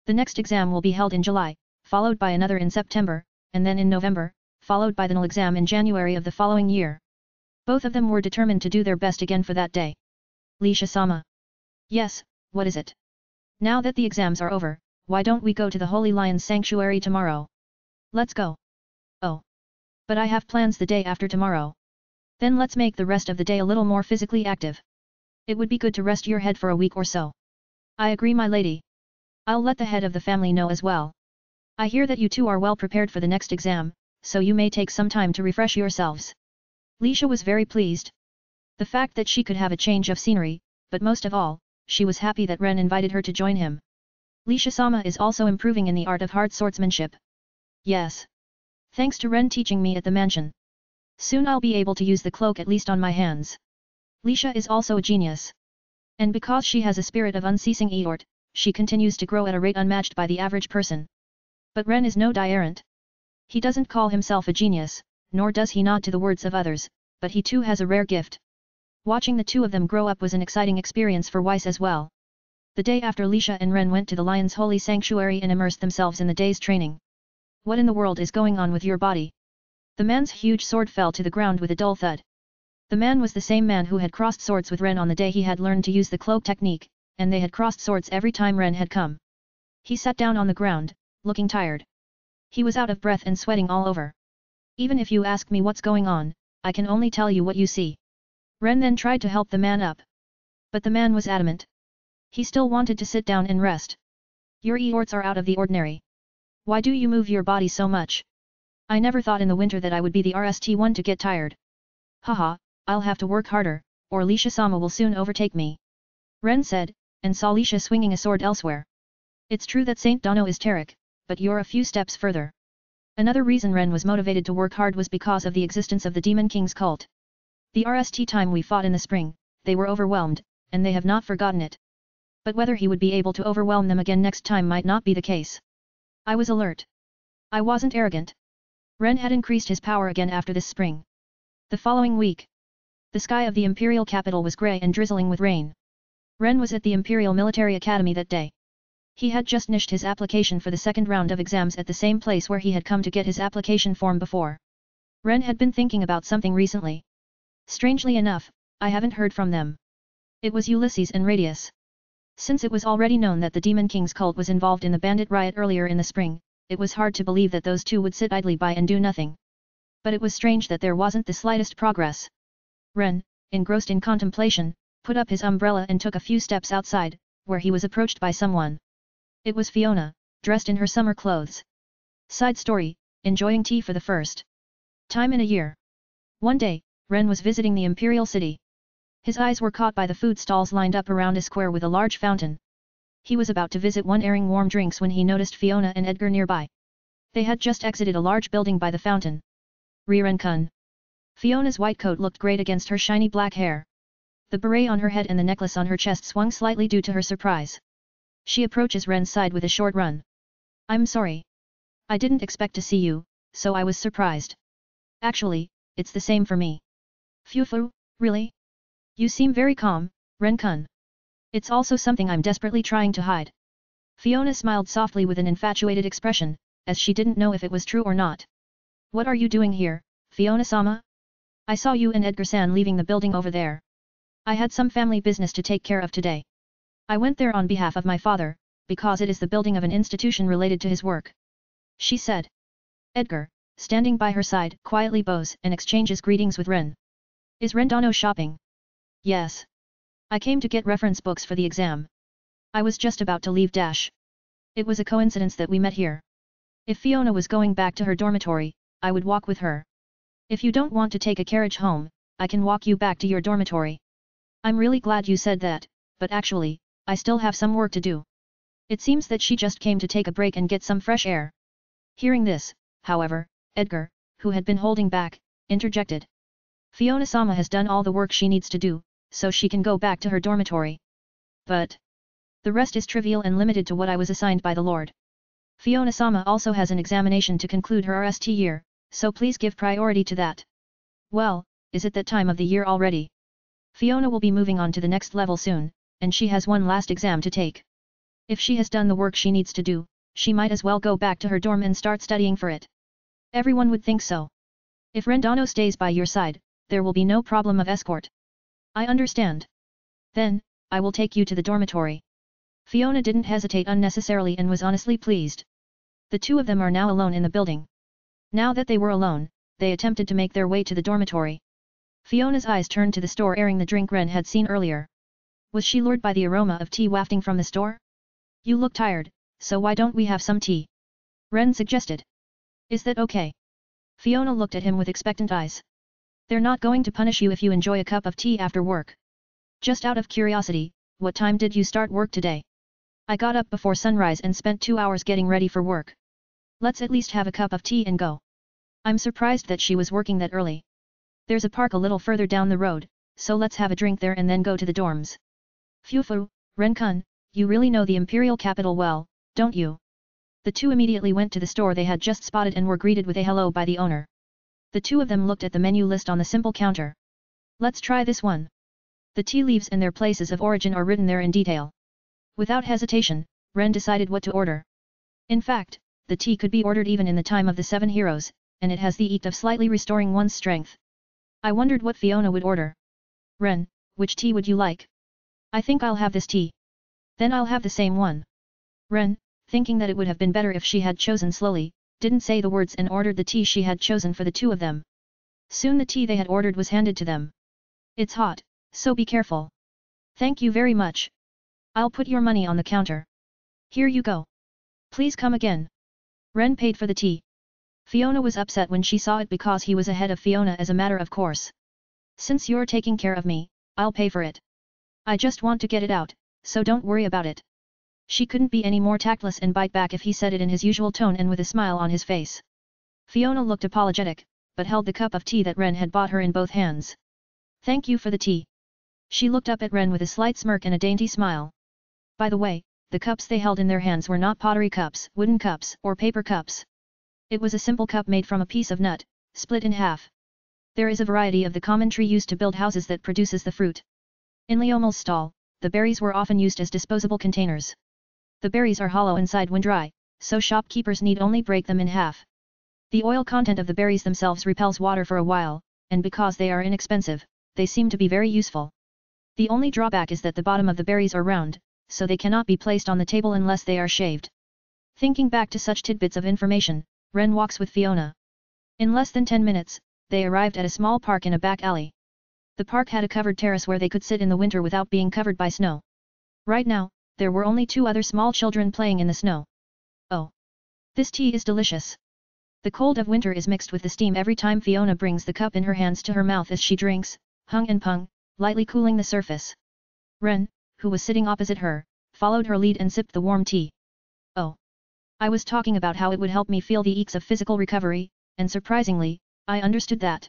The next exam will be held in July, followed by another in September, and then in November, followed by the NL exam in January of the following year. Both of them were determined to do their best again for that day. Lisha-sama. Yes, what is it? Now that the exams are over, why don't we go to the Holy Lion's Sanctuary tomorrow? Let's go. Oh. But I have plans the day after tomorrow. Then let's make the rest of the day a little more physically active. It would be good to rest your head for a week or so. I agree, my lady. I'll let the head of the family know as well. I hear that you two are well prepared for the next exam, so you may take some time to refresh yourselves. Lisha was very pleased. The fact that she could have a change of scenery, but most of all, she was happy that Ren invited her to join him. Lisha-sama is also improving in the art of hard swordsmanship. Yes. Thanks to Ren teaching me at the mansion. Soon I'll be able to use the cloak at least on my hands. Lisha is also a genius. And because she has a spirit of unceasing effort, she continues to grow at a rate unmatched by the average person. But Ren is no diarrhea. He doesn't call himself a genius, nor does he nod to the words of others, but he too has a rare gift. Watching the two of them grow up was an exciting experience for Weiss as well. The day after, Lisha and Ren went to the Lion's Holy Sanctuary and immersed themselves in the day's training. What in the world is going on with your body? The man's huge sword fell to the ground with a dull thud. The man was the same man who had crossed swords with Ren on the day he had learned to use the cloak technique, and they had crossed swords every time Ren had come. He sat down on the ground, looking tired. He was out of breath and sweating all over. Even if you ask me what's going on, I can only tell you what you see. Ren then tried to help the man up. But the man was adamant. He still wanted to sit down and rest. Your eorts are out of the ordinary. Why do you move your body so much? I never thought in the winter that I would be the RST one to get tired. Haha, I'll have to work harder, or Lisha-sama will soon overtake me. Ren said, and saw Lisha swinging a sword elsewhere. It's true that Saint Dono is Tarek, but you're a few steps further. Another reason Ren was motivated to work hard was because of the existence of the Demon King's cult. The RST time we fought in the spring, they were overwhelmed, and they have not forgotten it. But whether he would be able to overwhelm them again next time might not be the case. I was alert. I wasn't arrogant. Ren had increased his power again after this spring. The following week, the sky of the imperial capital was grey and drizzling with rain. Ren was at the Imperial Military Academy that day. He had just finished his application for the second round of exams at the same place where he had come to get his application form before. Ren had been thinking about something recently. Strangely enough, I haven't heard from them. It was Ulysses and Radius. Since it was already known that the Demon King's cult was involved in the bandit riot earlier in the spring, it was hard to believe that those two would sit idly by and do nothing. But it was strange that there wasn't the slightest progress. Ren, engrossed in contemplation, put up his umbrella and took a few steps outside, where he was approached by someone. It was Fiona, dressed in her summer clothes. Side story, enjoying tea for the first time in a year. One day, Ren was visiting the Imperial City. His eyes were caught by the food stalls lined up around a square with a large fountain. He was about to visit one airing warm drinks when he noticed Fiona and Edgar nearby. They had just exited a large building by the fountain. Ren-kun. Fiona's white coat looked great against her shiny black hair. The beret on her head and the necklace on her chest swung slightly due to her surprise. She approaches Ren's side with a short run. I'm sorry. I didn't expect to see you, so I was surprised. Actually, it's the same for me. Phew, really? You seem very calm, Ren-kun. It's also something I'm desperately trying to hide. Fiona smiled softly with an infatuated expression, as she didn't know if it was true or not. What are you doing here, Fiona-sama? I saw you and Edgar-san leaving the building over there. I had some family business to take care of today. I went there on behalf of my father, because it is the building of an institution related to his work. She said. Edgar, standing by her side, quietly bows and exchanges greetings with Ren. Is Rendano shopping? Yes. I came to get reference books for the exam. I was just about to leave dash. It was a coincidence that we met here. If Fiona was going back to her dormitory, I would walk with her. If you don't want to take a carriage home, I can walk you back to your dormitory. I'm really glad you said that, but actually, I still have some work to do. It seems that she just came to take a break and get some fresh air. Hearing this, however, Edgar, who had been holding back, interjected. Fiona-sama has done all the work she needs to do, so she can go back to her dormitory. But the rest is trivial and limited to what I was assigned by the Lord. Fiona-sama also has an examination to conclude her RST year, so please give priority to that. Well, is it that time of the year already? Fiona will be moving on to the next level soon, and she has one last exam to take. If she has done the work she needs to do, she might as well go back to her dorm and start studying for it. Everyone would think so. If Rendano stays by your side, there will be no problem of escort. I understand. Then, I will take you to the dormitory. Fiona didn't hesitate unnecessarily and was honestly pleased. The two of them are now alone in the building. Now that they were alone, they attempted to make their way to the dormitory. Fiona's eyes turned to the store airing the drink Ren had seen earlier. Was she lured by the aroma of tea wafting from the store? You look tired, so why don't we have some tea? Ren suggested. Is that okay? Fiona looked at him with expectant eyes. They're not going to punish you if you enjoy a cup of tea after work. Just out of curiosity, what time did you start work today? I got up before sunrise and spent 2 hours getting ready for work. Let's at least have a cup of tea and go. I'm surprised that she was working that early. There's a park a little further down the road, so let's have a drink there and then go to the dorms. Phew, Ren-kun, you really know the imperial capital well, don't you? The two immediately went to the store they had just spotted and were greeted with a hello by the owner. The two of them looked at the menu list on the simple counter. Let's try this one. The tea leaves and their places of origin are written there in detail. Without hesitation, Ren decided what to order. In fact, the tea could be ordered even in the time of the 7 heroes, and it has the act of slightly restoring one's strength. I wondered what Fiona would order. Ren, which tea would you like? I think I'll have this tea. Then I'll have the same one. Ren, thinking that it would have been better if she had chosen slowly, didn't say the words and ordered the tea she had chosen for the two of them. Soon the tea they had ordered was handed to them. It's hot, so be careful. Thank you very much. I'll put your money on the counter. Here you go. Please come again. Ren paid for the tea. Fiona was upset when she saw it because he was ahead of Fiona as a matter of course. Since you're taking care of me, I'll pay for it. I just want to get it out, so don't worry about it. She couldn't be any more tactless and bite back if he said it in his usual tone and with a smile on his face. Fiona looked apologetic, but held the cup of tea that Ren had bought her in both hands. Thank you for the tea. She looked up at Ren with a slight smirk and a dainty smile. By the way, the cups they held in their hands were not pottery cups, wooden cups, or paper cups. It was a simple cup made from a piece of nut, split in half. There is a variety of the common tree used to build houses that produces the fruit. In Liomel's stall, the berries were often used as disposable containers. The berries are hollow inside when dry, so shopkeepers need only break them in half. The oil content of the berries themselves repels water for a while, and because they are inexpensive, they seem to be very useful. The only drawback is that the bottom of the berries are round, so they cannot be placed on the table unless they are shaved. Thinking back to such tidbits of information, Ren walks with Fiona. In less than 10 minutes, they arrived at a small park in a back alley. The park had a covered terrace where they could sit in the winter without being covered by snow. Right now, there were only 2 other small children playing in the snow. Oh! This tea is delicious. The cold of winter is mixed with the steam every time Fiona brings the cup in her hands to her mouth as she drinks, hung and pung, lightly cooling the surface. Ren, who was sitting opposite her, followed her lead and sipped the warm tea. Oh! I was talking about how it would help me feel the aches of physical recovery, and surprisingly, I understood that.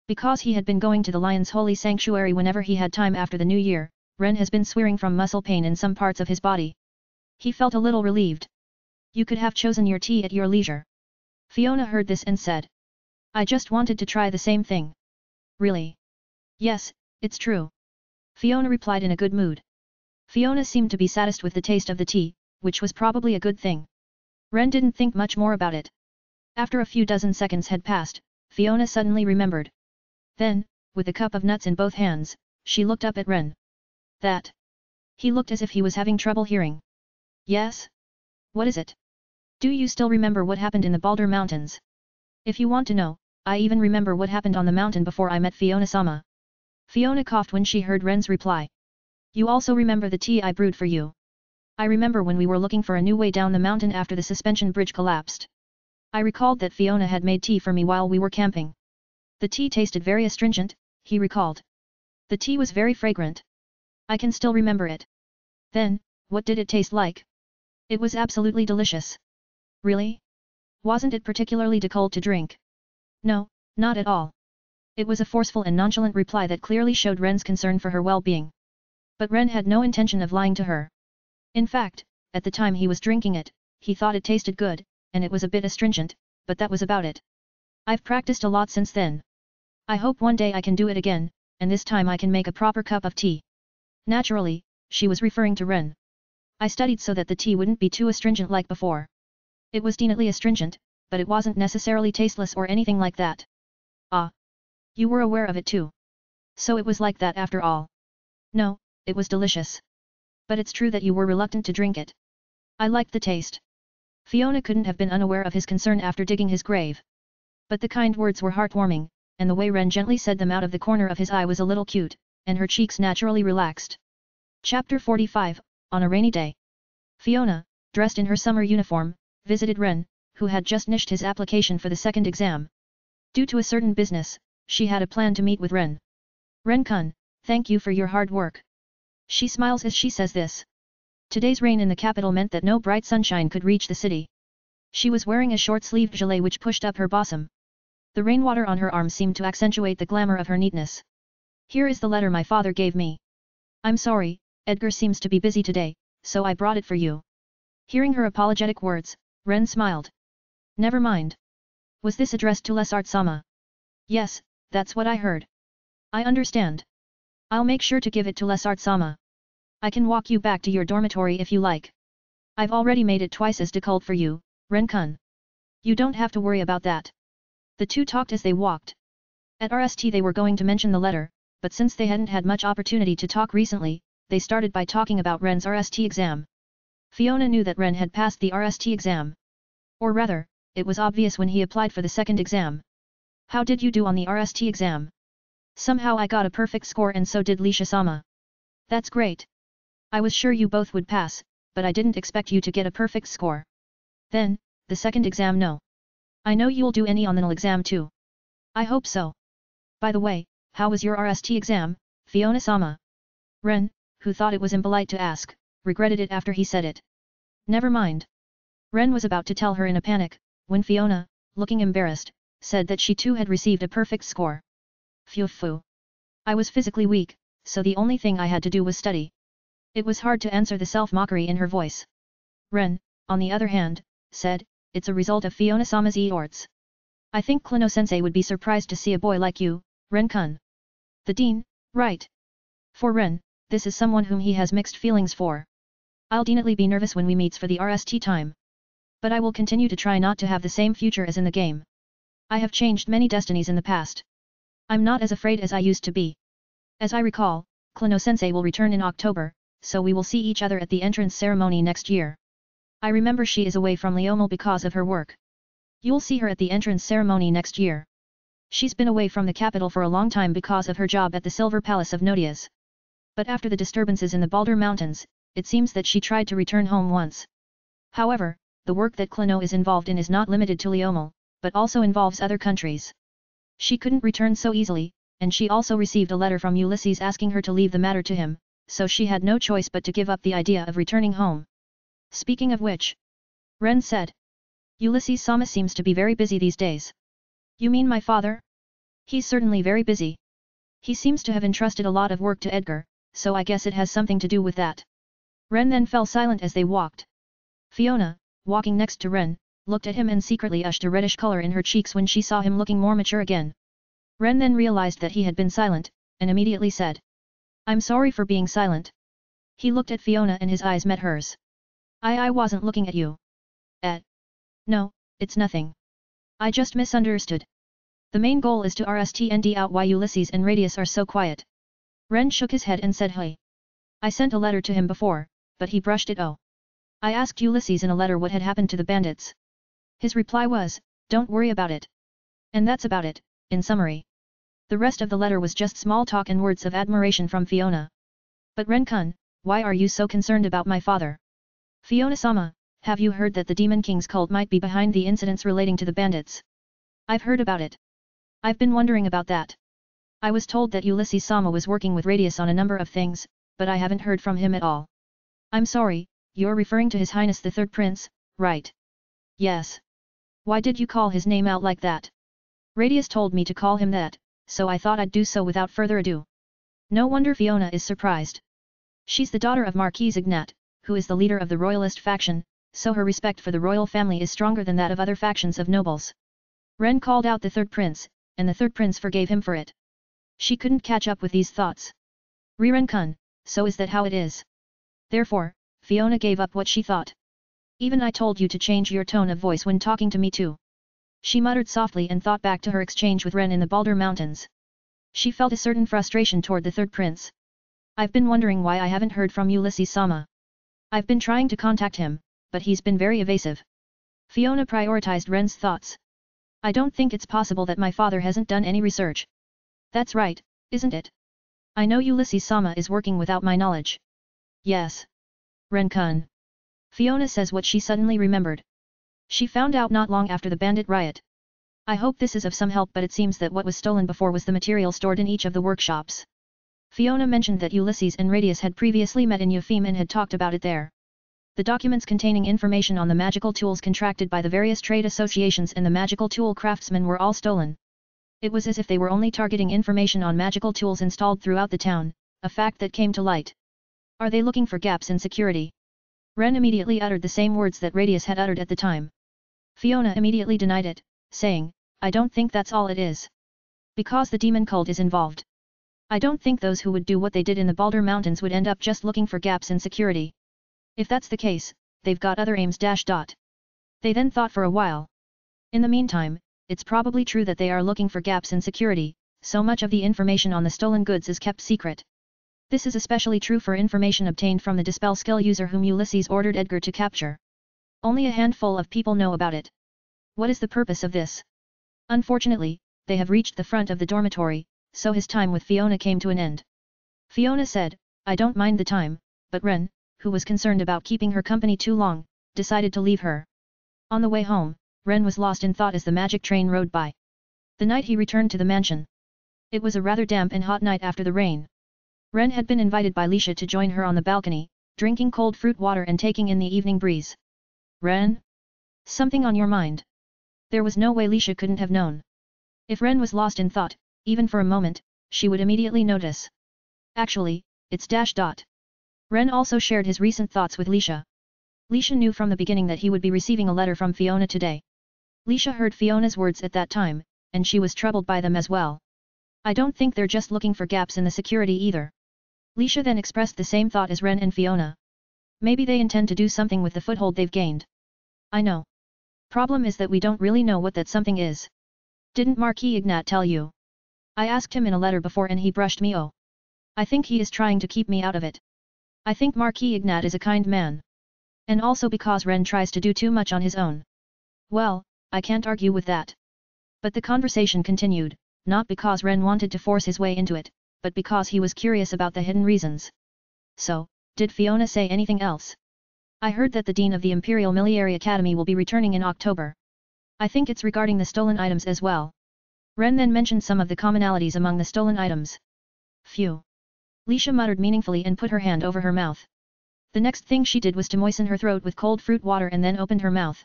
Because he had been going to the lion's holy sanctuary whenever he had time after the new year, Ren has been swearing from muscle pain in some parts of his body. He felt a little relieved. You could have chosen your tea at your leisure. Fiona heard this and said. I just wanted to try the same thing. Really? Yes, it's true. Fiona replied in a good mood. Fiona seemed to be satisfied with the taste of the tea, which was probably a good thing. Ren didn't think much more about it. After a few dozen seconds had passed, Fiona suddenly remembered. Then, with a cup of nuts in both hands, she looked up at Ren. That. He looked as if he was having trouble hearing. Yes? What is it? Do you still remember what happened in the Balder Mountains? If you want to know, I even remember what happened on the mountain before I met Fiona-sama. Fiona coughed when she heard Ren's reply. You also remember the tea I brewed for you. I remember when we were looking for a new way down the mountain after the suspension bridge collapsed. I recalled that Fiona had made tea for me while we were camping. The tea tasted very astringent, he recalled. The tea was very fragrant. I can still remember it. Then, what did it taste like? It was absolutely delicious. Really? Wasn't it particularly cold to drink? No, not at all. It was a forceful and nonchalant reply that clearly showed Ren's concern for her well-being. But Ren had no intention of lying to her. In fact, at the time he was drinking it, he thought it tasted good, and it was a bit astringent, but that was about it. I've practiced a lot since then. I hope one day I can do it again, and this time I can make a proper cup of tea. Naturally, she was referring to Ren. I studied so that the tea wouldn't be too astringent like before. It was definitely astringent, but it wasn't necessarily tasteless or anything like that. Ah. You were aware of it too. So it was like that after all. No, it was delicious. But it's true that you were reluctant to drink it. I liked the taste. Fiona couldn't have been unaware of his concern after digging his grave. But the kind words were heartwarming, and the way Ren gently said them out of the corner of his eye was a little cute, and her cheeks naturally relaxed. Chapter 45, On a Rainy Day. Fiona, dressed in her summer uniform, visited Ren, who had just finished his application for the second exam. Due to a certain business, she had a plan to meet with Ren. Ren-kun, thank you for your hard work. She smiles as she says this. Today's rain in the capital meant that no bright sunshine could reach the city. She was wearing a short-sleeved gilet which pushed up her bosom. The rainwater on her arm seemed to accentuate the glamour of her neatness. Here is the letter my father gave me. I'm sorry, Edgar seems to be busy today, so I brought it for you. Hearing her apologetic words, Ren smiled. Never mind. Was this addressed to Lesart-sama? Yes, that's what I heard. I understand. I'll make sure to give it to Lesart-sama. I can walk you back to your dormitory if you like. I've already made it twice as cold for you, Ren-kun. You don't have to worry about that. The two talked as they walked. At RST they were going to mention the letter, but since they hadn't had much opportunity to talk recently, they started by talking about Ren's RST exam. Fiona knew that Ren had passed the RST exam. Or rather, it was obvious when he applied for the second exam. How did you do on the RST exam? Somehow I got a perfect score and so did Lisha-sama. That's great. I was sure you both would pass, but I didn't expect you to get a perfect score. Then, the second exam no. I know you'll do any on the exam too. I hope so. By the way, how was your RST exam, Fiona-sama? Ren, who thought it was impolite to ask, regretted it after he said it. Never mind. Ren was about to tell her in a panic, when Fiona, looking embarrassed, said that she too had received a perfect score. Phew. I was physically weak, so the only thing I had to do was study. It was hard to answer the self-mockery in her voice. Ren, on the other hand, said, it's a result of Fiona-sama's efforts. I think Klono-sensei would be surprised to see a boy like you, Ren-kun. The dean, right. For Ren, this is someone whom he has mixed feelings for. I'll definitely be nervous when we meets for the RST time. But I will continue to try not to have the same future as in the game. I have changed many destinies in the past. I'm not as afraid as I used to be. As I recall, Klono-sensei will return in October, so we will see each other at the entrance ceremony next year. I remember she is away from Leomel because of her work. You'll see her at the entrance ceremony next year. She's been away from the capital for a long time because of her job at the Silver Palace of Nodias. But after the disturbances in the Balder Mountains, it seems that she tried to return home once. However, the work that Klono is involved in is not limited to Leomel, but also involves other countries. She couldn't return so easily, and she also received a letter from Ulysses asking her to leave the matter to him, so she had no choice but to give up the idea of returning home. Speaking of which, Ren said. Ulysses-sama seems to be very busy these days. You mean my father? He's certainly very busy. He seems to have entrusted a lot of work to Edgar, so I guess it has something to do with that. Ren then fell silent as they walked. Fiona, walking next to Ren, looked at him and secretly ushed a reddish color in her cheeks when she saw him looking more mature again. Ren then realized that he had been silent, and immediately said. I'm sorry for being silent. He looked at Fiona and his eyes met hers. I wasn't looking at you. No, it's nothing. I just misunderstood. The main goal is to RSTND out why Ulysses and Radius are so quiet. Ren shook his head and said hey. I sent a letter to him before, but he brushed it oh. I asked Ulysses in a letter what had happened to the bandits. His reply was, don't worry about it. And that's about it, in summary. The rest of the letter was just small talk and words of admiration from Fiona. But Ren-kun, why are you so concerned about my father? Fiona-sama, have you heard that the Demon King's cult might be behind the incidents relating to the bandits? I've heard about it. I've been wondering about that. I was told that Ulysses-sama was working with Radius on a number of things, but I haven't heard from him at all. I'm sorry, you're referring to His Highness the Third Prince, right? Yes. Why did you call his name out like that? Radius told me to call him that, so I thought I'd do so without further ado. No wonder Fiona is surprised. She's the daughter of Marquis Ignat, who is the leader of the royalist faction, so her respect for the royal family is stronger than that of other factions of nobles. Ren called out the third prince, and the third prince forgave him for it. She couldn't catch up with these thoughts. Ren-kun, so is that how it is? Therefore, Fiona gave up what she thought. Even I told you to change your tone of voice when talking to me too. She muttered softly and thought back to her exchange with Ren in the Balder Mountains. She felt a certain frustration toward the third prince. I've been wondering why I haven't heard from Ulysses-sama. I've been trying to contact him, but he's been very evasive. Fiona prioritized Ren's thoughts. I don't think it's possible that my father hasn't done any research. That's right, isn't it? I know Ulysses-sama is working without my knowledge. Yes. Ren-kun. Fiona says what she suddenly remembered. She found out not long after the bandit riot. I hope this is of some help, but it seems that what was stolen before was the material stored in each of the workshops. Fiona mentioned that Ulysses and Radius had previously met in Eupheme and had talked about it there. The documents containing information on the magical tools contracted by the various trade associations and the magical tool craftsmen were all stolen. It was as if they were only targeting information on magical tools installed throughout the town, a fact that came to light. Are they looking for gaps in security? Ren immediately uttered the same words that Radius had uttered at the time. Fiona immediately denied it, saying, I don't think that's all it is. Because the demon cult is involved. I don't think those who would do what they did in the Balder Mountains would end up just looking for gaps in security. If that's the case, they've got other aims. They then thought for a while. In the meantime, it's probably true that they are looking for gaps in security, so much of the information on the stolen goods is kept secret. This is especially true for information obtained from the dispel skill user whom Ulysses ordered Edgar to capture. Only a handful of people know about it. What is the purpose of this? Unfortunately, they have reached the front of the dormitory, so his time with Fiona came to an end. Fiona said, I don't mind the time, but Ren, who was concerned about keeping her company too long, decided to leave her. On the way home, Ren was lost in thought as the magic train rode by. The night he returned to the mansion. It was a rather damp and hot night after the rain. Ren had been invited by Lisha to join her on the balcony, drinking cold fruit water and taking in the evening breeze. Ren? Something on your mind? There was no way Lisha couldn't have known. If Ren was lost in thought, even for a moment, she would immediately notice. Actually, it's ... Ren also shared his recent thoughts with Lisha. Lisha knew from the beginning that he would be receiving a letter from Fiona today. Lisha heard Fiona's words at that time, and she was troubled by them as well. I don't think they're just looking for gaps in the security either. Lisha then expressed the same thought as Ren and Fiona. Maybe they intend to do something with the foothold they've gained. I know. Problem is that we don't really know what that something is. Didn't Marquis Ignat tell you? I asked him in a letter before and he brushed me off. I think he is trying to keep me out of it. I think Marquis Ignat is a kind man. And also because Ren tries to do too much on his own. Well, I can't argue with that. But the conversation continued, not because Ren wanted to force his way into it, but because he was curious about the hidden reasons. So, did Fiona say anything else? I heard that the Dean of the Imperial Military Academy will be returning in October. I think it's regarding the stolen items as well. Ren then mentioned some of the commonalities among the stolen items. Phew. Lisha muttered meaningfully and put her hand over her mouth. The next thing she did was to moisten her throat with cold fruit water and then opened her mouth.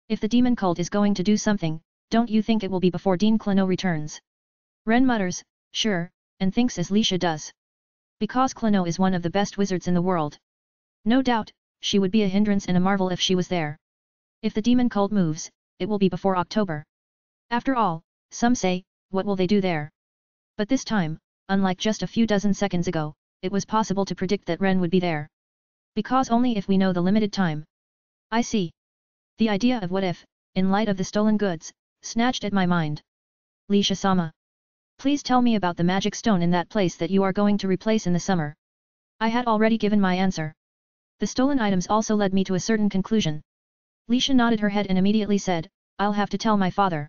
If the demon cult is going to do something, don't you think it will be before Dean Klano returns? Ren mutters, sure, and thinks as Lisha does. Because Klano is one of the best wizards in the world. No doubt, she would be a hindrance and a marvel if she was there. If the demon cult moves, it will be before October. After all, some say, what will they do there? But this time, unlike just a few dozen seconds ago, it was possible to predict that Ren would be there. Because only if we know the limited time. I see. The idea of what if, in light of the stolen goods, snatched at my mind. Lisha-sama. Please tell me about the magic stone in that place that you are going to replace in the summer. I had already given my answer. The stolen items also led me to a certain conclusion. Lisha nodded her head and immediately said, I'll have to tell my father.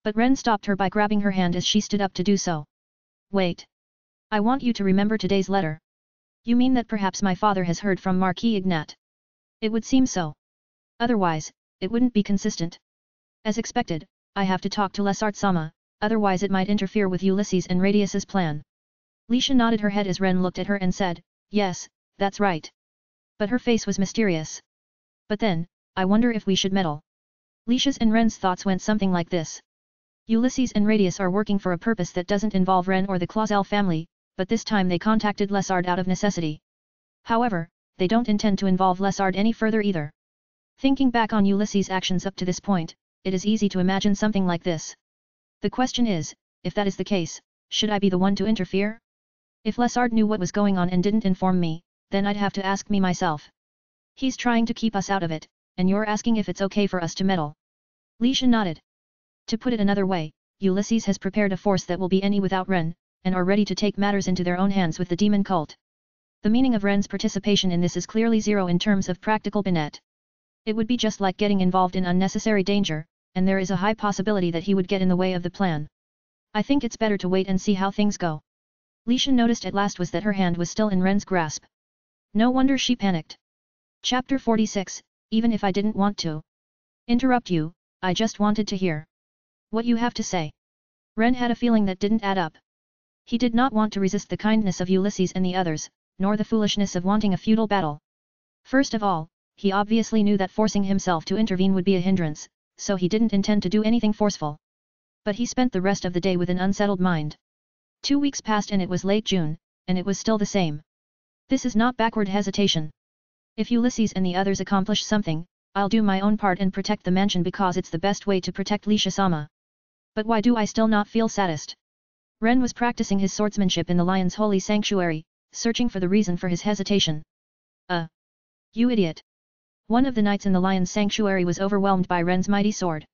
But Ren stopped her by grabbing her hand as she stood up to do so. Wait. I want you to remember today's letter. You mean that perhaps my father has heard from Marquis Ignat? It would seem so. Otherwise, it wouldn't be consistent. As expected, I have to talk to Lesart-sama, otherwise it might interfere with Ulysses and Radius's plan. Lisha nodded her head as Ren looked at her and said, yes, that's right. But her face was mysterious. But then, I wonder if we should meddle. Lisha's and Ren's thoughts went something like this. Ulysses and Radius are working for a purpose that doesn't involve Ren or the Clausel family, but this time they contacted Lesard out of necessity. However, they don't intend to involve Lesard any further either. Thinking back on Ulysses' actions up to this point, it is easy to imagine something like this. The question is, if that is the case, should I be the one to interfere? If Lesard knew what was going on and didn't inform me, then I'd have to ask me myself. He's trying to keep us out of it, and you're asking if it's okay for us to meddle. Lisha nodded. To put it another way, Ulysses has prepared a force that will be any without Ren, and are ready to take matters into their own hands with the demon cult. The meaning of Ren's participation in this is clearly zero in terms of practical benefit. It would be just like getting involved in unnecessary danger, and there is a high possibility that he would get in the way of the plan. I think it's better to wait and see how things go. Lisha noticed at last was that her hand was still in Ren's grasp. No wonder she panicked. Chapter 46, Even if I didn't want to interrupt you, I just wanted to hear what you have to say. Ren had a feeling that didn't add up. He did not want to resist the kindness of Ulysses and the others, nor the foolishness of wanting a futile battle. First of all, he obviously knew that forcing himself to intervene would be a hindrance, so he didn't intend to do anything forceful. But he spent the rest of the day with an unsettled mind. 2 weeks passed and it was late June, and it was still the same. This is not backward hesitation. If Ulysses and the others accomplish something, I'll do my own part and protect the mansion because it's the best way to protect Lisha-sama. But why do I still not feel satisfied? Ren was practicing his swordsmanship in the lion's holy sanctuary, searching for the reason for his hesitation. You idiot! One of the knights in the lion's sanctuary was overwhelmed by Ren's mighty sword.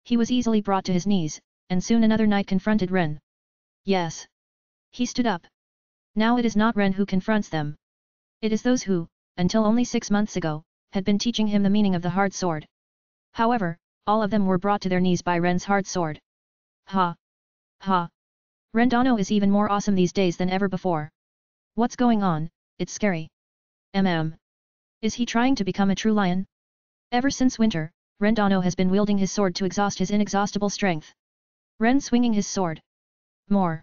He was easily brought to his knees, and soon another knight confronted Ren. Yes. He stood up. Now it is not Ren who confronts them. It is those who, until only 6 months ago, had been teaching him the meaning of the hard sword. However, all of them were brought to their knees by Ren's hard sword. Ha! Ha! Rendano is even more awesome these days than ever before. What's going on? It's scary. Is he trying to become a true lion? Ever since winter, Rendano has been wielding his sword to exhaust his inexhaustible strength. Ren swinging his sword. More.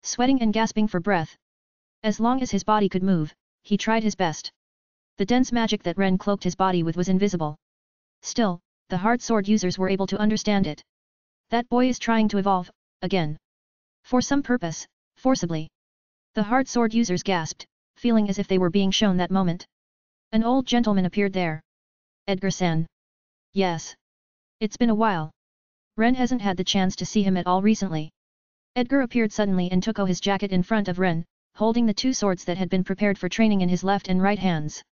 Sweating and gasping for breath. As long as his body could move, he tried his best. The dense magic that Ren cloaked his body with was invisible. Still, the hard sword users were able to understand it. That boy is trying to evolve, again. For some purpose, forcibly. The hard sword users gasped, feeling as if they were being shown that moment. An old gentleman appeared there. Edgar-san. Yes. It's been a while. Ren hasn't had the chance to see him at all recently. Edgar appeared suddenly and took his jacket in front of Ren, holding the 2 swords that had been prepared for training in his left and right hands.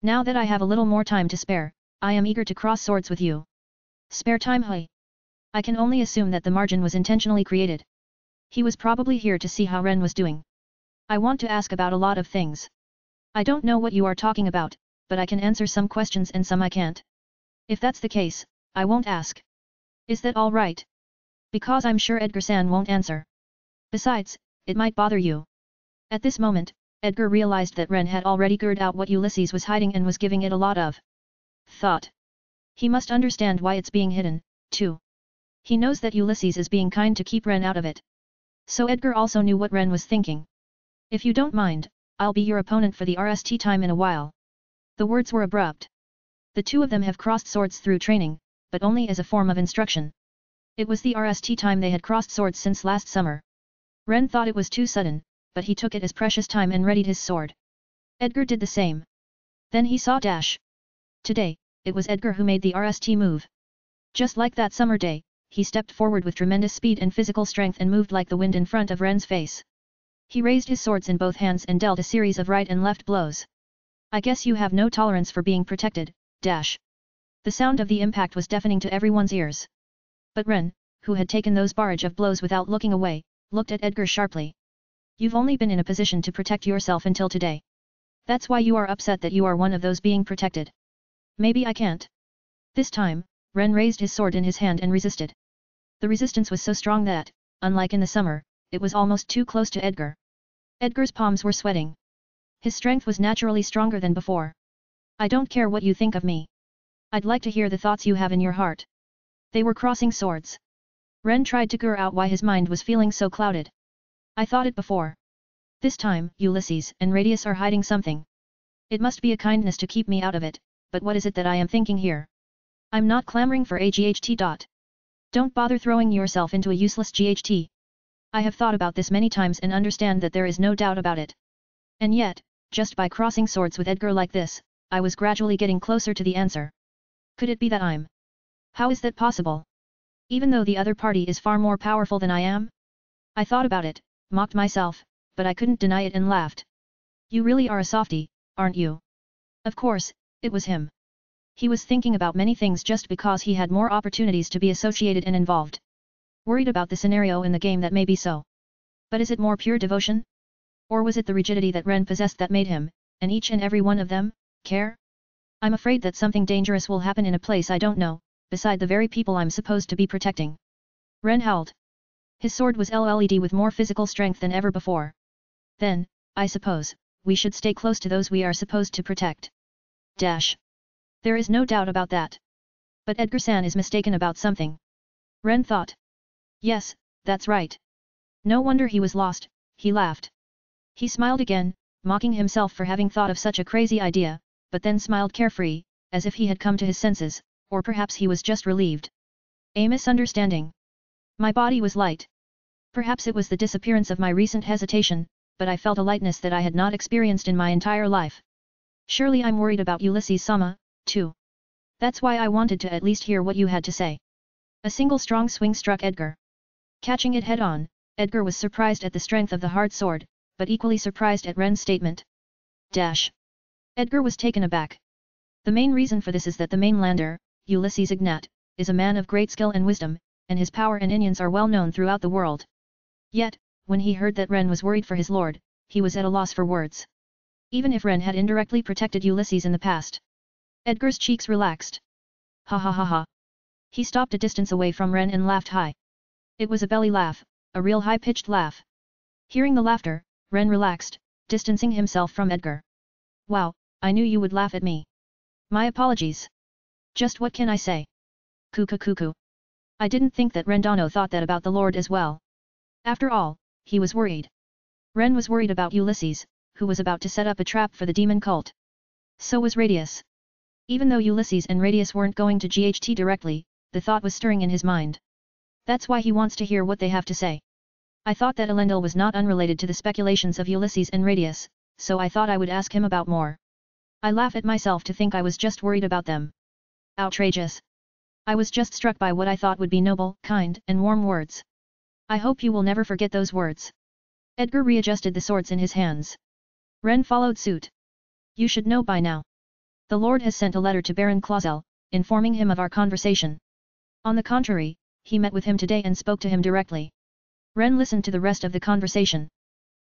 Now that I have a little more time to spare, I am eager to cross swords with you. Spare time, hui. I can only assume that the margin was intentionally created. He was probably here to see how Ren was doing. I want to ask about a lot of things. I don't know what you are talking about, but I can answer some questions and some I can't. If that's the case, I won't ask. Is that all right? Because I'm sure Edgar-san won't answer. Besides, it might bother you. At this moment, Edgar realized that Ren had already figured out what Ulysses was hiding and was giving it a lot of thought. He must understand why it's being hidden, too. He knows that Ulysses is being kind to keep Ren out of it. So Edgar also knew what Ren was thinking. If you don't mind, I'll be your opponent for the RST time in a while. The words were abrupt. The 2 of them have crossed swords through training, but only as a form of instruction. It was the RST time they had crossed swords since last summer. Ren thought it was too sudden, but he took it as precious time and readied his sword. Edgar did the same. Then he saw Dash. Today, it was Edgar who made the RST move. Just like that summer day, he stepped forward with tremendous speed and physical strength and moved like the wind in front of Ren's face. He raised his swords in both hands and dealt a series of right and left blows. I guess you have no tolerance for being protected, Dash. The sound of the impact was deafening to everyone's ears. But Ren, who had taken those barrage of blows without looking away, looked at Edgar sharply. You've only been in a position to protect yourself until today. That's why you are upset that you are one of those being protected. Maybe I can't. This time, Ren raised his sword in his hand and resisted. The resistance was so strong that, unlike in the summer, it was almost too close to Edgar. Edgar's palms were sweating. His strength was naturally stronger than before. I don't care what you think of me. I'd like to hear the thoughts you have in your heart. They were crossing swords. Ren tried to figure out why his mind was feeling so clouded. I thought it before. This time, Ulysses and Radius are hiding something. It must be a kindness to keep me out of it, but what is it that I am thinking here? I'm not clamoring for a GHT. Don't bother throwing yourself into a useless GHT. I have thought about this many times and understand that there is no doubt about it. And yet, just by crossing swords with Edgar like this, I was gradually getting closer to the answer. Could it be that I'm? How is that possible? Even though the other party is far more powerful than I am? I thought about it, mocked myself, but I couldn't deny it and laughed. You really are a softie, aren't you? Of course, it was him. He was thinking about many things just because he had more opportunities to be associated and involved. Worried about the scenario in the game that may be so. But is it more pure devotion? Or was it the rigidity that Ren possessed that made him, and each and every one of them, care? I'm afraid that something dangerous will happen in a place I don't know, beside the very people I'm supposed to be protecting. Ren howled. His sword was LED with more physical strength than ever before. Then, I suppose, we should stay close to those we are supposed to protect. Dash. There is no doubt about that. But Edgar-san is mistaken about something. Ren thought. Yes, that's right. No wonder he was lost, he laughed. He smiled again, mocking himself for having thought of such a crazy idea, but then smiled carefree, as if he had come to his senses, or perhaps he was just relieved. A misunderstanding. My body was light. Perhaps it was the disappearance of my recent hesitation, but I felt a lightness that I had not experienced in my entire life. Surely I'm worried about Ulysses-sama, too. That's why I wanted to at least hear what you had to say. A single strong swing struck Edgar. Catching it head-on, Edgar was surprised at the strength of the hard sword, but equally surprised at Ren's statement. Dash. Edgar was taken aback. The main reason for this is that the mainlander, Ulysses Ignat, is a man of great skill and wisdom, and his power and inions are well known throughout the world. Yet, when he heard that Ren was worried for his lord, he was at a loss for words. Even if Ren had indirectly protected Ulysses in the past. Edgar's cheeks relaxed. Ha ha ha ha. He stopped a distance away from Ren and laughed high. It was a belly laugh, a real high-pitched laugh. Hearing the laughter, Ren relaxed, distancing himself from Edgar. Wow, I knew you would laugh at me. My apologies. Just what can I say? Cuckoo. I didn't think that Rendano thought that about the Lord as well. After all, he was worried. Ren was worried about Ulysses, who was about to set up a trap for the demon cult. So was Radius. Even though Ulysses and Radius weren't going to GHT directly, the thought was stirring in his mind. That's why he wants to hear what they have to say. I thought that Elendil was not unrelated to the speculations of Ulysses and Radius, so I thought I would ask him about more. I laugh at myself to think I was just worried about them. Outrageous. I was just struck by what I thought would be noble, kind, and warm words. I hope you will never forget those words. Edgar readjusted the swords in his hands. Ren followed suit. You should know by now. The Lord has sent a letter to Baron Clausel, informing him of our conversation. On the contrary, he met with him today and spoke to him directly. Ren listened to the rest of the conversation.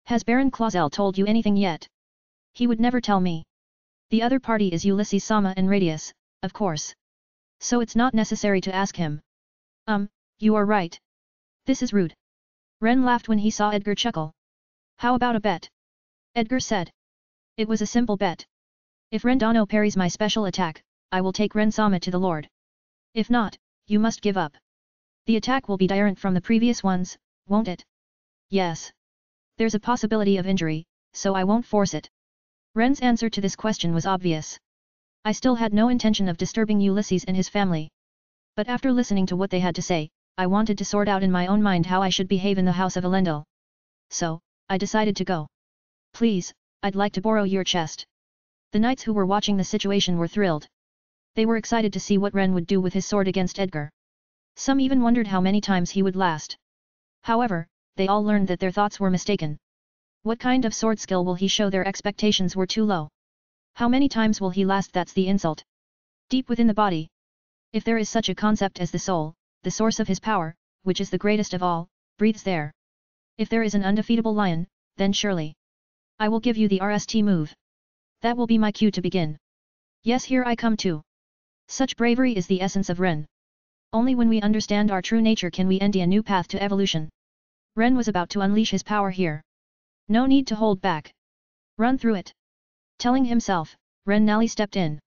Has Baron Clausel told you anything yet? He would never tell me. The other party is Ulysses Sama and Radius, of course. So it's not necessary to ask him. You are right. This is rude. Ren laughed when he saw Edgar chuckle. How about a bet? Edgar said. It was a simple bet. If Rendano parries my special attack, I will take Ren Sama to the Lord. If not, you must give up. The attack will be different from the previous ones, won't it? Yes. There's a possibility of injury, so I won't force it. Ren's answer to this question was obvious. I still had no intention of disturbing Ulysses and his family. But after listening to what they had to say, I wanted to sort out in my own mind how I should behave in the house of Elendil. So, I decided to go. Please, I'd like to borrow your chest. The knights who were watching the situation were thrilled. They were excited to see what Ren would do with his sword against Edgar. Some even wondered how many times he would last. However, they all learned that their thoughts were mistaken. What kind of sword skill will he show? Their expectations were too low. How many times will he last? That's the insult. Deep within the body. If there is such a concept as the soul, the source of his power, which is the greatest of all, breathes there. If there is an undefeatable lion, then surely. I will give you the RST move. That will be my cue to begin. Yes, here I come too. Such bravery is the essence of Ren. Only when we understand our true nature can we enter a new path to evolution. Ren was about to unleash his power here. No need to hold back. Run through it. Telling himself, Ren Nally stepped in.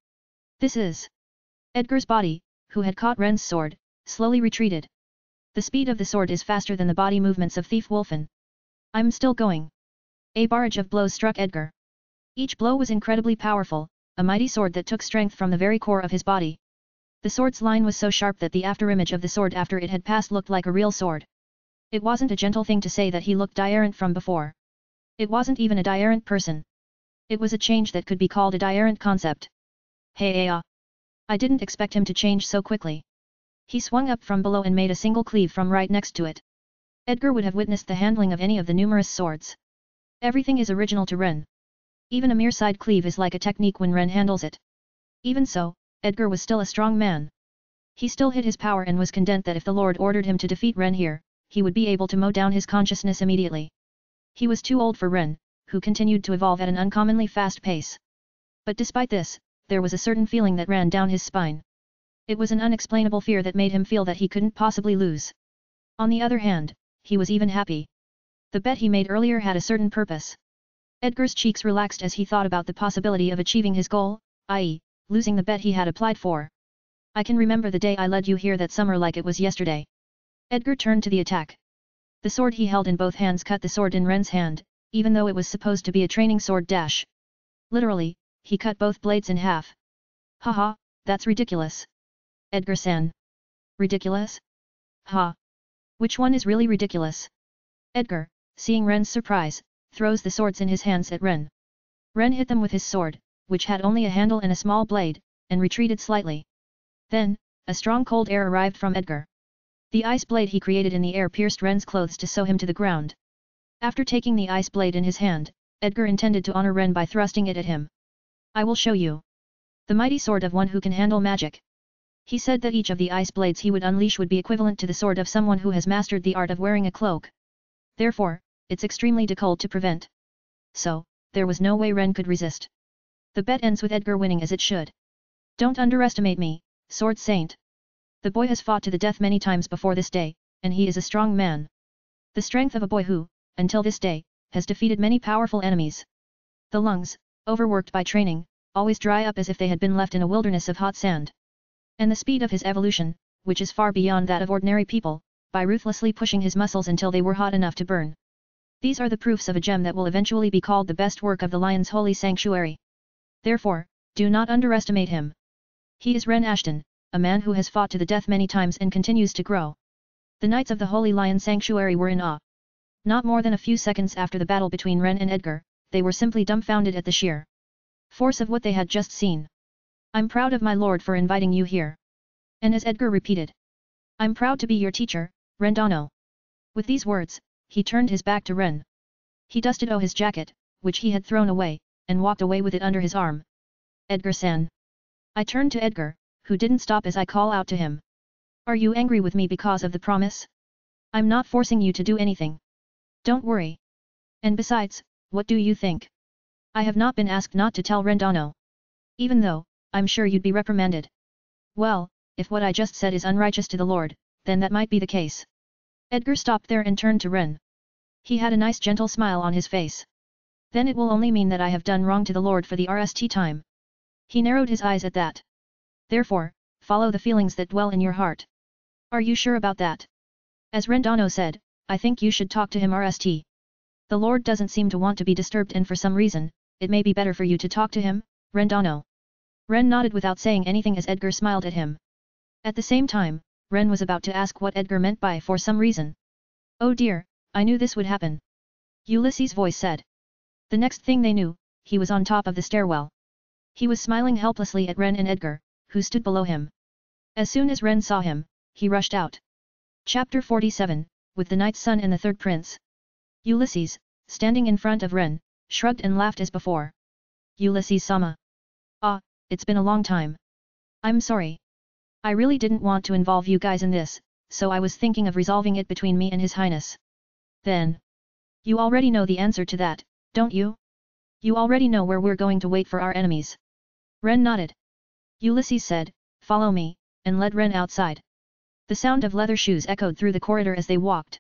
This is. Edgar's body, who had caught Ren's sword, slowly retreated. The speed of the sword is faster than the body movements of Thief Wolfen. I'm still going. A barrage of blows struck Edgar. Each blow was incredibly powerful, a mighty sword that took strength from the very core of his body. The sword's line was so sharp that the afterimage of the sword after it had passed looked like a real sword. It wasn't a gentle thing to say that he looked different from before. It wasn't even a different person. It was a change that could be called a different concept. Hey I didn't expect him to change so quickly. He swung up from below and made a single cleave from right next to it. Edgar would have witnessed the handling of any of the numerous swords. Everything is original to Ren. Even a mere side cleave is like a technique when Ren handles it. Even so, Edgar was still a strong man. He still hid his power and was content that if the Lord ordered him to defeat Ren here, he would be able to mow down his consciousness immediately. He was too old for Ren, who continued to evolve at an uncommonly fast pace. But despite this, there was a certain feeling that ran down his spine. It was an unexplainable fear that made him feel that he couldn't possibly lose. On the other hand, he was even happy. The bet he made earlier had a certain purpose. Edgar's cheeks relaxed as he thought about the possibility of achieving his goal, i.e., losing the bet he had applied for. I can remember the day I led you here that summer like it was yesterday. Edgar turned to the attack. The sword he held in both hands cut the sword in Ren's hand, even though it was supposed to be a training sword dash. Literally, he cut both blades in half. Haha, that's ridiculous. Edgar-san. Ridiculous? Ha. Which one is really ridiculous? Edgar, seeing Ren's surprise, throws the swords in his hands at Ren. Ren hit them with his sword, which had only a handle and a small blade, and retreated slightly. Then, a strong cold air arrived from Edgar. The ice blade he created in the air pierced Ren's clothes to sew him to the ground. After taking the ice blade in his hand, Edgar intended to honor Ren by thrusting it at him. I will show you. The mighty sword of one who can handle magic. He said that each of the ice blades he would unleash would be equivalent to the sword of someone who has mastered the art of wearing a cloak. Therefore, it's extremely difficult to prevent. so, there was no way Ren could resist. The bet ends with Edgar winning as it should. Don't underestimate me, Sword Saint. The boy has fought to the death many times before this day, and he is a strong man. The strength of a boy who, until this day, has defeated many powerful enemies. The lungs, overworked by training, always dry up as if they had been left in a wilderness of hot sand. And the speed of his evolution, which is far beyond that of ordinary people, by ruthlessly pushing his muscles until they were hot enough to burn. These are the proofs of a gem that will eventually be called the best work of the Lion's Holy Sanctuary. Therefore, do not underestimate him. He is Ren Ashton, a man who has fought to the death many times and continues to grow. The Knights of the Holy Lion Sanctuary were in awe. Not more than a few seconds after the battle between Ren and Edgar, they were simply dumbfounded at the sheer force of what they had just seen. I'm proud of my lord for inviting you here. And as Edgar repeated, I'm proud to be your teacher, Rendano. With these words, he turned his back to Ren. He dusted his jacket, which he had thrown away, and walked away with it under his arm. Edgar-san. I turned to Edgar, who didn't stop as I call out to him. Are you angry with me because of the promise? I'm not forcing you to do anything. Don't worry. And besides, what do you think? I have not been asked not to tell Rendano. Even though, I'm sure you'd be reprimanded. Well, if what I just said is unrighteous to the Lord, then that might be the case. Edgar stopped there and turned to Ren. He had a nice gentle smile on his face. Then it will only mean that I have done wrong to the Lord for the rest time. He narrowed his eyes at that. Therefore, follow the feelings that dwell in your heart. Are you sure about that? As Rendano said, I think you should talk to him rst. The Lord doesn't seem to want to be disturbed and for some reason, it may be better for you to talk to him, Rendano. Ren nodded without saying anything as Edgar smiled at him. At the same time, Ren was about to ask what Edgar meant by for some reason. Oh dear, I knew this would happen. Ulysses' voice said. The next thing they knew, he was on top of the stairwell. He was smiling helplessly at Ren and Edgar, who stood below him. As soon as Ren saw him, he rushed out. Chapter 47, with the Knight's Son and the Third Prince. Ulysses, standing in front of Ren, shrugged and laughed as before. Ulysses-sama. Ah, it's been a long time. I'm sorry. I really didn't want to involve you guys in this, so I was thinking of resolving it between me and His Highness. Then. You already know the answer to that, don't you? You already know where we're going to wait for our enemies. Ren nodded. Ulysses said, follow me, and led Ren outside. The sound of leather shoes echoed through the corridor as they walked.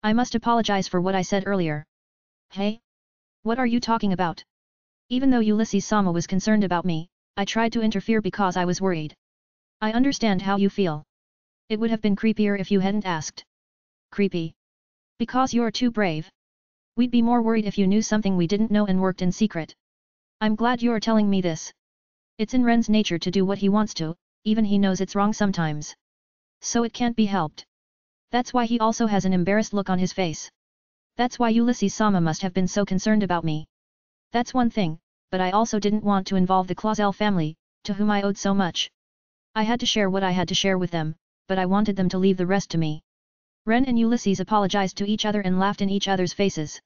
I must apologize for what I said earlier. Hey? What are you talking about? Even though Ulysses-sama was concerned about me, I tried to interfere because I was worried. I understand how you feel. It would have been creepier if you hadn't asked. Creepy? Because you're too brave. We'd be more worried if you knew something we didn't know and worked in secret. I'm glad you're telling me this. It's in Ren's nature to do what he wants to, even he knows it's wrong sometimes. So it can't be helped. That's why he also has an embarrassed look on his face. That's why Ulysses-sama must have been so concerned about me. That's one thing, but I also didn't want to involve the Clausel family, to whom I owed so much. I had to share what I had to share with them, but I wanted them to leave the rest to me. Ren and Ulysses apologized to each other and laughed in each other's faces.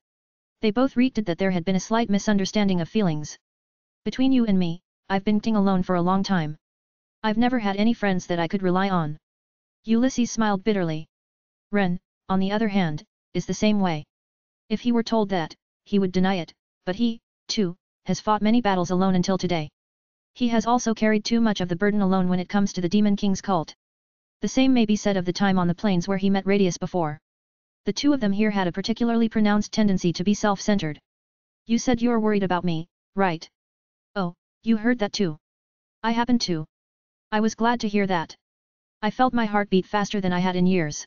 They both reacted that there had been a slight misunderstanding of feelings. Between you and me, I've been acting alone for a long time. I've never had any friends that I could rely on. Ulysses smiled bitterly. Ren, on the other hand, is the same way. If he were told that, he would deny it, but he, too, has fought many battles alone until today. He has also carried too much of the burden alone when it comes to the Demon King's cult. The same may be said of the time on the plains where he met Radius before. The two of them here had a particularly pronounced tendency to be self-centered. You said you're worried about me, right? Oh, you heard that too. I happened to. I was glad to hear that. I felt my heart beat faster than I had in years.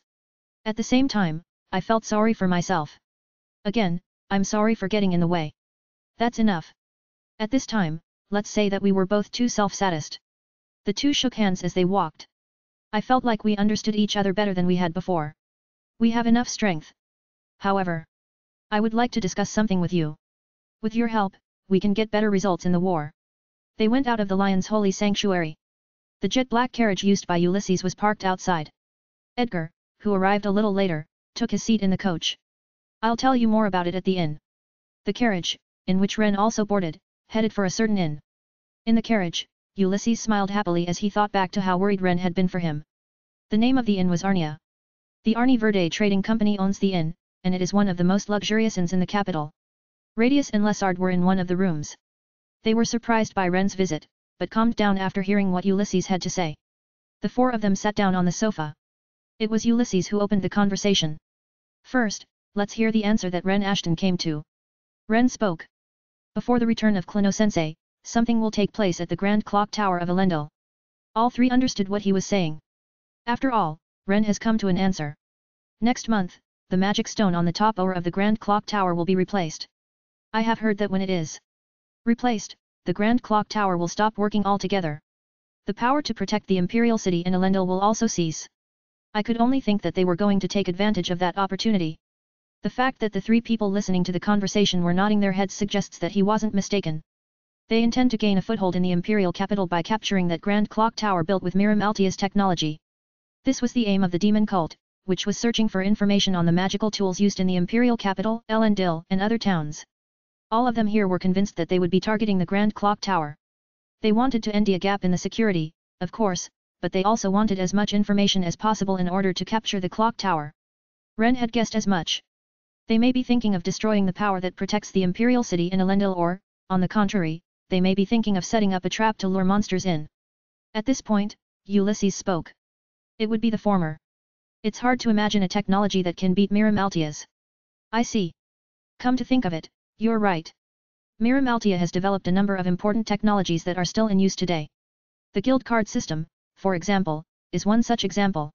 At the same time, I felt sorry for myself. Again, I'm sorry for getting in the way. That's enough. At this time, let's say that we were both too self-satisfied. The two shook hands as they walked. I felt like we understood each other better than we had before. We have enough strength. However, I would like to discuss something with you. With your help, we can get better results in the war. They went out of the Lion's Holy Sanctuary. The jet-black carriage used by Ulysses was parked outside. Edgar, who arrived a little later, took his seat in the coach. I'll tell you more about it at the inn. The carriage, in which Ren also boarded, headed for a certain inn. In the carriage, Ulysses smiled happily as he thought back to how worried Ren had been for him. The name of the inn was Arnia. The Arni Verde Trading Company owns the inn, and it is one of the most luxurious inns in the capital. Radius and Lessard were in one of the rooms. They were surprised by Ren's visit, but calmed down after hearing what Ulysses had to say. The four of them sat down on the sofa. It was Ulysses who opened the conversation. First, let's hear the answer that Ren Ashton came to. Ren spoke. Before the return of Klono-sensei, something will take place at the Grand Clock Tower of Elendil. All three understood what he was saying. After all, Ren has come to an answer. Next month, the magic stone on the top of the Grand Clock Tower will be replaced. I have heard that when it is replaced, the Grand Clock Tower will stop working altogether. The power to protect the Imperial City in Elendil will also cease. I could only think that they were going to take advantage of that opportunity. The fact that the three people listening to the conversation were nodding their heads suggests that he wasn't mistaken. They intend to gain a foothold in the Imperial capital by capturing that Grand Clock Tower built with Miram Altia's technology. This was the aim of the demon cult, which was searching for information on the magical tools used in the Imperial capital, Elendil, and other towns. All of them here were convinced that they would be targeting the Grand Clock Tower. They wanted to end a gap in the security, of course, but they also wanted as much information as possible in order to capture the clock tower. Ren had guessed as much. They may be thinking of destroying the power that protects the Imperial City in Elendil or, on the contrary, they may be thinking of setting up a trap to lure monsters in. At this point, Ulysses spoke. It would be the former. It's hard to imagine a technology that can beat Miram Altia's. I see. Come to think of it, you're right. Miram Altia has developed a number of important technologies that are still in use today. The guild card system, for example, is one such example.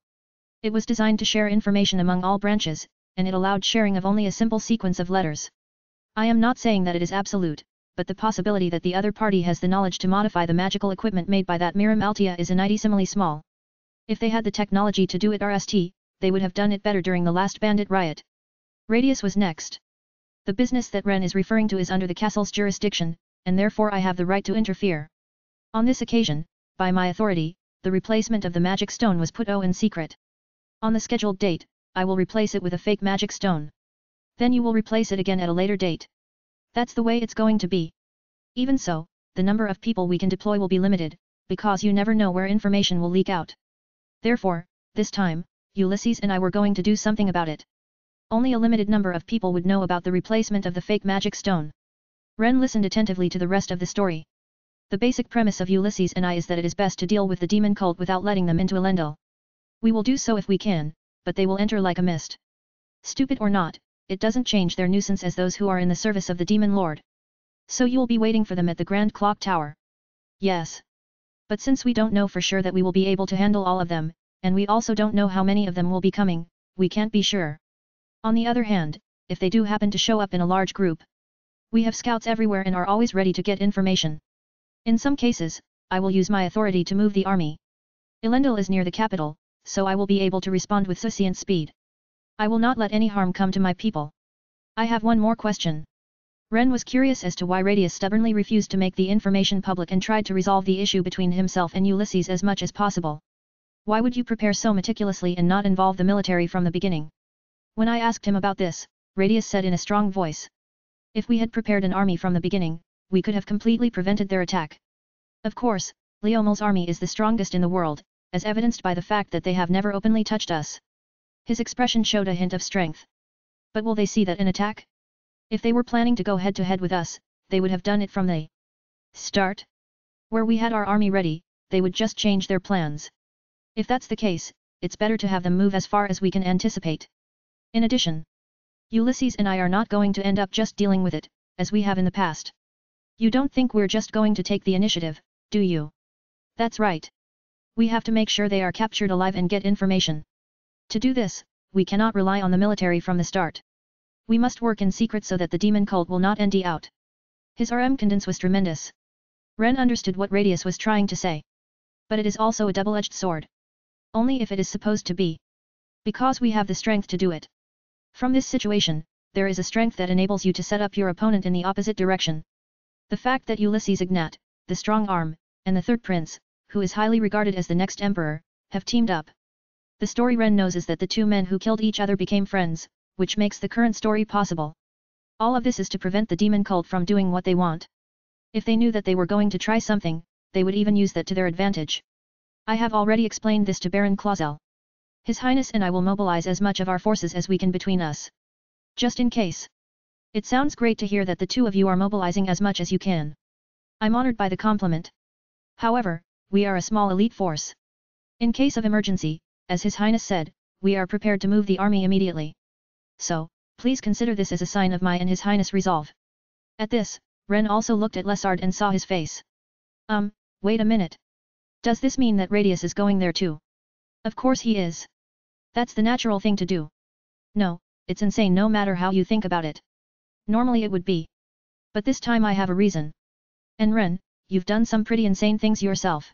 It was designed to share information among all branches, and it allowed sharing of only a simple sequence of letters. I am not saying that it is absolute, but the possibility that the other party has the knowledge to modify the magical equipment made by that Miram Altia is infinitesimally small. If they had the technology to do it RST, they would have done it better during the last bandit riot. Radius was next. The business that Ren is referring to is under the castle's jurisdiction, and therefore I have the right to interfere. On this occasion, by my authority, the replacement of the magic stone was put in secret. On the scheduled date, I will replace it with a fake magic stone. Then you will replace it again at a later date. That's the way it's going to be. Even so, the number of people we can deploy will be limited, because you never know where information will leak out. Therefore, this time, Ulysses and I were going to do something about it. Only a limited number of people would know about the replacement of the fake magic stone. Ren listened attentively to the rest of the story. The basic premise of Ulysses and I is that it is best to deal with the demon cult without letting them into Elendil. We will do so if we can, but they will enter like a mist. Stupid or not, it doesn't change their nuisance as those who are in the service of the demon lord. So you'll be waiting for them at the Grand Clock Tower. Yes. But since we don't know for sure that we will be able to handle all of them, and we also don't know how many of them will be coming, we can't be sure. On the other hand, if they do happen to show up in a large group, we have scouts everywhere and are always ready to get information. In some cases, I will use my authority to move the army. Elendil is near the capital, so I will be able to respond with sufficient speed. I will not let any harm come to my people. I have one more question. Ren was curious as to why Radius stubbornly refused to make the information public and tried to resolve the issue between himself and Ulysses as much as possible. Why would you prepare so meticulously and not involve the military from the beginning? When I asked him about this, Radius said in a strong voice. If we had prepared an army from the beginning, we could have completely prevented their attack. Of course, Leomel's army is the strongest in the world, as evidenced by the fact that they have never openly touched us. His expression showed a hint of strength. But will they see that in attack? If they were planning to go head-to-head with us, they would have done it from the start. Where we had our army ready, they would just change their plans. If that's the case, it's better to have them move as far as we can anticipate. In addition, Ulysses and I are not going to end up just dealing with it, as we have in the past. You don't think we're just going to take the initiative, do you? That's right. We have to make sure they are captured alive and get information. To do this, we cannot rely on the military from the start. We must work in secret so that the demon cult will not end out. His confidence was tremendous. Ren understood what Radius was trying to say. But it is also a double-edged sword. Only if it is supposed to be. Because we have the strength to do it. From this situation, there is a strength that enables you to set up your opponent in the opposite direction. The fact that Ulysses Ignat, the strong arm, and the third prince, who is highly regarded as the next emperor, have teamed up. The story Ren knows is that the two men who killed each other became friends, which makes the current story possible. All of this is to prevent the demon cult from doing what they want. If they knew that they were going to try something, they would even use that to their advantage. I have already explained this to Baron Clausel. His Highness and I will mobilize as much of our forces as we can between us. Just in case. It sounds great to hear that the two of you are mobilizing as much as you can. I'm honored by the compliment. However, we are a small elite force. In case of emergency, as His Highness said, we are prepared to move the army immediately. So, please consider this as a sign of my and His Highness' resolve. At this, Ren also looked at LNAud and saw his face. Wait a minute. Does this mean that Radius is going there too? Of course he is. That's the natural thing to do. No, it's insane no matter how you think about it. Normally it would be. But this time I have a reason. And Ren, you've done some pretty insane things yourself.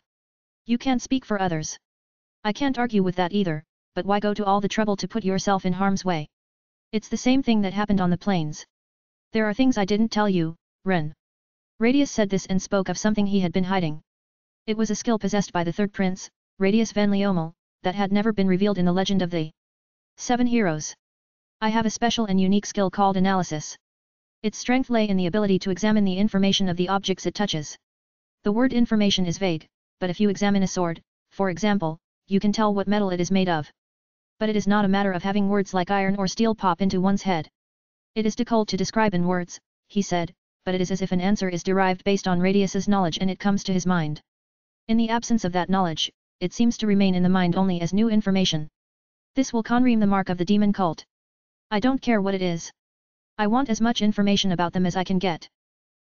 You can't speak for others. I can't argue with that either, but why go to all the trouble to put yourself in harm's way? It's the same thing that happened on the plains. There are things I didn't tell you, Ren. Radius said this and spoke of something he had been hiding. It was a skill possessed by the third prince, Radius van Leomel, that had never been revealed in the legend of the 7 heroes. I have a special and unique skill called analysis. Its strength lay in the ability to examine the information of the objects it touches. The word information is vague, but if you examine a sword, for example, you can tell what metal it is made of. But it is not a matter of having words like iron or steel pop into one's head. It is difficult to describe in words, he said, but it is as if an answer is derived based on Radius's knowledge and it comes to his mind. In the absence of that knowledge, it seems to remain in the mind only as new information. This will confirm the mark of the demon cult. I don't care what it is. I want as much information about them as I can get.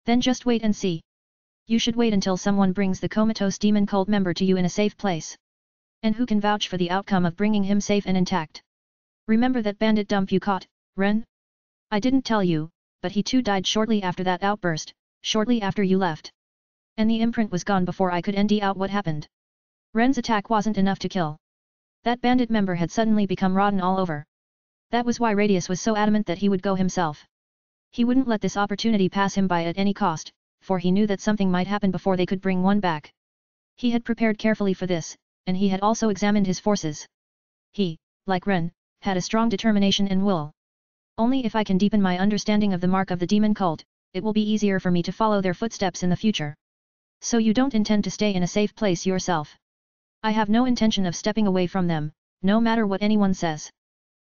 Then just wait and see. You should wait until someone brings the comatose demon cult member to you in a safe place. And who can vouch for the outcome of bringing him safe and intact? Remember that bandit dump you caught, Ren? I didn't tell you, but he too died shortly after that outburst, shortly after you left. And the imprint was gone before I could end out what happened. Ren's attack wasn't enough to kill. That bandit member had suddenly become rotten all over. That was why Radius was so adamant that he would go himself. He wouldn't let this opportunity pass him by at any cost, for he knew that something might happen before they could bring one back. He had prepared carefully for this, and he had also examined his forces. He, like Ren, had a strong determination and will. Only if I can deepen my understanding of the mark of the demon cult, it will be easier for me to follow their footsteps in the future. So you don't intend to stay in a safe place yourself? I have no intention of stepping away from them, no matter what anyone says.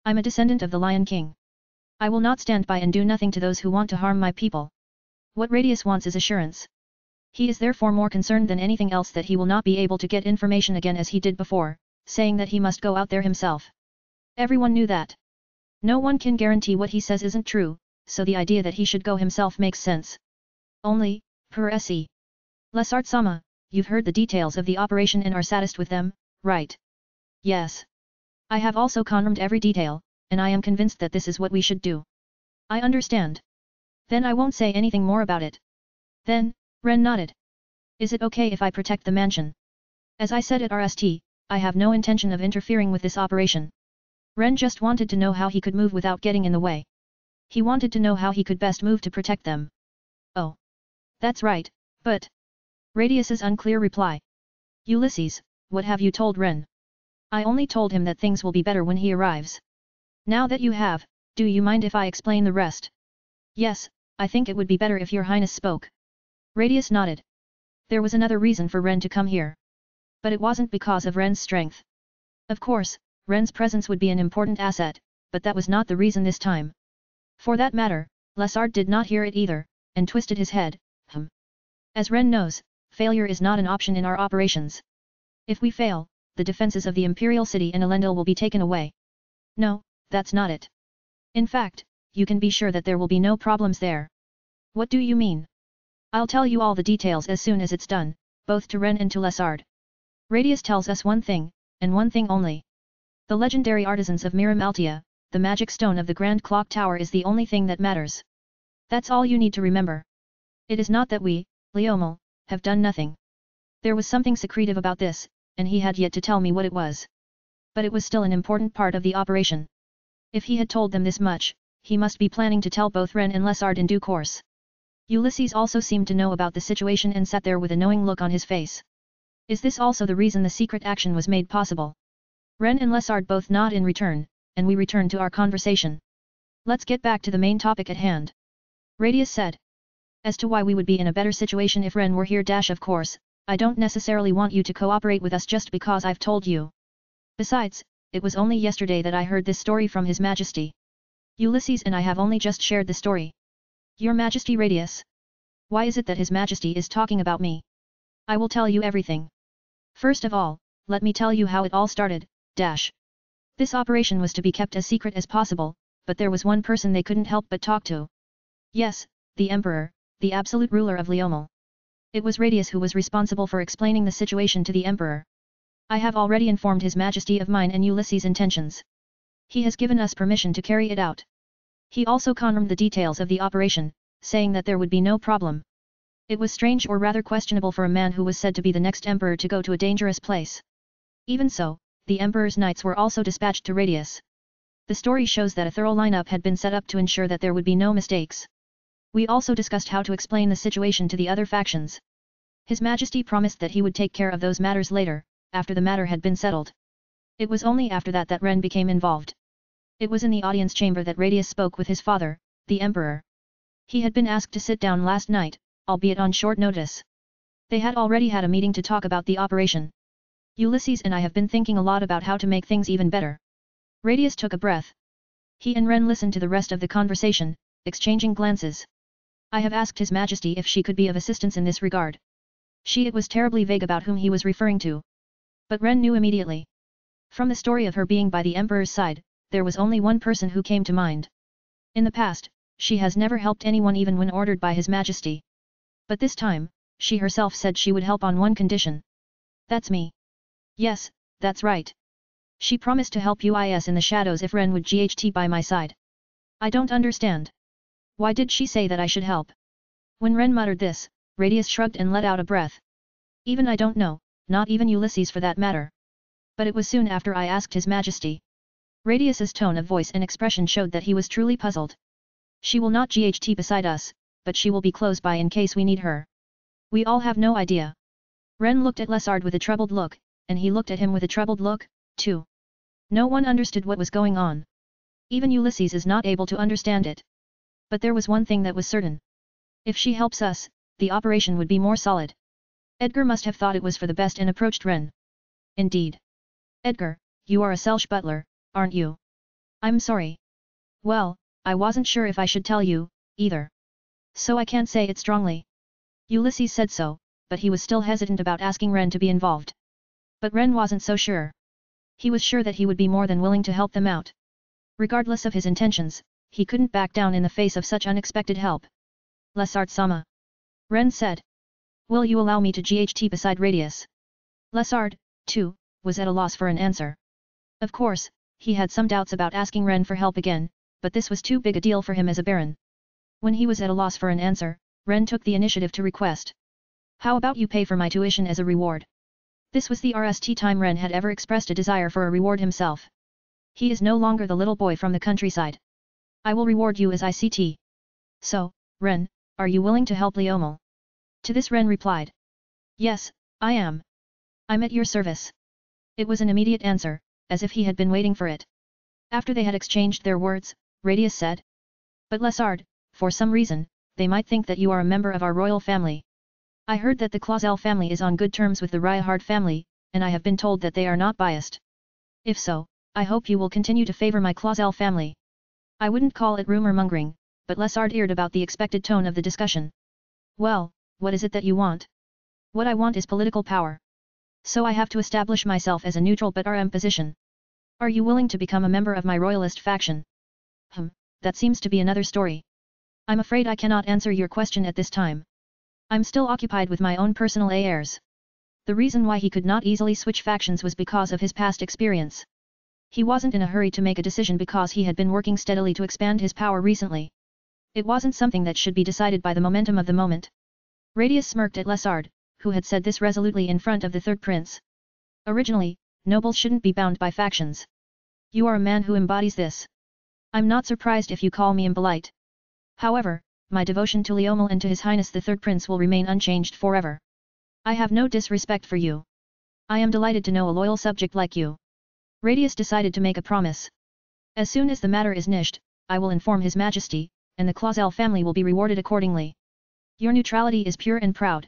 I'm a descendant of the Lion King. I will not stand by and do nothing to those who want to harm my people. What Radius wants is assurance. He is therefore more concerned than anything else that he will not be able to get information again as he did before, saying that he must go out there himself. Everyone knew that. No one can guarantee what he says isn't true, so the idea that he should go himself makes sense. Only, per se. LNAud-sama, you've heard the details of the operation and are satisfied with them, right? Yes. I have also confirmed every detail, and I am convinced that this is what we should do. I understand. Then I won't say anything more about it. Then, Ren nodded. Is it okay if I protect the mansion? As I said at RST, I have no intention of interfering with this operation. Ren just wanted to know how he could move without getting in the way. He wanted to know how he could best move to protect them. Oh. That's right, but... Radius's unclear reply. Ulysses, what have you told Ren? I only told him that things will be better when he arrives. Now that you have, do you mind if I explain the rest? Yes, I think it would be better if your highness spoke. Radius nodded. There was another reason for Ren to come here. But it wasn't because of Ren's strength. Of course, Ren's presence would be an important asset, but that was not the reason this time. For that matter, LNAud did not hear it either, and twisted his head. As Ren knows, failure is not an option in our operations. If we fail, the defenses of the Imperial City and Elendil will be taken away. No, that's not it. In fact, you can be sure that there will be no problems there. What do you mean? I'll tell you all the details as soon as it's done, both to Ren and to LNAud. Radius tells us one thing, and one thing only. The legendary artisans of Miram Altia, the magic stone of the Grand Clock Tower is the only thing that matters. That's all you need to remember. It is not that we, Leomel, have done nothing. There was something secretive about this, and he had yet to tell me what it was. But it was still an important part of the operation. If he had told them this much, he must be planning to tell both Ren and LNAud in due course. Ulysses also seemed to know about the situation and sat there with a knowing look on his face. Is this also the reason the secret action was made possible? Ren and LNAud both nod in return, and we return to our conversation. Let's get back to the main topic at hand. Radius said. As to why we would be in a better situation if Ren were here — of course, I don't necessarily want you to cooperate with us just because I've told you. Besides, it was only yesterday that I heard this story from His Majesty. Ulysses and I have only just shared the story. Your Majesty Radius. Why is it that His Majesty is talking about me? I will tell you everything. First of all, let me tell you how it all started, dash. This operation was to be kept as secret as possible, but there was one person they couldn't help but talk to. Yes, the Emperor, the absolute ruler of Leomal. It was Radius who was responsible for explaining the situation to the Emperor. I have already informed His Majesty of mine and Ulysses' intentions. He has given us permission to carry it out. He also confirmed the details of the operation, saying that there would be no problem. It was strange or rather questionable for a man who was said to be the next emperor to go to a dangerous place. Even so, the Emperor's knights were also dispatched to Radius. The story shows that a thorough lineup had been set up to ensure that there would be no mistakes. We also discussed how to explain the situation to the other factions. His Majesty promised that he would take care of those matters later, after the matter had been settled. It was only after that that Ren became involved. It was in the audience chamber that Radius spoke with his father, the Emperor. He had been asked to sit down last night, albeit on short notice. They had already had a meeting to talk about the operation. Ulysses and I have been thinking a lot about how to make things even better. Radius took a breath. He and Ren listened to the rest of the conversation, exchanging glances. I have asked His Majesty if she could be of assistance in this regard. It was terribly vague about whom he was referring to. But Ren knew immediately. From the story of her being by the Emperor's side, there was only one person who came to mind. In the past, she has never helped anyone even when ordered by His Majesty. But this time, she herself said she would help on one condition. That's me. Yes, that's right. She promised to help UIS in the shadows if Ren would GHT by my side. I don't understand. Why did she say that I should help? When Ren muttered this, Radius shrugged and let out a breath. Even I don't know, not even Ulysses for that matter. But it was soon after I asked His Majesty. Radius's tone of voice and expression showed that he was truly puzzled. She will not GHT beside us, but she will be close by in case we need her. We all have no idea. Ren looked at Lesard with a troubled look, and he looked at him with a troubled look, too. No one understood what was going on. Even Ulysses is not able to understand it. But there was one thing that was certain. If she helps us, the operation would be more solid. Edgar must have thought it was for the best and approached Ren. Indeed. Edgar, you are a Selsh butler, aren't you? I'm sorry. Well, I wasn't sure if I should tell you, either. So I can't say it strongly. Ulysses said so, but he was still hesitant about asking Ren to be involved. But Ren wasn't so sure. He was sure that he would be more than willing to help them out. Regardless of his intentions, he couldn't back down in the face of such unexpected help. Lesard-sama. Ren said. Will you allow me to GHT beside Radius? Lesard, too, was at a loss for an answer. Of course, he had some doubts about asking Ren for help again, but this was too big a deal for him as a baron. When he was at a loss for an answer, Ren took the initiative to request. How about you pay for my tuition as a reward? This was the first time Ren had ever expressed a desire for a reward himself. He is no longer the little boy from the countryside. I will reward you as ICT. So, Ren, are you willing to help Leomal? To this Ren replied. Yes, I am. I'm at your service. It was an immediate answer, as if he had been waiting for it. After they had exchanged their words, Radius said. But Lesard, for some reason, they might think that you are a member of our royal family. I heard that the Clausel family is on good terms with the Ryou family, and I have been told that they are not biased. If so, I hope you will continue to favor my Clausel family. I wouldn't call it rumor-mongering, but Lesard eared about the expected tone of the discussion. Well, what is it that you want? What I want is political power. So I have to establish myself as a neutral but RM position. Are you willing to become a member of my royalist faction? That seems to be another story. I'm afraid I cannot answer your question at this time. I'm still occupied with my own personal affairs. The reason why he could not easily switch factions was because of his past experience. He wasn't in a hurry to make a decision because he had been working steadily to expand his power recently. It wasn't something that should be decided by the momentum of the moment. Radius smirked at Lesard, who had said this resolutely in front of the third prince. Originally, nobles shouldn't be bound by factions. You are a man who embodies this. I'm not surprised if you call me impolite. However, my devotion to Leomal and to His Highness the Third Prince will remain unchanged forever. I have no disrespect for you. I am delighted to know a loyal subject like you. Radius decided to make a promise. As soon as the matter is nished, I will inform His Majesty, and the Clausel family will be rewarded accordingly. Your neutrality is pure and proud.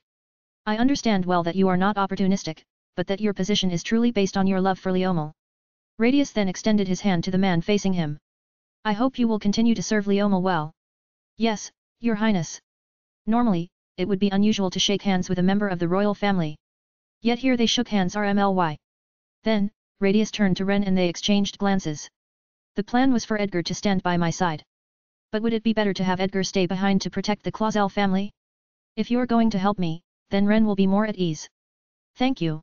I understand well that you are not opportunistic, but that your position is truly based on your love for Leomal. Radius then extended his hand to the man facing him. I hope you will continue to serve Leomal well. Yes, Your Highness. Normally, it would be unusual to shake hands with a member of the royal family. Yet here they shook hands RMLY. Then, Radius turned to Ren and they exchanged glances. The plan was for Edgar to stand by my side. But would it be better to have Edgar stay behind to protect the Clausel family? If you're going to help me, then Ren will be more at ease. Thank you.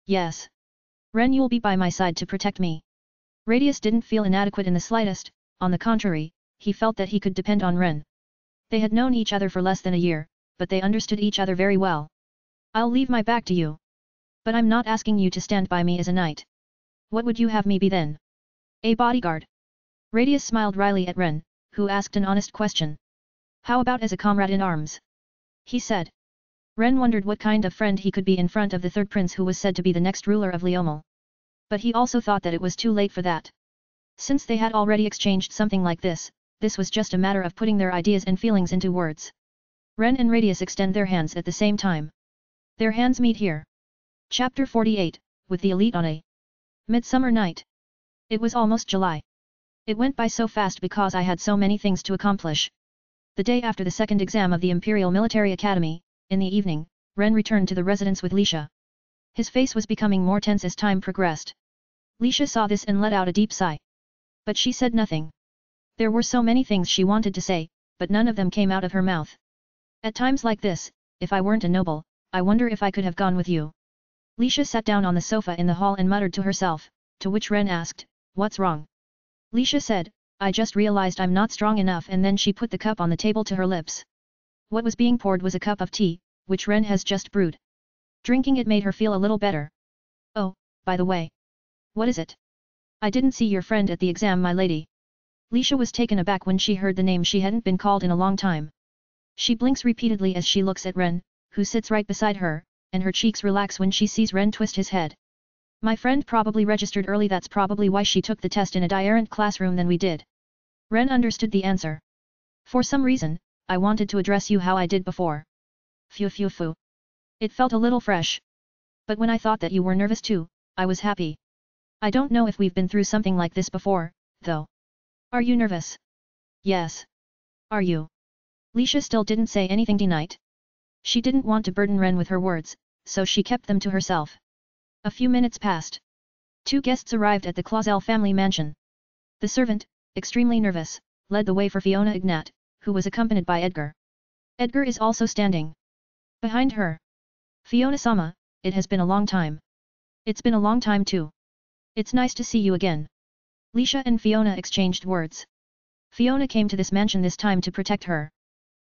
Yes. Ren, you'll be by my side to protect me. Radius didn't feel inadequate in the slightest, on the contrary, he felt that he could depend on Ren. They had known each other for less than a year, but they understood each other very well. I'll leave my back to you. But I'm not asking you to stand by me as a knight. What would you have me be then? A bodyguard. Radius smiled wryly at Ren, who asked an honest question. How about as a comrade in arms? He said. Ren wondered what kind of friend he could be in front of the third prince who was said to be the next ruler of Leomel. But he also thought that it was too late for that. Since they had already exchanged something like this was just a matter of putting their ideas and feelings into words. Ren and Radius extend their hands at the same time. Their hands meet here. Chapter 48, with the elite on a midsummer night. It was almost July. It went by so fast because I had so many things to accomplish. The day after the second exam of the Imperial Military Academy, in the evening, Ren returned to the residence with Lisha. His face was becoming more tense as time progressed. Lisha saw this and let out a deep sigh. But she said nothing. There were so many things she wanted to say, but none of them came out of her mouth. At times like this, if I weren't a noble, I wonder if I could have gone with you. Lisha sat down on the sofa in the hall and muttered to herself, to which Ren asked, "What's wrong?" Lisha said, "I just realized I'm not strong enough," and then she put the cup on the table to her lips. What was being poured was a cup of tea, which Ren has just brewed. Drinking it made her feel a little better. "Oh, by the way. What is it?" "I didn't see your friend at the exam, my lady." Lisha was taken aback when she heard the name she hadn't been called in a long time. She blinks repeatedly as she looks at Ren, who sits right beside her, and her cheeks relax when she sees Ren twist his head. "My friend probably registered early, that's probably why she took the test in a different classroom than we did." Ren understood the answer. "For some reason, I wanted to address you how I did before." Phew. It felt a little fresh. "But when I thought that you were nervous too, I was happy. I don't know if we've been through something like this before, though." "Are you nervous?" "Yes." "Are you?" Lisha still didn't say anything tonight. She didn't want to burden Ren with her words, so she kept them to herself. A few minutes passed. 2 guests arrived at the Clausel family mansion. The servant, extremely nervous, led the way for Fiona Ignat, who was accompanied by Edgar. Edgar is also standing behind her. "Fiona-sama, it has been a long time." "It's been a long time too. It's nice to see you again." Lisha and Fiona exchanged words. Fiona came to this mansion this time to protect her.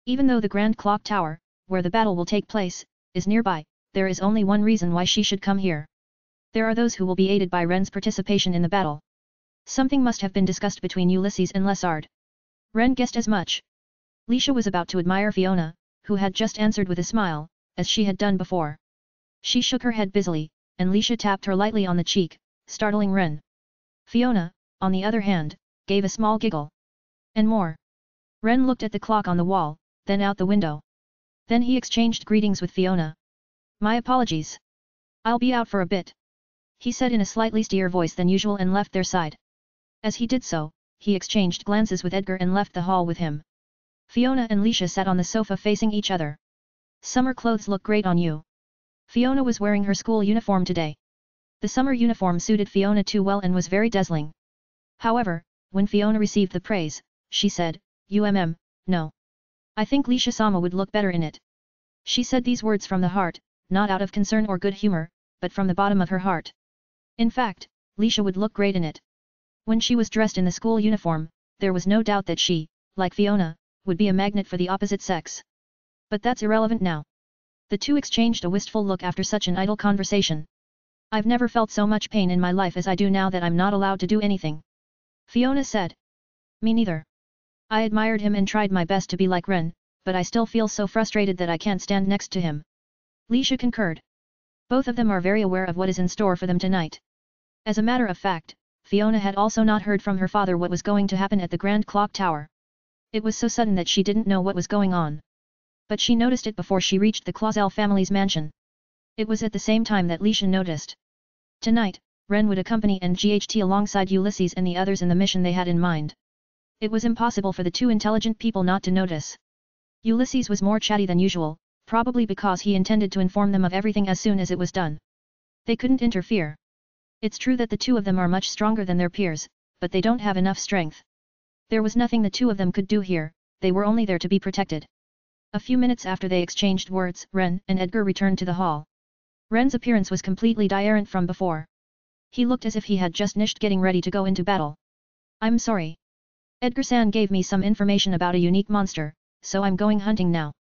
Even though the Grand Clock Tower, where the battle will take place, is nearby, there is only one reason why she should come here. There are those who will be aided by Ren's participation in the battle. Something must have been discussed between Ulysses and Lessard. Ren guessed as much. Lisha was about to admire Fiona, who had just answered with a smile, as she had done before. She shook her head busily, and Lisha tapped her lightly on the cheek, startling Ren. Fiona, on the other hand, gave a small giggle. And more. Ren looked at the clock on the wall, then out the window. Then he exchanged greetings with Fiona. "My apologies. I'll be out for a bit," he said in a slightly steadier voice than usual and left their side. As he did so, he exchanged glances with Edgar and left the hall with him. Fiona and Lisha sat on the sofa facing each other. "Summer clothes look great on you." Fiona was wearing her school uniform today. The summer uniform suited Fiona too well and was very dazzling. However, when Fiona received the praise, she said, "No. I think Lisha-sama would look better in it." She said these words from the heart, not out of concern or good humor, but from the bottom of her heart. In fact, Lisha would look great in it. When she was dressed in the school uniform, there was no doubt that she, like Fiona, would be a magnet for the opposite sex. But that's irrelevant now. The two exchanged a wistful look after such an idle conversation. "I've never felt so much pain in my life as I do now that I'm not allowed to do anything," Fiona said. "Me neither. I admired him and tried my best to be like Ren, but I still feel so frustrated that I can't stand next to him." Lisha concurred. Both of them are very aware of what is in store for them tonight. As a matter of fact, Fiona had also not heard from her father what was going to happen at the Grand Clock Tower. It was so sudden that she didn't know what was going on. But she noticed it before she reached the Clausel family's mansion. It was at the same time that Lisha noticed. Tonight, Ren would accompany NGHT alongside Ulysses and the others in the mission they had in mind. It was impossible for the two intelligent people not to notice. Ulysses was more chatty than usual, probably because he intended to inform them of everything as soon as it was done. They couldn't interfere. It's true that the two of them are much stronger than their peers, but they don't have enough strength. There was nothing the two of them could do here, they were only there to be protected. A few minutes after they exchanged words, Ren and Edgar returned to the hall. Ren's appearance was completely different from before. He looked as if he had just finished getting ready to go into battle. I'm sorry. Edgar-san gave me some information about a unique monster, so I'm going hunting now.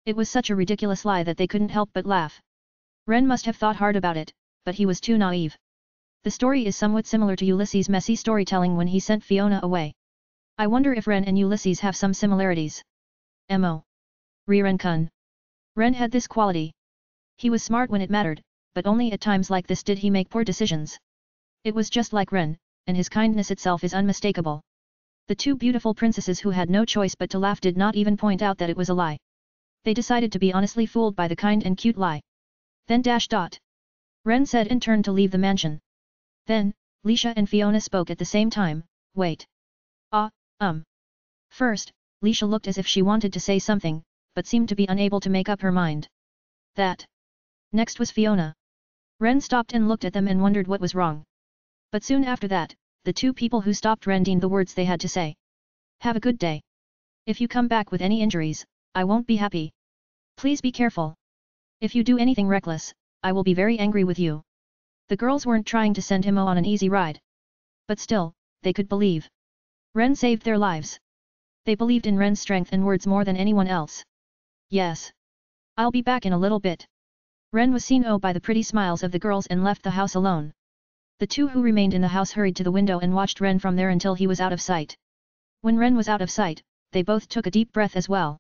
It was such a ridiculous lie that they couldn't help but laugh. Ren must have thought hard about it, but he was too naive. The story is somewhat similar to Ulysses' messy storytelling when he sent Fiona away. I wonder if Ren and Ulysses have some similarities. M.O. Riren-kun. Ren had this quality. He was smart when it mattered, but only at times like this did he make poor decisions. It was just like Ren, and his kindness itself is unmistakable. The two beautiful princesses who had no choice but to laugh did not even point out that it was a lie. They decided to be honestly fooled by the kind and cute lie. Then ... Ren said and turned to leave the mansion. Then, Leisha and Fiona spoke at the same time, wait. First, Leisha looked as if she wanted to say something, but seemed to be unable to make up her mind. That. Next was Fiona. Ren stopped and looked at them and wondered what was wrong. But soon after that, the two people who stopped Ren deemed the words they had to say. Have a good day. If you come back with any injuries, I won't be happy. Please be careful. If you do anything reckless, I will be very angry with you. The girls weren't trying to send him on an easy ride. But still, they could believe. Ren saved their lives. They believed in Ren's strength and words more than anyone else. Yes. I'll be back in a little bit. Ren was seen by the pretty smiles of the girls and left the house alone. The two who remained in the house hurried to the window and watched Ren from there until he was out of sight. When Ren was out of sight, they both took a deep breath as well.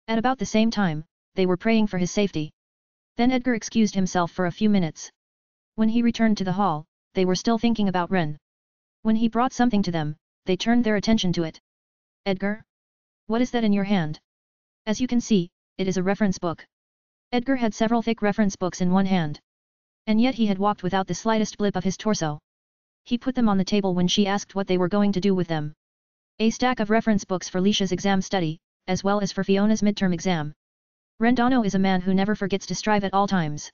At about the same time, they were praying for his safety. Then Edgar excused himself for a few minutes. When he returned to the hall, they were still thinking about Ren. When he brought something to them, they turned their attention to it. Edgar? What is that in your hand? As you can see, it is a reference book. Edgar had several thick reference books in one hand. And yet he had walked without the slightest blip of his torso. He put them on the table when she asked what they were going to do with them. A stack of reference books for Leisha's exam study, as well as for Fiona's midterm exam. Rendano is a man who never forgets to strive at all times.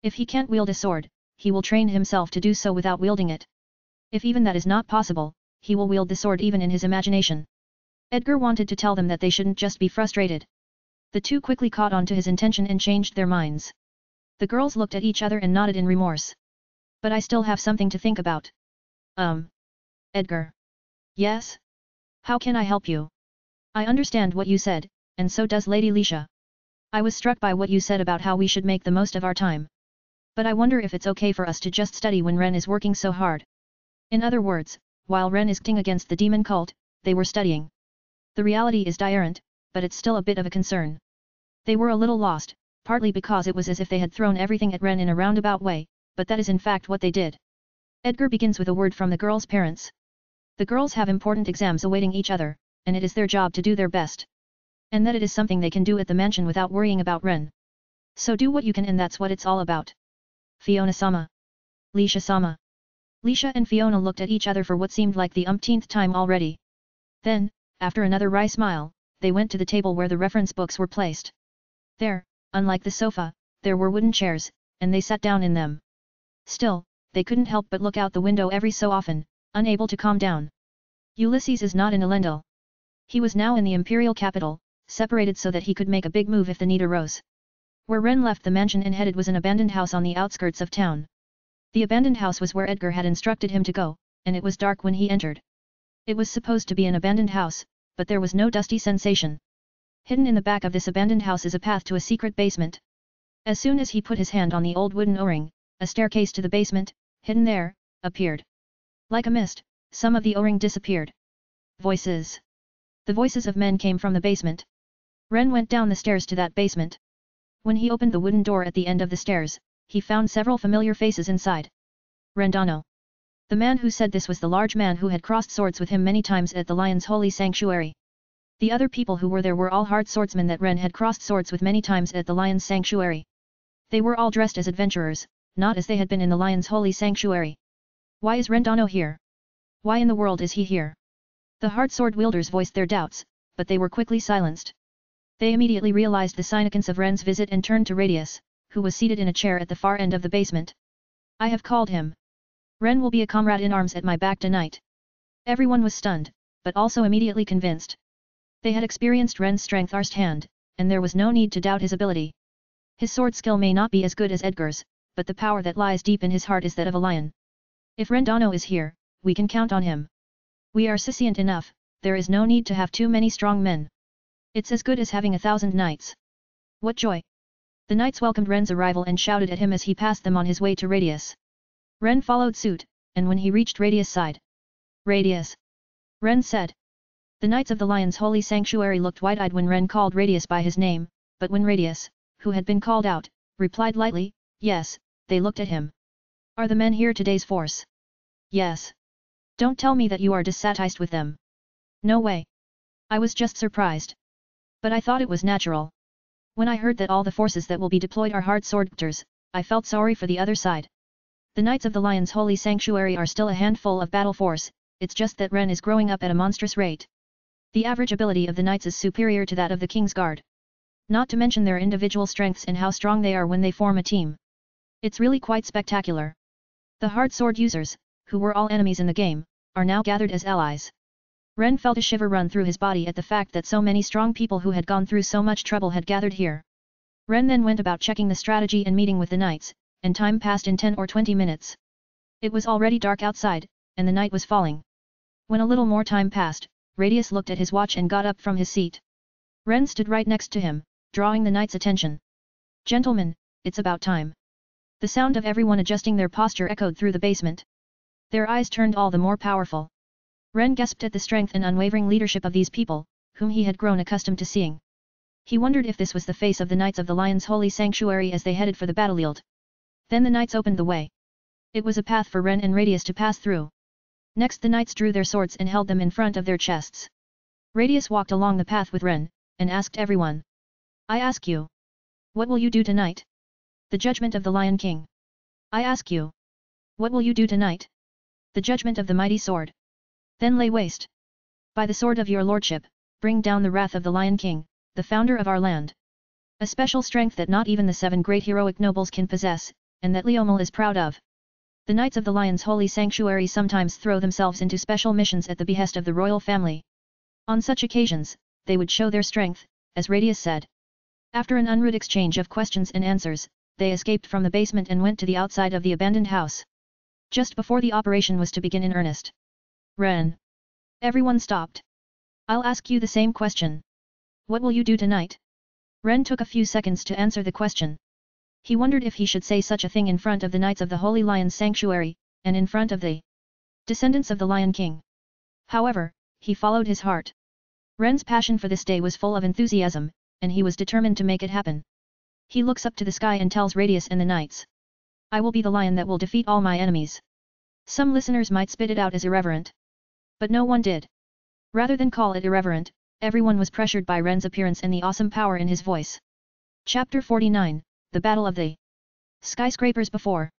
If he can't wield a sword, he will train himself to do so without wielding it. If even that is not possible, he will wield the sword even in his imagination. Edgar wanted to tell them that they shouldn't just be frustrated. The two quickly caught on to his intention and changed their minds. The girls looked at each other and nodded in remorse. But I still have something to think about. Edgar. Yes? How can I help you? I understand what you said, and so does Lady Leisha. I was struck by what you said about how we should make the most of our time. But I wonder if it's okay for us to just study when Ren is working so hard. In other words, while Ren is fighting against the demon cult, they were studying. The reality is different, but it's still a bit of a concern. They were a little lost, partly because it was as if they had thrown everything at Ren in a roundabout way, but that is in fact what they did. Edgar begins with a word from the girls' parents. The girls have important exams awaiting each other, and it is their job to do their best. And that it is something they can do at the mansion without worrying about Ren. So do what you can, and that's what it's all about. Fiona-sama. Leisha-sama. Leisha and Fiona looked at each other for what seemed like the umpteenth time already. Then, after another wry smile, they went to the table where the reference books were placed. There, unlike the sofa, there were wooden chairs, and they sat down in them. Still, they couldn't help but look out the window every so often, unable to calm down. Ulysses is not in Elendil. He was now in the imperial capital, separated so that he could make a big move if the need arose. Where Ren left the mansion and headed was an abandoned house on the outskirts of town. The abandoned house was where Edgar had instructed him to go, and it was dark when he entered. It was supposed to be an abandoned house, but there was no dusty sensation. Hidden in the back of this abandoned house is a path to a secret basement. As soon as he put his hand on the old wooden O-ring, a staircase to the basement, hidden there, appeared. Like a mist, some of the O-ring disappeared. Voices. The voices of men came from the basement. Ren went down the stairs to that basement. When he opened the wooden door at the end of the stairs, he found several familiar faces inside. Rendano. The man who said this was the large man who had crossed swords with him many times at the Lion's Holy Sanctuary. The other people who were there were all hard swordsmen that Ren had crossed swords with many times at the Lion's Sanctuary. They were all dressed as adventurers, not as they had been in the Lion's Holy Sanctuary. Why is Rendano here? Why in the world is he here? The hard sword wielders voiced their doubts, but they were quickly silenced. They immediately realized the significance of Ren's visit and turned to Radius, who was seated in a chair at the far end of the basement. I have called him. Ren will be a comrade in arms at my back tonight. Everyone was stunned, but also immediately convinced. They had experienced Ren's strength firsthand, and there was no need to doubt his ability. His sword skill may not be as good as Edgar's, but the power that lies deep in his heart is that of a lion. If Rendano is here, we can count on him. We are sentient enough, there is no need to have too many strong men. It's as good as having 1,000 knights. What joy! The knights welcomed Ren's arrival and shouted at him as he passed them on his way to Radius. Ren followed suit, and when he reached Radius' side. Radius! Ren said. The knights of the Lion's holy sanctuary looked wide-eyed when Ren called Radius by his name, but when Radius, who had been called out, replied lightly, yes, they looked at him. Are the men here today's force? Yes. Don't tell me that you are dissatisfied with them. No way. I was just surprised. But I thought it was natural. When I heard that all the forces that will be deployed are hard swordbearers, I felt sorry for the other side. The Knights of the Lion's holy sanctuary are still a handful of battle force, it's just that Ren is growing up at a monstrous rate. The average ability of the Knights is superior to that of the King's Guard. Not to mention their individual strengths and how strong they are when they form a team. It's really quite spectacular. The hard sword users, who were all enemies in the game, are now gathered as allies. Ren felt a shiver run through his body at the fact that so many strong people who had gone through so much trouble had gathered here. Ren then went about checking the strategy and meeting with the knights, and time passed in 10 or 20 minutes. It was already dark outside, and the night was falling. When a little more time passed, Radius looked at his watch and got up from his seat. Ren stood right next to him, drawing the knight's attention. Gentlemen, it's about time. The sound of everyone adjusting their posture echoed through the basement. Their eyes turned all the more powerful. Ren gasped at the strength and unwavering leadership of these people, whom he had grown accustomed to seeing. He wondered if this was the face of the Knights of the Lion's holy sanctuary as they headed for the battlefield. Then the knights opened the way. It was a path for Ren and Radius to pass through. Next the knights drew their swords and held them in front of their chests. Radius walked along the path with Ren, and asked everyone. I ask you. What will you do tonight? The judgment of the Lion King. I ask you. What will you do tonight? The judgment of the mighty sword. Then lay waste. By the sword of your lordship, bring down the wrath of the Lion King, the founder of our land. A special strength that not even the 7 great heroic nobles can possess, and that Leomul is proud of. The Knights of the Lion's holy sanctuary sometimes throw themselves into special missions at the behest of the royal family. On such occasions, they would show their strength, as Radius said. After an unrude exchange of questions and answers, they escaped from the basement and went to the outside of the abandoned house. Just before the operation was to begin in earnest. Ren. Everyone stopped. I'll ask you the same question. What will you do tonight? Ren took a few seconds to answer the question. He wondered if he should say such a thing in front of the Knights of the Holy Lion's Sanctuary, and in front of the descendants of the Lion King. However, he followed his heart. Ren's passion for this day was full of enthusiasm, and he was determined to make it happen. He looks up to the sky and tells Radius and the Knights. I will be the lion that will defeat all my enemies. Some listeners might spit it out as irreverent. But no one did. Rather than call it irreverent, everyone was pressured by Ren's appearance and the awesome power in his voice. Chapter 49, The Battle of the Skyscrapers. Before.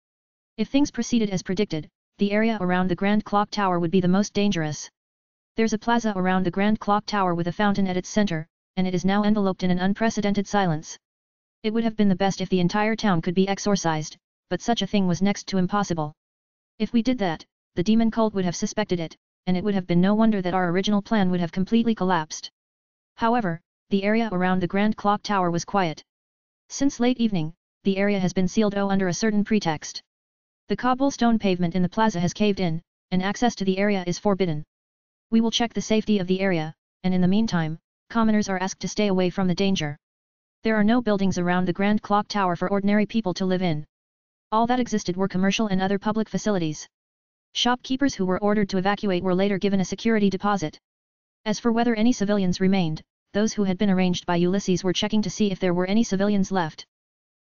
If things proceeded as predicted, the area around the Grand Clock Tower would be the most dangerous. There's a plaza around the Grand Clock Tower with a fountain at its center, and it is now enveloped in an unprecedented silence. It would have been the best if the entire town could be exorcised, but such a thing was next to impossible. If we did that, the demon cult would have suspected it, and it would have been no wonder that our original plan would have completely collapsed. However, the area around the Grand Clock Tower was quiet. Since late evening, the area has been sealed under a certain pretext. The cobblestone pavement in the plaza has caved in, and access to the area is forbidden. We will check the safety of the area, and in the meantime, commoners are asked to stay away from the danger. There are no buildings around the Grand Clock Tower for ordinary people to live in. All that existed were commercial and other public facilities. Shopkeepers who were ordered to evacuate were later given a security deposit. As for whether any civilians remained, those who had been arranged by Ulysses were checking to see if there were any civilians left.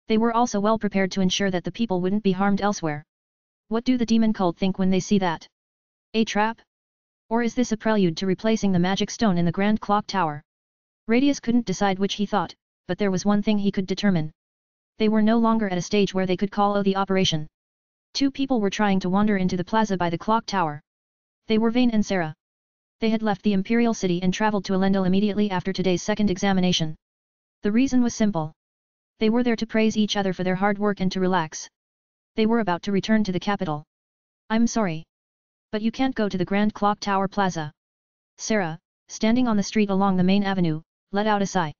They were also well prepared to ensure that the people wouldn't be harmed elsewhere. What do the demon cult think when they see that? A trap? Or is this a prelude to replacing the magic stone in the Grand Clock Tower? Radius couldn't decide which he thought, but there was one thing he could determine. They were no longer at a stage where they could call the operation. 2 people were trying to wander into the plaza by the clock tower. They were Vane and Sarah. They had left the Imperial City and traveled to Elendil immediately after today's second examination. The reason was simple. They were there to praise each other for their hard work and to relax. They were about to return to the capital. I'm sorry. But you can't go to the Grand Clock Tower Plaza. Sarah, standing on the street along the main avenue, let out a sigh.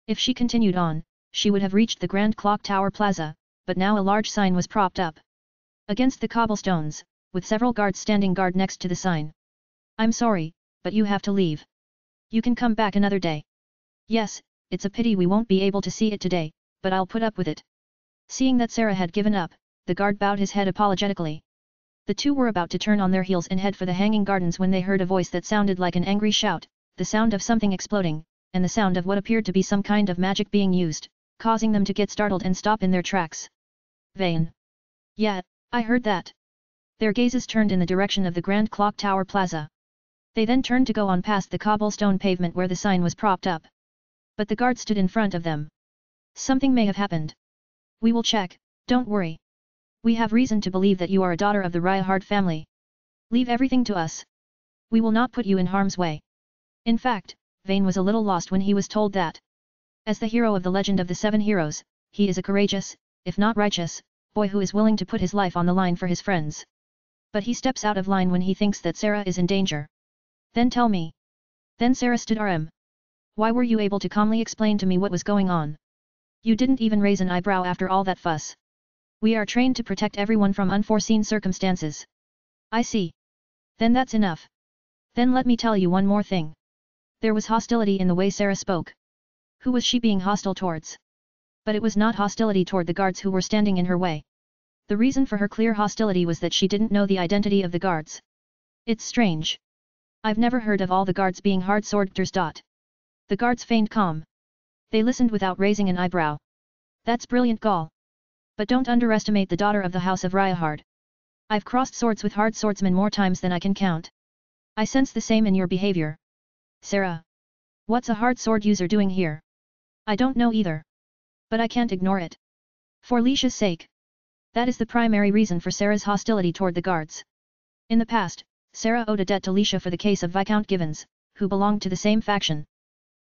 If she continued on, she would have reached the Grand Clock Tower Plaza, but now a large sign was propped up against the cobblestones, with several guards standing guard next to the sign. I'm sorry, but you have to leave. You can come back another day. Yes, it's a pity we won't be able to see it today, but I'll put up with it. Seeing that Sarah had given up, the guard bowed his head apologetically. The two were about to turn on their heels and head for the hanging gardens when they heard a voice that sounded like an angry shout, the sound of something exploding, and the sound of what appeared to be some kind of magic being used, causing them to get startled and stop in their tracks. Vane. Yeah, I heard that. Their gazes turned in the direction of the Grand Clock Tower Plaza. They then turned to go on past the cobblestone pavement where the sign was propped up. But the guard stood in front of them. Something may have happened. We will check, don't worry. We have reason to believe that you are a daughter of the Ryou family. Leave everything to us. We will not put you in harm's way. In fact, Vane was a little lost when he was told that. As the hero of the Legend of the Seven Heroes, he is a courageous, if not righteous, boy who is willing to put his life on the line for his friends. But he steps out of line when he thinks that Sarah is in danger. Then tell me. Then Sarah stood RM. Why were you able to calmly explain to me what was going on? You didn't even raise an eyebrow after all that fuss. We are trained to protect everyone from unforeseen circumstances. I see. Then that's enough. Then let me tell you one more thing. There was hostility in the way Sarah spoke. Who was she being hostile towards? But it was not hostility toward the guards who were standing in her way. The reason for her clear hostility was that she didn't know the identity of the guards. It's strange. I've never heard of all the guards being hard sworders. The guards feigned calm. They listened without raising an eyebrow. That's brilliant gall. But don't underestimate the daughter of the House of Ryou. I've crossed swords with hard swordsmen more times than I can count. I sense the same in your behavior. Sarah. What's a hard sword user doing here? I don't know either. But I can't ignore it. For Leisha's sake. That is the primary reason for Sarah's hostility toward the guards. In the past, Sarah owed a debt to Leisha for the case of Viscount Givens, who belonged to the same faction.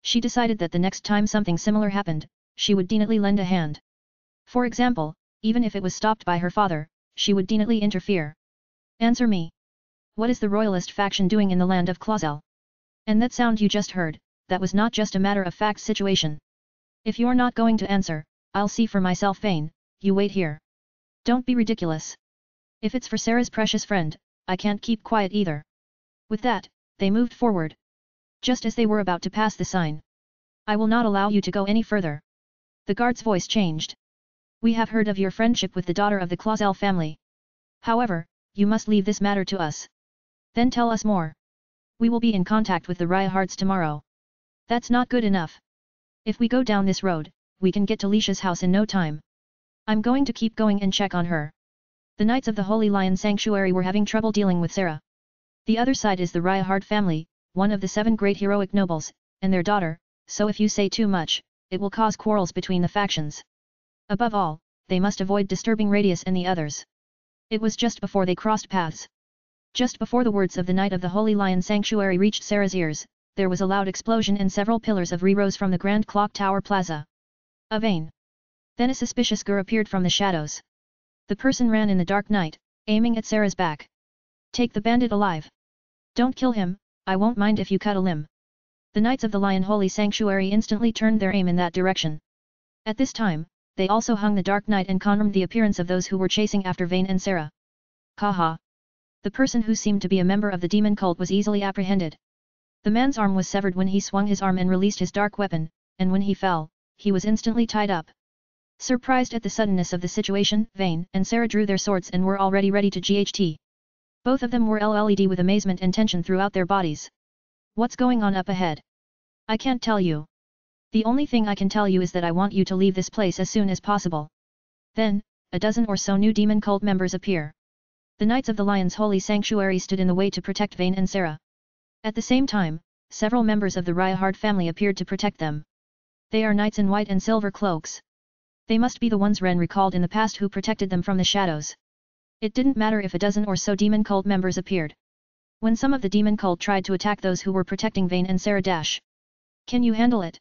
She decided that the next time something similar happened, she would definitely lend a hand. For example, even if it was stopped by her father, she would definitely interfere. Answer me. What is the royalist faction doing in the land of Clausel? And that sound you just heard, that was not just a matter-of-fact situation. If you're not going to answer, I'll see for myself. Vane, you wait here. Don't be ridiculous. If it's for Sarah's precious friend, I can't keep quiet either. With that, they moved forward. Just as they were about to pass the sign. I will not allow you to go any further. The guard's voice changed. We have heard of your friendship with the daughter of the Clausel family. However, you must leave this matter to us. Then tell us more. We will be in contact with the Ryou tomorrow. That's not good enough. If we go down this road, we can get to Leisha's house in no time. I'm going to keep going and check on her. The Knights of the Holy Lion Sanctuary were having trouble dealing with Sarah. The other side is the Ryou family, one of the 7 great heroic nobles, and their daughter, so if you say too much, it will cause quarrels between the factions. Above all, they must avoid disturbing Radius and the others. It was just before they crossed paths. Just before the words of the Knight of the Holy Lion Sanctuary reached Sarah's ears, there was a loud explosion and several pillars of rose from the Grand Clock Tower Plaza. A Vane. Then a suspicious girl appeared from the shadows. The person ran in the dark night, aiming at Sarah's back. Take the bandit alive. Don't kill him, I won't mind if you cut a limb. The Knights of the Lion Holy Sanctuary instantly turned their aim in that direction. At this time, they also hung the dark night and confirmed the appearance of those who were chasing after Vane and Sarah. Haha. The person who seemed to be a member of the demon cult was easily apprehended. The man's arm was severed when he swung his arm and released his dark weapon, and when he fell, he was instantly tied up. Surprised at the suddenness of the situation, Vane and Sarah drew their swords and were already ready to GHT. Both of them were LLED with amazement and tension throughout their bodies. What's going on up ahead? I can't tell you. The only thing I can tell you is that I want you to leave this place as soon as possible. Then, a dozen or so new demon cult members appear. The Knights of the Lion's Holy Sanctuary stood in the way to protect Vane and Sarah. At the same time, several members of the Ryou family appeared to protect them. They are knights in white and silver cloaks. They must be the ones Ren recalled in the past who protected them from the shadows. It didn't matter if a dozen or so demon cult members appeared. When some of the demon cult tried to attack those who were protecting Vane and Sarah Can you handle it?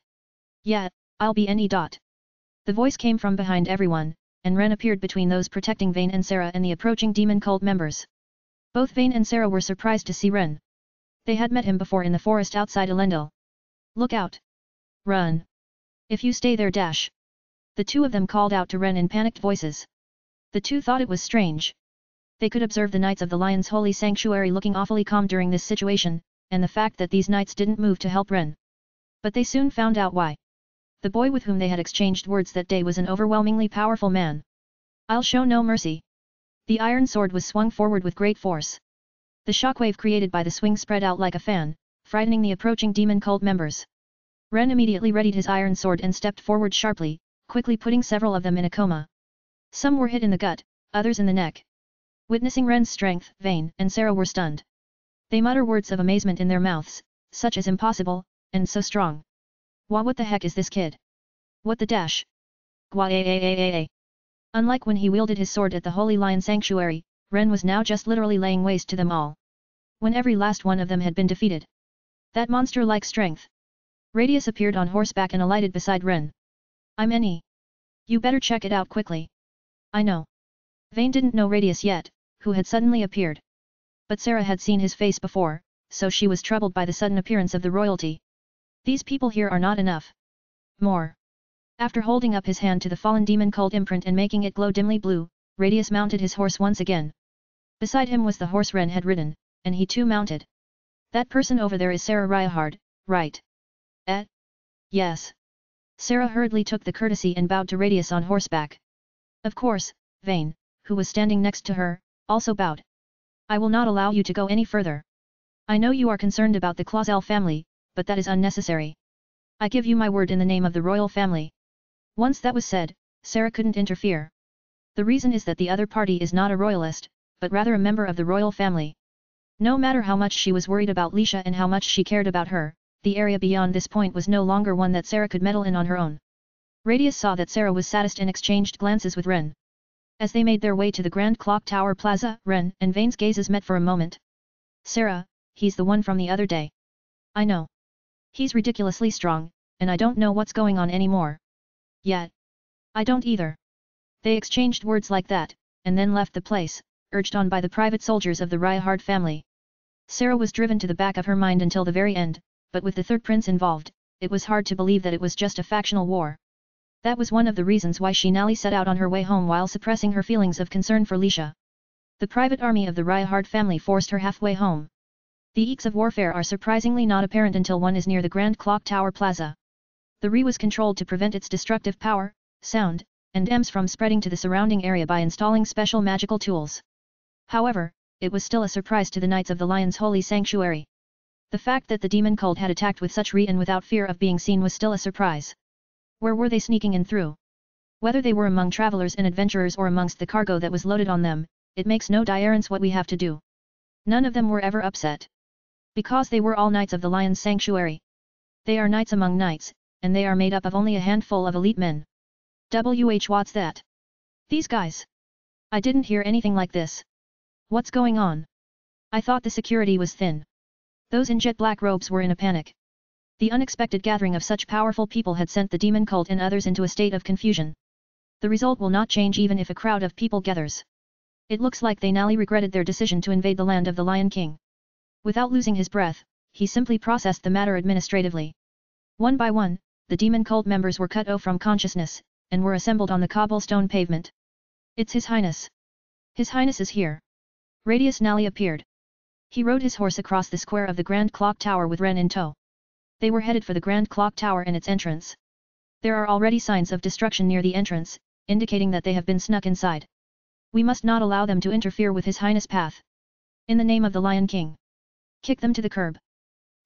Yeah, I'll be any dot. The voice came from behind everyone, and Ren appeared between those protecting Vayne and Sarah and the approaching demon cult members. Both Vayne and Sarah were surprised to see Ren. They had met him before in the forest outside Elendil. Look out! Run! If you stay there dash! The two of them called out to Ren in panicked voices. The two thought it was strange. They could observe the Knights of the Lion's holy sanctuary looking awfully calm during this situation, and the fact that these knights didn't move to help Ren. But they soon found out why. The boy with whom they had exchanged words that day was an overwhelmingly powerful man. I'll show no mercy. The iron sword was swung forward with great force. The shockwave created by the swing spread out like a fan, frightening the approaching demon cult members. Ren immediately readied his iron sword and stepped forward sharply, quickly putting several of them in a coma. Some were hit in the gut, others in the neck. Witnessing Ren's strength, Vayne and Sarah were stunned. They mutter words of amazement in their mouths, such as impossible, and so strong. What the heck is this kid? What the dash? Gwa. Unlike when he wielded his sword at the Holy Lion Sanctuary, Ren was now just literally laying waste to them all. When every last one of them had been defeated. That monster-like strength. Radius appeared on horseback and alighted beside Ren. I'm any. You better check it out quickly. I know. Vayne didn't know Radius yet, who had suddenly appeared. But Sarah had seen his face before, so she was troubled by the sudden appearance of the royalty. These people here are not enough. More. After holding up his hand to the fallen demon cult imprint and making it glow dimly blue, Radius mounted his horse once again. Beside him was the horse Ren had ridden, and he too mounted. That person over there is Sarah Ryou, right? Yes. Sarah hurriedly took the courtesy and bowed to Radius on horseback. Of course, Vayne, who was standing next to her, also bowed. I will not allow you to go any further. I know you are concerned about the Clausel family, but that is unnecessary. I give you my word in the name of the royal family. Once that was said, Sarah couldn't interfere. The reason is that the other party is not a royalist, but rather a member of the royal family. No matter how much she was worried about Lisha and how much she cared about her, the area beyond this point was no longer one that Sarah could meddle in on her own. Radius saw that Sarah was satisfied and exchanged glances with Ren. As they made their way to the Grand Clock Tower Plaza, Ren and Vayne's gazes met for a moment. Sarah, he's the one from the other day. I know. He's ridiculously strong, and I don't know what's going on anymore. Yet. I don't either. They exchanged words like that, and then left the place, urged on by the private soldiers of the Ryou family. Sarah was driven to the back of her mind until the very end, but with the third prince involved, it was hard to believe that it was just a factional war. That was one of the reasons why she nearly set out on her way home while suppressing her feelings of concern for Lisha. The private army of the Ryou family forced her halfway home. The eeks of warfare are surprisingly not apparent until one is near the Grand Clock Tower Plaza. The Ryou was controlled to prevent its destructive power, sound, and EMS from spreading to the surrounding area by installing special magical tools. However, it was still a surprise to the Knights of the Lion's holy sanctuary. The fact that the demon cult had attacked with such and without fear of being seen was still a surprise. Where were they sneaking in through? Whether they were among travelers and adventurers or amongst the cargo that was loaded on them, it makes no difference what we have to do. None of them were ever upset. Because they were all Knights of the Lion's sanctuary. They are knights among knights, and they are made up of only a handful of elite men. What's that? These guys. I didn't hear anything like this. What's going on? I thought the security was thin. Those in jet black robes were in a panic. The unexpected gathering of such powerful people had sent the demon cult and others into a state of confusion. The result will not change even if a crowd of people gathers. It looks like they now regretted their decision to invade the land of the Lion King. Without losing his breath, he simply processed the matter administratively. One by one, the demon cult members were cut off from consciousness, and were assembled on the cobblestone pavement. It's His Highness. His Highness is here. Radius Nally appeared. He rode his horse across the square of the Grand Clock Tower with Ren in tow. They were headed for the Grand Clock Tower and its entrance. There are already signs of destruction near the entrance, indicating that they have been snuck inside. We must not allow them to interfere with His Highness' path. In the name of the Lion King. Kick them to the curb.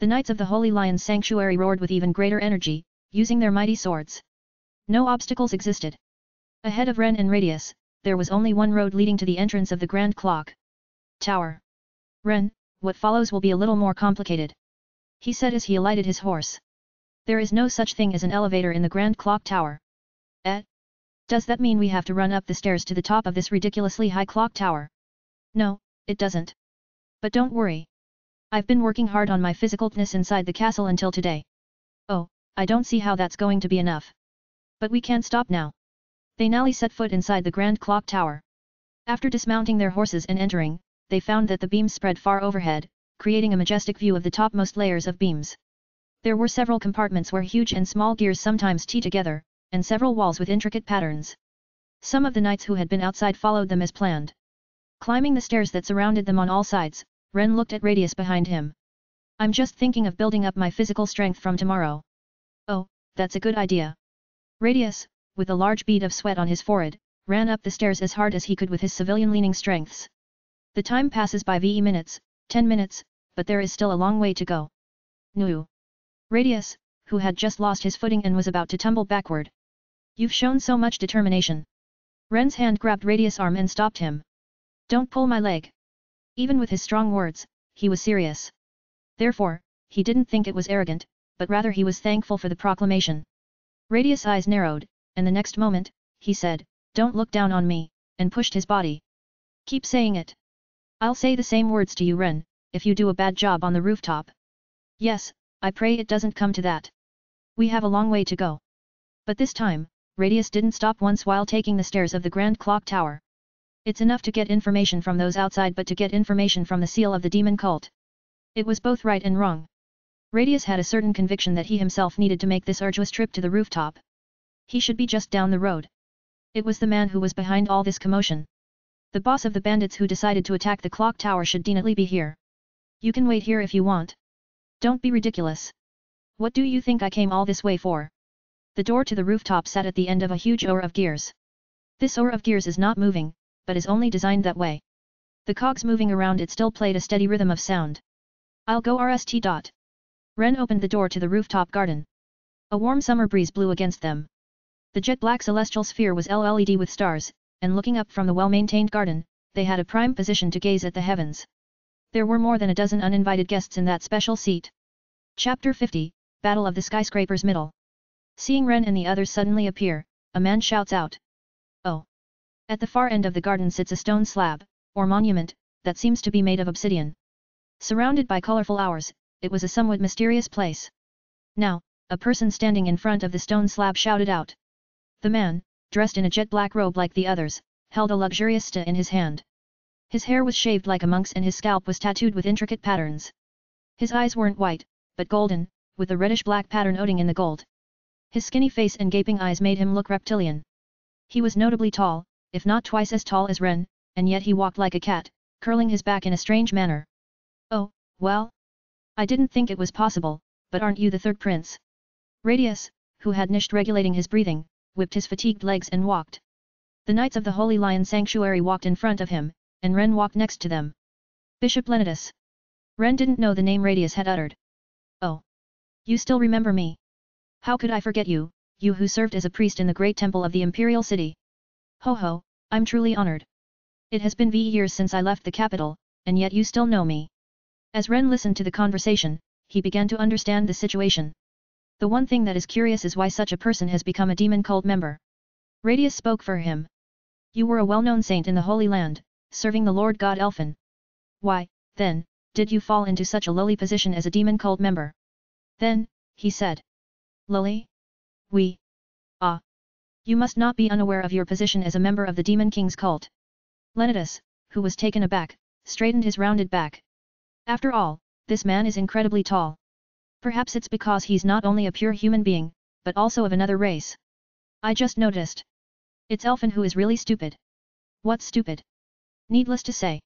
The Knights of the Holy Lion's Sanctuary roared with even greater energy, using their mighty swords. No obstacles existed. Ahead of Ren and Radius, there was only one road leading to the entrance of the Grand Clock Tower. Ren, what follows will be a little more complicated. He said as he alighted his horse. There is no such thing as an elevator in the Grand Clock Tower. Does that mean we have to run up the stairs to the top of this ridiculously high clock tower? No, it doesn't. But don't worry. I've been working hard on my physicalness inside the castle until today. Oh, I don't see how that's going to be enough, But we can't stop now. They now set foot inside the Grand Clock Tower. After dismounting their horses and entering, they found that the beams spread far overhead, creating a majestic view of the topmost layers of beams. There were several compartments where huge and small gears sometimes tee together, and several walls with intricate patterns. Some of the knights who had been outside followed them as planned. Climbing the stairs that surrounded them on all sides, Ren looked at Radius behind him. I'm just thinking of building up my physical strength from tomorrow. Oh, that's a good idea. Radius, with a large bead of sweat on his forehead, ran up the stairs as hard as he could with his civilian-leaning strengths. The time passes by minutes, 10 minutes, but there is still a long way to go. No. Radius, who had just lost his footing and was about to tumble backward. You've shown so much determination. Ren's hand grabbed Radius' arm and stopped him. Don't pull my leg. Even with his strong words, he was serious. Therefore, he didn't think it was arrogant, but rather he was thankful for the proclamation. Radius' eyes narrowed, and the next moment, he said, Don't look down on me, and pushed his body. Keep saying it. I'll say the same words to you, Ren, if you do a bad job on the rooftop. Yes, I pray it doesn't come to that. We have a long way to go. But this time, Radius didn't stop once while taking the stairs of the Grand Clock Tower. It's enough to get information from those outside, but to get information from the seal of the demon cult. It was both right and wrong. Radius had a certain conviction that he himself needed to make this arduous trip to the rooftop. He should be just down the road. It was the man who was behind all this commotion. The boss of the bandits who decided to attack the clock tower should definitely be here. You can wait here if you want. Don't be ridiculous. What do you think I came all this way for? The door to the rooftop sat at the end of a huge oar of gears. This oar of gears is not moving, but is only designed that way. The cogs moving around it still played a steady rhythm of sound. I'll go RST. Ren opened the door to the rooftop garden. A warm summer breeze blew against them. The jet-black celestial sphere was LED with stars, and looking up from the well-maintained garden, they had a prime position to gaze at the heavens. There were more than a dozen uninvited guests in that special seat. Chapter 50, Battle of the Skyscraper's Middle. Seeing Ren and the others suddenly appear, a man shouts out. Oh! At the far end of the garden sits a stone slab, or monument, that seems to be made of obsidian. Surrounded by colorful owls, it was a somewhat mysterious place. Now, a person standing in front of the stone slab shouted out. The man, dressed in a jet-black robe like the others, held a luxurious sta in his hand. His hair was shaved like a monk's and his scalp was tattooed with intricate patterns. His eyes weren't white, but golden, with a reddish-black pattern noting in the gold. His skinny face and gaping eyes made him look reptilian. He was notably tall, if not twice as tall as Ren, and yet he walked like a cat, curling his back in a strange manner. Oh, well? I didn't think it was possible, but aren't you the third prince? Radius, who had finished regulating his breathing, whipped his fatigued legs and walked. The Knights of the Holy Lion Sanctuary walked in front of him, and Ren walked next to them. Bishop Leonidas. Ren didn't know the name Radius had uttered. Oh. You still remember me? How could I forget you, you who served as a priest in the great temple of the imperial city? Ho ho, I'm truly honored. It has been years since I left the capital, and yet you still know me. As Ren listened to the conversation, he began to understand the situation. The one thing that is curious is why such a person has become a demon cult member. Radius spoke for him. You were a well-known saint in the Holy Land, serving the Lord God Elfin. Why, then, did you fall into such a lowly position as a demon cult member? Then, he said. Lowly? You must not be unaware of your position as a member of the Demon King's cult. Leonidas, who was taken aback, straightened his rounded back. After all, this man is incredibly tall. Perhaps it's because he's not only a pure human being, but also of another race. I just noticed. It's Elfin who is really stupid. What's stupid? Needless to say.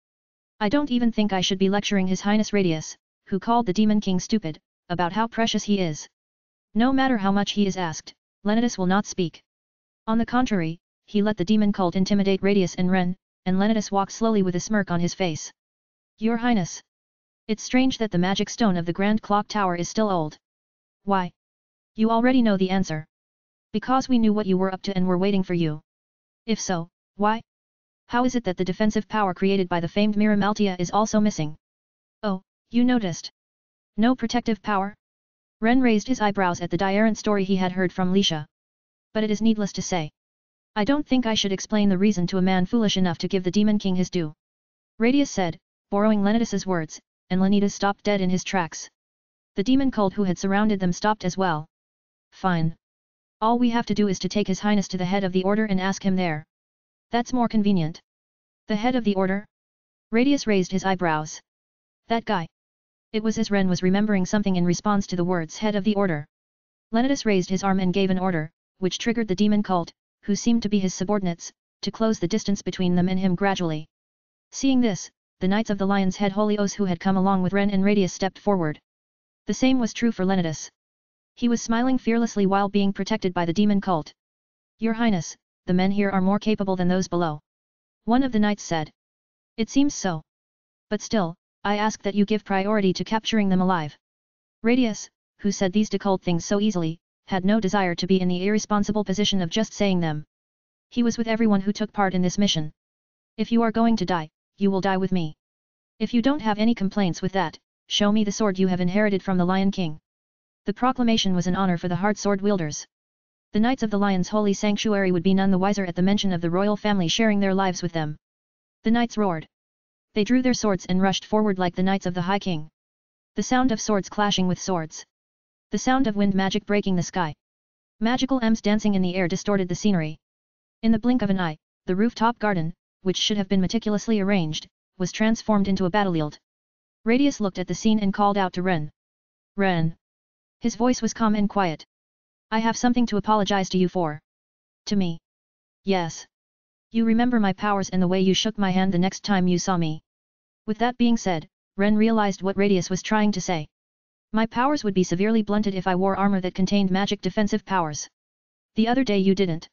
I don't even think I should be lecturing His Highness Radius, who called the Demon King stupid, about how precious he is. No matter how much he is asked, Leonidas will not speak. On the contrary, he let the demon cult intimidate Radius and Ren, and Leonidas walked slowly with a smirk on his face. Your Highness. It's strange that the magic stone of the Grand Clock Tower is still old. Why? You already know the answer. Because we knew what you were up to and were waiting for you. If so, why? How is it that the defensive power created by the famed Miram Altia is also missing? Oh, you noticed. No protective power? Ren raised his eyebrows at the dire story he had heard from Lisha. But it is needless to say. I don't think I should explain the reason to a man foolish enough to give the Demon King his due. Radius said, borrowing Leonidas's words, and Leonidas stopped dead in his tracks. The demon cult who had surrounded them stopped as well. Fine. All we have to do is to take His Highness to the head of the order and ask him there. That's more convenient. The head of the order? Radius raised his eyebrows. That guy. It was as Ren was remembering something in response to the words head of the order. Leonidas raised his arm and gave an order, which triggered the demon cult, who seemed to be his subordinates, to close the distance between them and him gradually. Seeing this, the Knights of the Lion's Head Holios who had come along with Ren and Radius stepped forward. The same was true for Leonidas. He was smiling fearlessly while being protected by the demon cult. Your Highness, the men here are more capable than those below. One of the knights said. It seems so. But still, I ask that you give priority to capturing them alive. Radius, who said these occult things so easily, had no desire to be in the irresponsible position of just saying them. He was with everyone who took part in this mission. If you are going to die, you will die with me. If you don't have any complaints with that, show me the sword you have inherited from the Lion King. The proclamation was an honor for the hard sword wielders. The Knights of the Lion's holy sanctuary would be none the wiser at the mention of the royal family sharing their lives with them. The knights roared. They drew their swords and rushed forward like the Knights of the High King. The sound of swords clashing with swords. The sound of wind magic breaking the sky. Magical M's dancing in the air distorted the scenery. In the blink of an eye, the rooftop garden, which should have been meticulously arranged, was transformed into a battlefield. Radius looked at the scene and called out to Ren. Ren. His voice was calm and quiet. I have something to apologize to you for. To me? Yes. You remember my powers and the way you shook my hand the next time you saw me. With that being said, Ren realized what Radius was trying to say. My powers would be severely blunted if I wore armor that contained magic defensive powers. The other day you didn't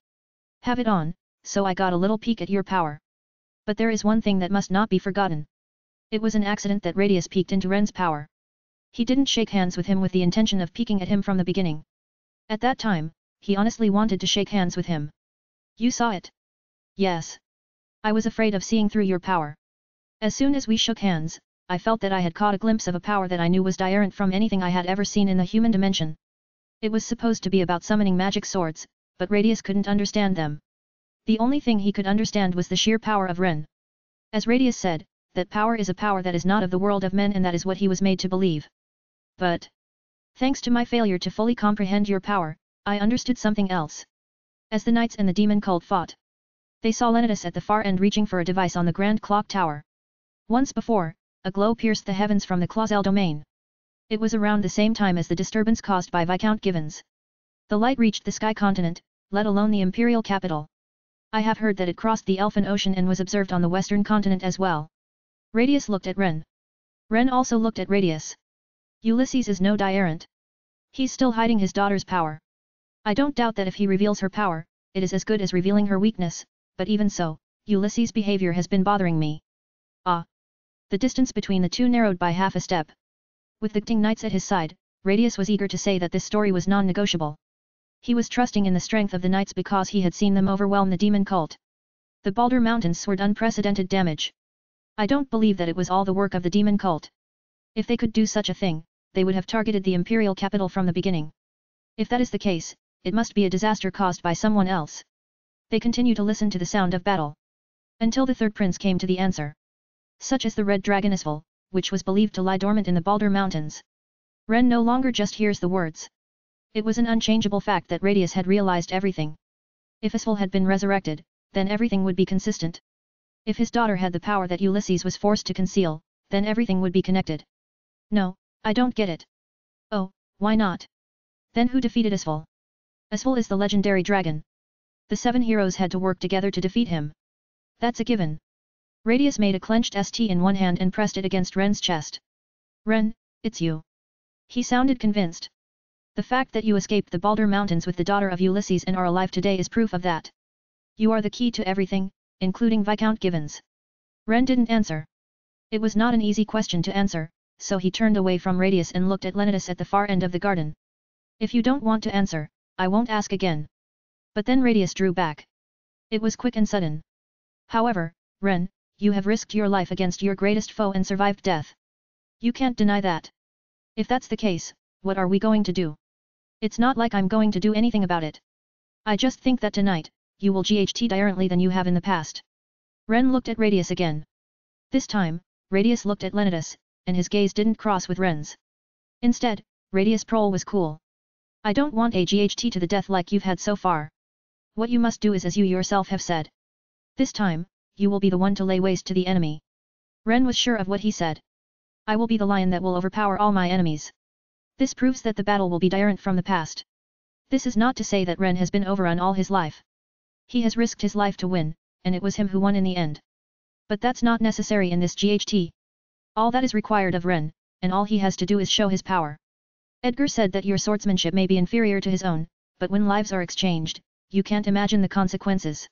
have it on, so I got a little peek at your power. But there is one thing that must not be forgotten. It was an accident that Radius peeked into Ren's power. He didn't shake hands with him with the intention of peeking at him from the beginning. At that time, he honestly wanted to shake hands with him. You saw it? Yes. I was afraid of seeing through your power. As soon as we shook hands, I felt that I had caught a glimpse of a power that I knew was different from anything I had ever seen in the human dimension. It was supposed to be about summoning magic swords, but Radius couldn't understand them. The only thing he could understand was the sheer power of Ren. As Radius said, that power is a power that is not of the world of men, and that is what he was made to believe. But thanks to my failure to fully comprehend your power, I understood something else. As the knights and the demon cult fought, they saw Leonidas at the far end reaching for a device on the Grand Clock Tower. Once before, a glow pierced the heavens from the Clausel domain. It was around the same time as the disturbance caused by Viscount Givens. The light reached the Sky Continent, let alone the Imperial capital. I have heard that it crossed the Elfin Ocean and was observed on the Western continent as well. Radius looked at Ren. Ren also looked at Radius. Ulysses is no Diarant. He's still hiding his daughter's power. I don't doubt that if he reveals her power, it is as good as revealing her weakness, but even so, Ulysses' behavior has been bothering me. Ah! The distance between the two narrowed by half a step. With the King Knights at his side, Radius was eager to say that this story was non-negotiable. He was trusting in the strength of the knights because he had seen them overwhelm the demon cult. The Baldur Mountains sworn unprecedented damage. I don't believe that it was all the work of the demon cult. If they could do such a thing, they would have targeted the imperial capital from the beginning. If that is the case, it must be a disaster caused by someone else. They continued to listen to the sound of battle. Until the third prince came to the answer. Such as the red dragon Isval, which was believed to lie dormant in the Baldur Mountains. Ren no longer just hears the words. It was an unchangeable fact that Radius had realized everything. If Isval had been resurrected, then everything would be consistent. If his daughter had the power that Ulysses was forced to conceal, then everything would be connected. No, I don't get it. Oh, why not? Then who defeated Isval? Isval is the legendary dragon. The 7 heroes had to work together to defeat him. That's a given. Radius made a clenched ST in one hand and pressed it against Ren's chest. Ren, it's you. He sounded convinced. The fact that you escaped the Baldur Mountains with the daughter of Ulysses and are alive today is proof of that. You are the key to everything, including Viscount Givens. Ren didn't answer. It was not an easy question to answer, so he turned away from Radius and looked at Leonidas at the far end of the garden. If you don't want to answer, I won't ask again. But then Radius drew back. It was quick and sudden. However, Ren, you have risked your life against your greatest foe and survived death. You can't deny that. If that's the case, what are we going to do? It's not like I'm going to do anything about it. I just think that tonight, you will GHT differently than you have in the past. Ren looked at Radius again. This time, Radius looked at Leonidas, and his gaze didn't cross with Ren's. Instead, Radius' prole was cool. I don't want a GHT to the death like you've had so far. What you must do is as you yourself have said. This time, you will be the one to lay waste to the enemy. Ren was sure of what he said. I will be the lion that will overpower all my enemies. This proves that the battle will be different from the past. This is not to say that Ren has been overrun all his life. He has risked his life to win, and it was him who won in the end. But that's not necessary in this GHT. All that is required of Ren, and all he has to do is show his power. Edgar said that your swordsmanship may be inferior to his own, but when lives are exchanged, you can't imagine the consequences.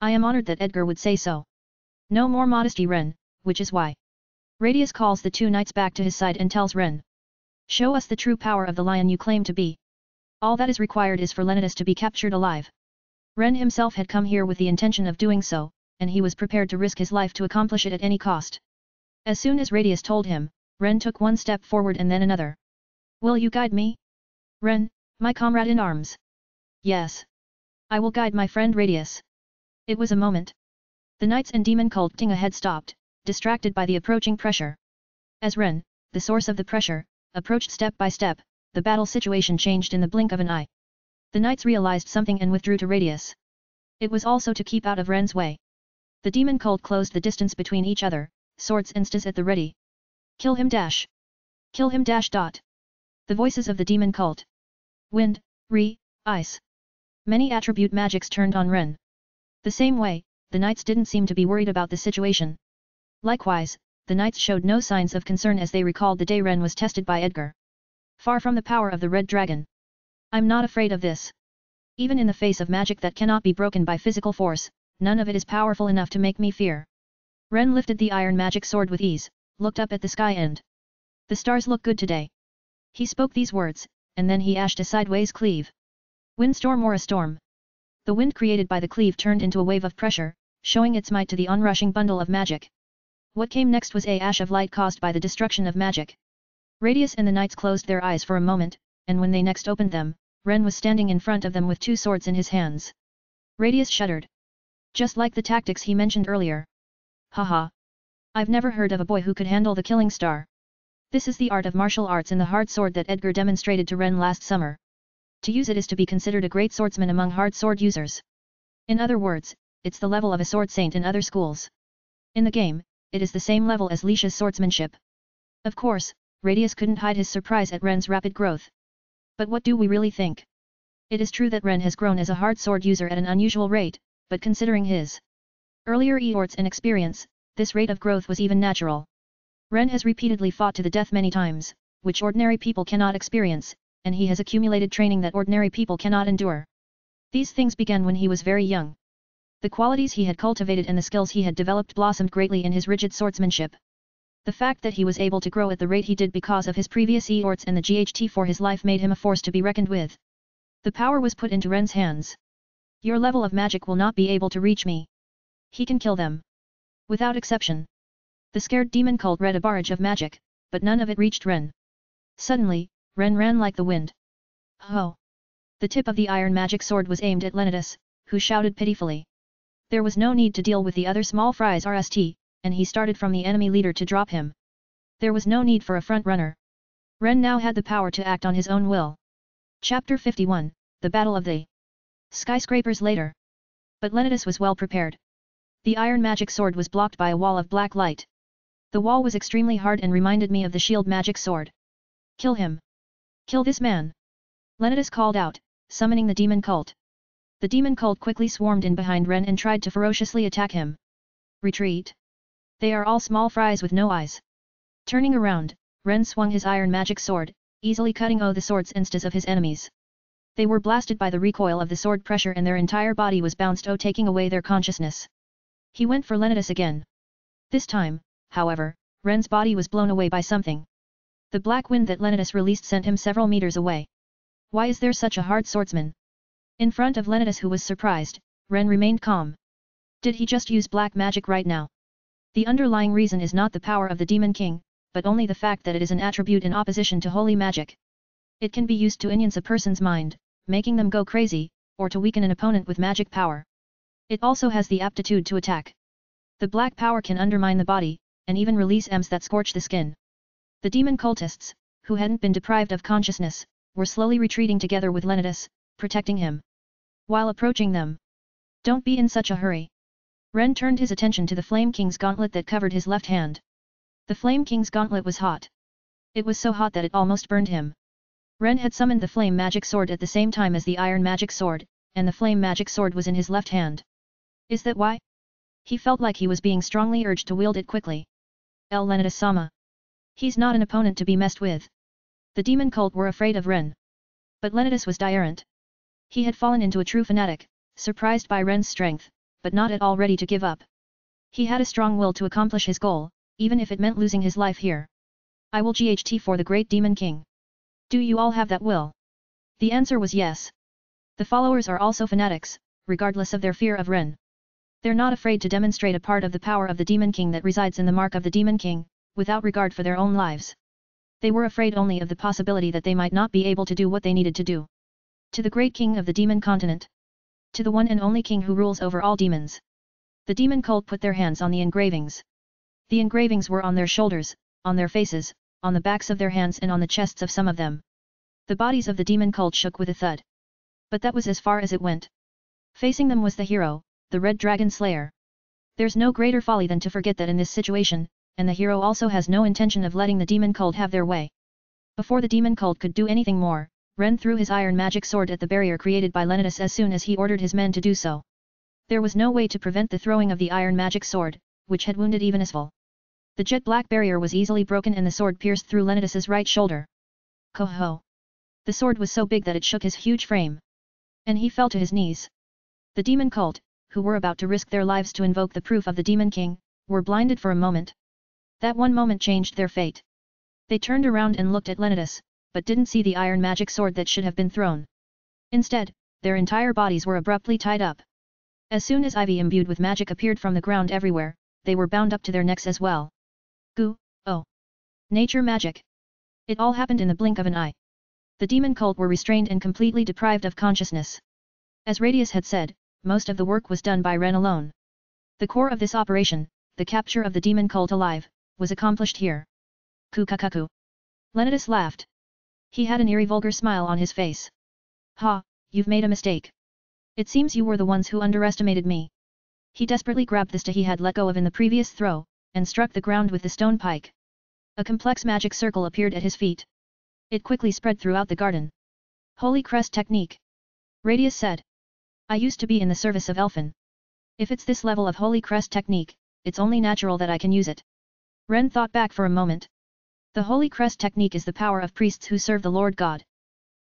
I am honored that Edgar would say so. No more modesty, Ren, which is why. Radius calls the two knights back to his side and tells Ren. Show us the true power of the lion you claim to be. All that is required is for LNAudioBooks to be captured alive. Ren himself had come here with the intention of doing so, and he was prepared to risk his life to accomplish it at any cost. As soon as Radius told him, Ren took one step forward and then another. Will you guide me? Ren, my comrade in arms. Yes. I will guide my friend Radius. It was a moment. The knights and demon cult Tinga had stopped, distracted by the approaching pressure. As Ren, the source of the pressure, approached step by step, the battle situation changed in the blink of an eye. The knights realized something and withdrew to Radius. It was also to keep out of Ren's way. The demon cult closed the distance between each other, swords instas at the ready. Kill him dash. Kill him dash dot. The voices of the demon cult. Wind, ice. Many attribute magics turned on Ren. The same way, the knights didn't seem to be worried about the situation. Likewise, the knights showed no signs of concern as they recalled the day Ren was tested by Edgar. Far from the power of the red dragon. I'm not afraid of this. Even in the face of magic that cannot be broken by physical force, none of it is powerful enough to make me fear. Ren lifted the iron magic sword with ease, looked up at the sky and... The stars look good today. He spoke these words, and then he ashed a sideways cleave. Windstorm or a storm. The wind created by the cleave turned into a wave of pressure, showing its might to the onrushing bundle of magic. What came next was a ash of light caused by the destruction of magic. Radius and the knights closed their eyes for a moment, and when they next opened them, Ren was standing in front of them with two swords in his hands. Radius shuddered. Just like the tactics he mentioned earlier. Haha. I've never heard of a boy who could handle the killing star. This is the art of martial arts in the hard sword that Edgar demonstrated to Ren last summer. To use it is to be considered a great swordsman among hard sword users. In other words, it's the level of a sword saint in other schools. In the game, it is the same level as Leisha's swordsmanship. Of course, Radius couldn't hide his surprise at Ren's rapid growth. But what do we really think? It is true that Ren has grown as a hard sword user at an unusual rate, but considering his earlier efforts and experience, this rate of growth was even natural. Ren has repeatedly fought to the death many times, which ordinary people cannot experience, and he has accumulated training that ordinary people cannot endure. These things began when he was very young. The qualities he had cultivated and the skills he had developed blossomed greatly in his rigid swordsmanship. The fact that he was able to grow at the rate he did because of his previous efforts and the GHT for his life made him a force to be reckoned with. The power was put into Ren's hands. Your level of magic will not be able to reach me. He can kill them. Without exception. The scared demon cult read a barrage of magic, but none of it reached Ren. Suddenly, Ren ran like the wind. Oh! The tip of the iron magic sword was aimed at LNAudioBooks, who shouted pitifully. There was no need to deal with the other small fries RST, and he started from the enemy leader to drop him. There was no need for a front runner. Ren now had the power to act on his own will. Chapter 51, The Battle of the Skyscrapers later. But LNAudioBooks was well prepared. The iron magic sword was blocked by a wall of black light. The wall was extremely hard and reminded me of the shield magic sword. Kill him. Kill this man. LNAudioBooks called out, summoning the demon cult. The demon cult quickly swarmed in behind Ren and tried to ferociously attack him. Retreat. They are all small fries with no eyes. Turning around, Ren swung his iron magic sword, easily cutting the swords instas of his enemies. They were blasted by the recoil of the sword pressure and their entire body was bounced taking away their consciousness. He went for LNAudioBooks again. This time, however, Ren's body was blown away by something. The black wind that LNAudioBooks released sent him several meters away. Why is there such a hard swordsman? In front of LNAudioBooks, who was surprised, Ren remained calm. Did he just use black magic right now? The underlying reason is not the power of the Demon King, but only the fact that it is an attribute in opposition to holy magic. It can be used to enhance a person's mind, making them go crazy, or to weaken an opponent with magic power. It also has the aptitude to attack. The black power can undermine the body, and even release Ms that scorch the skin. The demon cultists, who hadn't been deprived of consciousness, were slowly retreating together with Leonidas, protecting him. While approaching them, "Don't be in such a hurry." Ren turned his attention to the Flame King's gauntlet that covered his left hand. The Flame King's gauntlet was hot. It was so hot that it almost burned him. Ren had summoned the Flame Magic Sword at the same time as the Iron Magic Sword, and the Flame Magic Sword was in his left hand. Is that why? He felt like he was being strongly urged to wield it quickly. Leonidas-sama. He's not an opponent to be messed with. The demon cult were afraid of Ren. But Leonidas was different. He had fallen into a true fanatic, surprised by Ren's strength, but not at all ready to give up. He had a strong will to accomplish his goal, even if it meant losing his life here. "I will GHT for the great demon king. Do you all have that will?" The answer was yes. The followers are also fanatics, regardless of their fear of Ren. They're not afraid to demonstrate a part of the power of the demon king that resides in the mark of the demon king, without regard for their own lives. They were afraid only of the possibility that they might not be able to do what they needed to do. To the great king of the demon continent. To the one and only king who rules over all demons. The demon cult put their hands on the engravings. The engravings were on their shoulders, on their faces, on the backs of their hands and on the chests of some of them. The bodies of the demon cult shook with a thud. But that was as far as it went. Facing them was the hero, the Red Dragon Slayer. There's no greater folly than to forget that in this situation, and the hero also has no intention of letting the demon cult have their way. Before the demon cult could do anything more, Ren threw his iron magic sword at the barrier created by Leonidas as soon as he ordered his men to do so. There was no way to prevent the throwing of the iron magic sword, which had wounded even Isval. The jet black barrier was easily broken and the sword pierced through Leonidas's right shoulder. Koho! The sword was so big that it shook his huge frame. And he fell to his knees. The demon cult, who were about to risk their lives to invoke the proof of the demon king, were blinded for a moment. That one moment changed their fate. They turned around and looked at Leonidas, but didn't see the iron magic sword that should have been thrown. Instead, their entire bodies were abruptly tied up. As soon as ivy imbued with magic appeared from the ground everywhere, they were bound up to their necks as well. Goo, oh! Nature magic! It all happened in the blink of an eye. The demon cult were restrained and completely deprived of consciousness. As Radius had said, most of the work was done by Ren alone. The core of this operation, the capture of the demon cult alive, was accomplished here. Kukakuku. Leonidas laughed. He had an eerie vulgar smile on his face. "Ha, you've made a mistake. It seems you were the ones who underestimated me." He desperately grabbed the staff he had let go of in the previous throw, and struck the ground with the stone pike. A complex magic circle appeared at his feet. It quickly spread throughout the garden. "Holy Crest Technique," Radius said. "I used to be in the service of Elfin. If it's this level of Holy Crest Technique, it's only natural that I can use it." Ren thought back for a moment. The Holy Crest Technique is the power of priests who serve the Lord God.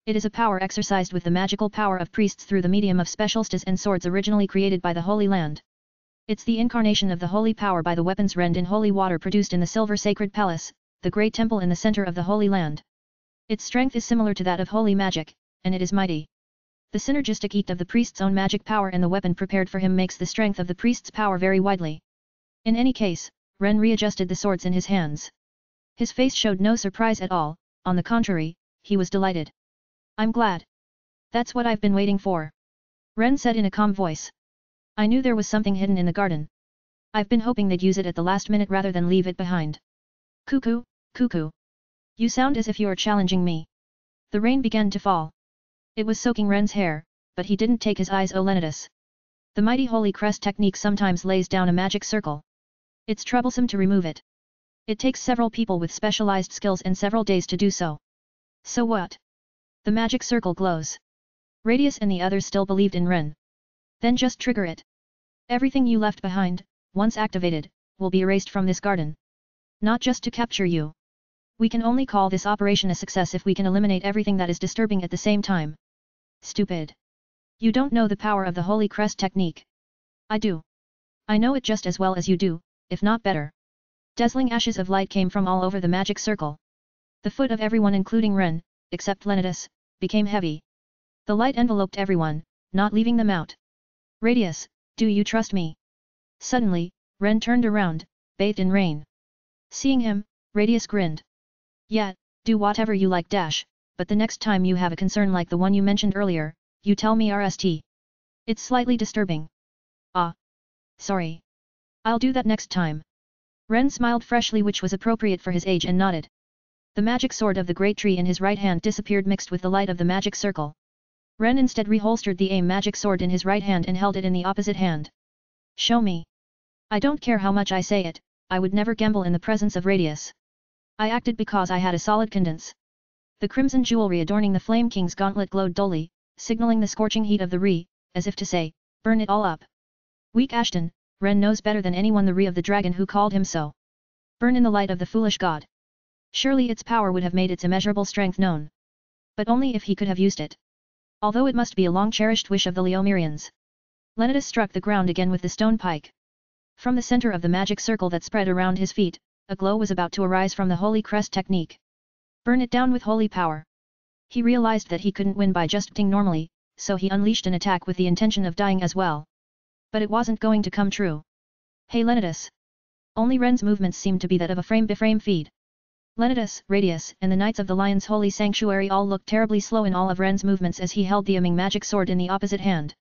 It is a power exercised with the magical power of priests through the medium of special stas and swords originally created by the Holy Land. It's the incarnation of the holy power by the weapons rend in holy water produced in the Silver Sacred Palace, the great temple in the center of the Holy Land. Its strength is similar to that of holy magic, and it is mighty. The synergistic effect of the priest's own magic power and the weapon prepared for him makes the strength of the priest's power vary widely. In any case, Ren readjusted the swords in his hands. His face showed no surprise at all, on the contrary, he was delighted. "I'm glad. That's what I've been waiting for," Ren said in a calm voice. "I knew there was something hidden in the garden. I've been hoping they'd use it at the last minute rather than leave it behind." "Cuckoo, cuckoo. You sound as if you're challenging me." The rain began to fall. It was soaking Ren's hair, but he didn't take his eyes off Leonidas. The mighty Holy Crest Technique sometimes lays down a magic circle. It's troublesome to remove it. It takes several people with specialized skills and several days to do so. So what? The magic circle glows. Radius and the others still believed in Ren. Then just trigger it. Everything you left behind, once activated, will be erased from this garden. Not just to capture you. We can only call this operation a success if we can eliminate everything that is disturbing at the same time. Stupid. You don't know the power of the Holy Crest Technique. I do. I know it just as well as you do, if not better. Dazzling ashes of light came from all over the magic circle. The foot of everyone including Ren, except Leonidas, became heavy. The light enveloped everyone, not leaving them out. "Radius, do you trust me?" Suddenly, Ren turned around, bathed in rain. Seeing him, Radius grinned. "Yeah, do whatever you like dash, but the next time you have a concern like the one you mentioned earlier, you tell me RST. It's slightly disturbing." "Ah. Sorry. I'll do that next time." Ren smiled freshly, which was appropriate for his age, and nodded. The magic sword of the great tree in his right hand disappeared mixed with the light of the magic circle. Ren instead reholstered the aim magic sword in his right hand and held it in the opposite hand. Show me. I don't care how much I say it, I would never gamble in the presence of Radius. I acted because I had a solid condense. The crimson jewelry adorning the Flame King's gauntlet glowed dully, signaling the scorching heat of the Re, as if to say, burn it all up. Weak Ashton, Ren knows better than anyone the Re of the dragon who called him so. Burn in the light of the foolish god. Surely its power would have made its immeasurable strength known. But only if he could have used it. Although it must be a long-cherished wish of the Leomirians. LNAudioBooks struck the ground again with the stone pike. From the center of the magic circle that spread around his feet, a glow was about to arise from the Holy Crest technique. Burn it down with holy power. He realized that he couldn't win by just acting normally, so he unleashed an attack with the intention of dying as well. But it wasn't going to come true. Hey LNAudioBooks. Only Ren's movements seemed to be that of a frame-by-frame feed. LNAudioBooks, Radius, and the Knights of the Lion's Holy Sanctuary all looked terribly slow in all of Ren's movements as he held the aiming magic sword in the opposite hand.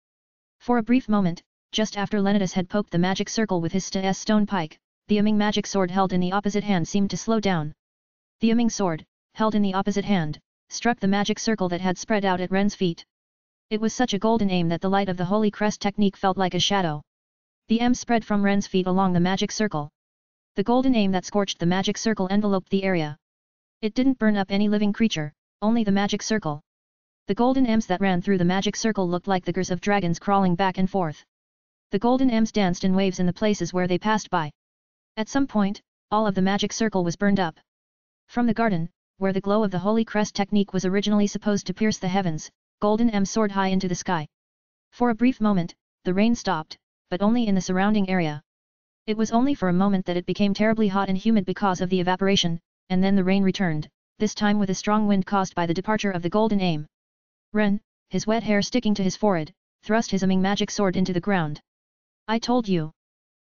For a brief moment, just after LNAudioBooks had poked the magic circle with his stone pike, the aiming magic sword held in the opposite hand seemed to slow down. The aiming sword, held in the opposite hand, struck the magic circle that had spread out at Ren's feet. It was such a golden aim that the light of the Holy Crest technique felt like a shadow. The aim spread from Ren's feet along the magic circle. The golden aim that scorched the magic circle enveloped the area. It didn't burn up any living creature, only the magic circle. The golden M's that ran through the magic circle looked like the gears of dragons crawling back and forth. The golden M's danced in waves in the places where they passed by. At some point, all of the magic circle was burned up. From the garden, where the glow of the Holy Crest technique was originally supposed to pierce the heavens, golden M soared high into the sky. For a brief moment, the rain stopped, but only in the surrounding area. It was only for a moment that it became terribly hot and humid because of the evaporation, and then the rain returned, this time with a strong wind caused by the departure of the golden aim. Ren, his wet hair sticking to his forehead, thrust his aiming magic sword into the ground. I told you.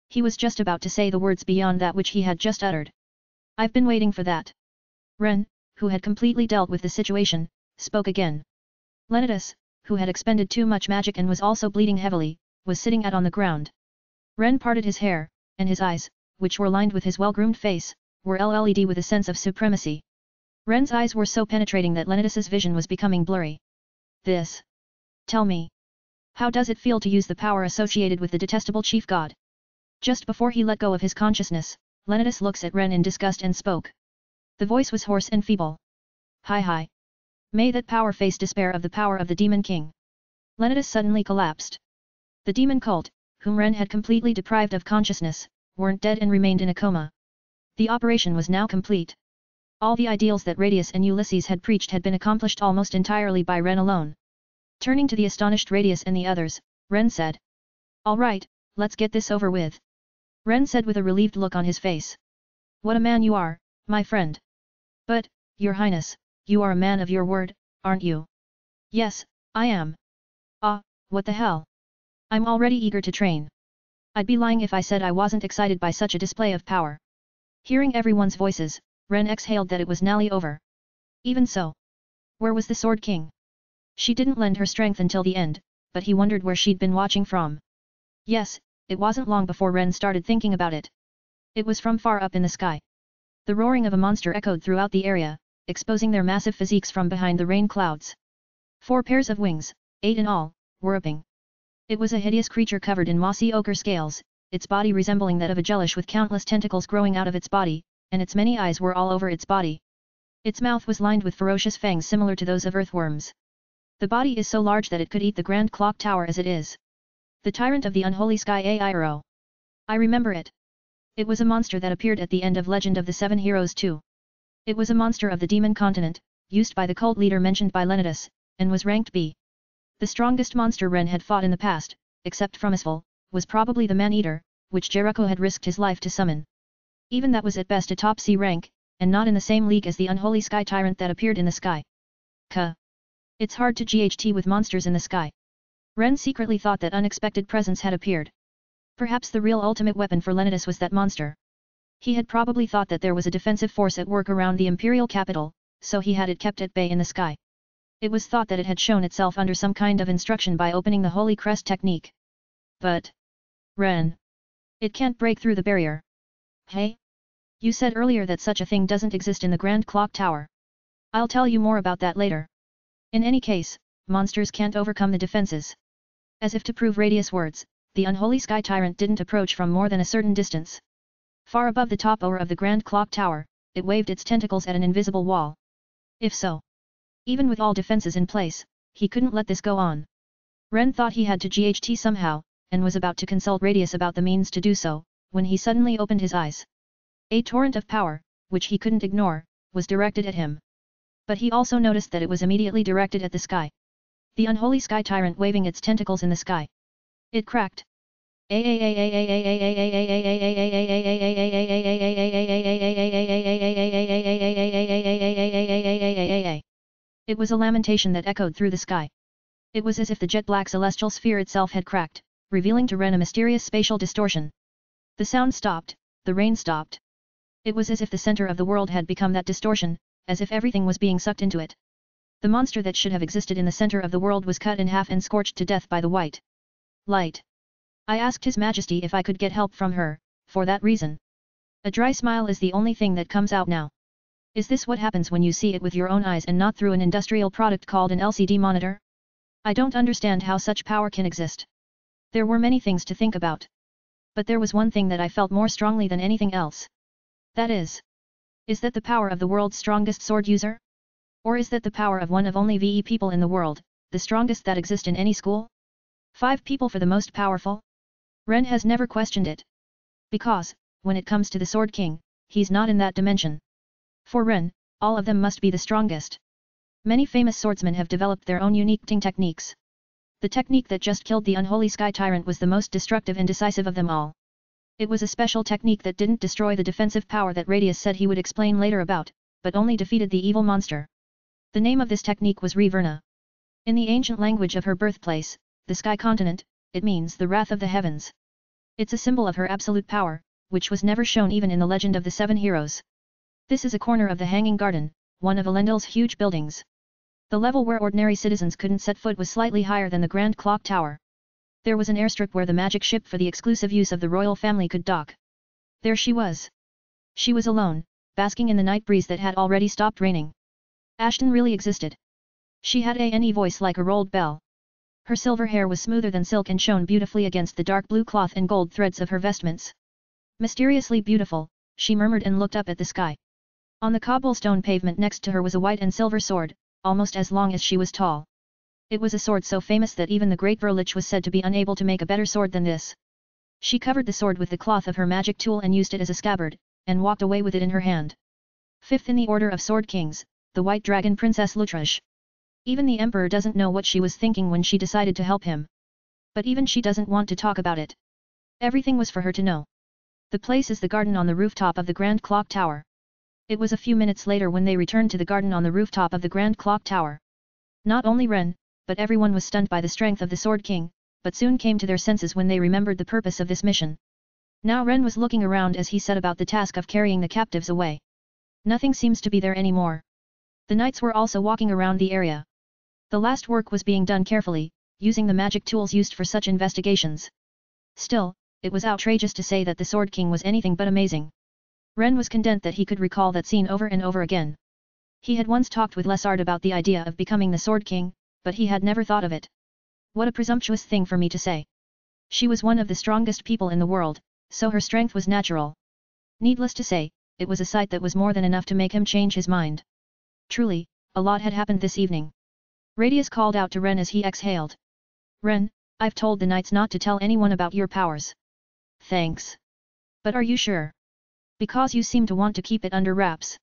He was just about to say the words beyond that which he had just uttered. I've been waiting for that. Ren, who had completely dealt with the situation, spoke again. LNAudioBooks, who had expended too much magic and was also bleeding heavily, was sitting on the ground. Ren parted his hair, and his eyes, which were lined with his well-groomed face, were LED with a sense of supremacy. Ren's eyes were so penetrating that LNAudioBooks' vision was becoming blurry. This. Tell me. How does it feel to use the power associated with the detestable chief god? Just before he let go of his consciousness, LNAudioBooks looks at Ren in disgust and spoke. The voice was hoarse and feeble. Hi. May that power face despair of the power of the Demon King. LNAudioBooks suddenly collapsed. The demon cult, whom Ren had completely deprived of consciousness, weren't dead and remained in a coma. The operation was now complete. All the ideals that Radius and Ulysses had preached had been accomplished almost entirely by Ren alone. Turning to the astonished Radius and the others, Ren said. All right, let's get this over with. Ren said with a relieved look on his face. What a man you are, my friend. But, Your Highness, you are a man of your word, aren't you? Yes, I am. Ah, what the hell? I'm already eager to train. I'd be lying if I said I wasn't excited by such a display of power. Hearing everyone's voices, Ren exhaled that it was nearly over. Even so. Where was the Sword King? She didn't lend her strength until the end, but he wondered where she'd been watching from. Yes, it wasn't long before Ren started thinking about it. It was from far up in the sky. The roaring of a monster echoed throughout the area, exposing their massive physiques from behind the rain clouds. 4 pairs of wings, 8 in all, were upping. It was a hideous creature covered in mossy ochre scales, its body resembling that of a jellyfish with countless tentacles growing out of its body, and its many eyes were all over its body. Its mouth was lined with ferocious fangs similar to those of earthworms. The body is so large that it could eat the Grand Clock Tower as it is. The Tyrant of the Unholy Sky Airo. I remember it. It was a monster that appeared at the end of Legend of the Seven Heroes too. It was a monster of the Demon Continent, used by the cult leader mentioned by LNAudioBooks, and was ranked B. The strongest monster Ren had fought in the past, except Frumisful, was probably the Man-Eater, which Jericho had risked his life to summon. Even that was at best a top C rank, and not in the same league as the Unholy Sky Tyrant that appeared in the sky. It's hard to GHT with monsters in the sky. Ren secretly thought that unexpected presence had appeared. Perhaps the real ultimate weapon for LNAudioBooks was that monster. He had probably thought that there was a defensive force at work around the imperial capital, so he had it kept at bay in the sky. It was thought that it had shown itself under some kind of instruction by opening the Holy Crest technique. But... Ren. It can't break through the barrier. Hey? You said earlier that such a thing doesn't exist in the Grand Clock Tower. I'll tell you more about that later. In any case, monsters can't overcome the defenses. As if to prove Radius' words, the unholy Sky Tyrant didn't approach from more than a certain distance. Far above the top tower of the Grand Clock Tower, it waved its tentacles at an invisible wall. If so, even with all defenses in place, he couldn't let this go on. Ren thought he had to GHT somehow, and was about to consult Radius about the means to do so, when he suddenly opened his eyes. A torrent of power, which he couldn't ignore, was directed at him. But he also noticed that it was immediately directed at the sky. The unholy Sky Tyrant waving its tentacles in the sky. It cracked. It was a lamentation that echoed through the sky. It was as if the jet-black celestial sphere itself had cracked, revealing to Ren a mysterious spatial distortion. The sound stopped, the rain stopped. It was as if the center of the world had become that distortion, as if everything was being sucked into it. The monster that should have existed in the center of the world was cut in half and scorched to death by the white light. I asked His Majesty if I could get help from her, for that reason. A dry smile is the only thing that comes out now. Is this what happens when you see it with your own eyes and not through an industrial product called an LCD monitor? I don't understand how such power can exist. There were many things to think about. But there was one thing that I felt more strongly than anything else. That is that the power of the world's strongest sword user? Or is that the power of one of only VE people in the world, the strongest that exist in any school? 5 people for the most powerful? Ren has never questioned it. Because, when it comes to the Sword King, he's not in that dimension. For Ren, all of them must be the strongest. Many famous swordsmen have developed their own unique techniques. The technique that just killed the unholy Sky Tyrant was the most destructive and decisive of them all. It was a special technique that didn't destroy the defensive power that Radius said he would explain later about, but only defeated the evil monster. The name of this technique was Reverna. In the ancient language of her birthplace, the Sky Continent, it means the wrath of the heavens. It's a symbol of her absolute power, which was never shown even in the legend of the 7 heroes. This is a corner of the Hanging Garden, one of Elendil's huge buildings. The level where ordinary citizens couldn't set foot was slightly higher than the Grand Clock Tower. There was an airstrip where the magic ship for the exclusive use of the royal family could dock. There she was. She was alone, basking in the night breeze that had already stopped raining. Ashton really existed. She had a voice like a rolled bell. Her silver hair was smoother than silk and shone beautifully against the dark blue cloth and gold threads of her vestments. Mysteriously beautiful, she murmured and looked up at the sky. On the cobblestone pavement next to her was a white and silver sword, almost as long as she was tall. It was a sword so famous that even the great Verlich was said to be unable to make a better sword than this. She covered the sword with the cloth of her magic tool and used it as a scabbard, and walked away with it in her hand. 5th in the order of Sword Kings, the White Dragon Princess Lutraj. Even the Emperor doesn't know what she was thinking when she decided to help him. But even she doesn't want to talk about it. Everything was for her to know. The place is the garden on the rooftop of the Grand Clock Tower. It was a few minutes later when they returned to the garden on the rooftop of the Grand Clock Tower. Not only Ren, but everyone was stunned by the strength of the Sword King, but soon came to their senses when they remembered the purpose of this mission. Now Ren was looking around as he set about the task of carrying the captives away. Nothing seems to be there anymore. The knights were also walking around the area. The last work was being done carefully, using the magic tools used for such investigations. Still, it was outrageous to say that the Sword King was anything but amazing. Ren was content that he could recall that scene over and over again. He had once talked with Lessard about the idea of becoming the Sword King, but he had never thought of it. What a presumptuous thing for me to say. She was one of the strongest people in the world, so her strength was natural. Needless to say, it was a sight that was more than enough to make him change his mind. Truly, a lot had happened this evening. Radius called out to Ren as he exhaled. Ren, I've told the knights not to tell anyone about your powers. Thanks. But are you sure? Because you seem to want to keep it under wraps.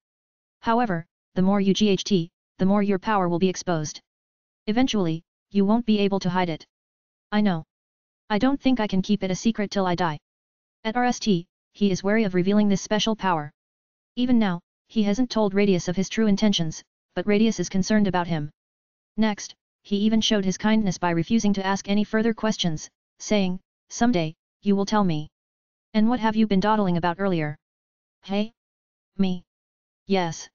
However, the more you GHT, the more your power will be exposed. Eventually, you won't be able to hide it. I know. I don't think I can keep it a secret till I die. At RST, he is wary of revealing this special power. Even now, he hasn't told Radius of his true intentions, but Radius is concerned about him. Next, he even showed his kindness by refusing to ask any further questions, saying, "Someday, you will tell me. And what have you been dawdling about earlier?" Hey? Me? Yes.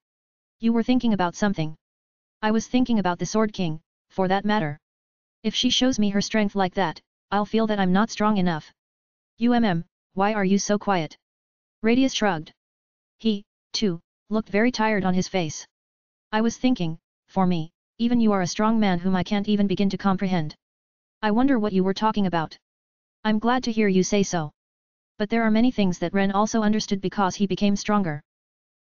You were thinking about something. I was thinking about the Sword King, for that matter. If she shows me her strength like that, I'll feel that I'm not strong enough. Why are you so quiet? Radius shrugged. He, too, looked very tired on his face. I was thinking, for me, even you are a strong man whom I can't even begin to comprehend. I wonder what you were talking about. I'm glad to hear you say so. But there are many things that Ren also understood because he became stronger.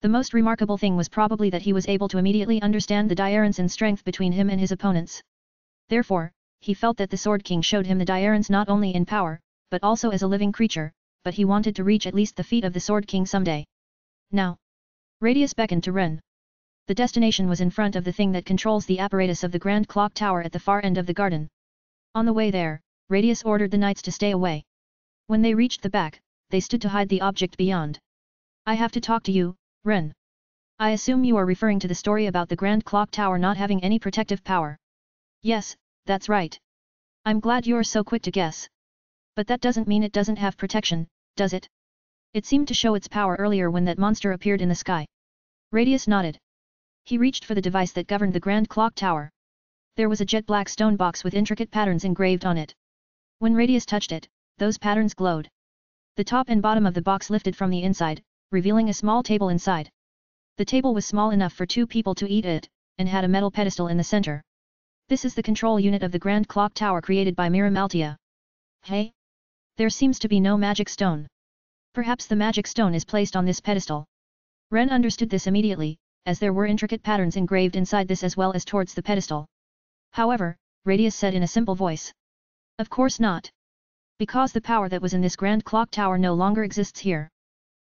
The most remarkable thing was probably that he was able to immediately understand the difference in strength between him and his opponents. Therefore, he felt that the Sword King showed him the difference not only in power, but also as a living creature, but he wanted to reach at least the feet of the Sword King someday. Now. Radius beckoned to Ren. The destination was in front of the thing that controls the apparatus of the Grand Clock Tower at the far end of the garden. On the way there, Radius ordered the knights to stay away. When they reached the back, they stood to hide the object beyond. I have to talk to you, Ren. I assume you are referring to the story about the Grand Clock Tower not having any protective power. Yes, that's right. I'm glad you're so quick to guess. But that doesn't mean it doesn't have protection, does it? It seemed to show its power earlier when that monster appeared in the sky. Radius nodded. He reached for the device that governed the Grand Clock Tower. There was a jet black stone box with intricate patterns engraved on it. When Radius touched it, those patterns glowed. The top and bottom of the box lifted from the inside, revealing a small table inside. The table was small enough for 2 people to eat at, and had a metal pedestal in the center. This is the control unit of the Grand Clock Tower created by Miramaltia. Hey? There seems to be no magic stone. Perhaps the magic stone is placed on this pedestal. Ren understood this immediately, as there were intricate patterns engraved inside this as well as towards the pedestal. However, Radius said in a simple voice. Of course not. Because the power that was in this Grand Clock Tower no longer exists here.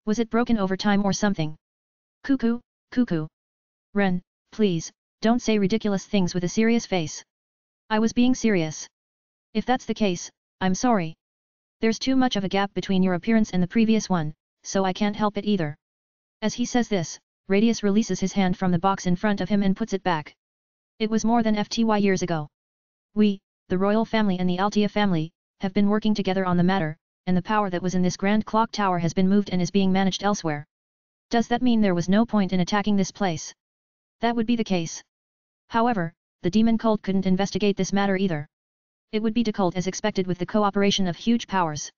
Was it broken over time or something? Cuckoo, cuckoo. Ren, please, don't say ridiculous things with a serious face. I was being serious. If that's the case, I'm sorry. There's too much of a gap between your appearance and the previous one, so I can't help it either. As he says this, Radius releases his hand from the box in front of him and puts it back. It was more than 50 years ago. We, the royal family and the Altia family, have been working together on the matter, and the power that was in this Grand Clock Tower has been moved and is being managed elsewhere. Does that mean there was no point in attacking this place? That would be the case. However, the demon cult couldn't investigate this matter either. It would be difficult as expected with the cooperation of huge powers.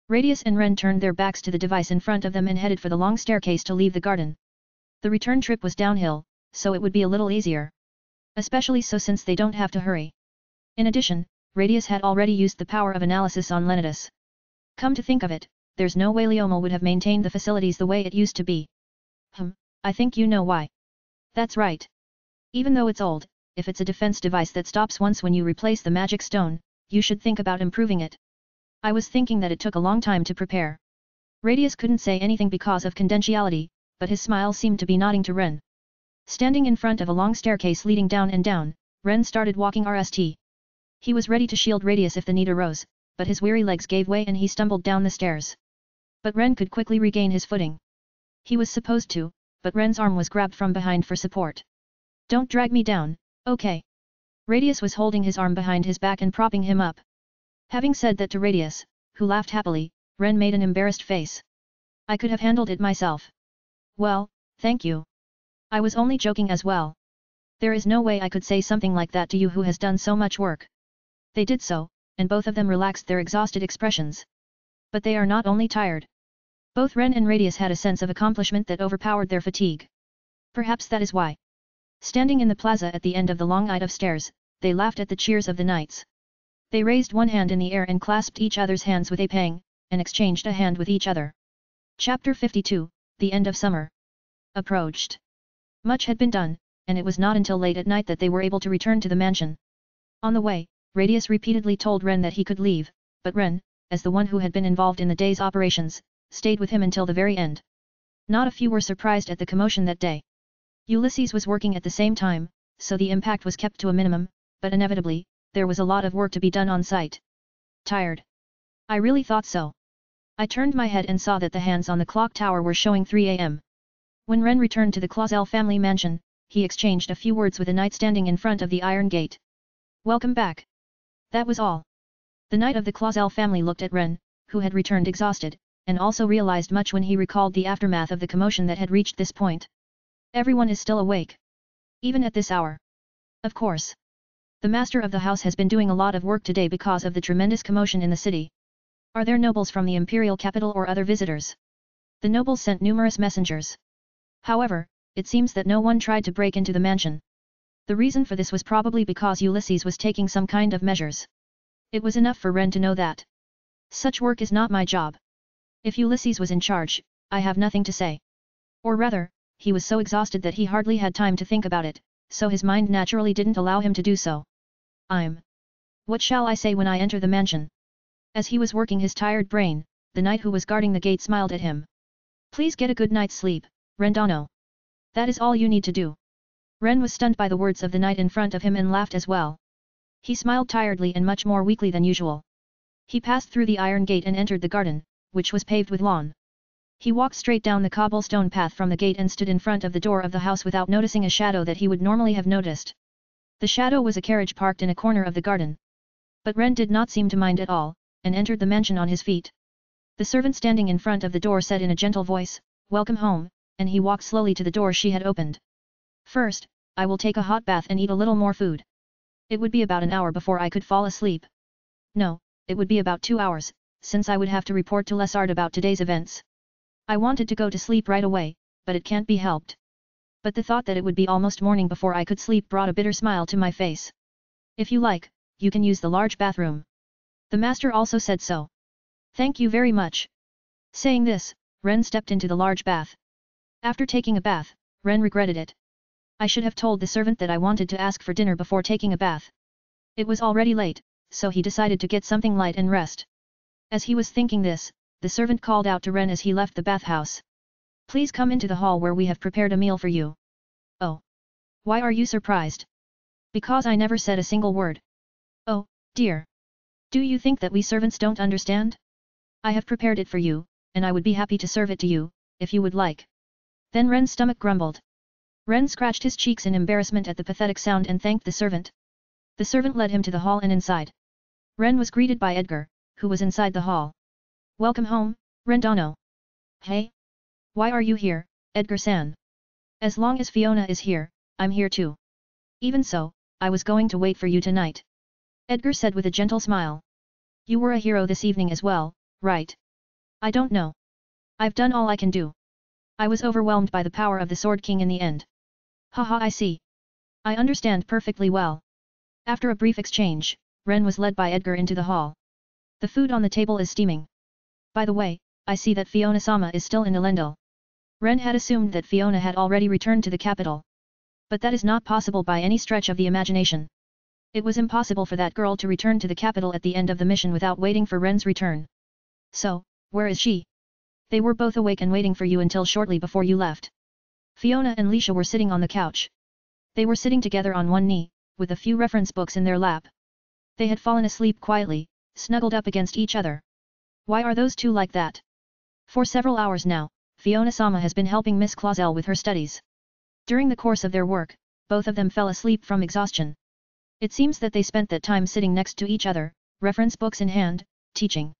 Radius and Ren turned their backs to the device in front of them and headed for the long staircase to leave the garden. The return trip was downhill, so it would be a little easier. Especially so since they don't have to hurry. In addition, Radius had already used the power of analysis on LNAudioBooks. Come to think of it, there's no way Leomal would have maintained the facilities the way it used to be. I think you know why. That's right. Even though it's old, if it's a defense device that stops once when you replace the magic stone, you should think about improving it. I was thinking that it took a long time to prepare. Radius couldn't say anything because of confidentiality, but his smile seemed to be nodding to Ren. Standing in front of a long staircase leading down and down, Ren started walking RST. He was ready to shield Radius if the need arose, but his weary legs gave way and he stumbled down the stairs. But Ren could quickly regain his footing. He was supposed to, but Ren's arm was grabbed from behind for support. Don't drag me down, okay. Radius was holding his arm behind his back and propping him up. Having said that to Radius, who laughed happily, Ren made an embarrassed face. I could have handled it myself. Well, thank you. I was only joking as well. There is no way I could say something like that to you who has done so much work. They did so, and both of them relaxed their exhausted expressions. But they are not only tired. Both Ren and Radius had a sense of accomplishment that overpowered their fatigue. Perhaps that is why. Standing in the plaza at the end of the long flight of stairs, they laughed at the cheers of the knights. They raised one hand in the air and clasped each other's hands with a pang, and exchanged a hand with each other. Chapter 52, The End of Summer. Approached. Much had been done, and it was not until late at night that they were able to return to the mansion. On the way, Radius repeatedly told Ren that he could leave, but Ren, as the one who had been involved in the day's operations, stayed with him until the very end. Not a few were surprised at the commotion that day. Ulysses was working at the same time, so the impact was kept to a minimum, but inevitably, there was a lot of work to be done on site. Tired. I really thought so. I turned my head and saw that the hands on the clock tower were showing 3 a.m. When Ren returned to the Clausel family mansion, he exchanged a few words with a knight standing in front of the iron gate. Welcome back. That was all. The knight of the Clausel family looked at Ren, who had returned exhausted, and also realized much when he recalled the aftermath of the commotion that had reached this point. Everyone is still awake. Even at this hour. Of course. The master of the house has been doing a lot of work today because of the tremendous commotion in the city. Are there nobles from the imperial capital or other visitors? The nobles sent numerous messengers. However, it seems that no one tried to break into the mansion. The reason for this was probably because Ulysses was taking some kind of measures. It was enough for Ren to know that. Such work is not my job. If Ulysses was in charge, I have nothing to say. Or rather, he was so exhausted that he hardly had time to think about it, so his mind naturally didn't allow him to do so. What shall I say when I enter the mansion? As he was working his tired brain, the knight who was guarding the gate smiled at him. Please get a good night's sleep, Rendano. That is all you need to do. Ren was stunned by the words of the knight in front of him and laughed as well. He smiled tiredly and much more weakly than usual. He passed through the iron gate and entered the garden, which was paved with lawn. He walked straight down the cobblestone path from the gate and stood in front of the door of the house without noticing a shadow that he would normally have noticed. The shadow was a carriage parked in a corner of the garden. But Ren did not seem to mind at all, and entered the mansion on his feet. The servant standing in front of the door said in a gentle voice, "Welcome home," and he walked slowly to the door she had opened. "First, I will take a hot bath and eat a little more food. It would be about an hour before I could fall asleep. No, it would be about 2 hours, since I would have to report to Lessard about today's events. I wanted to go to sleep right away, but it can't be helped. But the thought that it would be almost morning before I could sleep brought a bitter smile to my face. If you like, you can use the large bathroom." The master also said so. "Thank you very much." Saying this, Ren stepped into the large bath. After taking a bath, Ren regretted it. I should have told the servant that I wanted to ask for dinner before taking a bath. It was already late, so he decided to get something light and rest. As he was thinking this, the servant called out to Ren as he left the bathhouse. "Please come into the hall where we have prepared a meal for you." "Oh. Why are you surprised?" "Because I never said a single word." "Oh, dear. Do you think that we servants don't understand? I have prepared it for you, and I would be happy to serve it to you, if you would like." Then Ren's stomach grumbled. Ren scratched his cheeks in embarrassment at the pathetic sound and thanked the servant. The servant led him to the hall and inside. Ren was greeted by Edgar, who was inside the hall. "Welcome home, Rendano." "Hey? Why are you here, Edgar-san?" "As long as Fiona is here, I'm here too. Even so, I was going to wait for you tonight," Edgar said with a gentle smile. "You were a hero this evening as well, right?" "I don't know. I've done all I can do. I was overwhelmed by the power of the Sword King in the end." "Haha, I see. I understand perfectly well." After a brief exchange, Ren was led by Edgar into the hall. "The food on the table is steaming. By the way, I see that Fiona-sama is still in Elendil." Ren had assumed that Fiona had already returned to the capital. But that is not possible by any stretch of the imagination. It was impossible for that girl to return to the capital at the end of the mission without waiting for Ren's return. "So, where is she?" "They were both awake and waiting for you until shortly before you left." Fiona and Lisha were sitting on the couch. They were sitting together on one knee, with a few reference books in their lap. They had fallen asleep quietly, snuggled up against each other. Why are those two like that? For several hours now, Fiona-sama has been helping Miss Clausel with her studies. During the course of their work, both of them fell asleep from exhaustion. It seems that they spent that time sitting next to each other, reference books in hand, teaching.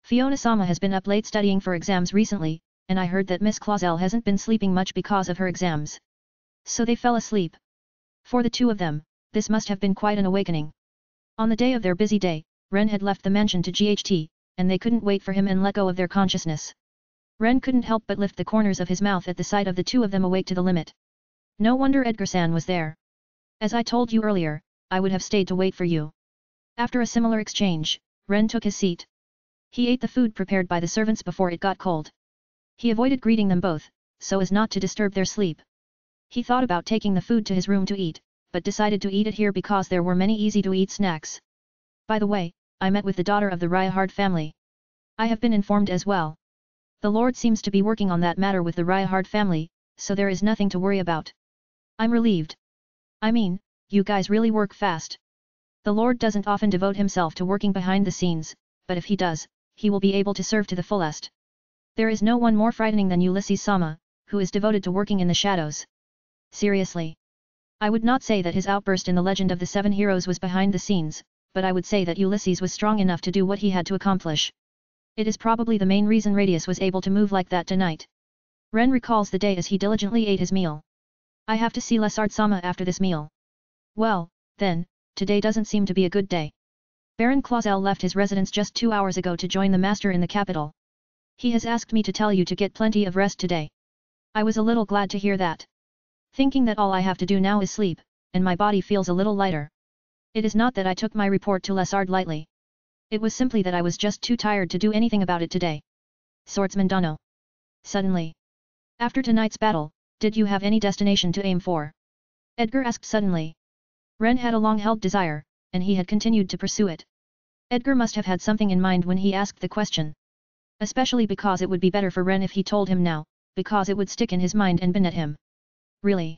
Fiona-sama has been up late studying for exams recently, and I heard that Miss Clausel hasn't been sleeping much because of her exams. So they fell asleep. For the two of them, this must have been quite an awakening. On the day of their busy day, Ren had left the mansion to GHT, and they couldn't wait for him and let go of their consciousness. Ren couldn't help but lift the corners of his mouth at the sight of the two of them awake to the limit. No wonder Edgar-san was there. As I told you earlier, I would have stayed to wait for you. After a similar exchange, Ren took his seat. He ate the food prepared by the servants before it got cold. He avoided greeting them both, so as not to disturb their sleep. He thought about taking the food to his room to eat, but decided to eat it here because there were many easy-to-eat snacks. By the way, I met with the daughter of the Ryou family. I have been informed as well. The Lord seems to be working on that matter with the Ryou family, so there is nothing to worry about. I'm relieved. I mean, you guys really work fast. The Lord doesn't often devote himself to working behind the scenes, but if he does, he will be able to serve to the fullest. There is no one more frightening than Ulysses-sama, who is devoted to working in the shadows. Seriously. I would not say that his outburst in the Legend of the Seven Heroes was behind the scenes, but I would say that Ulysses was strong enough to do what he had to accomplish. It is probably the main reason Radius was able to move like that tonight. Ren recalls the day as he diligently ate his meal. I have to see Lessard-sama after this meal. Well, then, today doesn't seem to be a good day. Baron Clausel left his residence just 2 hours ago to join the master in the capital. He has asked me to tell you to get plenty of rest today. I was a little glad to hear that. Thinking that all I have to do now is sleep, and my body feels a little lighter. It is not that I took my report to LNAud lightly. It was simply that I was just too tired to do anything about it today. Swordsman Dano. Suddenly. After tonight's battle, did you have any destination to aim for? Edgar asked suddenly. Ren had a long-held desire, and he had continued to pursue it. Edgar must have had something in mind when he asked the question. Especially because it would be better for Ren if he told him now, because it would stick in his mind and benet him. Really?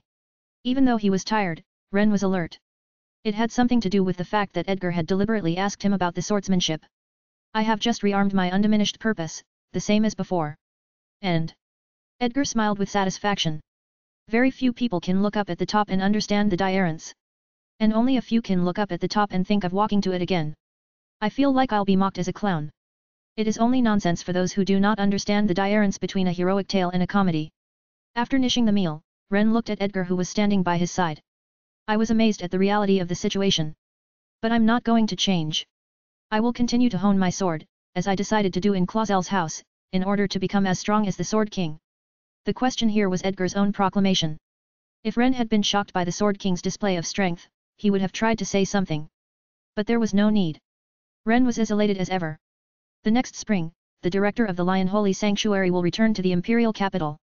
Even though he was tired, Ren was alert. It had something to do with the fact that Edgar had deliberately asked him about the swordsmanship. I have just rearmed my undiminished purpose, the same as before. And? Edgar smiled with satisfaction. Very few people can look up at the top and understand the difference. And only a few can look up at the top and think of walking to it again. I feel like I'll be mocked as a clown. It is only nonsense for those who do not understand the difference between a heroic tale and a comedy. After finishing the meal, Ren looked at Edgar who was standing by his side. I was amazed at the reality of the situation. But I'm not going to change. I will continue to hone my sword, as I decided to do in Clausel's house, in order to become as strong as the Sword King. The question here was Edgar's own proclamation. If Ren had been shocked by the Sword King's display of strength, he would have tried to say something. But there was no need. Ren was as elated as ever. The next spring, the director of the Lion Holy Sanctuary will return to the imperial capital.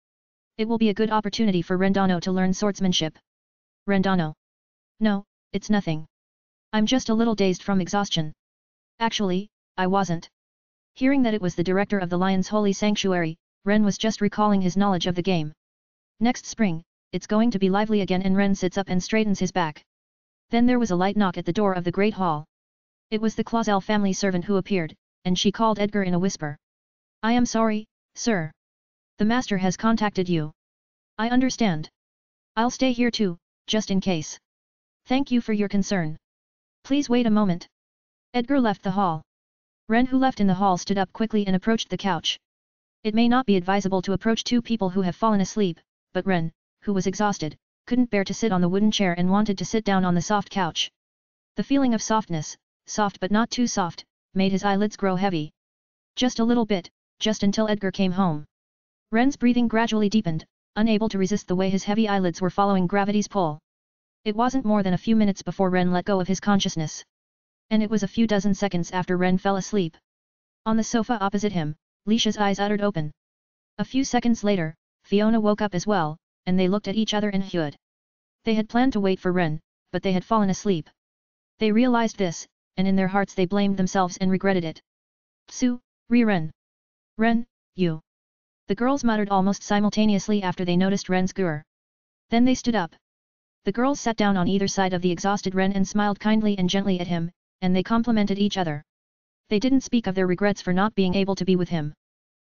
It will be a good opportunity for Rendano to learn swordsmanship. Rendano. No, it's nothing. I'm just a little dazed from exhaustion. Actually, I wasn't. Hearing that it was the director of the Lion's Holy Sanctuary, Ren was just recalling his knowledge of the game. Next spring, it's going to be lively again, and Ren sits up and straightens his back. Then there was a light knock at the door of the Great Hall. It was the Clausel family servant who appeared, and she called Edgar in a whisper. I am sorry, sir. The master has contacted you. I understand. I'll stay here too, just in case. Thank you for your concern. Please wait a moment. Edgar left the hall. Ren, who left in the hall, stood up quickly and approached the couch. It may not be advisable to approach two people who have fallen asleep, but Ren, who was exhausted, couldn't bear to sit on the wooden chair and wanted to sit down on the soft couch. The feeling of softness, soft but not too soft, made his eyelids grow heavy. Just a little bit, just until Edgar came home. Ren's breathing gradually deepened, unable to resist the way his heavy eyelids were following gravity's pull. It wasn't more than a few minutes before Ren let go of his consciousness. And it was a few dozen seconds after Ren fell asleep. On the sofa opposite him, Leisha's eyes uttered open. A few seconds later, Fiona woke up as well, and they looked at each other and hewed. They had planned to wait for Ren, but they had fallen asleep. They realized this, and in their hearts they blamed themselves and regretted it. Psu, Ren. Ren, you. The girls muttered almost simultaneously after they noticed Ren's gur. Then they stood up. The girls sat down on either side of the exhausted Ren and smiled kindly and gently at him, and they complimented each other. They didn't speak of their regrets for not being able to be with him.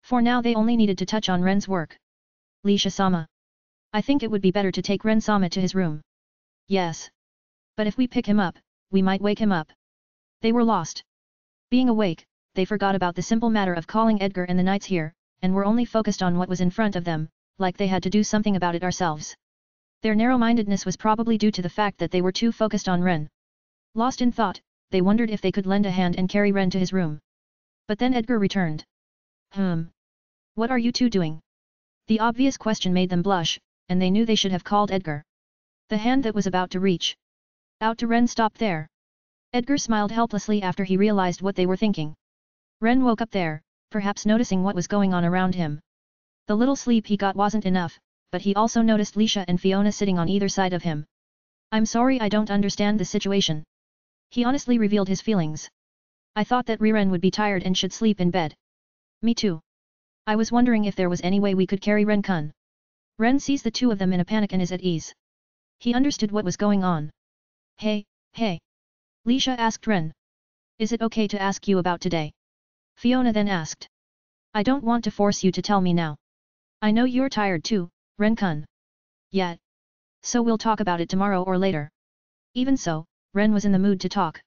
For now they only needed to touch on Ren's work. Leisha-sama. I think it would be better to take Ren-sama to his room. Yes. But if we pick him up, we might wake him up. They were lost. Being awake, they forgot about the simple matter of calling Edgar and the knights here, and were only focused on what was in front of them, like they had to do something about it ourselves. Their narrow-mindedness was probably due to the fact that they were too focused on Ren. Lost in thought, they wondered if they could lend a hand and carry Ren to his room. But then Edgar returned. What are you two doing? The obvious question made them blush, and they knew they should have called Edgar. The hand that was about to reach out to Ren stopped there. Edgar smiled helplessly after he realized what they were thinking. Ren woke up there, perhaps noticing what was going on around him. The little sleep he got wasn't enough, but he also noticed Leisha and Fiona sitting on either side of him. I'm sorry, I don't understand the situation. He honestly revealed his feelings. I thought that Ren would be tired and should sleep in bed. Me too. I was wondering if there was any way we could carry Ren-kun. Ren sees the two of them in a panic and is at ease. He understood what was going on. Hey. Leisha asked Ren. Is it okay to ask you about today? Fiona then asked. I don't want to force you to tell me now. I know you're tired too, Ren-kun. Yeah. So we'll talk about it tomorrow or later. Even so, Ren was in the mood to talk.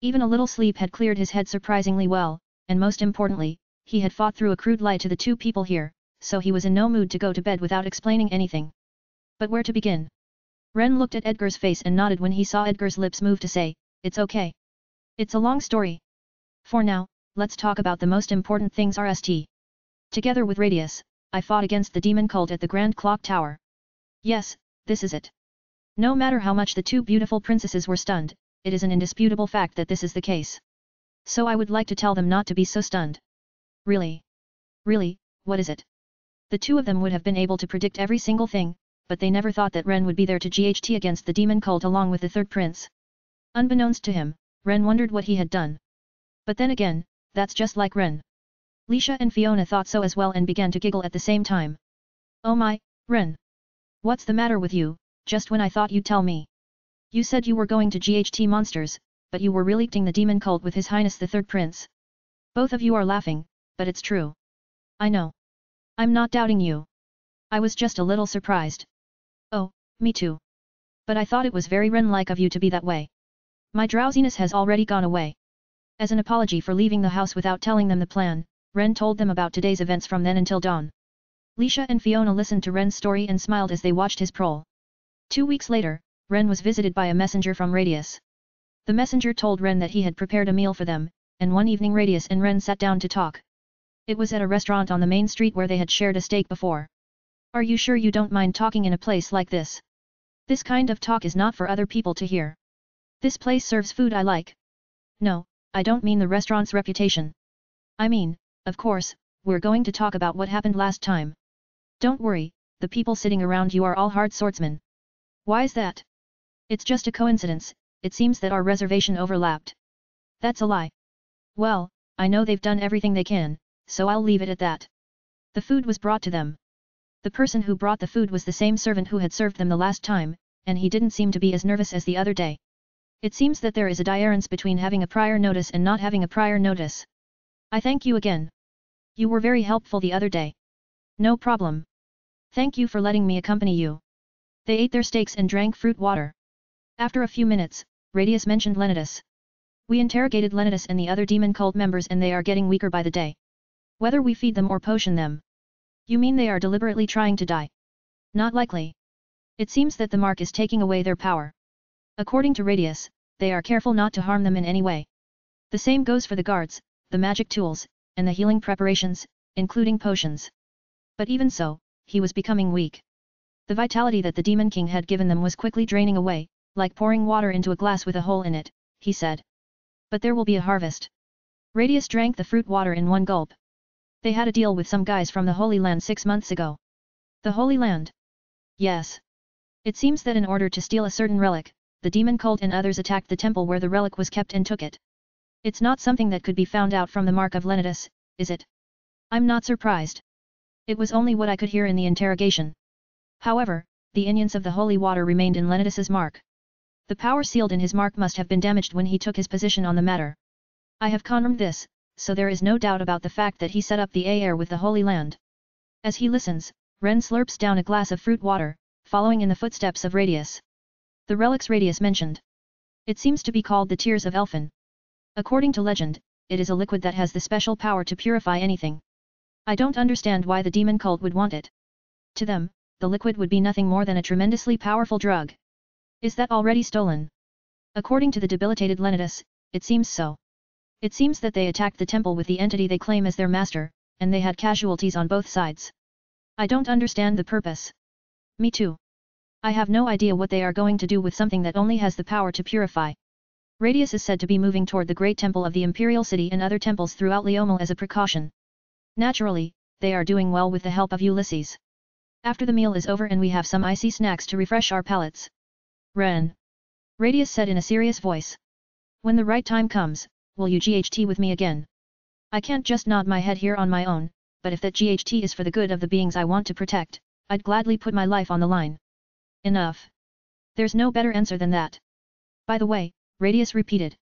Even a little sleep had cleared his head surprisingly well, and most importantly, he had fought through a crude lie to the two people here, so he was in no mood to go to bed without explaining anything. But where to begin? Ren looked at Edgar's face and nodded when he saw Edgar's lips move to say, it's okay. It's a long story. For now, let's talk about the most important things. Together with Radius, I fought against the demon cult at the Grand Clock Tower. Yes, this is it. No matter how much the two beautiful princesses were stunned, it is an indisputable fact that this is the case. So I would like to tell them not to be so stunned. Really? Really, what is it? The two of them would have been able to predict every single thing, but they never thought that Ren would be there to GHT against the demon cult along with the third prince. Unbeknownst to him, Ren wondered what he had done. But then again, that's just like Ren. Lisha and Fiona thought so as well and began to giggle at the same time. Oh my, Ren! What's the matter with you, just when I thought you'd tell me. You said you were going to GHT monsters, but you were really acting the demon cult with His Highness the Third Prince. Both of you are laughing, but it's true. I know. I'm not doubting you. I was just a little surprised. Oh, me too. But I thought it was very Ren-like of you to be that way. My drowsiness has already gone away. As an apology for leaving the house without telling them the plan, Ren told them about today's events from then until dawn. Lisha and Fiona listened to Ren's story and smiled as they watched his prole. 2 weeks later, Ren was visited by a messenger from Radius. The messenger told Ren that he had prepared a meal for them, and one evening Radius and Ren sat down to talk. It was at a restaurant on the main street where they had shared a steak before. Are you sure you don't mind talking in a place like this? This kind of talk is not for other people to hear. This place serves food I like. No, I don't mean the restaurant's reputation. I mean, of course, we're going to talk about what happened last time. Don't worry, the people sitting around you are all hard swordsmen. Why is that? It's just a coincidence, it seems that our reservation overlapped. That's a lie. Well, I know they've done everything they can, so I'll leave it at that. The food was brought to them. The person who brought the food was the same servant who had served them the last time, and he didn't seem to be as nervous as the other day. It seems that there is a difference between having a prior notice and not having a prior notice. I thank you again. You were very helpful the other day. No problem. Thank you for letting me accompany you. They ate their steaks and drank fruit water. After a few minutes, Radius mentioned LNAudioBooks. We interrogated LNAudioBooks and the other demon cult members and they are getting weaker by the day. Whether we feed them or potion them. You mean they are deliberately trying to die? Not likely. It seems that the mark is taking away their power. According to Radius, they are careful not to harm them in any way. The same goes for the guards, the magic tools, and the healing preparations, including potions. But even so, he was becoming weak. The vitality that the Demon King had given them was quickly draining away, like pouring water into a glass with a hole in it, he said. But there will be a harvest. Radius drank the fruit water in one gulp. They had a deal with some guys from the Holy Land 6 months ago. The Holy Land? Yes. It seems that in order to steal a certain relic, the demon cult and others attacked the temple where the relic was kept and took it. It's not something that could be found out from the mark of LNAudioBooks, is it? I'm not surprised. It was only what I could hear in the interrogation. However, the incense of the holy water remained in LNAudioBooks' mark. The power sealed in his mark must have been damaged when he took his position on the matter. I have confirmed this, so there is no doubt about the fact that he set up the air with the Holy Land. As he listens, Ren slurps down a glass of fruit water, following in the footsteps of Radius. The relics Radius mentioned. It seems to be called the Tears of Elfin. According to legend, it is a liquid that has the special power to purify anything. I don't understand why the demon cult would want it. To them, the liquid would be nothing more than a tremendously powerful drug. Is that already stolen? According to the debilitated LNAudioBooks, it seems so. It seems that they attacked the temple with the entity they claim as their master, and they had casualties on both sides. I don't understand the purpose. Me too. I have no idea what they are going to do with something that only has the power to purify. Radius is said to be moving toward the great temple of the Imperial City and other temples throughout Leomal as a precaution. Naturally, they are doing well with the help of Ulysses. After the meal is over and we have some icy snacks to refresh our palates. Ren. Radius said in a serious voice. When the right time comes, will you GHT with me again? I can't just nod my head here on my own, but if that GHT is for the good of the beings I want to protect, I'd gladly put my life on the line. Enough. There's no better answer than that. By the way, Radius repeated.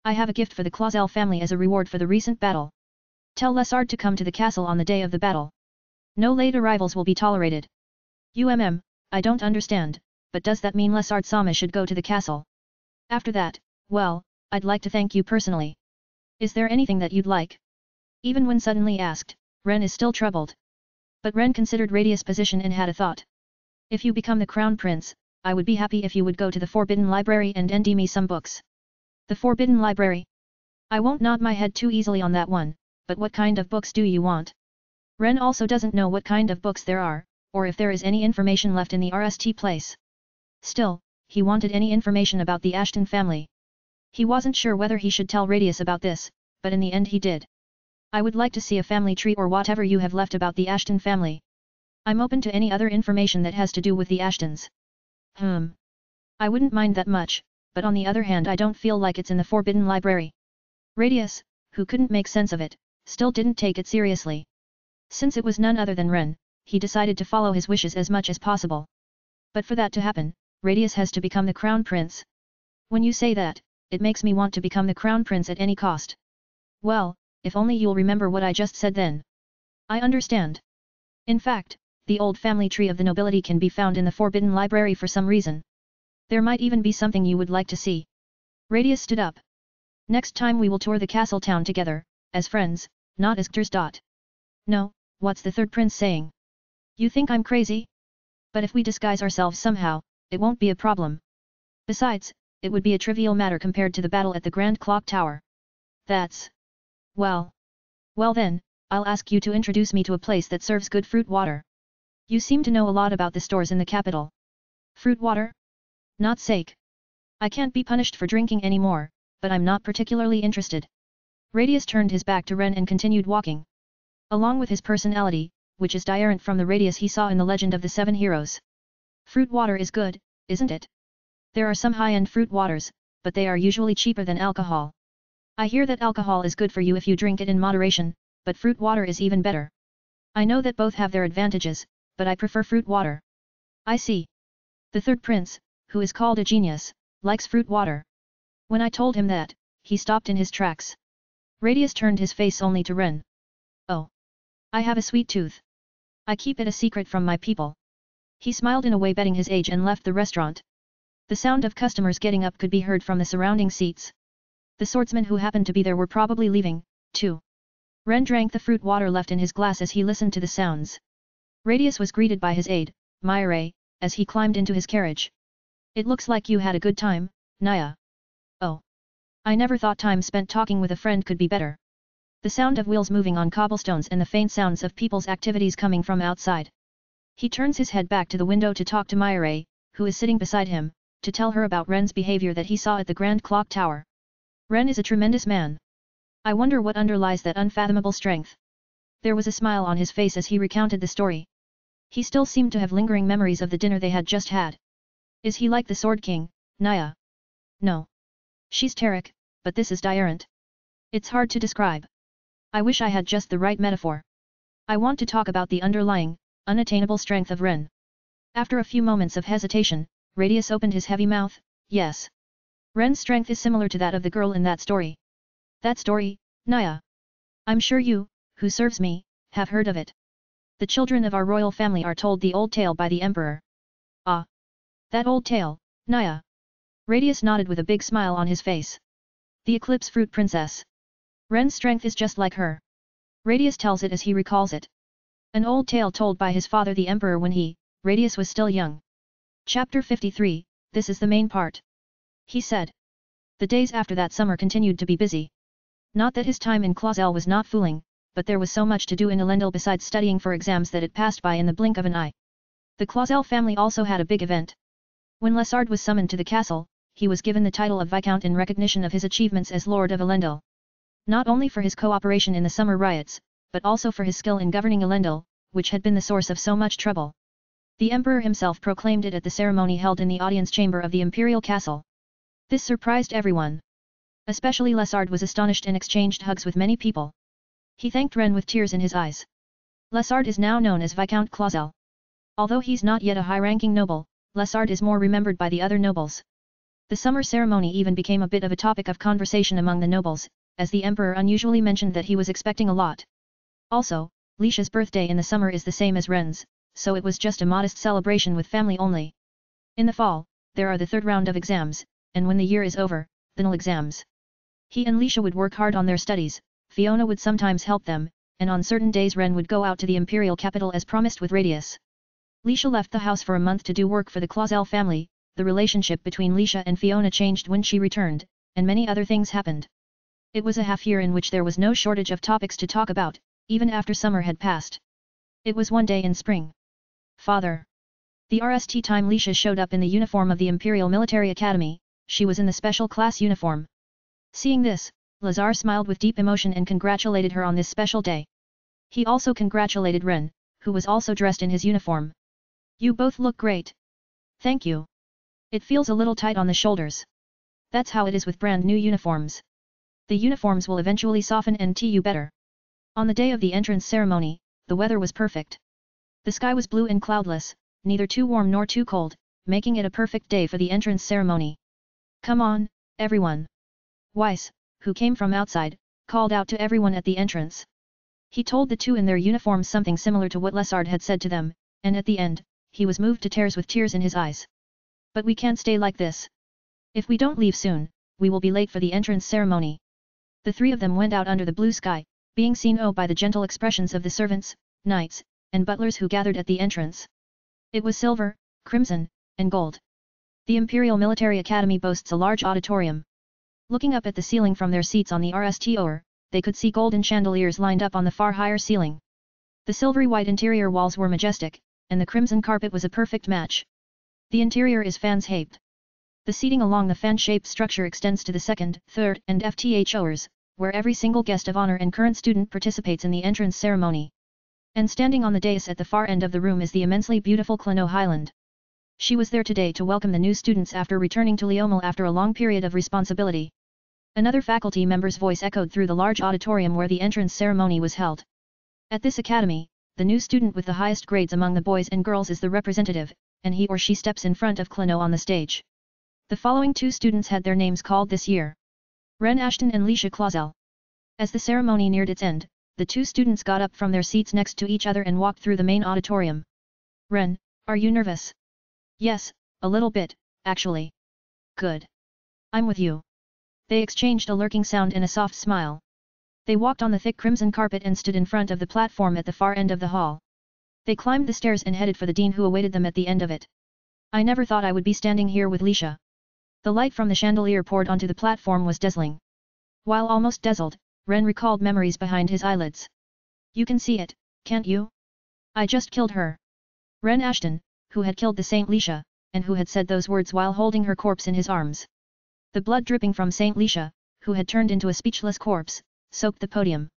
I have a gift for the Clausel family as a reward for the recent battle. Tell Lessard to come to the castle on the day of the battle. No late arrivals will be tolerated. I don't understand, but does that mean Lessard-sama should go to the castle? After that, well, I'd like to thank you personally. Is there anything that you'd like? Even when suddenly asked, Ren is still troubled. But Ren considered Radius' position and had a thought. If you become the crown prince, I would be happy if you would go to the Forbidden Library and lend me some books. The Forbidden Library? I won't nod my head too easily on that one, but what kind of books do you want? Ren also doesn't know what kind of books there are, or if there is any information left in the RST place. Still, he wanted any information about the Ashton family. He wasn't sure whether he should tell Radius about this, but in the end he did. I would like to see a family tree or whatever you have left about the Ashton family. I'm open to any other information that has to do with the Ashtons. I wouldn't mind that much, but on the other hand I don't feel like it's in the Forbidden Library. Radius, who couldn't make sense of it, still didn't take it seriously. Since it was none other than Ren, he decided to follow his wishes as much as possible. But for that to happen, Radius has to become the Crown Prince. When you say that, it makes me want to become the Crown Prince at any cost. Well, if only you'll remember what I just said then. I understand. In fact, the old family tree of the nobility can be found in the Forbidden Library for some reason. There might even be something you would like to see. Radius stood up. Next time we will tour the castle town together, as friends, not as actors. No, what's the third prince saying? You think I'm crazy? But if we disguise ourselves somehow, it won't be a problem. Besides, it would be a trivial matter compared to the battle at the Grand Clock Tower. That's... Well then, I'll ask you to introduce me to a place that serves good fruit water. You seem to know a lot about the stores in the capital. Fruit water? Not sake. I can't be punished for drinking anymore, but I'm not particularly interested. Radius turned his back to Ren and continued walking. Along with his personality, which is different from the Radius he saw in the Legend of the Seven Heroes. Fruit water is good, isn't it? There are some high-end fruit waters, but they are usually cheaper than alcohol. I hear that alcohol is good for you if you drink it in moderation, but fruit water is even better. I know that both have their advantages, but I prefer fruit water. I see. The third prince, who is called a genius, likes fruit water. When I told him that, he stopped in his tracks. Radius turned his face only to Ren. Oh. I have a sweet tooth. I keep it a secret from my people. He smiled in a way betting his age and left the restaurant. The sound of customers getting up could be heard from the surrounding seats. The swordsmen who happened to be there were probably leaving, too. Ren drank the fruit water left in his glass as he listened to the sounds. Radius was greeted by his aide, Myre, as he climbed into his carriage. It looks like you had a good time, Naya. Oh. I never thought time spent talking with a friend could be better. The sound of wheels moving on cobblestones and the faint sounds of people's activities coming from outside. He turns his head back to the window to talk to Myre, who is sitting beside him, to tell her about Ren's behavior that he saw at the Grand Clock Tower. Ren is a tremendous man. I wonder what underlies that unfathomable strength. There was a smile on his face as he recounted the story. He still seemed to have lingering memories of the dinner they had just had. Is he like the Sword King, Naya? No. She's Tarek, but this is different. It's hard to describe. I wish I had just the right metaphor. I want to talk about the underlying, unattainable strength of Ren. After a few moments of hesitation, Radius opened his heavy mouth. Yes. Ren's strength is similar to that of the girl in that story. That story, Naya. I'm sure you, who serves me, have heard of it. The children of our royal family are told the old tale by the emperor. Ah. That old tale, Naya. Radius nodded with a big smile on his face. The Eclipse Fruit Princess. Ren's strength is just like her. Radius tells it as he recalls it. An old tale told by his father the emperor when he, Radius, was still young. Chapter 53, this is the main part. He said. The days after that summer continued to be busy. Not that his time in Clausel was not fooling, but there was so much to do in Elendil besides studying for exams that it passed by in the blink of an eye. The Clausel family also had a big event. When Lesard was summoned to the castle, he was given the title of Viscount in recognition of his achievements as Lord of Elendil. Not only for his cooperation in the summer riots, but also for his skill in governing Elendil, which had been the source of so much trouble. The emperor himself proclaimed it at the ceremony held in the audience chamber of the imperial castle. This surprised everyone. Especially Lesard was astonished and exchanged hugs with many people. He thanked Ren with tears in his eyes. Lesard is now known as Viscount Clausel. Although he's not yet a high-ranking noble, Lesard is more remembered by the other nobles. The summer ceremony even became a bit of a topic of conversation among the nobles, as the emperor unusually mentioned that he was expecting a lot. Also, Lisha's birthday in the summer is the same as Ren's, so it was just a modest celebration with family only. In the fall, there are the third round of exams, and when the year is over, the final exams. He and Lisha would work hard on their studies, Fiona would sometimes help them, and on certain days Ren would go out to the imperial capital as promised with Radius. Lisha left the house for a month to do work for the Clausel family, the relationship between Lisha and Fiona changed when she returned, and many other things happened. It was a half year in which there was no shortage of topics to talk about, even after summer had passed. It was one day in spring. Father. The RST time Lisha showed up in the uniform of the Imperial Military Academy, she was in the special class uniform. Seeing this, Lazar smiled with deep emotion and congratulated her on this special day. He also congratulated Ren, who was also dressed in his uniform. You both look great. Thank you. It feels a little tight on the shoulders. That's how it is with brand new uniforms. The uniforms will eventually soften and tee you better. On the day of the entrance ceremony, the weather was perfect. The sky was blue and cloudless, neither too warm nor too cold, making it a perfect day for the entrance ceremony. Come on, everyone. Weiss, who came from outside, called out to everyone at the entrance. He told the two in their uniforms something similar to what Lessard had said to them, and at the end, he was moved to tears with tears in his eyes. But we can't stay like this. If we don't leave soon, we will be late for the entrance ceremony. The three of them went out under the blue sky, being seen by the gentle expressions of the servants, knights, and butlers who gathered at the entrance. It was silver, crimson, and gold. The Imperial Military Academy boasts a large auditorium. Looking up at the ceiling from their seats on the RSTOR, they could see golden chandeliers lined up on the far higher ceiling. The silvery white interior walls were majestic, and the crimson carpet was a perfect match. The interior is fan-shaped. The seating along the fan-shaped structure extends to the second, third, and FTHOers, where every single guest of honor and current student participates in the entrance ceremony. And standing on the dais at the far end of the room is the immensely beautiful Klonoa Highland. She was there today to welcome the new students after returning to Leomel after a long period of responsibility. Another faculty member's voice echoed through the large auditorium where the entrance ceremony was held. At this academy, the new student with the highest grades among the boys and girls is the representative, and he or she steps in front of Klonoa on the stage. The following two students had their names called this year. Ren Ashton and Lisha Clausel. As the ceremony neared its end, the two students got up from their seats next to each other and walked through the main auditorium. Ren, are you nervous? Yes, a little bit, actually. Good. I'm with you. They exchanged a lurking sound and a soft smile. They walked on the thick crimson carpet and stood in front of the platform at the far end of the hall. They climbed the stairs and headed for the dean who awaited them at the end of it. I never thought I would be standing here with Lisha. The light from the chandelier poured onto the platform was dazzling. While almost dazzled, Ren recalled memories behind his eyelids. You can see it, can't you? I just killed her. Ren Ashton, who had killed the Saint Lisha, and who had said those words while holding her corpse in his arms. The blood dripping from Saint Lisha, who had turned into a speechless corpse, soaked the podium.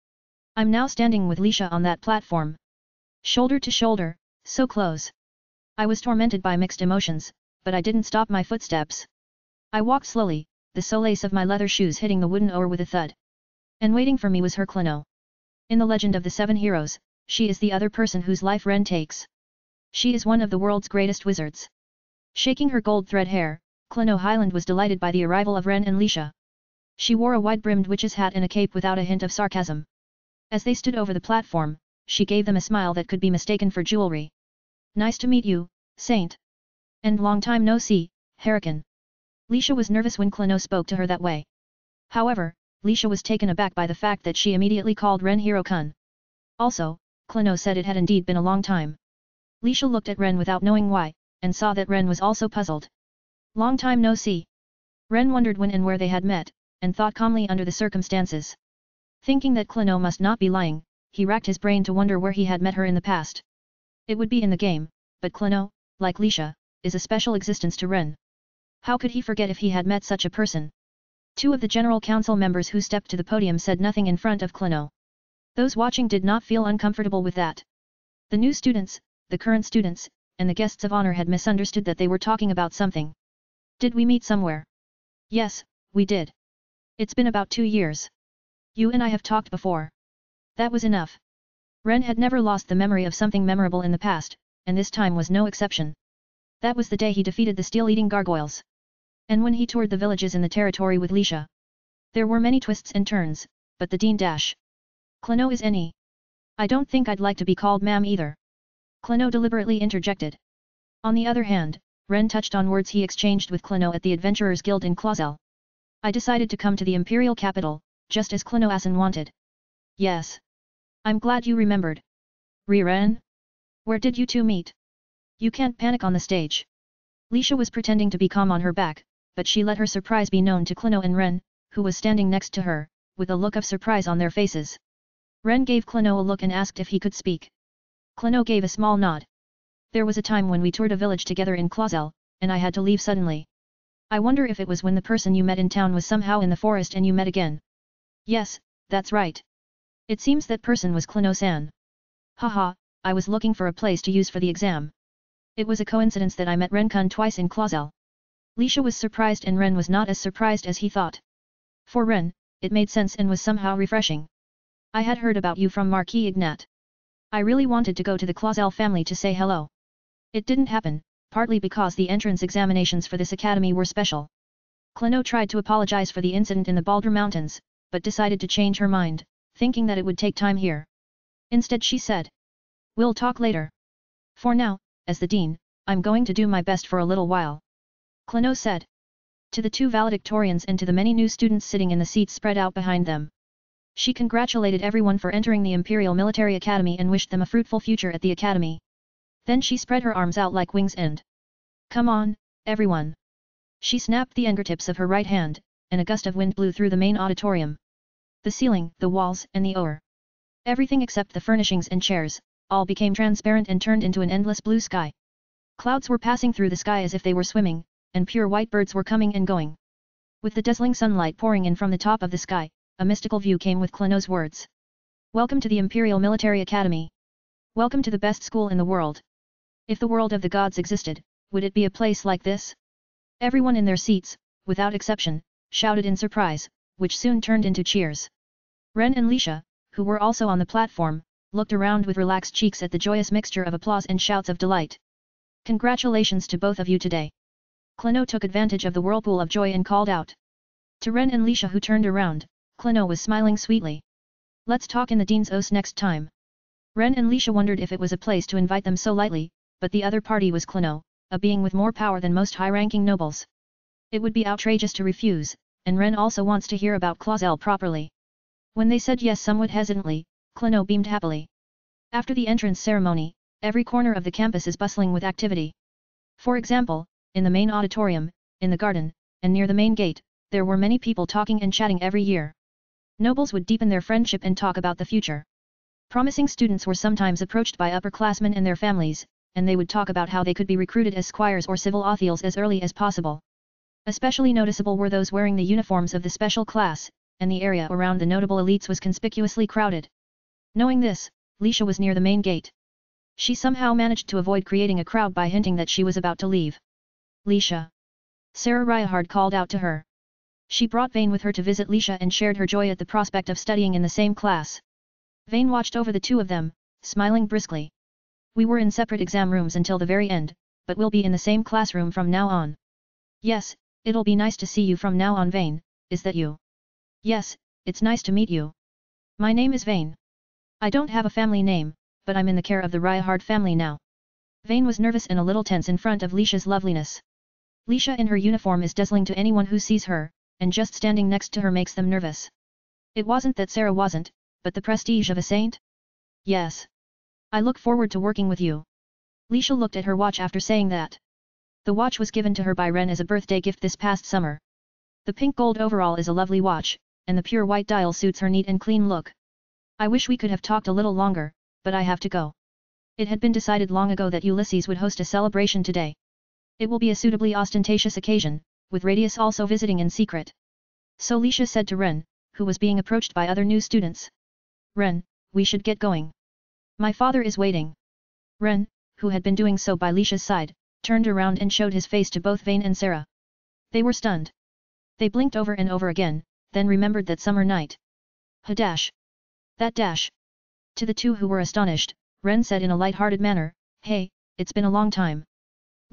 I'm now standing with Lisha on that platform. Shoulder to shoulder, so close. I was tormented by mixed emotions, but I didn't stop my footsteps. I walked slowly, the solace of my leather shoes hitting the wooden oar with a thud. And waiting for me was her Klonoa. In the legend of the Seven Heroes, she is the other person whose life Ren takes. She is one of the world's greatest wizards. Shaking her gold thread hair, Klonoa Highland was delighted by the arrival of Ren and Lisha. She wore a wide-brimmed witch's hat and a cape without a hint of sarcasm. As they stood over the platform, she gave them a smile that could be mistaken for jewelry. Nice to meet you, Saint. And long time no see, Hurricane. Lisha was nervous when Klonoa spoke to her that way. However, Lisha was taken aback by the fact that she immediately called Ren Hiro-kun. Also, Klonoa said it had indeed been a long time. Lisha looked at Ren without knowing why, and saw that Ren was also puzzled. Long time no see. Ren wondered when and where they had met, and thought calmly under the circumstances. Thinking that Klonoa must not be lying, he racked his brain to wonder where he had met her in the past. It would be in the game, but Klonoa, like Lisha, is a special existence to Ren. How could he forget if he had met such a person? Two of the General Council members who stepped to the podium said nothing in front of Klonoa. Those watching did not feel uncomfortable with that. The new students, the current students, and the guests of honor had misunderstood that they were talking about something. Did we meet somewhere? Yes, we did. It's been about 2 years. You and I have talked before. That was enough. Ren had never lost the memory of something memorable in the past, and this time was no exception. That was the day he defeated the steel-eating gargoyles. And when he toured the villages in the territory with Lisha. There were many twists and turns, but the dean dash. Klonoa is any. I don't think I'd like to be called ma'am either. Klonoa deliberately interjected. On the other hand, Ren touched on words he exchanged with Klonoa at the Adventurers Guild in Clausel. I decided to come to the Imperial capital, just as Klonoa-san wanted. Yes. I'm glad you remembered. Ren? Where did you two meet? You can't panic on the stage. Lisha was pretending to be calm on her back, but she let her surprise be known to Klonoa and Ren, who was standing next to her, with a look of surprise on their faces. Ren gave Klonoa a look and asked if he could speak. Kleno gave a small nod. There was a time when we toured a village together in Clausel, and I had to leave suddenly. I wonder if it was when the person you met in town was somehow in the forest and you met again. Yes, that's right. It seems that person was Kleno-san. Haha, I was looking for a place to use for the exam. It was a coincidence that I met Ren-kun twice in Clausel. Lisha was surprised and Ren was not as surprised as he thought. For Ren, it made sense and was somehow refreshing. I had heard about you from Marquis Ignat. I really wanted to go to the Clausel family to say hello. It didn't happen, partly because the entrance examinations for this academy were special. Kleno tried to apologize for the incident in the Baldur Mountains, but decided to change her mind, thinking that it would take time here. Instead she said, "We'll talk later. For now, as the dean, I'm going to do my best for a little while." Kleno said. To the two valedictorians and to the many new students sitting in the seats spread out behind them. She congratulated everyone for entering the Imperial Military Academy and wished them a fruitful future at the academy. Then she spread her arms out like wings and, "Come on, everyone." She snapped the fingertips of her right hand, and a gust of wind blew through the main auditorium. The ceiling, the walls, and the oar. Everything except the furnishings and chairs, all became transparent and turned into an endless blue sky. Clouds were passing through the sky as if they were swimming, and pure white birds were coming and going. With the dazzling sunlight pouring in from the top of the sky, a mystical view came with Kleno's words. "Welcome to the Imperial Military Academy. Welcome to the best school in the world. If the world of the gods existed, would it be a place like this?" Everyone in their seats, without exception, shouted in surprise, which soon turned into cheers. Ren and Lisha, who were also on the platform, looked around with relaxed cheeks at the joyous mixture of applause and shouts of delight. "Congratulations to both of you today." Kleno took advantage of the whirlpool of joy and called out. To Ren and Lisha who turned around, Kleno was smiling sweetly. "Let's talk in the Dean's O's next time." Ren and Lisha wondered if it was a place to invite them so lightly, but the other party was Kleno, a being with more power than most high-ranking nobles. It would be outrageous to refuse, and Ren also wants to hear about Clausel properly. When they said yes somewhat hesitantly, Kleno beamed happily. After the entrance ceremony, every corner of the campus is bustling with activity. For example, in the main auditorium, in the garden, and near the main gate, there were many people talking and chatting every year. Nobles would deepen their friendship and talk about the future. Promising students were sometimes approached by upperclassmen and their families, and they would talk about how they could be recruited as squires or civil officials as early as possible. Especially noticeable were those wearing the uniforms of the special class, and the area around the notable elites was conspicuously crowded. Knowing this, Lisha was near the main gate. She somehow managed to avoid creating a crowd by hinting that she was about to leave. "Lisha." Sarah Ryahard called out to her. She brought Vane with her to visit Lisha and shared her joy at the prospect of studying in the same class. Vane watched over the two of them, smiling briskly. "We were in separate exam rooms until the very end, but we'll be in the same classroom from now on." "Yes, it'll be nice to see you from now on Vane, is that you?" "Yes, it's nice to meet you. My name is Vane. I don't have a family name, but I'm in the care of the Ryahard family now." Vane was nervous and a little tense in front of Lisha's loveliness. Lisha in her uniform is dazzling to anyone who sees her, and just standing next to her makes them nervous. It wasn't that Sarah wasn't, but the prestige of a saint? "Yes. I look forward to working with you." Lisha looked at her watch after saying that. The watch was given to her by Ren as a birthday gift this past summer. The pink gold overall is a lovely watch, and the pure white dial suits her neat and clean look. "I wish we could have talked a little longer, but I have to go. It had been decided long ago that Ulysses would host a celebration today. It will be a suitably ostentatious occasion, with Radius also visiting in secret." So Lisha said to Ren, who was being approached by other new students. "Ren, we should get going. My father is waiting." Ren, who had been doing so by Lisha's side, turned around and showed his face to both Vane and Sarah. They were stunned. They blinked over and over again, then remembered that summer night. "Dash. That dash." To the two who were astonished, Ren said in a light-hearted manner, "Hey, it's been a long time."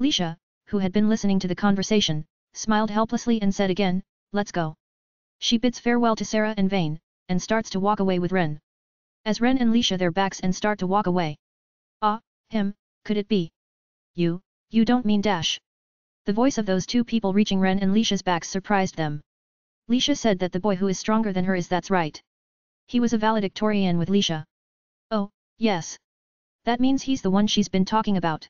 Lisha, who had been listening to the conversation, smiled helplessly and said again, "Let's go." She bids farewell to Sarah and Vane, and starts to walk away with Ren. As Ren and Lisha their backs and start to walk away. "Ah, him, could it be? You don't mean Dash." The voice of those two people reaching Ren and Lisha's backs surprised them. Lisha said that the boy who is stronger than her is that's right. He was a valedictorian with Lisha. "Oh, yes. That means he's the one she's been talking about."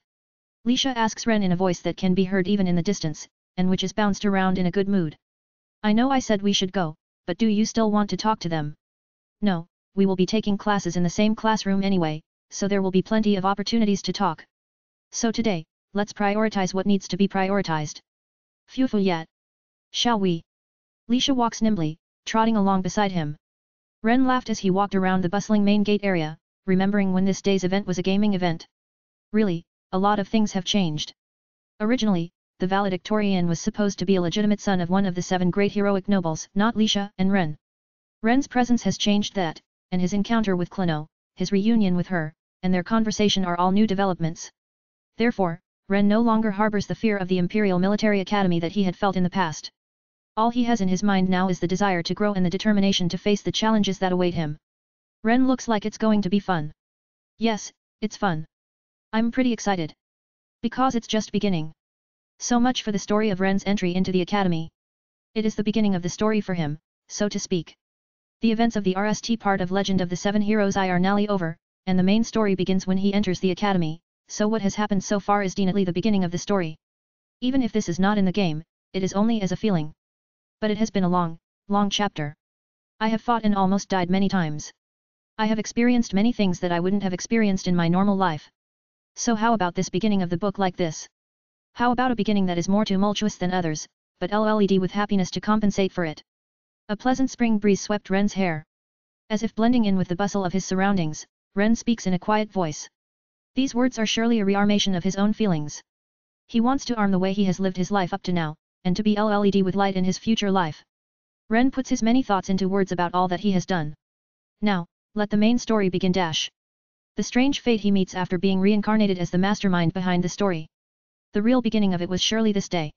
Lisha asks Ren in a voice that can be heard even in the distance, and which is bounced around in a good mood. "I know I said we should go, but do you still want to talk to them?" "No, we will be taking classes in the same classroom anyway, so there will be plenty of opportunities to talk. So today, let's prioritize what needs to be prioritized. Phew yet. Shall we? Lisha walks nimbly, trotting along beside him. Ren laughed as he walked around the bustling main gate area, remembering when this day's event was a gaming event. Really, a lot of things have changed. Originally, the valedictorian was supposed to be a legitimate son of one of the 7 great heroic nobles, not Lisha and Ren. Ren's presence has changed that, and his encounter with Clino, his reunion with her, and their conversation are all new developments. Therefore, Ren no longer harbors the fear of the Imperial Military Academy that he had felt in the past. All he has in his mind now is the desire to grow and the determination to face the challenges that await him. Ren looks like it's going to be fun. Yes, it's fun. I'm pretty excited. Because it's just beginning. So much for the story of Ren's entry into the academy. It is the beginning of the story for him, so to speak. The events of the RST part of Legend of the 7 Heroes are nearly over, and the main story begins when he enters the academy, so what has happened so far is definitely the beginning of the story. Even if this is not in the game, it is only as a feeling. But it has been a long, long chapter. I have fought and almost died many times. I have experienced many things that I wouldn't have experienced in my normal life. So how about this beginning of the book like this? How about a beginning that is more tumultuous than others, but LLED with happiness to compensate for it? A pleasant spring breeze swept Ren's hair. As if blending in with the bustle of his surroundings, Ren speaks in a quiet voice. These words are surely a rearmation of his own feelings. He wants to arm the way he has lived his life up to now, and to be LLED with light in his future life. Ren puts his many thoughts into words about all that he has done. Now, let the main story begin. The strange fate he meets after being reincarnated as the mastermind behind the story. The real beginning of it was surely this day.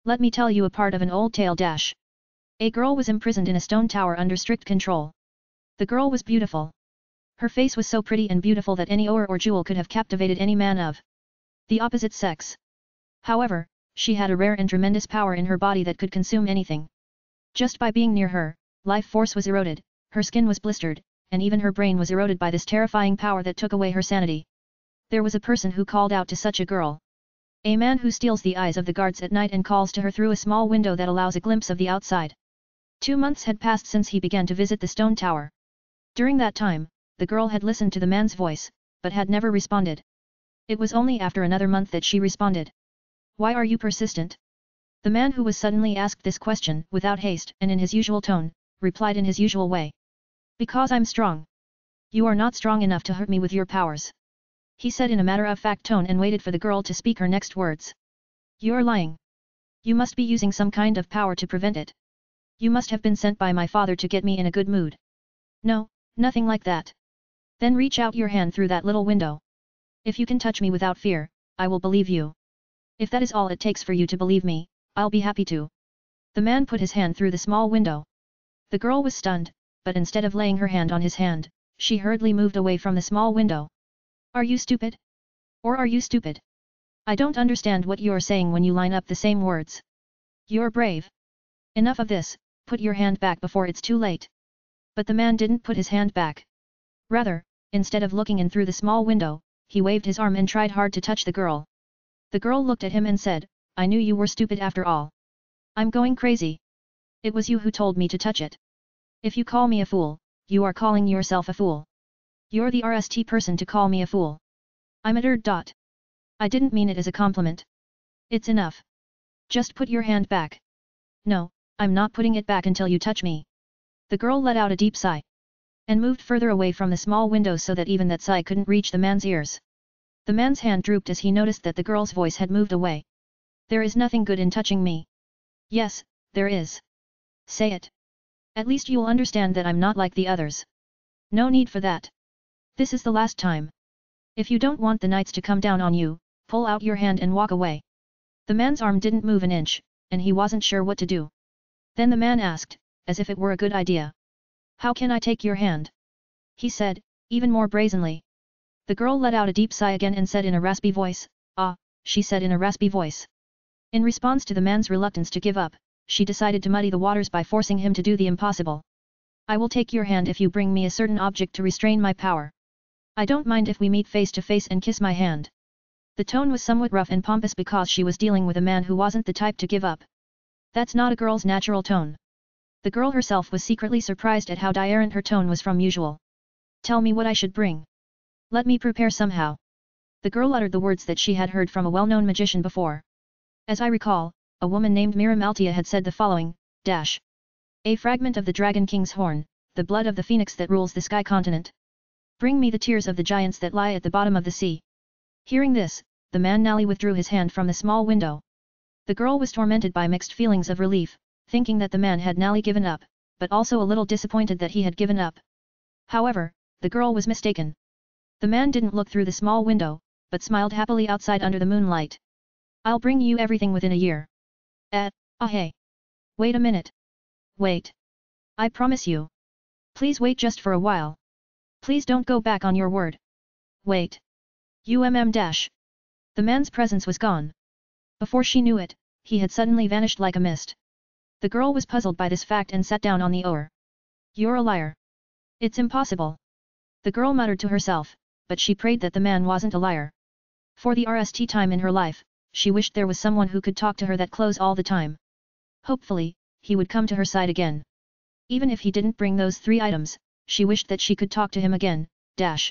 Let me tell you a part of an old tale. A girl was imprisoned in a stone tower under strict control. The girl was beautiful. Her face was so pretty and beautiful that any ore or jewel could have captivated any man of the opposite sex. However, she had a rare and tremendous power in her body that could consume anything. Just by being near her, life force was eroded, her skin was blistered, and even her brain was eroded by this terrifying power that took away her sanity. There was a person who called out to such a girl. A man who steals the eyes of the guards at night and calls to her through a small window that allows a glimpse of the outside. 2 months had passed since he began to visit the stone tower. During that time, the girl had listened to the man's voice, but had never responded. It was only after another month that she responded. Why are you persistent? The man who was suddenly asked this question, without haste and in his usual tone, replied in his usual way. Because I'm strong. You are not strong enough to hurt me with your powers. He said in a matter-of-fact tone and waited for the girl to speak her next words. You're lying. You must be using some kind of power to prevent it. You must have been sent by my father to get me in a good mood. No, nothing like that. Then reach out your hand through that little window. If you can touch me without fear, I will believe you. If that is all it takes for you to believe me, I'll be happy to. The man put his hand through the small window. The girl was stunned, but instead of laying her hand on his hand, she hurriedly moved away from the small window. Are you stupid? Or are you stupid? I don't understand what you're saying when you line up the same words. You're brave. Enough of this, put your hand back before it's too late. But the man didn't put his hand back. Rather, instead of looking in through the small window, he waved his arm and tried hard to touch the girl. The girl looked at him and said, I knew you were stupid after all. I'm going crazy. It was you who told me to touch it. If you call me a fool, you are calling yourself a fool. You're the RST person to call me a fool. I'm a nerd. I didn't mean it as a compliment. It's enough. Just put your hand back. No, I'm not putting it back until you touch me. The girl let out a deep sigh. And moved further away from the small window so that even that sigh couldn't reach the man's ears. The man's hand drooped as he noticed that the girl's voice had moved away. There is nothing good in touching me. Yes, there is. Say it. At least you'll understand that I'm not like the others. No need for that. This is the last time. If you don't want the knights to come down on you, pull out your hand and walk away. The man's arm didn't move an inch, and he wasn't sure what to do. Then the man asked, as if it were a good idea. How can I take your hand? He said, even more brazenly. The girl let out a deep sigh again and said in a raspy voice, Ah, she said in a raspy voice. In response to the man's reluctance to give up, she decided to muddy the waters by forcing him to do the impossible. I will take your hand if you bring me a certain object to restrain my power. I don't mind if we meet face to face and kiss my hand. The tone was somewhat rough and pompous because she was dealing with a man who wasn't the type to give up. That's not a girl's natural tone. The girl herself was secretly surprised at how different her tone was from usual. Tell me what I should bring. Let me prepare somehow. The girl uttered the words that she had heard from a well-known magician before. As I recall, a woman named Miriam Altia had said the following, dash. A fragment of the Dragon King's horn, the blood of the phoenix that rules the sky continent. Bring me the tears of the giants that lie at the bottom of the sea. Hearing this, the man Nally withdrew his hand from the small window. The girl was tormented by mixed feelings of relief, thinking that the man had Nally given up, but also a little disappointed that he had given up. However, the girl was mistaken. The man didn't look through the small window, but smiled happily outside under the moonlight. I'll bring you everything within a year. Hey. Wait a minute. Wait. I promise you. Please wait just for a while. Please don't go back on your word. Wait. Dash. The man's presence was gone. Before she knew it, he had suddenly vanished like a mist. The girl was puzzled by this fact and sat down on the oar. You're a liar. It's impossible. The girl muttered to herself, but she prayed that the man wasn't a liar. For the rest time in her life, she wished there was someone who could talk to her that close all the time. Hopefully, he would come to her side again. Even if he didn't bring those 3 items, she wished that she could talk to him again, dash.